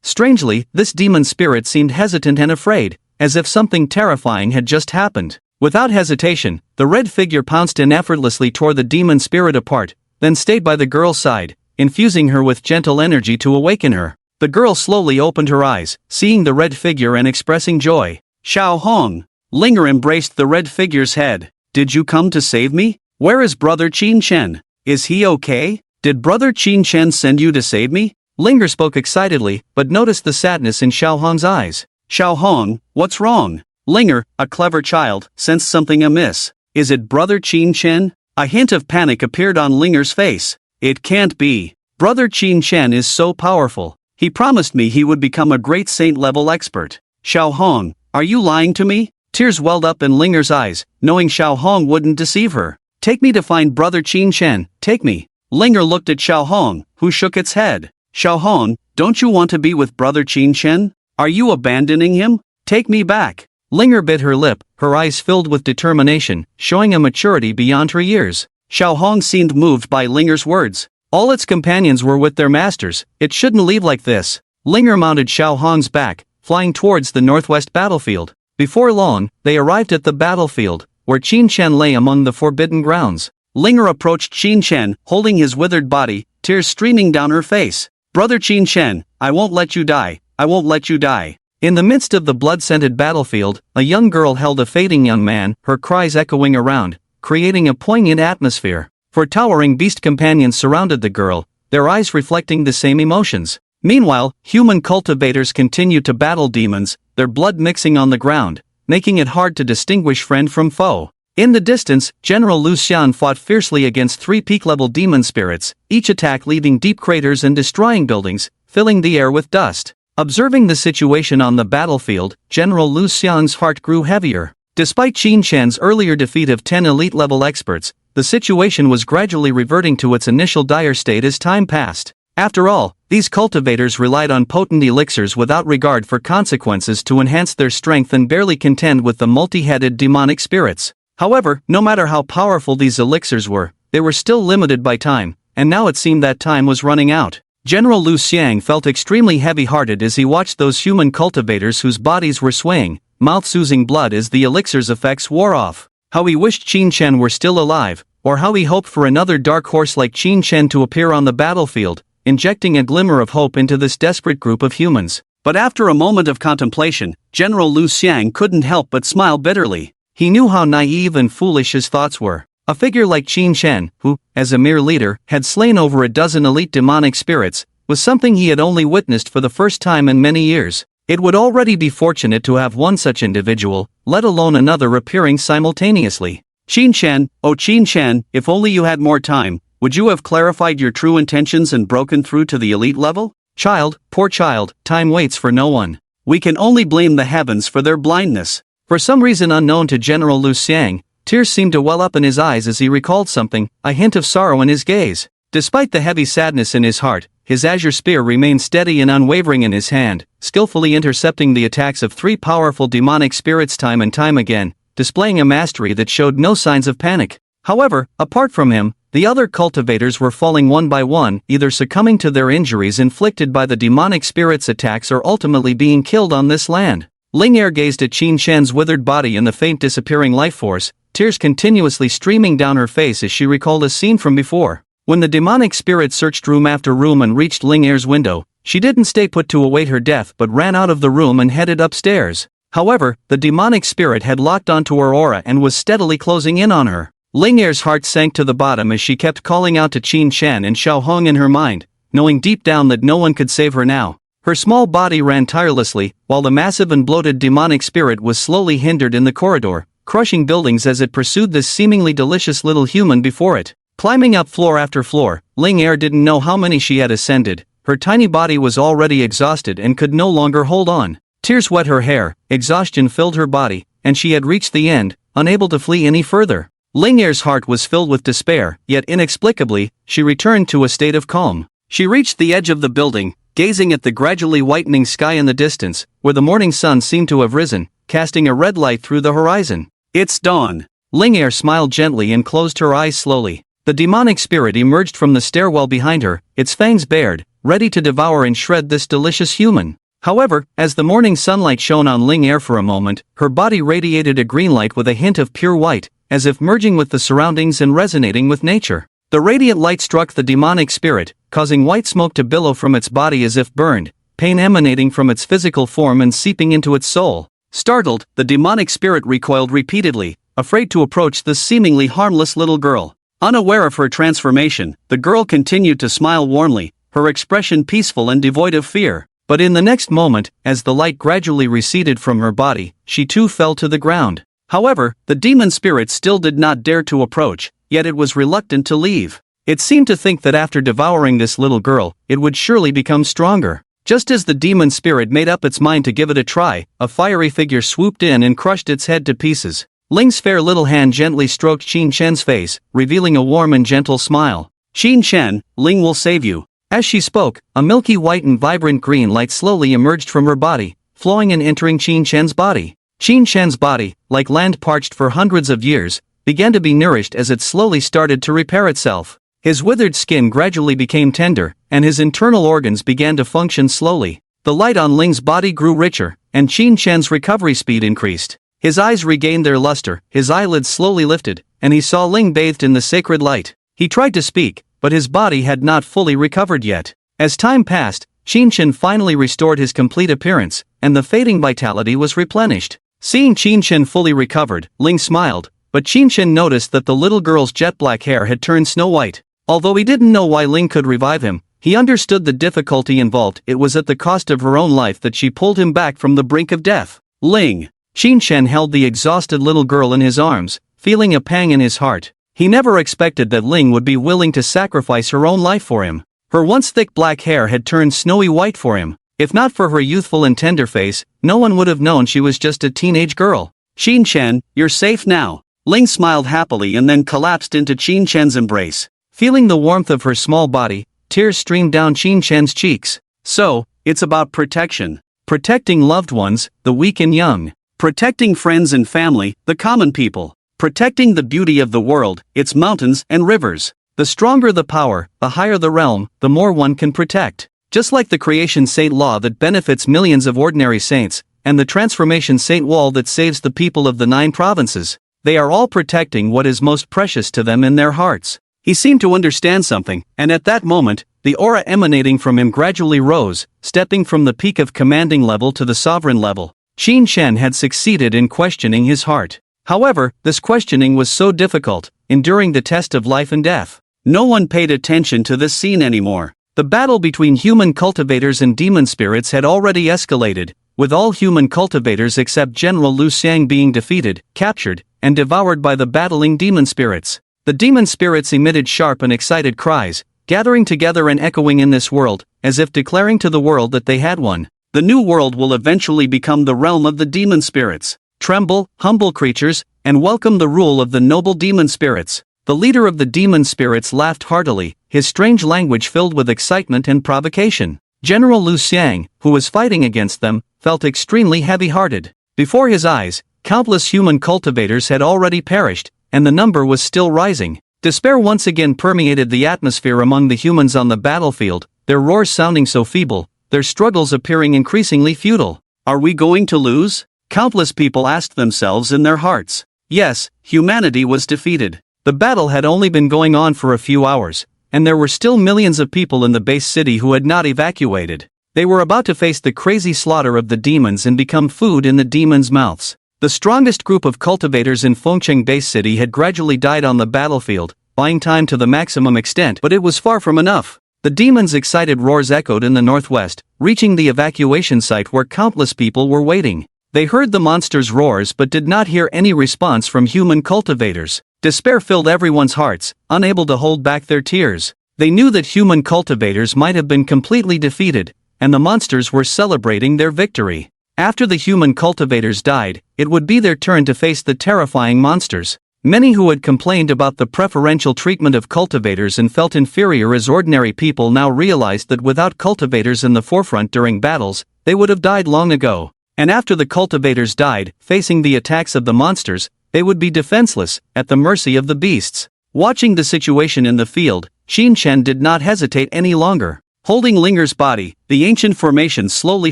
Strangely, this demon spirit seemed hesitant and afraid, as if something terrifying had just happened. Without hesitation, the red figure pounced in effortlessly tore the demon spirit apart, then stayed by the girl's side, infusing her with gentle energy to awaken her. The girl slowly opened her eyes, seeing the red figure and expressing joy. Xiao Hong. Linger embraced the red figure's head. Did you come to save me? Where is Brother Qin Shan? Is he okay? Did Brother Qin Shan send you to save me? Linger spoke excitedly, but noticed the sadness in Xiao Hong's eyes. Xiao Hong, what's wrong? Linger, a clever child, sensed something amiss. Is it Brother Qin Shan? A hint of panic appeared on Linger's face. It can't be. Brother Qin Shan is so powerful. He promised me he would become a great saint-level expert. Xiao Hong, are you lying to me? Tears welled up in Linger's eyes, knowing Xiao Hong wouldn't deceive her. Take me to find Brother Qin Shan, take me. Linger looked at Xiao Hong, who shook its head. Xiao Hong, don't you want to be with Brother Qin Shan? Are you abandoning him? Take me back. Linger bit her lip, her eyes filled with determination, showing a maturity beyond her years. Xiao Hong seemed moved by Linger's words. All its companions were with their masters, it shouldn't leave like this. Linger mounted Xiao Hong's back, flying towards the northwest battlefield. Before long, they arrived at the battlefield, where Qin Shan lay among the forbidden grounds. Linger approached Qin Shan, holding his withered body, tears streaming down her face. Brother Qin Shan, I won't let you die, I won't let you die. In the midst of the blood-scented battlefield, a young girl held a fading young man, her cries echoing around, creating a poignant atmosphere. Four towering beast companions surrounded the girl, their eyes reflecting the same emotions. Meanwhile, human cultivators continued to battle demons, their blood mixing on the ground, making it hard to distinguish friend from foe. In the distance, General Lu Xian fought fiercely against 3 peak-level demon spirits, each attack leaving deep craters and destroying buildings, filling the air with dust. Observing the situation on the battlefield, General Lu Xian's heart grew heavier. Despite Qin Shan's earlier defeat of 10 elite-level experts, the situation was gradually reverting to its initial dire state as time passed. After all, these cultivators relied on potent elixirs without regard for consequences to enhance their strength and barely contend with the multi-headed demonic spirits. However, no matter how powerful these elixirs were, they were still limited by time, and now it seemed that time was running out. General Lu Xiang felt extremely heavy-hearted as he watched those human cultivators whose bodies were swaying, mouths oozing blood as the elixir's effects wore off. How he wished Qin Shan were still alive, or how he hoped for another dark horse like Qin Shan to appear on the battlefield, injecting a glimmer of hope into this desperate group of humans. But after a moment of contemplation, General Lu Xiang couldn't help but smile bitterly. He knew how naive and foolish his thoughts were. A figure like Qin Shan, who, as a mere leader, had slain over a dozen elite demonic spirits, was something he had only witnessed for the first time in many years. It would already be fortunate to have one such individual, let alone another appearing simultaneously. Qin Shan, oh Qin Shan, if only you had more time, would you have clarified your true intentions and broken through to the elite level? Child, poor child, time waits for no one. We can only blame the heavens for their blindness. For some reason unknown to General Lu Xiang, Tears seemed to well up in his eyes as he recalled something, a hint of sorrow in his gaze. Despite the heavy sadness in his heart, his azure spear remained steady and unwavering in his hand, skillfully intercepting the attacks of 3 powerful demonic spirits time and time again, displaying a mastery that showed no signs of panic. However, apart from him, the other cultivators were falling one by one, either succumbing to their injuries inflicted by the demonic spirits' attacks or ultimately being killed on this land. Ling Er gazed at Qin Shen's withered body and the faint disappearing life force, tears continuously streaming down her face as she recalled a scene from before. When the demonic spirit searched room after room and reached Ling Er's window, she didn't stay put to await her death but ran out of the room and headed upstairs. However, the demonic spirit had locked onto her aura and was steadily closing in on her. Ling Er's heart sank to the bottom as she kept calling out to Qin Shen and Xiao Hong in her mind, knowing deep down that no one could save her now. Her small body ran tirelessly, while the massive and bloated demonic spirit was slowly hindered in the corridor, crushing buildings as it pursued this seemingly delicious little human before it. Climbing up floor after floor, Ling Er didn't know how many she had ascended. Her tiny body was already exhausted and could no longer hold on. Tears wet her hair, exhaustion filled her body, and she had reached the end, unable to flee any further. Ling Er's heart was filled with despair, yet inexplicably, she returned to a state of calm. She reached the edge of the building, gazing at the gradually whitening sky in the distance, where the morning sun seemed to have risen, casting a red light through the horizon. It's dawn. Ling Er smiled gently and closed her eyes slowly. The demonic spirit emerged from the stairwell behind her, its fangs bared, ready to devour and shred this delicious human. However, as the morning sunlight shone on Ling Er for a moment, her body radiated a green light with a hint of pure white, as if merging with the surroundings and resonating with nature. The radiant light struck the demonic spirit, causing white smoke to billow from its body as if burned, pain emanating from its physical form and seeping into its soul. Startled, the demonic spirit recoiled repeatedly, afraid to approach the seemingly harmless little girl. Unaware of her transformation, the girl continued to smile warmly, her expression peaceful and devoid of fear. But in the next moment, as the light gradually receded from her body, she too fell to the ground. However, the demon spirit still did not dare to approach, yet it was reluctant to leave. It seemed to think that after devouring this little girl, it would surely become stronger. Just as the demon spirit made up its mind to give it a try, a fiery figure swooped in and crushed its head to pieces. Ling's fair little hand gently stroked Qin Shen's face, revealing a warm and gentle smile. "Qin Shen, Ling will save you." As she spoke, a milky white and vibrant green light slowly emerged from her body, flowing and entering Qin Shen's body. Qin Shen's body, like land parched for hundreds of years, began to be nourished as it slowly started to repair itself. His withered skin gradually became tender, and his internal organs began to function slowly. The light on Ling's body grew richer, and Qin Shen's recovery speed increased. His eyes regained their luster, his eyelids slowly lifted, and he saw Ling bathed in the sacred light. He tried to speak, but his body had not fully recovered yet. As time passed, Qin Shen finally restored his complete appearance, and the fading vitality was replenished. Seeing Qin Shen fully recovered, Ling smiled, but Qin Shen noticed that the little girl's jet black hair had turned snow white. Although he didn't know why Ling could revive him, he understood the difficulty involved. It was at the cost of her own life that she pulled him back from the brink of death. Ling. Qin Shen held the exhausted little girl in his arms, feeling a pang in his heart. He never expected that Ling would be willing to sacrifice her own life for him. Her once thick black hair had turned snowy white for him. If not for her youthful and tender face, no one would have known she was just a teenage girl. "Qin Shen, you're safe now." Ling smiled happily and then collapsed into Qin Shen's embrace. Feeling the warmth of her small body, tears streamed down Qin Shen's cheeks. So, it's about protection. Protecting loved ones, the weak and young. Protecting friends and family, the common people. Protecting the beauty of the world, its mountains and rivers. The stronger the power, the higher the realm, the more one can protect. Just like the creation saint law that benefits millions of ordinary saints, and the transformation saint wall that saves the people of the 9 provinces, they are all protecting what is most precious to them in their hearts. He seemed to understand something, and at that moment, the aura emanating from him gradually rose, stepping from the peak of commanding level to the sovereign level. Qin Shen had succeeded in questioning his heart. However, this questioning was so difficult, enduring the test of life and death. No one paid attention to this scene anymore. The battle between human cultivators and demon spirits had already escalated, with all human cultivators except General Lu Xiang being defeated, captured, and devoured by the battling demon spirits. The demon spirits emitted sharp and excited cries, gathering together and echoing in this world, as if declaring to the world that they had won. The new world will eventually become the realm of the demon spirits. Tremble, humble creatures, and welcome the rule of the noble demon spirits." The leader of the demon spirits laughed heartily, his strange language filled with excitement and provocation. General Lu Xiang, who was fighting against them, felt extremely heavy-hearted. Before his eyes, countless human cultivators had already perished, and the number was still rising. Despair once again permeated the atmosphere among the humans on the battlefield, their roars sounding so feeble, their struggles appearing increasingly futile. "Are we going to lose?" countless people asked themselves in their hearts. Yes, humanity was defeated. The battle had only been going on for a few hours, and there were still millions of people in the base city who had not evacuated. They were about to face the crazy slaughter of the demons and become food in the demons' mouths. The strongest group of cultivators in Fengcheng base city had gradually died on the battlefield, buying time to the maximum extent, but it was far from enough. The demons' excited roars echoed in the northwest, reaching the evacuation site where countless people were waiting. They heard the monsters' roars but did not hear any response from human cultivators. Despair filled everyone's hearts, unable to hold back their tears. They knew that human cultivators might have been completely defeated, and the monsters were celebrating their victory. After the human cultivators died, it would be their turn to face the terrifying monsters. Many who had complained about the preferential treatment of cultivators and felt inferior as ordinary people now realized that without cultivators in the forefront during battles, they would have died long ago. And after the cultivators died, facing the attacks of the monsters, they would be defenseless, at the mercy of the beasts. Watching the situation in the field, Qin Chen did not hesitate any longer. Holding Linger's body, the ancient formation slowly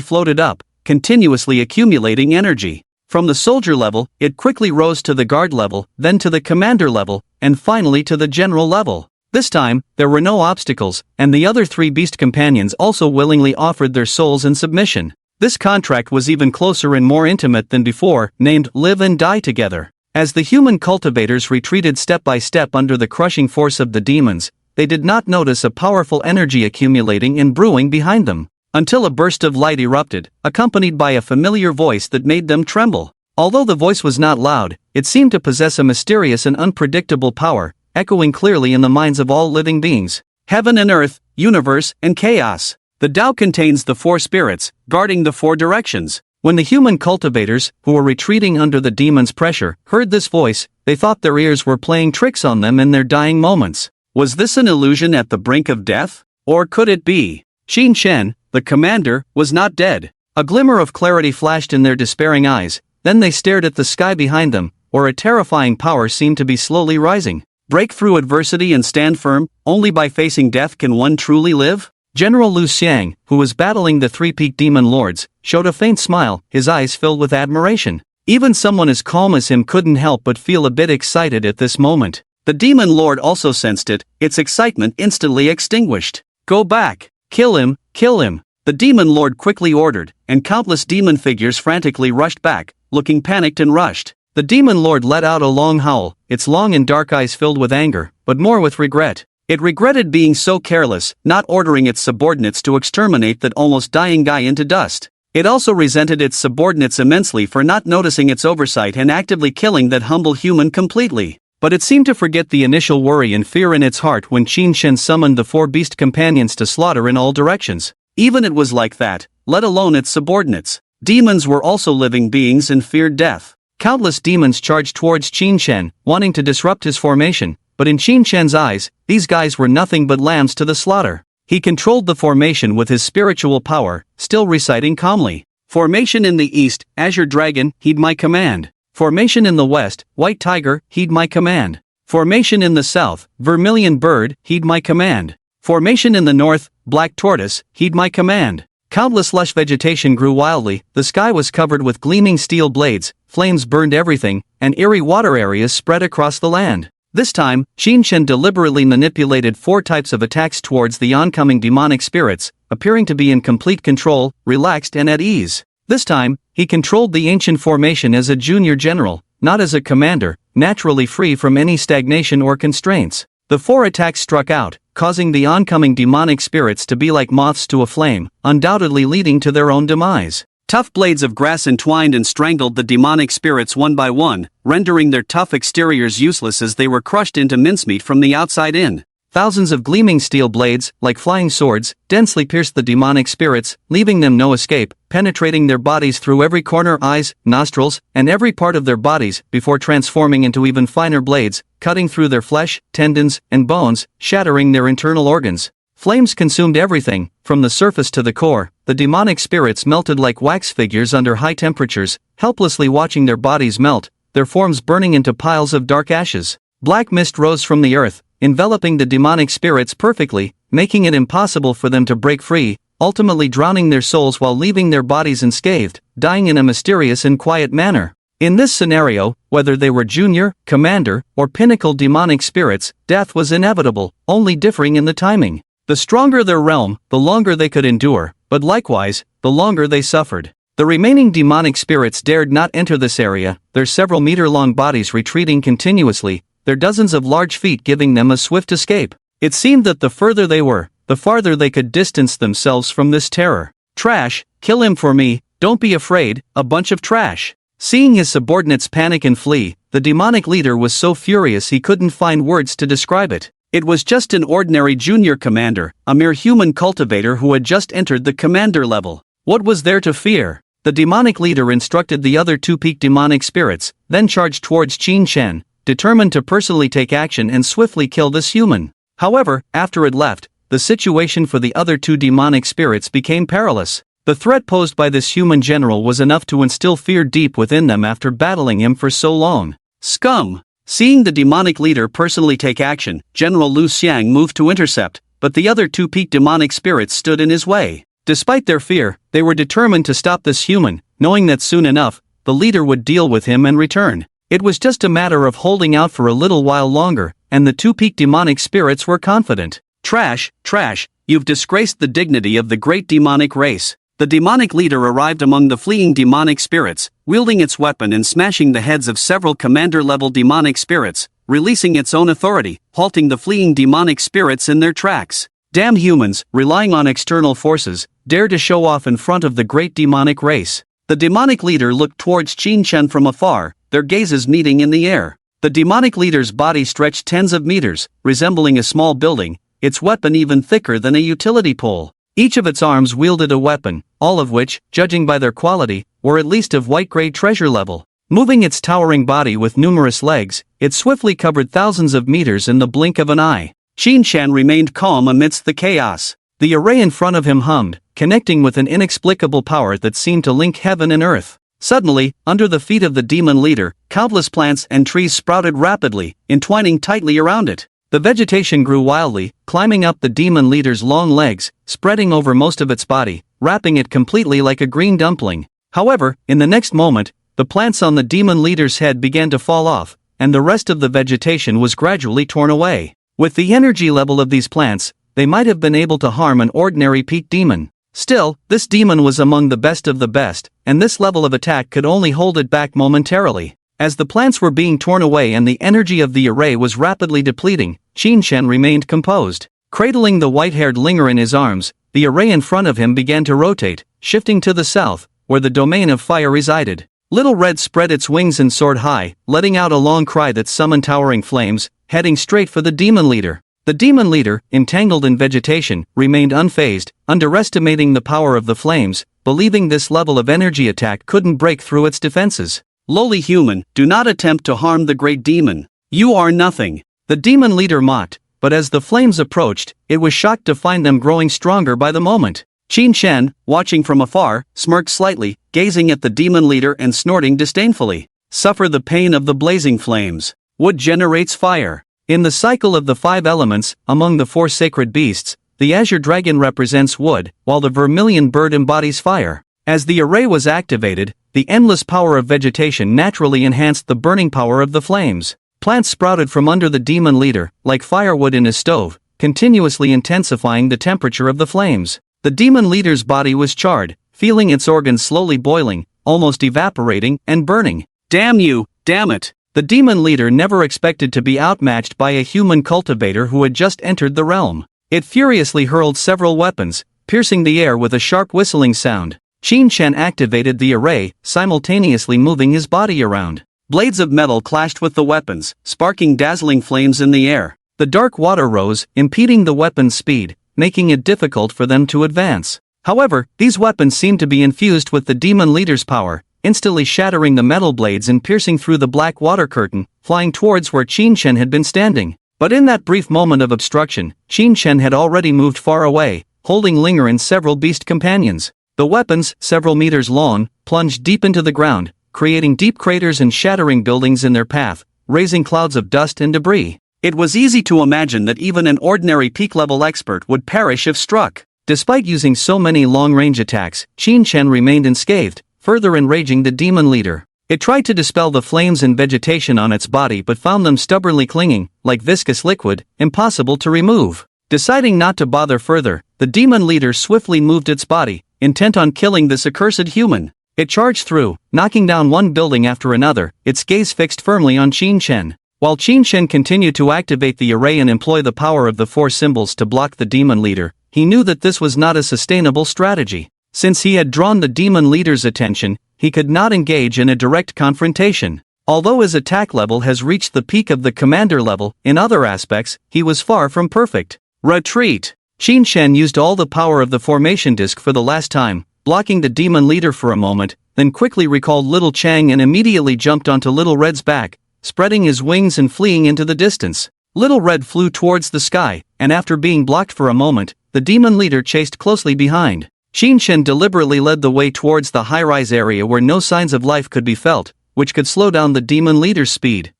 floated up, continuously accumulating energy. From the soldier level, it quickly rose to the guard level, then to the commander level, and finally to the general level. This time, there were no obstacles, and the other three beast companions also willingly offered their souls in submission. This contract was even closer and more intimate than before, named Live and Die Together. As the human cultivators retreated step by step under the crushing force of the demons, they did not notice a powerful energy accumulating and brewing behind them, until a burst of light erupted, accompanied by a familiar voice that made them tremble. Although the voice was not loud, it seemed to possess a mysterious and unpredictable power, echoing clearly in the minds of all living beings. Heaven and earth, universe, and chaos. The Tao contains the four spirits, guarding the four directions. When the human cultivators, who were retreating under the demon's pressure, heard this voice, they thought their ears were playing tricks on them in their dying moments. Was this an illusion at the brink of death? Or could it be? Qin Chen, the commander, was not dead. A glimmer of clarity flashed in their despairing eyes, then they stared at the sky behind them, where a terrifying power seemed to be slowly rising. Break through adversity and stand firm, only by facing death can one truly live? General Lu Xiang, who was battling the three-peaked demon lords, showed a faint smile, his eyes filled with admiration. Even someone as calm as him couldn't help but feel a bit excited at this moment. The demon lord also sensed it, its excitement instantly extinguished. "Go back! Kill him! Kill him!" The demon lord quickly ordered, and countless demon figures frantically rushed back, looking panicked and rushed. The demon lord let out a long howl, its long and dark eyes filled with anger, but more with regret. It regretted being so careless, not ordering its subordinates to exterminate that almost dying guy into dust. It also resented its subordinates immensely for not noticing its oversight and actively killing that humble human completely. But it seemed to forget the initial worry and fear in its heart when Qin Chen summoned the four beast companions to slaughter in all directions. Even it was like that, let alone its subordinates. Demons were also living beings and feared death. Countless demons charged towards Qin Chen, wanting to disrupt his formation. But in Qin Chen's eyes, these guys were nothing but lambs to the slaughter. He controlled the formation with his spiritual power, still reciting calmly. "Formation in the east, Azure Dragon, heed my command. Formation in the west, White Tiger, heed my command. Formation in the south, Vermilion Bird, heed my command. Formation in the north, Black Tortoise, heed my command." Countless lush vegetation grew wildly, the sky was covered with gleaming steel blades, flames burned everything, and eerie water areas spread across the land. This time, Qin Chen deliberately manipulated four types of attacks towards the oncoming demonic spirits, appearing to be in complete control, relaxed and at ease. This time, he controlled the ancient formation as a junior general, not as a commander, naturally free from any stagnation or constraints. The four attacks struck out, causing the oncoming demonic spirits to be like moths to a flame, undoubtedly leading to their own demise. Tough blades of grass entwined and strangled the demonic spirits one by one, rendering their tough exteriors useless as they were crushed into mincemeat from the outside in. Thousands of gleaming steel blades, like flying swords, densely pierced the demonic spirits, leaving them no escape, penetrating their bodies through every corner, eyes, nostrils, and every part of their bodies before transforming into even finer blades, cutting through their flesh, tendons, and bones, shattering their internal organs. Flames consumed everything, from the surface to the core. The demonic spirits melted like wax figures under high temperatures, helplessly watching their bodies melt, their forms burning into piles of dark ashes. Black mist rose from the earth, enveloping the demonic spirits perfectly, making it impossible for them to break free, ultimately drowning their souls while leaving their bodies unscathed, dying in a mysterious and quiet manner. In this scenario, whether they were junior, commander, or pinnacle demonic spirits, death was inevitable, only differing in the timing. The stronger their realm, the longer they could endure, but likewise, the longer they suffered. The remaining demonic spirits dared not enter this area, their several meter-long bodies retreating continuously, their dozens of large feet giving them a swift escape. It seemed that the further they were, the farther they could distance themselves from this terror. Trash, kill him for me, don't be afraid, a bunch of trash. Seeing his subordinates panic and flee, the demonic leader was so furious he couldn't find words to describe it. It was just an ordinary junior commander, a mere human cultivator who had just entered the commander level. What was there to fear? The demonic leader instructed the other two peak demonic spirits, then charged towards Qin Shen, determined to personally take action and swiftly kill this human. However, after it left, the situation for the other two demonic spirits became perilous. The threat posed by this human general was enough to instill fear deep within them after battling him for so long. Scum! Seeing the demonic leader personally take action, General Lu Xiang moved to intercept, but the other two peak demonic spirits stood in his way. Despite their fear, they were determined to stop this human, knowing that soon enough, the leader would deal with him and return. It was just a matter of holding out for a little while longer, and the two peak demonic spirits were confident. Trash, trash, you've disgraced the dignity of the great demonic race. The demonic leader arrived among the fleeing demonic spirits, wielding its weapon and smashing the heads of several commander-level demonic spirits, releasing its own authority, halting the fleeing demonic spirits in their tracks. Damn humans, relying on external forces, dare to show off in front of the great demonic race. The demonic leader looked towards Qin Shen from afar, their gazes meeting in the air. The demonic leader's body stretched tens of meters, resembling a small building, its weapon even thicker than a utility pole. Each of its arms wielded a weapon, all of which, judging by their quality, were at least of white-gray treasure level. Moving its towering body with numerous legs, it swiftly covered thousands of meters in the blink of an eye. Qin Shan remained calm amidst the chaos. The array in front of him hummed, connecting with an inexplicable power that seemed to link heaven and earth. Suddenly, under the feet of the demon leader, countless plants and trees sprouted rapidly, entwining tightly around it. The vegetation grew wildly, climbing up the demon leader's long legs, spreading over most of its body, wrapping it completely like a green dumpling. However, in the next moment, the plants on the demon leader's head began to fall off, and the rest of the vegetation was gradually torn away. With the energy level of these plants, they might have been able to harm an ordinary peak demon. Still, this demon was among the best of the best, and this level of attack could only hold it back momentarily. As the plants were being torn away and the energy of the array was rapidly depleting, Qin Shen remained composed. Cradling the white-haired Linger in his arms, the array in front of him began to rotate, shifting to the south, where the domain of fire resided. Little Red spread its wings and soared high, letting out a long cry that summoned towering flames, heading straight for the demon leader. The demon leader, entangled in vegetation, remained unfazed, underestimating the power of the flames, believing this level of energy attack couldn't break through its defenses. Lowly human, do not attempt to harm the great demon. You are nothing. The demon leader mocked, but as the flames approached, it was shocked to find them growing stronger by the moment. Qin Shen, watching from afar, smirked slightly, gazing at the demon leader and snorting disdainfully. Suffer the pain of the blazing flames. Wood generates fire. In the cycle of the 5 elements, among the 4 sacred beasts, the azure dragon represents wood, while the vermilion bird embodies fire. As the array was activated, the endless power of vegetation naturally enhanced the burning power of the flames. Plants sprouted from under the demon leader, like firewood in a stove, continuously intensifying the temperature of the flames. The demon leader's body was charred, feeling its organs slowly boiling, almost evaporating and burning. Damn you, damn it! The demon leader never expected to be outmatched by a human cultivator who had just entered the realm. It furiously hurled several weapons, piercing the air with a sharp whistling sound. Qin Shen activated the array, simultaneously moving his body around. Blades of metal clashed with the weapons, sparking dazzling flames in the air. The dark water rose, impeding the weapon's speed, making it difficult for them to advance. However, these weapons seemed to be infused with the demon leader's power, instantly shattering the metal blades and piercing through the black water curtain, flying towards where Qin Shen had been standing. But in that brief moment of obstruction, Qin Shen had already moved far away, holding Linger and several beast companions. The weapons, several meters long, plunged deep into the ground, creating deep craters and shattering buildings in their path, raising clouds of dust and debris. It was easy to imagine that even an ordinary peak-level expert would perish if struck. Despite using so many long-range attacks, Qin Shen remained unscathed, further enraging the demon leader. It tried to dispel the flames and vegetation on its body but found them stubbornly clinging, like viscous liquid, impossible to remove. Deciding not to bother further, the demon leader swiftly moved its body, intent on killing this accursed human. It charged through, knocking down one building after another, its gaze fixed firmly on Qin Shen. While Qin Shen continued to activate the array and employ the power of the four symbols to block the demon leader, he knew that this was not a sustainable strategy. Since he had drawn the demon leader's attention, he could not engage in a direct confrontation. Although his attack level has reached the peak of the commander level, in other aspects, he was far from perfect. Retreat! Qin Shen used all the power of the formation disc for the last time, blocking the demon leader for a moment, then quickly recalled Little Chang and immediately jumped onto Little Red's back, spreading his wings and fleeing into the distance. Little Red flew towards the sky, and after being blocked for a moment, the demon leader chased closely behind. Qin Shen deliberately led the way towards the high-rise area where no signs of life could be felt, which could slow down the demon leader's speed.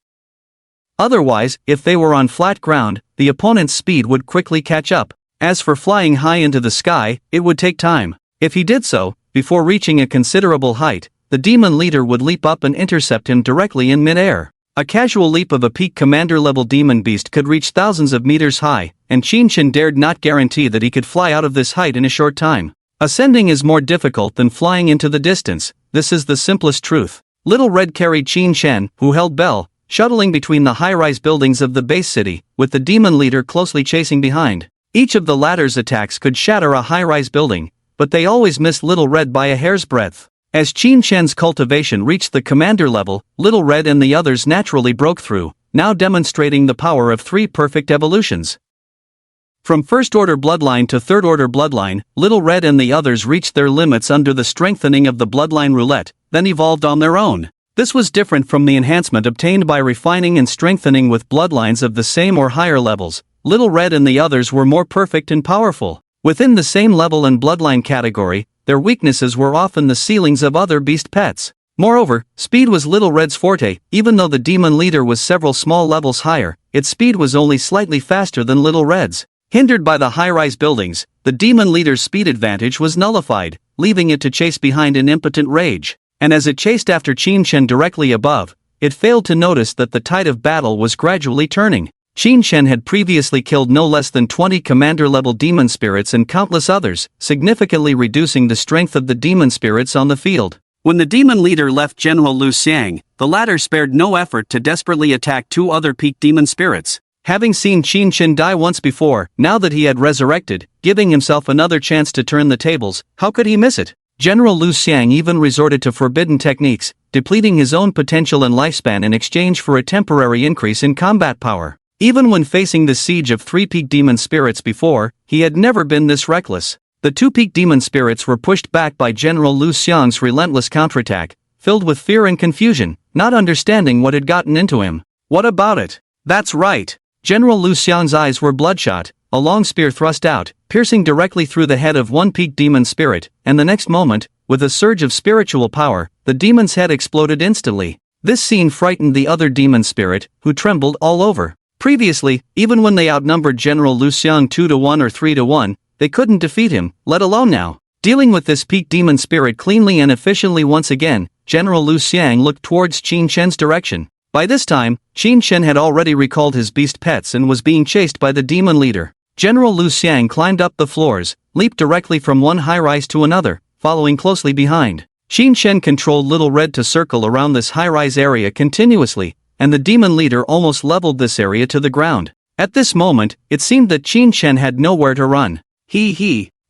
Otherwise, if they were on flat ground, the opponent's speed would quickly catch up. As for flying high into the sky, it would take time. If he did so, before reaching a considerable height, the demon leader would leap up and intercept him directly in mid-air. A casual leap of a peak commander-level demon beast could reach thousands of meters high, and Qin Shen dared not guarantee that he could fly out of this height in a short time. Ascending is more difficult than flying into the distance, this is the simplest truth. Little Red carried Qin Shen, who held Bell, shuttling between the high-rise buildings of the base city, with the demon leader closely chasing behind. Each of the latter's attacks could shatter a high-rise building, but they always missed Little Red by a hair's breadth. As Qin Shen's cultivation reached the commander level, Little Red and the others naturally broke through, now demonstrating the power of 3 perfect evolutions. From first-order bloodline to third-order bloodline, Little Red and the others reached their limits under the strengthening of the bloodline roulette, then evolved on their own. This was different from the enhancement obtained by refining and strengthening with bloodlines of the same or higher levels. Little Red and the others were more perfect and powerful. Within the same level and bloodline category, their weaknesses were often the ceilings of other beast pets. Moreover, speed was Little Red's forte. Even though the demon leader was several small levels higher, its speed was only slightly faster than Little Red's. Hindered by the high-rise buildings, the demon leader's speed advantage was nullified, leaving it to chase behind in impotent rage. And as it chased after Qin Shen directly above, it failed to notice that the tide of battle was gradually turning. Qin Shen had previously killed no less than 20 commander-level demon spirits and countless others, significantly reducing the strength of the demon spirits on the field. When the demon leader left General Lu Xiang, the latter spared no effort to desperately attack 2 other peak demon spirits. Having seen Qin Shen die once before, now that he had resurrected, giving himself another chance to turn the tables, how could he miss it? General Lu Xiang even resorted to forbidden techniques, depleting his own potential and lifespan in exchange for a temporary increase in combat power. Even when facing the siege of 3 peak demon spirits before, he had never been this reckless. The 2 peak demon spirits were pushed back by General Lu Xiang's relentless counterattack, filled with fear and confusion, not understanding what had gotten into him. What about it? That's right. General Lu Xiang's eyes were bloodshot, a long spear thrust out, piercing directly through the head of one peak demon spirit, and the next moment, with a surge of spiritual power, the demon's head exploded instantly. This scene frightened the other demon spirit, who trembled all over. Previously, even when they outnumbered General Lu Xiang 2-1 or 3-1, they couldn't defeat him, let alone now. Dealing with this peak demon spirit cleanly and efficiently once again, General Lu Xiang looked towards Qin Shen's direction. By this time, Qin Shen had already recalled his beast pets and was being chased by the demon leader. General Lu Xiang climbed up the floors, leaped directly from one high-rise to another, following closely behind. Qin Shen controlled Little Red to circle around this high-rise area continuously, and the demon leader almost leveled this area to the ground. At this moment, it seemed that Qin Shen had nowhere to run.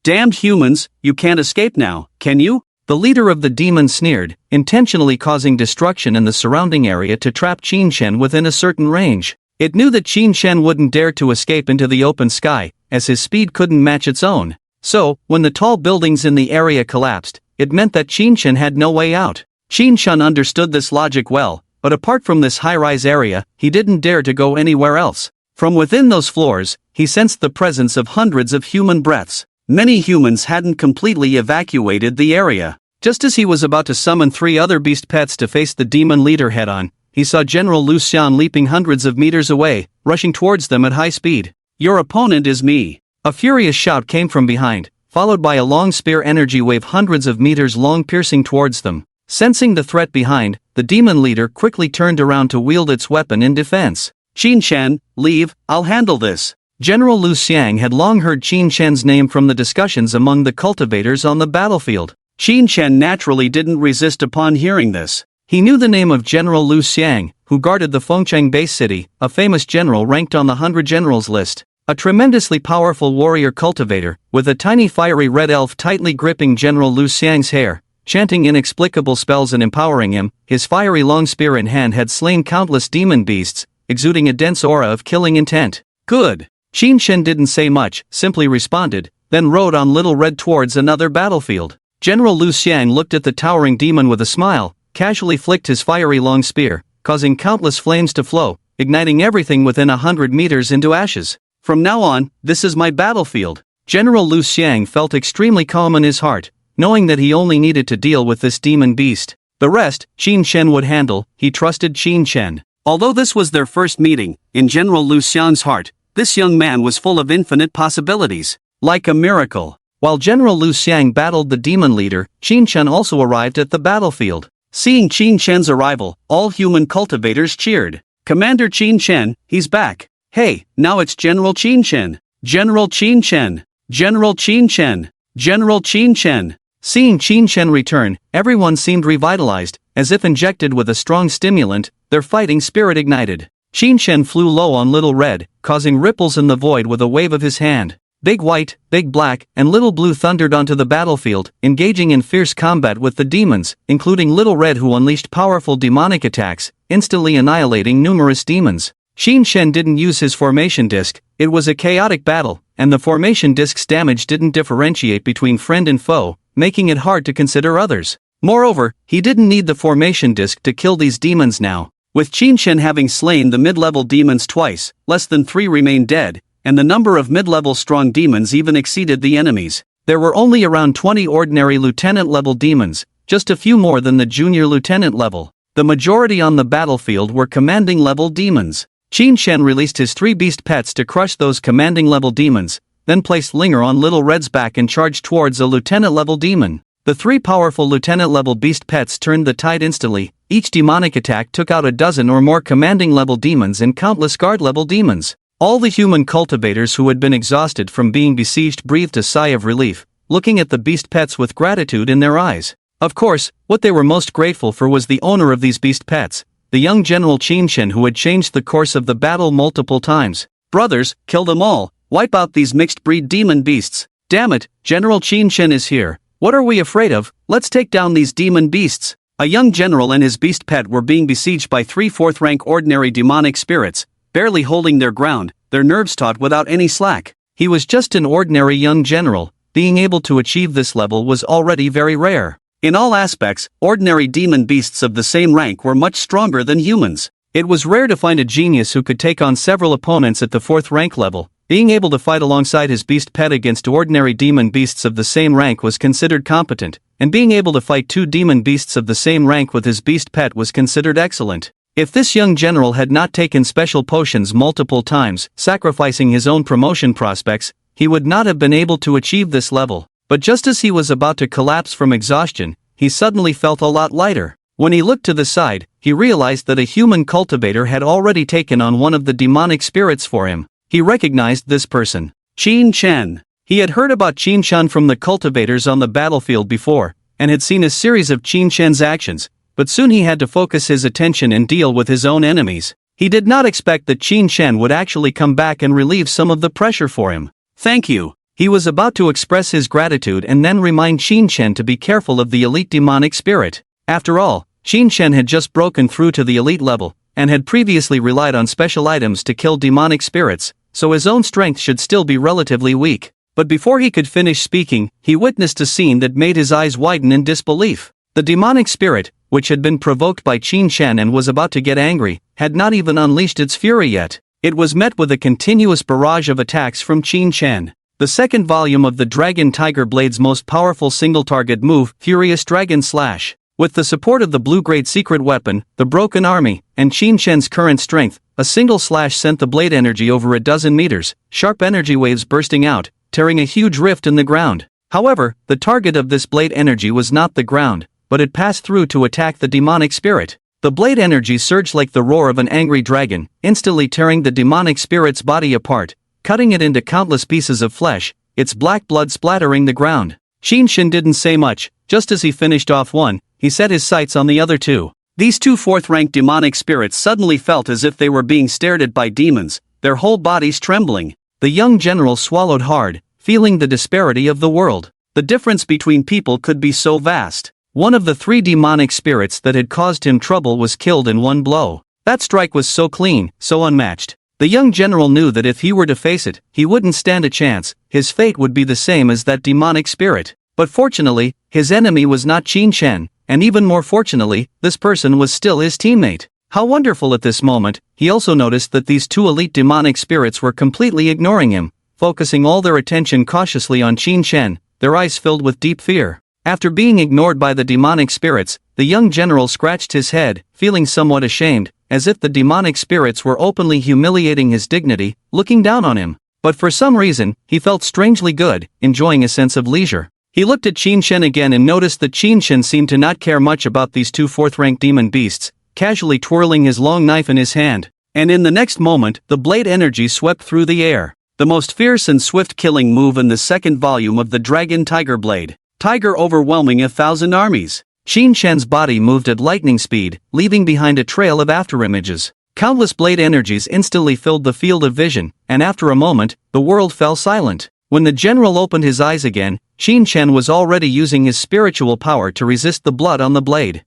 Damned humans, you can't escape now, can you? The leader of the demons sneered, intentionally causing destruction in the surrounding area to trap Qin Shen within a certain range. It knew that Qin Shen wouldn't dare to escape into the open sky, as his speed couldn't match its own. So, when the tall buildings in the area collapsed, it meant that Qin Shen had no way out. Qin Shen understood this logic well, but apart from this high-rise area, he didn't dare to go anywhere else. From within those floors, he sensed the presence of hundreds of human breaths. Many humans hadn't completely evacuated the area. Just as he was about to summon 3 other beast pets to face the demon leader head-on, he saw General Lu Xian leaping hundreds of meters away, rushing towards them at high speed. "Your opponent is me." A furious shout came from behind, followed by a long spear energy wave hundreds of meters long piercing towards them. Sensing the threat behind, the demon leader quickly turned around to wield its weapon in defense. "Qin Shen, leave, I'll handle this." General Lu Xiang had long heard Qin Shen's name from the discussions among the cultivators on the battlefield. Qin Shen naturally didn't resist upon hearing this. He knew the name of General Lu Xiang, who guarded the Fengcheng base city, a famous general ranked on the 100 generals list. A tremendously powerful warrior cultivator, with a tiny fiery red elf tightly gripping General Lu Xiang's hair, chanting inexplicable spells and empowering him. His fiery long spear in hand had slain countless demon beasts, exuding a dense aura of killing intent. "Good." Qin Shen didn't say much, simply responded, then rode on Little Red towards another battlefield. General Lu Xiang looked at the towering demon with a smile, casually flicked his fiery long spear, causing countless flames to flow, igniting everything within 100 meters into ashes. "From now on, this is my battlefield." General Lu Xiang felt extremely calm in his heart, knowing that he only needed to deal with this demon beast. The rest, Qin Shen would handle. He trusted Qin Shen. Although this was their first meeting, in General Lu Xiang's heart, this young man was full of infinite possibilities. Like a miracle. While General Lu Xiang battled the demon leader, Qin Shen also arrived at the battlefield. Seeing Qin Shen's arrival, all human cultivators cheered. "Commander Qin Shen, he's back. Hey, now it's General Qin Shen. General Qin Shen. General Qin Shen. General Qin Shen." Seeing Qin Shen return, everyone seemed revitalized, as if injected with a strong stimulant. Their fighting spirit ignited. Qin Shen flew low on Little Red, causing ripples in the void with a wave of his hand. Big White, Big Black, and Little Blue thundered onto the battlefield, engaging in fierce combat with the demons, including Little Red, who unleashed powerful demonic attacks, instantly annihilating numerous demons. Qin Shen didn't use his formation disc. It was a chaotic battle, and the formation disc's damage didn't differentiate between friend and foe, making it hard to consider others. Moreover, he didn't need the formation disc to kill these demons now. With Qin Shen having slain the mid-level demons twice, less than 3 remained dead, and the number of mid-level strong demons even exceeded the enemies. There were only around 20 ordinary lieutenant-level demons, just a few more than the junior lieutenant level. The majority on the battlefield were commanding-level demons. Qin Shen released his 3 beast pets to crush those commanding-level demons, then placed Linger on Little Red's back and charged towards a lieutenant-level demon. The 3 powerful lieutenant-level beast pets turned the tide instantly. Each demonic attack took out a dozen or more commanding-level demons and countless guard-level demons. All the human cultivators who had been exhausted from being besieged breathed a sigh of relief, looking at the beast pets with gratitude in their eyes. Of course, what they were most grateful for was the owner of these beast pets, the young General Qin Shen, who had changed the course of the battle multiple times. "Brothers, kill them all. Wipe out these mixed-breed demon beasts. Damn it, General Qin Shen is here. What are we afraid of? Let's take down these demon beasts." A young general and his beast pet were being besieged by 3 4th-rank ordinary demonic spirits, barely holding their ground, their nerves taut without any slack. He was just an ordinary young general. Being able to achieve this level was already very rare. In all aspects, ordinary demon beasts of the same rank were much stronger than humans. It was rare to find a genius who could take on several opponents at the 4th rank level. Being able to fight alongside his beast pet against ordinary demon beasts of the same rank was considered competent, and being able to fight 2 demon beasts of the same rank with his beast pet was considered excellent. If this young general had not taken special potions multiple times, sacrificing his own promotion prospects, he would not have been able to achieve this level. But just as he was about to collapse from exhaustion, he suddenly felt a lot lighter. When he looked to the side, he realized that a human cultivator had already taken on one of the demonic spirits for him. He recognized this person. Qin Shen. He had heard about Qin Shen from the cultivators on the battlefield before, and had seen a series of Qin Shen's actions, but soon he had to focus his attention and deal with his own enemies. He did not expect that Qin Shen would actually come back and relieve some of the pressure for him. "Thank you." He was about to express his gratitude and then remind Qin Shen to be careful of the elite demonic spirit. After all, Qin Shen had just broken through to the elite level, and had previously relied on special items to kill demonic spirits, so his own strength should still be relatively weak. But before he could finish speaking, he witnessed a scene that made his eyes widen in disbelief. The demonic spirit, which had been provoked by Qin Shen and was about to get angry, had not even unleashed its fury yet. It was met with a continuous barrage of attacks from Qin Shen. The second volume of the Dragon Tiger Blade's most powerful single-target move, Furious Dragon Slash. With the support of the blue-grade secret weapon, the Broken Army, and Qin Shen's current strength, a single slash sent the blade energy over a dozen meters, sharp energy waves bursting out, tearing a huge rift in the ground. However, the target of this blade energy was not the ground, but it passed through to attack the demonic spirit. The blade energy surged like the roar of an angry dragon, instantly tearing the demonic spirit's body apart, cutting it into countless pieces of flesh, its black blood splattering the ground. Qin Shen didn't say much. Just as he finished off one, he set his sights on the other two. These two fourth-rank demonic spirits suddenly felt as if they were being stared at by demons, their whole bodies trembling. The young general swallowed hard, feeling the disparity of the world. The difference between people could be so vast. One of the three demonic spirits that had caused him trouble was killed in one blow. That strike was so clean, so unmatched. The young general knew that if he were to face it, he wouldn't stand a chance. His fate would be the same as that demonic spirit. But fortunately, his enemy was not Qin Shen, and even more fortunately, this person was still his teammate. How wonderful at this moment, he also noticed that these two elite demonic spirits were completely ignoring him, focusing all their attention cautiously on Qin Shen, their eyes filled with deep fear. After being ignored by the demonic spirits, the young general scratched his head, feeling somewhat ashamed, as if the demonic spirits were openly humiliating his dignity, looking down on him. But for some reason, he felt strangely good, enjoying a sense of leisure. He looked at Qin Shen again and noticed that Qin Shen seemed to not care much about these two fourth-rank demon beasts, casually twirling his long knife in his hand. And in the next moment, the blade energy swept through the air. The most fierce and swift killing move in the second volume of the Dragon Tiger Blade. Tiger overwhelming 1,000 armies. Qin Shen's body moved at lightning speed, leaving behind a trail of afterimages. Countless blade energies instantly filled the field of vision, and after a moment, the world fell silent. When the general opened his eyes again, Qin Shen was already using his spiritual power to resist the blood on the blade.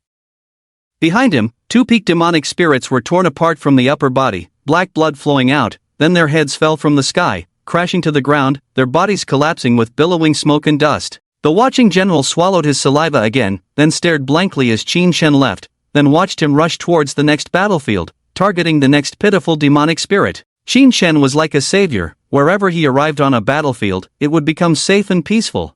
Behind him, two peak demonic spirits were torn apart from the upper body, black blood flowing out, then their heads fell from the sky, crashing to the ground, their bodies collapsing with billowing smoke and dust. The watching general swallowed his saliva again, then stared blankly as Qin Shen left, then watched him rush towards the next battlefield, targeting the next pitiful demonic spirit. Qin Shen was like a savior. Wherever he arrived on a battlefield, it would become safe and peaceful.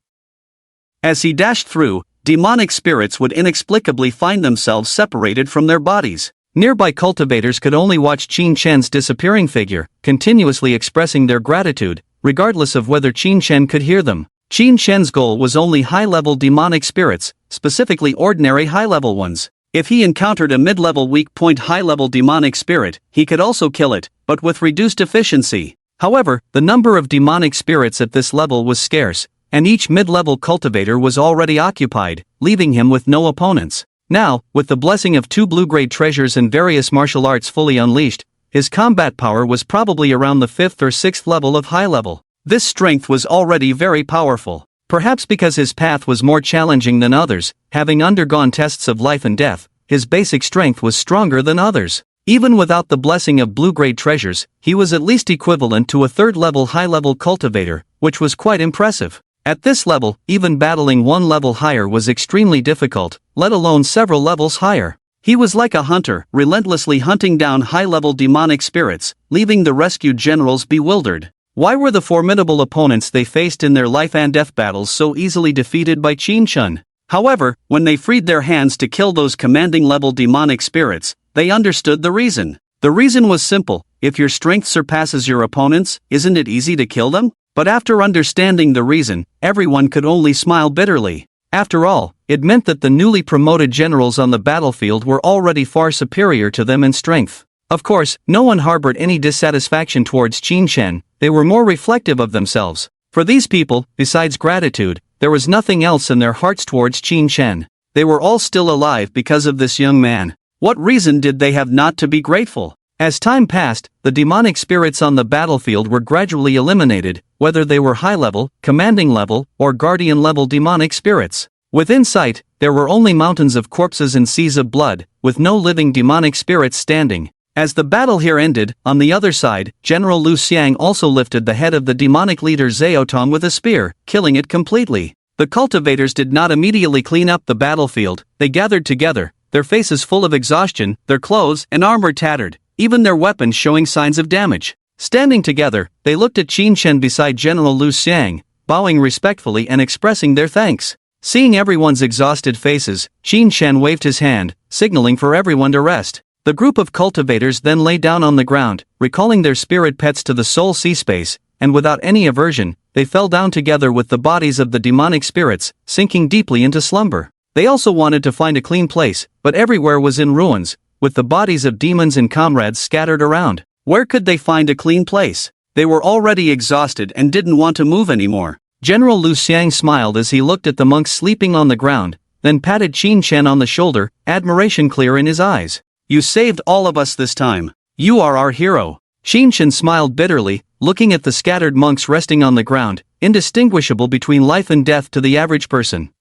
As he dashed through, demonic spirits would inexplicably find themselves separated from their bodies. Nearby cultivators could only watch Qin Shen's disappearing figure, continuously expressing their gratitude, regardless of whether Qin Shen could hear them. Qin Shen's goal was only high-level demonic spirits, specifically ordinary high-level ones. If he encountered a mid-level weak-point high-level demonic spirit, he could also kill it, but with reduced efficiency. However, the number of demonic spirits at this level was scarce, and each mid-level cultivator was already occupied, leaving him with no opponents. Now, with the blessing of two blue-grade treasures and various martial arts fully unleashed, his combat power was probably around the 5th or 6th level of high level. This strength was already very powerful. Perhaps because his path was more challenging than others, having undergone tests of life and death, his basic strength was stronger than others. Even without the blessing of blue-grade treasures, he was at least equivalent to a third-level high-level cultivator, which was quite impressive. At this level, even battling one level higher was extremely difficult, let alone several levels higher. He was like a hunter, relentlessly hunting down high-level demonic spirits, leaving the rescued generals bewildered. Why were the formidable opponents they faced in their life and death battles so easily defeated by Qin Shen? However, when they freed their hands to kill those commanding-level demonic spirits, they understood the reason. The reason was simple: if your strength surpasses your opponents, isn't it easy to kill them? But after understanding the reason, everyone could only smile bitterly. After all, it meant that the newly promoted generals on the battlefield were already far superior to them in strength. Of course, no one harbored any dissatisfaction towards Qin Shen, they were more reflective of themselves. For these people, besides gratitude, there was nothing else in their hearts towards Qin Shen. They were all still alive because of this young man. What reason did they have not to be grateful? As time passed, the demonic spirits on the battlefield were gradually eliminated, whether they were high-level, commanding-level, or guardian-level demonic spirits. Within sight, there were only mountains of corpses and seas of blood, with no living demonic spirits standing. As the battle here ended, on the other side, General Lu Xiang also lifted the head of the demonic leader Zhaotong with a spear, killing it completely. The cultivators did not immediately clean up the battlefield. They gathered together, their faces full of exhaustion, their clothes and armor tattered, even their weapons showing signs of damage. Standing together, they looked at Qin Shen beside General Lu Xiang, bowing respectfully and expressing their thanks. Seeing everyone's exhausted faces, Qin Shen waved his hand, signaling for everyone to rest. The group of cultivators then lay down on the ground, recalling their spirit pets to the soul sea space, and without any aversion, they fell down together with the bodies of the demonic spirits, sinking deeply into slumber. They also wanted to find a clean place, but everywhere was in ruins, with the bodies of demons and comrades scattered around. Where could they find a clean place? They were already exhausted and didn't want to move anymore. General Lu Xiang smiled as he looked at the monks sleeping on the ground, then patted Qin Shen on the shoulder, admiration clear in his eyes. You saved all of us this time. You are our hero. Qin Shen smiled bitterly, looking at the scattered monks resting on the ground, indistinguishable between life and death to the average person.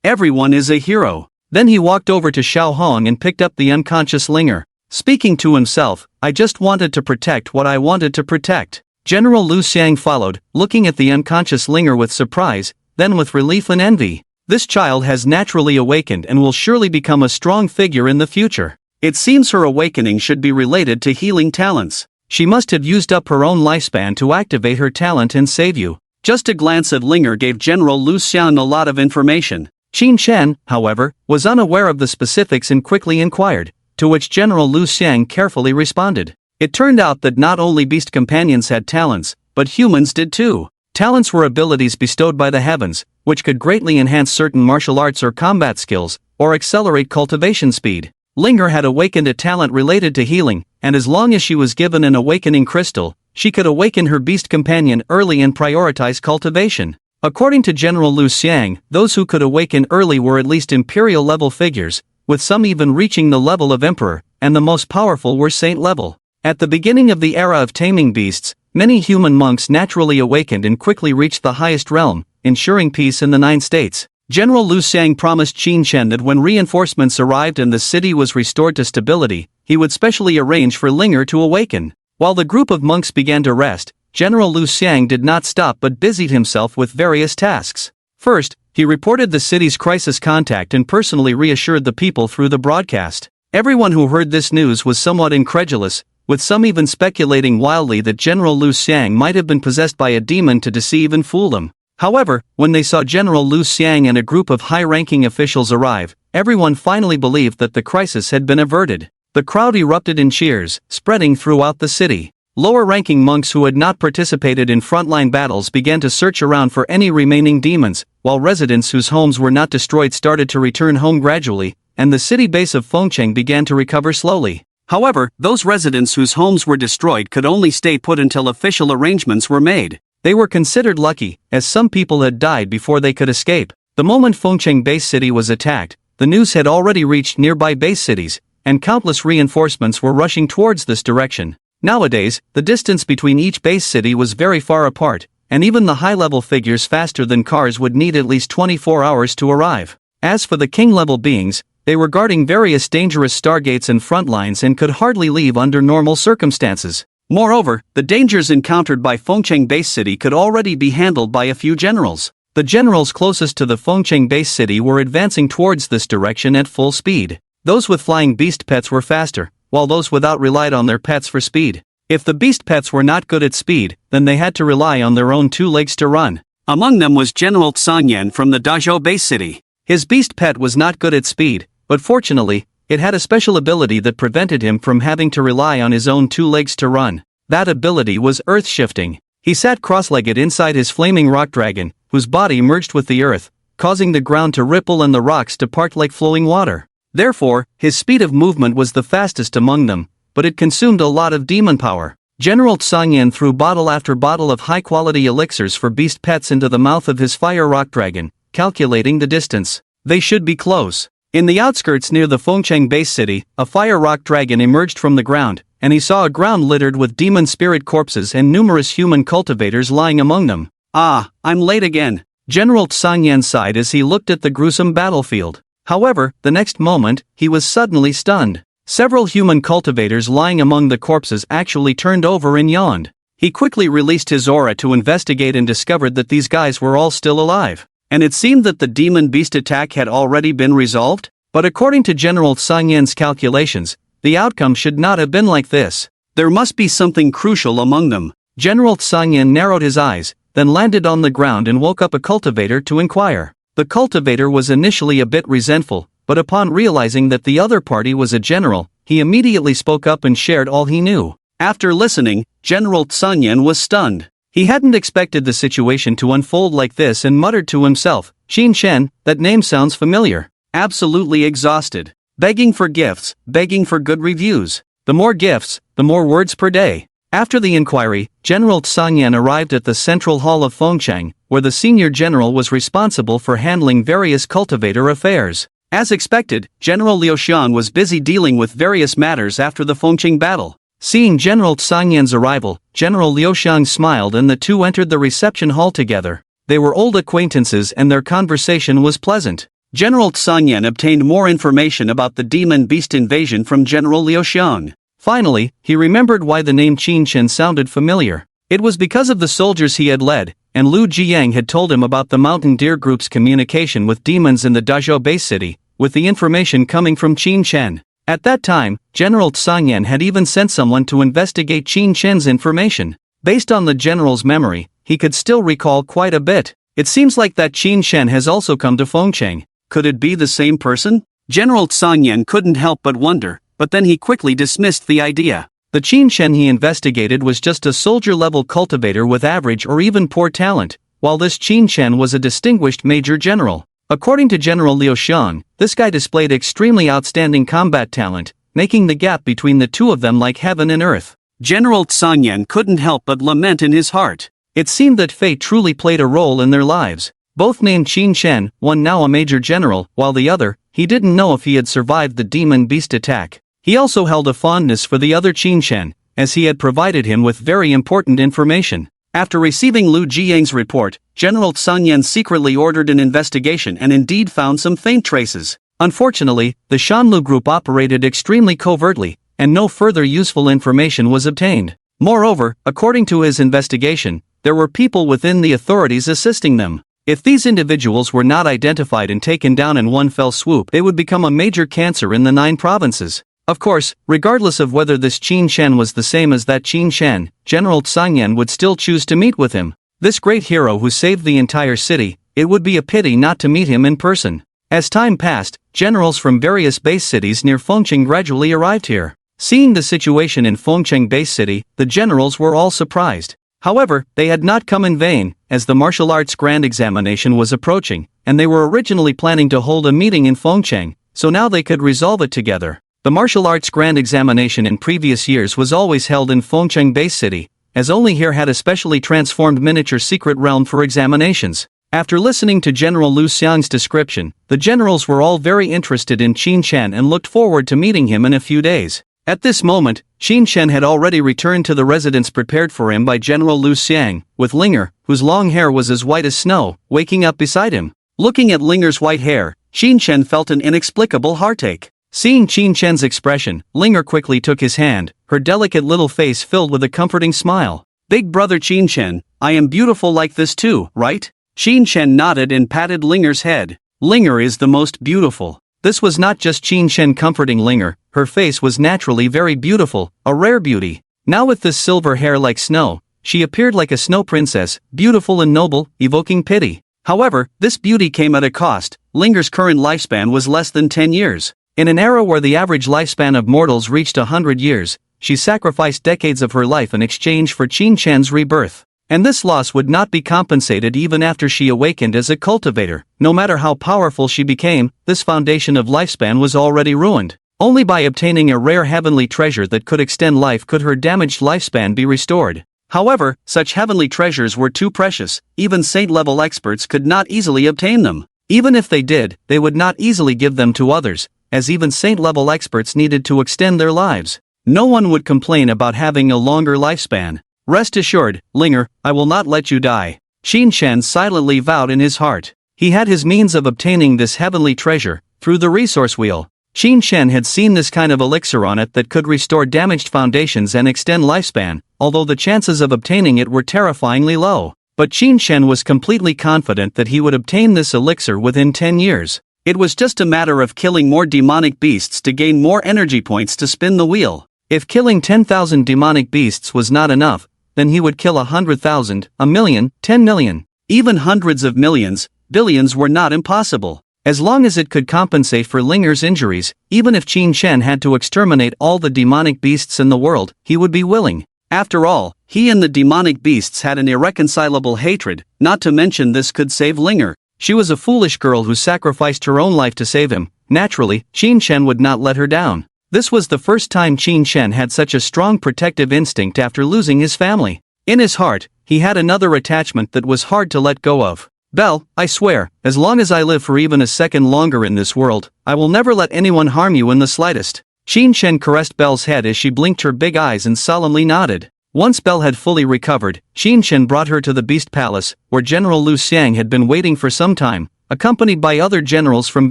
Everyone is a hero. Then he walked over to Xiao Hong and picked up the unconscious Linger. Speaking to himself, I just wanted to protect what I wanted to protect. General Lu Xiang followed, looking at the unconscious Linger with surprise, then with relief and envy. This child has naturally awakened and will surely become a strong figure in the future. It seems her awakening should be related to healing talents. She must have used up her own lifespan to activate her talent and save you. Just a glance at Linger gave General Lu Xiang a lot of information. Qin Shen, however, was unaware of the specifics and quickly inquired, to which General Lu Xiang carefully responded. It turned out that not only beast companions had talents, but humans did too. Talents were abilities bestowed by the heavens, which could greatly enhance certain martial arts or combat skills, or accelerate cultivation speed. Linger had awakened a talent related to healing, and as long as she was given an awakening crystal, she could awaken her beast companion early and prioritize cultivation. According to General Lu Xiang, those who could awaken early were at least imperial level figures, with some even reaching the level of emperor, and the most powerful were saint level. At the beginning of the era of taming beasts, many human monks naturally awakened and quickly reached the highest realm, ensuring peace in the 9 states. General Lu Xiang promised Qin Shen that when reinforcements arrived and the city was restored to stability, he would specially arrange for Linger to awaken. While the group of monks began to rest, General Lu Xiang did not stop but busied himself with various tasks. First, he reported the city's crisis contact and personally reassured the people through the broadcast. Everyone who heard this news was somewhat incredulous, with some even speculating wildly that General Lu Xiang might have been possessed by a demon to deceive and fool them. However, when they saw General Lu Xiang and a group of high-ranking officials arrive, everyone finally believed that the crisis had been averted. The crowd erupted in cheers, spreading throughout the city. Lower-ranking monks who had not participated in frontline battles began to search around for any remaining demons, while residents whose homes were not destroyed started to return home gradually, and the city base of Fengcheng began to recover slowly. However, those residents whose homes were destroyed could only stay put until official arrangements were made. They were considered lucky, as some people had died before they could escape. The moment Fengcheng base city was attacked, the news had already reached nearby base cities, and countless reinforcements were rushing towards this direction. Nowadays, the distance between each base city was very far apart, and even the high-level figures faster than cars would need at least 24 hours to arrive. As for the king-level beings, they were guarding various dangerous stargates and front lines and could hardly leave under normal circumstances. Moreover, the dangers encountered by Fengcheng base city could already be handled by a few generals. The generals closest to the Fengcheng base city were advancing towards this direction at full speed. Those with flying beast pets were faster, while those without relied on their pets for speed. If the beast pets were not good at speed, then they had to rely on their own 2 legs to run. Among them was General Tsangyan from the Dazhou base city. His beast pet was not good at speed, but fortunately, it had a special ability that prevented him from having to rely on his own 2 legs to run. That ability was earth-shifting. He sat cross-legged inside his flaming rock dragon, whose body merged with the earth, causing the ground to ripple and the rocks to part like flowing water. Therefore, his speed of movement was the fastest among them, but it consumed a lot of demon power. General Tsangyan threw bottle after bottle of high-quality elixirs for beast pets into the mouth of his fire rock dragon, calculating the distance. They should be close. In the outskirts near the Fengcheng base city, a fire rock dragon emerged from the ground, and he saw a ground littered with demon spirit corpses and numerous human cultivators lying among them. Ah, I'm late again. General Tsangyan sighed as he looked at the gruesome battlefield. However, the next moment, he was suddenly stunned. Several human cultivators lying among the corpses actually turned over and yawned. He quickly released his aura to investigate and discovered that these guys were all still alive. And it seemed that the demon beast attack had already been resolved? But according to General Tsang Yan's calculations, the outcome should not have been like this. There must be something crucial among them. General Tsang Yan narrowed his eyes, then landed on the ground and woke up a cultivator to inquire. The cultivator was initially a bit resentful, but upon realizing that the other party was a general, he immediately spoke up and shared all he knew. After listening, General Tsang Yan was stunned. He hadn't expected the situation to unfold like this and muttered to himself, Qin Shen, that name sounds familiar. Absolutely exhausted. Begging for gifts, begging for good reviews. The more gifts, the more words per day. After the inquiry, General Tsang Yan arrived at the central hall of Fengcheng, where the senior general was responsible for handling various cultivator affairs. As expected, General Liu Xian was busy dealing with various matters after the Fengcheng battle. Seeing General Tsang Yan's arrival, General Liu Xian smiled and the two entered the reception hall together. They were old acquaintances and their conversation was pleasant. General Tsang Yan obtained more information about the demon beast invasion from General Liu Xian. Finally, he remembered why the name Qin Shen sounded familiar. It was because of the soldiers he had led, and Lu Jiang had told him about the Mountain Deer Group's communication with demons in the Dazhou base city, with the information coming from Qin Shen. At that time, General Tsang Yan had even sent someone to investigate Qin Shen's information. Based on the general's memory, he could still recall quite a bit. It seems like that Qin Shen has also come to Fengcheng. Could it be the same person? General Tsang Yan couldn't help but wonder, but then he quickly dismissed the idea. The Qin Shen he investigated was just a soldier-level cultivator with average or even poor talent, while this Qin Shen was a distinguished major general. According to General Liu Xian, this guy displayed extremely outstanding combat talent, making the gap between the two of them like heaven and earth. General Tsang Yan couldn't help but lament in his heart. It seemed that fate truly played a role in their lives. Both named Qin Shen, one now a major general, while the other, he didn't know if he had survived the demon beast attack. He also held a fondness for the other Qin Shen, as he had provided him with very important information. After receiving Lu Jiang's report, General Tsang Yan secretly ordered an investigation and indeed found some faint traces. Unfortunately, the Shanlu group operated extremely covertly, and no further useful information was obtained. Moreover, according to his investigation, there were people within the authorities assisting them. If these individuals were not identified and taken down in one fell swoop, they would become a major cancer in the 9 provinces. Of course, regardless of whether this Qin Shen was the same as that Qin Shen, General Tsang Yan would still choose to meet with him. This great hero who saved the entire city, it would be a pity not to meet him in person. As time passed, generals from various base cities near Fengcheng gradually arrived here. Seeing the situation in Fengcheng base city, the generals were all surprised. However, they had not come in vain, as the martial arts grand examination was approaching, and they were originally planning to hold a meeting in Fengcheng, so now they could resolve it together. The martial arts grand examination in previous years was always held in Fengcheng base city, as only here had a specially transformed miniature secret realm for examinations. After listening to General Lu Xiang's description, the generals were all very interested in Qin Shen and looked forward to meeting him in a few days. At this moment, Qin Shen had already returned to the residence prepared for him by General Lu Xiang, with Linger, whose long hair was as white as snow, waking up beside him. Looking at Linger's white hair, Qin Shen felt an inexplicable heartache. Seeing Qin Shen's expression, Linger quickly took his hand, her delicate little face filled with a comforting smile. Big brother Qin Shen, I am beautiful like this too, right? Qin Shen nodded and patted Linger's head. Linger is the most beautiful. This was not just Qin Shen comforting Linger, her face was naturally very beautiful, a rare beauty. Now with this silver hair like snow, she appeared like a snow princess, beautiful and noble, evoking pity. However, this beauty came at a cost. Linger's current lifespan was less than 10 years. In an era where the average lifespan of mortals reached 100 years, she sacrificed decades of her life in exchange for Qin Shen's rebirth. And this loss would not be compensated even after she awakened as a cultivator. No matter how powerful she became, this foundation of lifespan was already ruined. Only by obtaining a rare heavenly treasure that could extend life could her damaged lifespan be restored. However, such heavenly treasures were too precious, even saint-level experts could not easily obtain them. Even if they did, they would not easily give them to others, as even saint-level experts needed to extend their lives. No one would complain about having a longer lifespan. Rest assured, Linger, I will not let you die. Qin Shen silently vowed in his heart. He had his means of obtaining this heavenly treasure, through the resource wheel. Qin Shen had seen this kind of elixir on it that could restore damaged foundations and extend lifespan, although the chances of obtaining it were terrifyingly low. But Qin Shen was completely confident that he would obtain this elixir within 10 years. It was just a matter of killing more demonic beasts to gain more energy points to spin the wheel. If killing 10,000 demonic beasts was not enough, then he would kill 100,000, a million, 10 million. Even hundreds of millions, billions were not impossible. As long as it could compensate for Linger's injuries, even if Qin Shen had to exterminate all the demonic beasts in the world, he would be willing. After all, he and the demonic beasts had an irreconcilable hatred, not to mention this could save Linger. She was a foolish girl who sacrificed her own life to save him. Naturally, Qin Shen would not let her down. This was the first time Qin Shen had such a strong protective instinct after losing his family. In his heart, he had another attachment that was hard to let go of. Belle, I swear, as long as I live for even a second longer in this world, I will never let anyone harm you in the slightest. Qin Shen caressed Belle's head as she blinked her big eyes and solemnly nodded. Once Belle had fully recovered, Qin Shen brought her to the Beast Palace, where General Lu Xiang had been waiting for some time, accompanied by other generals from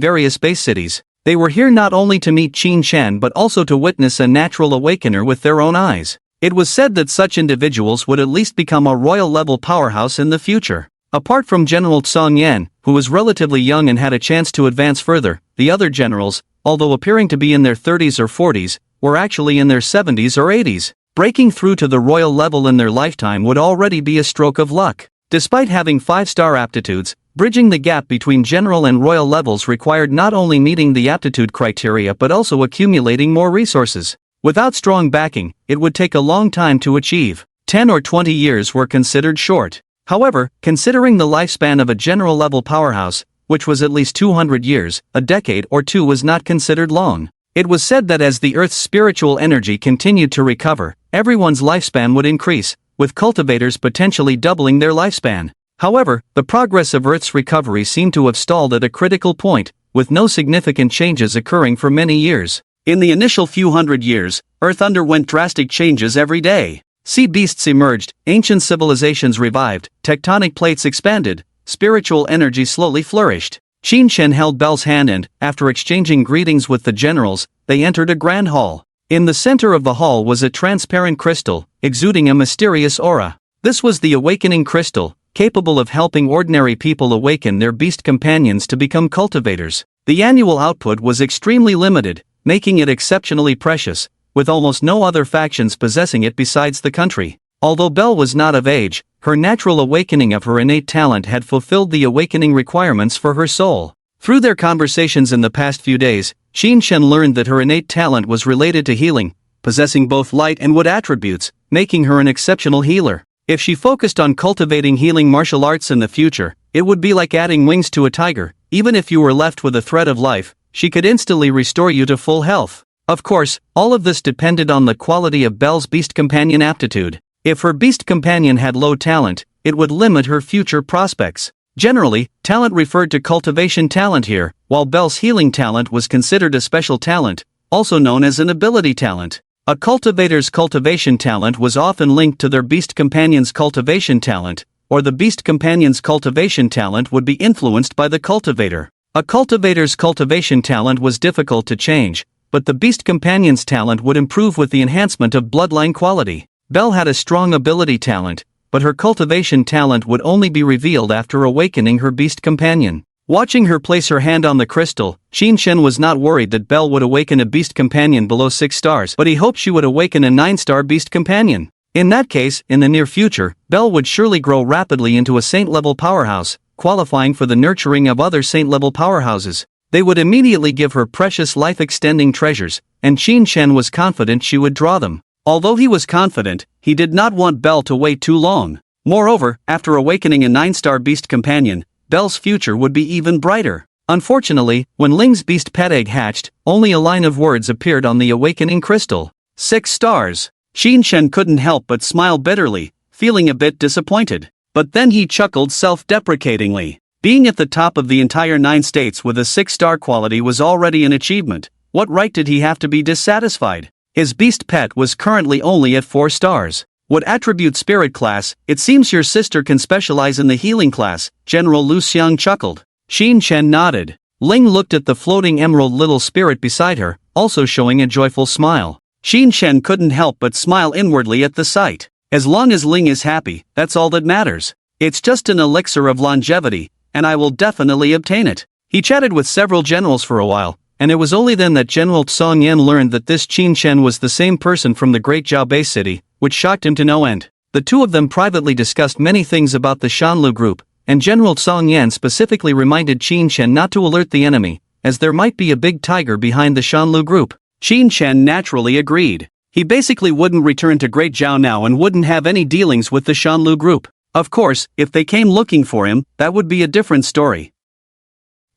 various base cities. They were here not only to meet Qin Shen but also to witness a natural awakener with their own eyes. It was said that such individuals would at least become a royal-level powerhouse in the future. Apart from General Song Yan, who was relatively young and had a chance to advance further, the other generals, although appearing to be in their 30s or 40s, were actually in their 70s or 80s. Breaking through to the royal level in their lifetime would already be a stroke of luck. Despite having 5-star aptitudes, bridging the gap between general and royal levels required not only meeting the aptitude criteria but also accumulating more resources. Without strong backing, it would take a long time to achieve. 10 or 20 years were considered short. However, considering the lifespan of a general-level powerhouse, which was at least 200 years, a decade or two was not considered long. It was said that as the Earth's spiritual energy continued to recover, everyone's lifespan would increase, with cultivators potentially doubling their lifespan. However, the progress of Earth's recovery seemed to have stalled at a critical point, with no significant changes occurring for many years. In the initial few hundred years, Earth underwent drastic changes every day. Sea beasts emerged, ancient civilizations revived, tectonic plates expanded, spiritual energy slowly flourished. Qin Shen held Belle's hand and, after exchanging greetings with the generals, they entered a grand hall. In the center of the hall was a transparent crystal, exuding a mysterious aura. This was the awakening crystal, capable of helping ordinary people awaken their beast companions to become cultivators. The annual output was extremely limited, making it exceptionally precious, with almost no other factions possessing it besides the country. Although Belle was not of age, her natural awakening of her innate talent had fulfilled the awakening requirements for her soul. Through their conversations in the past few days, Qin Shen learned that her innate talent was related to healing, possessing both light and wood attributes, making her an exceptional healer. If she focused on cultivating healing martial arts in the future, it would be like adding wings to a tiger. Even if you were left with a thread of life, she could instantly restore you to full health. Of course, all of this depended on the quality of Belle's beast companion aptitude. If her beast companion had low talent, it would limit her future prospects. Generally, talent referred to cultivation talent here, while Belle's healing talent was considered a special talent, also known as an ability talent. A cultivator's cultivation talent was often linked to their beast companion's cultivation talent, or the beast companion's cultivation talent would be influenced by the cultivator. A cultivator's cultivation talent was difficult to change, but the beast companion's talent would improve with the enhancement of bloodline quality. Belle had a strong ability talent, but her cultivation talent would only be revealed after awakening her beast companion. Watching her place her hand on the crystal, Qin Shen was not worried that Belle would awaken a beast companion below 6 stars, but he hoped she would awaken a 9-star beast companion. In that case, in the near future, Belle would surely grow rapidly into a saint-level powerhouse, qualifying for the nurturing of other saint-level powerhouses. They would immediately give her precious life-extending treasures, and Qin Shen was confident she would draw them. Although he was confident, he did not want Belle to wait too long. Moreover, after awakening a 9-star beast companion, Belle's future would be even brighter. Unfortunately, when Ling's beast pet egg hatched, only a line of words appeared on the awakening crystal. 6 stars. Qin Shen couldn't help but smile bitterly, feeling a bit disappointed. But then he chuckled self-deprecatingly. Being at the top of the entire 9 states with a 6-star quality was already an achievement. What right did he have to be dissatisfied? His beast pet was currently only at 4 stars. What attribute spirit class? It seems your sister can specialize in the healing class, General Lu Xiang chuckled. Qin Shen nodded. Ling looked at the floating emerald little spirit beside her, also showing a joyful smile. Qin Shen couldn't help but smile inwardly at the sight. As long as Ling is happy, that's all that matters. It's just an elixir of longevity, and I will definitely obtain it. He chatted with several generals for a while, and it was only then that General Tsong Yen learned that this Qin Shen was the same person from the Great Zhao Bay city, which shocked him to no end. The two of them privately discussed many things about the Shanlu group, and General Tsong Yen specifically reminded Qin Shen not to alert the enemy, as there might be a big tiger behind the Shanlu group. Qin Shen naturally agreed. He basically wouldn't return to Great Zhao now and wouldn't have any dealings with the Shanlu group. Of course, if they came looking for him, that would be a different story.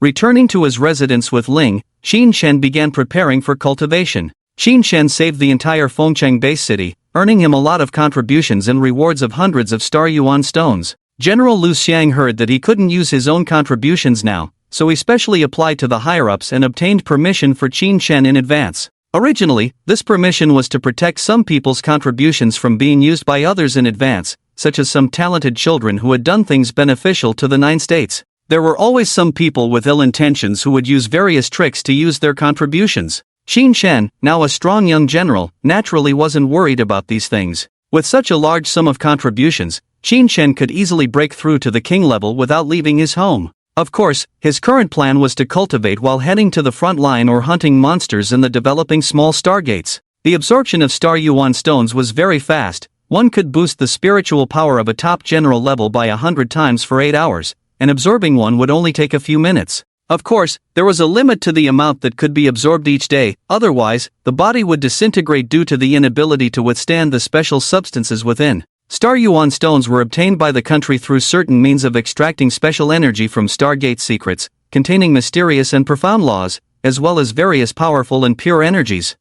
Returning to his residence with Ling, Qin Shen began preparing for cultivation. Qin Shen saved the entire Fengcheng base city, earning him a lot of contributions and rewards of hundreds of star yuan stones. General Lu Xiang heard that he couldn't use his own contributions now, so he specially applied to the higher-ups and obtained permission for Qin Shen in advance. Originally, this permission was to protect some people's contributions from being used by others in advance, such as some talented children who had done things beneficial to the 9 states. There were always some people with ill intentions who would use various tricks to use their contributions. Qin Shen, now a strong young general, naturally wasn't worried about these things. With such a large sum of contributions, Qin Shen could easily break through to the king level without leaving his home. Of course, his current plan was to cultivate while heading to the front line or hunting monsters in the developing small stargates. The absorption of star yuan stones was very fast. One could boost the spiritual power of a top general level by 100 times for 8 hours, and absorbing one would only take a few minutes. Of course, there was a limit to the amount that could be absorbed each day, otherwise, the body would disintegrate due to the inability to withstand the special substances within. Star yuan stones were obtained by the country through certain means of extracting special energy from Stargate secrets, containing mysterious and profound laws, as well as various powerful and pure energies.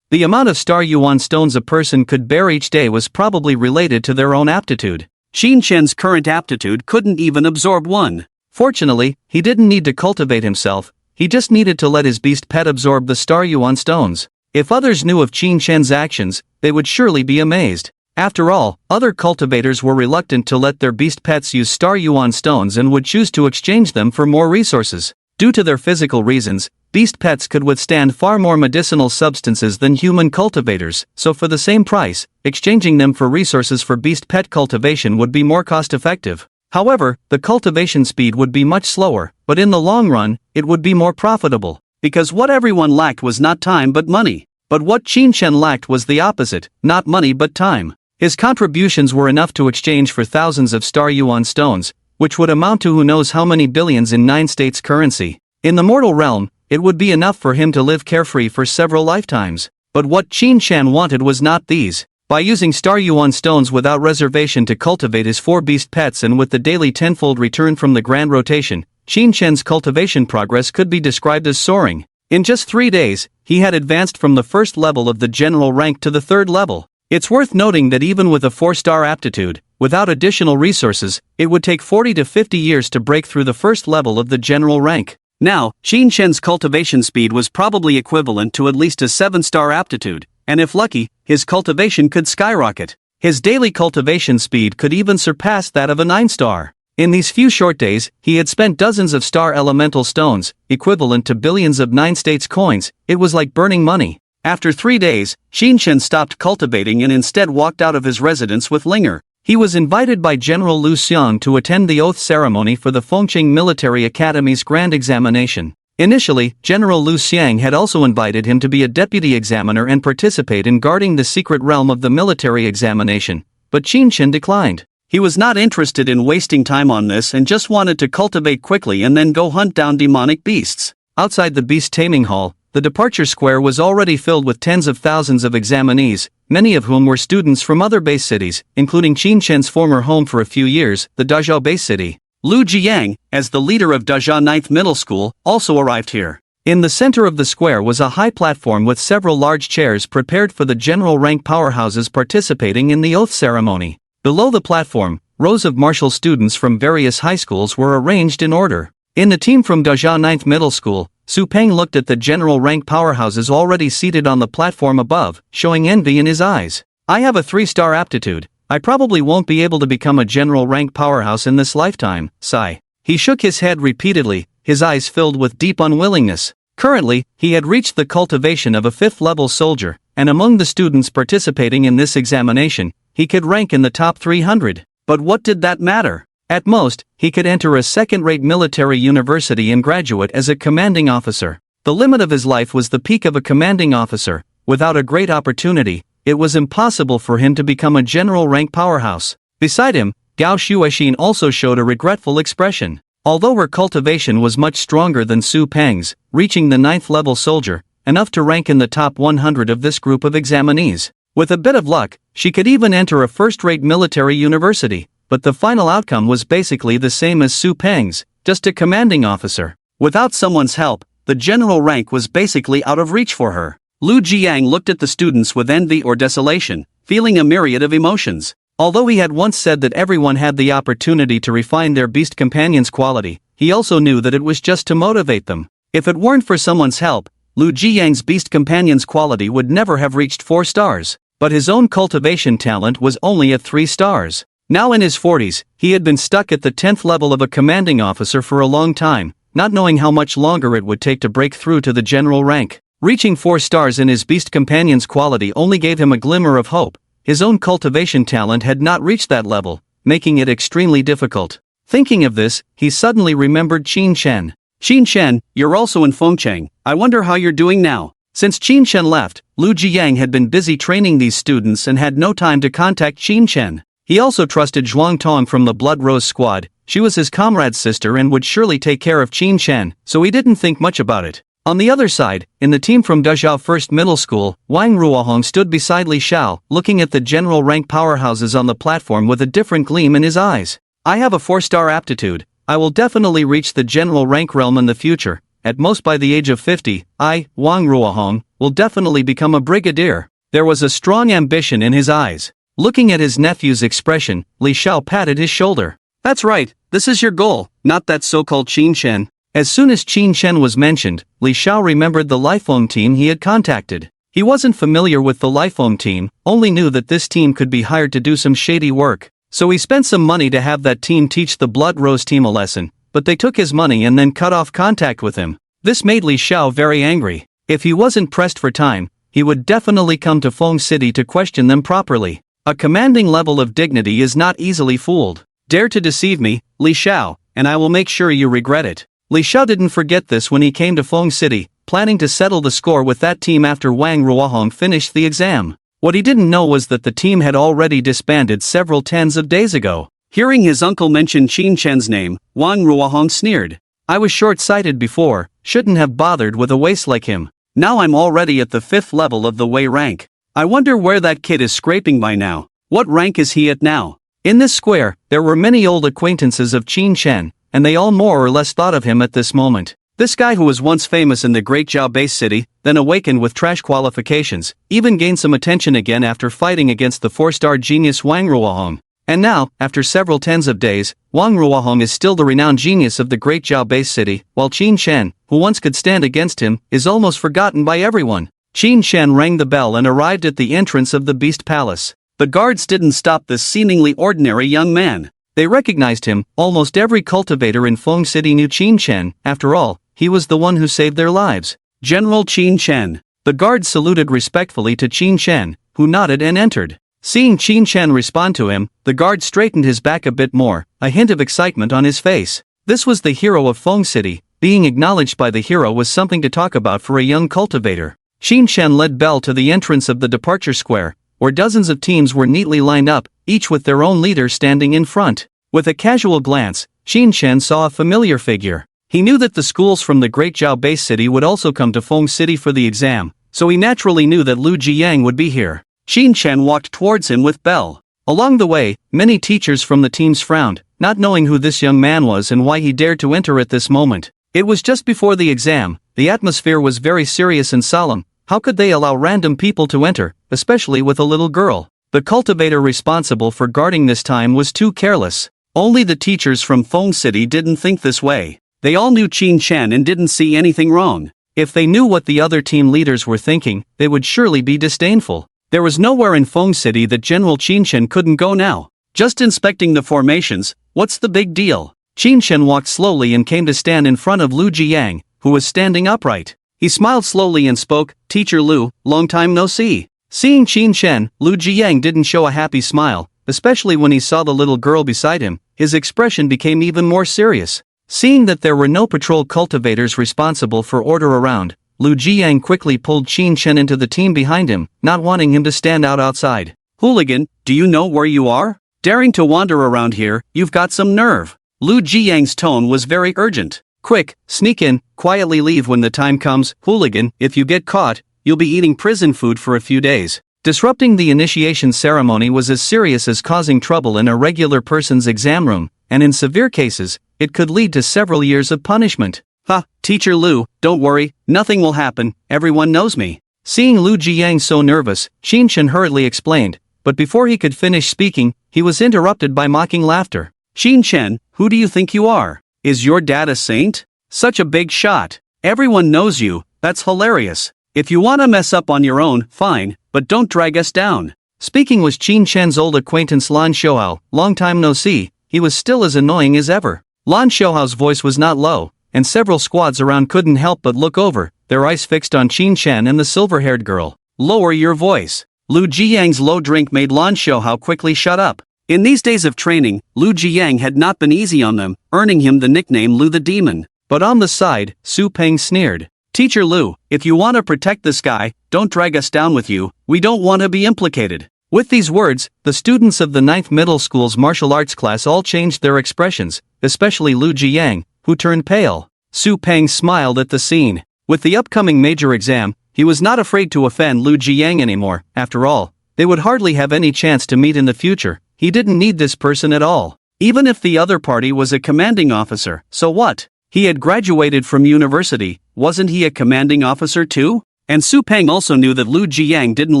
The amount of star yuan stones a person could bear each day was probably related to their own aptitude. Qin Shen's current aptitude couldn't even absorb one. Fortunately, he didn't need to cultivate himself, he just needed to let his beast pet absorb the star yuan stones. If others knew of Qin Shen's actions, they would surely be amazed. After all, other cultivators were reluctant to let their beast pets use star yuan stones and would choose to exchange them for more resources. Due to their physical reasons, beast pets could withstand far more medicinal substances than human cultivators, so for the same price, exchanging them for resources for beast pet cultivation would be more cost-effective. However, the cultivation speed would be much slower, but in the long run, it would be more profitable. Because what everyone lacked was not time but money. But what Qin Shen lacked was the opposite, not money but time. His contributions were enough to exchange for thousands of star yuan stones, which would amount to who knows how many billions in 9 states currency. In the mortal realm, it would be enough for him to live carefree for several lifetimes. But what Qin Shen wanted was not these. By using star yuan stones without reservation to cultivate his 4 beast pets and with the daily tenfold return from the grand rotation, Qin Shen's cultivation progress could be described as soaring. In just 3 days, he had advanced from the first level of the general rank to the 3rd level. It's worth noting that even with a 4-star aptitude, without additional resources, it would take 40 to 50 years to break through the first level of the general rank. Now, Qin Shen's cultivation speed was probably equivalent to at least a 7-star aptitude, and if lucky, his cultivation could skyrocket. His daily cultivation speed could even surpass that of a 9-star. In these few short days, he had spent dozens of star elemental stones, equivalent to billions of 9 states coins. It was like burning money. After 3 days, Qin Shen stopped cultivating and instead walked out of his residence with Linger. He was invited by General Lu Xiang to attend the oath ceremony for the Fengcheng Military Academy's grand examination. Initially, General Lu Xiang had also invited him to be a deputy examiner and participate in guarding the secret realm of the military examination, but Qin Shen declined. He was not interested in wasting time on this and just wanted to cultivate quickly and then go hunt down demonic beasts. Outside the beast taming hall, the departure square was already filled with tens of thousands of examinees, many of whom were students from other base cities, including Qin Shen's former home for a few years, the Dazhao base city. Lu Jiang, as the leader of Dazhao 9th Middle School, also arrived here. In the center of the square was a high platform with several large chairs prepared for the general rank powerhouses participating in the oath ceremony. Below the platform, rows of martial students from various high schools were arranged in order. In the team from Dazhao 9th Middle School, Su Peng looked at the general rank powerhouses already seated on the platform above, showing envy in his eyes. I have a 3-star aptitude. I probably won't be able to become a general rank powerhouse in this lifetime, sigh. He shook his head repeatedly, his eyes filled with deep unwillingness. Currently, he had reached the cultivation of a 5th-level soldier, and among the students participating in this examination, he could rank in the top 300. But what did that matter? At most, he could enter a second-rate military university and graduate as a commanding officer. The limit of his life was the peak of a commanding officer. Without a great opportunity, it was impossible for him to become a general-rank powerhouse. Beside him, Gao Shuexin also showed a regretful expression. Although her cultivation was much stronger than Su Peng's, reaching the 9th-level soldier, enough to rank in the top 100 of this group of examinees. With a bit of luck, she could even enter a first-rate military university, but the final outcome was basically the same as Su Peng's, just a commanding officer. Without someone's help, the general rank was basically out of reach for her. Lu Jiang looked at the students with envy or desolation, feeling a myriad of emotions. Although he had once said that everyone had the opportunity to refine their beast companion's quality, he also knew that it was just to motivate them. If it weren't for someone's help, Lu Jiang's beast companion's quality would never have reached 4 stars, but his own cultivation talent was only at 3 stars. Now in his 40s, he had been stuck at the 10th level of a commanding officer for a long time, not knowing how much longer it would take to break through to the general rank. Reaching 4 stars in his beast companion's quality only gave him a glimmer of hope. His own cultivation talent had not reached that level, making it extremely difficult. Thinking of this, he suddenly remembered Qin Shen. Qin Shen, you're also in Fengcheng. I wonder how you're doing now. Since Qin Shen left, Lu Jiang had been busy training these students and had no time to contact Qin Shen. He also trusted Zhuang Tong from the Blood Rose Squad. She was his comrade's sister and would surely take care of Qin Shen, so he didn't think much about it. On the other side, in the team from Dezhao First Middle School, Wang Ruohong stood beside Li Xiao, looking at the general rank powerhouses on the platform with a different gleam in his eyes. I have a 4-star aptitude. I will definitely reach the general rank realm in the future. At most by the age of 50, I, Wang Ruohong, will definitely become a brigadier. There was a strong ambition in his eyes. Looking at his nephew's expression, Li Xiao patted his shoulder. That's right, this is your goal, not that so-called Qin Shen. As soon as Qin Shen was mentioned, Li Xiao remembered the Lifeome team he had contacted. He wasn't familiar with the Lifeome team, only knew that this team could be hired to do some shady work. So he spent some money to have that team teach the Blood Rose team a lesson, but they took his money and then cut off contact with him. This made Li Xiao very angry. If he wasn't pressed for time, he would definitely come to Feng City to question them properly. A commanding level of dignity is not easily fooled. Dare to deceive me, Li Xiao, and I will make sure you regret it. Li Xiao didn't forget this when he came to Feng City, planning to settle the score with that team after Wang Ruohong finished the exam. What he didn't know was that the team had already disbanded several tens of days ago. Hearing his uncle mention Qin Shen's name, Wang Ruohong sneered. I was short-sighted before, shouldn't have bothered with a waste like him. Now I'm already at the 5th level of the Wei rank. I wonder where that kid is scraping by now. What rank is he at now? In this square, there were many old acquaintances of Qin Shen, and they all more or less thought of him at this moment. This guy who was once famous in the Great Zhao Base City, then awakened with trash qualifications, even gained some attention again after fighting against the 4-star genius Wang Ruohong. And now, after several tens of days, Wang Ruohong is still the renowned genius of the Great Zhao Base City, while Qin Shen, who once could stand against him, is almost forgotten by everyone. Qin Shen rang the bell and arrived at the entrance of the Beast Palace. The guards didn't stop this seemingly ordinary young man. They recognized him. Almost every cultivator in Feng City knew Qin Shen. After all, he was the one who saved their lives. General Qin Shen. The guards saluted respectfully to Qin Shen, who nodded and entered. Seeing Qin Shen respond to him, the guard straightened his back a bit more, a hint of excitement on his face. This was the hero of Feng City. Being acknowledged by the hero was something to talk about for a young cultivator. Qin Shen led Bell to the entrance of the departure square, where dozens of teams were neatly lined up, each with their own leader standing in front. With a casual glance, Qin Shen saw a familiar figure. He knew that the schools from the Great Zhao Base City would also come to Feng City for the exam, so he naturally knew that Lu Jiang would be here. Qin Shen walked towards him with Bell. Along the way, many teachers from the teams frowned, not knowing who this young man was and why he dared to enter at this moment. It was just before the exam. The atmosphere was very serious and solemn. How could they allow random people to enter, especially with a little girl? The cultivator responsible for guarding this time was too careless. Only the teachers from Feng City didn't think this way. They all knew Qin Shen and didn't see anything wrong. If they knew what the other team leaders were thinking, they would surely be disdainful. There was nowhere in Feng City that General Qin Shen couldn't go now. Just inspecting the formations, what's the big deal? Qin Shen walked slowly and came to stand in front of Lu Jiang, who was standing upright. He smiled slowly and spoke, "Teacher Lu, long time no see." Seeing Qin Shen, Lu Jiang didn't show a happy smile, especially when he saw the little girl beside him. His expression became even more serious. Seeing that there were no patrol cultivators responsible for order around, Lu Jiang quickly pulled Qin Shen into the team behind him, not wanting him to stand outside. "Hooligan, do you know where you are? Daring to wander around here, you've got some nerve." Lu Jiang's tone was very urgent. "Quick, sneak in, quietly leave when the time comes. Hooligan, if you get caught, you'll be eating prison food for a few days." Disrupting the initiation ceremony was as serious as causing trouble in a regular person's exam room, and in severe cases, it could lead to several years of punishment. "Ha, Teacher Lu, don't worry, nothing will happen, everyone knows me." Seeing Lu Jiang so nervous, Qin Shen hurriedly explained, but before he could finish speaking, he was interrupted by mocking laughter. "Qin Shen, who do you think you are? Is your dad a saint? Such a big shot. Everyone knows you, that's hilarious. If you wanna mess up on your own, fine, but don't drag us down." Speaking was Qin Shen's old acquaintance Lan Xiaohao. Long time no see, he was still as annoying as ever. Lan Xiaohao's voice was not low, and several squads around couldn't help but look over, their eyes fixed on Qin Shen and the silver-haired girl. "Lower your voice." Lu Jiang's low drink made Lan Xiaohao quickly shut up. In these days of training, Lu Jiang had not been easy on them, earning him the nickname Lu the Demon. But on the side, Su Peng sneered. "Teacher Lu, if you want to protect this guy, don't drag us down with you, we don't want to be implicated." With these words, the students of the 9th Middle School's martial arts class all changed their expressions, especially Lu Jiang, who turned pale. Su Peng smiled at the scene. With the upcoming major exam, he was not afraid to offend Lu Jiang anymore. After all, they would hardly have any chance to meet in the future. He didn't need this person at all. Even if the other party was a commanding officer, so what? He had graduated from university, wasn't he a commanding officer too? And Su Peng also knew that Lu Jiang didn't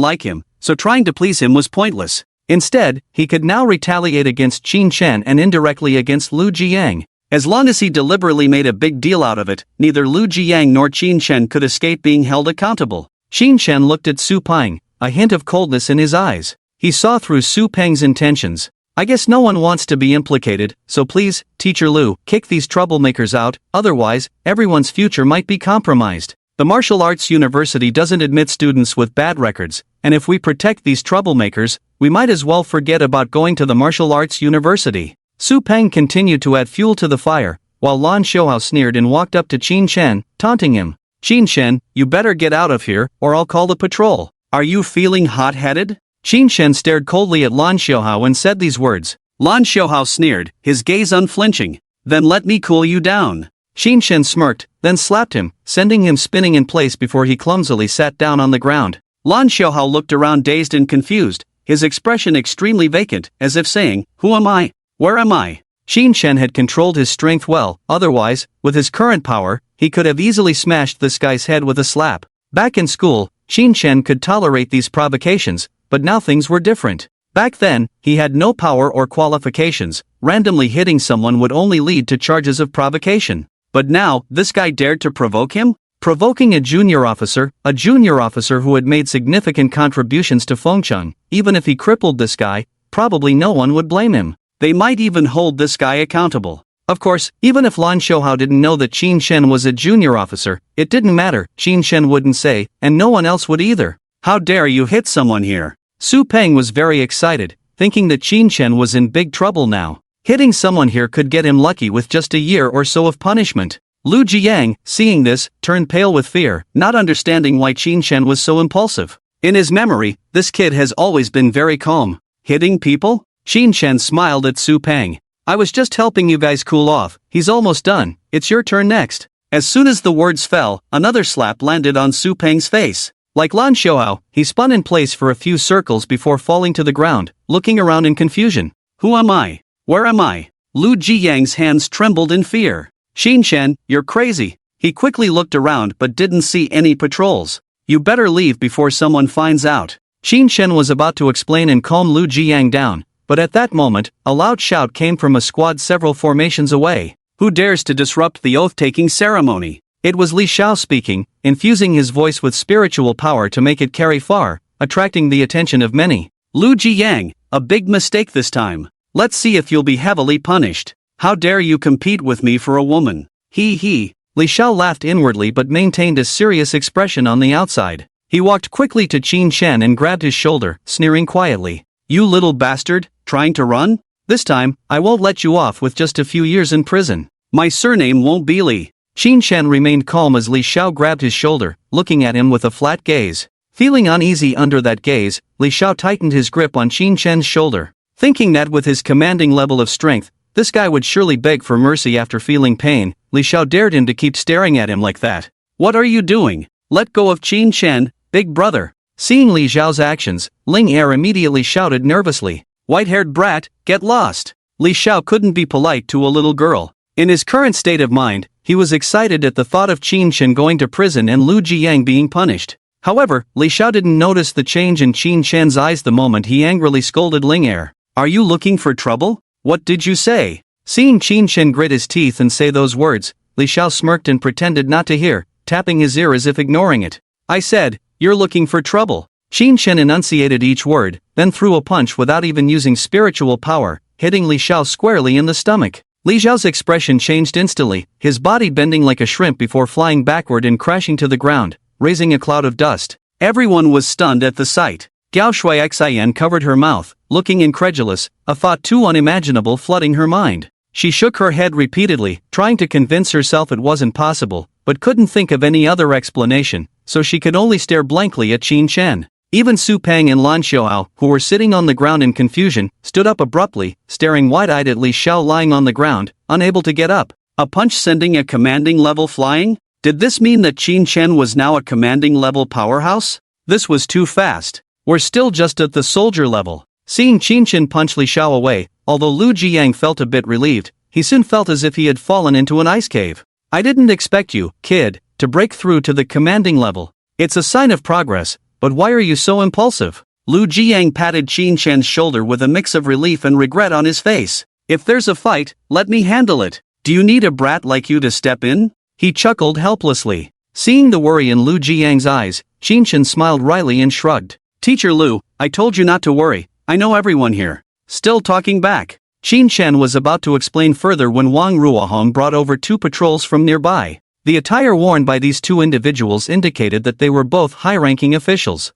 like him, so trying to please him was pointless. Instead, he could now retaliate against Qin Shen and indirectly against Lu Jiang. As long as he deliberately made a big deal out of it, neither Lu Jiang nor Qin Shen could escape being held accountable. Qin Shen looked at Su Peng, a hint of coldness in his eyes. He saw through Su Peng's intentions. "I guess no one wants to be implicated, so please, Teacher Lu, kick these troublemakers out, otherwise, everyone's future might be compromised. The martial arts university doesn't admit students with bad records, and if we protect these troublemakers, we might as well forget about going to the martial arts university." Su Peng continued to add fuel to the fire, while Lan Xiaohao sneered and walked up to Qin Shen, taunting him. "Qin Shen, you better get out of here, or I'll call the patrol. Are you feeling hot-headed?" Qin Shen stared coldly at Lan Xiaohao and said these words. Lan Xiaohao sneered, his gaze unflinching. "Then let me cool you down." Qin Shen smirked, then slapped him, sending him spinning in place before he clumsily sat down on the ground. Lan Xiaohao looked around dazed and confused, his expression extremely vacant, as if saying, "Who am I? Where am I?" Qin Shen had controlled his strength well, otherwise, with his current power, he could have easily smashed this guy's head with a slap. Back in school, Qin Shen could tolerate these provocations, but now things were different. Back then, he had no power or qualifications, randomly hitting someone would only lead to charges of provocation. But now, this guy dared to provoke him? Provoking a junior officer who had made significant contributions to Fengcheng. Even if he crippled this guy, probably no one would blame him. They might even hold this guy accountable. Of course, even if Lan Xiaohao didn't know that Qin Shen was a junior officer, it didn't matter, Qin Shen wouldn't say, and no one else would either. "How dare you hit someone here?" Su Peng was very excited, thinking that Qin Shen was in big trouble now. Hitting someone here could get him lucky with just a year or so of punishment. Lu Jiang, seeing this, turned pale with fear, not understanding why Qin Shen was so impulsive. In his memory, this kid has always been very calm. Hitting people? Qin Shen smiled at Su Peng. "I was just helping you guys cool off, he's almost done, it's your turn next." As soon as the words fell, another slap landed on Su Peng's face. Like Lan Xiaohao, he spun in place for a few circles before falling to the ground, looking around in confusion. "Who am I? Where am I?" Lu Jiang's hands trembled in fear. "Qin Shen, you're crazy." He quickly looked around but didn't see any patrols. "You better leave before someone finds out." Qin Shen was about to explain and calm Lu Jiang down, but at that moment, a loud shout came from a squad several formations away. "Who dares to disrupt the oath-taking ceremony?" It was Li Xiao speaking, infusing his voice with spiritual power to make it carry far, attracting the attention of many. "Lu Jiang, a big mistake this time. Let's see if you'll be heavily punished." How dare you compete with me for a woman? He. Li Xiao laughed inwardly but maintained a serious expression on the outside. He walked quickly to Qin Shen and grabbed his shoulder, sneering quietly. You little bastard, trying to run? This time, I won't let you off with just a few years in prison. My surname won't be Li. Qin Shen remained calm as Li Xiao grabbed his shoulder, looking at him with a flat gaze. Feeling uneasy under that gaze, Li Xiao tightened his grip on Qin Shen's shoulder. Thinking that with his commanding level of strength, this guy would surely beg for mercy after feeling pain, Li Xiao dared him to keep staring at him like that. What are you doing? Let go of Qin Shen, big brother. Seeing Li Xiao's actions, Ling Er immediately shouted nervously. White-haired brat, get lost. Li Xiao couldn't be polite to a little girl. In his current state of mind, he was excited at the thought of Qin Shen going to prison and Lu Jiang being punished. However, Li Xiao didn't notice the change in Qin Shen's eyes the moment he angrily scolded Ling Er. Are you looking for trouble? What did you say? Seeing Qin Shen grit his teeth and say those words, Li Xiao smirked and pretended not to hear, tapping his ear as if ignoring it. I said, you're looking for trouble. Qin Shen enunciated each word, then threw a punch without even using spiritual power, hitting Li Xiao squarely in the stomach. Li Xiao's expression changed instantly, his body bending like a shrimp before flying backward and crashing to the ground, raising a cloud of dust. Everyone was stunned at the sight. Gao Shui Xian covered her mouth, looking incredulous, a thought too unimaginable flooding her mind. She shook her head repeatedly, trying to convince herself it wasn't possible, but couldn't think of any other explanation, so she could only stare blankly at Qin Shen. Even Su Peng and Lan Xiaoao, who were sitting on the ground in confusion, stood up abruptly, staring wide-eyed at Li Xiao lying on the ground, unable to get up. A punch sending a commanding level flying? Did this mean that Qin Shen was now a commanding level powerhouse? This was too fast. We're still just at the soldier level. Seeing Qin Shen punch Li Xiao away, although Lu Jiang felt a bit relieved, he soon felt as if he had fallen into an ice cave. I didn't expect you, kid, to break through to the commanding level. It's a sign of progress, but why are you so impulsive? Lu Jiang patted Qin Shen's shoulder with a mix of relief and regret on his face. If there's a fight, let me handle it. Do you need a brat like you to step in? He chuckled helplessly. Seeing the worry in Lu Jiang's eyes, Qin Shen smiled wryly and shrugged. Teacher Lu, I told you not to worry, I know everyone here. Still talking back. Qin Shen was about to explain further when Wang Ruohong brought over 2 patrols from nearby. The attire worn by these 2 individuals indicated that they were both high-ranking officials.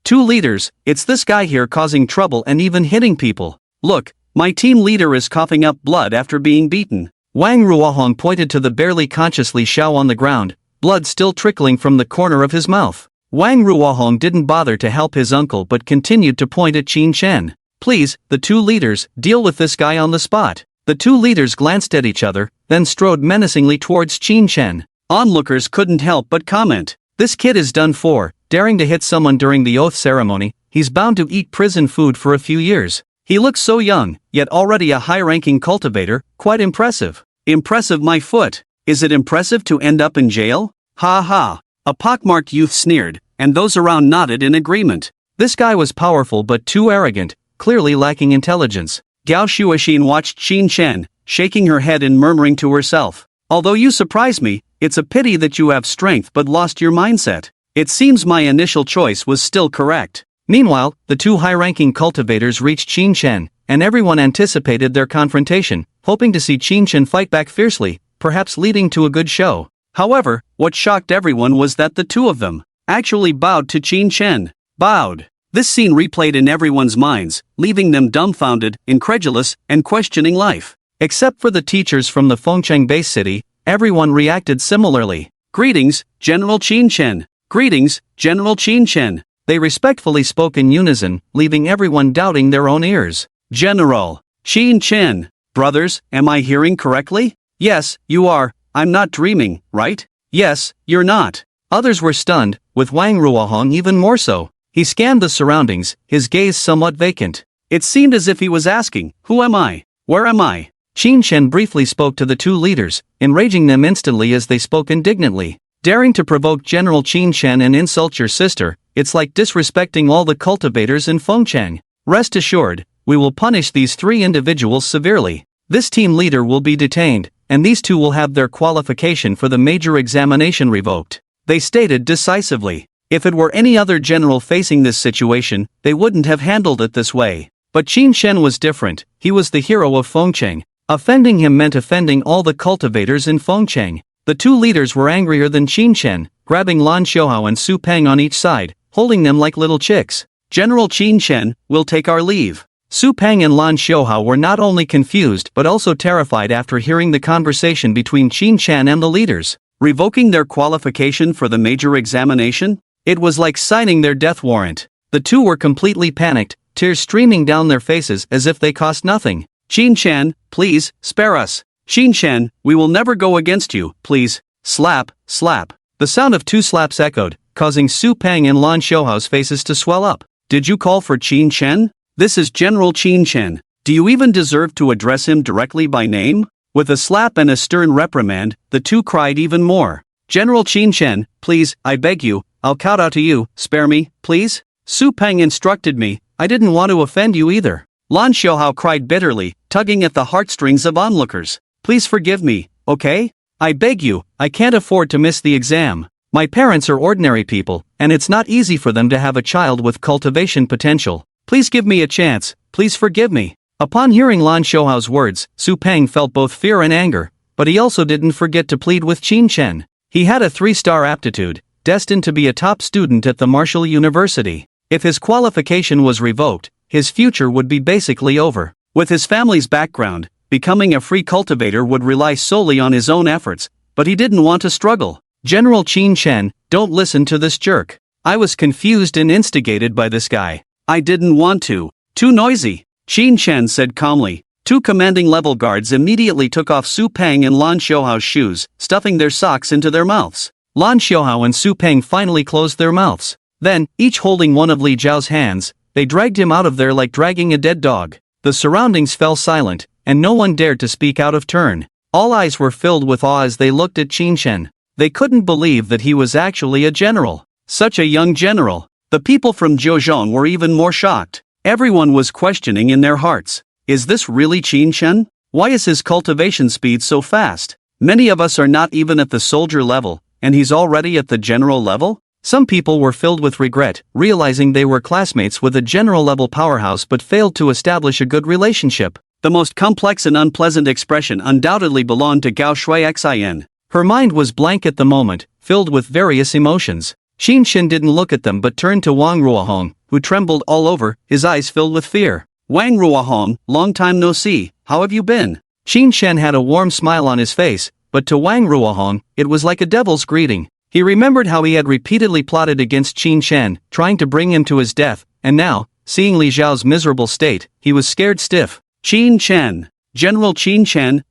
2 leaders, it's this guy here causing trouble and even hitting people. Look, my team leader is coughing up blood after being beaten. Wang Ruohong pointed to the barely conscious Li Xiao on the ground, blood still trickling from the corner of his mouth. Wang Ruohong didn't bother to help his uncle but continued to point at Qin Shen. Please, the 2 leaders, deal with this guy on the spot. The 2 leaders glanced at each other, then strode menacingly towards Qin Shen. Onlookers couldn't help but comment. This kid is done for, daring to hit someone during the oath ceremony, he's bound to eat prison food for a few years. He looks so young, yet already a high-ranking cultivator, quite impressive. Impressive my foot. Is it impressive to end up in jail? Ha ha. A pockmarked youth sneered, and those around nodded in agreement. This guy was powerful but too arrogant, clearly lacking intelligence. Gao Shuixin watched Qin Shen, shaking her head and murmuring to herself. Although you surprise me, it's a pity that you have strength but lost your mindset. It seems my initial choice was still correct. Meanwhile, the 2 high-ranking cultivators reached Qin Shen, and everyone anticipated their confrontation, hoping to see Qin Shen fight back fiercely, perhaps leading to a good show. However, what shocked everyone was that the 2 of them actually bowed to Qin Shen. Bowed. This scene replayed in everyone's minds, leaving them dumbfounded, incredulous, and questioning life. Except for the teachers from the Fengcheng base city, everyone reacted similarly. Greetings, General Qin Shen. Greetings, General Qin Shen. They respectfully spoke in unison, leaving everyone doubting their own ears. General Qin Shen. Brothers, am I hearing correctly? Yes, you are. I'm not dreaming, right? Yes, you're not. Others were stunned, with Wang Ruohong even more so. He scanned the surroundings, his gaze somewhat vacant. It seemed as if he was asking, who am I? Where am I? Qin Shen briefly spoke to the 2 leaders, enraging them instantly as they spoke indignantly. Daring to provoke General Qin Shen and insult your sister, it's like disrespecting all the cultivators in Fengcheng. Rest assured, we will punish these 3 individuals severely. This team leader will be detained, and these 2 will have their qualification for the major examination revoked. They stated decisively. If it were any other general facing this situation, they wouldn't have handled it this way. But Qin Shen was different, he was the hero of Fengcheng. Offending him meant offending all the cultivators in Fengcheng. The two leaders were angrier than Qin Shen, grabbing Lan Xiaohao and Su Peng on each side, holding them like little chicks. General Qin Shen, we'll take our leave. Su Peng and Lan Xiaohao were not only confused but also terrified after hearing the conversation between Qin Shen and the leaders. Revoking their qualification for the major examination? It was like signing their death warrant. The two were completely panicked, tears streaming down their faces as if they cost nothing. Qin Shen, please, spare us. Qin Shen, we will never go against you, please. Slap, slap. The sound of two slaps echoed, causing Su Peng and Lan Xiaohao's faces to swell up. Did you call for Qin Shen? This is General Qin Shen. Do you even deserve to address him directly by name? With a slap and a stern reprimand, the two cried even more. General Qin Shen, please, I beg you, I'll kowtow to you, spare me, please? Su Peng instructed me, I didn't want to offend you either. Lan Xiaohao cried bitterly, tugging at the heartstrings of onlookers. Please forgive me, okay? I beg you, I can't afford to miss the exam. My parents are ordinary people, and it's not easy for them to have a child with cultivation potential. Please give me a chance, please forgive me. Upon hearing Lan Xiaohao's words, Su Peng felt both fear and anger, but he also didn't forget to plead with Qin Shen. He had a 3-star aptitude, destined to be a top student at the Martial University. If his qualification was revoked, his future would be basically over. With his family's background, becoming a free cultivator would rely solely on his own efforts, but he didn't want to struggle. General Qin Shen, don't listen to this jerk. I was confused and instigated by this guy. I didn't want to. Too noisy. Qin Shen said calmly. Two commanding level guards immediately took off Su Peng and Lan Xiaohao's shoes, stuffing their socks into their mouths. Lan Xiaohao and Su Peng finally closed their mouths. Then, each holding one of Li Zhao's hands, they dragged him out of there like dragging a dead dog. The surroundings fell silent, and no one dared to speak out of turn. All eyes were filled with awe as they looked at Qin Shen. They couldn't believe that he was actually a general. Such a young general. The people from Zheozhong were even more shocked. Everyone was questioning in their hearts. Is this really Qin Shen? Why is his cultivation speed so fast? Many of us are not even at the soldier level, and he's already at the general level? Some people were filled with regret, realizing they were classmates with a general-level powerhouse but failed to establish a good relationship. The most complex and unpleasant expression undoubtedly belonged to Gao Shui Xin. Her mind was blank at the moment, filled with various emotions. Qin Shen didn't look at them but turned to Wang Ruohong, who trembled all over, his eyes filled with fear. Wang Ruohong, long time no see, how have you been? Qin Shen had a warm smile on his face, but to Wang Ruohong, it was like a devil's greeting. He remembered how he had repeatedly plotted against Qin Shen, trying to bring him to his death, and now, seeing Li Zhao's miserable state, he was scared stiff. Qin Shen. General Qin Shen,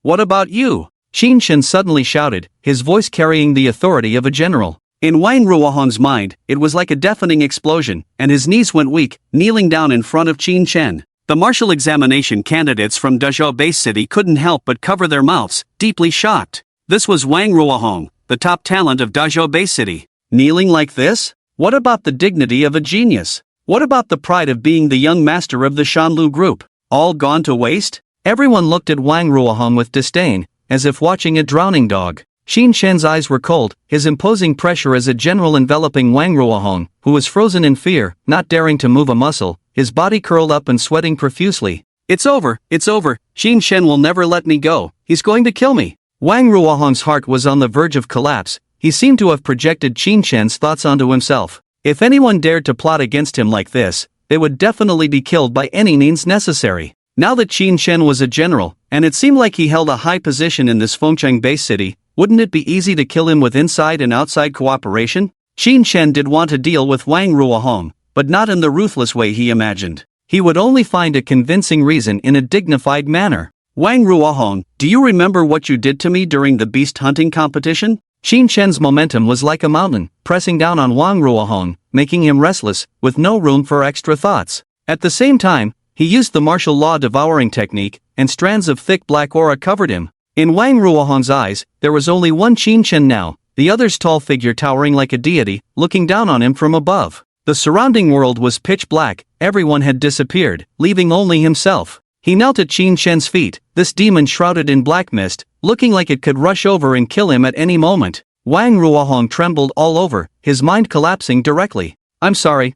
what about you? Qin Shen suddenly shouted, his voice carrying the authority of a general. In Wang Ruohong's mind, it was like a deafening explosion, and his knees went weak, kneeling down in front of Qin Shen. The martial examination candidates from Dezhou Base City couldn't help but cover their mouths, deeply shocked. This was Wang Ruohong, the top talent of Dezhou Base City. Kneeling like this? What about the dignity of a genius? What about the pride of being the young master of the Shanlu group? All gone to waste? Everyone looked at Wang Ruohong with disdain, as if watching a drowning dog. Qin Shen's eyes were cold, his imposing pressure as a general enveloping Wang Ruohong, who was frozen in fear, not daring to move a muscle, his body curled up and sweating profusely. It's over, Qin Shen will never let me go, he's going to kill me. Wang Ruohong's heart was on the verge of collapse. He seemed to have projected Qin Shen's thoughts onto himself. If anyone dared to plot against him like this, they would definitely be killed by any means necessary. Now that Qin Shen was a general, and it seemed like he held a high position in this Fengcheng base city, wouldn't it be easy to kill him with inside and outside cooperation? Qin Shen did want to deal with Wang Ruohong, but not in the ruthless way he imagined. He would only find a convincing reason in a dignified manner. Wang Ruohong, do you remember what you did to me during the beast hunting competition? Qin Shen's momentum was like a mountain, pressing down on Wang Ruohong, making him restless, with no room for extra thoughts. At the same time, he used the martial law devouring technique, and strands of thick black aura covered him. In Wang Ruohong's eyes, there was only one Qin Shen now, the other's tall figure towering like a deity, looking down on him from above. The surrounding world was pitch black, everyone had disappeared, leaving only himself. He knelt at Qin Shen's feet, this demon shrouded in black mist, looking like it could rush over and kill him at any moment. Wang Ruohong trembled all over, his mind collapsing directly. I'm sorry,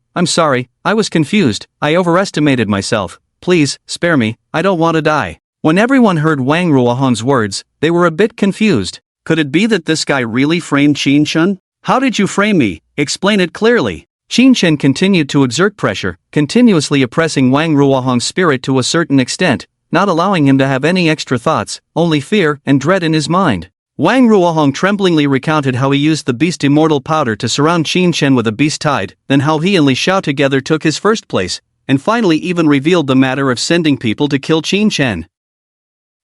I was confused, I overestimated myself. Please, spare me, I don't want to die. When everyone heard Wang Ruohong's words, they were a bit confused. Could it be that this guy really framed Qin Shen? How did you frame me? Explain it clearly. Qin Shen continued to exert pressure, continuously oppressing Wang Ruohong's spirit to a certain extent, not allowing him to have any extra thoughts, only fear and dread in his mind. Wang Ruohong tremblingly recounted how he used the beast immortal powder to surround Qin Shen with a beast tide, then how he and Li Xiao together took his first place, and finally even revealed the matter of sending people to kill Qin Shen.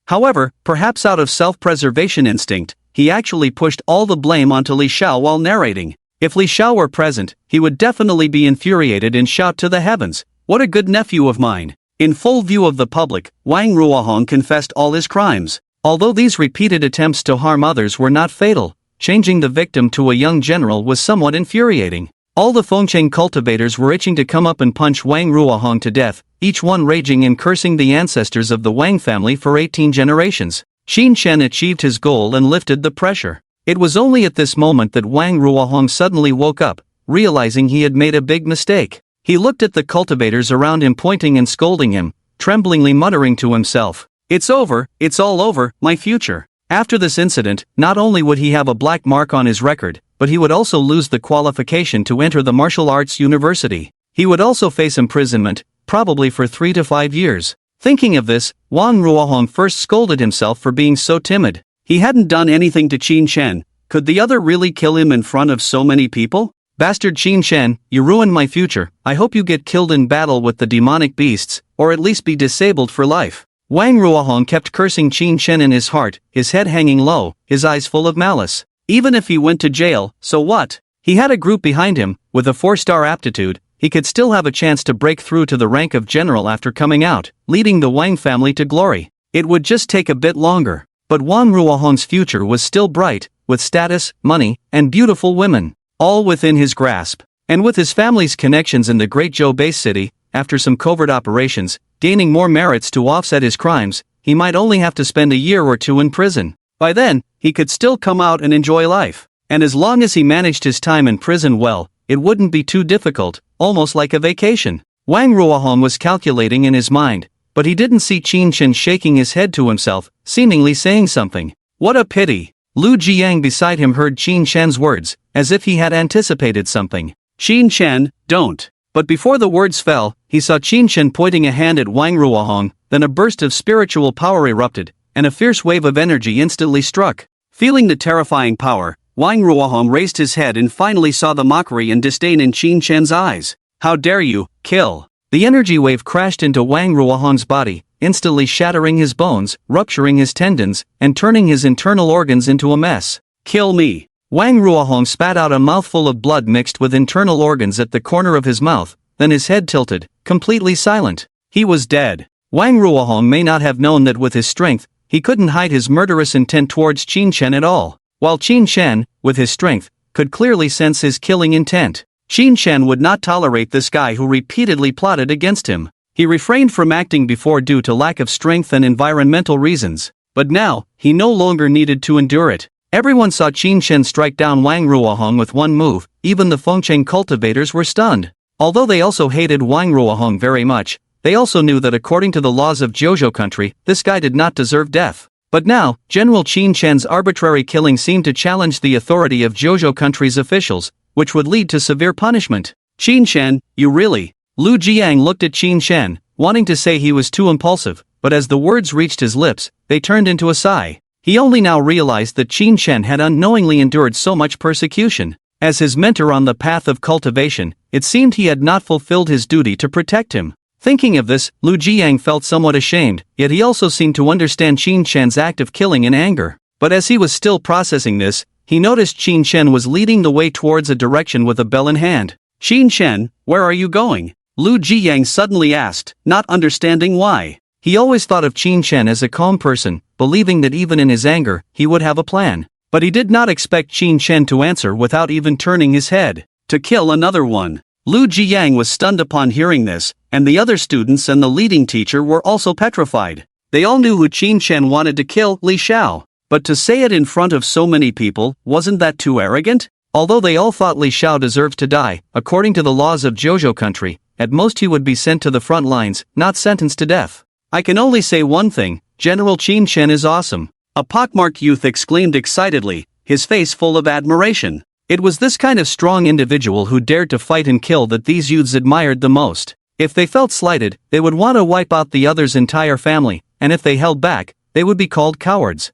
However, perhaps out of self-preservation instinct, he actually pushed all the blame onto Li Xiao while narrating. If Li Xiao were present, he would definitely be infuriated and shout to the heavens, "What a good nephew of mine!" In full view of the public, Wang Ruohong confessed all his crimes. Although these repeated attempts to harm others were not fatal, changing the victim to a young general was somewhat infuriating. All the Fengcheng cultivators were itching to come up and punch Wang Ruohong to death, each one raging and cursing the ancestors of the Wang family for 18 generations. Qin Shen achieved his goal and lifted the pressure. It was only at this moment that Wang Ruohong suddenly woke up, realizing he had made a big mistake. He looked at the cultivators around him, pointing and scolding him, tremblingly muttering to himself, "It's over, it's all over, my future." After this incident, not only would he have a black mark on his record, but he would also lose the qualification to enter the martial arts university. He would also face imprisonment, probably for 3 to 5 years. Thinking of this, Wang Ruohong first scolded himself for being so timid. He hadn't done anything to Qin Shen. Could the other really kill him in front of so many people? "Bastard Qin Shen, you ruined my future. I hope you get killed in battle with the demonic beasts, or at least be disabled for life." Wang Ruohong kept cursing Qin Shen in his heart, his head hanging low, his eyes full of malice. Even if he went to jail, so what? He had a group behind him. With a 4-star aptitude, he could still have a chance to break through to the rank of general after coming out, leading the Wang family to glory. It would just take a bit longer. But Wang Ruohong's future was still bright, with status, money, and beautiful women, all within his grasp. And with his family's connections in the Great Zhou base city, after some covert operations, gaining more merits to offset his crimes, he might only have to spend a year or 2 in prison. By then, he could still come out and enjoy life. And as long as he managed his time in prison well, it wouldn't be too difficult, almost like a vacation. Wang Ruohong was calculating in his mind, but he didn't see Qin Shen shaking his head to himself, seemingly saying something. What a pity. Lu Jiang beside him heard Qin Shen's words, as if he had anticipated something. "Qin Shen, don't." But before the words fell, he saw Qin Shen pointing a hand at Wang Ruohong, then a burst of spiritual power erupted, and a fierce wave of energy instantly struck. Feeling the terrifying power, Wang Ruohong raised his head and finally saw the mockery and disdain in Qin Shen's eyes. "How dare you, kill!" The energy wave crashed into Wang Ruohong's body, instantly shattering his bones, rupturing his tendons, and turning his internal organs into a mess. "Kill me!" Wang Ruohong spat out a mouthful of blood mixed with internal organs at the corner of his mouth, then his head tilted, completely silent. He was dead. Wang Ruohong may not have known that with his strength, he couldn't hide his murderous intent towards Qin Shen at all, while Qin Shen, with his strength, could clearly sense his killing intent. Qin Shen would not tolerate this guy who repeatedly plotted against him. He refrained from acting before due to lack of strength and environmental reasons, but now, he no longer needed to endure it. Everyone saw Qin Shen strike down Wang Ruohong with one move, even the Fengcheng cultivators were stunned. Although they also hated Wang Ruohong very much, they also knew that according to the laws of Zhou country, this guy did not deserve death. But now, General Qin Shen's arbitrary killing seemed to challenge the authority of Zhou country's officials, which would lead to severe punishment. "Qin Shen, you really..." Lu Jiang looked at Qin Shen, wanting to say he was too impulsive, but as the words reached his lips, they turned into a sigh. He only now realized that Qin Shen had unknowingly endured so much persecution. As his mentor on the path of cultivation, it seemed he had not fulfilled his duty to protect him. Thinking of this, Lu Jiang felt somewhat ashamed, yet he also seemed to understand Qin Shen's act of killing in anger. But as he was still processing this, he noticed Qin Shen was leading the way towards a direction with a bell in hand. "Qin Shen, where are you going?" Lu Jiang suddenly asked, not understanding why. He always thought of Qin Shen as a calm person, believing that even in his anger, he would have a plan. But he did not expect Qin Shen to answer without even turning his head. "To kill another one." Lu Jiang was stunned upon hearing this, and the other students and the leading teacher were also petrified. They all knew who Qin Shen wanted to kill, Li Xiao. But to say it in front of so many people, wasn't that too arrogant? Although they all thought Li Xiao deserved to die, according to the laws of Zhou country, at most he would be sent to the front lines, not sentenced to death. I can only say one thing, General Qin Shen is awesome," a pockmarked youth exclaimed excitedly, his face full of admiration. It was this kind of strong individual who dared to fight and kill that these youths admired the most. If they felt slighted, they would want to wipe out the other's entire family, and if they held back, they would be called cowards.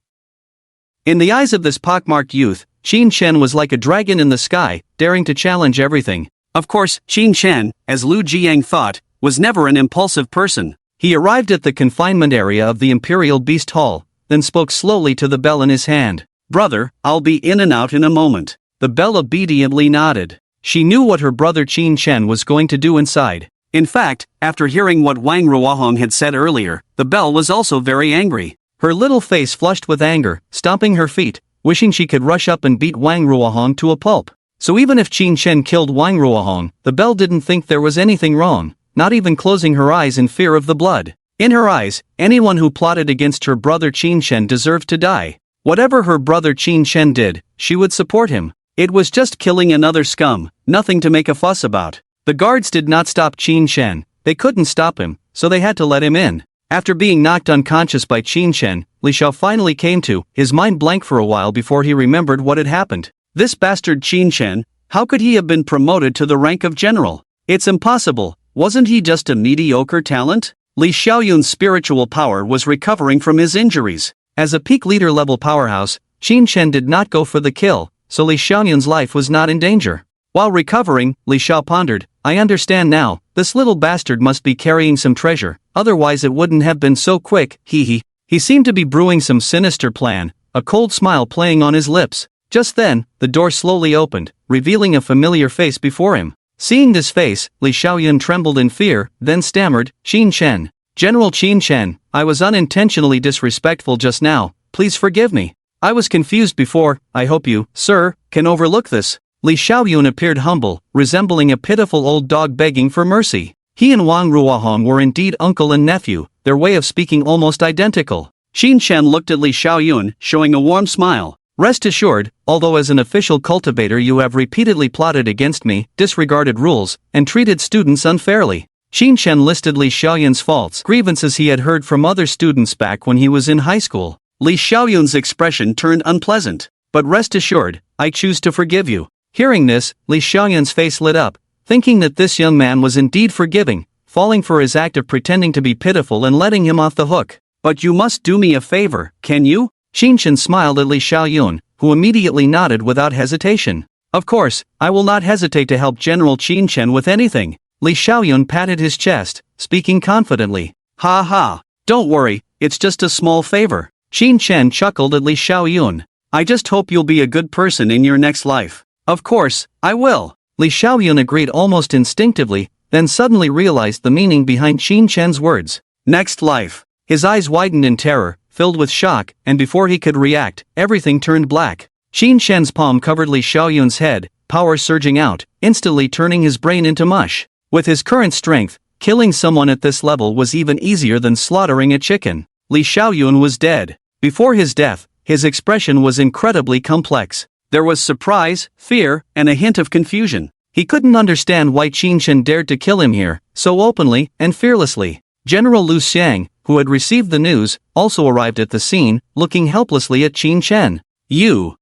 In the eyes of this pockmarked youth, Qin Shen was like a dragon in the sky, daring to challenge everything. Of course, Qin Shen, as Lu Jiang thought, was never an impulsive person. He arrived at the confinement area of the Imperial Beast Hall, then spoke slowly to the bell in his hand. "Brother, I'll be in and out in a moment." The bell obediently nodded. She knew what her brother Qin Shen was going to do inside. In fact, after hearing what Wang Ruohong had said earlier, the bell was also very angry. Her little face flushed with anger, stomping her feet, wishing she could rush up and beat Wang Ruohong to a pulp. So even if Qin Shen killed Wang Ruohong, the bell didn't think there was anything wrong, not even closing her eyes in fear of the blood. In her eyes, anyone who plotted against her brother Qin Shen deserved to die. Whatever her brother Qin Shen did, she would support him. It was just killing another scum, nothing to make a fuss about. The guards did not stop Qin Shen, they couldn't stop him, so they had to let him in. After being knocked unconscious by Qin Shen, Li Xiao finally came to, his mind blank for a while before he remembered what had happened. This bastard Qin Shen, how could he have been promoted to the rank of general? It's impossible, wasn't he just a mediocre talent? Li Xiaoyun's spiritual power was recovering from his injuries. As a peak leader-level powerhouse, Qin Shen did not go for the kill, so Li Xiaoyun's life was not in danger. While recovering, Li Xiao pondered, "I understand now, this little bastard must be carrying some treasure, otherwise it wouldn't have been so quick, hee." He seemed to be brewing some sinister plan, a cold smile playing on his lips. Just then, the door slowly opened, revealing a familiar face before him. Seeing this face, Li Xiaoyun trembled in fear, then stammered, "Qin Shen. General Qin Shen, I was unintentionally disrespectful just now, please forgive me. I was confused before, I hope you, sir, can overlook this." Li Xiaoyun appeared humble, resembling a pitiful old dog begging for mercy. He and Wang Ruohong were indeed uncle and nephew, their way of speaking almost identical. Qin Shen looked at Li Xiaoyun, showing a warm smile. "Rest assured, although as an official cultivator you have repeatedly plotted against me, disregarded rules, and treated students unfairly." Qin Shen listed Li Xiaoyun's faults, grievances he had heard from other students back when he was in high school. Li Xiaoyun's expression turned unpleasant. "But rest assured, I choose to forgive you." Hearing this, Li Xiaoyun's face lit up, thinking that this young man was indeed forgiving, falling for his act of pretending to be pitiful and letting him off the hook. "But you must do me a favor, can you?" Qin Shen smiled at Li Xiaoyun, who immediately nodded without hesitation. "Of course, I will not hesitate to help General Qin Shen with anything." Li Xiaoyun patted his chest, speaking confidently. "Ha ha, don't worry, it's just a small favor." Qin Shen chuckled at Li Xiaoyun. "I just hope you'll be a good person in your next life." "Of course, I will." Li Xiaoyun agreed almost instinctively, then suddenly realized the meaning behind Qin Shen's words. Next life. His eyes widened in terror, filled with shock, and before he could react, everything turned black. Qin Shen's palm covered Li Xiaoyun's head, power surging out, instantly turning his brain into mush. With his current strength, killing someone at this level was even easier than slaughtering a chicken. Li Xiaoyun was dead. Before his death, his expression was incredibly complex. There was surprise, fear, and a hint of confusion. He couldn't understand why Qin Shen dared to kill him here, so openly and fearlessly. General Lu Xiang, who had received the news, also arrived at the scene, looking helplessly at Qin Shen. You.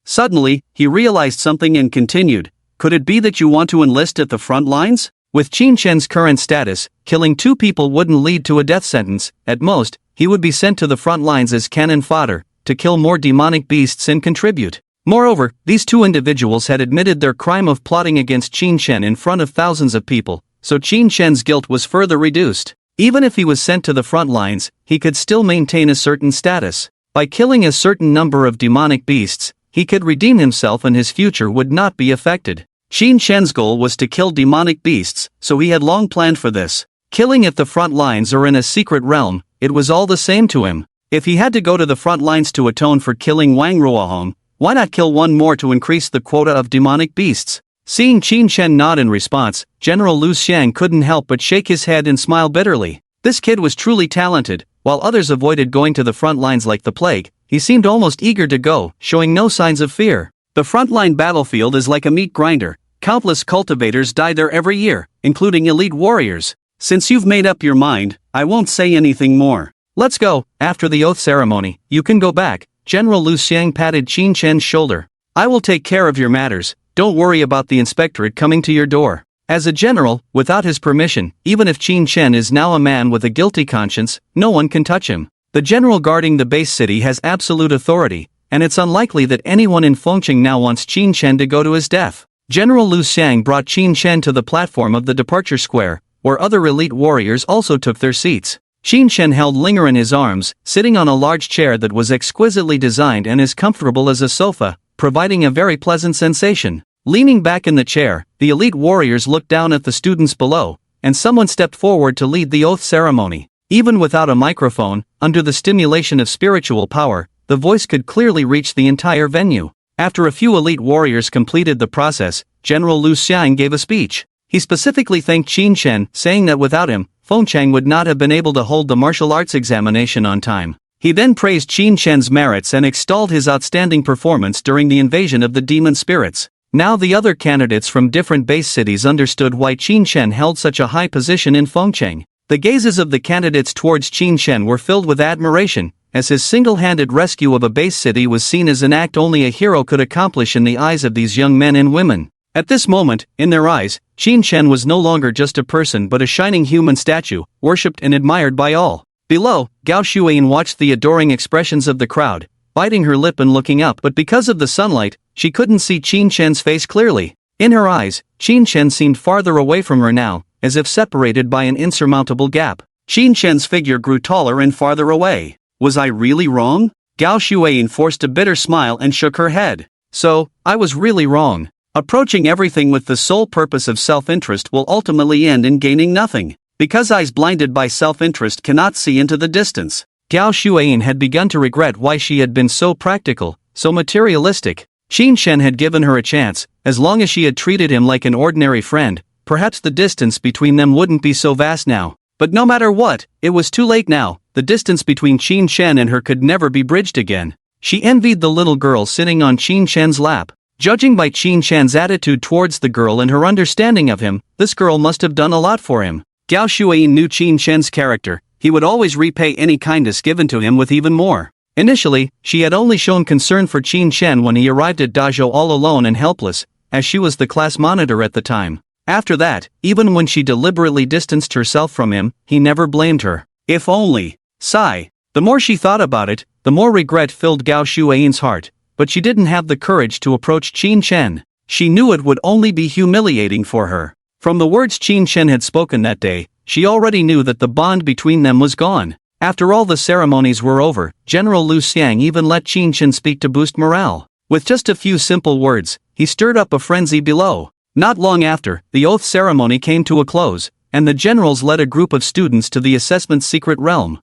Suddenly, he realized something and continued, "Could it be that you want to enlist at the front lines?" With Qin Shen's current status, killing 2 people wouldn't lead to a death sentence. At most, he would be sent to the front lines as cannon fodder, to kill more demonic beasts and contribute. Moreover, these 2 individuals had admitted their crime of plotting against Qin Shen in front of thousands of people, so Qin Shen's guilt was further reduced. Even if he was sent to the front lines, he could still maintain a certain status. By killing a certain number of demonic beasts, he could redeem himself and his future would not be affected. Qin Shen's goal was to kill demonic beasts, so he had long planned for this. Killing at the front lines or in a secret realm, it was all the same to him. If he had to go to the front lines to atone for killing Wang Ruohong, why not kill one more to increase the quota of demonic beasts? Seeing Qin Shen nod in response, General Lu Xiang couldn't help but shake his head and smile bitterly. This kid was truly talented. While others avoided going to the front lines like the plague, he seemed almost eager to go, showing no signs of fear. The frontline battlefield is like a meat grinder. Countless cultivators die there every year, including elite warriors. Since you've made up your mind, I won't say anything more. Let's go. After the oath ceremony, you can go back. General Lu Xiang patted Qin Chen's shoulder. I will take care of your matters, don't worry about the inspectorate coming to your door. As a general, without his permission, even if Qin Chen is now a man with a guilty conscience, no one can touch him. The general guarding the base city has absolute authority, and it's unlikely that anyone in Fengcheng now wants Qin Chen to go to his death. General Lu Xiang brought Qin Chen to the platform of the departure square, where other elite warriors also took their seats. Qin Chen held Linger in his arms, sitting on a large chair that was exquisitely designed and as comfortable as a sofa, providing a very pleasant sensation. Leaning back in the chair, the elite warriors looked down at the students below, and someone stepped forward to lead the oath ceremony. Even without a microphone, under the stimulation of spiritual power, the voice could clearly reach the entire venue. After a few elite warriors completed the process, General Lu Xiang gave a speech. He specifically thanked Qin Chen, saying that without him, Fengcheng would not have been able to hold the martial arts examination on time. He then praised Qin Chen's merits and extolled his outstanding performance during the invasion of the demon spirits. Now the other candidates from different base cities understood why Qin Chen held such a high position in Fengcheng. The gazes of the candidates towards Qin Chen were filled with admiration, as his single-handed rescue of a base city was seen as an act only a hero could accomplish in the eyes of these young men and women. At this moment, in their eyes, Qin Chen was no longer just a person but a shining human statue, worshipped and admired by all. Below, Gao Shuayin watched the adoring expressions of the crowd, biting her lip and looking up, but because of the sunlight, she couldn't see Qin Chen's face clearly. In her eyes, Qin Chen seemed farther away from her now, as if separated by an insurmountable gap. Qin Chen's figure grew taller and farther away. Was I really wrong? Gao Shuayin forced a bitter smile and shook her head. So, I was really wrong. Approaching everything with the sole purpose of self-interest will ultimately end in gaining nothing, because eyes blinded by self-interest cannot see into the distance. Gao Shuayin had begun to regret why she had been so practical, so materialistic. Qin Chen had given her a chance. As long as she had treated him like an ordinary friend, perhaps the distance between them wouldn't be so vast now. But no matter what, it was too late now. The distance between Qin Chen and her could never be bridged again. She envied the little girl sitting on Qin Chen's lap. Judging by Qin Chen's attitude towards the girl and her understanding of him, this girl must have done a lot for him. Gao Shuayin knew Qin Chen's character. He would always repay any kindness given to him with even more. Initially, she had only shown concern for Qin Chen when he arrived at Dazhou all alone and helpless, as she was the class monitor at the time. After that, even when she deliberately distanced herself from him, he never blamed her. If only. Sigh. The more she thought about it, the more regret filled Gao Shuayin's heart, but she didn't have the courage to approach Qin Chen. She knew it would only be humiliating for her. From the words Qin Chen had spoken that day, she already knew that the bond between them was gone. After all the ceremonies were over, General Lu Xiang even let Qin Chen speak to boost morale. With just a few simple words, he stirred up a frenzy below. Not long after, the oath ceremony came to a close, and the generals led a group of students to the assessment's secret realm.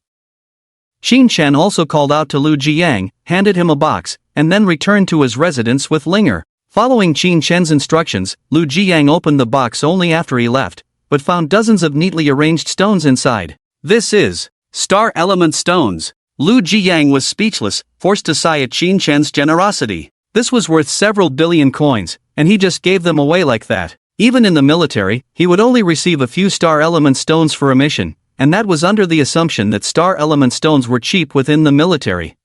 Qin Chen also called out to Lu Jiang, handed him a box, and then returned to his residence with Linger. Following Qin Chen's instructions, Lu Jiang opened the box only after he left, but found dozens of neatly arranged stones inside. This is Star Element Stones. Lu Jiang was speechless, forced to sigh at Qin Chen's generosity. This was worth several billion coins, and he just gave them away like that. Even in the military, he would only receive a few Star Element Stones for a mission, and that was under the assumption that Star Element Stones were cheap within the military.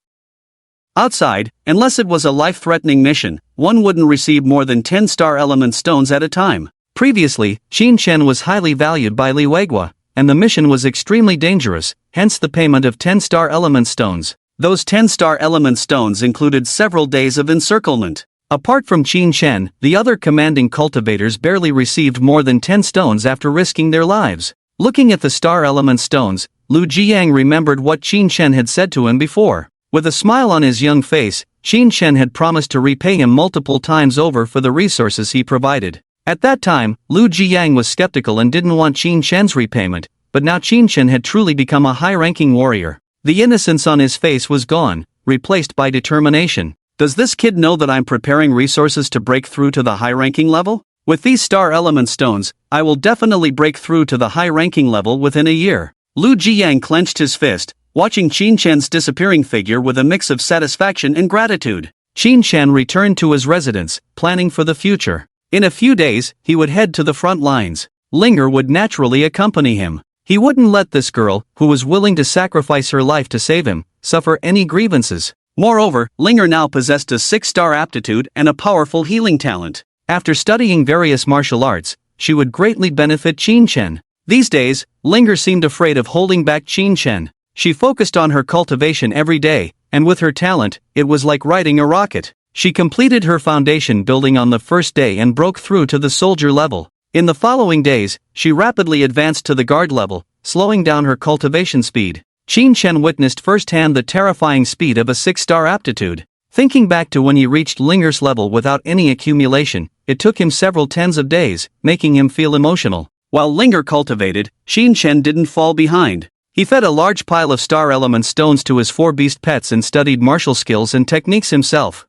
Outside, unless it was a life-threatening mission, one wouldn't receive more than 10 Star Element Stones at a time. Previously, Qin Chen was highly valued by Li Weigua, and the mission was extremely dangerous, hence the payment of 10 Star Element Stones. Those 10 Star Element Stones included several days of encirclement. Apart from Qin Chen, the other commanding cultivators barely received more than 10 stones after risking their lives. Looking at the Star Element Stones, Lu Jiang remembered what Qin Chen had said to him before. With a smile on his young face, Qin Chen had promised to repay him multiple times over for the resources he provided. At that time, Lu Jiang was skeptical and didn't want Qin Chen's repayment, but now Qin Chen had truly become a high-ranking warrior. The innocence on his face was gone, replaced by determination. Does this kid know that I'm preparing resources to break through to the high-ranking level? With these Star Element Stones, I will definitely break through to the high-ranking level within a year. Lu Jiang clenched his fist, watching Qin Chen's disappearing figure with a mix of satisfaction and gratitude. Qin Chen returned to his residence, planning for the future. In a few days, he would head to the front lines. Linger would naturally accompany him. He wouldn't let this girl, who was willing to sacrifice her life to save him, suffer any grievances. Moreover, Linger now possessed a 6-star aptitude and a powerful healing talent. After studying various martial arts, she would greatly benefit Qin Chen. These days, Linger seemed afraid of holding back Qin Chen. She focused on her cultivation every day, and with her talent, it was like riding a rocket. She completed her foundation building on the first day and broke through to the soldier level. In the following days, she rapidly advanced to the guard level, slowing down her cultivation speed. Qin Chen witnessed firsthand the terrifying speed of a 6-star aptitude. Thinking back to when he reached Linger's level without any accumulation, it took him several tens of days, making him feel emotional. While Linger cultivated, Qin Chen didn't fall behind. He fed a large pile of star element stones to his 4 beast pets and studied martial skills and techniques himself.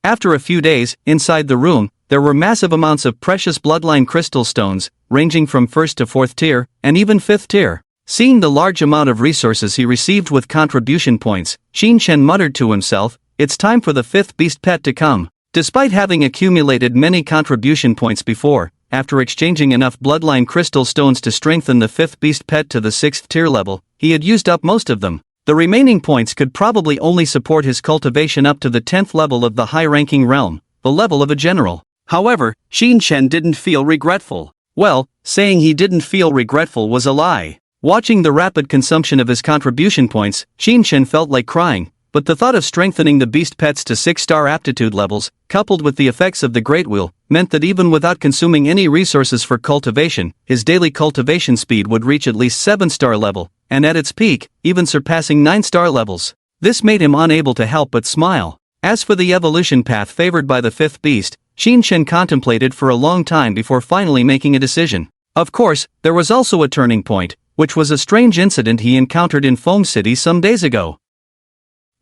After a few days, inside the room, there were massive amounts of precious bloodline crystal stones, ranging from 1st to 4th tier, and even 5th tier. Seeing the large amount of resources he received with contribution points, Qin Chen muttered to himself, "It's time for the 5th beast pet to come." Despite having accumulated many contribution points before, after exchanging enough bloodline crystal stones to strengthen the 5th beast pet to the 6th tier level, he had used up most of them. The remaining points could probably only support his cultivation up to the 10th level of the high-ranking realm, the level of a general. However, Qin Chen didn't feel regretful. Well, saying he didn't feel regretful was a lie. Watching the rapid consumption of his contribution points, Qin Chen felt like crying, but the thought of strengthening the beast pets to 6-star aptitude levels, coupled with the effects of the Great Wheel, meant that even without consuming any resources for cultivation, his daily cultivation speed would reach at least 7-star level, and at its peak, even surpassing 9-star levels. This made him unable to help but smile. As for the evolution path favored by the 5th beast, Qin Chen contemplated for a long time before finally making a decision. Of course, there was also a turning point, which was a strange incident he encountered in Foam City some days ago.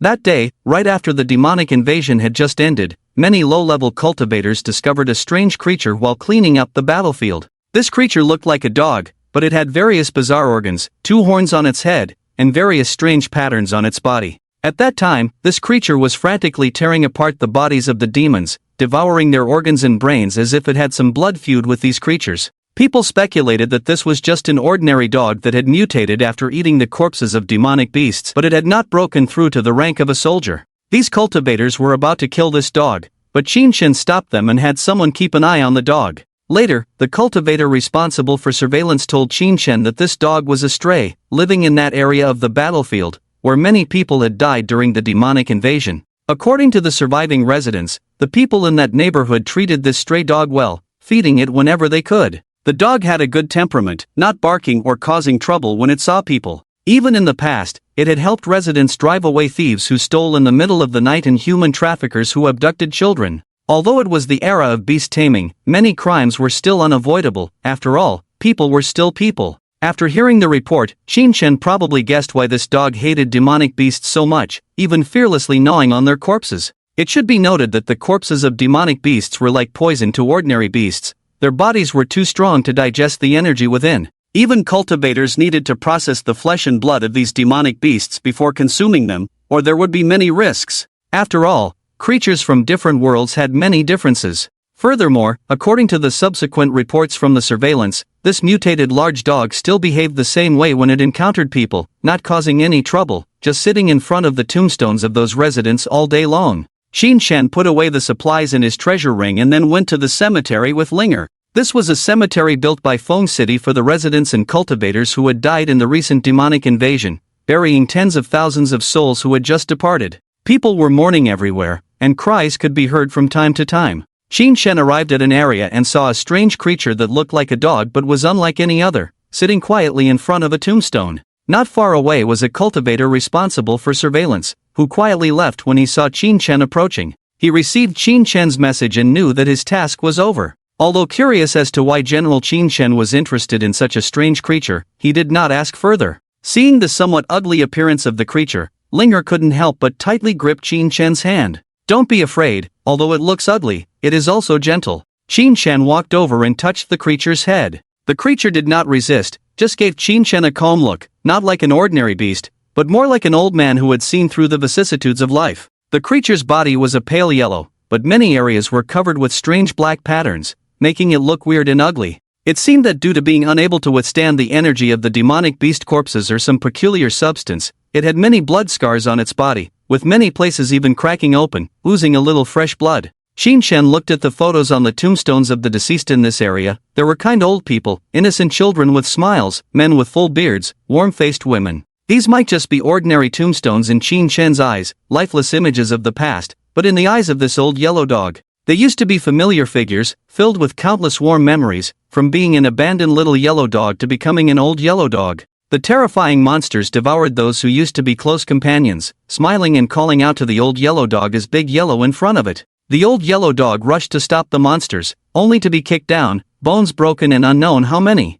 That day, right after the demonic invasion had just ended, many low-level cultivators discovered a strange creature while cleaning up the battlefield. This creature looked like a dog, but it had various bizarre organs, 2 horns on its head, and various strange patterns on its body. At that time, this creature was frantically tearing apart the bodies of the demons, devouring their organs and brains as if it had some blood feud with these creatures. People speculated that this was just an ordinary dog that had mutated after eating the corpses of demonic beasts, but it had not broken through to the rank of a soldier. These cultivators were about to kill this dog, but Qin Chen stopped them and had someone keep an eye on the dog. Later, the cultivator responsible for surveillance told Qin Chen that this dog was a stray, living in that area of the battlefield, where many people had died during the demonic invasion. According to the surviving residents, the people in that neighborhood treated this stray dog well, feeding it whenever they could. The dog had a good temperament, not barking or causing trouble when it saw people. Even in the past, it had helped residents drive away thieves who stole in the middle of the night and human traffickers who abducted children. Although it was the era of beast taming, many crimes were still unavoidable. After all, people were still people. After hearing the report, Qin Chen probably guessed why this dog hated demonic beasts so much, even fearlessly gnawing on their corpses. It should be noted that the corpses of demonic beasts were like poison to ordinary beasts. Their bodies were too strong to digest the energy within. Even cultivators needed to process the flesh and blood of these demonic beasts before consuming them, or there would be many risks. After all, creatures from different worlds had many differences. Furthermore, according to the subsequent reports from the surveillance, this mutated large dog still behaved the same way when it encountered people, not causing any trouble, just sitting in front of the tombstones of those residents all day long. Qin Chen put away the supplies in his treasure ring and then went to the cemetery with Linger. This was a cemetery built by Foam City for the residents and cultivators who had died in the recent demonic invasion, burying tens of thousands of souls who had just departed. People were mourning everywhere, and cries could be heard from time to time. Qin Chen arrived at an area and saw a strange creature that looked like a dog but was unlike any other, sitting quietly in front of a tombstone. Not far away was a cultivator responsible for surveillance, who quietly left when he saw Qin Chen approaching. He received Qin Chen's message and knew that his task was over. Although curious as to why General Qin Chen was interested in such a strange creature, he did not ask further. Seeing the somewhat ugly appearance of the creature, Linger couldn't help but tightly grip Qin Chen's hand. "Don't be afraid, although it looks ugly, it is also gentle." Qin Chen walked over and touched the creature's head. The creature did not resist, just gave Qin Chen a calm look, not like an ordinary beast, but more like an old man who had seen through the vicissitudes of life. The creature's body was a pale yellow, but many areas were covered with strange black patterns, making it look weird and ugly. It seemed that due to being unable to withstand the energy of the demonic beast corpses or some peculiar substance, it had many blood scars on its body, with many places even cracking open, oozing a little fresh blood. Qinshan looked at the photos on the tombstones of the deceased in this area. There were kind old people, innocent children with smiles, men with full beards, warm-faced women. These might just be ordinary tombstones in Qinshan's eyes, lifeless images of the past, but in the eyes of this old yellow dog, they used to be familiar figures, filled with countless warm memories, from being an abandoned little yellow dog to becoming an old yellow dog. The terrifying monsters devoured those who used to be close companions, smiling and calling out to the old yellow dog as Big Yellow in front of it. The old yellow dog rushed to stop the monsters, only to be kicked down, bones broken and unknown how many.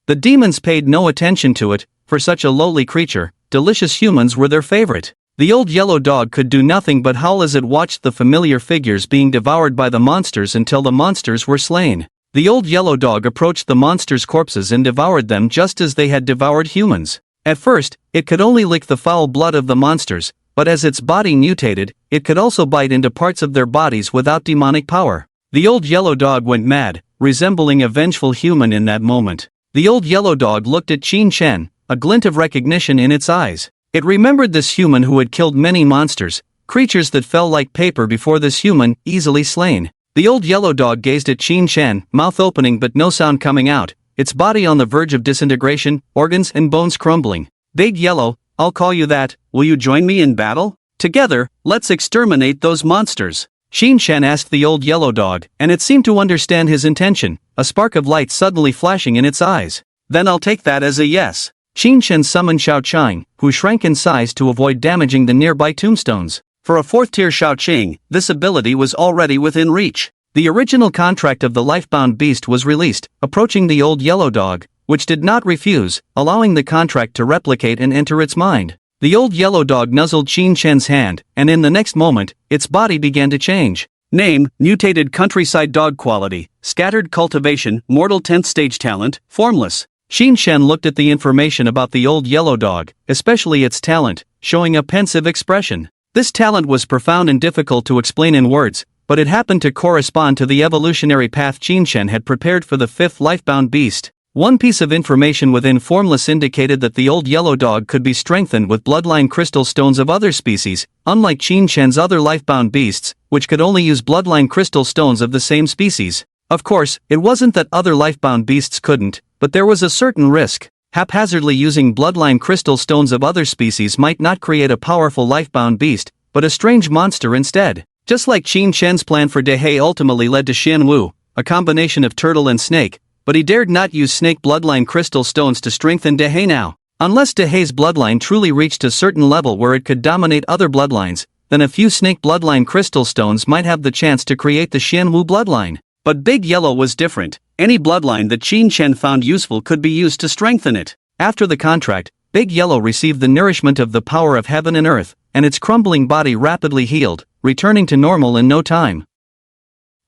The demons paid no attention to it. For such a lowly creature, delicious humans were their favorite. The old yellow dog could do nothing but howl as it watched the familiar figures being devoured by the monsters until the monsters were slain. The old yellow dog approached the monsters' corpses and devoured them just as they had devoured humans. At first, it could only lick the foul blood of the monsters, but as its body mutated, it could also bite into parts of their bodies without demonic power. The old yellow dog went mad, resembling a vengeful human in that moment. The old yellow dog looked at Qinshan, a glint of recognition in its eyes. It remembered this human who had killed many monsters, creatures that fell like paper before this human, easily slain. The old yellow dog gazed at Qinshan, mouth opening but no sound coming out, its body on the verge of disintegration, organs and bones crumbling. Big Yellow, I'll call you that, will you join me in battle? Together, let's exterminate those monsters. Qinshan asked the old yellow dog, and it seemed to understand his intention, a spark of light suddenly flashing in its eyes. Then I'll take that as a yes. Qinshan summoned Shaoqing, who shrank in size to avoid damaging the nearby tombstones. For a fourth-tier Shaoqing, this ability was already within reach. The original contract of the lifebound beast was released, approaching the old yellow dog, which did not refuse, allowing the contract to replicate and enter its mind. The old yellow dog nuzzled Qinshan's hand, and in the next moment, its body began to change. Name, mutated countryside dog quality, scattered cultivation, mortal 10th stage talent, formless. Qinshan looked at the information about the old yellow dog, especially its talent, showing a pensive expression. This talent was profound and difficult to explain in words, but it happened to correspond to the evolutionary path Qinshan had prepared for the fifth lifebound beast. One piece of information within Formless indicated that the old yellow dog could be strengthened with bloodline crystal stones of other species, unlike Qinshan's other lifebound beasts, which could only use bloodline crystal stones of the same species. Of course, it wasn't that other lifebound beasts couldn't, but there was a certain risk. Haphazardly using bloodline crystal stones of other species might not create a powerful lifebound beast, but a strange monster instead. Just like Qinshan's plan for Dehe ultimately led to Xianwu, a combination of turtle and snake, but he dared not use snake bloodline crystal stones to strengthen Dehe now. Unless Dehe's bloodline truly reached a certain level where it could dominate other bloodlines, then a few snake bloodline crystal stones might have the chance to create the Xianwu bloodline. But Big Yellow was different. Any bloodline that Qinshan found useful could be used to strengthen it. After the contract, Big Yellow received the nourishment of the power of heaven and earth, and its crumbling body rapidly healed, returning to normal in no time.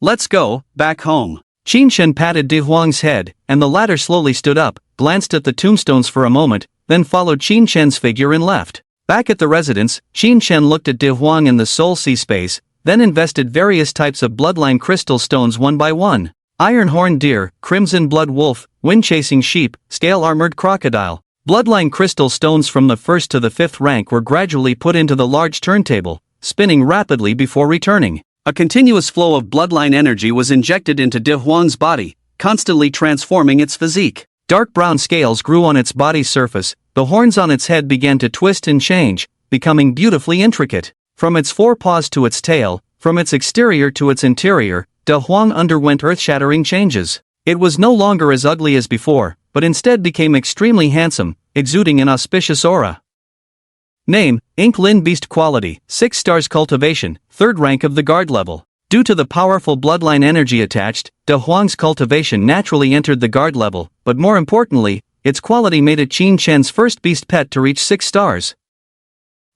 Let's go, back home. Qinshan patted De Huang's head, and the latter slowly stood up, glanced at the tombstones for a moment, then followed Qinshan's figure and left. Back at the residence, Qinshan looked at De Huang in the Soul Sea space, then invested various types of bloodline crystal stones one by one. Iron-horned deer, crimson blood wolf, wind-chasing sheep, scale-armored crocodile. Bloodline crystal stones from the 1st to the 5th rank were gradually put into the large turntable, spinning rapidly before returning. A continuous flow of bloodline energy was injected into De Huang's body, constantly transforming its physique. Dark brown scales grew on its body's surface, the horns on its head began to twist and change, becoming beautifully intricate. From its forepaws to its tail, from its exterior to its interior, De Huang underwent earth-shattering changes. It was no longer as ugly as before, but instead became extremely handsome, exuding an auspicious aura. Name, Ink Lin Beast Quality, 6 stars cultivation, 3rd rank of the guard level. Due to the powerful bloodline energy attached, De Huang's cultivation naturally entered the guard level, but more importantly, its quality made it Qinshan's first beast pet to reach 6 stars.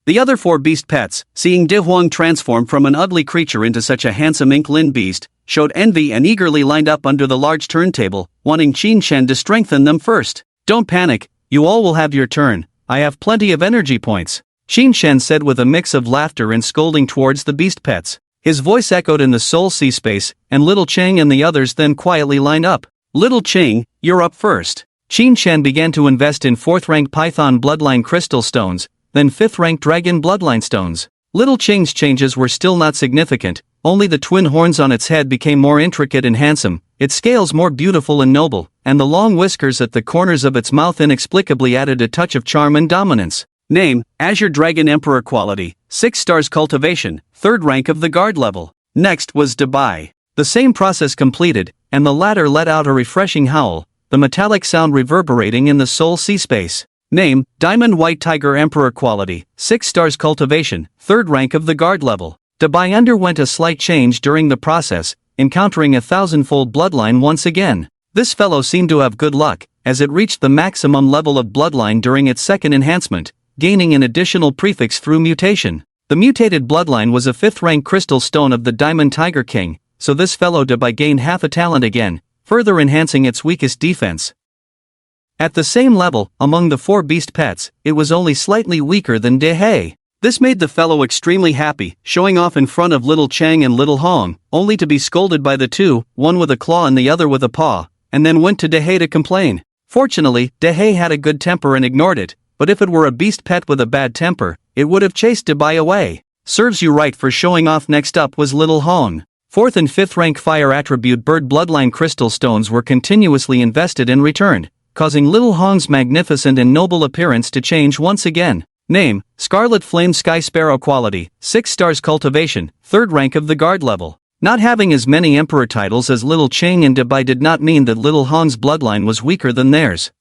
The other 4 beast pets, seeing De Huang transform from an ugly creature into such a handsome Ink Lin beast, showed envy and eagerly lined up under the large turntable, wanting Qinshan to strengthen them first. Don't panic, you all will have your turn, I have plenty of energy points, Qinshan said with a mix of laughter and scolding towards the beast pets. His voice echoed in the Soul Sea space, and little Chang and the others then quietly lined up. Little Ching, you're up first. Qin Shen began to invest in 4th-rank Python Bloodline Crystal Stones, then 5th-rank Dragon Bloodline Stones. Little Ching's changes were still not significant, only the twin horns on its head became more intricate and handsome, its scales more beautiful and noble, and the long whiskers at the corners of its mouth inexplicably added a touch of charm and dominance. Name, Azure Dragon Emperor Quality, 6 stars Cultivation, 3rd rank of the guard level. Next was Dubai. The same process completed, and the latter let out a refreshing howl, the metallic sound reverberating in the soul sea space. Name, Diamond White Tiger Emperor Quality, 6 stars Cultivation, 3rd rank of the guard level. Dubai underwent a slight change during the process, encountering a 1,000-fold bloodline once again. This fellow seemed to have good luck, as it reached the maximum level of bloodline during its second enhancement, gaining an additional prefix through mutation. The mutated bloodline was a 5th-rank crystal stone of the Diamond Tiger King, so this fellow Dubai gained half a talent again, further enhancing its weakest defense. At the same level, among the 4 beast pets, it was only slightly weaker than Dehe. This made the fellow extremely happy, showing off in front of Little Chang and Little Hong, only to be scolded by the two, one with a claw and the other with a paw, and then went to Dehe to complain. Fortunately, Dehe had a good temper and ignored it, but if it were a beast pet with a bad temper, it would have chased Dubai away. Serves you right for showing off. Next up was Little Hong. 4th and 5th rank fire attribute bird bloodline crystal stones were continuously invested and returned, causing Little Hong's magnificent and noble appearance to change once again. Name, Scarlet Flame Sky Sparrow Quality, 6 stars Cultivation, 3rd rank of the guard level. Not having as many emperor titles as Little Ching and Dubai did not mean that Little Hong's bloodline was weaker than theirs.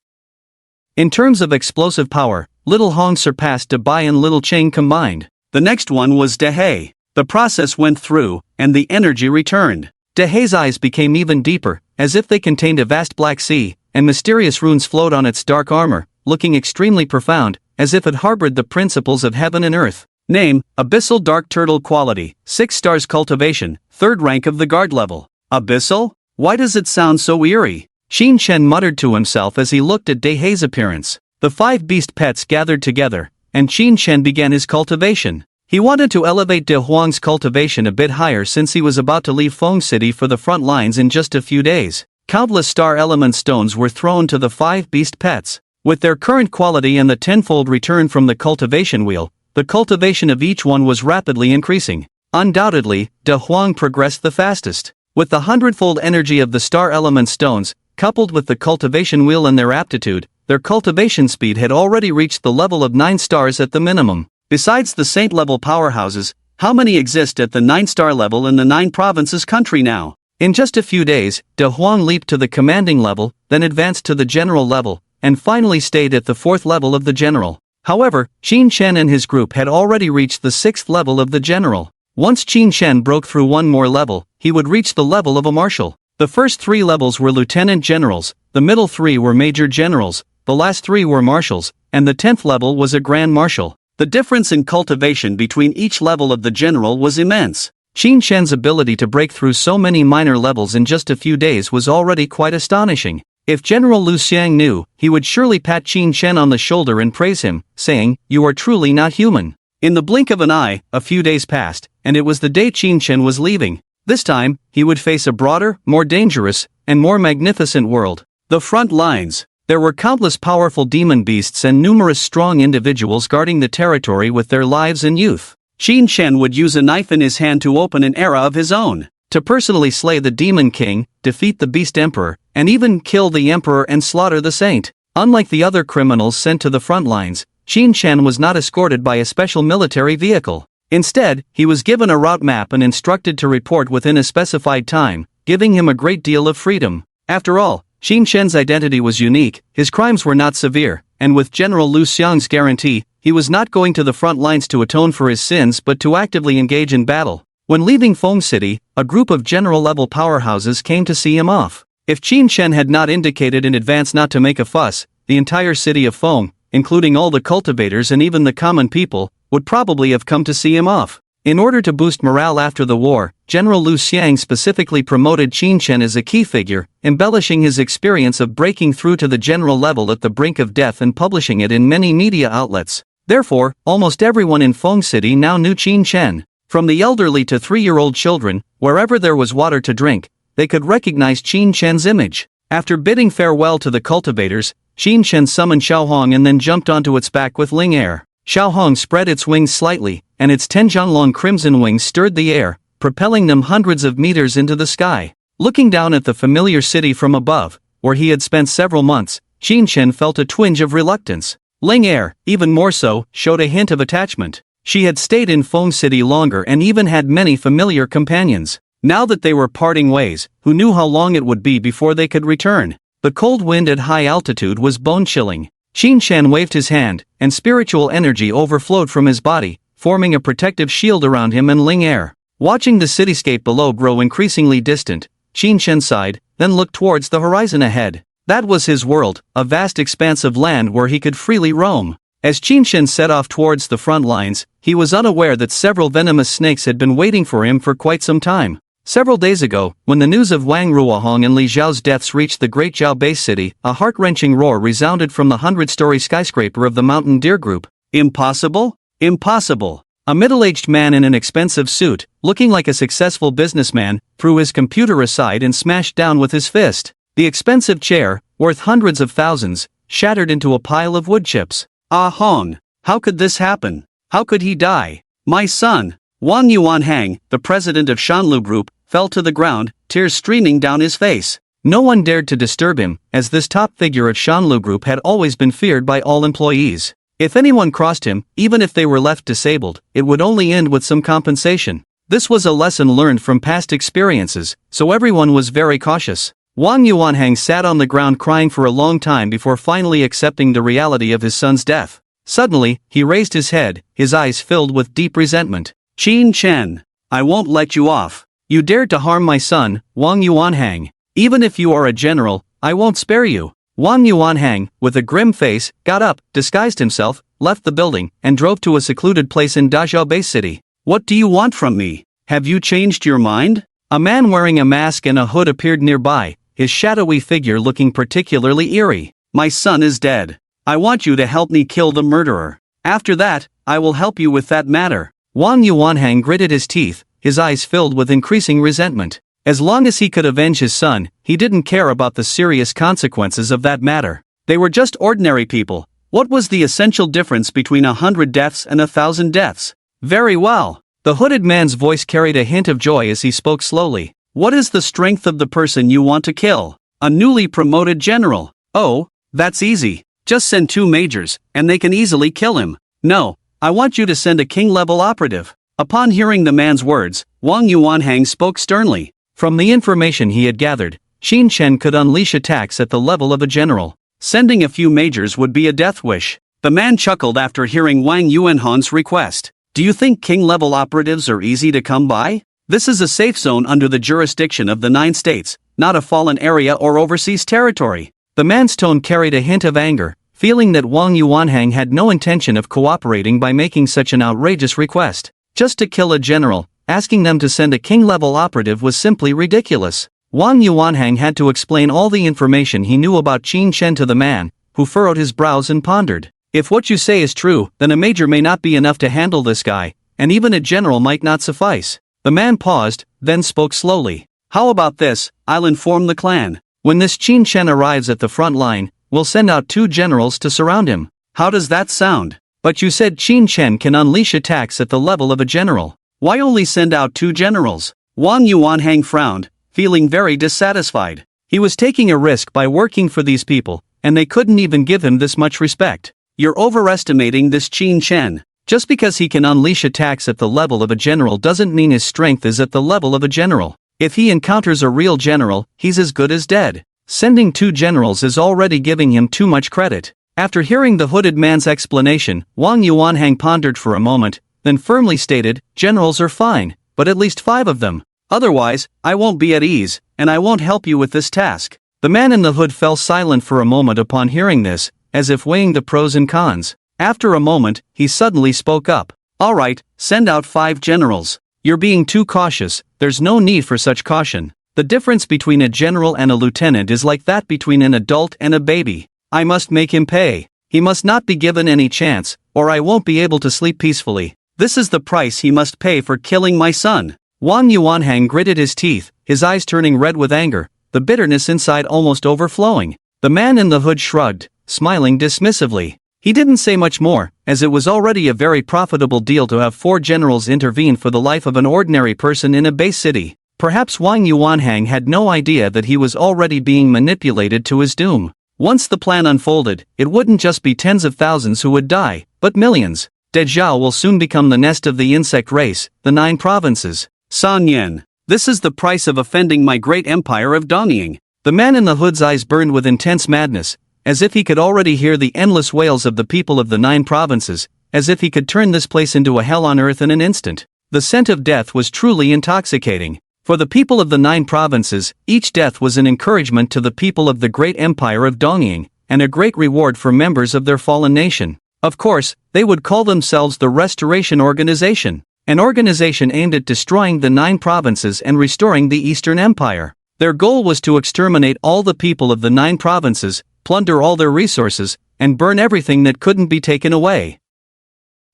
In terms of explosive power, Little Hong surpassed Dubai and Little Ching combined. The next one was Dehe. The process went through, and the energy returned. Dehe's eyes became even deeper, as if they contained a vast black sea, and mysterious runes flowed on its dark armor, looking extremely profound, as if it harbored the principles of heaven and earth. Name, Abyssal Dark Turtle Quality, 6 stars Cultivation, 3rd rank of the guard level. Abyssal? Why does it sound so eerie? Qin Shen muttered to himself as he looked at Dehe's appearance. The 5 beast pets gathered together, and Qin Shen began his cultivation. He wanted to elevate De Huang's cultivation a bit higher since he was about to leave Feng City for the front lines in just a few days. Countless star element stones were thrown to the 5 beast pets. With their current quality and the tenfold return from the cultivation wheel, the cultivation of each one was rapidly increasing. Undoubtedly, De Huang progressed the fastest. With the 100-fold energy of the star element stones, coupled with the cultivation wheel and their aptitude, their cultivation speed had already reached the level of 9 stars at the minimum. Besides the saint-level powerhouses, how many exist at the 9-star level in the 9 provinces country now? In just a few days, De Huang leaped to the commanding level, then advanced to the general level, and finally stayed at the 4th level of the general. However, Qin Shen and his group had already reached the 6th level of the general. Once Qin Shen broke through one more level, he would reach the level of a marshal. The first 3 levels were lieutenant generals, the middle 3 were major generals, the last 3 were marshals, and the 10th level was a grand marshal. The difference in cultivation between each level of the general was immense. Qin Shen's ability to break through so many minor levels in just a few days was already quite astonishing. If General Lu Xiang knew, he would surely pat Qin Shen on the shoulder and praise him, saying, "You are truly not human." In the blink of an eye, a few days passed, and it was the day Qin Shen was leaving. This time, he would face a broader, more dangerous, and more magnificent world. The front lines. There were countless powerful demon beasts and numerous strong individuals guarding the territory with their lives and youth. Qin Shen would use a knife in his hand to open an era of his own, to personally slay the demon king, defeat the beast emperor, and even kill the emperor and slaughter the saint. Unlike the other criminals sent to the front lines, Qin Shen was not escorted by a special military vehicle. Instead, he was given a route map and instructed to report within a specified time, giving him a great deal of freedom. After all, Qin Shen's identity was unique, his crimes were not severe, and with General Lu Xiang's guarantee, he was not going to the front lines to atone for his sins but to actively engage in battle. When leaving Feng City, a group of general-level powerhouses came to see him off. If Qin Shen had not indicated in advance not to make a fuss, the entire city of Feng, including all the cultivators and even the common people, would probably have come to see him off. In order to boost morale after the war, General Lu Xiang specifically promoted Qin Shen as a key figure, embellishing his experience of breaking through to the general level at the brink of death and publishing it in many media outlets. Therefore, almost everyone in Feng City now knew Qin Shen. From the elderly to 3-year-old children, wherever there was water to drink, they could recognize Qin Shen's image. After bidding farewell to the cultivators, Qin Shen summoned Xiaohong and then jumped onto its back with Ling Air. Xiaohong spread its wings slightly, and its 10-long crimson wings stirred the air, propelling them hundreds of meters into the sky. Looking down at the familiar city from above, where he had spent several months, Qin Shen felt a twinge of reluctance. Ling Air, even more so, showed a hint of attachment. She had stayed in Feng City longer and even had many familiar companions. Now that they were parting ways, who knew how long it would be before they could return? The cold wind at high altitude was bone-chilling. Qin Shen waved his hand, and spiritual energy overflowed from his body, forming a protective shield around him and Ling Air. Watching the cityscape below grow increasingly distant, Qin Shen sighed, then looked towards the horizon ahead. That was his world, a vast expanse of land where he could freely roam. As Qin Shen set off towards the front lines, he was unaware that several venomous snakes had been waiting for him for quite some time. Several days ago, when the news of Wang Ruohong and Li Zhao's deaths reached the Great Zhao base city, a heart-wrenching roar resounded from the 100-story skyscraper of the Mountain Deer Group. Impossible? Impossible! A middle-aged man in an expensive suit, looking like a successful businessman, threw his computer aside and smashed down with his fist. The expensive chair, worth hundreds of thousands, shattered into a pile of wood chips. Ah Hong! How could this happen? How could he die? My son! Wang Yuanhang, the president of Shanlu Group, fell to the ground, tears streaming down his face. No one dared to disturb him, as this top figure of Shanlu Group had always been feared by all employees. If anyone crossed him, even if they were left disabled, it would only end with some compensation. This was a lesson learned from past experiences, so everyone was very cautious. Wang Yuanhang sat on the ground crying for a long time before finally accepting the reality of his son's death. Suddenly, he raised his head, his eyes filled with deep resentment. Qin Shen, I won't let you off. You dared to harm my son, Wang Yuanhang. Even if you are a general, I won't spare you. Wang Yuanhang, with a grim face, got up, disguised himself, left the building, and drove to a secluded place in Dazhao Base City. What do you want from me? Have you changed your mind? A man wearing a mask and a hood appeared nearby, his shadowy figure looking particularly eerie. My son is dead. I want you to help me kill the murderer. After that, I will help you with that matter. Wang Yuanhang gritted his teeth, his eyes filled with increasing resentment. As long as he could avenge his son, he didn't care about the serious consequences of that matter. They were just ordinary people. What was the essential difference between 100 deaths and 1,000 deaths? Very well. The hooded man's voice carried a hint of joy as he spoke slowly. What is the strength of the person you want to kill? A newly promoted general. Oh, that's easy. Just send 2 majors, and they can easily kill him. No, I want you to send a king-level operative. Upon hearing the man's words, Wang Yuanhang spoke sternly. From the information he had gathered, Qin Shen could unleash attacks at the level of a general. Sending a few majors would be a death wish. The man chuckled after hearing Wang Yuanhang's request. Do you think king-level operatives are easy to come by? This is a safe zone under the jurisdiction of the 9 states, not a fallen area or overseas territory. The man's tone carried a hint of anger, feeling that Wang Yuanhang had no intention of cooperating by making such an outrageous request. Just to kill a general, asking them to send a king-level operative was simply ridiculous. Wang Yuanhang had to explain all the information he knew about Qin Shen to the man, who furrowed his brows and pondered. If what you say is true, then a major may not be enough to handle this guy, and even a general might not suffice. The man paused, then spoke slowly. How about this? I'll inform the clan. When this Qin Shen arrives at the front line, we'll send out 2 generals to surround him. How does that sound? But you said Qin Shen can unleash attacks at the level of a general. Why only send out 2 generals? Wang Yuanhang frowned, feeling very dissatisfied. He was taking a risk by working for these people, and they couldn't even give him this much respect. You're overestimating this Qin Shen. Just because he can unleash attacks at the level of a general doesn't mean his strength is at the level of a general. If he encounters a real general, he's as good as dead. Sending 2 generals is already giving him too much credit. After hearing the hooded man's explanation, Wang Yuanhang pondered for a moment, then firmly stated, generals are fine, but at least 5 of them. Otherwise, I won't be at ease, and I won't help you with this task. The man in the hood fell silent for a moment upon hearing this, as if weighing the pros and cons. After a moment, he suddenly spoke up. All right, send out 5 generals. You're being too cautious, there's no need for such caution. The difference between a general and a lieutenant is like that between an adult and a baby. I must make him pay. He must not be given any chance, or I won't be able to sleep peacefully. This is the price he must pay for killing my son. Wang Yuanhang gritted his teeth, his eyes turning red with anger, the bitterness inside almost overflowing. The man in the hood shrugged, smiling dismissively. He didn't say much more, as it was already a very profitable deal to have 4 generals intervene for the life of an ordinary person in a base city. Perhaps Wang Yuanhang had no idea that he was already being manipulated to his doom. Once the plan unfolded, it wouldn't just be tens of thousands who would die, but millions. Dezhao will soon become the nest of the insect race, the 9 provinces. San Yen. This is the price of offending my great empire of Dongying. The man in the hood's eyes burned with intense madness, as if he could already hear the endless wails of the people of the 9 provinces, as if he could turn this place into a hell on earth in an instant. The scent of death was truly intoxicating. For the people of the 9 provinces, each death was an encouragement to the people of the great empire of Dongying, and a great reward for members of their fallen nation. Of course, they would call themselves the Restoration Organization, an organization aimed at destroying the 9 provinces and restoring the Eastern Empire. Their goal was to exterminate all the people of the 9 provinces, plunder all their resources, and burn everything that couldn't be taken away.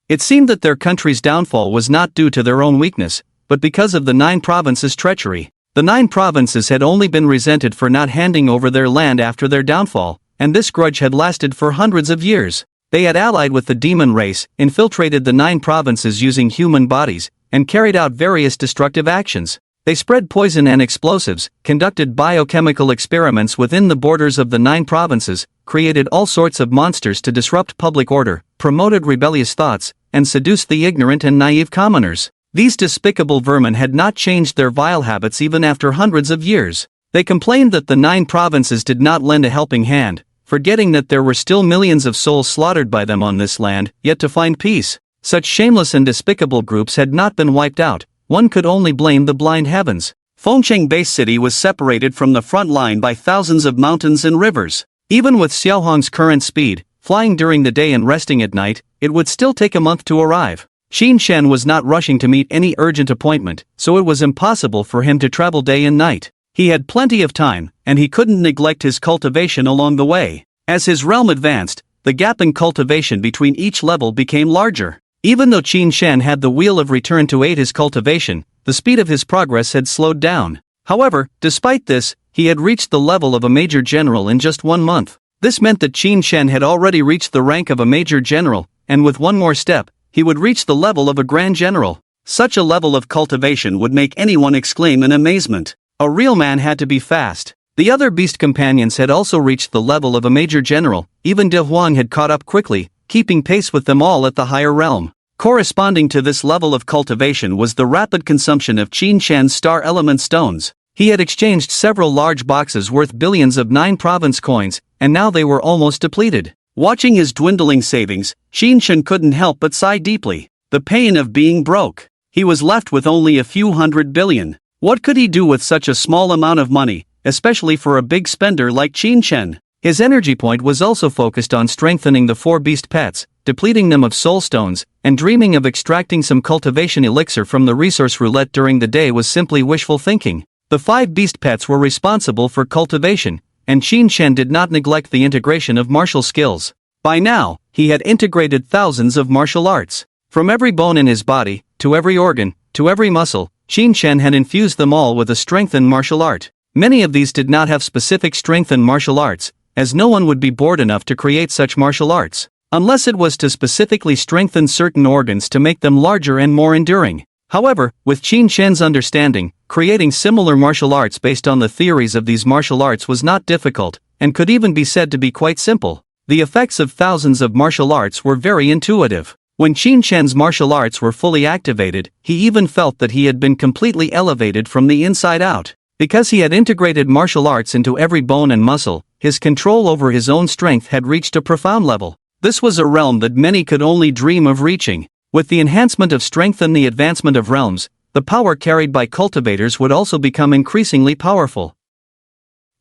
It seemed that their country's downfall was not due to their own weakness, but because of the 9 provinces' treachery. The 9 provinces had only been resented for not handing over their land after their downfall, and this grudge had lasted for hundreds of years. They had allied with the demon race, infiltrated the 9 provinces using human bodies, and carried out various destructive actions. They spread poison and explosives, conducted biochemical experiments within the borders of the 9 provinces, created all sorts of monsters to disrupt public order, promoted rebellious thoughts, and seduced the ignorant and naive commoners. These despicable vermin had not changed their vile habits even after hundreds of years. They complained that the 9 provinces did not lend a helping hand, forgetting that there were still millions of souls slaughtered by them on this land, yet to find peace. Such shameless and despicable groups had not been wiped out. One could only blame the blind heavens. Fengcheng Base City was separated from the front line by thousands of mountains and rivers. Even with Xiaohong's current speed, flying during the day and resting at night, it would still take a month to arrive. Qin Shen was not rushing to meet any urgent appointment, so it was impossible for him to travel day and night. He had plenty of time, and he couldn't neglect his cultivation along the way. As his realm advanced, the gap in cultivation between each level became larger. Even though Qin Shen had the Wheel of Return to aid his cultivation, the speed of his progress had slowed down. However, despite this, he had reached the level of a major general in just 1 month. This meant that Qin Shen had already reached the rank of a major general, and with one more step, he would reach the level of a grand general. Such a level of cultivation would make anyone exclaim in amazement. A real man had to be fast. The other beast companions had also reached the level of a major general. Even De Huang had caught up quickly, keeping pace with them all at the higher realm. Corresponding to this level of cultivation was the rapid consumption of Qin Shen's star element stones. He had exchanged several large boxes worth billions of 9 province coins, and now they were almost depleted. Watching his dwindling savings, Qin Shen couldn't help but sigh deeply. The pain of being broke. He was left with only a few hundred billion. What could he do with such a small amount of money, especially for a big spender like Qin Shen? His energy point was also focused on strengthening the 4 beast pets, depleting them of soul stones, and dreaming of extracting some cultivation elixir from the resource roulette during the day was simply wishful thinking. The 5 beast pets were responsible for cultivation, and Qin Shen did not neglect the integration of martial skills. By now, he had integrated thousands of martial arts. From every bone in his body, to every organ, to every muscle, Qin Shen had infused them all with a strengthened martial art. Many of these did not have specific strengthened martial arts, as no one would be bored enough to create such martial arts, unless it was to specifically strengthen certain organs to make them larger and more enduring. However, with Qin Shen's understanding, creating similar martial arts based on the theories of these martial arts was not difficult, and could even be said to be quite simple. The effects of thousands of martial arts were very intuitive. When Qin Shen's martial arts were fully activated, he even felt that he had been completely elevated from the inside out. Because he had integrated martial arts into every bone and muscle, his control over his own strength had reached a profound level. This was a realm that many could only dream of reaching. With the enhancement of strength and the advancement of realms, the power carried by cultivators would also become increasingly powerful.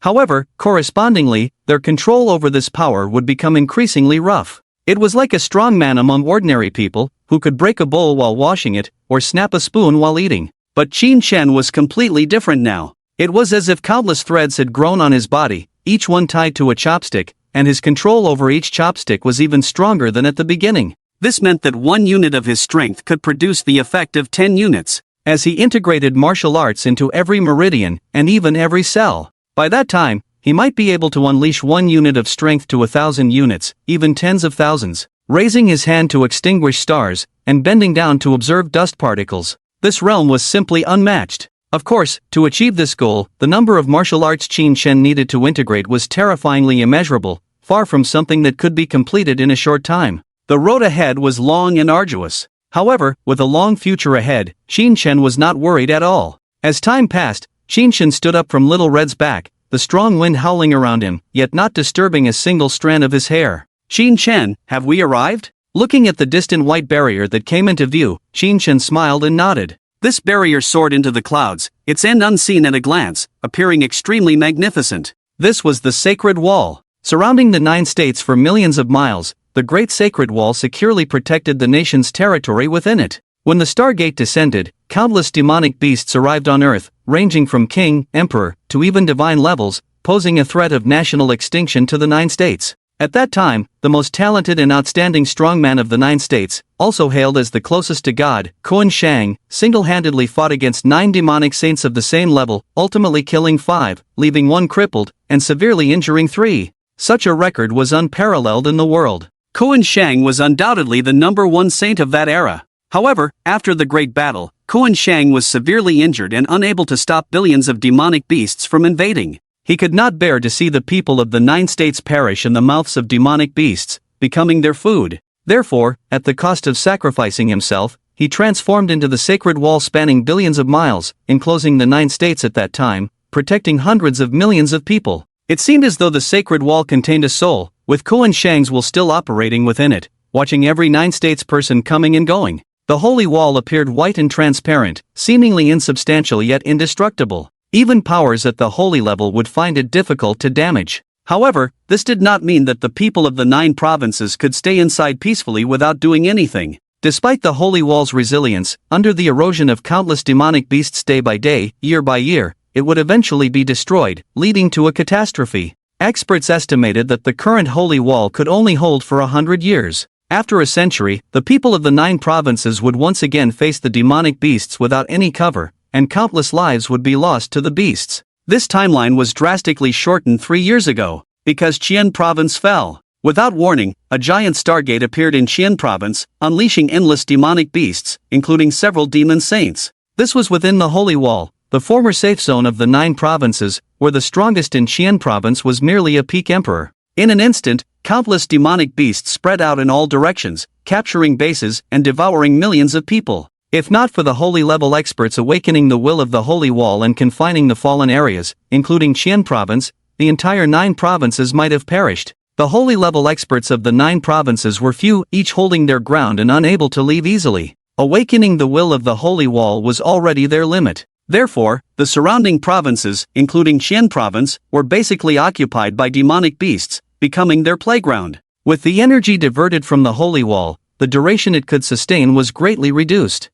However, correspondingly, their control over this power would become increasingly rough. It was like a strong man among ordinary people, who could break a bowl while washing it, or snap a spoon while eating. But Qin Shen was completely different now. It was as if countless threads had grown on his body, each one tied to a chopstick, and his control over each chopstick was even stronger than at the beginning. This meant that 1 unit of his strength could produce the effect of 10 units, as he integrated martial arts into every meridian, and even every cell. By that time, he might be able to unleash 1 unit of strength to 1,000 units, even tens of thousands, raising his hand to extinguish stars, and bending down to observe dust particles. This realm was simply unmatched. Of course, to achieve this goal, the number of martial arts Qin Shen needed to integrate was terrifyingly immeasurable, far from something that could be completed in a short time. The road ahead was long and arduous. However, with a long future ahead, Qin Shen was not worried at all. As time passed, Qin Shen stood up from Little Red's back, the strong wind howling around him, yet not disturbing a single strand of his hair. "Qin Shen, have we arrived?" Looking at the distant white barrier that came into view, Qin Shen smiled and nodded. This barrier soared into the clouds, its end unseen at a glance, appearing extremely magnificent. This was the Sacred Wall. Surrounding the 9 states for millions of miles, the Great Sacred Wall securely protected the nation's territory within it. When the Stargate descended, countless demonic beasts arrived on Earth, ranging from king, emperor, to even divine levels, posing a threat of national extinction to the 9 states. At that time, the most talented and outstanding strongman of the 9 states, also hailed as the closest to God, Kuan Shang, single-handedly fought against 9 demonic saints of the same level, ultimately killing 5, leaving 1 crippled, and severely injuring 3. Such a record was unparalleled in the world. Kuan Shang was undoubtedly the #1 saint of that era. However, after the Great Battle, Kuan Shang was severely injured and unable to stop billions of demonic beasts from invading. He could not bear to see the people of the 9 states perish in the mouths of demonic beasts, becoming their food. Therefore, at the cost of sacrificing himself, he transformed into the sacred wall spanning billions of miles, enclosing the 9 states at that time, protecting hundreds of millions of people. It seemed as though the sacred wall contained a soul, with Kuan Shang's will still operating within it, watching every 9 states person coming and going. The holy wall appeared white and transparent, seemingly insubstantial yet indestructible. Even powers at the holy level would find it difficult to damage. However, this did not mean that the people of the 9 provinces could stay inside peacefully without doing anything. Despite the holy wall's resilience, under the erosion of countless demonic beasts day by day, year by year, it would eventually be destroyed, leading to a catastrophe. Experts estimated that the current holy wall could only hold for 100 years. After a century, the people of the 9 provinces would once again face the demonic beasts without any cover, and countless lives would be lost to the beasts. This timeline was drastically shortened 3 years ago, because Qian province fell. Without warning, a giant Stargate appeared in Qian province, unleashing endless demonic beasts, including several demon saints. This was within the Holy Wall, the former safe zone of the 9 provinces, where the strongest in Qian province was merely a peak emperor. In an instant, countless demonic beasts spread out in all directions, capturing bases and devouring millions of people. If not for the holy level experts awakening the will of the holy wall and confining the fallen areas, including Qian province, the entire 9 provinces might have perished. The holy level experts of the 9 provinces were few, each holding their ground and unable to leave easily. Awakening the will of the holy wall was already their limit. Therefore, the surrounding provinces, including Qian province, were basically occupied by demonic beasts, becoming their playground. With the energy diverted from the holy wall, the duration it could sustain was greatly reduced.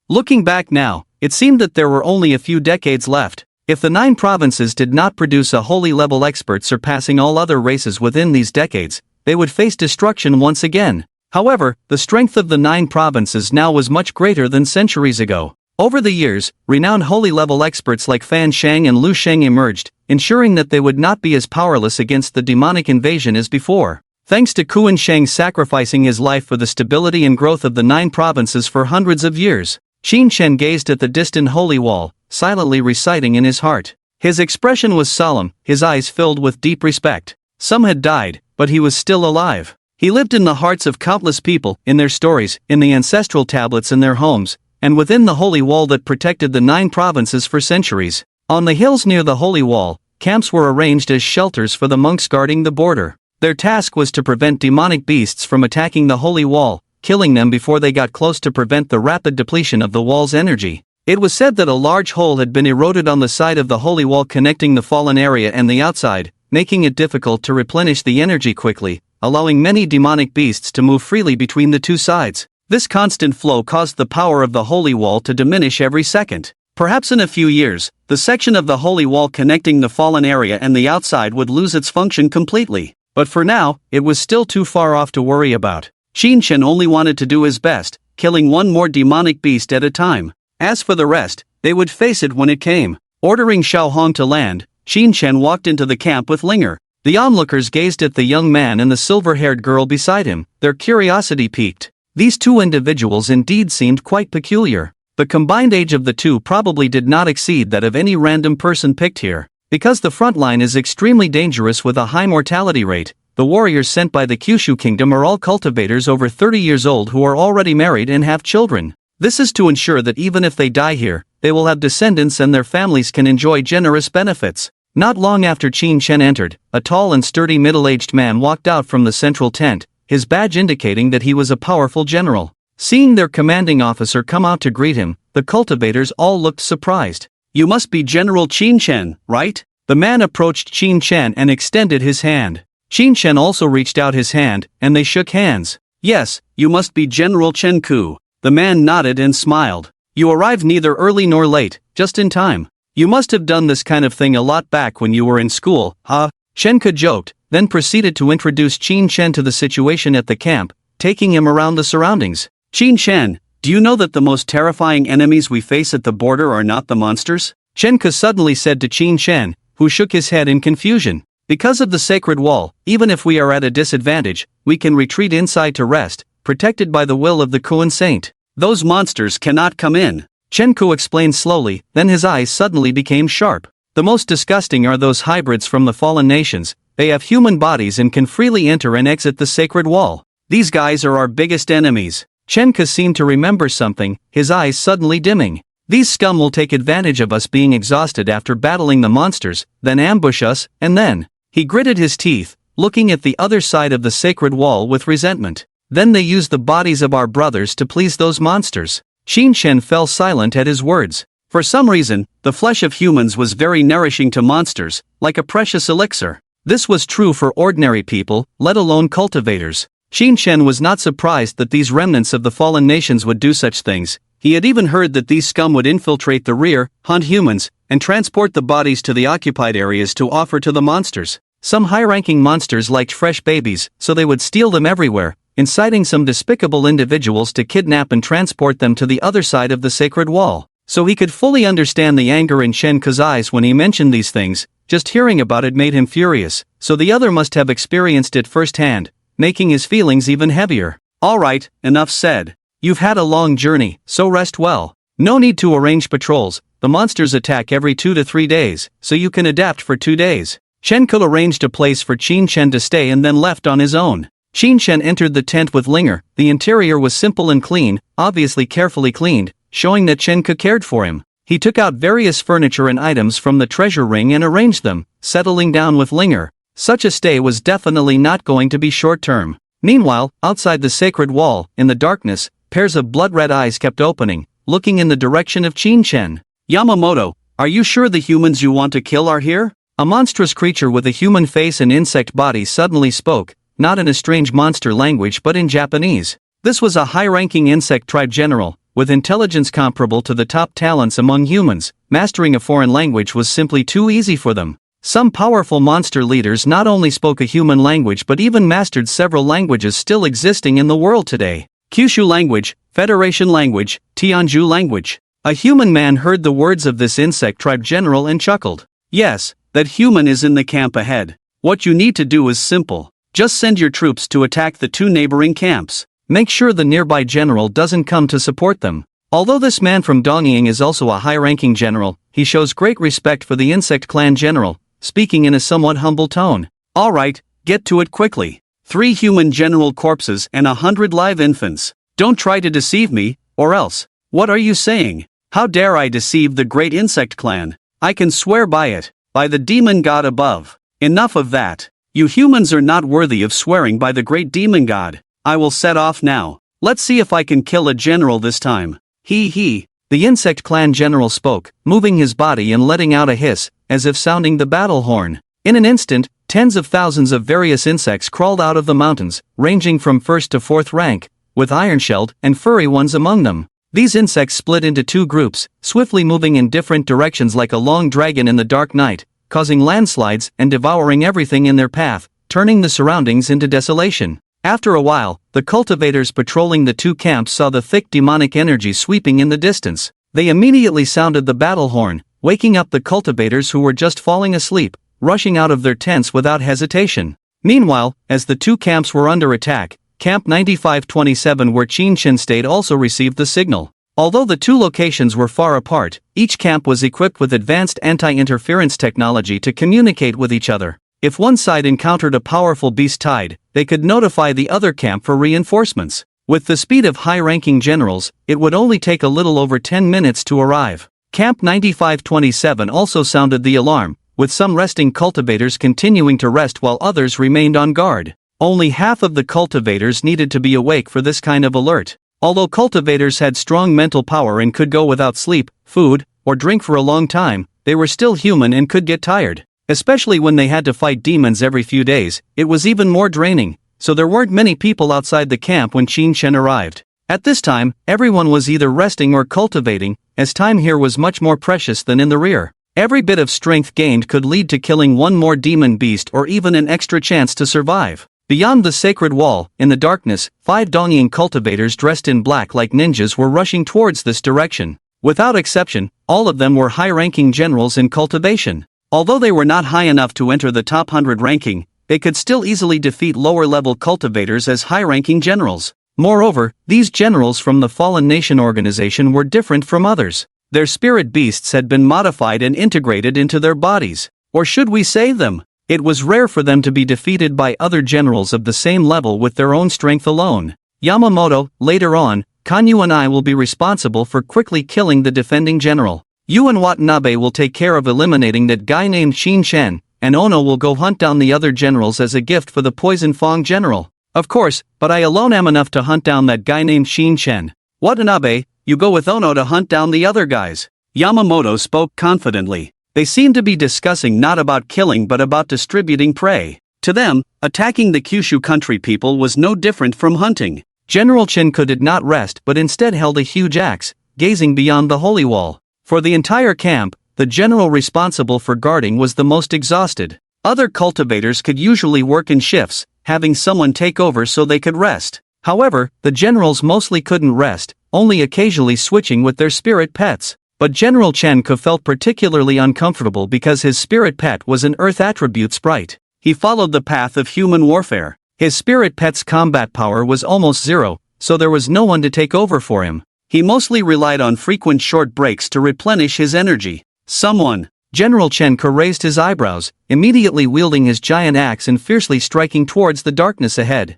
Looking back now, it seemed that there were only a few decades left. If the 9 provinces did not produce a holy level expert surpassing all other races within these decades, they would face destruction once again. However, the strength of the 9 provinces now was much greater than centuries ago. Over the years, renowned holy level experts like Fan Shang and Lu Sheng emerged, ensuring that they would not be as powerless against the demonic invasion as before. Thanks to Kuan Shang sacrificing his life for the stability and growth of the 9 provinces for hundreds of years, Qin Shen gazed at the distant holy wall, silently reciting in his heart. His expression was solemn, his eyes filled with deep respect. Some had died, but he was still alive. He lived in the hearts of countless people, in their stories, in the ancestral tablets in their homes, and within the holy wall that protected the 9 provinces for centuries. On the hills near the holy wall, camps were arranged as shelters for the monks guarding the border. Their task was to prevent demonic beasts from attacking the holy wall, killing them before they got close to prevent the rapid depletion of the wall's energy. It was said that a large hole had been eroded on the side of the holy wall connecting the fallen area and the outside, making it difficult to replenish the energy quickly, allowing many demonic beasts to move freely between the 2 sides. This constant flow caused the power of the holy wall to diminish every second. Perhaps in a few years, the section of the holy wall connecting the fallen area and the outside would lose its function completely. But for now, it was still too far off to worry about. Qin Shen only wanted to do his best, killing 1 more demonic beast at a time. As for the rest, they would face it when it came. Ordering Xiao Hong to land, Qin Chen walked into the camp with Linger. The onlookers gazed at the young man and the silver-haired girl beside him, their curiosity piqued. These two individuals indeed seemed quite peculiar. The combined age of the two probably did not exceed that of any random person picked here. Because the front line is extremely dangerous with a high mortality rate, the warriors sent by the Kyushu Kingdom are all cultivators over 30 years old who are already married and have children. This is to ensure that even if they die here, they will have descendants and their families can enjoy generous benefits. Not long after Qin Chen entered, a tall and sturdy middle-aged man walked out from the central tent, his badge indicating that he was a powerful general. Seeing their commanding officer come out to greet him, the cultivators all looked surprised. "You must be General Qin Chen, right?" The man approached Qin Chen and extended his hand. Qin Chen also reached out his hand, and they shook hands. "Yes, you must be General Chen Ku." The man nodded and smiled. "You arrived neither early nor late, just in time. You must have done this kind of thing a lot back when you were in school, huh?" Chen Ku joked, then proceeded to introduce Qin Chen to the situation at the camp, taking him around the surroundings. "Qin Chen, do you know that the most terrifying enemies we face at the border are not the monsters?" Chen Ku suddenly said to Qin Chen, who shook his head in confusion. "Because of the sacred wall, even if we are at a disadvantage, we can retreat inside to rest, protected by the will of the Kuan Saint. Those monsters cannot come in." Chen Ku explained slowly, then his eyes suddenly became sharp. "The most disgusting are those hybrids from the fallen nations. They have human bodies and can freely enter and exit the sacred wall. These guys are our biggest enemies." Chen Ku seemed to remember something, his eyes suddenly dimming. "These scum will take advantage of us being exhausted after battling the monsters, then ambush us, and then..." He gritted his teeth, looking at the other side of the sacred wall with resentment. "Then they use the bodies of our brothers to please those monsters." Qin Chen fell silent at his words. For some reason, the flesh of humans was very nourishing to monsters, like a precious elixir. This was true for ordinary people, let alone cultivators. Qin Chen was not surprised that these remnants of the fallen nations would do such things. He had even heard that these scum would infiltrate the rear, hunt humans, and transport the bodies to the occupied areas to offer to the monsters. Some high-ranking monsters liked fresh babies, so they would steal them everywhere, inciting some despicable individuals to kidnap and transport them to the other side of the sacred wall. So he could fully understand the anger in Chen Ku's eyes when he mentioned these things. Just hearing about it made him furious, so the other must have experienced it firsthand, making his feelings even heavier. "Alright, enough said. You've had a long journey, so rest well. No need to arrange patrols. The monsters attack every 2 to 3 days, so you can adapt for 2 days." Chen Ku arranged a place for Qin Chen to stay and then left on his own. Qin Chen entered the tent with Linger. The interior was simple and clean, obviously carefully cleaned, showing that Chen Ku cared for him. He took out various furniture and items from the treasure ring and arranged them, settling down with Linger. Such a stay was definitely not going to be short-term. Meanwhile, outside the sacred wall, in the darkness, pairs of blood-red eyes kept opening, looking in the direction of Qin Chen. "Yamamoto, are you sure the humans you want to kill are here?" A monstrous creature with a human face and insect body suddenly spoke, not in a strange monster language but in Japanese. This was a high-ranking insect tribe general, with intelligence comparable to the top talents among humans. Mastering a foreign language was simply too easy for them. Some powerful monster leaders not only spoke a human language but even mastered several languages still existing in the world today. Kyushu language, Federation language, Tianju language. A human man heard the words of this insect tribe general and chuckled. "Yes, that human is in the camp ahead. What you need to do is simple. Just send your troops to attack the 2 neighboring camps. Make sure the nearby general doesn't come to support them." Although this man from Dongying is also a high-ranking general, he shows great respect for the insect clan general, speaking in a somewhat humble tone. "Alright, get to it quickly. 3 human general corpses and 100 live infants. Don't try to deceive me, or else." "What are you saying? How dare I deceive the great insect clan? I can swear by it, by the demon god above." "Enough of that. You humans are not worthy of swearing by the great demon god. I will set off now. Let's see if I can kill a general this time. He. The insect clan general spoke, moving his body and letting out a hiss, as if sounding the battle horn. In an instant, tens of thousands of various insects crawled out of the mountains, ranging from 1st to 4th rank, with iron-shelled and furry ones among them. These insects split into 2 groups, swiftly moving in different directions like a long dragon in the dark night, causing landslides and devouring everything in their path, turning the surroundings into desolation. After a while, the cultivators patrolling the 2 camps saw the thick demonic energy sweeping in the distance. They immediately sounded the battle horn, waking up the cultivators who were just falling asleep, rushing out of their tents without hesitation. Meanwhile, as the two camps were under attack, Camp 9527 where Qin Chen stayed also received the signal. Although the two locations were far apart, each camp was equipped with advanced anti-interference technology to communicate with each other. If one side encountered a powerful beast tide, they could notify the other camp for reinforcements. With the speed of high-ranking generals, it would only take a little over 10 minutes to arrive. Camp 9527 also sounded the alarm, with some resting cultivators continuing to rest while others remained on guard. Only half of the cultivators needed to be awake for this kind of alert. Although cultivators had strong mental power and could go without sleep, food, or drink for a long time, they were still human and could get tired. Especially when they had to fight demons every few days, it was even more draining, so there weren't many people outside the camp when Qin Chen arrived. At this time, everyone was either resting or cultivating, as time here was much more precious than in the rear. Every bit of strength gained could lead to killing one more demon beast or even an extra chance to survive. Beyond the sacred wall, in the darkness, 5 Dongying cultivators dressed in black like ninjas were rushing towards this direction. Without exception, all of them were high-ranking generals in cultivation. Although they were not high enough to enter the top 100 ranking, they could still easily defeat lower-level cultivators as high-ranking generals. Moreover, these generals from the Fallen Nation organization were different from others. Their spirit beasts had been modified and integrated into their bodies. Or should we save them? It was rare for them to be defeated by other generals of the same level with their own strength alone. Yamamoto, later on, Kanyu and I will be responsible for quickly killing the defending general. You and Watanabe will take care of eliminating that guy named Qin Chen, and Ono will go hunt down the other generals as a gift for the Poison Fong general. Of course, but I alone am enough to hunt down that guy named Qin Chen. Watanabe, you go with Ono to hunt down the other guys. Yamamoto spoke confidently. They seemed to be discussing not about killing but about distributing prey. To them, attacking the Kyushu country people was no different from hunting. General Chinko did not rest but instead held a huge axe, gazing beyond the holy wall. For the entire camp, the general responsible for guarding was the most exhausted. Other cultivators could usually work in shifts, having someone take over so they could rest. However, the generals mostly couldn't rest, only occasionally switching with their spirit pets. But General Chenko felt particularly uncomfortable because his spirit pet was an earth attribute sprite. He followed the path of human warfare. His spirit pet's combat power was almost zero, so there was no one to take over for him. He mostly relied on frequent short breaks to replenish his energy. Someone. General Chenko raised his eyebrows, immediately wielding his giant axe and fiercely striking towards the darkness ahead.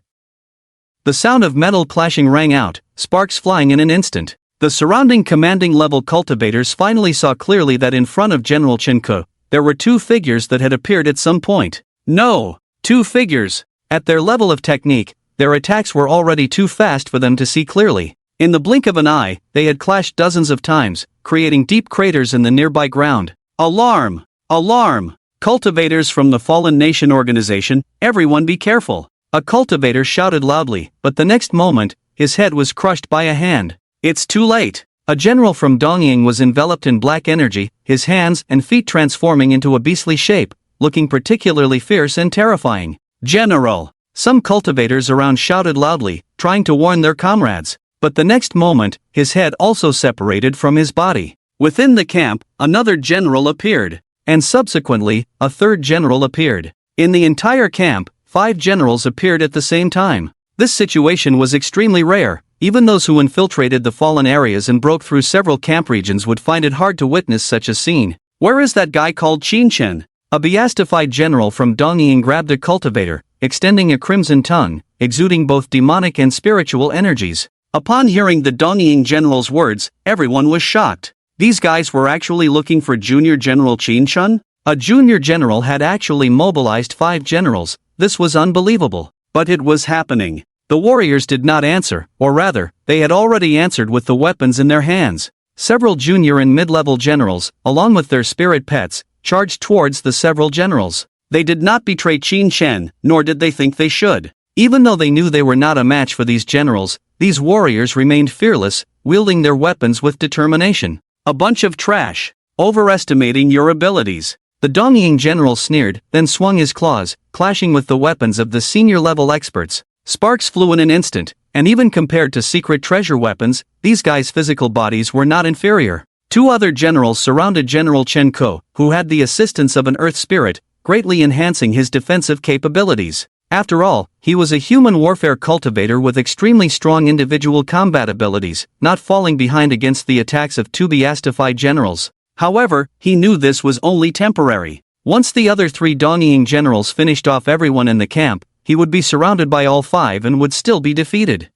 The sound of metal clashing rang out, sparks flying in an instant. The surrounding commanding level cultivators finally saw clearly that in front of General Chenko, there were 2 figures that had appeared at some point. No! 2 figures! At their level of technique, their attacks were already too fast for them to see clearly. In the blink of an eye, they had clashed dozens of times, creating deep craters in the nearby ground. Alarm! Alarm! Cultivators from the Fallen Nation organization, everyone be careful! A cultivator shouted loudly, but the next moment, his head was crushed by a hand. It's too late! A general from Dongying was enveloped in black energy, his hands and feet transforming into a beastly shape, looking particularly fierce and terrifying. General! Some cultivators around shouted loudly, trying to warn their comrades. But the next moment, his head also separated from his body. Within the camp, another general appeared. And subsequently, a third general appeared. In the entire camp, 5 generals appeared at the same time. This situation was extremely rare. Even those who infiltrated the fallen areas and broke through several camp regions would find it hard to witness such a scene. Where is that guy called Qin Chen? A beastified general from Dongying grabbed a cultivator, extending a crimson tongue, exuding both demonic and spiritual energies. Upon hearing the Dongying general's words, everyone was shocked. These guys were actually looking for Junior General Qin Chen? A junior general had actually mobilized 5 generals. This was unbelievable. But it was happening. The warriors did not answer, or rather, they had already answered with the weapons in their hands. Several junior and mid-level generals, along with their spirit pets, charged towards the several generals. They did not betray Qin Chen, nor did they think they should. Even though they knew they were not a match for these generals, these warriors remained fearless, wielding their weapons with determination. A bunch of trash. Overestimating your abilities. The Dongying general sneered, then swung his claws, clashing with the weapons of the senior-level experts. Sparks flew in an instant, and even compared to secret treasure weapons, these guys' physical bodies were not inferior. Two other generals surrounded General Chen Ko, who had the assistance of an earth spirit, greatly enhancing his defensive capabilities. After all, he was a human warfare cultivator with extremely strong individual combat abilities, not falling behind against the attacks of two beastified generals. However, he knew this was only temporary. Once the other three Dongying generals finished off everyone in the camp, he would be surrounded by all five and would still be defeated.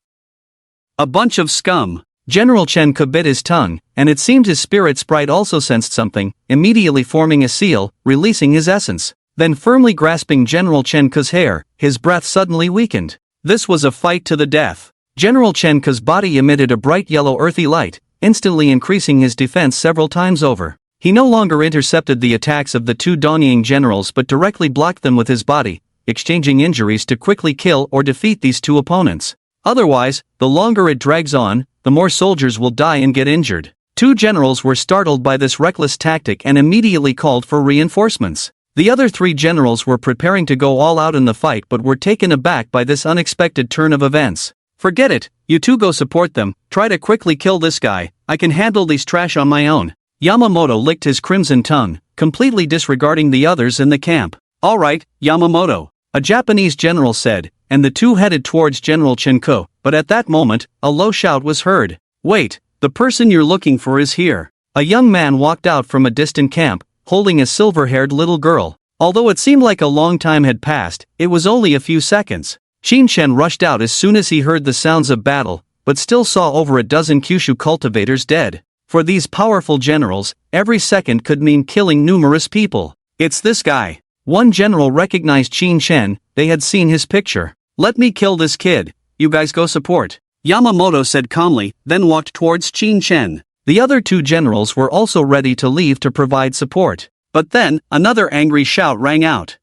A bunch of scum. General Chen Ko bit his tongue, and it seemed his spirit sprite also sensed something, immediately forming a seal, releasing his essence. Then firmly grasping General Chen Ko's hair, his breath suddenly weakened. This was a fight to the death. General Chen Ko's body emitted a bright yellow earthy light, instantly increasing his defense several times over. He no longer intercepted the attacks of the two Dongying generals but directly blocked them with his body, exchanging injuries to quickly kill or defeat these two opponents. Otherwise, the longer it drags on, the more soldiers will die and get injured. Two generals were startled by this reckless tactic and immediately called for reinforcements. The other three generals were preparing to go all out in the fight but were taken aback by this unexpected turn of events. Forget it, you two go support them, try to quickly kill this guy, I can handle these trash on my own. Yamamoto licked his crimson tongue, completely disregarding the others in the camp. Alright, Yamamoto, a Japanese general said, and the two headed towards General Chen Ko, but at that moment, a low shout was heard. Wait, the person you're looking for is here. A young man walked out from a distant camp, holding a silver-haired little girl. Although it seemed like a long time had passed, it was only a few seconds. Qin Shen rushed out as soon as he heard the sounds of battle, but still saw over a dozen Kyushu cultivators dead. For these powerful generals, every second could mean killing numerous people. It's this guy. One general recognized Qin Shen, they had seen his picture. Let me kill this kid, you guys go support. Yamamoto said calmly, then walked towards Qin Shen. The other two generals were also ready to leave to provide support. But then, another angry shout rang out.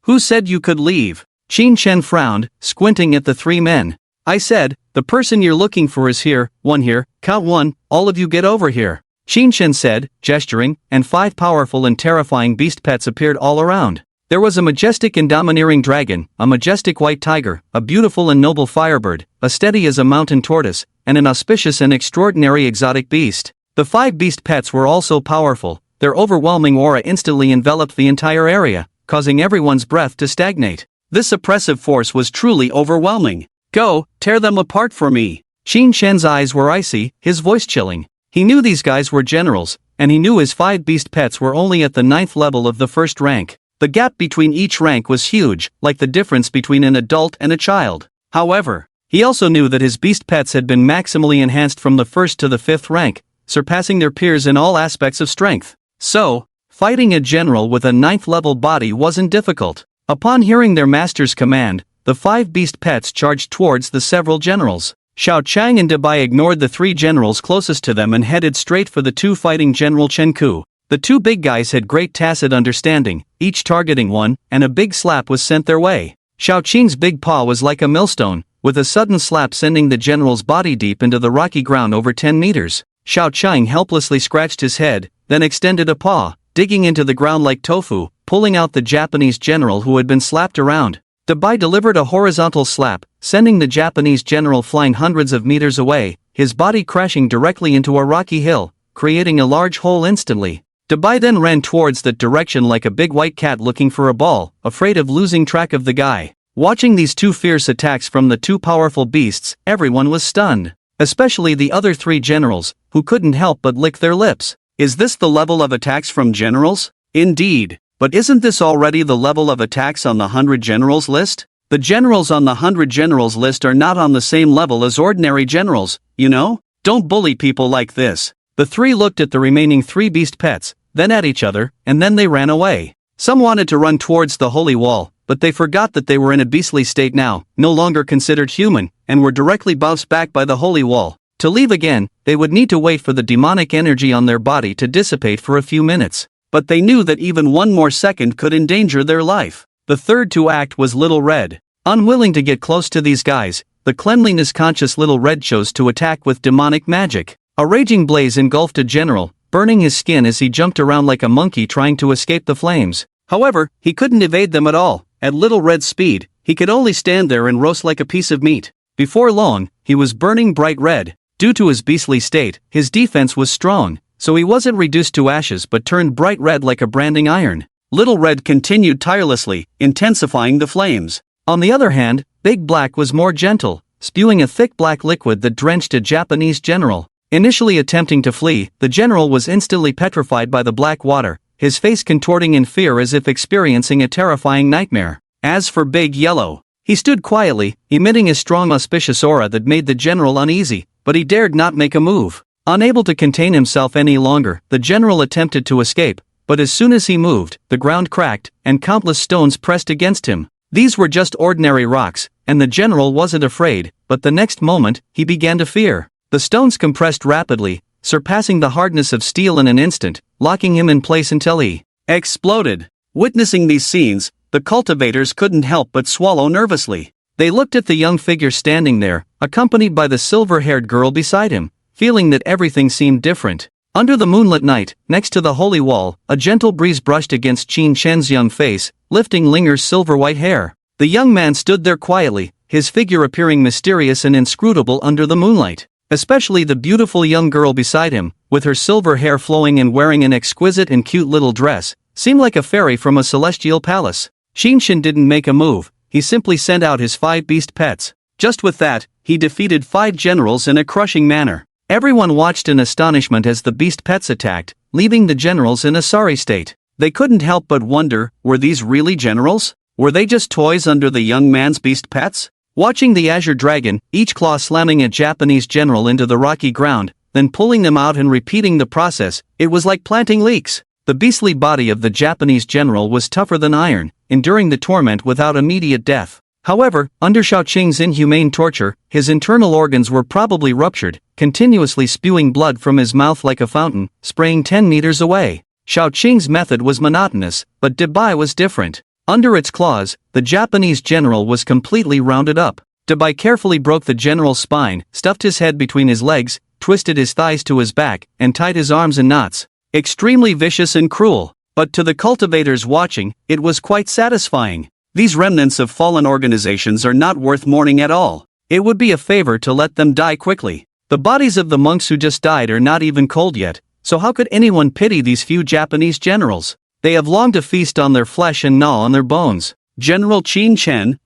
Who said you could leave? Qin Shen frowned, squinting at the three men. I said, the person you're looking for is here, one here, count one, all of you get over here. Qin Shen said, gesturing, and five powerful and terrifying beast pets appeared all around. There was a majestic and domineering dragon, a majestic white tiger, a beautiful and noble firebird, a steady as a mountain tortoise, and an auspicious and extraordinary exotic beast. The five beast pets were also powerful, their overwhelming aura instantly enveloped the entire area, causing everyone's breath to stagnate. This oppressive force was truly overwhelming. Go, tear them apart for me. Qin Shen's eyes were icy, his voice chilling. He knew these guys were generals, and he knew his five beast pets were only at the 9th level of the first rank. The gap between each rank was huge, like the difference between an adult and a child. However, he also knew that his beast pets had been maximally enhanced from the 1st to the 5th rank, surpassing their peers in all aspects of strength. So, fighting a general with a 9th level body wasn't difficult. Upon hearing their master's command, the five beast pets charged towards the several generals. Xiao Chang and Dabai ignored the three generals closest to them and headed straight for the two fighting General Chen Ku. The two big guys had great tacit understanding, each targeting one, and a big slap was sent their way. Xiao Qing's big paw was like a millstone, with a sudden slap sending the general's body deep into the rocky ground over 10 meters. Xiao Chang helplessly scratched his head, then extended a paw, digging into the ground like tofu, pulling out the Japanese general who had been slapped around. Dabai delivered a horizontal slap, sending the Japanese general flying hundreds of meters away, his body crashing directly into a rocky hill, creating a large hole instantly. Dabai then ran towards that direction like a big white cat looking for a ball, afraid of losing track of the guy. Watching these two fierce attacks from the two powerful beasts, everyone was stunned. Especially the other three generals, who couldn't help but lick their lips. Is this the level of attacks from generals? Indeed. But isn't this already the level of attacks on the 100 generals list? The generals on the 100 generals list are not on the same level as ordinary generals, you know? Don't bully people like this. The three looked at the remaining three beast pets, then at each other, and then they ran away. Some wanted to run towards the holy wall, but they forgot that they were in a beastly state now, no longer considered human, and were directly bounced back by the holy wall. To leave again, they would need to wait for the demonic energy on their body to dissipate for a few minutes. But they knew that even one more second could endanger their life. The third to act was Little Red. Unwilling to get close to these guys, the cleanliness-conscious Little Red chose to attack with demonic magic. A raging blaze engulfed a general, burning his skin as he jumped around like a monkey trying to escape the flames. However, he couldn't evade them at all. At Little Red's speed, he could only stand there and roast like a piece of meat. Before long, he was burning bright red. Due to his beastly state, his defense was strong, so he wasn't reduced to ashes but turned bright red like a branding iron. Little Red continued tirelessly, intensifying the flames. On the other hand, Big Black was more gentle, spewing a thick black liquid that drenched a Japanese general. Initially attempting to flee, the general was instantly petrified by the black water, his face contorting in fear as if experiencing a terrifying nightmare. As for Big Yellow, he stood quietly, emitting a strong auspicious aura that made the general uneasy, but he dared not make a move. Unable to contain himself any longer, the general attempted to escape, but as soon as he moved, the ground cracked, and countless stones pressed against him. These were just ordinary rocks, and the general wasn't afraid, but the next moment, he began to fear. The stones compressed rapidly, surpassing the hardness of steel in an instant, locking him in place until he exploded. Witnessing these scenes, the cultivators couldn't help but swallow nervously. They looked at the young figure standing there, accompanied by the silver-haired girl beside him, feeling that everything seemed different. Under the moonlit night, next to the holy wall, a gentle breeze brushed against Qin Shen's young face, lifting Linger's silver-white hair. The young man stood there quietly, his figure appearing mysterious and inscrutable under the moonlight. Especially the beautiful young girl beside him, with her silver hair flowing and wearing an exquisite and cute little dress, seemed like a fairy from a celestial palace. Qin Shen didn't make a move, he simply sent out his 5 beast pets. Just with that, he defeated 5 generals in a crushing manner. Everyone watched in astonishment as the beast pets attacked, leaving the generals in a sorry state. They couldn't help but wonder, were these really generals? Were they just toys under the young man's beast pets? Watching the Azure Dragon, each claw slamming a Japanese general into the rocky ground, then pulling them out and repeating the process, it was like planting leeks. The beastly body of the Japanese general was tougher than iron, enduring the torment without immediate death. However, under Shao Qing's inhumane torture, his internal organs were probably ruptured, continuously spewing blood from his mouth like a fountain, spraying 10 meters away. Shao Qing's method was monotonous, but Dabai was different. Under its claws, the Japanese general was completely rounded up. Dabai carefully broke the general's spine, stuffed his head between his legs, twisted his thighs to his back, and tied his arms in knots. Extremely vicious and cruel, but to the cultivators watching, it was quite satisfying. These remnants of fallen organizations are not worth mourning at all. It would be a favor to let them die quickly. The bodies of the monks who just died are not even cold yet, so how could anyone pity these few Japanese generals? They have longed to feast on their flesh and gnaw on their bones. General Qin Shen,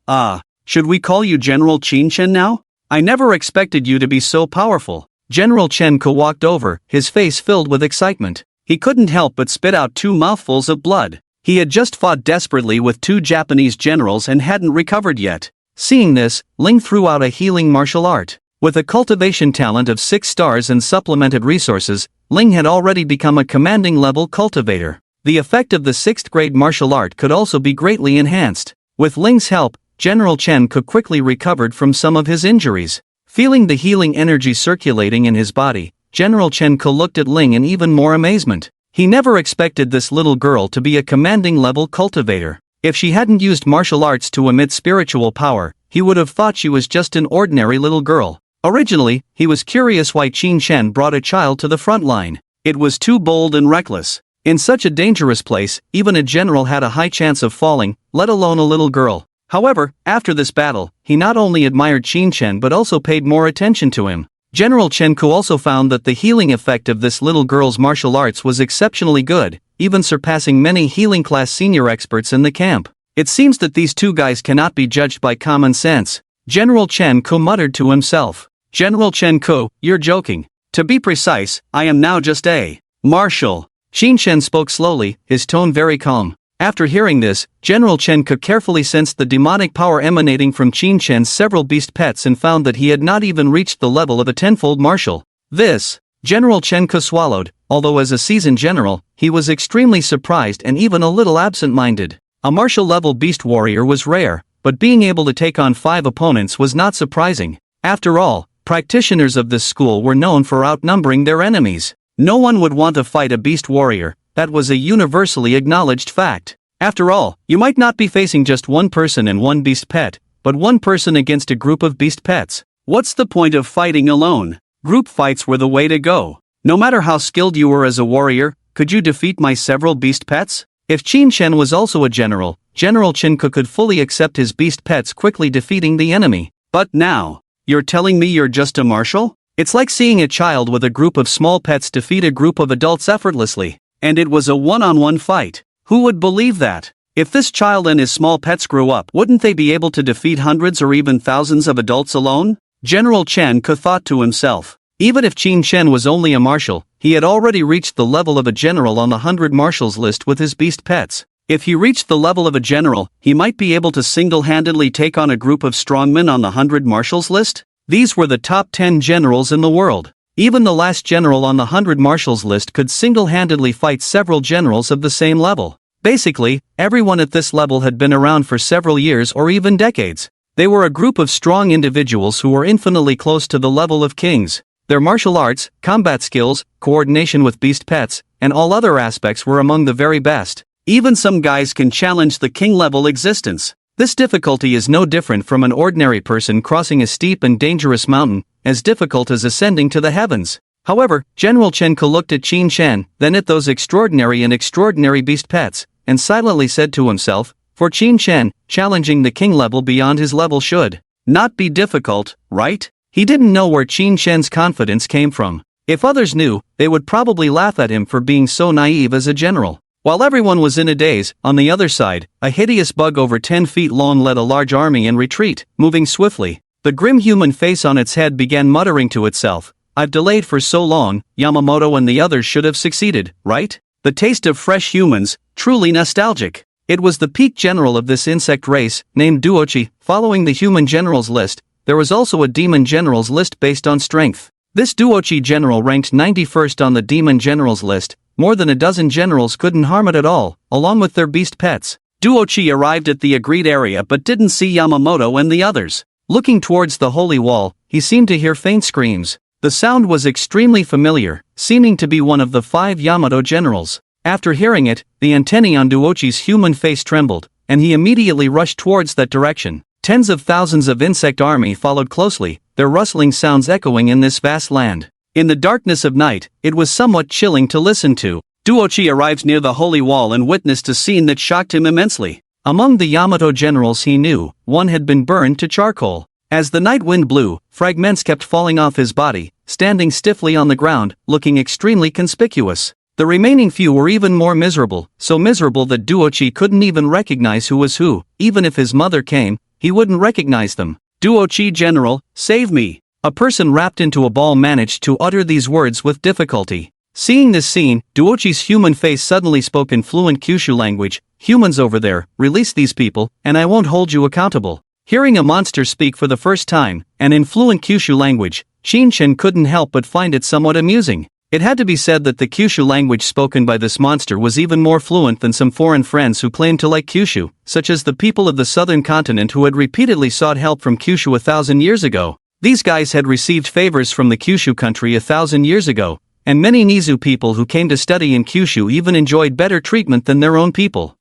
should we call you General Qin Shen now? I never expected you to be so powerful. General Chen Ko walked over, his face filled with excitement. He couldn't help but spit out 2 mouthfuls of blood. He had just fought desperately with 2 Japanese generals and hadn't recovered yet. Seeing this, Ling threw out a healing martial art. With a cultivation talent of 6 stars and supplemented resources, Ling had already become a commanding level cultivator. The effect of the 6th grade martial art could also be greatly enhanced. With Ling's help, General Chen Ko quickly recovered from some of his injuries. Feeling the healing energy circulating in his body, General Chen Ko looked at Ling in even more amazement. He never expected this little girl to be a commanding level cultivator. If she hadn't used martial arts to emit spiritual power, he would have thought she was just an ordinary little girl. Originally, he was curious why Qin Shen brought a child to the front line. It was too bold and reckless. In such a dangerous place, even a general had a high chance of falling, let alone a little girl. However, after this battle, he not only admired Qin Shen but also paid more attention to him. General Chen Ko also found that the healing effect of this little girl's martial arts was exceptionally good, even surpassing many healing class senior experts in the camp. It seems that these 2 guys cannot be judged by common sense. General Chen Ko muttered to himself. General Chen Ko, you're joking. To be precise, I am now just a marshal. Qin Shen spoke slowly, his tone very calm. After hearing this, General Chen Ko carefully sensed the demonic power emanating from Qin Shen's several beast pets and found that he had not even reached the level of a 10-fold marshal. This, General Chen Ko swallowed, although as a seasoned general, he was extremely surprised and even a little absent-minded. A martial-level beast warrior was rare, but being able to take on 5 opponents was not surprising. After all, practitioners of this school were known for outnumbering their enemies. No one would want to fight a beast warrior, that was a universally acknowledged fact. After all, you might not be facing just 1 person and 1 beast pet, but 1 person against a group of beast pets. What's the point of fighting alone? Group fights were the way to go. No matter how skilled you were as a warrior, could you defeat my several beast pets? If Qin Shen was also a general, General Chen Ko could fully accept his beast pets quickly defeating the enemy. But now, you're telling me you're just a marshal? It's like seeing a child with a group of small pets defeat a group of adults effortlessly. And it was a one-on-one fight. Who would believe that? If this child and his small pets grew up, wouldn't they be able to defeat hundreds or even thousands of adults alone? General Chen Ke thought to himself. Even if Qin Chen was only a marshal, he had already reached the level of a general on the 100 marshals list with his beast pets. If he reached the level of a general, he might be able to single-handedly take on a group of strongmen on the 100 marshals list? These were the top 10 generals in the world. Even the last general on the 100 marshals list could single-handedly fight several generals of the same level. Basically, everyone at this level had been around for several years or even decades. They were a group of strong individuals who were infinitely close to the level of kings. Their martial arts, combat skills, coordination with beast pets, and all other aspects were among the very best. Even some guys can challenge the king-level existence. This difficulty is no different from an ordinary person crossing a steep and dangerous mountain, as difficult as ascending to the heavens. However, General Chen Ke looked at Qin Chen, then at those extraordinary beast pets, and silently said to himself, for Qin Chen, challenging the king level beyond his level should not be difficult, right? He didn't know where Qin Chen's confidence came from. If others knew, they would probably laugh at him for being so naive as a general. While everyone was in a daze, on the other side, a hideous bug over 10 feet long led a large army in retreat, moving swiftly. The grim human face on its head began muttering to itself, I've delayed for so long, Yamamoto and the others should have succeeded, right? The taste of fresh humans, truly nostalgic. It was the peak general of this insect race, named Duochi. Following the human generals list, there was also a demon generals list based on strength. This Duochi general ranked 91st on the demon generals list. More than a dozen generals couldn't harm it at all, along with their beast pets. Duochi arrived at the agreed area but didn't see Yamamoto and the others. Looking towards the holy wall, he seemed to hear faint screams. The sound was extremely familiar, seeming to be one of the 5 Yamato generals. After hearing it, the antennae on Duochi's human face trembled, and he immediately rushed towards that direction. Tens of thousands of insect army followed closely, their rustling sounds echoing in this vast land. In the darkness of night, it was somewhat chilling to listen to. Duochi arrived near the holy wall and witnessed a scene that shocked him immensely. Among the Yamato generals he knew, one had been burned to charcoal. As the night wind blew, fragments kept falling off his body, standing stiffly on the ground, looking extremely conspicuous. The remaining few were even more miserable, so miserable that Duochi couldn't even recognize who was who. Even if his mother came, he wouldn't recognize them. Duochi general, save me. A person wrapped into a ball managed to utter these words with difficulty. Seeing this scene, Duochi's human face suddenly spoke in fluent Kyushu language. Humans over there, release these people, and I won't hold you accountable. Hearing a monster speak for the first time, and in fluent Kyushu language, Qin Chen couldn't help but find it somewhat amusing. It had to be said that the Kyushu language spoken by this monster was even more fluent than some foreign friends who claimed to like Kyushu, such as the people of the southern continent who had repeatedly sought help from Kyushu 1,000 years ago. These guys had received favors from the Kyushu country 1,000 years ago, and many Nizu people who came to study in Kyushu even enjoyed better treatment than their own people.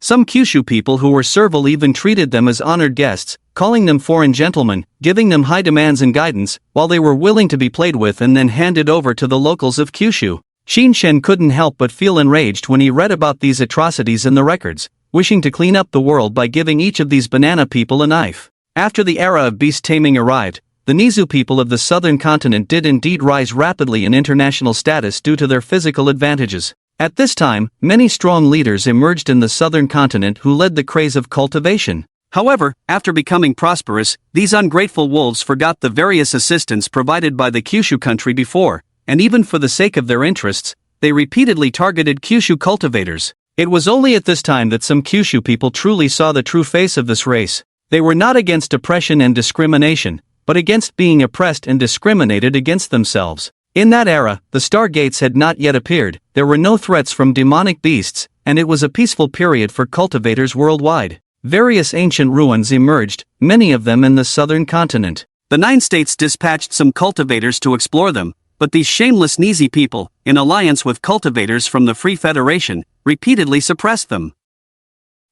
Some Kyushu people who were servile even treated them as honored guests, calling them foreign gentlemen, giving them high demands and guidance, while they were willing to be played with and then handed over to the locals of Kyushu. Qin Chen couldn't help but feel enraged when he read about these atrocities in the records, wishing to clean up the world by giving each of these banana people a knife. After the era of beast taming arrived, the Nizu people of the southern continent did indeed rise rapidly in international status due to their physical advantages. At this time, many strong leaders emerged in the southern continent who led the craze of cultivation. However, after becoming prosperous, these ungrateful wolves forgot the various assistance provided by the Kyushu country before, and even for the sake of their interests, they repeatedly targeted Kyushu cultivators. It was only at this time that some Kyushu people truly saw the true face of this race. They were not against oppression and discrimination, but against being oppressed and discriminated against themselves. In that era, the Stargates had not yet appeared, there were no threats from demonic beasts, and it was a peaceful period for cultivators worldwide. Various ancient ruins emerged, many of them in the southern continent. The 9 states dispatched some cultivators to explore them, but these shameless Nizi people, in alliance with cultivators from the Free Federation, repeatedly suppressed them.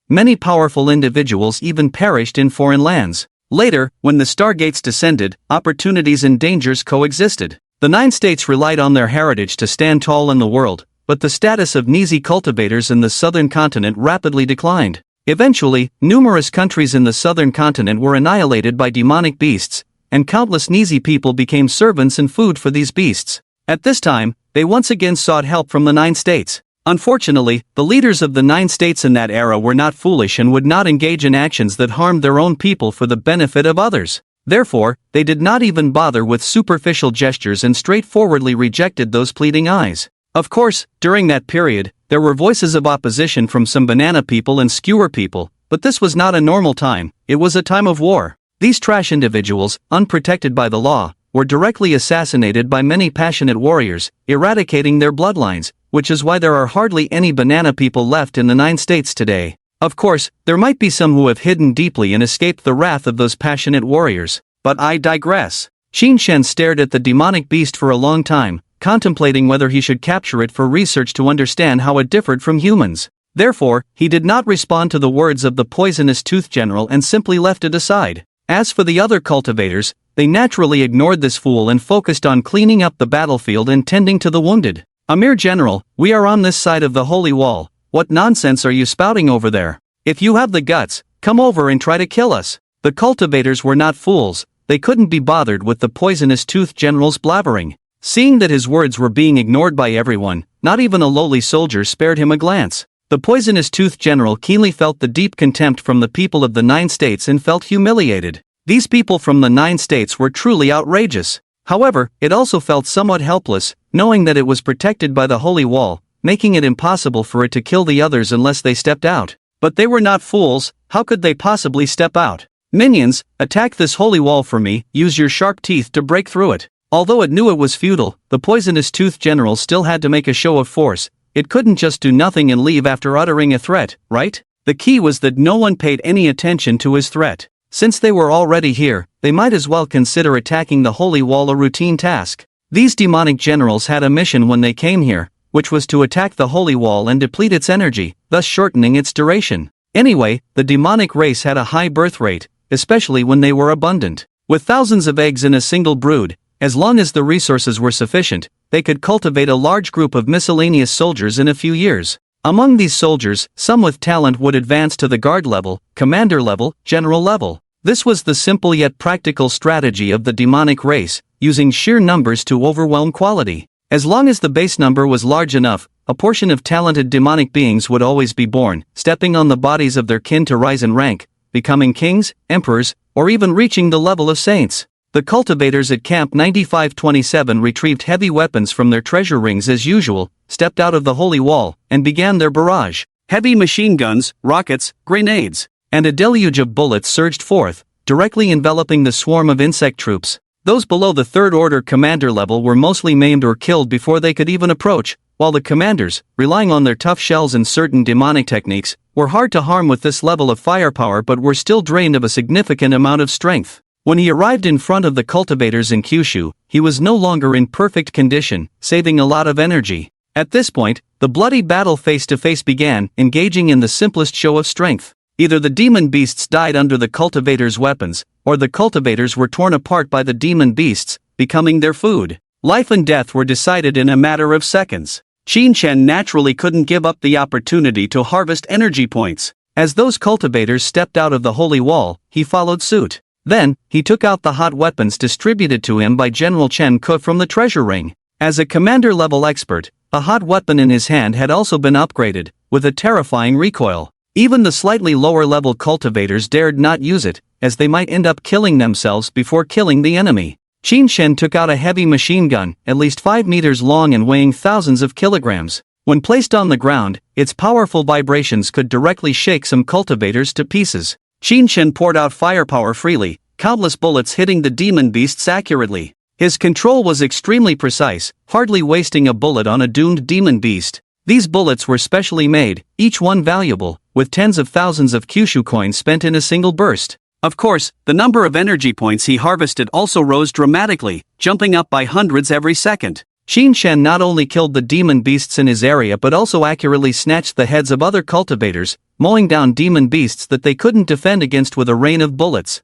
Many powerful individuals even perished in foreign lands. Later, when the Stargates descended, opportunities and dangers coexisted. The 9 states relied on their heritage to stand tall in the world, but the status of Nizi cultivators in the southern continent rapidly declined. Eventually, numerous countries in the southern continent were annihilated by demonic beasts, and countless needy people became servants and food for these beasts. At this time, they once again sought help from the 9 states. Unfortunately, the leaders of the 9 states in that era were not foolish and would not engage in actions that harmed their own people for the benefit of others. Therefore, they did not even bother with superficial gestures and straightforwardly rejected those pleading eyes. Of course, during that period, there were voices of opposition from some banana people and skewer people, but this was not a normal time, it was a time of war. These trash individuals, unprotected by the law, were directly assassinated by many passionate warriors, eradicating their bloodlines, which is why there are hardly any banana people left in the 9 states today. Of course, there might be some who have hidden deeply and escaped the wrath of those passionate warriors, but I digress. Qin Shen stared at the demonic beast for a long time, contemplating whether he should capture it for research to understand how it differed from humans. Therefore, he did not respond to the words of the poisonous tooth general and simply left it aside. As for the other cultivators, they naturally ignored this fool and focused on cleaning up the battlefield and tending to the wounded. "Amir General, we are on this side of the holy wall. What nonsense are you spouting over there? If you have the guts, come over and try to kill us." The cultivators were not fools, they couldn't be bothered with the poisonous tooth general's blabbering. Seeing that his words were being ignored by everyone, not even a lowly soldier spared him a glance. The poisonous tooth general keenly felt the deep contempt from the people of the 9 states and felt humiliated. These people from the 9 states were truly outrageous. However, it also felt somewhat helpless, knowing that it was protected by the holy wall, making it impossible for it to kill the others unless they stepped out. But they were not fools, how could they possibly step out? "Minions, attack this holy wall for me, use your sharp teeth to break through it." Although it knew it was futile, the poisonous tooth general still had to make a show of force. It couldn't just do nothing and leave after uttering a threat, right? The key was that no one paid any attention to his threat. Since they were already here, they might as well consider attacking the holy wall a routine task. These demonic generals had a mission when they came here, which was to attack the holy wall and deplete its energy, thus shortening its duration. Anyway, the demonic race had a high birth rate, especially when they were abundant. With thousands of eggs in a single brood, as long as the resources were sufficient, they could cultivate a large group of miscellaneous soldiers in a few years. Among these soldiers, some with talent would advance to the guard level, commander level, general level. This was the simple yet practical strategy of the demonic race, using sheer numbers to overwhelm quality. As long as the base number was large enough, a portion of talented demonic beings would always be born, stepping on the bodies of their kin to rise in rank, becoming kings, emperors, or even reaching the level of saints. The cultivators at Camp 9527 retrieved heavy weapons from their treasure rings as usual, stepped out of the holy wall, and began their barrage. Heavy machine guns, rockets, grenades, and a deluge of bullets surged forth, directly enveloping the swarm of insect troops. Those below the third-order commander level were mostly maimed or killed before they could even approach, while the commanders, relying on their tough shells and certain demonic techniques, were hard to harm with this level of firepower but were still drained of a significant amount of strength. When he arrived in front of the cultivators in Kyushu, he was no longer in perfect condition, saving a lot of energy. At this point, the bloody battle face-to-face began, engaging in the simplest show of strength. Either the demon beasts died under the cultivators' weapons, or the cultivators were torn apart by the demon beasts, becoming their food. Life and death were decided in a matter of seconds. Qin Shen naturally couldn't give up the opportunity to harvest energy points. As those cultivators stepped out of the holy wall, he followed suit. Then, he took out the hot weapons distributed to him by General Chen Ke from the treasure ring. As a commander-level expert, a hot weapon in his hand had also been upgraded, with a terrifying recoil. Even the slightly lower-level cultivators dared not use it, as they might end up killing themselves before killing the enemy. Qin Shen took out a heavy machine gun, at least 5 meters long and weighing thousands of kilograms. When placed on the ground, its powerful vibrations could directly shake some cultivators to pieces. Qin Shen poured out firepower freely, countless bullets hitting the demon beasts accurately. His control was extremely precise, hardly wasting a bullet on a doomed demon beast. These bullets were specially made, each one valuable, with tens of thousands of Kyushu coins spent in a single burst. Of course, the number of energy points he harvested also rose dramatically, jumping up by hundreds every second. Qin Shen not only killed the demon beasts in his area but also accurately snatched the heads of other cultivators, mowing down demon beasts that they couldn't defend against with a rain of bullets.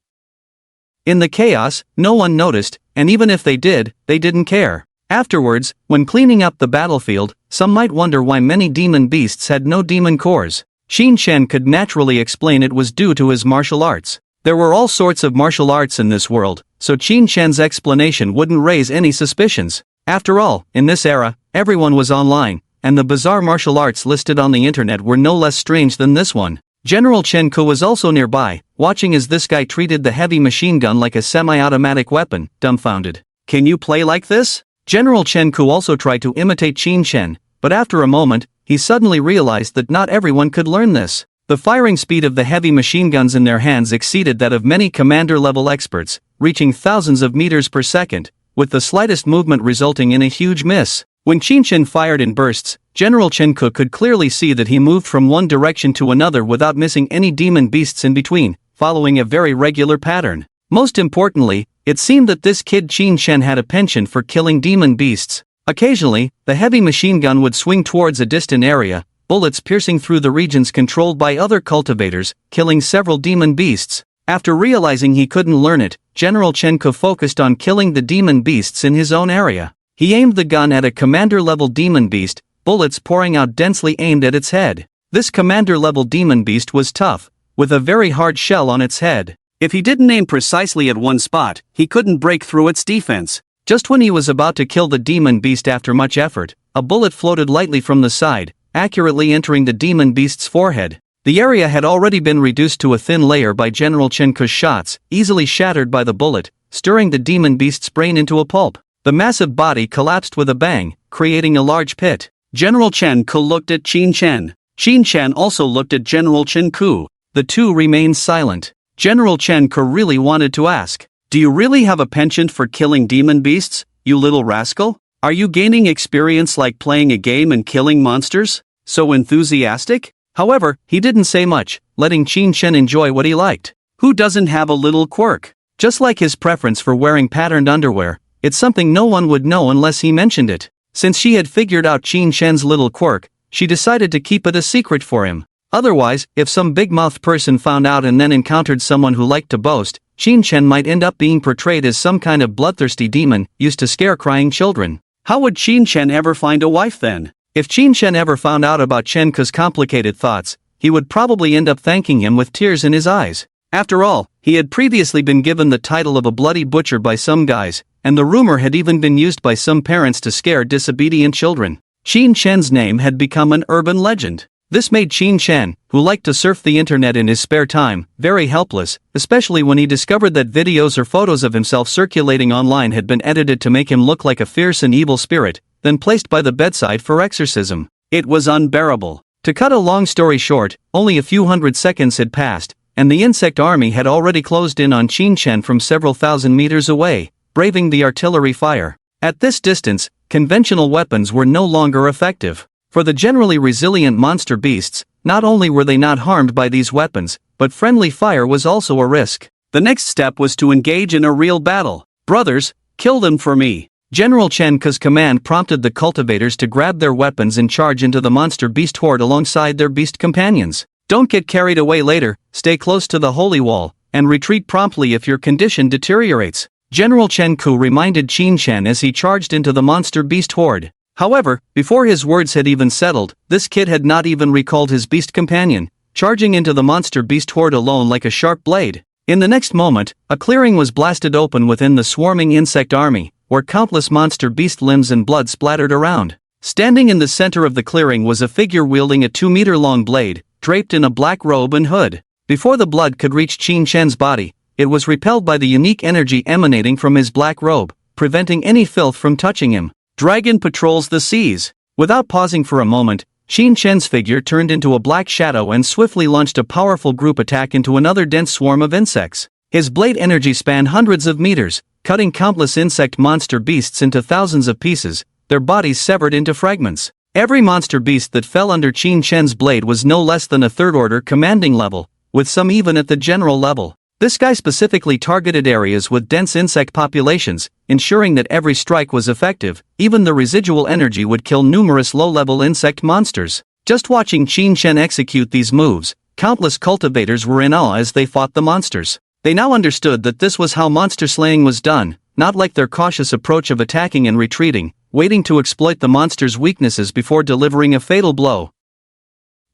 In the chaos, no one noticed, and even if they did, they didn't care. Afterwards, when cleaning up the battlefield, some might wonder why many demon beasts had no demon cores. Qin Shen could naturally explain it was due to his martial arts. There were all sorts of martial arts in this world, so Qin Shen's explanation wouldn't raise any suspicions. After all, in this era, everyone was online, and the bizarre martial arts listed on the internet were no less strange than this one. General Chen Ku was also nearby, watching as this guy treated the heavy machine gun like a semi-automatic weapon, dumbfounded. "Can you play like this?" General Chen Ku also tried to imitate Qin Shen, but after a moment, he suddenly realized that not everyone could learn this. The firing speed of the heavy machine guns in their hands exceeded that of many commander-level experts, reaching thousands of meters per second, with the slightest movement resulting in a huge miss. When Qin Shen fired in bursts, General Chen Ku could clearly see that he moved from one direction to another without missing any demon beasts in between, following a very regular pattern. Most importantly, it seemed that this kid Qin Shen had a penchant for killing demon beasts. Occasionally, the heavy machine gun would swing towards a distant area, bullets piercing through the regions controlled by other cultivators, killing several demon beasts. After realizing he couldn't learn it, General Chen Ku focused on killing the demon beasts in his own area. He aimed the gun at a commander-level demon beast, bullets pouring out densely aimed at its head. This commander-level demon beast was tough, with a very hard shell on its head. If he didn't aim precisely at one spot, he couldn't break through its defense. Just when he was about to kill the demon beast after much effort, a bullet floated lightly from the side, accurately entering the demon beast's forehead. The area had already been reduced to a thin layer by General Chen Ku's shots, easily shattered by the bullet, stirring the demon beast's brain into a pulp. The massive body collapsed with a bang, creating a large pit. General Chen Ku looked at Qin Shen. Qin Shen also looked at General Chen Ku. The two remained silent. General Chen Ku really wanted to ask, "Do you really have a penchant for killing demon beasts, you little rascal? Are you gaining experience like playing a game and killing monsters? So enthusiastic?" However, he didn't say much, letting Qin Shen enjoy what he liked. Who doesn't have a little quirk? Just like his preference for wearing patterned underwear, it's something no one would know unless he mentioned it. Since she had figured out Qin Shen's little quirk, she decided to keep it a secret for him. Otherwise, if some big-mouthed person found out and then encountered someone who liked to boast, Qin Shen might end up being portrayed as some kind of bloodthirsty demon, used to scare crying children. How would Qin Shen ever find a wife then? If Qin Shen ever found out about Chen Ku's complicated thoughts, he would probably end up thanking him with tears in his eyes. After all, he had previously been given the title of a bloody butcher by some guys, and the rumor had even been used by some parents to scare disobedient children. Qin Shen's name had become an urban legend. This made Qin Shen, who liked to surf the internet in his spare time, very helpless, especially when he discovered that videos or photos of himself circulating online had been edited to make him look like a fierce and evil spirit, then placed by the bedside for exorcism. It was unbearable. To cut a long story short, only a few hundred seconds had passed, and the insect army had already closed in on Qin Shen from several thousand meters away, braving the artillery fire. At this distance, conventional weapons were no longer effective. For the generally resilient monster beasts, not only were they not harmed by these weapons, but friendly fire was also a risk. The next step was to engage in a real battle. "Brothers, kill them for me." General Chen Ku's command prompted the cultivators to grab their weapons and charge into the monster beast horde alongside their beast companions. Don't get carried away later, stay close to the holy wall, and retreat promptly if your condition deteriorates. General Chen Ku reminded Qin Shen as he charged into the monster beast horde. However, before his words had even settled, this kid had not even recalled his beast companion, charging into the monster beast horde alone like a sharp blade. In the next moment, a clearing was blasted open within the swarming insect army, where countless monster beast limbs and blood splattered around. Standing in the center of the clearing was a figure wielding a 2-meter-long blade, draped in a black robe and hood. Before the blood could reach Qin Shen's body, it was repelled by the unique energy emanating from his black robe, preventing any filth from touching him. Dragon patrols the seas. Without pausing for a moment, Qin Shen's figure turned into a black shadow and swiftly launched a powerful group attack into another dense swarm of insects. His blade energy spanned hundreds of meters, cutting countless insect monster beasts into thousands of pieces, their bodies severed into fragments. Every monster beast that fell under Qin Shen's blade was no less than a third-order commanding level, with some even at the general level. This guy specifically targeted areas with dense insect populations, ensuring that every strike was effective. Even the residual energy would kill numerous low-level insect monsters. Just watching Qin Shen execute these moves, countless cultivators were in awe as they fought the monsters. They now understood that this was how monster slaying was done, not like their cautious approach of attacking and retreating, waiting to exploit the monster's weaknesses before delivering a fatal blow.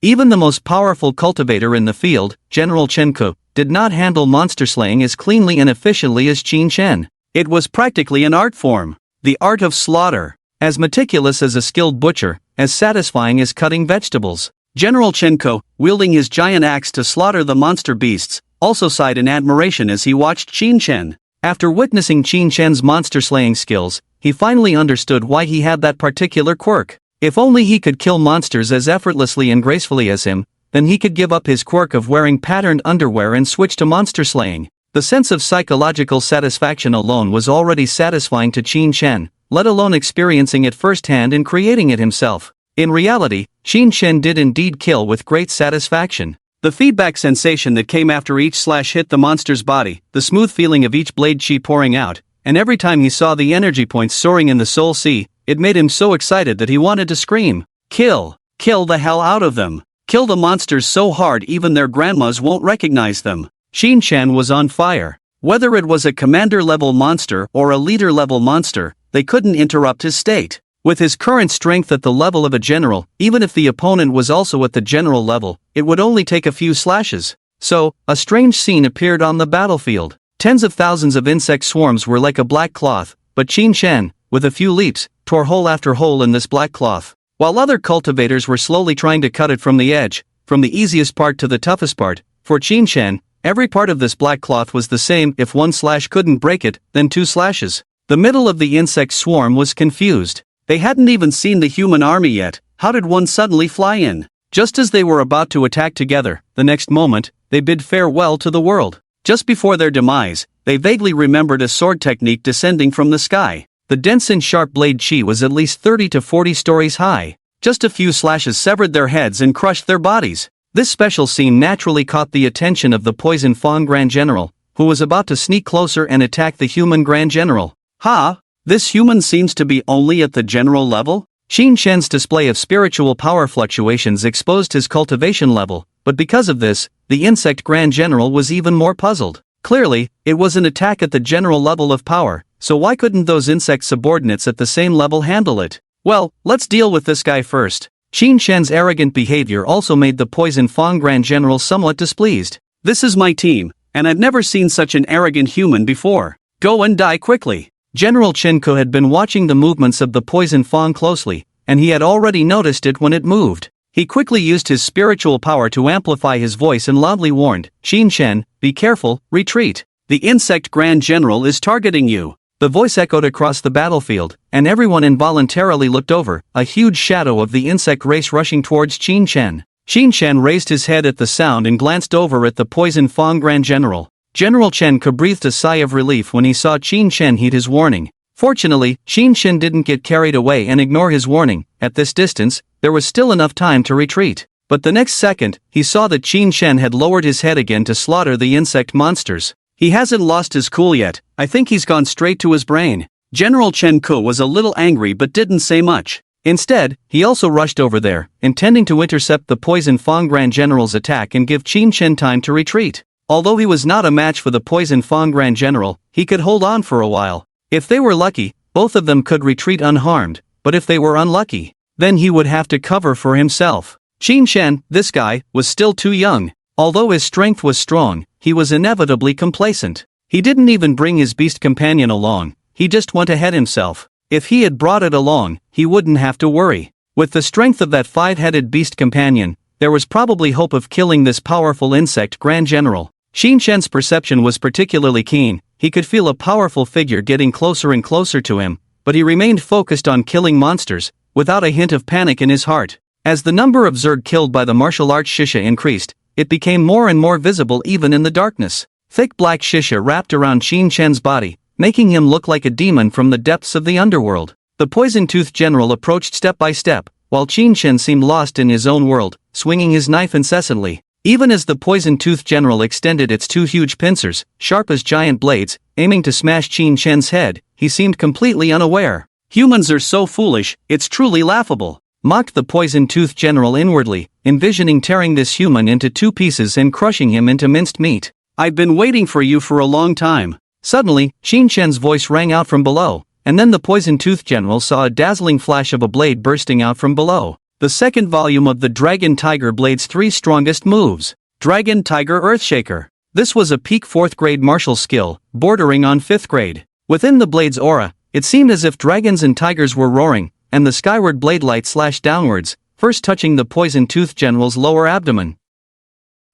Even the most powerful cultivator in the field, General Chen Ku, did not handle monster slaying as cleanly and efficiently as Qin Shen. It was practically an art form. The art of slaughter. As meticulous as a skilled butcher, as satisfying as cutting vegetables. General Chen Ko, wielding his giant axe to slaughter the monster beasts, also sighed in admiration as he watched Qin Shen. After witnessing Qin Shen's monster-slaying skills, he finally understood why he had that particular quirk. If only he could kill monsters as effortlessly and gracefully as him, then he could give up his quirk of wearing patterned underwear and switch to monster slaying. The sense of psychological satisfaction alone was already satisfying to Qin Shen, let alone experiencing it firsthand and creating it himself. In reality, Qin Shen did indeed kill with great satisfaction. The feedback sensation that came after each slash hit the monster's body, the smooth feeling of each blade chi pouring out, and every time he saw the energy points soaring in the soul sea, it made him so excited that he wanted to scream. Kill! Kill the hell out of them! Kill the monsters so hard even their grandmas won't recognize them. Qin Shen was on fire. Whether it was a commander-level monster or a leader-level monster, they couldn't interrupt his state. With his current strength at the level of a general, even if the opponent was also at the general level, it would only take a few slashes. So, a strange scene appeared on the battlefield. Tens of thousands of insect swarms were like a black cloth, but Qin Shen, with a few leaps, tore hole after hole in this black cloth. While other cultivators were slowly trying to cut it from the edge, from the easiest part to the toughest part, for Qin Shen, every part of this black cloth was the same. If one slash couldn't break it, then two slashes. The middle of the insect swarm was confused. They hadn't even seen the human army yet. How did one suddenly fly in? Just as they were about to attack together, the next moment, they bid farewell to the world. Just before their demise, they vaguely remembered a sword technique descending from the sky. The dense and sharp blade chi was at least 30 to 40 stories high. Just a few slashes severed their heads and crushed their bodies. This special scene naturally caught the attention of the Poison Fang Grand General, who was about to sneak closer and attack the human Grand General. Ha! This human seems to be only at the general level? Qin Shen's display of spiritual power fluctuations exposed his cultivation level, but because of this, the insect Grand General was even more puzzled. Clearly, it was an attack at the general level of power, so why couldn't those insect subordinates at the same level handle it? Well, let's deal with this guy first. Qin Shen's arrogant behavior also made the Poison Fang Grand General somewhat displeased. This is my team, and I've never seen such an arrogant human before. Go and die quickly. General Chen Ko had been watching the movements of the Poison Fang closely, and he had already noticed it when it moved. He quickly used his spiritual power to amplify his voice and loudly warned, Qin Shen, be careful, retreat. The insect Grand General is targeting you. The voice echoed across the battlefield, and everyone involuntarily looked over, a huge shadow of the insect race rushing towards Qin Shen. Qin Shen raised his head at the sound and glanced over at the Poison Fang Grand General. General Chen Ko breathed a sigh of relief when he saw Qin Shen heed his warning. Fortunately, Qin Shen didn't get carried away and ignore his warning. At this distance, there was still enough time to retreat. But the next second, he saw that Qin Shen had lowered his head again to slaughter the insect monsters. He hasn't lost his cool yet. I think he's gone straight to his brain. General Chen Ko was a little angry but didn't say much. Instead, he also rushed over there, intending to intercept the Poison Fang Grand General's attack and give Qin Shen time to retreat. Although he was not a match for the Poison Fang Grand General, he could hold on for a while. If they were lucky, both of them could retreat unharmed, but if they were unlucky, then he would have to cover for himself. Qin Shen, this guy, was still too young. Although his strength was strong, he was inevitably complacent. He didn't even bring his beast companion along, he just went ahead himself. If he had brought it along, he wouldn't have to worry. With the strength of that five-headed beast companion, there was probably hope of killing this powerful insect Grand General. Qin Shen's perception was particularly keen. He could feel a powerful figure getting closer and closer to him, but he remained focused on killing monsters, without a hint of panic in his heart. As the number of Zerg killed by the martial arts Shisha increased, it became more and more visible even in the darkness. Thick black Shisha wrapped around Qin Shen's body, making him look like a demon from the depths of the underworld. The poison-toothed general approached step by step, while Qin Shen seemed lost in his own world, swinging his knife incessantly. Even as the poison-toothed general extended its two huge pincers, sharp as giant blades, aiming to smash Qin Shen's head, he seemed completely unaware. Humans are so foolish, it's truly laughable, mocked the poison-toothed general inwardly, envisioning tearing this human into two pieces and crushing him into minced meat. I've been waiting for you for a long time. Suddenly, Qin Shen's voice rang out from below, and then the poison-toothed general saw a dazzling flash of a blade bursting out from below. The second volume of the Dragon Tiger Blade's three strongest moves. Dragon Tiger Earthshaker. This was a peak 4th grade martial skill, bordering on 5th grade. Within the blade's aura, it seemed as if dragons and tigers were roaring, and the skyward blade light slashed downwards, first touching the poison-toothed general's lower abdomen.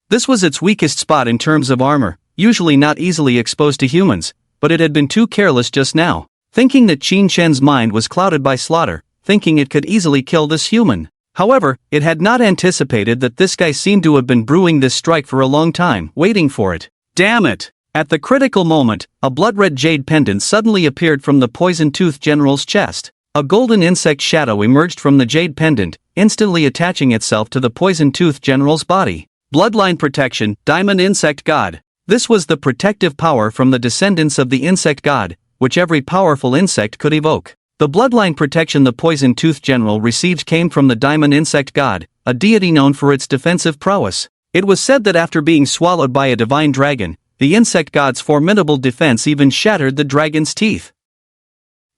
This was its weakest spot in terms of armor, usually not easily exposed to humans, but it had been too careless just now, thinking that Qin Shen's mind was clouded by slaughter, thinking it could easily kill this human. However, it had not anticipated that this guy seemed to have been brewing this strike for a long time, waiting for it. Damn it! At the critical moment, a blood-red jade pendant suddenly appeared from the poison-toothed general's chest. A golden insect shadow emerged from the jade pendant, instantly attaching itself to the poison-toothed general's body. Bloodline protection, Diamond Insect God. This was the protective power from the descendants of the insect god, which every powerful insect could evoke. The bloodline protection the poison-toothed general received came from the Diamond Insect God, a deity known for its defensive prowess. It was said that after being swallowed by a divine dragon, the insect god's formidable defense even shattered the dragon's teeth.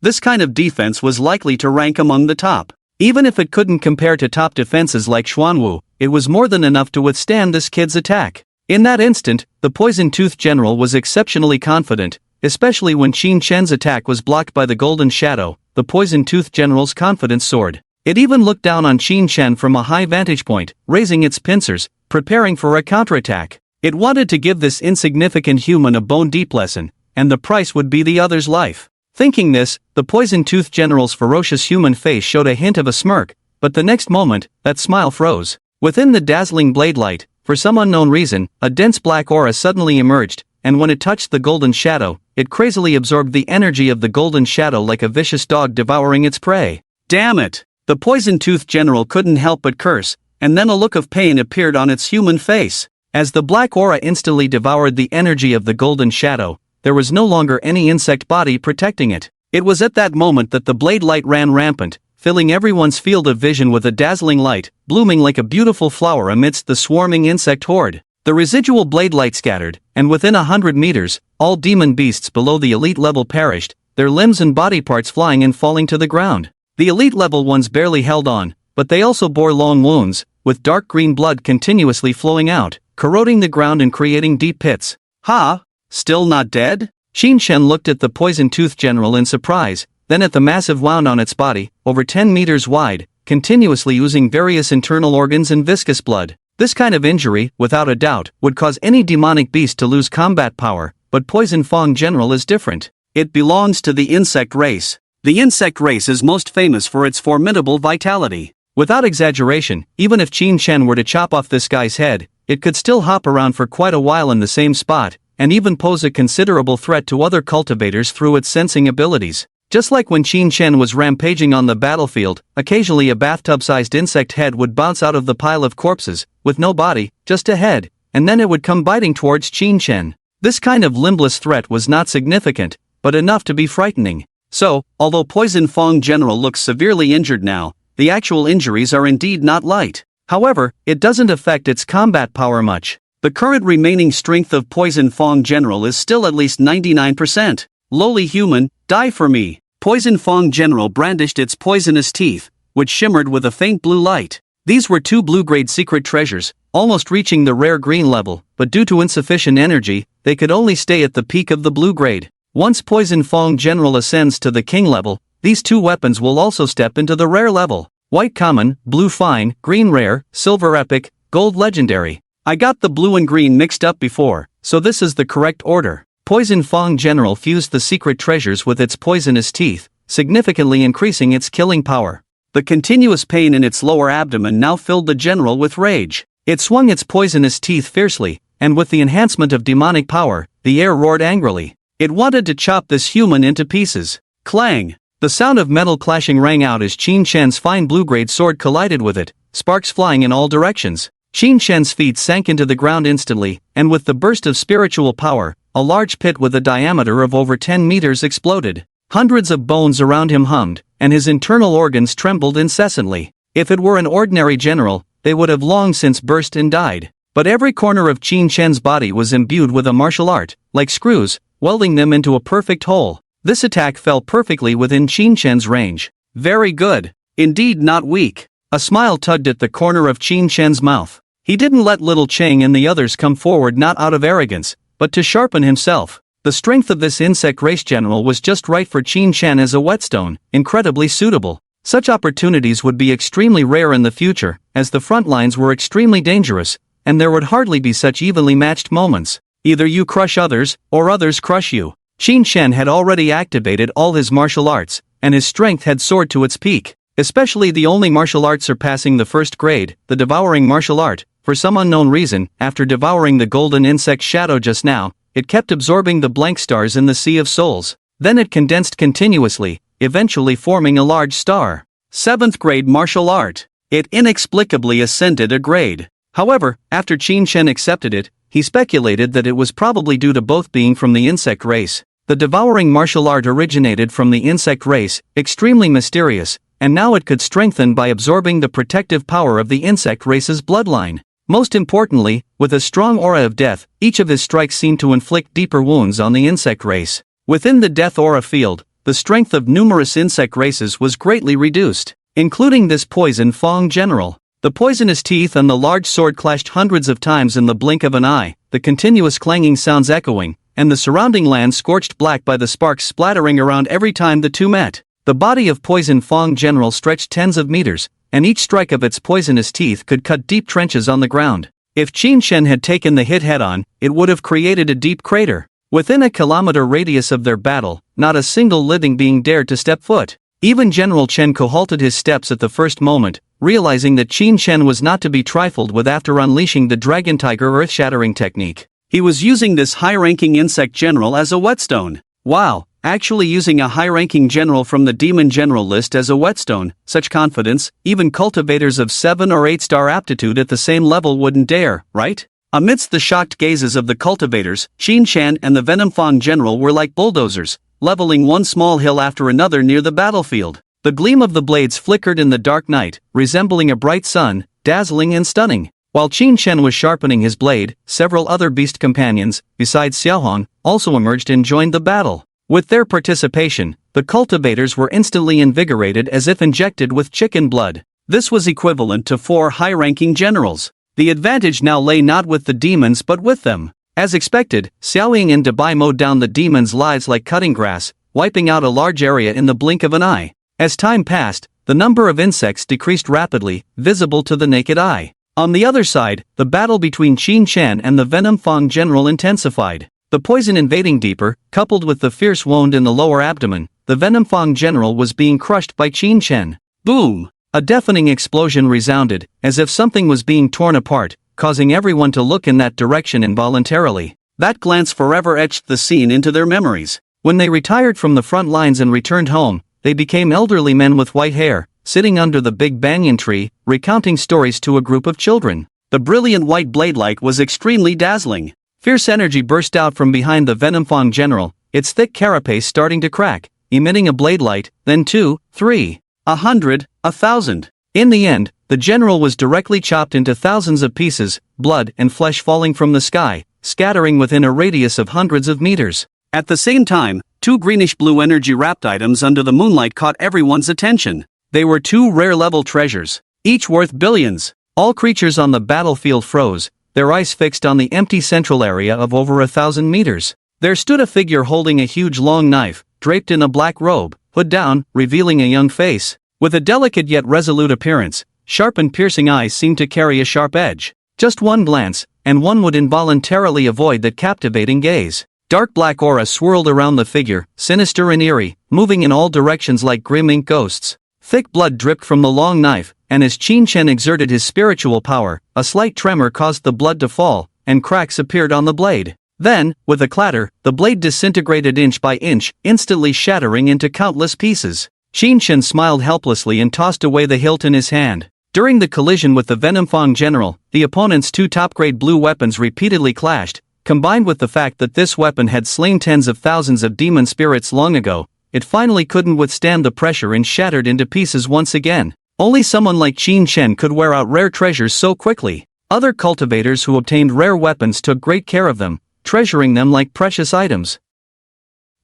This kind of defense was likely to rank among the top. Even if it couldn't compare to top defenses like Xuanwu, it was more than enough to withstand this kid's attack. In that instant, the poison-toothed general was exceptionally confident, especially when Qin Shen's attack was blocked by the golden shadow. The poison-toothed general's confidence soared. It even looked down on Qin Shen from a high vantage point, raising its pincers, preparing for a counterattack. It wanted to give this insignificant human a bone-deep lesson, and the price would be the other's life. Thinking this, the poison-toothed general's ferocious human face showed a hint of a smirk, but the next moment, that smile froze. Within the dazzling blade light, for some unknown reason, a dense black aura suddenly emerged, and when it touched the golden shadow, it crazily absorbed the energy of the golden shadow like a vicious dog devouring its prey. Damn it! The poison-toothed general couldn't help but curse, and then a look of pain appeared on its human face. As the black aura instantly devoured the energy of the golden shadow, there was no longer any insect body protecting it. It was at that moment that the blade light ran rampant, filling everyone's field of vision with a dazzling light, blooming like a beautiful flower amidst the swarming insect horde. The residual blade light scattered, and within 100 meters, all demon beasts below the elite level perished, their limbs and body parts flying and falling to the ground. The elite level ones barely held on, but they also bore long wounds, with dark green blood continuously flowing out, corroding the ground and creating deep pits. Ha! Still not dead? Qin Shen looked at the poison-toothed general in surprise, then at the massive wound on its body, over 10 meters wide, continuously oozing various internal organs and viscous blood. This kind of injury, without a doubt, would cause any demonic beast to lose combat power, but Poison Fang General is different. It belongs to the insect race. The insect race is most famous for its formidable vitality. Without exaggeration, even if Qin Shen were to chop off this guy's head, it could still hop around for quite a while in the same spot, and even pose a considerable threat to other cultivators through its sensing abilities. Just like when Qin Shen was rampaging on the battlefield, occasionally a bathtub-sized insect head would bounce out of the pile of corpses, with no body, just a head, and then it would come biting towards Qin Shen. This kind of limbless threat was not significant, but enough to be frightening. So, although Poison Fang General looks severely injured now, the actual injuries are indeed not light. However, it doesn't affect its combat power much. The current remaining strength of Poison Fang General is still at least 99%. Lowly human, die for me. Poison Fang General brandished its poisonous teeth, which shimmered with a faint blue light. These were 2 blue-grade secret treasures, almost reaching the rare green level, but due to insufficient energy, they could only stay at the peak of the blue grade. Once Poison Fang General ascends to the king level, these 2 weapons will also step into the rare level. White common, blue fine, green rare, silver epic, gold legendary. I got the blue and green mixed up before, so this is the correct order. Poison Fang General fused the secret treasures with its poisonous teeth, significantly increasing its killing power. The continuous pain in its lower abdomen now filled the general with rage. It swung its poisonous teeth fiercely, and with the enhancement of demonic power, the air roared angrily. It wanted to chop this human into pieces. Clang! The sound of metal clashing rang out as Qin Shen's fine blue-grade sword collided with it, sparks flying in all directions. Qin Shen's feet sank into the ground instantly, and with the burst of spiritual power, a large pit with a diameter of over 10 meters exploded. Hundreds of bones around him hummed, and his internal organs trembled incessantly. If it were an ordinary general, they would have long since burst and died. But every corner of Qin Shen's body was imbued with a martial art, like screws, welding them into a perfect whole. This attack fell perfectly within Qin Shen's range. Very good. Indeed not weak. A smile tugged at the corner of Qin Shen's mouth. He didn't let little Chang and the others come forward not out of arrogance, but to sharpen himself. The strength of this insect race general was just right for Qin Shen as a whetstone, incredibly suitable. Such opportunities would be extremely rare in the future, as the front lines were extremely dangerous, and there would hardly be such evenly matched moments. Either you crush others, or others crush you. Qin Shen had already activated all his martial arts, and his strength had soared to its peak. Especially the only martial art surpassing the first grade, the devouring martial art. For some unknown reason, after devouring the golden insect shadow just now, it kept absorbing the blank stars in the Sea of Souls. Then it condensed continuously, eventually forming a large star. 7th grade martial art. It inexplicably ascended a grade. However, after Qin Shen accepted it, he speculated that it was probably due to both being from the insect race. The devouring martial art originated from the insect race, extremely mysterious, and now it could strengthen by absorbing the protective power of the insect race's bloodline. Most importantly, with a strong aura of death, each of his strikes seemed to inflict deeper wounds on the insect race. Within the death aura field, the strength of numerous insect races was greatly reduced, including this poison Fong general. The poisonous teeth and the large sword clashed hundreds of times in the blink of an eye, the continuous clanging sounds echoing, and the surrounding land scorched black by the sparks splattering around every time the two met. The body of poison Fong general stretched tens of meters, and each strike of its poisonous teeth could cut deep trenches on the ground. If Qin Shen had taken the hit head-on, it would have created a deep crater. Within a kilometer radius of their battle, not a single living being dared to step foot. Even General Chen halted his steps at the first moment, realizing that Qin Shen was not to be trifled with after unleashing the Dragon Tiger earth-shattering technique. He was using this high-ranking insect general as a whetstone. Wow, actually using a high-ranking general from the Demon General list as a whetstone, such confidence, even cultivators of 7 or 8-star aptitude at the same level wouldn't dare, right? Amidst the shocked gazes of the cultivators, Qin Shen and the Venom Fong general were like bulldozers, leveling one small hill after another near the battlefield. The gleam of the blades flickered in the dark night, resembling a bright sun, dazzling and stunning. While Qin Shen was sharpening his blade, several other beast companions, besides Xiaohong, also emerged and joined the battle. With their participation, the cultivators were instantly invigorated as if injected with chicken blood. This was equivalent to 4 high-ranking generals. The advantage now lay not with the demons but with them. As expected, Xiaoying and Dabai mowed down the demons' lives like cutting grass, wiping out a large area in the blink of an eye. As time passed, the number of insects decreased rapidly, visible to the naked eye. On the other side, the battle between Qin Shen and the Venom Fong general intensified. The poison invading deeper, coupled with the fierce wound in the lower abdomen, the Venom Fong general was being crushed by Qin Shen. Boom! A deafening explosion resounded, as if something was being torn apart, causing everyone to look in that direction involuntarily. That glance forever etched the scene into their memories. When they retired from the front lines and returned home, they became elderly men with white hair, sitting under the big banyan tree, recounting stories to a group of children. The brilliant white blade light was extremely dazzling. Fierce energy burst out from behind the Venom Fong general, its thick carapace starting to crack, emitting a blade light, then 2, 3, 100, 1,000. In the end, the general was directly chopped into thousands of pieces, blood and flesh falling from the sky, scattering within a radius of hundreds of meters. At the same time, 2 greenish-blue energy-wrapped items under the moonlight caught everyone's attention. They were 2 rare-level treasures, each worth billions. All creatures on the battlefield froze, their eyes fixed on the empty central area of over 1,000 meters. There stood a figure holding a huge long knife, draped in a black robe, hood down, revealing a young face. With a delicate yet resolute appearance, sharp and piercing eyes seemed to carry a sharp edge. Just one glance, and one would involuntarily avoid that captivating gaze. Dark black aura swirled around the figure, sinister and eerie, moving in all directions like grim ink ghosts. Thick blood dripped from the long knife, and as Qin Shen exerted his spiritual power, a slight tremor caused the blood to fall, and cracks appeared on the blade. Then, with a clatter, the blade disintegrated inch by inch, instantly shattering into countless pieces. Qin Shen smiled helplessly and tossed away the hilt in his hand. During the collision with the Venom Fong general, the opponent's 2 top-grade blue weapons repeatedly clashed. Combined with the fact that this weapon had slain tens of thousands of demon spirits long ago, it finally couldn't withstand the pressure and shattered into pieces once again. Only someone like Qin Shen could wear out rare treasures so quickly. Other cultivators who obtained rare weapons took great care of them, treasuring them like precious items.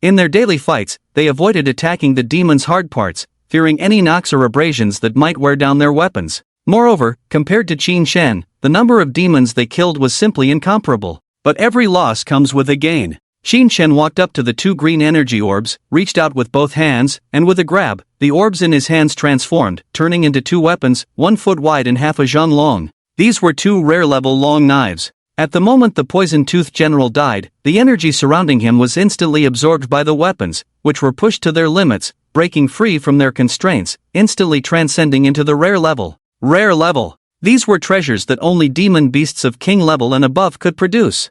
In their daily fights, they avoided attacking the demon's hard parts, fearing any knocks or abrasions that might wear down their weapons. Moreover, compared to Qin Shen, the number of demons they killed was simply incomparable. But every loss comes with a gain. Qin Shen walked up to the two green energy orbs, reached out with both hands, and with a grab, the orbs in his hands transformed, turning into two weapons, 1 foot wide and half a zhang long. These were two rare-level long knives. At the moment the poison-toothed general died, the energy surrounding him was instantly absorbed by the weapons, which were pushed to their limits, breaking free from their constraints, instantly transcending into the rare level. Rare level. These were treasures that only demon beasts of king level and above could produce.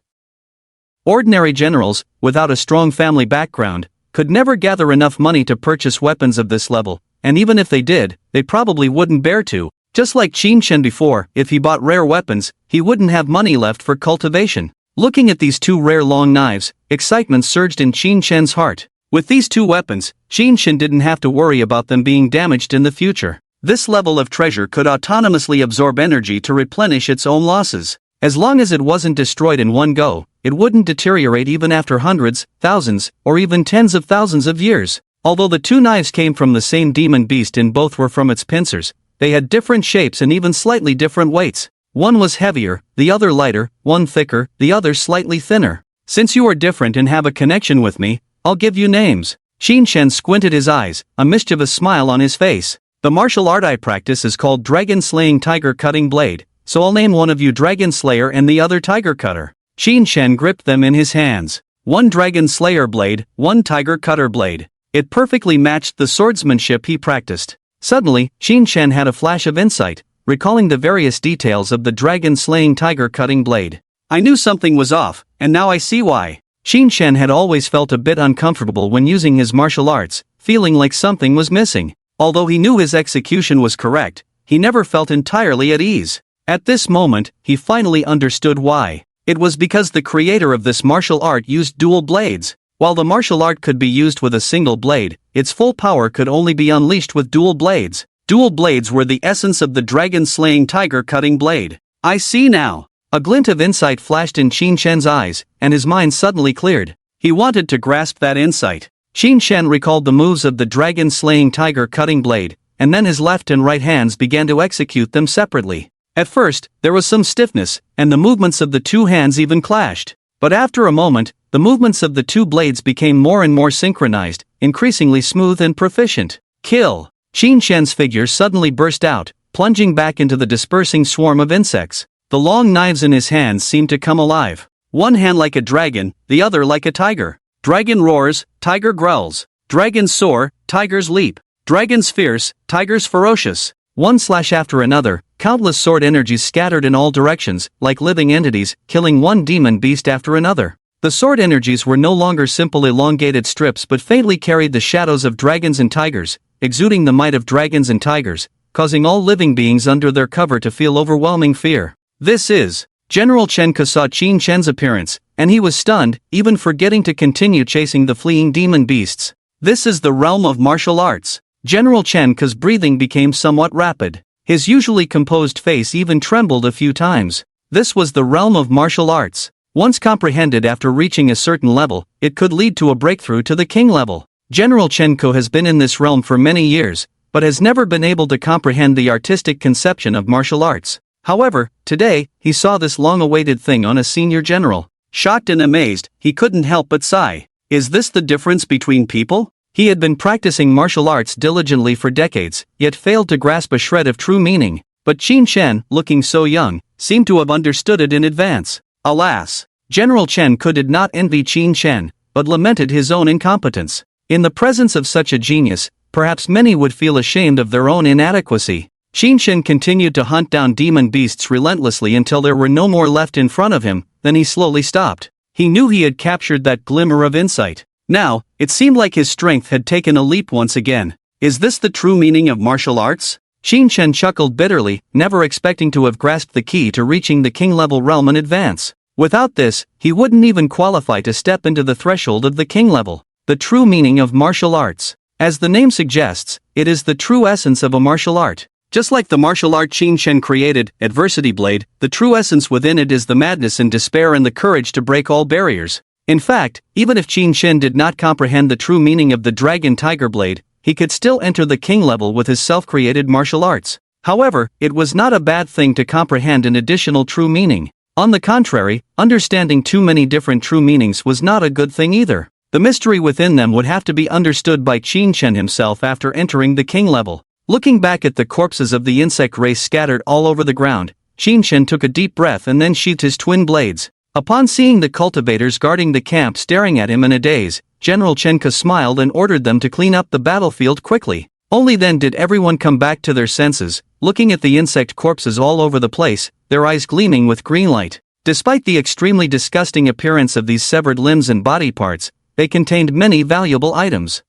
Ordinary generals, without a strong family background, could never gather enough money to purchase weapons of this level, and even if they did, they probably wouldn't bear to. Just like Qin Shen before, if he bought rare weapons, he wouldn't have money left for cultivation. Looking at these two rare long knives, excitement surged in Qin Shen's heart. With these two weapons, Qin Shen didn't have to worry about them being damaged in the future. This level of treasure could autonomously absorb energy to replenish its own losses. As long as it wasn't destroyed in one go, it wouldn't deteriorate even after hundreds, thousands, or even tens of thousands of years. Although the two knives came from the same demon beast and both were from its pincers, they had different shapes and even slightly different weights. One was heavier, the other lighter, one thicker, the other slightly thinner. Since you are different and have a connection with me, I'll give you names. Qin Shen squinted his eyes, a mischievous smile on his face. The martial art I practice is called Dragon Slaying Tiger Cutting Blade, so I'll name one of you Dragon Slayer and the other Tiger Cutter. Qin Shen gripped them in his hands. One Dragon Slayer blade, one Tiger Cutter blade. It perfectly matched the swordsmanship he practiced. Suddenly, Qin Shen had a flash of insight, recalling the various details of the Dragon Slaying Tiger Cutting Blade. I knew something was off, and now I see why. Qin Shen had always felt a bit uncomfortable when using his martial arts, feeling like something was missing. Although he knew his execution was correct, he never felt entirely at ease. At this moment, he finally understood why. It was because the creator of this martial art used dual blades. While the martial art could be used with a single blade, its full power could only be unleashed with dual blades. Dual blades were the essence of the dragon-slaying tiger-cutting blade. I see now. A glint of insight flashed in Qin Shen's eyes, and his mind suddenly cleared. He wanted to grasp that insight. Qin Shen recalled the moves of the dragon-slaying tiger-cutting blade, and then his left and right hands began to execute them separately. At first, there was some stiffness, and the movements of the two hands even clashed. But after a moment, the movements of the two blades became more and more synchronized, increasingly smooth and proficient. Kill! Qin Shen's figure suddenly burst out, plunging back into the dispersing swarm of insects. The long knives in his hands seemed to come alive. One hand like a dragon, the other like a tiger. Dragon roars, tiger growls. Dragons soar, tigers leap. Dragons fierce, tigers ferocious. One slash after another, countless sword energies scattered in all directions, like living entities, killing one demon beast after another. The sword energies were no longer simple elongated strips but faintly carried the shadows of dragons and tigers, exuding the might of dragons and tigers, causing all living beings under their cover to feel overwhelming fear. This is... General Chen Ke saw Qin Shen's appearance, and he was stunned, even forgetting to continue chasing the fleeing demon beasts. This is the realm of martial arts. General Chen Ke's breathing became somewhat rapid. His usually composed face even trembled a few times. This was the realm of martial arts. Once comprehended after reaching a certain level, it could lead to a breakthrough to the king level. General Chen Ke has been in this realm for many years, but has never been able to comprehend the artistic conception of martial arts. However, today, he saw this long-awaited thing on a senior general. Shocked and amazed, he couldn't help but sigh. Is this the difference between people? He had been practicing martial arts diligently for decades, yet failed to grasp a shred of true meaning. But Qin Shen, looking so young, seemed to have understood it in advance. Alas! General Chen Ke did not envy Qin Shen, but lamented his own incompetence. In the presence of such a genius, perhaps many would feel ashamed of their own inadequacy. Qin Shen continued to hunt down demon beasts relentlessly until there were no more left in front of him, then he slowly stopped. He knew he had captured that glimmer of insight. Now, it seemed like his strength had taken a leap once again. Is this the true meaning of martial arts? Qin Shen chuckled bitterly, never expecting to have grasped the key to reaching the king-level realm in advance. Without this, he wouldn't even qualify to step into the threshold of the king level. The true meaning of martial arts. As the name suggests, it is the true essence of a martial art. Just like the martial art Qin Shen created, Adversity Blade, the true essence within it is the madness and despair and the courage to break all barriers. In fact, even if Qin Shen did not comprehend the true meaning of the Dragon Tiger Blade, he could still enter the king level with his self-created martial arts. However, it was not a bad thing to comprehend an additional true meaning. On the contrary, understanding too many different true meanings was not a good thing either. The mystery within them would have to be understood by Qin Shen himself after entering the king level. Looking back at the corpses of the insect race scattered all over the ground, Qin Shen took a deep breath and then sheathed his twin blades. Upon seeing the cultivators guarding the camp staring at him in a daze, General Chenka smiled and ordered them to clean up the battlefield quickly. Only then did everyone come back to their senses, looking at the insect corpses all over the place, their eyes gleaming with green light. Despite the extremely disgusting appearance of these severed limbs and body parts, they contained many valuable items.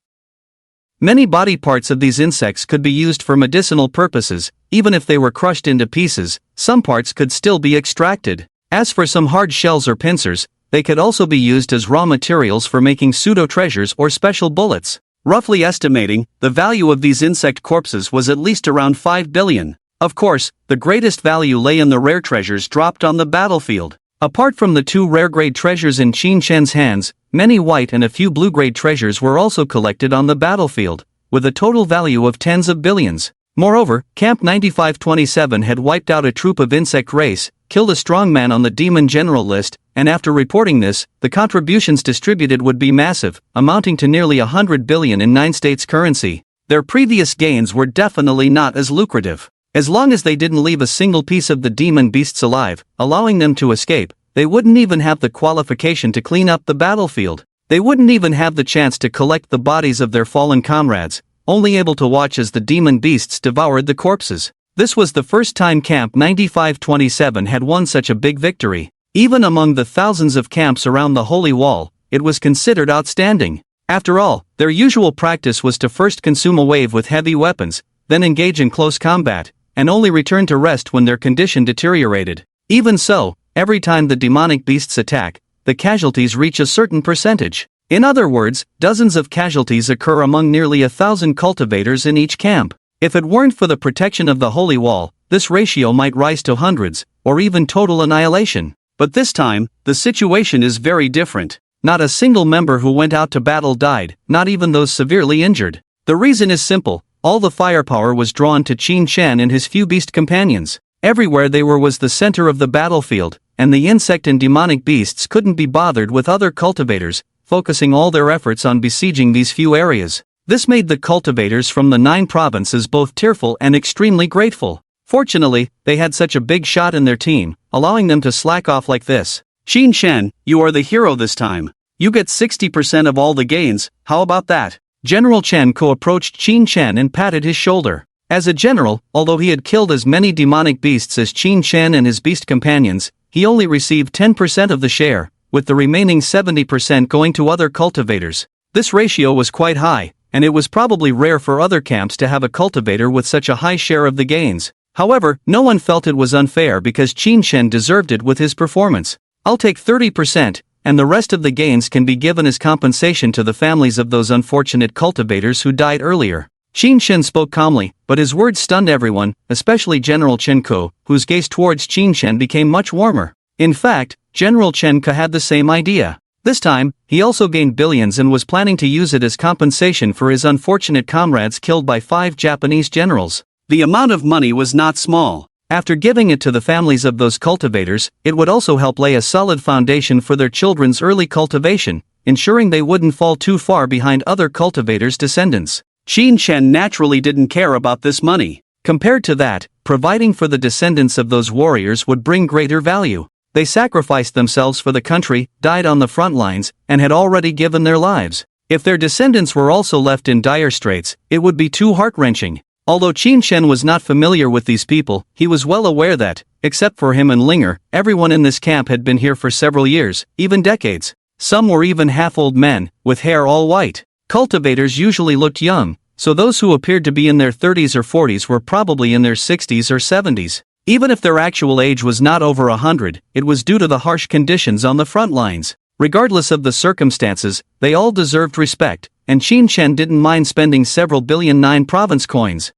Many body parts of these insects could be used for medicinal purposes. Even if they were crushed into pieces, some parts could still be extracted. As for some hard shells or pincers, they could also be used as raw materials for making pseudo-treasures or special bullets. Roughly estimating, the value of these insect corpses was at least around 5 billion. Of course, the greatest value lay in the rare treasures dropped on the battlefield. Apart from the 2 rare-grade treasures in Qin Shen's hands, many white and a few blue-grade treasures were also collected on the battlefield, with a total value of tens of billions. Moreover, Camp 9527 had wiped out a troop of insect race, killed a strong man on the demon general list, and after reporting this, the contributions distributed would be massive, amounting to nearly 100 billion in 9 states currency. Their previous gains were definitely not as lucrative. As long as they didn't leave a single piece of the demon beasts alive, allowing them to escape, they wouldn't even have the qualification to clean up the battlefield. They wouldn't even have the chance to collect the bodies of their fallen comrades, only able to watch as the demon beasts devoured the corpses. This was the first time Camp 9527 had won such a big victory. Even among the thousands of camps around the Holy Wall, it was considered outstanding. After all, their usual practice was to first consume a wave with heavy weapons, then engage in close combat, and only return to rest when their condition deteriorated. Even so, every time the demonic beasts attack, the casualties reach a certain percentage. In other words, dozens of casualties occur among nearly 1,000 cultivators in each camp. If it weren't for the protection of the Holy Wall, this ratio might rise to hundreds, or even total annihilation. But this time, the situation is very different. Not a single member who went out to battle died, not even those severely injured. The reason is simple. All the firepower was drawn to Qin Shen and his few beast companions. Everywhere they were was the center of the battlefield, and the insect and demonic beasts couldn't be bothered with other cultivators, focusing all their efforts on besieging these few areas. This made the cultivators from the 9 provinces both tearful and extremely grateful. Fortunately, they had such a big shot in their team, allowing them to slack off like this. Qin Shen, you are the hero this time. You get 60% of all the gains, how about that? General Chen Ko approached Qin Shen and patted his shoulder. As a general, although he had killed as many demonic beasts as Qin Shen and his beast companions, he only received 10% of the share, with the remaining 70% going to other cultivators. This ratio was quite high, and it was probably rare for other camps to have a cultivator with such a high share of the gains. However, no one felt it was unfair because Qin Shen deserved it with his performance. I'll take 30%, and the rest of the gains can be given as compensation to the families of those unfortunate cultivators who died earlier. Qin Shen spoke calmly, but his words stunned everyone, especially General Chen Ko, whose gaze towards Qin Shen became much warmer. In fact, General Chen Ko had the same idea. This time, he also gained billions and was planning to use it as compensation for his unfortunate comrades killed by 5 Japanese generals. The amount of money was not small. After giving it to the families of those cultivators, it would also help lay a solid foundation for their children's early cultivation, ensuring they wouldn't fall too far behind other cultivators' descendants. Qin Shen naturally didn't care about this money. Compared to that, providing for the descendants of those warriors would bring greater value. They sacrificed themselves for the country, died on the front lines, and had already given their lives. If their descendants were also left in dire straits, it would be too heart-wrenching. Although Qin Shen was not familiar with these people, he was well aware that, except for him and Linger, everyone in this camp had been here for several years, even decades. Some were even half-old men, with hair all white. Cultivators usually looked young, so those who appeared to be in their 30s or 40s were probably in their 60s or 70s. Even if their actual age was not over 100, it was due to the harsh conditions on the front lines. Regardless of the circumstances, they all deserved respect, and Qin Shen didn't mind spending several billion 9 province coins.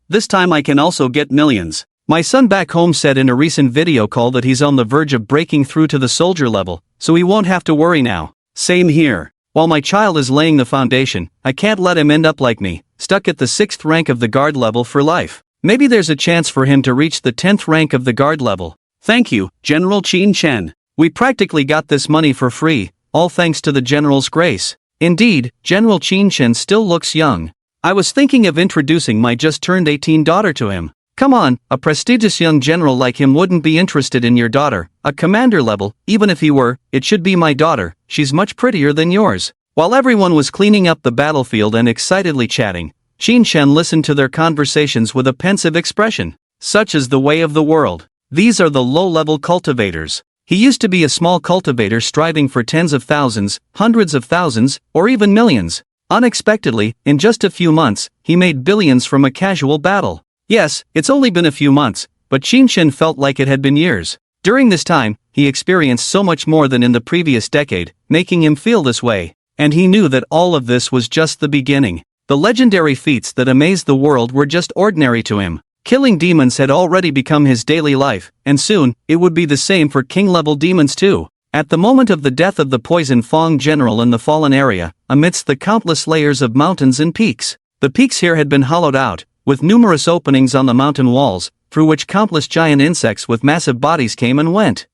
This time I can also get millions. My son back home said in a recent video call that he's on the verge of breaking through to the soldier level, so he won't have to worry now. Same here. While my child is laying the foundation, I can't let him end up like me, stuck at the 6th rank of the guard level for life. Maybe there's a chance for him to reach the 10th rank of the guard level. Thank you, General Qin Chen. We practically got this money for free, all thanks to the General's grace. Indeed, General Qin Chen still looks young. I was thinking of introducing my just-turned 18 daughter to him. Come on, a prestigious young general like him wouldn't be interested in your daughter, a commander level. Even if he were, it should be my daughter, she's much prettier than yours. While everyone was cleaning up the battlefield and excitedly chatting, Qin Chen listened to their conversations with a pensive expression. Such is the way of the world. These are the low-level cultivators. He used to be a small cultivator striving for tens of thousands, hundreds of thousands, or even millions. Unexpectedly, in just a few months, he made billions from a casual battle. Yes, it's only been a few months, but Qin Chen felt like it had been years. During this time, he experienced so much more than in the previous decade, making him feel this way. And he knew that all of this was just the beginning. The legendary feats that amazed the world were just ordinary to him. Killing demons had already become his daily life, and soon, it would be the same for king-level demons too. At the moment of the death of the Poison Fong general in the fallen area, amidst the countless layers of mountains and peaks, the peaks here had been hollowed out, with numerous openings on the mountain walls, through which countless giant insects with massive bodies came and went.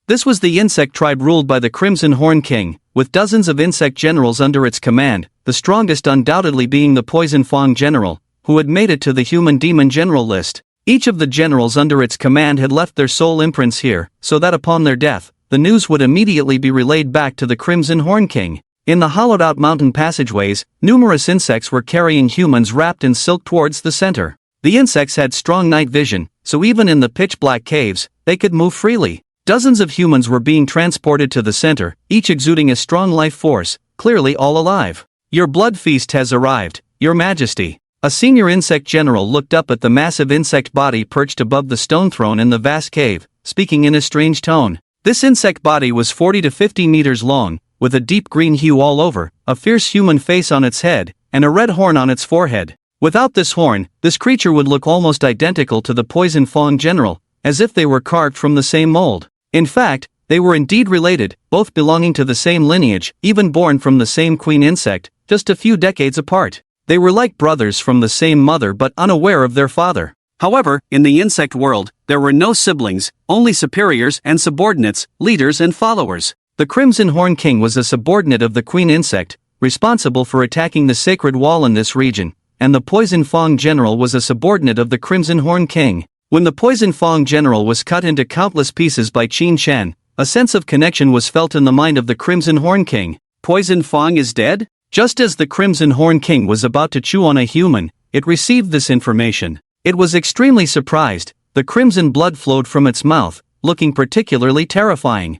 This was the insect tribe ruled by the Crimson Horn King, with dozens of insect generals under its command, the strongest undoubtedly being the Poison Fong general, who had made it to the human demon general list. Each of the generals under its command had left their soul imprints here, so that upon their death, the news would immediately be relayed back to the Crimson Horn King. In the hollowed-out mountain passageways, numerous insects were carrying humans wrapped in silk towards the center. The insects had strong night vision, so even in the pitch-black caves, they could move freely. Dozens of humans were being transported to the center, each exuding a strong life force, clearly all alive. Your blood feast has arrived, Your Majesty. A senior insect general looked up at the massive insect body perched above the stone throne in the vast cave, speaking in a strange tone. This insect body was 40 to 50 meters long, with a deep green hue all over, a fierce human face on its head, and a red horn on its forehead. Without this horn, this creature would look almost identical to the Poison Fong general, as if they were carved from the same mold. In fact, they were indeed related, both belonging to the same lineage, even born from the same queen insect, just a few decades apart. They were like brothers from the same mother but unaware of their father. However, in the insect world, there were no siblings, only superiors and subordinates, leaders and followers. The Crimson Horn King was a subordinate of the queen insect, responsible for attacking the sacred wall in this region, and the Poison Fong general was a subordinate of the Crimson Horn King. When the Poison Fong general was cut into countless pieces by Qin Chen, a sense of connection was felt in the mind of the Crimson Horn King. Poison Fong is dead? Just as the Crimson Horn King was about to chew on a human, it received this information. It was extremely surprised. The crimson blood flowed from its mouth, looking particularly terrifying.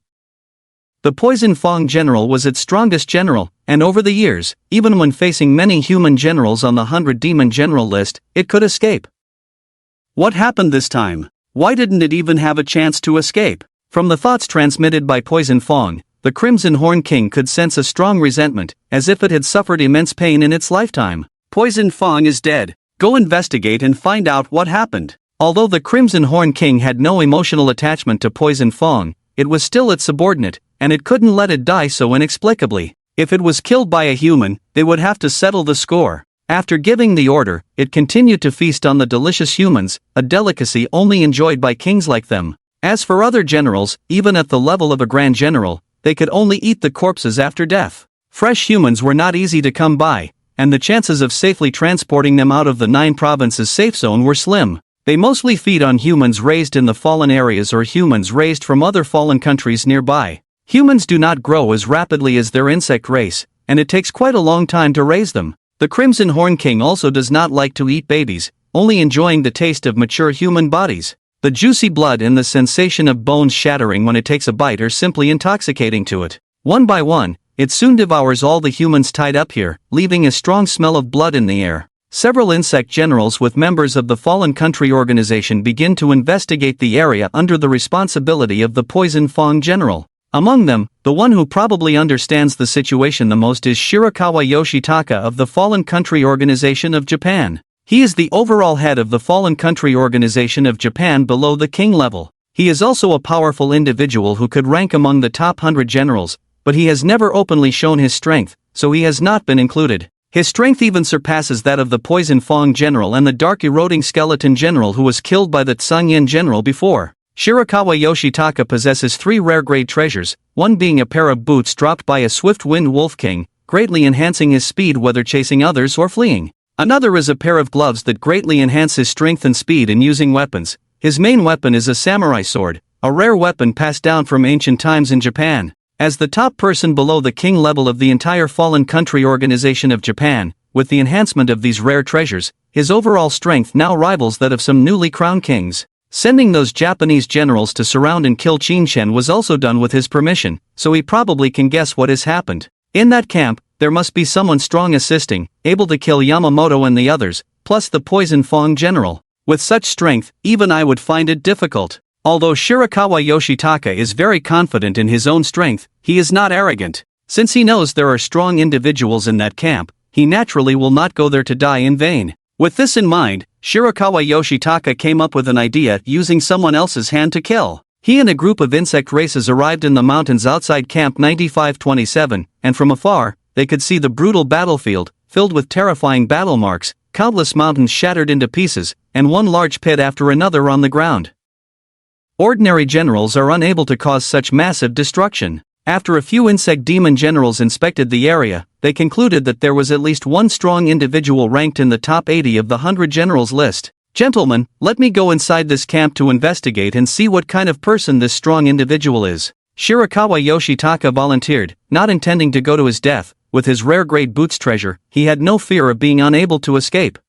The Poison Fong general was its strongest general, and over the years, even when facing many human generals on the 100 demon general list, it could escape. What happened this time? Why didn't it even have a chance to escape? From the thoughts transmitted by Poison Fong, the Crimson Horn King could sense a strong resentment, as if it had suffered immense pain in its lifetime. Poison Fong is dead. Go investigate and find out what happened. Although the Crimson Horn King had no emotional attachment to Poison Fong, it was still its subordinate, and it couldn't let it die so inexplicably. If it was killed by a human, they would have to settle the score. After giving the order, it continued to feast on the delicious humans, a delicacy only enjoyed by kings like them. As for other generals, even at the level of a grand general, they could only eat the corpses after death. Fresh humans were not easy to come by, and the chances of safely transporting them out of the 9 provinces safe zone were slim. They mostly feed on humans raised in the fallen areas or humans raised from other fallen countries nearby. Humans do not grow as rapidly as their insect race, and it takes quite a long time to raise them. The Crimson Horn King also does not like to eat babies, only enjoying the taste of mature human bodies. The juicy blood and the sensation of bones shattering when it takes a bite are simply intoxicating to it. One by one, it soon devours all the humans tied up here, leaving a strong smell of blood in the air. Several insect generals with members of the Fallen Country organization begin to investigate the area under the responsibility of the Poison Fong general. Among them, the one who probably understands the situation the most is Shirakawa Yoshitaka of the Fallen Country Organization of Japan. He is the overall head of the Fallen Country Organization of Japan below the king level. He is also a powerful individual who could rank among the top 100 generals, but he has never openly shown his strength, so he has not been included. His strength even surpasses that of the Poison Fong general and the Dark Eroding Skeleton general who was killed by the Tsunyan general before. Shirakawa Yoshitaka possesses 3 rare grade treasures, one being a pair of boots dropped by a swift-winged wolf king, greatly enhancing his speed whether chasing others or fleeing. Another is a pair of gloves that greatly enhance his strength and speed in using weapons. His main weapon is a samurai sword, a rare weapon passed down from ancient times in Japan. As the top person below the king level of the entire Fallen Country Organization of Japan, with the enhancement of these rare treasures, his overall strength now rivals that of some newly crowned kings. Sending those Japanese generals to surround and kill Qin was also done with his permission, so he probably can guess what has happened. In that camp, there must be someone strong assisting, able to kill Yamamoto and the others, plus the Poison Fong general. With such strength, even I would find it difficult. Although Shirakawa Yoshitaka is very confident in his own strength, he is not arrogant. Since he knows there are strong individuals in that camp, he naturally will not go there to die in vain. With this in mind, Shirakawa Yoshitaka came up with an idea using someone else's hand to kill. He and a group of insect races arrived in the mountains outside Camp 9527, and from afar, they could see the brutal battlefield, filled with terrifying battle marks, countless mountains shattered into pieces, and one large pit after another on the ground. Ordinary generals are unable to cause such massive destruction. After a few insect demon generals inspected the area, they concluded that there was at least one strong individual ranked in the top 80 of the 100 generals list. Gentlemen, let me go inside this camp to investigate and see what kind of person this strong individual is. Shirakawa Yoshitaka volunteered, not intending to go to his death. With his rare grade boots treasure, he had no fear of being unable to escape.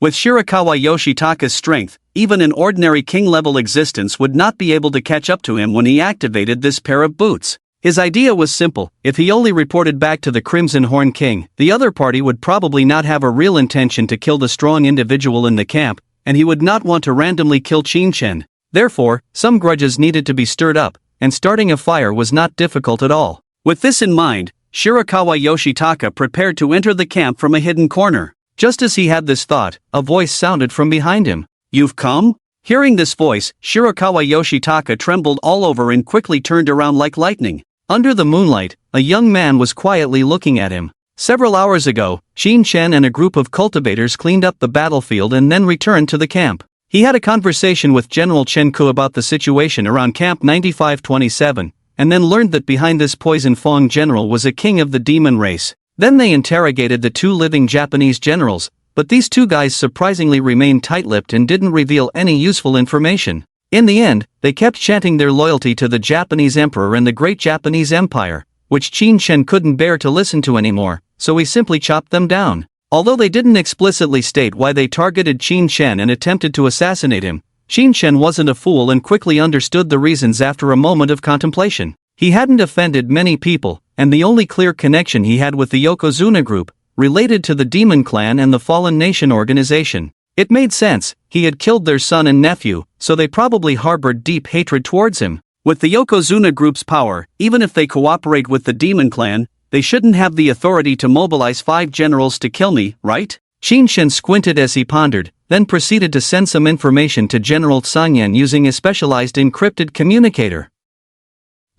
With Shirakawa Yoshitaka's strength, even an ordinary king-level existence would not be able to catch up to him when he activated this pair of boots. His idea was simple: if he only reported back to the Crimson Horn King, the other party would probably not have a real intention to kill the strong individual in the camp, and he would not want to randomly kill Qin. Therefore, some grudges needed to be stirred up, and starting a fire was not difficult at all. With this in mind, Shirakawa Yoshitaka prepared to enter the camp from a hidden corner. Just as he had this thought, a voice sounded from behind him. "You've come?" Hearing this voice, Shirakawa Yoshitaka trembled all over and quickly turned around like lightning. Under the moonlight, a young man was quietly looking at him. Several hours ago, Qin and a group of cultivators cleaned up the battlefield and then returned to the camp. He had a conversation with General Chen Ku about the situation around Camp 9527, and then learned that behind this Poison Fong general was a king of the demon race. Then they interrogated the 2 living Japanese generals, but these 2 guys surprisingly remained tight-lipped and didn't reveal any useful information. In the end, they kept chanting their loyalty to the Japanese emperor and the Great Japanese Empire, which Qin couldn't bear to listen to anymore, so he simply chopped them down. Although they didn't explicitly state why they targeted Qin and attempted to assassinate him, Qin wasn't a fool and quickly understood the reasons after a moment of contemplation. He hadn't offended many people, and the only clear connection he had with the Yokozuna group, related to the Demon Clan and the Fallen Nation organization. It made sense, he had killed their son and nephew, so they probably harbored deep hatred towards him. With the Yokozuna group's power, even if they cooperate with the Demon Clan, they shouldn't have the authority to mobilize 5 generals to kill me, right? Qin squinted as he pondered, then proceeded to send some information to General Tsunyan using a specialized encrypted communicator.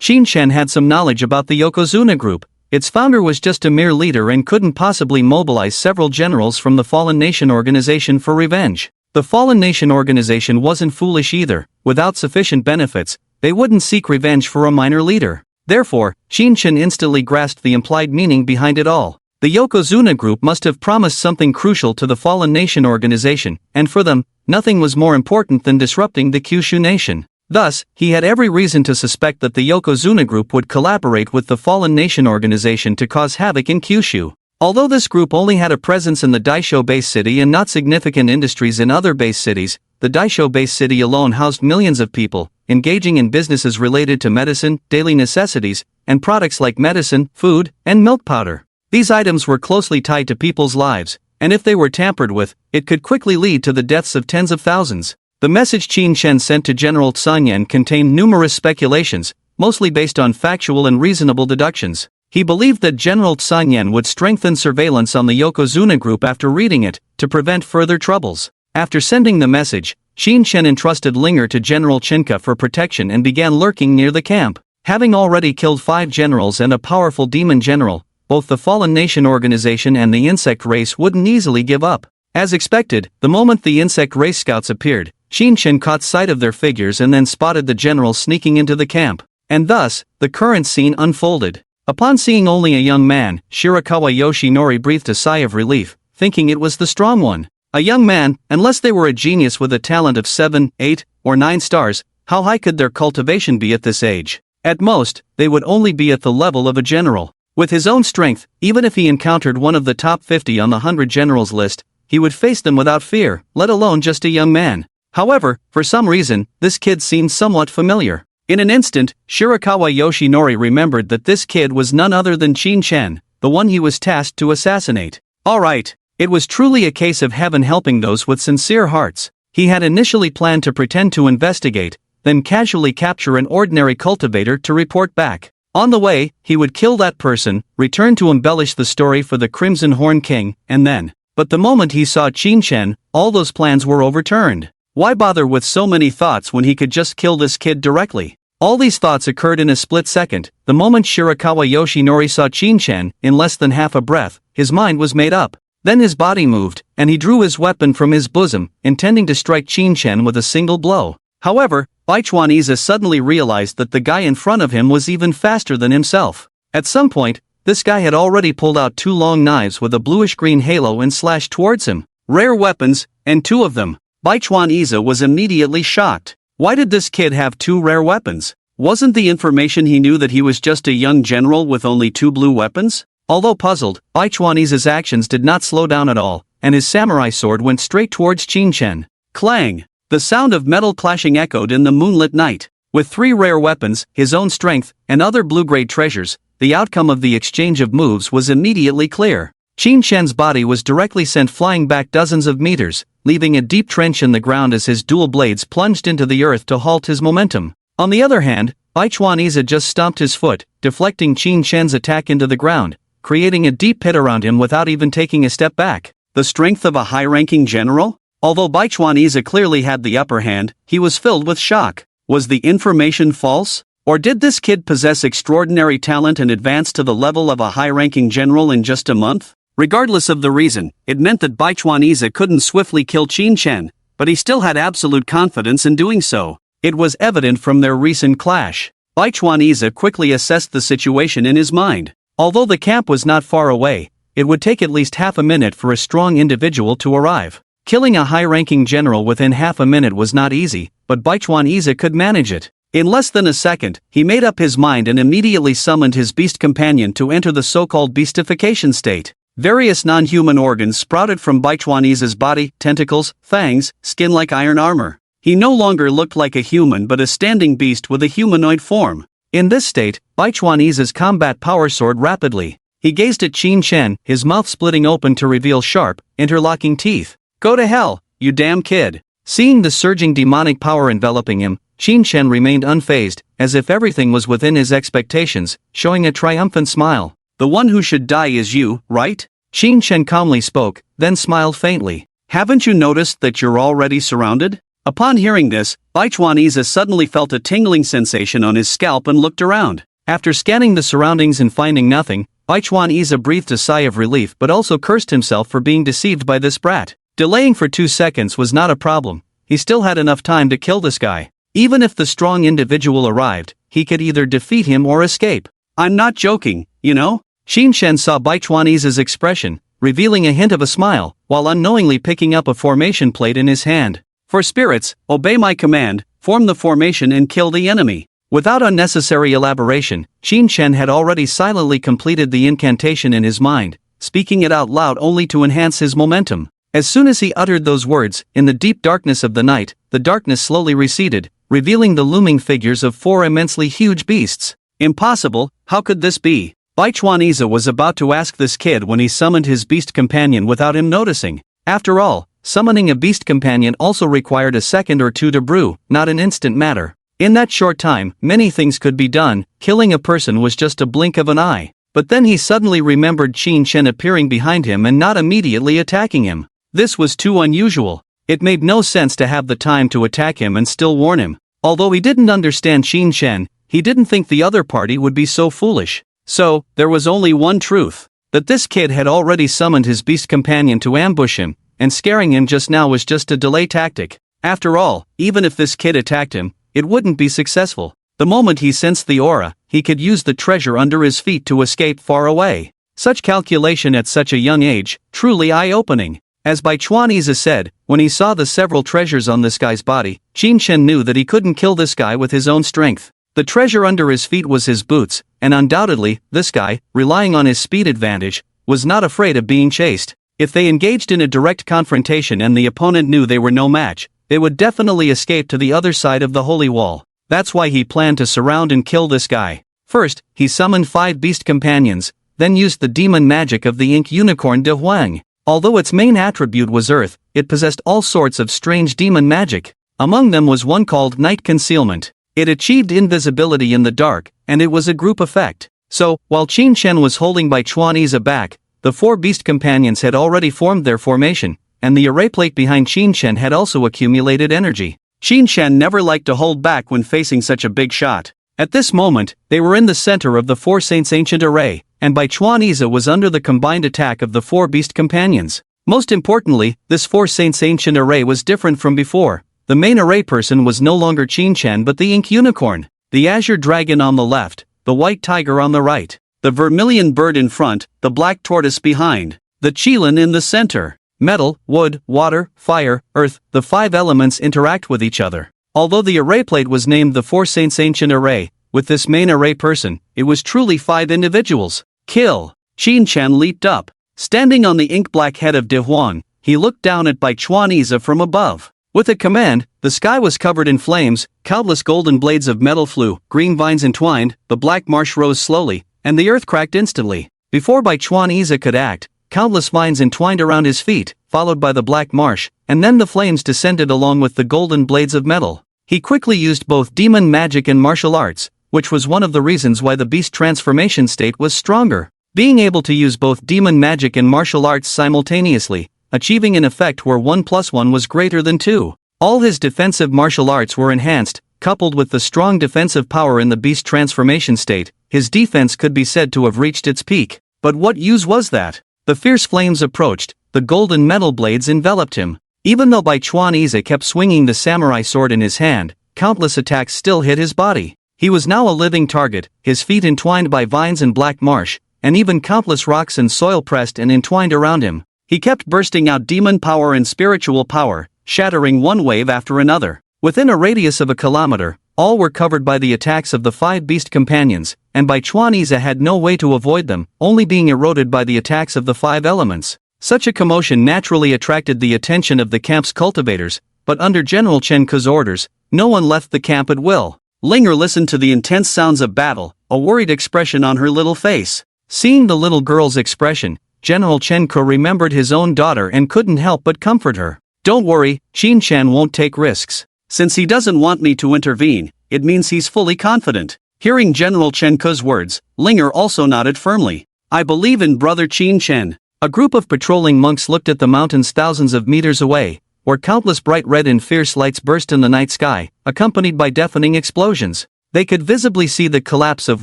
Qin had some knowledge about the Yokozuna group. Its founder was just a mere leader and couldn't possibly mobilize several generals from the Fallen Nation organization for revenge. The Fallen Nation organization wasn't foolish either. Without sufficient benefits, they wouldn't seek revenge for a minor leader. Therefore, Qin instantly grasped the implied meaning behind it all. The Yokozuna group must have promised something crucial to the Fallen Nation organization, and for them, nothing was more important than disrupting the Kyushu nation. Thus, he had every reason to suspect that the Yokozuna group would collaborate with the Fallen Nation organization to cause havoc in Kyushu. Although this group only had a presence in the Daisho base city and not significant industries in other base cities, the Daisho base city alone housed millions of people, engaging in businesses related to medicine, daily necessities, and products like medicine, food, and milk powder. These items were closely tied to people's lives, and if they were tampered with, it could quickly lead to the deaths of tens of thousands. The message Qin sent to General Tsunyan contained numerous speculations, mostly based on factual and reasonable deductions. He believed that General Tsunyan would strengthen surveillance on the Yokozuna group after reading it, to prevent further troubles. After sending the message, Qin entrusted Linger to General Chinka for protection and began lurking near the camp. Having already killed 5 generals and a powerful demon general, both the Fallen Nation organization and the insect race wouldn't easily give up. As expected, the moment the insect race scouts appeared, Qin Shen caught sight of their figures and then spotted the general sneaking into the camp. And thus, the current scene unfolded. Upon seeing only a young man, Shirakawa Yoshinori breathed a sigh of relief, thinking it was the strong one. A young man, unless they were a genius with a talent of 7, 8, or 9 stars, how high could their cultivation be at this age? At most, they would only be at the level of a general. With his own strength, even if he encountered one of the top 50 on the 100 generals list, he would face them without fear, let alone just a young man. However, for some reason, this kid seemed somewhat familiar. In an instant, Shirakawa Yoshinori remembered that this kid was none other than Qin Shen, the one he was tasked to assassinate. Alright, it was truly a case of heaven helping those with sincere hearts. He had initially planned to pretend to investigate, then casually capture an ordinary cultivator to report back. On the way, he would kill that person, return to embellish the story for the Crimson Horn King, and then. But the moment he saw Qin Shen, all those plans were overturned. Why bother with so many thoughts when he could just kill this kid directly? All these thoughts occurred in a split second. The moment Shirakawa Yoshinori saw Qin Shen, in less than half a breath, his mind was made up. Then his body moved, and he drew his weapon from his bosom, intending to strike Qin Shen with a single blow. However, Baichuaniza suddenly realized that the guy in front of him was even faster than himself. At some point, this guy had already pulled out 2 long knives with a bluish-green halo and slashed towards him. Rare weapons, and 2 of them. Baichuaniza was immediately shocked. Why did this kid have 2 rare weapons? Wasn't the information he knew that he was just a young general with only 2 blue weapons? Although puzzled, Baichuaniza's actions did not slow down at all, and his samurai sword went straight towards Qin Shen. Clang! The sound of metal clashing echoed in the moonlit night. With 3 rare weapons, his own strength, and other blue-grade treasures, the outcome of the exchange of moves was immediately clear. Qin Shen's body was directly sent flying back dozens of meters, leaving a deep trench in the ground as his dual blades plunged into the earth to halt his momentum. On the other hand, Baichuaniza just stomped his foot, deflecting Qin Shen's attack into the ground, creating a deep pit around him without even taking a step back. The strength of a high-ranking general? Although Baichuaniza clearly had the upper hand, he was filled with shock. Was the information false? Or did this kid possess extraordinary talent and advance to the level of a high-ranking general in just a month? Regardless of the reason, it meant that Baichuaniza couldn't swiftly kill Qin Shen, but he still had absolute confidence in doing so. It was evident from their recent clash. Baichuaniza quickly assessed the situation in his mind. Although the camp was not far away, it would take at least half a minute for a strong individual to arrive. Killing a high-ranking general within half a minute was not easy, but Baichuaniza could manage it. In less than a second, he made up his mind and immediately summoned his beast companion to enter the so-called beastification state. Various non-human organs sprouted from Baichuaniza's body, tentacles, fangs, skin like iron armor. He no longer looked like a human but a standing beast with a humanoid form. In this state, Baichuaniza's combat power soared rapidly. He gazed at Qin Shen, his mouth splitting open to reveal sharp, interlocking teeth. "Go to hell, you damn kid." Seeing the surging demonic power enveloping him, Qin Shen remained unfazed, as if everything was within his expectations, showing a triumphant smile. "The one who should die is you, right?" Qin Shen calmly spoke, then smiled faintly. "Haven't you noticed that you're already surrounded?" Upon hearing this, Baichuaniza suddenly felt a tingling sensation on his scalp and looked around. After scanning the surroundings and finding nothing, Baichuaniza breathed a sigh of relief but also cursed himself for being deceived by this brat. Delaying for 2 seconds was not a problem. He still had enough time to kill this guy. Even if the strong individual arrived, he could either defeat him or escape. "I'm not joking, you know?" Qin Shen saw Baichuaniza's expression, revealing a hint of a smile, while unknowingly picking up a formation plate in his hand. "For spirits, obey my command, form the formation and kill the enemy." Without unnecessary elaboration, Qin Shen had already silently completed the incantation in his mind, speaking it out loud only to enhance his momentum. As soon as he uttered those words, in the deep darkness of the night, the darkness slowly receded, revealing the looming figures of 4 immensely huge beasts. Impossible, how could this be? Baichuaniza was about to ask this kid when he summoned his beast companion without him noticing. After all, summoning a beast companion also required a second or 2 to brew, not an instant matter. In that short time, many things could be done. Killing a person was just a blink of an eye. But then he suddenly remembered Qin Shen appearing behind him and not immediately attacking him. This was too unusual. It made no sense to have the time to attack him and still warn him. Although he didn't understand Qin Shen, he didn't think the other party would be so foolish. So, there was only one truth. That this kid had already summoned his beast companion to ambush him, and scaring him just now was just a delay tactic. After all, even if this kid attacked him, it wouldn't be successful. The moment he sensed the aura, he could use the treasure under his feet to escape far away. Such calculation at such a young age, truly eye-opening. As Bai Chuaniza said, when he saw the several treasures on this guy's body, Qin Shen knew that he couldn't kill this guy with his own strength. The treasure under his feet was his boots, and undoubtedly, this guy, relying on his speed advantage, was not afraid of being chased. If they engaged in a direct confrontation and the opponent knew they were no match, they would definitely escape to the other side of the holy wall. That's why he planned to surround and kill this guy. First, he summoned 5 beast companions, then used the demon magic of the ink unicorn De Huang. Although its main attribute was earth, it possessed all sorts of strange demon magic. Among them was one called night concealment. It achieved invisibility in the dark, and it was a group effect. So, while Qin Shen was holding Bai Chuaniza back, the 4 beast companions had already formed their formation, and the array plate behind Qin Shen had also accumulated energy. Qin Shen never liked to hold back when facing such a big shot. At this moment, they were in the center of the 4 Saints' ancient array, and Bai Chuaniza was under the combined attack of the 4 beast companions. Most importantly, this 4 Saints' ancient array was different from before. The main array person was no longer Qin Shen but the ink unicorn, the azure dragon on the left, the white tiger on the right, the vermilion bird in front, the black tortoise behind, the qilin in the center. Metal, wood, water, fire, earth, the 5 elements interact with each other. Although the array plate was named the 4 Saints' ancient array, with this main array person, it was truly 5 individuals. Kill! Qin Shen leaped up. Standing on the ink-black head of De Huang, he looked down at Bai Chuaniza from above. With a command, the sky was covered in flames, countless golden blades of metal flew, green vines entwined, the black marsh rose slowly, and the earth cracked instantly. Before Bai Chuaniza could act, countless vines entwined around his feet, followed by the black marsh, and then the flames descended along with the golden blades of metal. He quickly used both demon magic and martial arts, which was one of the reasons why the beast transformation state was stronger. Being able to use both demon magic and martial arts simultaneously, achieving an effect where 1 + 1 was greater than 2. All his defensive martial arts were enhanced, coupled with the strong defensive power in the beast transformation state, his defense could be said to have reached its peak. But what use was that? The fierce flames approached, the golden metal blades enveloped him. Even though Bai Chuaniza kept swinging the samurai sword in his hand, countless attacks still hit his body. He was now a living target, his feet entwined by vines and black marsh, and even countless rocks and soil pressed and entwined around him. He kept bursting out demon power and spiritual power, shattering one wave after another. Within a radius of a kilometer, all were covered by the attacks of the 5 beast companions, and Bai Chuaniza had no way to avoid them, only being eroded by the attacks of the 5 elements. Such a commotion naturally attracted the attention of the camp's cultivators, but under General Chen Ke's orders, no one left the camp at will. Linger listened to the intense sounds of battle, a worried expression on her little face. Seeing the little girl's expression, General Chen Ke remembered his own daughter and couldn't help but comfort her. Don't worry, Qin Shen won't take risks. Since he doesn't want me to intervene, it means he's fully confident. Hearing General Chen Ke's words, Linger also nodded firmly. I believe in brother Qin Shen. A group of patrolling monks looked at the mountains thousands of meters away, where countless bright red and fierce lights burst in the night sky, accompanied by deafening explosions. They could visibly see the collapse of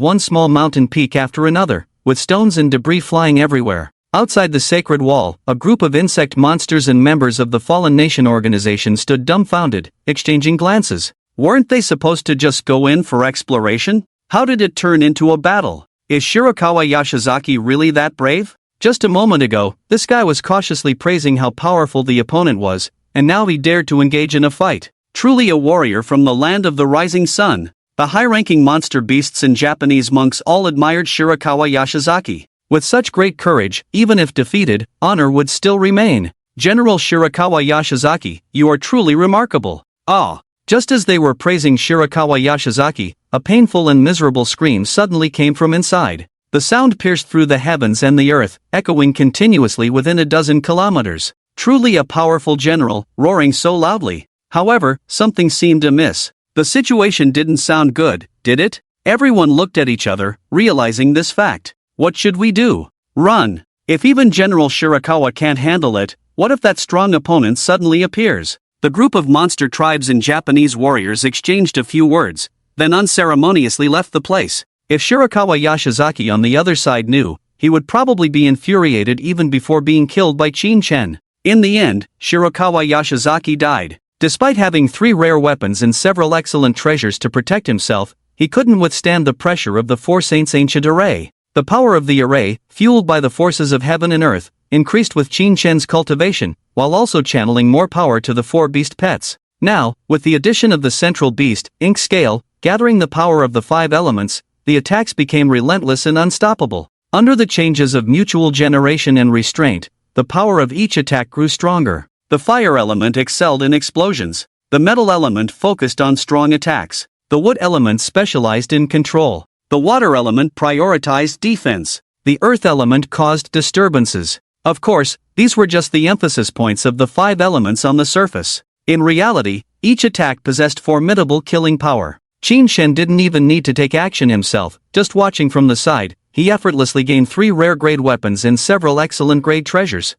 one small mountain peak after another, with stones and debris flying everywhere. Outside the sacred wall, a group of insect monsters and members of the Fallen Nation organization stood dumbfounded, exchanging glances. Weren't they supposed to just go in for exploration? How did it turn into a battle? Is Shirakawa Yashizaki really that brave? Just a moment ago, this guy was cautiously praising how powerful the opponent was, and now he dared to engage in a fight. Truly a warrior from the land of the rising sun. The high-ranking monster beasts and Japanese monks all admired Shirakawa Yashizaki. With such great courage, even if defeated, honor would still remain. General Shirakawa Yashizaki, you are truly remarkable. Ah! Just as they were praising Shirakawa Yashizaki, a painful and miserable scream suddenly came from inside. The sound pierced through the heavens and the earth, echoing continuously within a dozen kilometers. Truly a powerful general, roaring so loudly. However, something seemed amiss. The situation didn't sound good, did it? Everyone looked at each other, realizing this fact. What should we do? Run. If even General Shirakawa can't handle it, what if that strong opponent suddenly appears? The group of monster tribes and Japanese warriors exchanged a few words, then unceremoniously left the place. If Shirakawa Yashizaki on the other side knew, he would probably be infuriated even before being killed by Qin Chen. In the end, Shirakawa Yashizaki died. Despite having 3 rare weapons and several excellent treasures to protect himself, he couldn't withstand the pressure of the 4 saints' ancient array. The power of the array, fueled by the forces of heaven and earth, increased with Qin Chen's cultivation, while also channeling more power to the 4 beast pets. Now, with the addition of the central beast, ink scale, gathering the power of the 5 elements, the attacks became relentless and unstoppable. Under the changes of mutual generation and restraint, the power of each attack grew stronger. The fire element excelled in explosions. The metal element focused on strong attacks. The wood element specialized in control. The water element prioritized defense. The earth element caused disturbances. Of course, these were just the emphasis points of the 5 elements on the surface. In reality, each attack possessed formidable killing power. Qin Chen didn't even need to take action himself, just watching from the side, he effortlessly gained 3 rare grade weapons and several excellent grade treasures.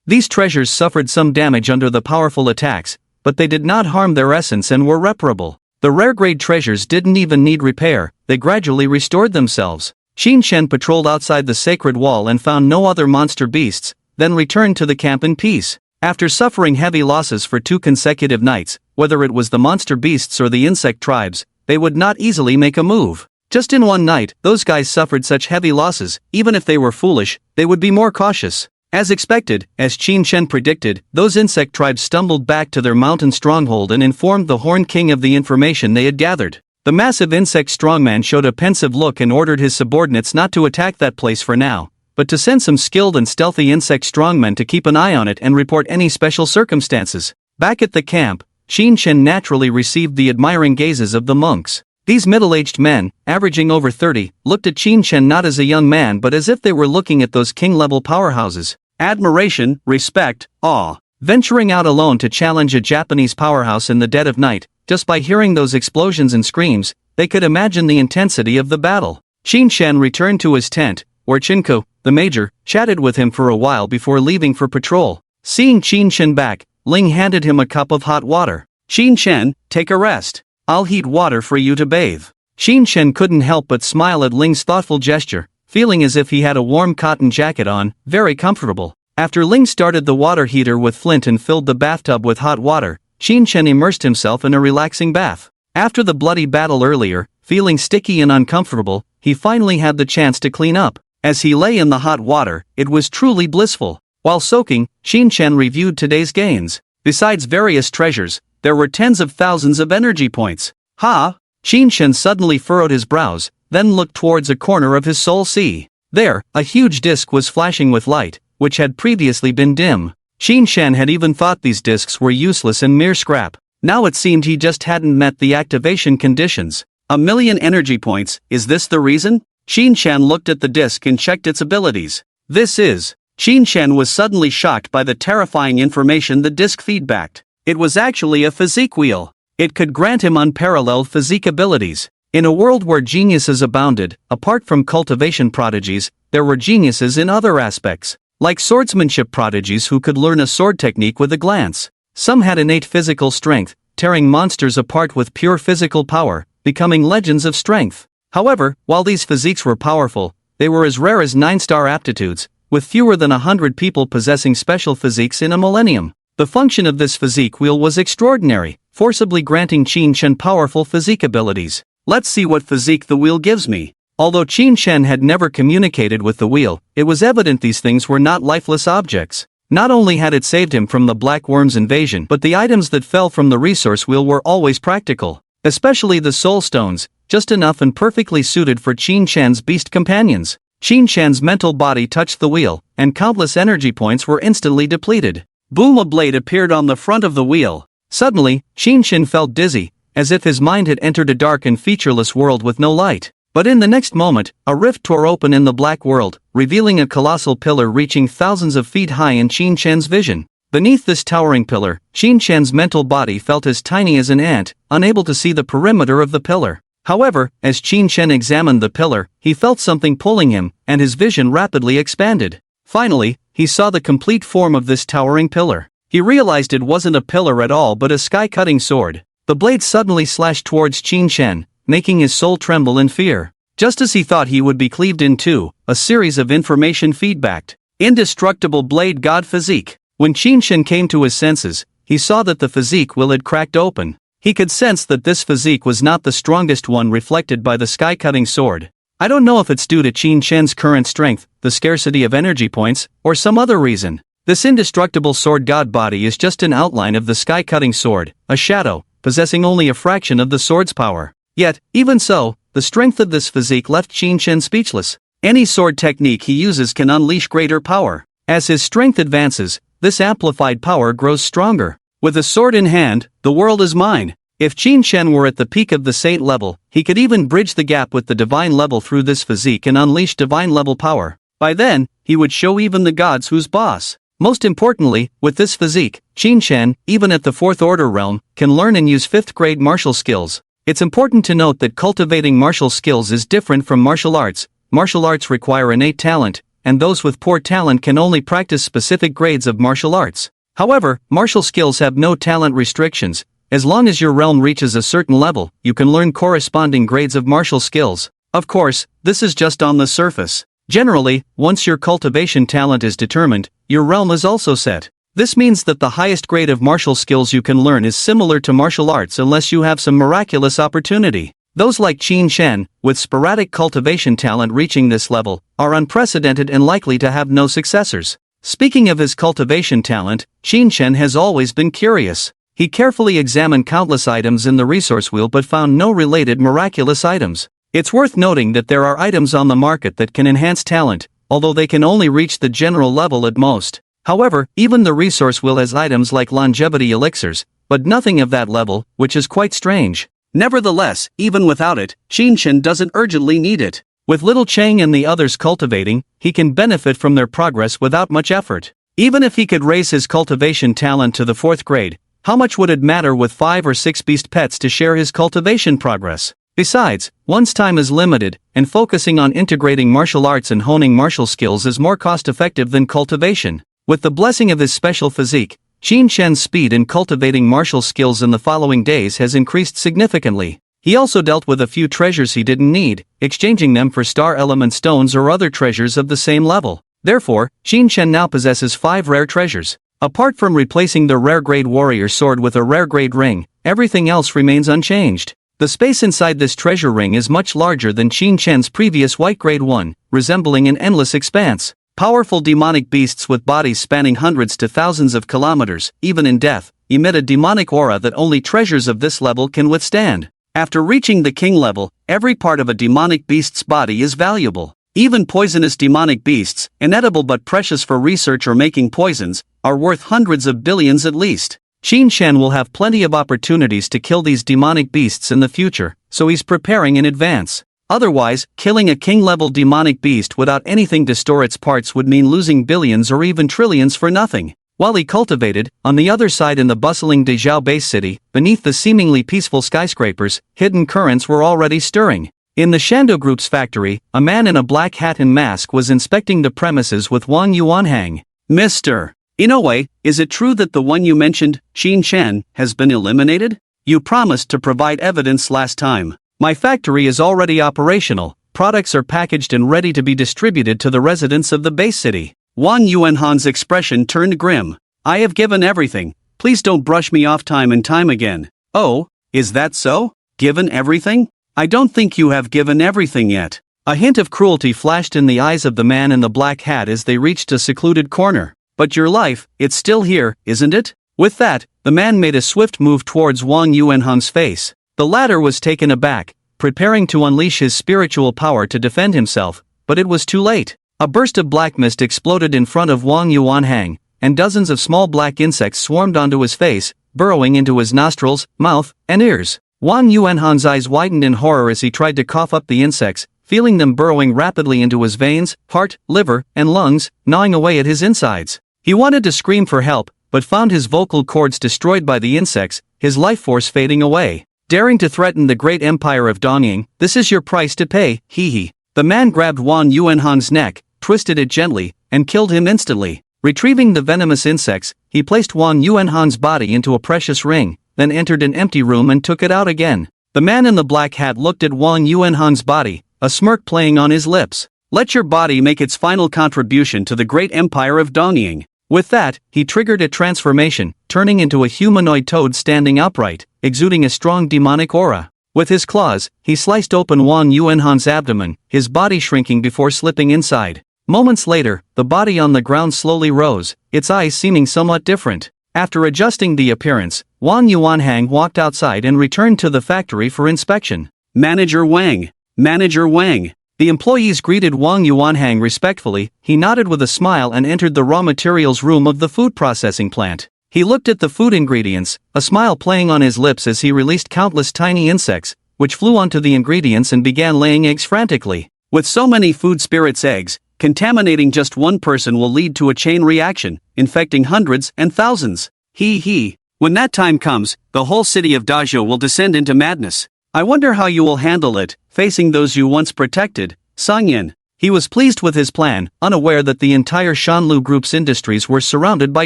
These treasures suffered some damage under the powerful attacks, but they did not harm their essence and were reparable. The rare grade treasures didn't even need repair, they gradually restored themselves. Qin Chen patrolled outside the sacred wall and found no other monster beasts, then returned to the camp in peace. After suffering heavy losses for 2 consecutive nights, whether it was the monster beasts or the insect tribes, they would not easily make a move. Just in one night, those guys suffered such heavy losses, even if they were foolish, they would be more cautious. As expected, as Qin Chen predicted, those insect tribes stumbled back to their mountain stronghold and informed the Horned King of the information they had gathered. The massive insect strongman showed a pensive look and ordered his subordinates not to attack that place for now, but to send some skilled and stealthy insect strongmen to keep an eye on it and report any special circumstances. Back at the camp, Qin Chen naturally received the admiring gazes of the monks. These middle-aged men, averaging over 30, looked at Qin Chen not as a young man but as if they were looking at those king-level powerhouses. Admiration, respect, awe. Venturing out alone to challenge a Japanese powerhouse in the dead of night, just by hearing those explosions and screams, they could imagine the intensity of the battle. Qin Chen returned to his tent, where Chinko, the major, chatted with him for a while before leaving for patrol. Seeing Qin Chen back, Ling handed him a cup of hot water. "Qin Chen, take a rest. I'll heat water for you to bathe." Qin Chen couldn't help but smile at Ling's thoughtful gesture, feeling as if he had a warm cotton jacket on, very comfortable. After Ling started the water heater with flint and filled the bathtub with hot water, Qin Chen immersed himself in a relaxing bath. After the bloody battle earlier, feeling sticky and uncomfortable, he finally had the chance to clean up. As he lay in the hot water, it was truly blissful. While soaking, Qin Chen reviewed today's gains. Besides various treasures, there were tens of thousands of energy points. Ha! Qin Chen suddenly furrowed his brows, then looked towards a corner of his soul sea. There, a huge disk was flashing with light, which had previously been dim. Qin Chen had even thought these disks were useless and mere scrap. Now it seemed he just hadn't met the activation conditions. 1,000,000 energy points, is this the reason? Qin Chen looked at the disk and checked its abilities. Qin Chen was suddenly shocked by the terrifying information the disk feedbacked. It was actually a physique wheel. It could grant him unparalleled physique abilities. In a world where geniuses abounded, apart from cultivation prodigies, there were geniuses in other aspects. Like swordsmanship prodigies who could learn a sword technique with a glance. Some had innate physical strength, tearing monsters apart with pure physical power, becoming legends of strength. However, while these physiques were powerful, they were as rare as 9-star aptitudes, with fewer than 100 people possessing special physiques in a millennium. The function of this physique wheel was extraordinary, forcibly granting Qin Chen powerful physique abilities. Let's see what physique the wheel gives me. Although Qin Chen had never communicated with the wheel, it was evident these things were not lifeless objects. Not only had it saved him from the Black Worm's invasion, but the items that fell from the resource wheel were always practical. Especially the soul stones, just enough and perfectly suited for Qin Chen's beast companions. Qin Chen's mental body touched the wheel, and countless energy points were instantly depleted. Boom! A blade appeared on the front of the wheel. Suddenly, Qin Chen felt dizzy, as if his mind had entered a dark and featureless world with no light. But in the next moment, a rift tore open in the black world, revealing a colossal pillar reaching thousands of feet high in Qin Chen's vision. Beneath this towering pillar, Qin Chen's mental body felt as tiny as an ant, unable to see the perimeter of the pillar. However, as Qin Chen examined the pillar, he felt something pulling him, and his vision rapidly expanded. Finally, he saw the complete form of this towering pillar. He realized it wasn't a pillar at all but a sky-cutting sword. The blade suddenly slashed towards Qin Chen, making his soul tremble in fear. Just as he thought he would be cleaved in two, a series of information feedbacked. Indestructible blade god physique. When Qin Shen came to his senses, he saw that the physique will had cracked open. He could sense that this physique was not the strongest one reflected by the sky-cutting sword. I don't know if it's due to Qin Shen's current strength, the scarcity of energy points, or some other reason. This indestructible sword god body is just an outline of the sky-cutting sword, a shadow, possessing only a fraction of the sword's power. Yet, even so, the strength of this physique left Qin Shen speechless. Any sword technique he uses can unleash greater power. As his strength advances, this amplified power grows stronger. With a sword in hand, the world is mine. If Qin Shen were at the peak of the saint level, he could even bridge the gap with the divine level through this physique and unleash divine level power. By then, he would show even the gods who's boss. Most importantly, with this physique, Qin Shen, even at the 4th order realm, can learn and use 5th grade martial skills. It's important to note that cultivating martial skills is different from martial arts. Martial arts require innate talent, and those with poor talent can only practice specific grades of martial arts. However, martial skills have no talent restrictions. As long as your realm reaches a certain level, you can learn corresponding grades of martial skills. Of course, this is just on the surface. Generally, once your cultivation talent is determined, your realm is also set. This means that the highest grade of martial skills you can learn is similar to martial arts unless you have some miraculous opportunity. Those like Qin Shen, with sporadic cultivation talent reaching this level, are unprecedented and likely to have no successors. Speaking of his cultivation talent, Qin Shen has always been curious. He carefully examined countless items in the resource wheel but found no related miraculous items. It's worth noting that there are items on the market that can enhance talent, although they can only reach the general level at most. However, even the resource wheel has items like longevity elixirs, but nothing of that level, which is quite strange. Nevertheless, even without it, Qin Shen doesn't urgently need it. With little Chang and the others cultivating, he can benefit from their progress without much effort. Even if he could raise his cultivation talent to the 4th grade, how much would it matter with 5 or 6 beast pets to share his cultivation progress? Besides, one's time is limited, and focusing on integrating martial arts and honing martial skills is more cost-effective than cultivation. With the blessing of his special physique, Qin Shen's speed in cultivating martial skills in the following days has increased significantly. He also dealt with a few treasures he didn't need, exchanging them for star element stones or other treasures of the same level. Therefore, Qin Shen now possesses 5 rare treasures. Apart from replacing the rare grade warrior sword with a rare grade ring, everything else remains unchanged. The space inside this treasure ring is much larger than Qin Shen's previous white grade one, resembling an endless expanse. Powerful demonic beasts with bodies spanning hundreds to thousands of kilometers, even in death, emit a demonic aura that only treasures of this level can withstand. After reaching the king level, every part of a demonic beast's body is valuable. Even poisonous demonic beasts, inedible but precious for research or making poisons, are worth hundreds of billions at least. Qin Shen will have plenty of opportunities to kill these demonic beasts in the future, so he's preparing in advance. Otherwise, killing a king-level demonic beast without anything to store its parts would mean losing billions or even trillions for nothing. While he cultivated, on the other side in the bustling Dezhou base city, beneath the seemingly peaceful skyscrapers, hidden currents were already stirring. In the Shando Group's factory, a man in a black hat and mask was inspecting the premises with Wang Yuanhang. Mr. Inoue, is it true that the one you mentioned, Qin Shen, has been eliminated? You promised to provide evidence last time. My factory is already operational, products are packaged and ready to be distributed to the residents of the base city. Wang Yuanhan's expression turned grim. I have given everything, please don't brush me off time and time again. Oh, is that so? Given everything? I don't think you have given everything yet. A hint of cruelty flashed in the eyes of the man in the black hat as they reached a secluded corner. But your life, it's still here, isn't it? With that, the man made a swift move towards Wang Yuanhan's face. The latter was taken aback, preparing to unleash his spiritual power to defend himself, but it was too late. A burst of black mist exploded in front of Wang Yuanhang, and dozens of small black insects swarmed onto his face, burrowing into his nostrils, mouth, and ears. Wang Yuanhan's eyes widened in horror as he tried to cough up the insects, feeling them burrowing rapidly into his veins, heart, liver, and lungs, gnawing away at his insides. He wanted to scream for help, but found his vocal cords destroyed by the insects, his life force fading away. Daring to threaten the great empire of Dongying, this is your price to pay, hee. The man grabbed Wang Yuanhan's neck, twisted it gently, and killed him instantly. Retrieving the venomous insects, he placed Wang Yuanhan's body into a precious ring, then entered an empty room and took it out again. The man in the black hat looked at Wang Yuanhan's body, a smirk playing on his lips. Let your body make its final contribution to the great empire of Donying. With that, he triggered a transformation, turning into a humanoid toad standing upright, exuding a strong demonic aura. With his claws, he sliced open Wang Yuanhan's abdomen, his body shrinking before slipping inside. Moments later, the body on the ground slowly rose, its eyes seeming somewhat different. After adjusting the appearance, Wang Yuanhang walked outside and returned to the factory for inspection. Manager Wang. Manager Wang. The employees greeted Wang Yuanhang respectfully. He nodded with a smile and entered the raw materials room of the food processing plant. He looked at the food ingredients, a smile playing on his lips as he released countless tiny insects, which flew onto the ingredients and began laying eggs frantically. With so many food spirits eggs, contaminating just one person will lead to a chain reaction, infecting hundreds and thousands. When that time comes, the whole city of Dazhou will descend into madness. I wonder how you will handle it, facing those you once protected, Sangyan. He was pleased with his plan, unaware that the entire Shanlu Group's industries were surrounded by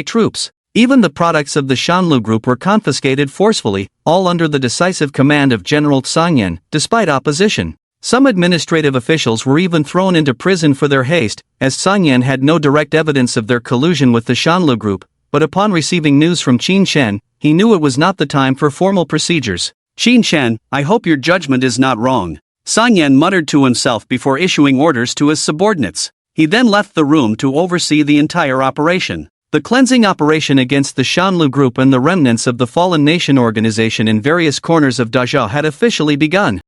troops. Even the products of the Shanlu Group were confiscated forcefully, all under the decisive command of General Sangyan, despite opposition. Some administrative officials were even thrown into prison for their haste, as Sangyan had no direct evidence of their collusion with the Shanlu Group, but upon receiving news from Qin Shen, he knew it was not the time for formal procedures. Qin Shen, I hope your judgment is not wrong. Sangyan muttered to himself before issuing orders to his subordinates. He then left the room to oversee the entire operation. The cleansing operation against the Shanlu Group and the remnants of the Fallen Nation organization in various corners of Dazhou had officially begun.